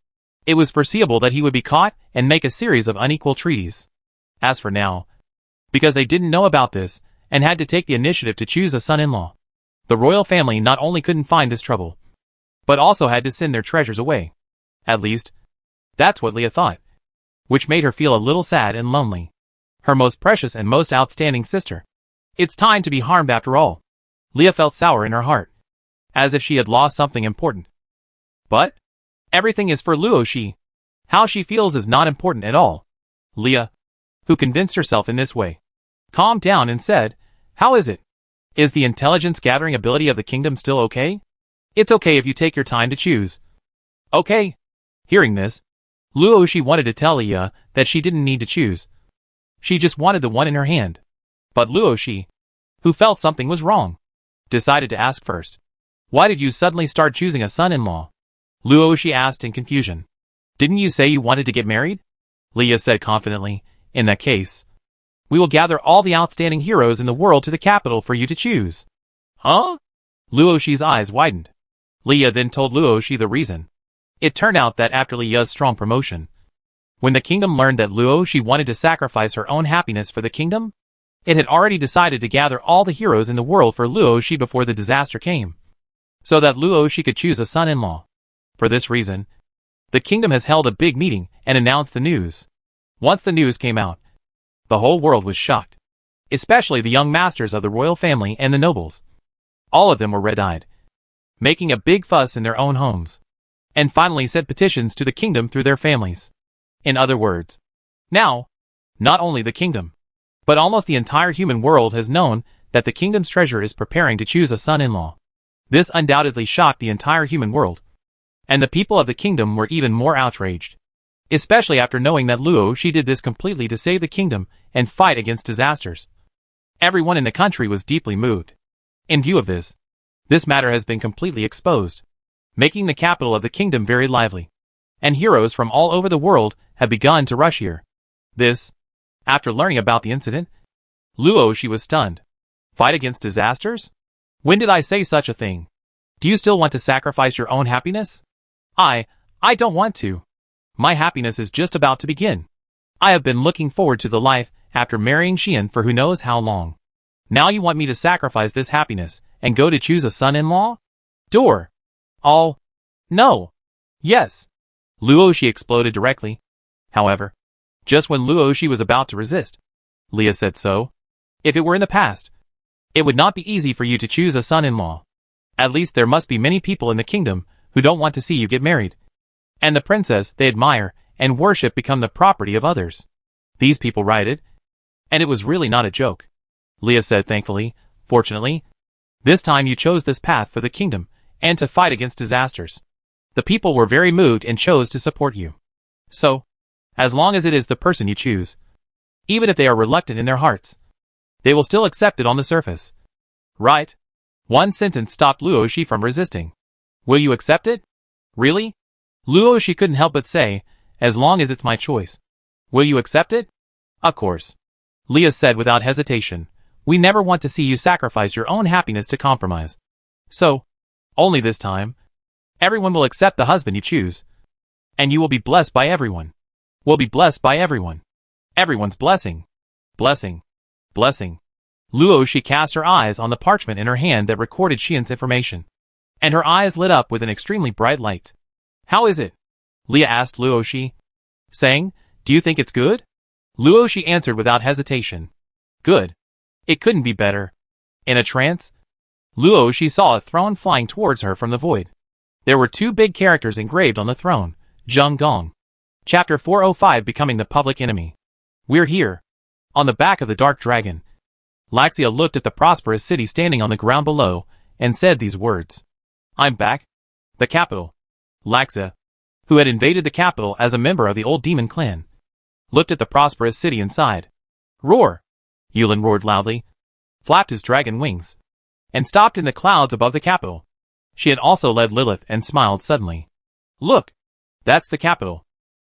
It was foreseeable that he would be caught and make a series of unequal treaties. As for now, because they didn't know about this and had to take the initiative to choose a son-in-law, the royal family not only couldn't find this trouble, but also had to send their treasures away. At least, that's what Leah thought, which made her feel a little sad and lonely. Her most precious and most outstanding sister. It's time to be harmed after all. Leah felt sour in her heart, as if she had lost something important. But everything is for Luo Shi. How she feels is not important at all. Leah, who convinced herself in this way, calmed down and said, "How is it? Is the intelligence gathering ability of the kingdom still okay? It's okay if you take your time to choose." Okay. Hearing this, Luo Shi wanted to tell Leah that she didn't need to choose. She just wanted the one in her hand. But Luo Shi, who felt something was wrong, decided to ask first. "Why did you suddenly start choosing a son-in-law?" Luo Shi asked in confusion. "Didn't you say you wanted to get married?" Leah said confidently, "In that case, we will gather all the outstanding heroes in the world to the capital for you to choose." Huh? Luo Shi's eyes widened. Leah then told Luo Shi the reason. It turned out that after Leah's strong promotion, when the kingdom learned that Luo Shi wanted to sacrifice her own happiness for the kingdom, it had already decided to gather all the heroes in the world for Luo Shi before the disaster came, so that Luo Shi could choose a son-in-law. For this reason, the kingdom has held a big meeting and announced the news. Once the news came out, the whole world was shocked, especially the young masters of the royal family and the nobles. All of them were red-eyed, making a big fuss in their own homes, and finally sent petitions to the kingdom through their families. In other words, now, not only the kingdom, but almost the entire human world has known that the kingdom's treasurer is preparing to choose a son-in-law. This undoubtedly shocked the entire human world, and the people of the kingdom were even more outraged, especially after knowing that Luo Shi did this completely to save the kingdom and fight against disasters. Everyone in the country was deeply moved. In view of this matter has been completely exposed, making the capital of the kingdom very lively, and heroes from all over the world have begun to rush here. After learning about the incident, Luo Shi was stunned. Fight against disasters? When did I say such a thing? Do you still want to sacrifice your own happiness? I don't want to. My happiness is just about to begin. I have been looking forward to the life after marrying Xian for who knows how long. Now you want me to sacrifice this happiness and go to choose a son-in-law? Door. All. No. Yes. Luoshi exploded directly. However, just when Luoshi was about to resist, Leah said so. If it were in the past, it would not be easy for you to choose a son-in-law. At least there must be many people in the kingdom who don't want to see you get married. And the princess they admire and worship become the property of others. These people rioted, and it was really not a joke. Leah said thankfully. Fortunately, this time you chose this path for the kingdom and to fight against disasters. The people were very moved and chose to support you. So, as long as it is the person you choose, even if they are reluctant in their hearts, they will still accept it on the surface. Right? One sentence stopped Luoshi from resisting. Will you accept it? Really? Luoshi couldn't help but say, as long as it's my choice. Will you accept it? Of course. Leah said without hesitation. We never want to see you sacrifice your own happiness to compromise. So, only this time, everyone will accept the husband you choose. And you will be blessed by everyone. Will be blessed by everyone. Everyone's blessing. Blessing. Blessing. Luoshi cast her eyes on the parchment in her hand that recorded Xian's information. And her eyes lit up with an extremely bright light. How is it? Leah asked Luoshi, saying, do you think it's good? Luoshi answered without hesitation. Good. It couldn't be better. In a trance, Luoshi saw a throne flying towards her from the void. There were two big characters engraved on the throne, Zheng Gong. Chapter 405 Becoming the Public Enemy. We're here. On the back of the dark dragon. Laxia looked at the prosperous city standing on the ground below, and said these words. I'm back. The capital. Laxia, who had invaded the capital as a member of the old demon clan, looked at the prosperous city inside. Roar! Yulin roared loudly, flapped his dragon wings, and stopped in the clouds above the capital. She had also led Lilith and smiled suddenly. Look! That's the capital.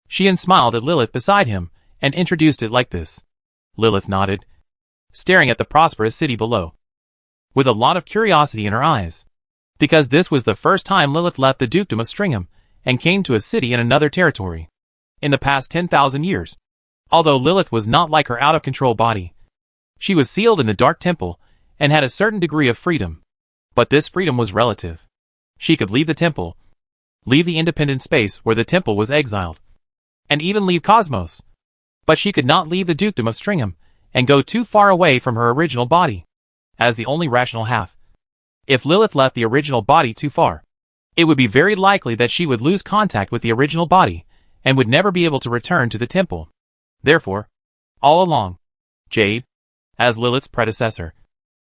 Xian smiled at Lilith beside him, and introduced it like this. Lilith nodded, staring at the prosperous city below, with a lot of curiosity in her eyes, because this was the first time Lilith left the dukedom of Stringham, and came to a city in another territory. In the past 10,000 years, although Lilith was not like her out-of-control body, she was sealed in the dark temple, and had a certain degree of freedom. But this freedom was relative. She could leave the temple, leave the independent space where the temple was exiled, and even leave Cosmos. But she could not leave the dukedom of Stringham, and go too far away from her original body, as the only rational half. If Lilith left the original body too far, it would be very likely that she would lose contact with the original body, and would never be able to return to the temple. Therefore, all along, Jade, as Lilith's predecessor,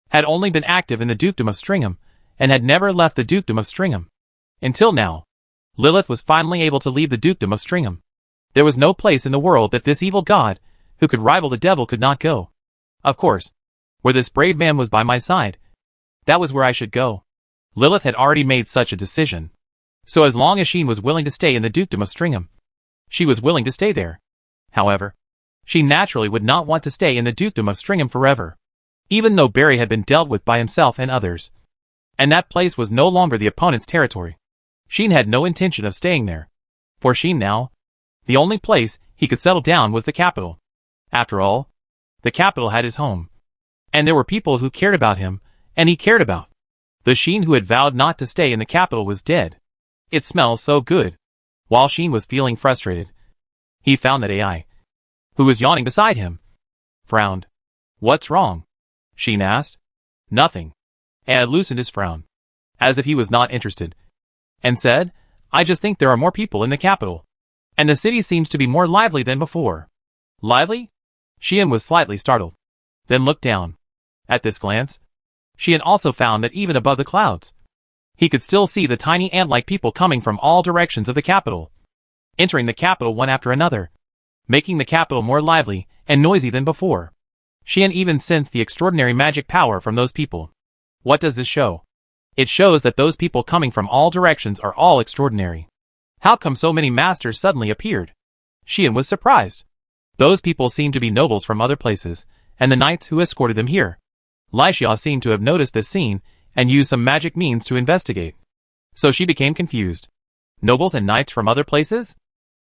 had only been active in the dukedom of Stringham, and had never left the dukedom of Stringham. Until now, Lilith was finally able to leave the dukedom of Stringham. There was no place in the world that this evil god, who could rival the devil, could not go. Of course, where this brave man was by my side, that was where I should go. Lilith had already made such a decision. So as long as Xian was willing to stay in the dukedom of Stringham, she was willing to stay there. However, she naturally would not want to stay in the dukedom of Stringham forever, even though Barry had been dealt with by himself and others. And that place was no longer the opponent's territory. Xian had no intention of staying there. For Xian now, the only place he could settle down was the capital. After all, the capital had his home. And there were people who cared about him, and he cared about. The Xian who had vowed not to stay in the capital was dead. It smells so good. While Xian was feeling frustrated, he found that AI, who was yawning beside him, frowned. What's wrong? Xian asked. Nothing. AI loosened his frown, as if he was not interested, and said, I just think there are more people in the capital, and the city seems to be more lively than before. Lively? Xian was slightly startled, then looked down. At this glance, Xian also found that even above the clouds, he could still see the tiny ant-like people coming from all directions of the capital, entering the capital one after another, making the capital more lively and noisy than before. Xian even sensed the extraordinary magic power from those people. What does this show? It shows that those people coming from all directions are all extraordinary. How come so many masters suddenly appeared? Xian was surprised. Those people seemed to be nobles from other places, and the knights who escorted them here. Laixia seemed to have noticed this scene, and used some magic means to investigate. So she became confused. Nobles and knights from other places?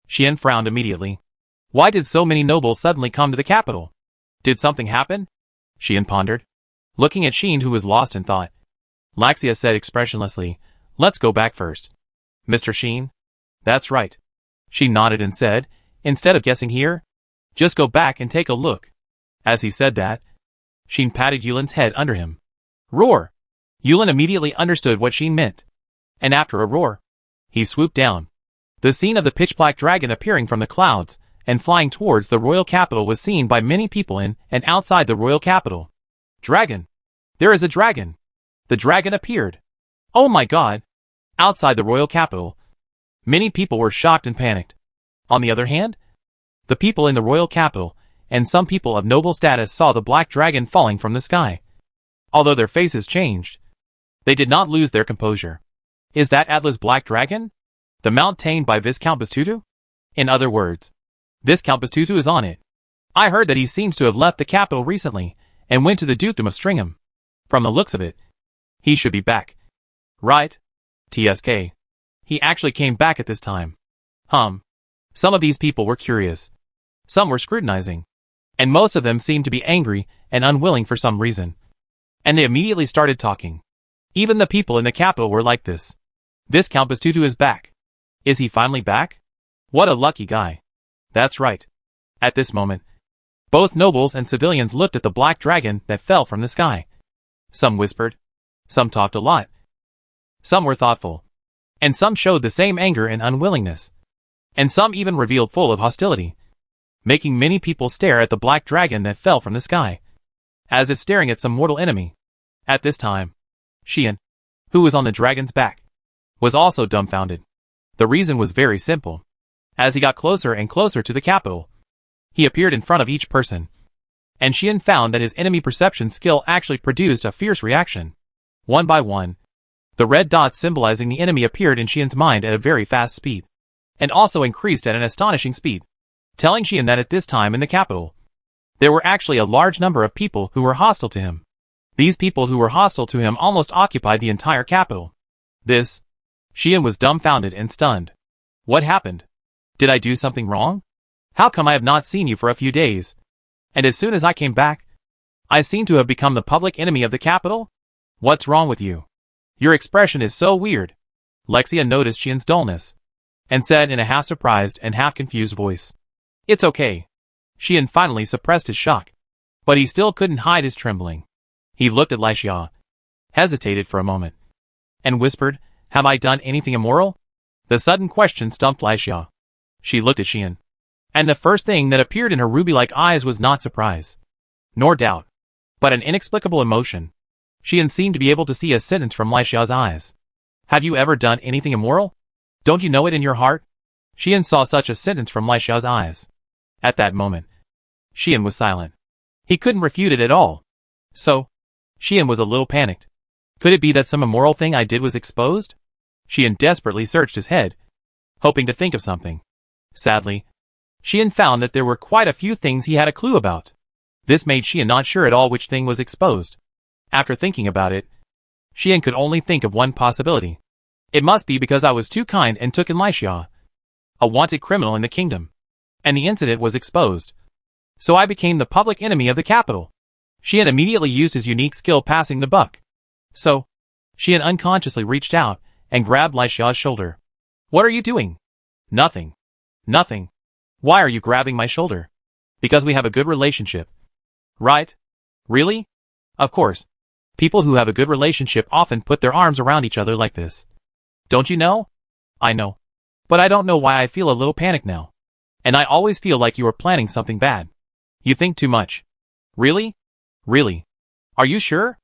Xian frowned immediately. Why did so many nobles suddenly come to the capital? Did something happen? Xian pondered, looking at Xian, who was lost in thought. Laxia said expressionlessly, let's go back first. Mr. Xian? That's right. She nodded and said, instead of guessing here, just go back and take a look. As he said that, Xian patted Yulin's head under him. Roar! Yulin immediately understood what Xian meant. And after a roar, he swooped down. The scene of the pitch-black dragon appearing from the clouds and flying towards the royal capital was seen by many people in and outside the royal capital. Dragon! There is a dragon! The dragon appeared! Oh my god! Outside the royal capital, many people were shocked and panicked. On the other hand, the people in the royal capital and some people of noble status saw the black dragon falling from the sky. Although their faces changed, they did not lose their composure. Is that Atla's black dragon? The mount tamed by Viscount Bastutu? In other words, Viscount Bastutu is on it. I heard that he seems to have left the capital recently and went to the dukedom of Stringham. From the looks of it, he should be back. Right? TSK. He actually came back at this time. Some of these people were curious. Some were scrutinizing. And most of them seemed to be angry and unwilling for some reason. And they immediately started talking. Even the people in the capital were like this. Viscount Bastutu is back. Is he finally back? What a lucky guy. That's right. At this moment, both nobles and civilians looked at the black dragon that fell from the sky. Some whispered. Some talked a lot. Some were thoughtful. And some showed the same anger and unwillingness. And some even revealed full of hostility, making many people stare at the black dragon that fell from the sky, as if staring at some mortal enemy. At this time, Xian, who was on the dragon's back, was also dumbfounded. The reason was very simple. As he got closer and closer to the capital, he appeared in front of each person, and Xian found that his enemy perception skill actually produced a fierce reaction. One by one, the red dots symbolizing the enemy appeared in Xian's mind at a very fast speed, and also increased at an astonishing speed, telling Xian that at this time in the capital, there were actually a large number of people who were hostile to him. These people who were hostile to him almost occupied the entire capital. Xian was dumbfounded and stunned. What happened? Did I do something wrong? How come I have not seen you for a few days? And as soon as I came back, I seem to have become the public enemy of the capital? What's wrong with you? Your expression is so weird. Lexia noticed Xian's dullness, and said in a half-surprised and half-confused voice, It's okay. Xian finally suppressed his shock, but he still couldn't hide his trembling. He looked at Lexia, hesitated for a moment, and whispered, Have I done anything immoral? The sudden question stumped Lexia. She looked at Xian, and the first thing that appeared in her ruby-like eyes was not surprise, nor doubt, but an inexplicable emotion. Xian seemed to be able to see a sentence from Lexia's eyes. Have you ever done anything immoral? Don't you know it in your heart? Xian saw such a sentence from Lexia's eyes. At that moment, Xian was silent. He couldn't refute it at all. So, Xian was a little panicked. Could it be that some immoral thing I did was exposed? Xian desperately searched his head, hoping to think of something. Sadly, Xian found that there were quite a few things he had a clue about. This made Xian not sure at all which thing was exposed. After thinking about it, Xian could only think of one possibility. It must be because I was too kind and took in Lexia, a wanted criminal in the kingdom, and the incident was exposed. So I became the public enemy of the capital. Xian immediately used his unique skill passing the buck. So, Xian unconsciously reached out and grabbed Lexia's shoulder. What are you doing? Nothing. Nothing. Why are you grabbing my shoulder? Because we have a good relationship. Right? Really? Of course. People who have a good relationship often put their arms around each other like this. Don't you know? I know. But I don't know why I feel a little panicked now. And I always feel like you are planning something bad. You think too much. Really? Really? Are you sure?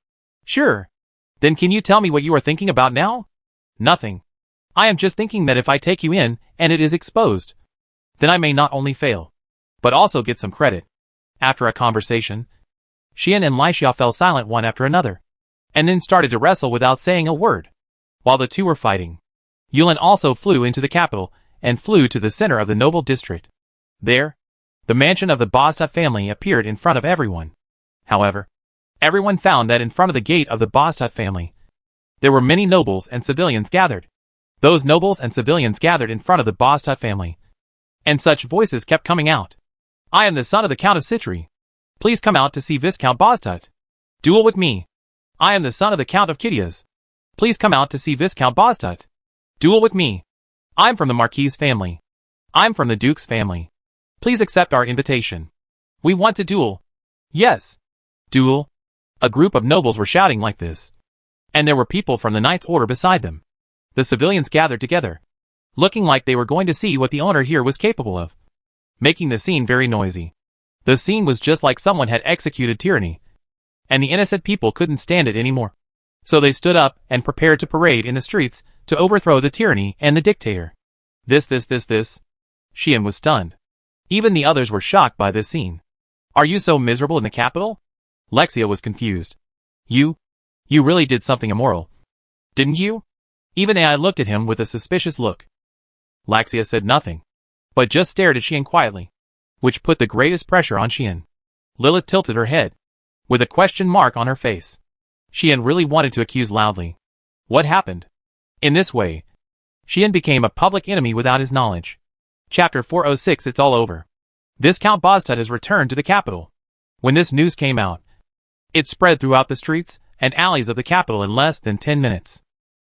Sure. Then can you tell me what you are thinking about now? Nothing. I am just thinking that if I take you in and it is exposed, then I may not only fail, but also get some credit. After a conversation, Xian and Lexia fell silent one after another, and then started to wrestle without saying a word. While the two were fighting, Yulin also flew into the capital and flew to the center of the noble district. There, the mansion of the Bostad family appeared in front of everyone. However, everyone found that in front of the gate of the Bostad family, there were many nobles and civilians gathered. Those nobles and civilians gathered in front of the Bostut family. And such voices kept coming out. I am the son of the Count of Citry. Please come out to see Viscount Bostut. Duel with me. I am the son of the Count of Kydias. Please come out to see Viscount Bostut. Duel with me. I'm from the Marquis family. I'm from the Duke's family. Please accept our invitation. We want to duel. Yes. Duel. A group of nobles were shouting like this. And there were people from the Knights' Order beside them. The civilians gathered together, looking like they were going to see what the owner here was capable of, making the scene very noisy. The scene was just like someone had executed tyranny, and the innocent people couldn't stand it anymore. So they stood up and prepared to parade in the streets to overthrow the tyranny and the dictator. This. Xian was stunned. Even the others were shocked by this scene. Are you so miserable in the capital? Lexia was confused. You really did something immoral. Didn't you? Even Ai looked at him with a suspicious look. Lexia said nothing, but just stared at Xian quietly, which put the greatest pressure on Xian. Lilith tilted her head, with a question mark on her face. Xian really wanted to accuse loudly. What happened? In this way, Xian became a public enemy without his knowledge. Chapter 406. It's all over. Viscount Bostut has returned to the capital. When this news came out, it spread throughout the streets and alleys of the capital in less than 10 minutes.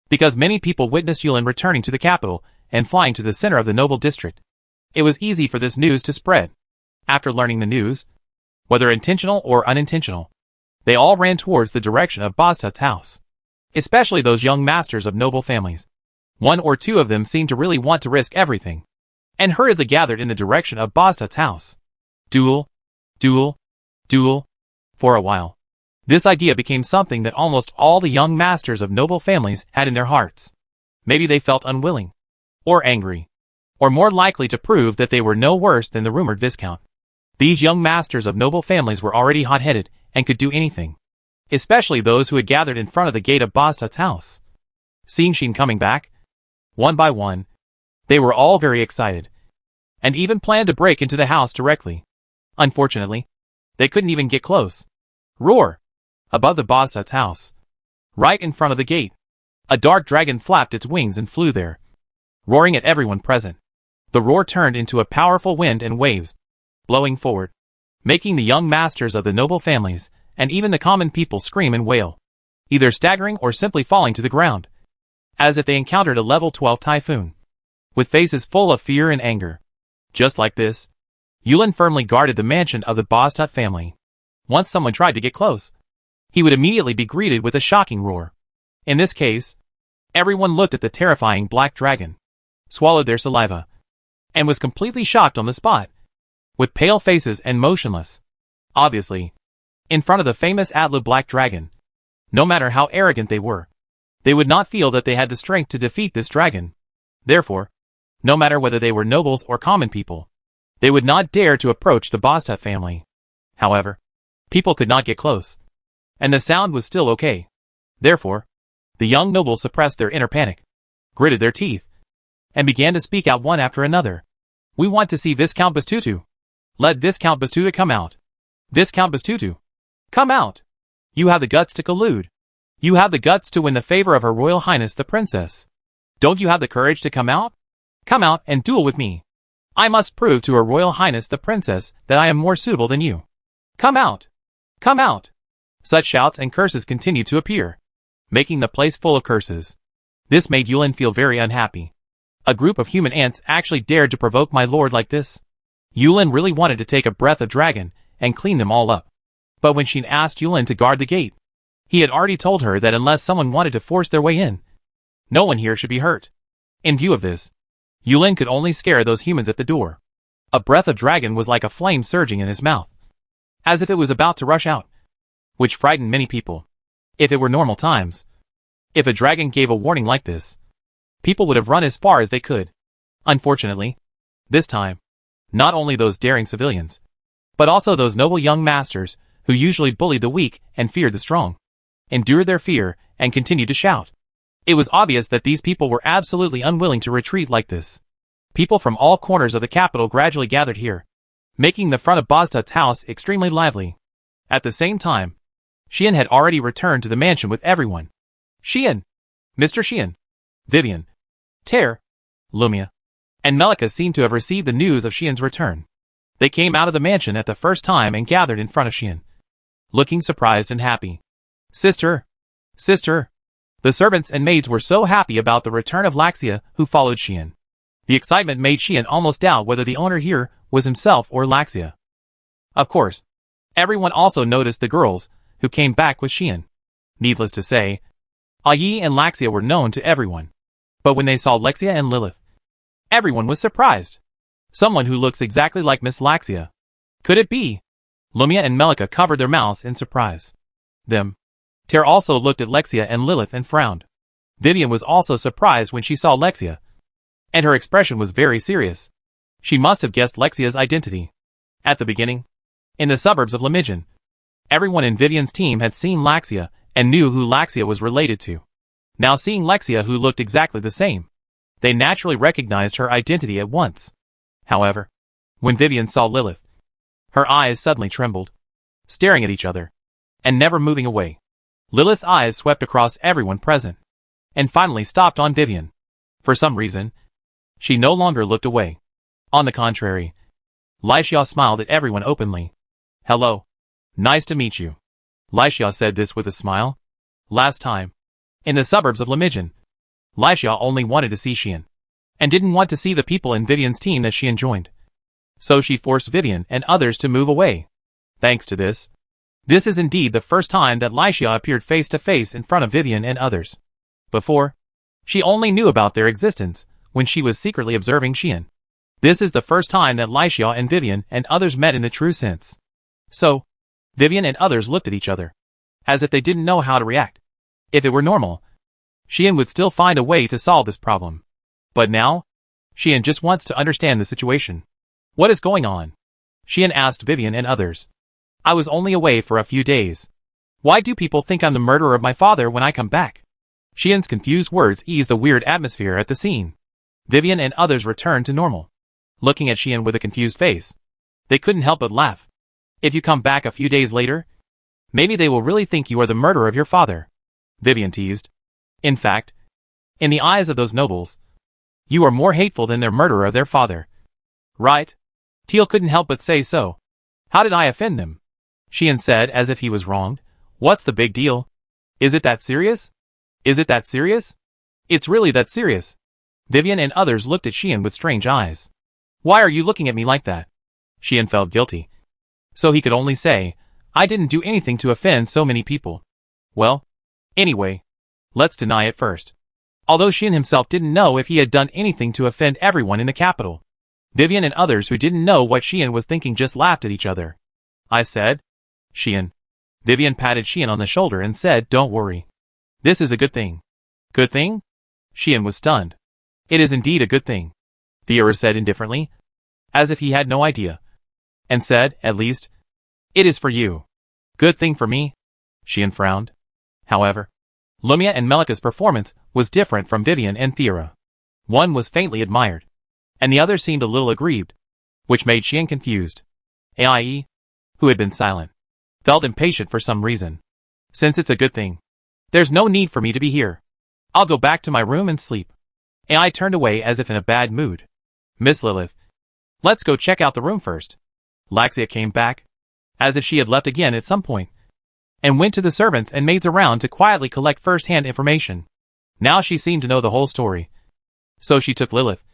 Because many people witnessed Yulin returning to the capital and flying to the center of the noble district, it was easy for this news to spread. After learning the news, whether intentional or unintentional, they all ran towards the direction of Bostut's house. Especially those young masters of noble families. One or two of them seemed to really want to risk everything, and hurriedly gathered in the direction of Bostut's house. Duel. For a while, this idea became something that almost all the young masters of noble families had in their hearts. Maybe they felt unwilling, or angry, or more likely to prove that they were no worse than the rumored Viscount. These young masters of noble families were already hot-headed and could do anything, especially those who had gathered in front of the gate of Bostut's house. Seeing Xian coming back, one by one, they were all very excited, and even planned to break into the house directly. Unfortunately, they couldn't even get close. Roar! Above the Bostut's house, right in front of the gate, a dark dragon flapped its wings and flew there, roaring at everyone present. The roar turned into a powerful wind and waves, blowing forward, making the young masters of the noble families and even the common people scream and wail, either staggering or simply falling to the ground, as if they encountered a level 12 typhoon, with faces full of fear and anger. Just like this, Yulin firmly guarded the mansion of the Bostut family. Once someone tried to get close, he would immediately be greeted with a shocking roar. In this case, everyone looked at the terrifying black dragon, swallowed their saliva, and was completely shocked on the spot, with pale faces and motionless. Obviously, in front of the famous Atlu black dragon, no matter how arrogant they were, they would not feel that they had the strength to defeat this dragon. Therefore, no matter whether they were nobles or common people, they would not dare to approach the Bostut family. However, people could not get close, and the sound was still okay. Therefore, the young nobles suppressed their inner panic, gritted their teeth, and began to speak out one after another. We want to see Viscount Bastutu. Let Viscount Bastutu come out. Viscount Bastutu, come out. You have the guts to collude. You have the guts to win the favor of Her Royal Highness the Princess. Don't you have the courage to come out? Come out and duel with me. I must prove to Her Royal Highness the Princess that I am more suitable than you. Come out. Come out. Such shouts and curses continued to appear, making the place full of curses. This made Yulin feel very unhappy. A group of human ants actually dared to provoke my lord like this. Yulin really wanted to take a breath of dragon and clean them all up. But when Xian asked Yulin to guard the gate, he had already told her that unless someone wanted to force their way in, no one here should be hurt. In view of this, Yulin could only scare those humans at the door. A breath of dragon was like a flame surging in his mouth, as if it was about to rush out, which frightened many people. If it were normal times, if a dragon gave a warning like this, people would have run as far as they could. Unfortunately, this time, not only those daring civilians, but also those noble young masters who usually bullied the weak and feared the strong, endured their fear and continued to shout. It was obvious that these people were absolutely unwilling to retreat like this. People from all corners of the capital gradually gathered here, making the front of Bostut's house extremely lively. At the same time, Xian had already returned to the mansion with everyone. Xian! Mr. Xian! Vivian! Ter, Lumia, and Melika seemed to have received the news of Xian's return. They came out of the mansion at the first time and gathered in front of Xian, looking surprised and happy. Sister! Sister! The servants and maids were so happy about the return of Laxia, who followed Xian. The excitement made Xian almost doubt whether the owner here was himself or Laxia. Of course, everyone also noticed the girls, who came back with Xian. Needless to say, Yi and Laxia were known to everyone. But when they saw Lexia and Lilith, everyone was surprised. Someone who looks exactly like Miss Laxia. Could it be? Lumia and Melika covered their mouths in surprise. Ter also looked at Lexia and Lilith and frowned. Vivian was also surprised when she saw Lexia, and her expression was very serious. She must have guessed Lexia's identity. At the beginning, in the suburbs of Limijan, everyone in Vivian's team had seen Laxia and knew who Laxia was related to. Now seeing Lexia, who looked exactly the same, they naturally recognized her identity at once. However, when Vivian saw Lilith, her eyes suddenly trembled, staring at each other, and never moving away. Lilith's eyes swept across everyone present, and finally stopped on Vivian. For some reason, she no longer looked away. On the contrary, Laixia smiled at everyone openly. Hello. Nice to meet you. Laixia said this with a smile. Last time, in the suburbs of Limijan, Laixia only wanted to see Xian, and didn't want to see the people in Vivian's team that Xian joined. So she forced Vivian and others to move away. Thanks to this is indeed the first time that Laixia appeared face to face in front of Vivian and others. Before, she only knew about their existence when she was secretly observing Xian. This is the first time that Laixia and Vivian and others met in the true sense. So, Vivian and others looked at each other, as if they didn't know how to react. If it were normal, Xian would still find a way to solve this problem. But now, Xian just wants to understand the situation. What is going on? Xian asked Vivian and others. I was only away for a few days. Why do people think I'm the murderer of my father when I come back? Xian's confused words eased the weird atmosphere at the scene. Vivian and others returned to normal, looking at Xian with a confused face. They couldn't help but laugh. If you come back a few days later, maybe they will really think you are the murderer of your father, Vivian teased. In fact, in the eyes of those nobles, you are more hateful than their murderer of their father. Right? Teal couldn't help but say so. How did I offend them? Xian said as if he was wronged. What's the big deal? Is it that serious? Is it that serious? It's really that serious. Vivian and others looked at Xian with strange eyes. Why are you looking at me like that? Xian felt guilty. So he could only say, I didn't do anything to offend so many people. Well, anyway, let's deny it first. Although Xian himself didn't know if he had done anything to offend everyone in the capital. Vivian and others who didn't know what Xian was thinking just laughed at each other. I said, Xian. Vivian patted Xian on the shoulder and said, don't worry. This is a good thing. Good thing? Xian was stunned. It is indeed a good thing, Theodore said indifferently, as if he had no idea, and said, at least, it is for you. Good thing for me? Xian frowned. However, Lumia and Melika's performance was different from Vivian and Theora. One was faintly admired, and the other seemed a little aggrieved, which made Xian confused. Aie, who had been silent, felt impatient for some reason. Since it's a good thing, there's no need for me to be here. I'll go back to my room and sleep. Ai turned away as if in a bad mood. Miss Lilith, let's go check out the room first. Laxia came back, as if she had left again at some point, and went to the servants and maids around to quietly collect first-hand information. Now she seemed to know the whole story. So she took Lilith,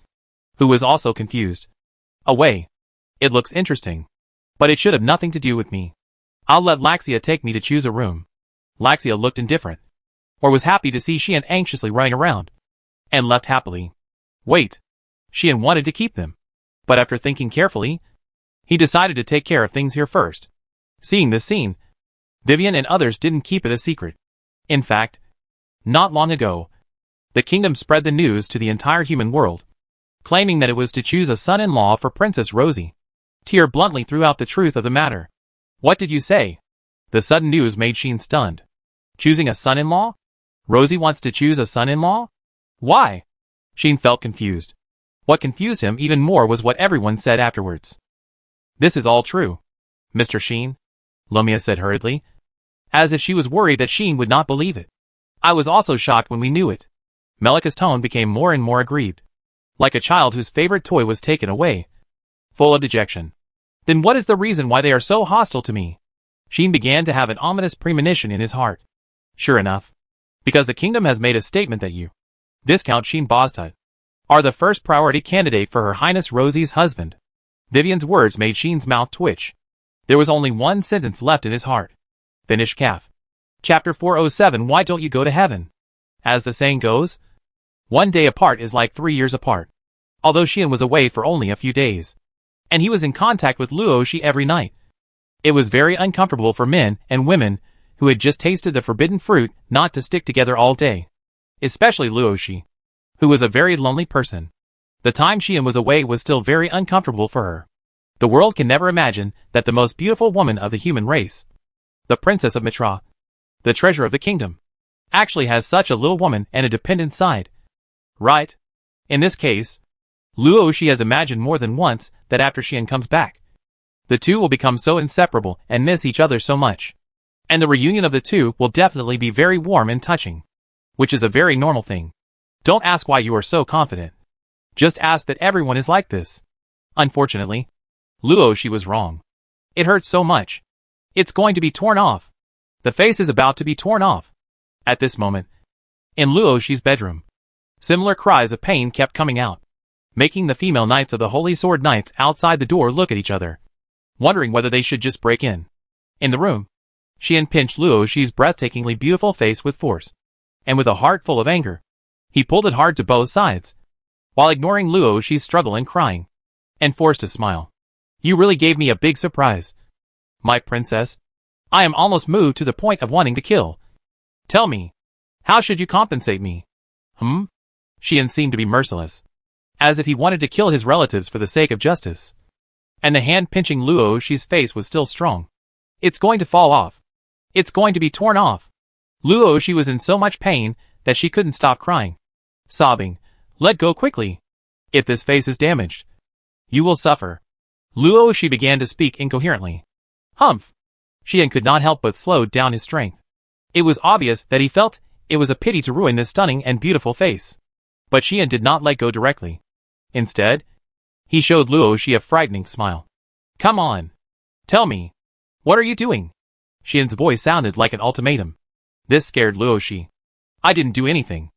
who was also confused, away. It looks interesting, but it should have nothing to do with me. I'll let Laxia take me to choose a room. Laxia looked indifferent, or was happy to see Xian anxiously running around, and left happily. Wait. Xian wanted to keep them, but after thinking carefully, he decided to take care of things here first. Seeing this scene, Vivian and others didn't keep it a secret. In fact, not long ago, the kingdom spread the news to the entire human world, claiming that it was to choose a son-in-law for Princess Rosie. Tyr bluntly threw out the truth of the matter. What did you say? The sudden news made Xian stunned. Choosing a son-in-law? Rosie wants to choose a son-in-law? Why? Xian felt confused. What confused him even more was what everyone said afterwards. This is all true, Mr. Xian, Lumia said hurriedly, as if she was worried that Xian would not believe it. I was also shocked when we knew it. Melika's tone became more and more aggrieved. Like a child whose favorite toy was taken away. Full of dejection. Then what is the reason why they are so hostile to me? Sheen began to have an ominous premonition in his heart. Sure enough. Because the kingdom has made a statement that you, Viscount Sheen Bostut, are the first priority candidate for Her Highness Rosie's husband. Vivian's words made Sheen's mouth twitch. There was only one sentence left in his heart. Finish calf. Chapter 407 Why don't you go to heaven? As the saying goes, one day apart is like 3 years apart. Although Sheen was away for only a few days. And he was in contact with Luoshi every night. It was very uncomfortable for men and women who had just tasted the forbidden fruit not to stick together all day. Especially Luoshi, who was a very lonely person. The time Sheen was away was still very uncomfortable for her. The world can never imagine that the most beautiful woman of the human race, the Princess of Mitra, the treasure of the kingdom, actually has such a little woman and a dependent side. Right? In this case, Luoshi has imagined more than once that after Sheen comes back, the two will become so inseparable and miss each other so much. And the reunion of the two will definitely be very warm and touching. Which is a very normal thing. Don't ask why you are so confident. Just ask that everyone is like this. Unfortunately, Luoshi was wrong. It hurts so much. It's going to be torn off. The face is about to be torn off. At this moment, in Luoshi's bedroom, similar cries of pain kept coming out, making the female knights of the Holy Sword Knights outside the door look at each other, wondering whether they should just break in. In the room, Sheen pinched Luoshi's breathtakingly beautiful face with force, and with a heart full of anger, he pulled it hard to both sides, while ignoring Luoshi's struggle and crying, and forced a smile. You really gave me a big surprise. My princess. I am almost moved to the point of wanting to kill. Tell me, how should you compensate me? Sheen seemed to be merciless, as if he wanted to kill his relatives for the sake of justice. And the hand pinching Luoshi's face was still strong. It's going to fall off. It's going to be torn off. Luoshi was in so much pain that she couldn't stop crying, sobbing, Let go quickly. If this face is damaged, you will suffer. Luoshi began to speak incoherently. Humph. Sheen could not help but slowed down his strength. It was obvious that he felt it was a pity to ruin this stunning and beautiful face. But Sheen did not let go directly. Instead, he showed Luoshi a frightening smile. Come on. Tell me. What are you doing? Sheen's voice sounded like an ultimatum. This scared Luoshi. I didn't do anything.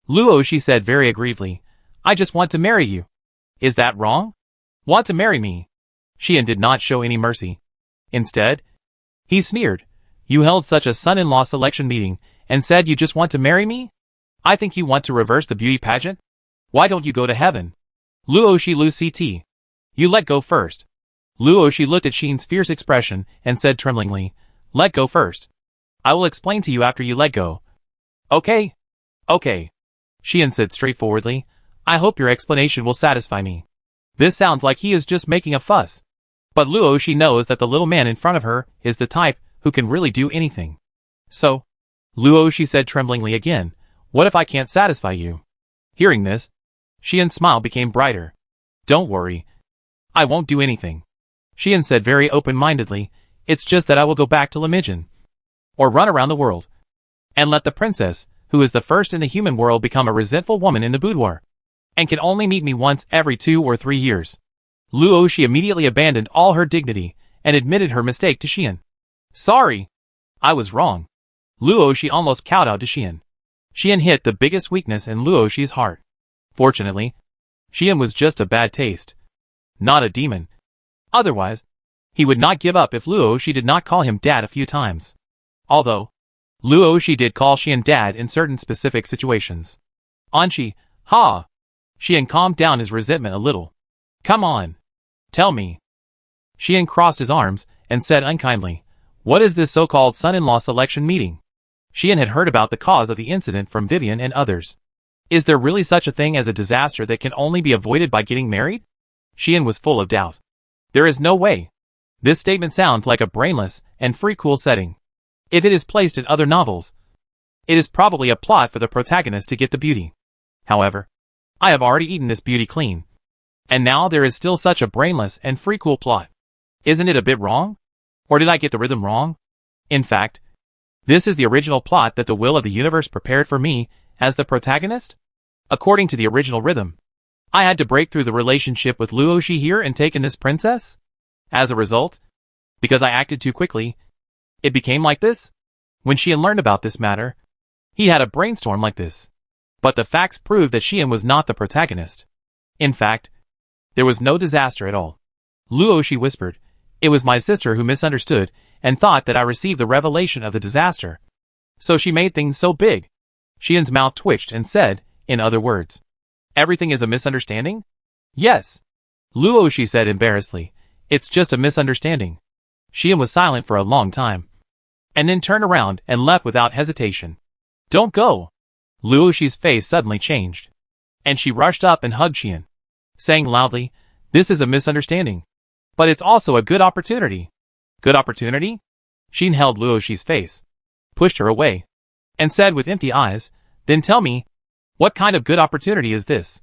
Luoshi said very aggrievedly. I just want to marry you. Is that wrong? Want to marry me? Sheen did not show any mercy. Instead, he sneered. You held such a son-in-law selection meeting and said you just want to marry me? I think you want to reverse the beauty pageant? Why don't you go to heaven? Luoshi CT. You let go first. Luoshi looked at Sheen's fierce expression and said tremblingly, Let go first. I will explain to you after you let go. Okay. Okay. Sheen said straightforwardly, I hope your explanation will satisfy me. This sounds like he is just making a fuss. But Luoshi knows that the little man in front of her is the type who can really do anything. So, Luoshi said tremblingly again, what if I can't satisfy you? Hearing this, Sheen's smile became brighter. Don't worry. I won't do anything. Sheen said very open-mindedly, it's just that I will go back to Lemidgen. Or run around the world. And let the princess, who is the first in the human world, become a resentful woman in the boudoir. And can only meet me once every 2 or 3 years. Luoshi immediately abandoned all her dignity and admitted her mistake to Sheen. Sorry. I was wrong. Luoshi almost kowtowed to Sheen. Sheen hit the biggest weakness in Luoshi's heart. Fortunately, Sheen was just a bad taste. Not a demon. Otherwise, he would not give up if Luoshi did not call him dad a few times. Although, Luoshi did call Sheen dad in certain specific situations. Anchi, ha! Sheen calmed down his resentment a little. Come on. Tell me. Sheen crossed his arms and said unkindly, What is this so-called son-in-law selection meeting? Sheen had heard about the cause of the incident from Vivian and others. Is there really such a thing as a disaster that can only be avoided by getting married? Sheen was full of doubt. There is no way. This statement sounds like a brainless and free-cool setting. If it is placed in other novels, it is probably a plot for the protagonist to get the beauty. However, I have already eaten this beauty clean. And now there is still such a brainless and free-cool plot. Isn't it a bit wrong? Or did I get the rhythm wrong? In fact, this is the original plot that the will of the universe prepared for me as the protagonist? according to the original rhythm. I had to break through the relationship with Luoshi here and take in this princess? As a result, because I acted too quickly, it became like this? When Xian learned about this matter, he had a brainstorm like this. But the facts proved that Xian was not the protagonist. In fact, there was no disaster at all. Luoshi whispered, "It was my sister who misunderstood and thought that I received the revelation of the disaster. So she made things so big." Xian's mouth twitched and said, in other words, "Everything is a misunderstanding?" "Yes," Luoshi said embarrassedly. "It's just a misunderstanding." Xian was silent for a long time, and then turned around and left without hesitation. "Don't go!" Luoshi's face suddenly changed, and she rushed up and hugged Xian, saying loudly, "This is a misunderstanding. But it's also a good opportunity." "Good opportunity?" Xian held Luoshi's face, pushed her away, and said with empty eyes, "Then tell me, what kind of good opportunity is this?"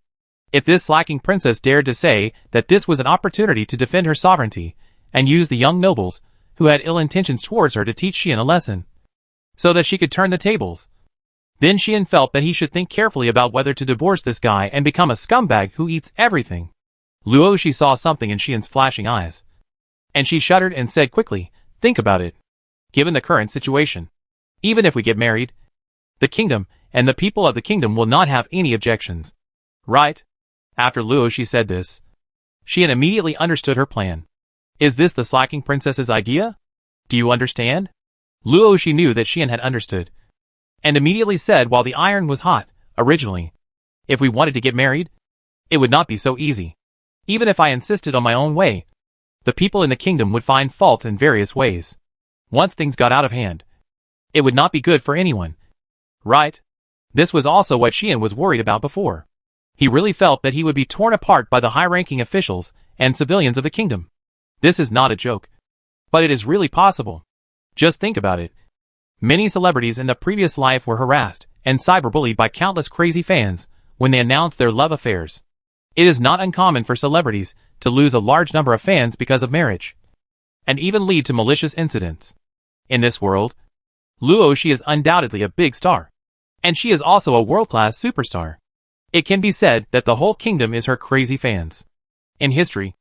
If this slacking princess dared to say that this was an opportunity to defend her sovereignty, and use the young nobles, who had ill intentions towards her to teach Xian a lesson, so that she could turn the tables, then Xian felt that he should think carefully about whether to divorce this guy and become a scumbag who eats everything. Luoshi saw something in Xian's flashing eyes, and she shuddered and said quickly, "Think about it. Given the current situation, even if we get married, the kingdom and the people of the kingdom will not have any objections. Right?" After Luoshi said this, Xian immediately understood her plan. "Is this the slacking princess's idea? Do you understand?" Luoshi knew that Xian had understood, and immediately said while the iron was hot, "Originally, if we wanted to get married, it would not be so easy. Even if I insisted on my own way, the people in the kingdom would find faults in various ways. Once things got out of hand, it would not be good for anyone. Right?" This was also what Xian was worried about before. He really felt that he would be torn apart by the high-ranking officials and civilians of the kingdom. This is not a joke, but it is really possible. Just think about it. Many celebrities in the previous life were harassed and cyberbullied by countless crazy fans when they announced their love affairs. It is not uncommon for celebrities to lose a large number of fans because of marriage, and even lead to malicious incidents. In this world, Luoshi is undoubtedly a big star, and she is also a world-class superstar. It can be said that the whole kingdom is her crazy fans. In history,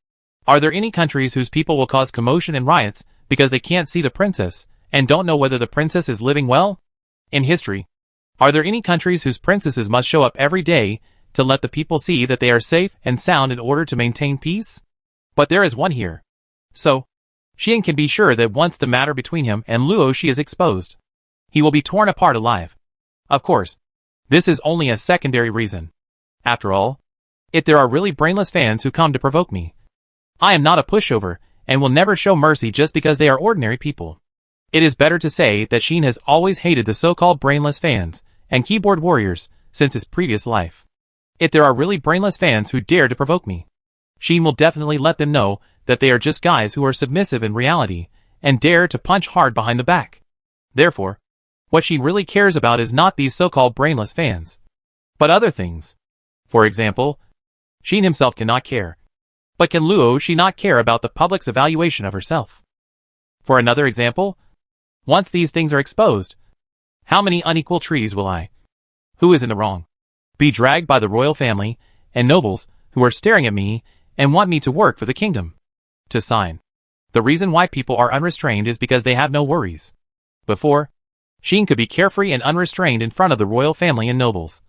are there any countries whose people will cause commotion and riots because they can't see the princess and don't know whether the princess is living well? In history, are there any countries whose princesses must show up every day to let the people see that they are safe and sound in order to maintain peace? But there is one here. So, Xian can be sure that once the matter between him and Luoshi is exposed, he will be torn apart alive. Of course, this is only a secondary reason. After all, if there are really brainless fans who come to provoke me, I am not a pushover and will never show mercy just because they are ordinary people. It is better to say that Xian has always hated the so-called brainless fans and keyboard warriors since his previous life. If there are really brainless fans who dare to provoke me, Xian will definitely let them know that they are just guys who are submissive in reality and dare to punch hard behind the back. Therefore, what Xian really cares about is not these so-called brainless fans, but other things. For example, Xian himself cannot care. But can Luoshi not care about the public's evaluation of herself? For another example, once these things are exposed, how many unequal trees will I, who is in the wrong, be dragged by the royal family and nobles who are staring at me and want me to work for the kingdom? To sign. The reason why people are unrestrained is because they have no worries. Before, Xian could be carefree and unrestrained in front of the royal family and nobles.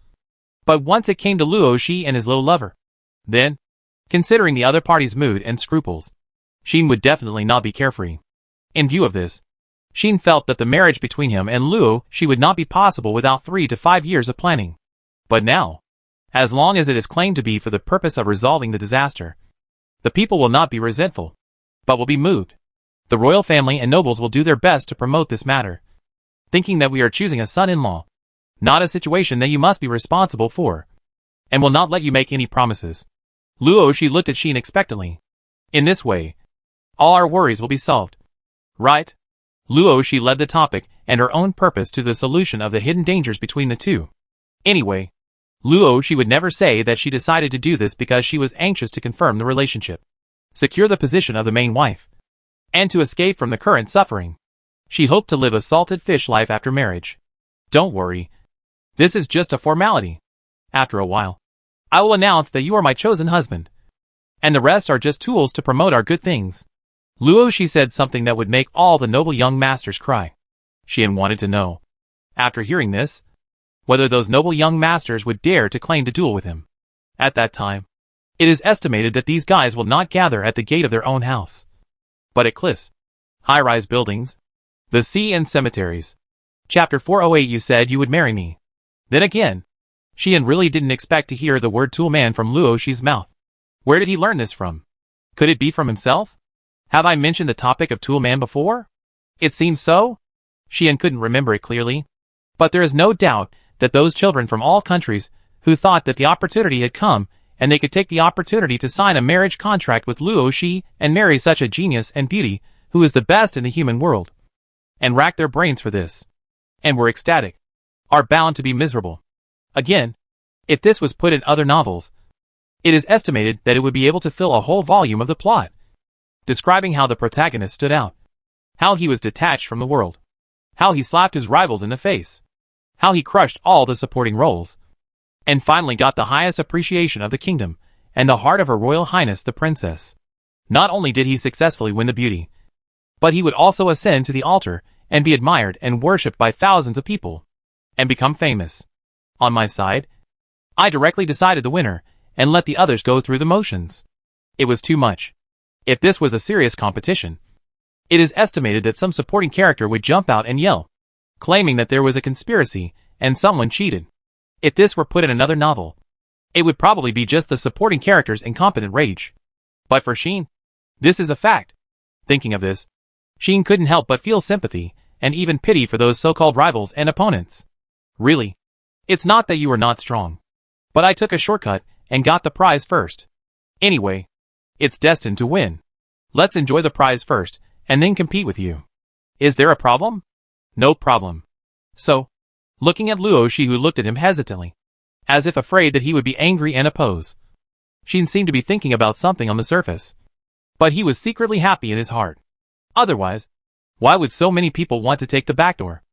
But once it came to Luoshi and his little lover, then, considering the other party's mood and scruples, Xian would definitely not be carefree. In view of this, Xian felt that the marriage between him and Luoshi would not be possible without 3 to 5 years of planning. But now, as long as it is claimed to be for the purpose of resolving the disaster, the people will not be resentful, but will be moved. The royal family and nobles will do their best to promote this matter, thinking that we are choosing a son-in-law, not a situation that you must be responsible for, and will not let you make any promises. Luoshi looked at Xian expectantly. In this way, all our worries will be solved. Right? Luoshi led the topic and her own purpose to the solution of the hidden dangers between the two. Anyway, Luoshi would never say that she decided to do this because she was anxious to confirm the relationship, secure the position of the main wife, and to escape from the current suffering. She hoped to live a salted fish life after marriage. Don't worry. This is just a formality. After a while, I will announce that you are my chosen husband, and the rest are just tools to promote our good things. Luo Shi said something that would make all the noble young masters cry. Xian wanted to know, after hearing this, whether those noble young masters would dare to claim to duel with him. At that time, it is estimated that these guys will not gather at the gate of their own house, but at cliffs, high-rise buildings, the sea and cemeteries. Chapter 408. You said you would marry me. Then again, Xian really didn't expect to hear the word tool man from Luo Shi's mouth. Where did he learn this from? Could it be from himself? Have I mentioned the topic of tool man before? It seems so. Xian couldn't remember it clearly, but there is no doubt that those children from all countries who thought that the opportunity had come and they could take the opportunity to sign a marriage contract with Luo Shi and marry such a genius and beauty who is the best in the human world, and rack their brains for this, and were ecstatic, are bound to be miserable. Again, if this was put in other novels, it is estimated that it would be able to fill a whole volume of the plot, describing how the protagonist stood out, how he was detached from the world, how he slapped his rivals in the face, how he crushed all the supporting roles, and finally got the highest appreciation of the kingdom and the heart of Her Royal Highness the Princess. Not only did he successfully win the beauty, but he would also ascend to the altar and be admired and worshipped by thousands of people, and become famous. On my side, I directly decided the winner and let the others go through the motions. It was too much. If this was a serious competition, it is estimated that some supporting character would jump out and yell, claiming that there was a conspiracy and someone cheated. If this were put in another novel, it would probably be just the supporting character's incompetent rage. But for Xian, this is a fact. Thinking of this, Xian couldn't help but feel sympathy and even pity for those so-called rivals and opponents. Really, it's not that you are not strong, but I took a shortcut and got the prize first. Anyway, it's destined to win. Let's enjoy the prize first and then compete with you. Is there a problem? No problem. So, looking at Luo Shi, who looked at him hesitantly, as if afraid that he would be angry and oppose, Xian seemed to be thinking about something on the surface, but he was secretly happy in his heart. Otherwise, why would so many people want to take the back door?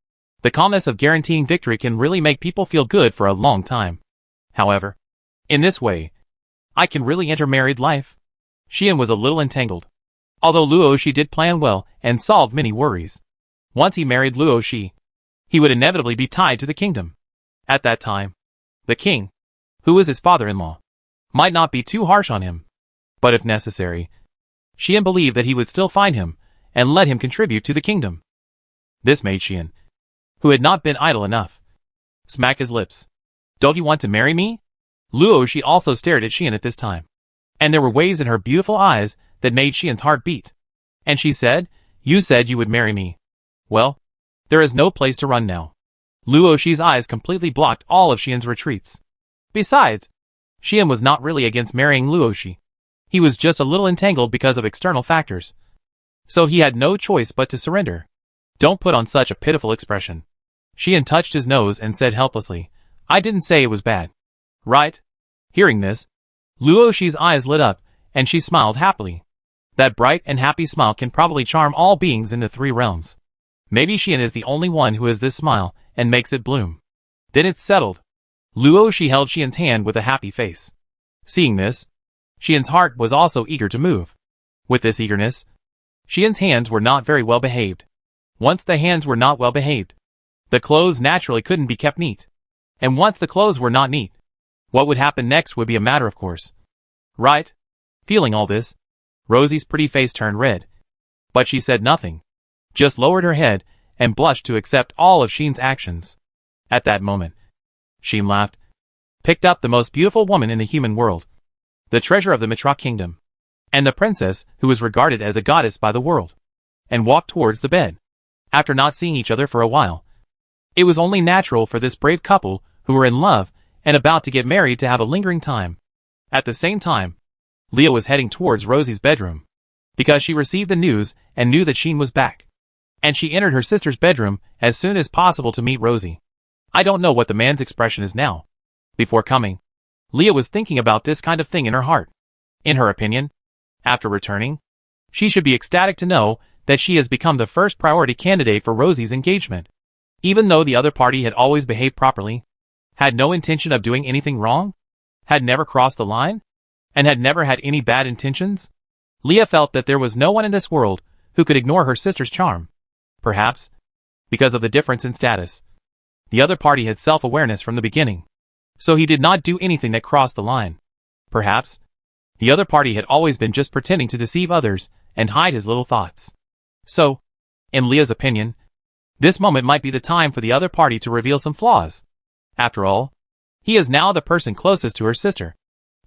The calmness of guaranteeing victory can really make people feel good for a long time. However, in this way, I can really enter married life. Xian was a little entangled, although Luo Shi did plan well and solved many worries. Once he married Luo Shi, he would inevitably be tied to the kingdom. At that time, the king, who was his father-in-law, might not be too harsh on him. But if necessary, Xian believed that he would still find him and let him contribute to the kingdom. This made Xian, who had not been idle enough, smack his lips. Don't you want to marry me? Luo Shi also stared at Xian at this time, and there were waves in her beautiful eyes that made Xian's heart beat. And she said, you said you would marry me. Well, there is no place to run now. Luo Shi's eyes completely blocked all of Xian's retreats. Besides, Xian was not really against marrying Luo Shi. He was just a little entangled because of external factors. So he had no choice but to surrender. Don't put on such a pitiful expression. Xian touched his nose and said helplessly, I didn't say it was bad. Right? Hearing this, Luo Shi's eyes lit up, and she smiled happily. That bright and happy smile can probably charm all beings in the three realms. Maybe Xian is the only one who has this smile and makes it bloom. Then it's settled. Luo Shi held Xian's hand with a happy face. Seeing this, Xian's heart was also eager to move. With this eagerness, Xian's hands were not very well behaved. Once the hands were not well behaved, the clothes naturally couldn't be kept neat. And once the clothes were not neat, what would happen next would be a matter of course. Right? Feeling all this, Rosie's pretty face turned red. But she said nothing, just lowered her head and blushed to accept all of Xian's actions. At that moment, Xian laughed, picked up the most beautiful woman in the human world, the treasure of the Mitra kingdom, and the princess who was regarded as a goddess by the world, and walked towards the bed. After not seeing each other for a while, it was only natural for this brave couple who were in love and about to get married to have a lingering time. At the same time, Leah was heading towards Rosie's bedroom, because she received the news and knew that Xian was back. And she entered her sister's bedroom as soon as possible to meet Rosie. I don't know what the man's expression is now. Before coming, Leah was thinking about this kind of thing in her heart. In her opinion, after returning, she should be ecstatic to know that she has become the first priority candidate for Rosie's engagement. Even though the other party had always behaved properly, Had no intention of doing anything wrong? Had never crossed the line? And had never had any bad intentions? Leah felt that there was no one in this world who could ignore her sister's charm. Perhaps, because of the difference in status, the other party had self-awareness from the beginning, so he did not do anything that crossed the line. Perhaps, the other party had always been just pretending to deceive others and hide his little thoughts. So, in Leah's opinion, this moment might be the time for the other party to reveal some flaws. After all, he is now the person closest to her sister,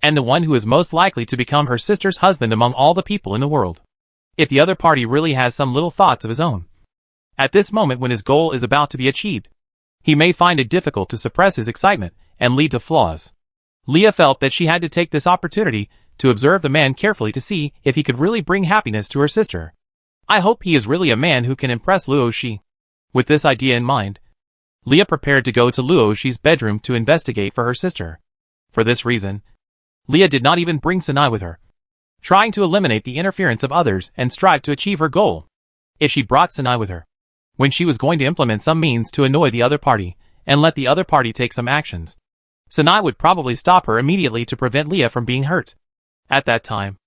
and the one who is most likely to become her sister's husband among all the people in the world. If the other party really has some little thoughts of his own, at this moment when his goal is about to be achieved, he may find it difficult to suppress his excitement and lead to flaws. Leah felt that she had to take this opportunity to observe the man carefully to see if he could really bring happiness to her sister. I hope he is really a man who can impress Luo Shi. With this idea in mind, Leah prepared to go to Luo Shi's bedroom to investigate for her sister. For this reason, Leah did not even bring Sanai with her, trying to eliminate the interference of others and strive to achieve her goal. If she brought Sanai with her, when she was going to implement some means to annoy the other party and let the other party take some actions, Sanai would probably stop her immediately to prevent Leah from being hurt. At that time,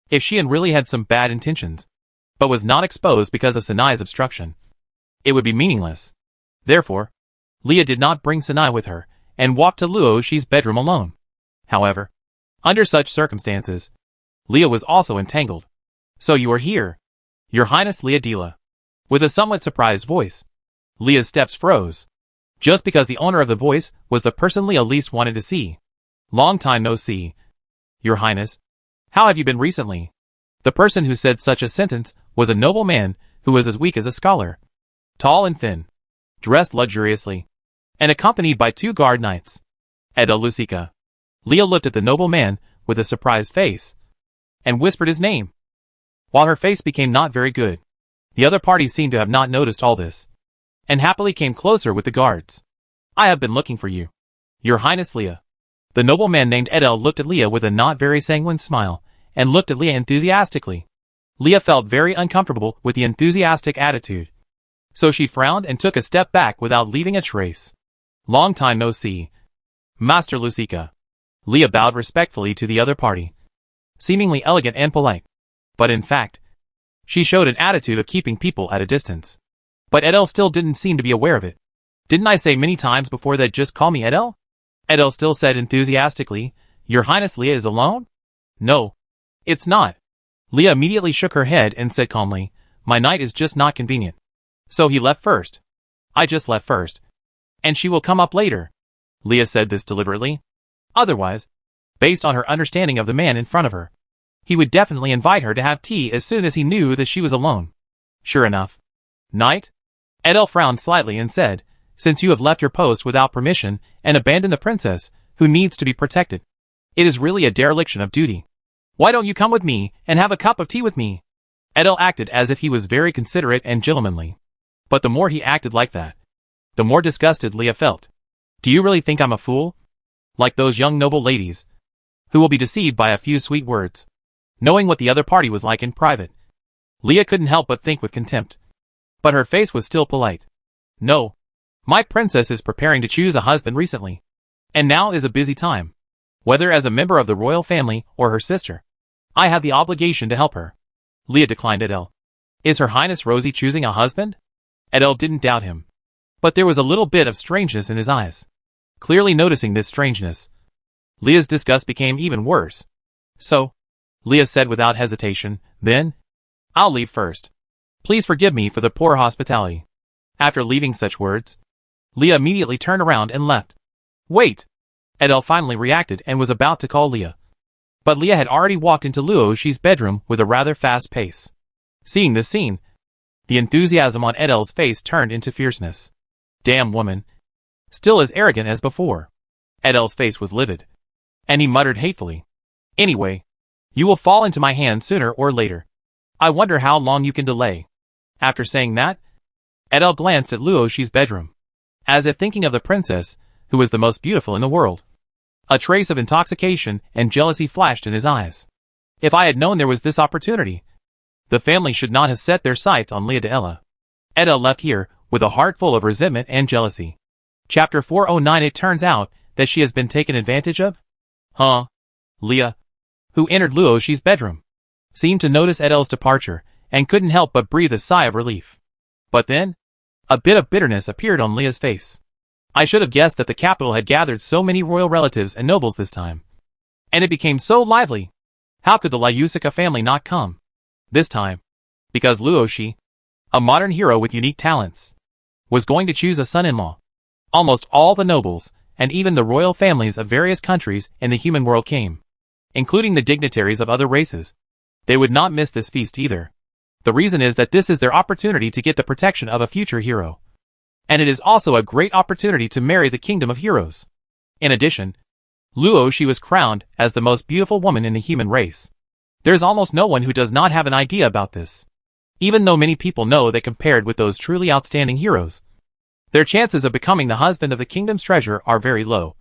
if Xian really had some bad intentions, but was not exposed because of Sanai's obstruction, it would be meaningless. Therefore, Leah did not bring Sanai with her and walked to Luo Shi's bedroom alone. However, under such circumstances, Leah was also entangled. So you are here, Your Highness Leah Dila. With a somewhat surprised voice, Leah's steps froze, just because the owner of the voice was the person Leah least wanted to see. Long time no see. Your Highness, how have you been recently? The person who said such a sentence was a noble man who was as weak as a scholar, tall and thin, dressed luxuriously, and accompanied by 2 guard knights. Eda Lusika. Leah looked at the noble man with a surprised face, and whispered his name. While her face became not very good, the other party seemed to have not noticed all this, and happily came closer with the guards. I have been looking for you, Your Highness Leah. The noble man named Edel looked at Leah with a not very sanguine smile, and looked at Leah enthusiastically. Leah felt very uncomfortable with the enthusiastic attitude, so she frowned and took a step back without leaving a trace. Long time no see, Master Lusika. Leah bowed respectfully to the other party, seemingly elegant and polite, but in fact, she showed an attitude of keeping people at a distance. But Edel still didn't seem to be aware of it. Didn't I say many times before that just call me Edel? Edel still said enthusiastically, Your Highness Leah is alone? No, it's not. Leah immediately shook her head and said calmly, My night is just not convenient. So he left first. I just left first. And she will come up later. Leah said this deliberately. Otherwise, based on her understanding of the man in front of her, he would definitely invite her to have tea as soon as he knew that she was alone. Sure enough. Night? Edel frowned slightly and said, Since you have left your post without permission and abandoned the princess, who needs to be protected, it is really a dereliction of duty. Why don't you come with me and have a cup of tea with me? Edel acted as if he was very considerate and gentlemanly. But the more he acted like that, the more disgusted Leah felt. Do you really think I'm a fool? Like those young noble ladies, who will be deceived by a few sweet words, knowing what the other party was like in private. Leah couldn't help but think with contempt. But her face was still polite. No. My princess is preparing to choose a husband recently. And now is a busy time. Whether as a member of the royal family or her sister, I have the obligation to help her. Leah declined Edel. Is Her Highness Rosie choosing a husband? Edel didn't doubt him. But there was a little bit of strangeness in his eyes. Clearly noticing this strangeness, Leah's disgust became even worse. So, Leah said without hesitation, then, I'll leave first. Please forgive me for the poor hospitality. After leaving such words, Leah immediately turned around and left. Wait! Edel finally reacted and was about to call Leah. But Leah had already walked into Luo Shi's bedroom with a rather fast pace. Seeing this scene, the enthusiasm on Edel's face turned into fierceness. Damn woman. Still as arrogant as before. Edel's face was livid, and he muttered hatefully. Anyway, you will fall into my hands sooner or later. I wonder how long you can delay. After saying that, Edel glanced at Luo Shi's bedroom, as if thinking of the princess, who was the most beautiful in the world. A trace of intoxication and jealousy flashed in his eyes. If I had known there was this opportunity, the family should not have set their sights on Leah de Ella. Edel left here with a heart full of resentment and jealousy. Chapter 409. It turns out that she has been taken advantage of? Huh? Leah, who entered Luoshi's bedroom, seemed to notice Edel's departure and couldn't help but breathe a sigh of relief. But then, a bit of bitterness appeared on Leah's face. I should have guessed that the capital had gathered so many royal relatives and nobles this time. And it became so lively. How could the Lyusica family not come? This time, because Luoshi, a modern hero with unique talents, was going to choose a son-in-law. Almost all the nobles, and even the royal families of various countries in the human world came, including the dignitaries of other races. They would not miss this feast either. The reason is that this is their opportunity to get the protection of a future hero. And it is also a great opportunity to marry the kingdom of heroes. In addition, Luoshi was crowned as the most beautiful woman in the human race. There's almost no one who does not have an idea about this. Even though many people know that compared with those truly outstanding heroes, their chances of becoming the husband of the kingdom's treasure are very low.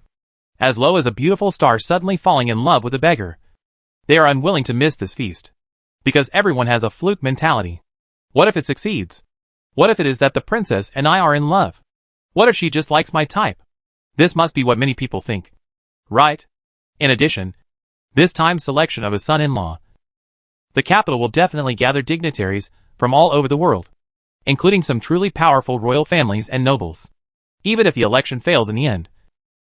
As low as a beautiful star suddenly falling in love with a beggar. They are unwilling to miss this feast. Because everyone has a fluke mentality. What if it succeeds? What if it is that the princess and I are in love? What if she just likes my type? This must be what many people think. Right? In addition, this time's selection of a son-in-law. The capital will definitely gather dignitaries from all over the world, including some truly powerful royal families and nobles. Even if the election fails in the end,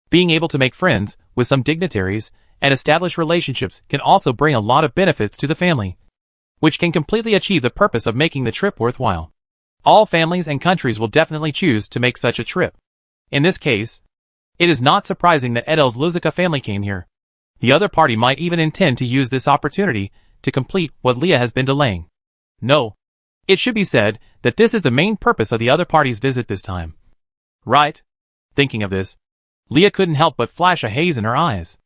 being able to make friends with some dignitaries and establish relationships can also bring a lot of benefits to the family, which can completely achieve the purpose of making the trip worthwhile. All families and countries will definitely choose to make such a trip. In this case, it is not surprising that Edel's Lusica family came here. The other party might even intend to use this opportunity to complete what Leah has been delaying. No. It should be said that this is the main purpose of the other party's visit this time. Right? Thinking of this, Leah couldn't help but flash a haze in her eyes,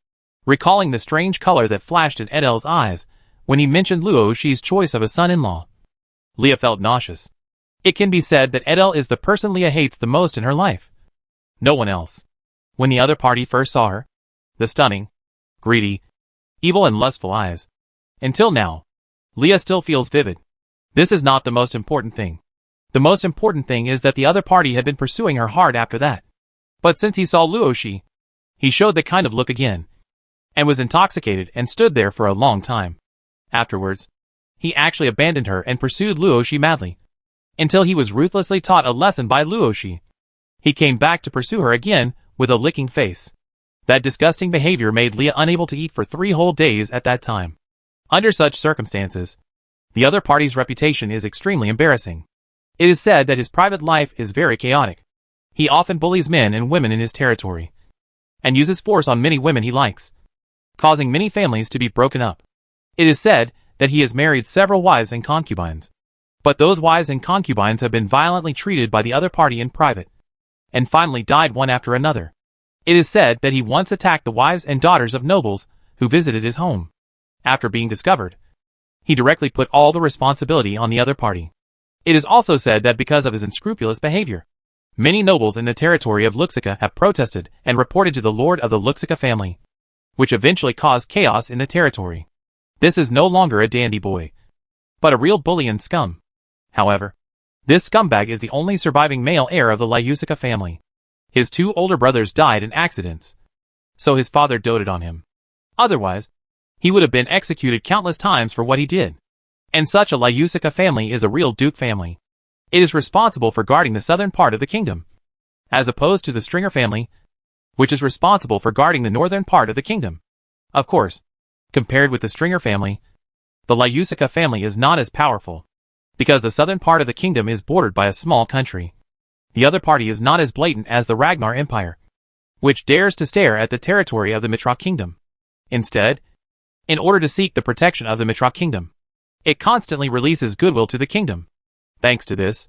recalling the strange color that flashed in Edel's eyes when he mentioned Luoshi's choice of a son-in-law. Leah felt nauseous. It can be said that Edel is the person Leah hates the most in her life. No one else. When the other party first saw her, the stunning, greedy, evil and lustful eyes. Until now, Leah still feels vivid. This is not the most important thing. The most important thing is that the other party had been pursuing her hard after that. But since he saw Luoshi, he showed that kind of look again, and was intoxicated and stood there for a long time. Afterwards, he actually abandoned her and pursued Luoshi madly, until he was ruthlessly taught a lesson by Luoshi. He came back to pursue her again with a licking face. That disgusting behavior made Leah unable to eat for 3 whole days at that time. Under such circumstances, the other party's reputation is extremely embarrassing. It is said that his private life is very chaotic. He often bullies men and women in his territory, and uses force on many women he likes, causing many families to be broken up. It is said that he has married several wives and concubines. But those wives and concubines have been violently treated by the other party in private, and finally died one after another. It is said that he once attacked the wives and daughters of nobles who visited his home. After being discovered, he directly put all the responsibility on the other party. It is also said that because of his unscrupulous behavior, many nobles in the territory of Luxica have protested and reported to the lord of the Luxica family, which eventually caused chaos in the territory. This is no longer a dandy boy, but a real bully and scum. However, this scumbag is the only surviving male heir of the Lyusica family. His 2 older brothers died in accidents, so his father doted on him. Otherwise, he would have been executed countless times for what he did. And such a Lyusica family is a real duke family. It is responsible for guarding the southern part of the kingdom, as opposed to the Stringer family, which is responsible for guarding the northern part of the kingdom. Of course, compared with the Stringer family, the Lyusica family is not as powerful, because the southern part of the kingdom is bordered by a small country. The other party is not as blatant as the Ragnar Empire, which dares to stare at the territory of the Mitrak kingdom. Instead, in order to seek the protection of the Mitrak kingdom, it constantly releases goodwill to the kingdom. Thanks to this,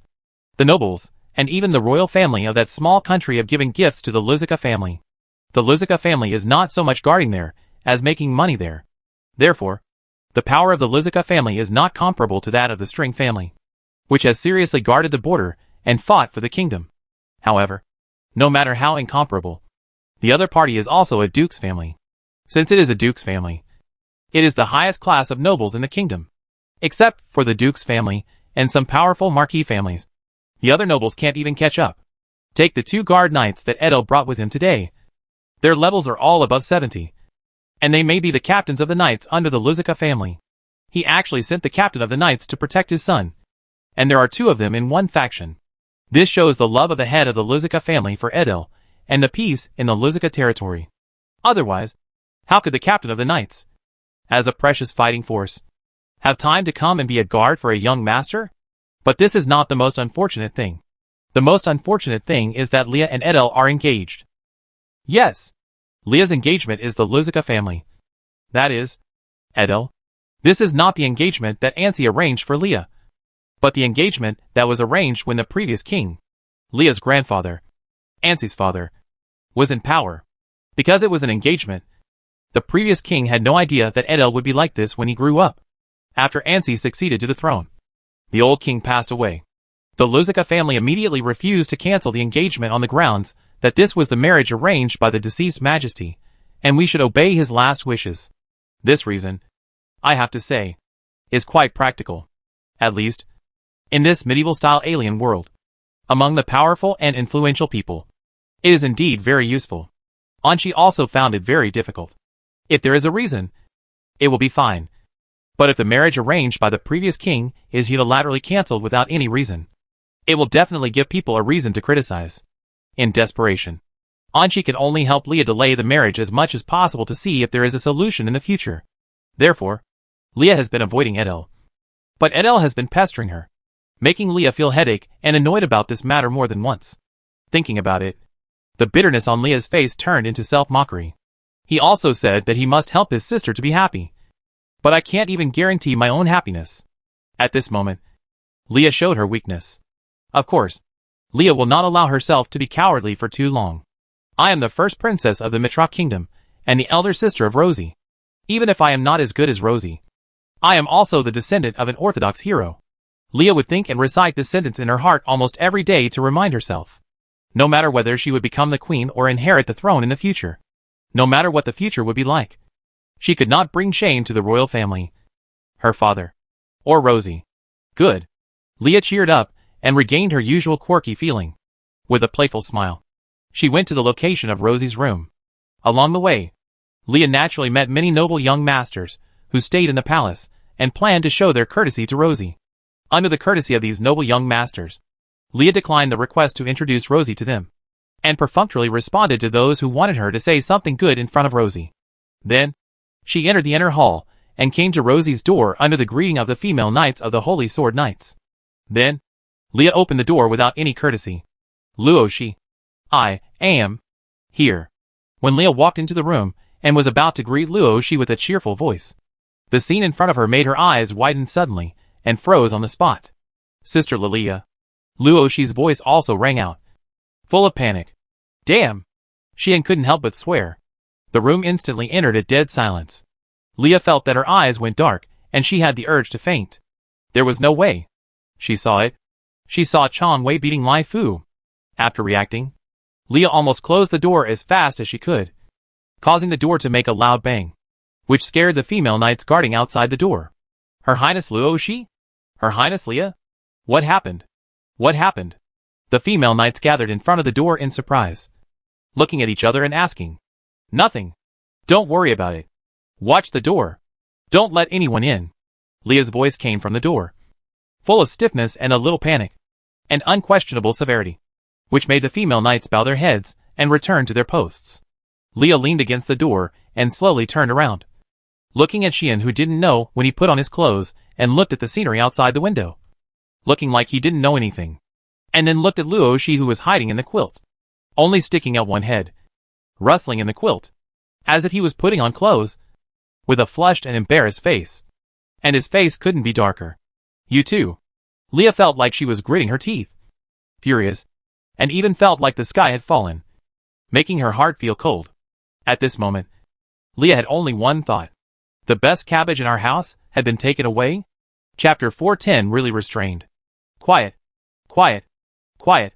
the nobles, and even the royal family of that small country have given gifts to the Lusica family. The Lusica family is not so much guarding there, as making money there. Therefore, the power of the Lusica family is not comparable to that of the String family, which has seriously guarded the border and fought for the kingdom. However, no matter how incomparable, the other party is also a duke's family. Since it is a duke's family, it is the highest class of nobles in the kingdom. Except for the duke's family and some powerful marquis families, the other nobles can't even catch up. Take the 2 guard knights that Edel brought with him today. Their levels are all above 70. And they may be the captains of the knights under the Luzica family. He actually sent the captain of the knights to protect his son. And there are 2 of them in one faction. This shows the love of the head of the Luzica family for Edel, and the peace in the Luzica territory. Otherwise, how could the captain of the knights, as a precious fighting force, have time to come and be a guard for a young master? But this is not the most unfortunate thing. The most unfortunate thing is that Leah and Edel are engaged. Yes, Leah's engagement is the Luzica family. That is, Edel. This is not the engagement that Ansi arranged for Leah, but the engagement that was arranged when the previous king, Leah's grandfather, Ansi's father, was in power. Because it was an engagement, the previous king had no idea that Edel would be like this when he grew up. After Ansi succeeded to the throne, the old king passed away. The Luzica family immediately refused to cancel the engagement on the grounds that this was the marriage arranged by the deceased majesty, and we should obey his last wishes. This reason, I have to say, is quite practical. At least, in this medieval-style alien world. Among the powerful and influential people, it is indeed very useful. Anshi also found it very difficult. If there is a reason, it will be fine. But if the marriage arranged by the previous king is unilaterally cancelled without any reason, it will definitely give people a reason to criticize. In desperation, Anshi can only help Leah delay the marriage as much as possible to see if there is a solution in the future. Therefore, Leah has been avoiding Edel. But Edel has been pestering her, making Leah feel headache and annoyed about this matter more than once. Thinking about it, the bitterness on Leah's face turned into self-mockery. He also said that he must help his sister to be happy. But I can't even guarantee my own happiness. At this moment, Leah showed her weakness. Of course, Leah will not allow herself to be cowardly for too long. I am the first princess of the Mitrak kingdom, and the elder sister of Rosie. Even if I am not as good as Rosie, I am also the descendant of an Orthodox hero. Leah would think and recite this sentence in her heart almost every day to remind herself. No matter whether she would become the queen or inherit the throne in the future. No matter what the future would be like. She could not bring shame to the royal family, her father, or Rosie. Good. Leah cheered up and regained her usual quirky feeling. With a playful smile, she went to the location of Rosie's room. Along the way, Leah naturally met many noble young masters who stayed in the palace and planned to show their courtesy to Rosie. Under the courtesy of these noble young masters, Leah declined the request to introduce Rosie to them, and perfunctorily responded to those who wanted her to say something good in front of Rosie. Then, she entered the inner hall and came to Rosie's door under the greeting of the female knights of the Holy Sword Knights. Then, Leah opened the door without any courtesy. Luoshi, I am here. When Leah walked into the room and was about to greet Luoshi with a cheerful voice, the scene in front of her made her eyes widen suddenly and froze on the spot. Sister Lilia. Luoshi's voice also rang out, full of panic. Damn! Xian couldn't help but swear. The room instantly entered a dead silence. Leah felt that her eyes went dark, and she had the urge to faint. There was no way. She saw it. She saw Chang Wei beating Lai Fu. After reacting, Leah almost closed the door as fast as she could, causing the door to make a loud bang, which scared the female knights guarding outside the door. Her Highness Luoshi? Her Highness Leah? What happened? What happened? The female knights gathered in front of the door in surprise, looking at each other and asking. Nothing. Don't worry about it. Watch the door. Don't let anyone in. Leah's voice came from the door, full of stiffness and a little panic, and unquestionable severity, which made the female knights bow their heads and return to their posts. Leah leaned against the door and slowly turned around, looking at Xian, who didn't know when he put on his clothes, and looked at the scenery outside the window, looking like he didn't know anything, and then looked at Luoshi, who was hiding in the quilt, only sticking out one head, rustling in the quilt, as if he was putting on clothes, with a flushed and embarrassed face. And his face couldn't be darker. You too. Leah felt like she was gritting her teeth, furious, and even felt like the sky had fallen, making her heart feel cold. At this moment, Leah had only one thought. The best cabbage in our house had been taken away? Chapter 410 really restrained. Quiet. Quiet. Quiet.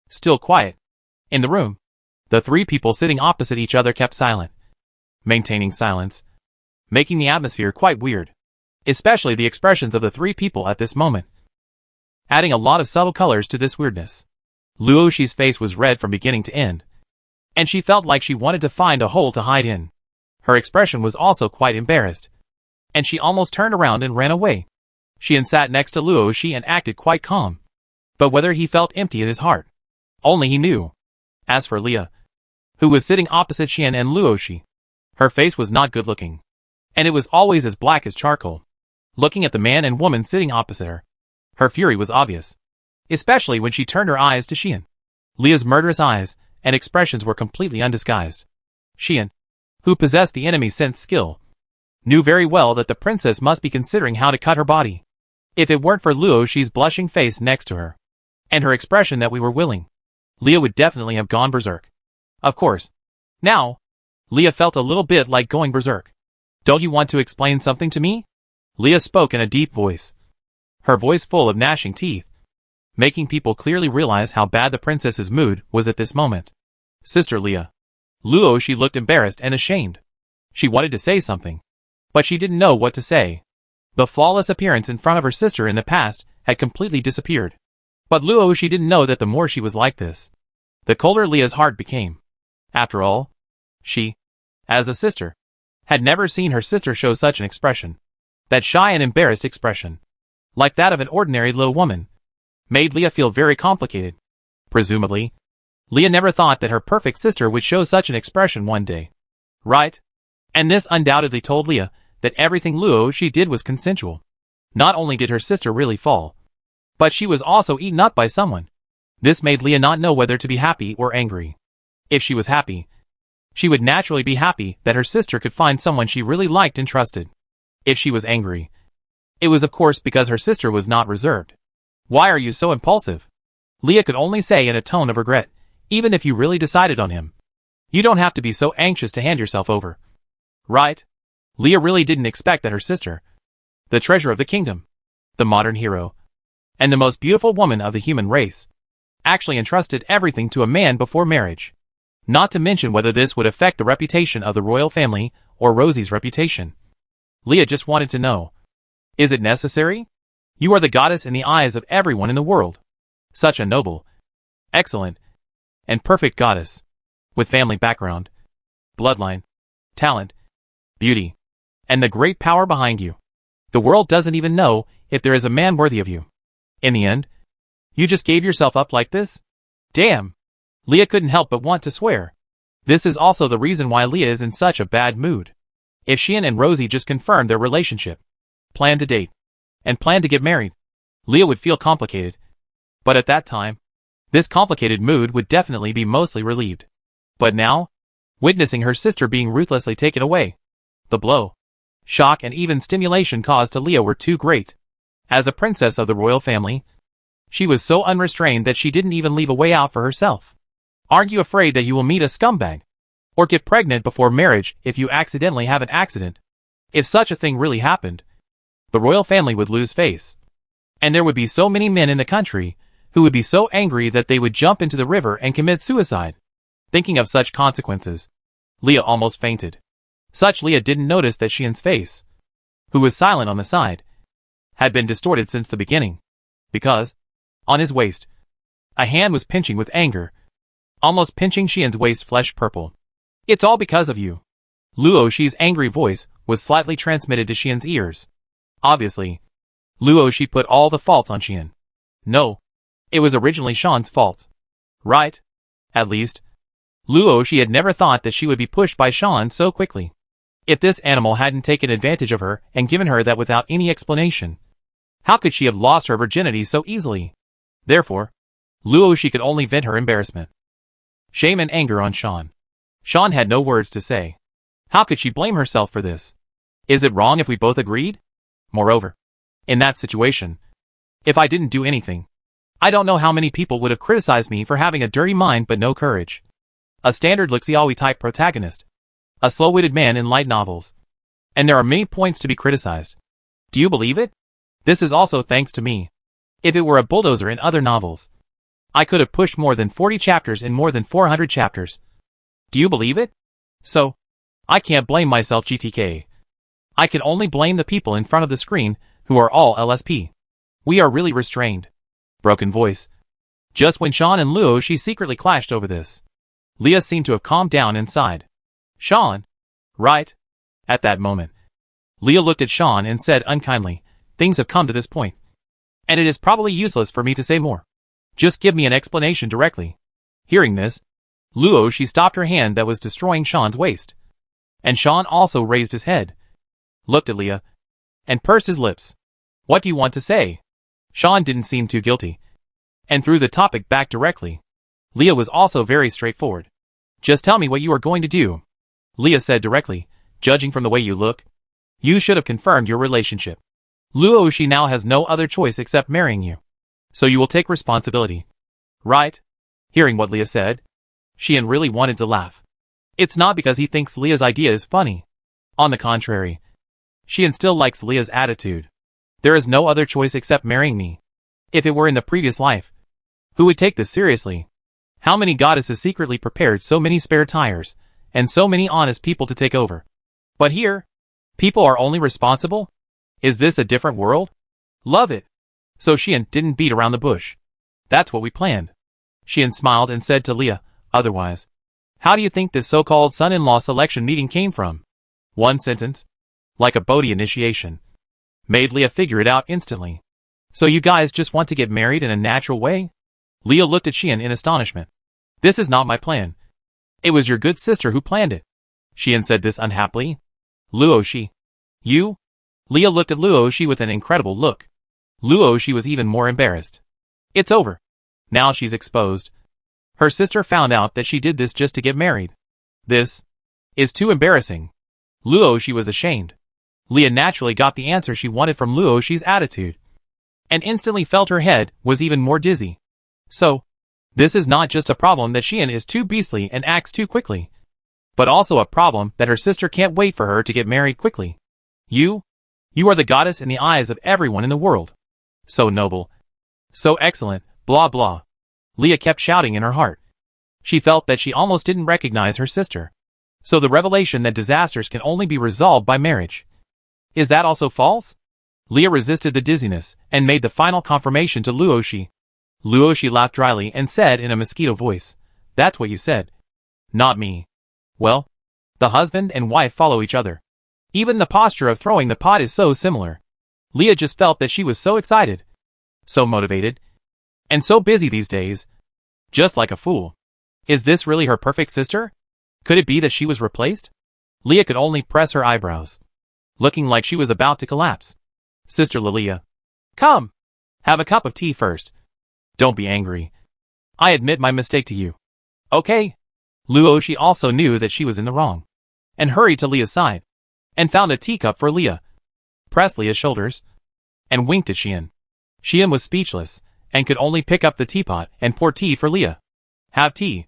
Still quiet. In the room, the 3 people sitting opposite each other kept silent, maintaining silence, making the atmosphere quite weird, especially the expressions of the 3 people at this moment, adding a lot of subtle colors to this weirdness. Luoshi's face was red from beginning to end. and she felt like she wanted to find a hole to hide in. Her expression was also quite embarrassed, and she almost turned around and ran away. Xian sat next to Luo Shi and acted quite calm. But whether he felt empty in his heart, only he knew. As for Leah, who was sitting opposite Xian and Luo Shi, her face was not good looking, and it was always as black as charcoal. Looking at the man and woman sitting opposite her, her fury was obvious, especially when she turned her eyes to Xian. Leah's murderous eyes and expressions were completely undisguised. Xian, who possessed the enemy sense skill, knew very well that the princess must be considering how to cut her body. If it weren't for Luo Shi's blushing face next to her, and her expression that we were willing, Leah would definitely have gone berserk. Of course. Now, Leah felt a little bit like going berserk. Don't you want to explain something to me? Leah spoke in a deep voice, her voice full of gnashing teeth, making people clearly realize how bad the princess's mood was at this moment. Sister Leah. Luo Shi looked embarrassed and ashamed. She wanted to say something, but she didn't know what to say. The flawless appearance in front of her sister in the past had completely disappeared. But Luo Shi didn't know that the more she was like this, the colder Leah's heart became. After all, she, as a sister, had never seen her sister show such an expression. That shy and embarrassed expression, like that of an ordinary little woman, made Leah feel very complicated. Presumably, Leah never thought that her perfect sister would show such an expression one day. Right? And this undoubtedly told Leah that everything Luo Shi did was consensual. Not only did her sister really fall, but she was also eaten up by someone. This made Leah not know whether to be happy or angry. If she was happy, she would naturally be happy that her sister could find someone she really liked and trusted. If she was angry, it was of course because her sister was not reserved. Why are you so impulsive? Leah could only say in a tone of regret, even if you really decided on him. You don't have to be so anxious to hand yourself over. Right? Leah really didn't expect that her sister, the treasure of the kingdom, the modern hero, and the most beautiful woman of the human race, actually entrusted everything to a man before marriage. Not to mention whether this would affect the reputation of the royal family or Rosie's reputation. Leah just wanted to know. Is it necessary? You are the goddess in the eyes of everyone in the world. Such a noble, excellent, and perfect goddess, with family background, bloodline, talent, beauty, and the great power behind you. The world doesn't even know if there is a man worthy of you. In the end, you just gave yourself up like this? Damn! Leah couldn't help but want to swear. This is also the reason why Leah is in such a bad mood. If Xian and Rosie just confirmed their relationship, planned to date, and planned to get married, Leah would feel complicated. But at that time, this complicated mood would definitely be mostly relieved. But now, witnessing her sister being ruthlessly taken away, the blow, shock and even stimulation caused to Leah were too great. As a princess of the royal family, she was so unrestrained that she didn't even leave a way out for herself. Aren't you afraid that you will meet a scumbag? Or get pregnant before marriage if you accidentally have an accident? If such a thing really happened, the royal family would lose face. And there would be so many men in the country who would be so angry that they would jump into the river and commit suicide. Thinking of such consequences, Leah almost fainted. Such Leah didn't notice that Xian's face, who was silent on the side, had been distorted since the beginning. Because, on his waist, a hand was pinching with anger, almost pinching Xian's waist flesh purple. It's all because of you. Luo Shi's angry voice was slightly transmitted to Xian's ears. Obviously, Luo Shi put all the faults on Xian. No, it was originally Shan's fault. Right? At least, Luo Shi had never thought that she would be pushed by Shan so quickly. If this animal hadn't taken advantage of her and given her that without any explanation, how could she have lost her virginity so easily? Therefore, Luo Shi could only vent her embarrassment, shame and anger on Shan. Shan had no words to say. How could she blame herself for this? Is it wrong if we both agreed? Moreover, in that situation, if I didn't do anything, I don't know how many people would have criticized me for having a dirty mind but no courage. A standard Lixiaoui type protagonist. A slow-witted man in light novels. And there are many points to be criticized. Do you believe it? This is also thanks to me. If it were a bulldozer in other novels, I could have pushed more than 40 chapters in more than 400 chapters. Do you believe it? So, I can't blame myself GTK. I can only blame the people in front of the screen, who are all LSP. We are really restrained. Broken voice. Just when Shan and Luo Shi secretly clashed over this. Leah seemed to have calmed down and sighed. Sean. Right? At that moment, Leah looked at Sean and said unkindly, things have come to this point. And it is probably useless for me to say more. Just give me an explanation directly. Hearing this, she stopped her hand that was destroying Sean's waist. And Sean also raised his head, looked at Leah, and pursed his lips. What do you want to say? Sean didn't seem too guilty, and threw the topic back directly. Leah was also very straightforward. Just tell me what you are going to do. Leah said directly, judging from the way you look, you should have confirmed your relationship. She now has no other choice except marrying you. So you will take responsibility. Right? Hearing what Leah said, Xian really wanted to laugh. It's not because he thinks Leah's idea is funny. On the contrary, Xian still likes Leah's attitude. There is no other choice except marrying me. If it were in the previous life, who would take this seriously? How many goddesses secretly prepared so many spare tires, and so many honest people to take over? But here, people are only responsible? Is this a different world? Love it. So Xian didn't beat around the bush. That's what we planned. Xian smiled and said to Leah, otherwise, how do you think this so-called son-in-law selection meeting came from? One sentence, like a Bodhi initiation, made Leah figure it out instantly. So you guys just want to get married in a natural way? Leah looked at Xian in astonishment. This is not my plan. It was your good sister who planned it. Xian said this unhappily. Luoxi. You? Leah looked at Luoxi with an incredible look. Luoxi was even more embarrassed. It's over. Now she's exposed. Her sister found out that she did this just to get married. This is too embarrassing. Luoxi was ashamed. Leah naturally got the answer she wanted from Luoxi's attitude, and instantly felt her head was even more dizzy. So, this is not just a problem that Xian is too beastly and acts too quickly, but also a problem that her sister can't wait for her to get married quickly. You are the goddess in the eyes of everyone in the world. So noble. So excellent, blah blah. Leah kept shouting in her heart. She felt that she almost didn't recognize her sister. So the revelation that disasters can only be resolved by marriage. Is that also false? Leah resisted the dizziness and made the final confirmation to Luoxi. Luoxi laughed dryly and said in a mosquito voice, that's what you said. Not me. Well, the husband and wife follow each other. Even the posture of throwing the pot is so similar. Leah just felt that she was so excited, so motivated, and so busy these days. Just like a fool. Is this really her perfect sister? Could it be that she was replaced? Leah could only press her eyebrows, looking like she was about to collapse. Sister Lilia. Come. Have a cup of tea first. Don't be angry. I admit my mistake to you. Okay. Luoxi also knew that she was in the wrong, and hurried to Leah's side, and found a teacup for Leah, pressed Leah's shoulders, and winked at Xian. Xian was speechless, and could only pick up the teapot and pour tea for Leah. Have tea.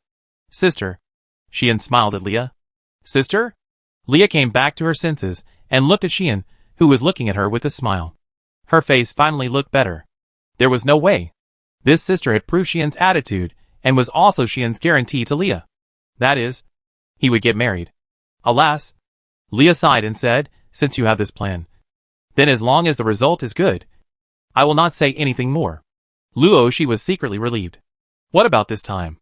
Sister. Xian smiled at Leah. Sister? Leah came back to her senses, and looked at Xian, who was looking at her with a smile. Her face finally looked better. There was no way. This sister had proved Xian's attitude, and was also Xian's guarantee to Leah. That is, he would get married. Alas. Leah sighed and said, since you have this plan, then as long as the result is good, I will not say anything more. Luoxi was secretly relieved. What about this time?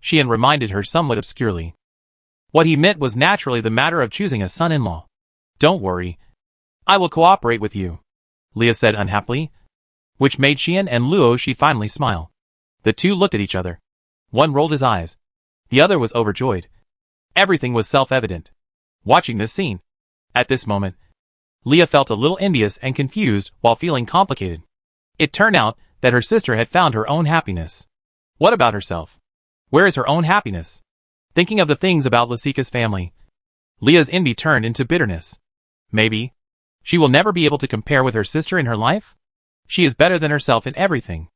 Xian reminded her somewhat obscurely. What he meant was naturally the matter of choosing a son-in-law. Don't worry. I will cooperate with you, Leah said unhappily, which made Xian and Luoxi finally smile. The two looked at each other. One rolled his eyes. The other was overjoyed. Everything was self-evident. Watching this scene, at this moment, Leah felt a little envious and confused while feeling complicated. It turned out that her sister had found her own happiness. What about herself? Where is her own happiness? Thinking of the things about Lasika's family, Leah's envy turned into bitterness. Maybe she will never be able to compare with her sister in her life? She is better than herself in everything.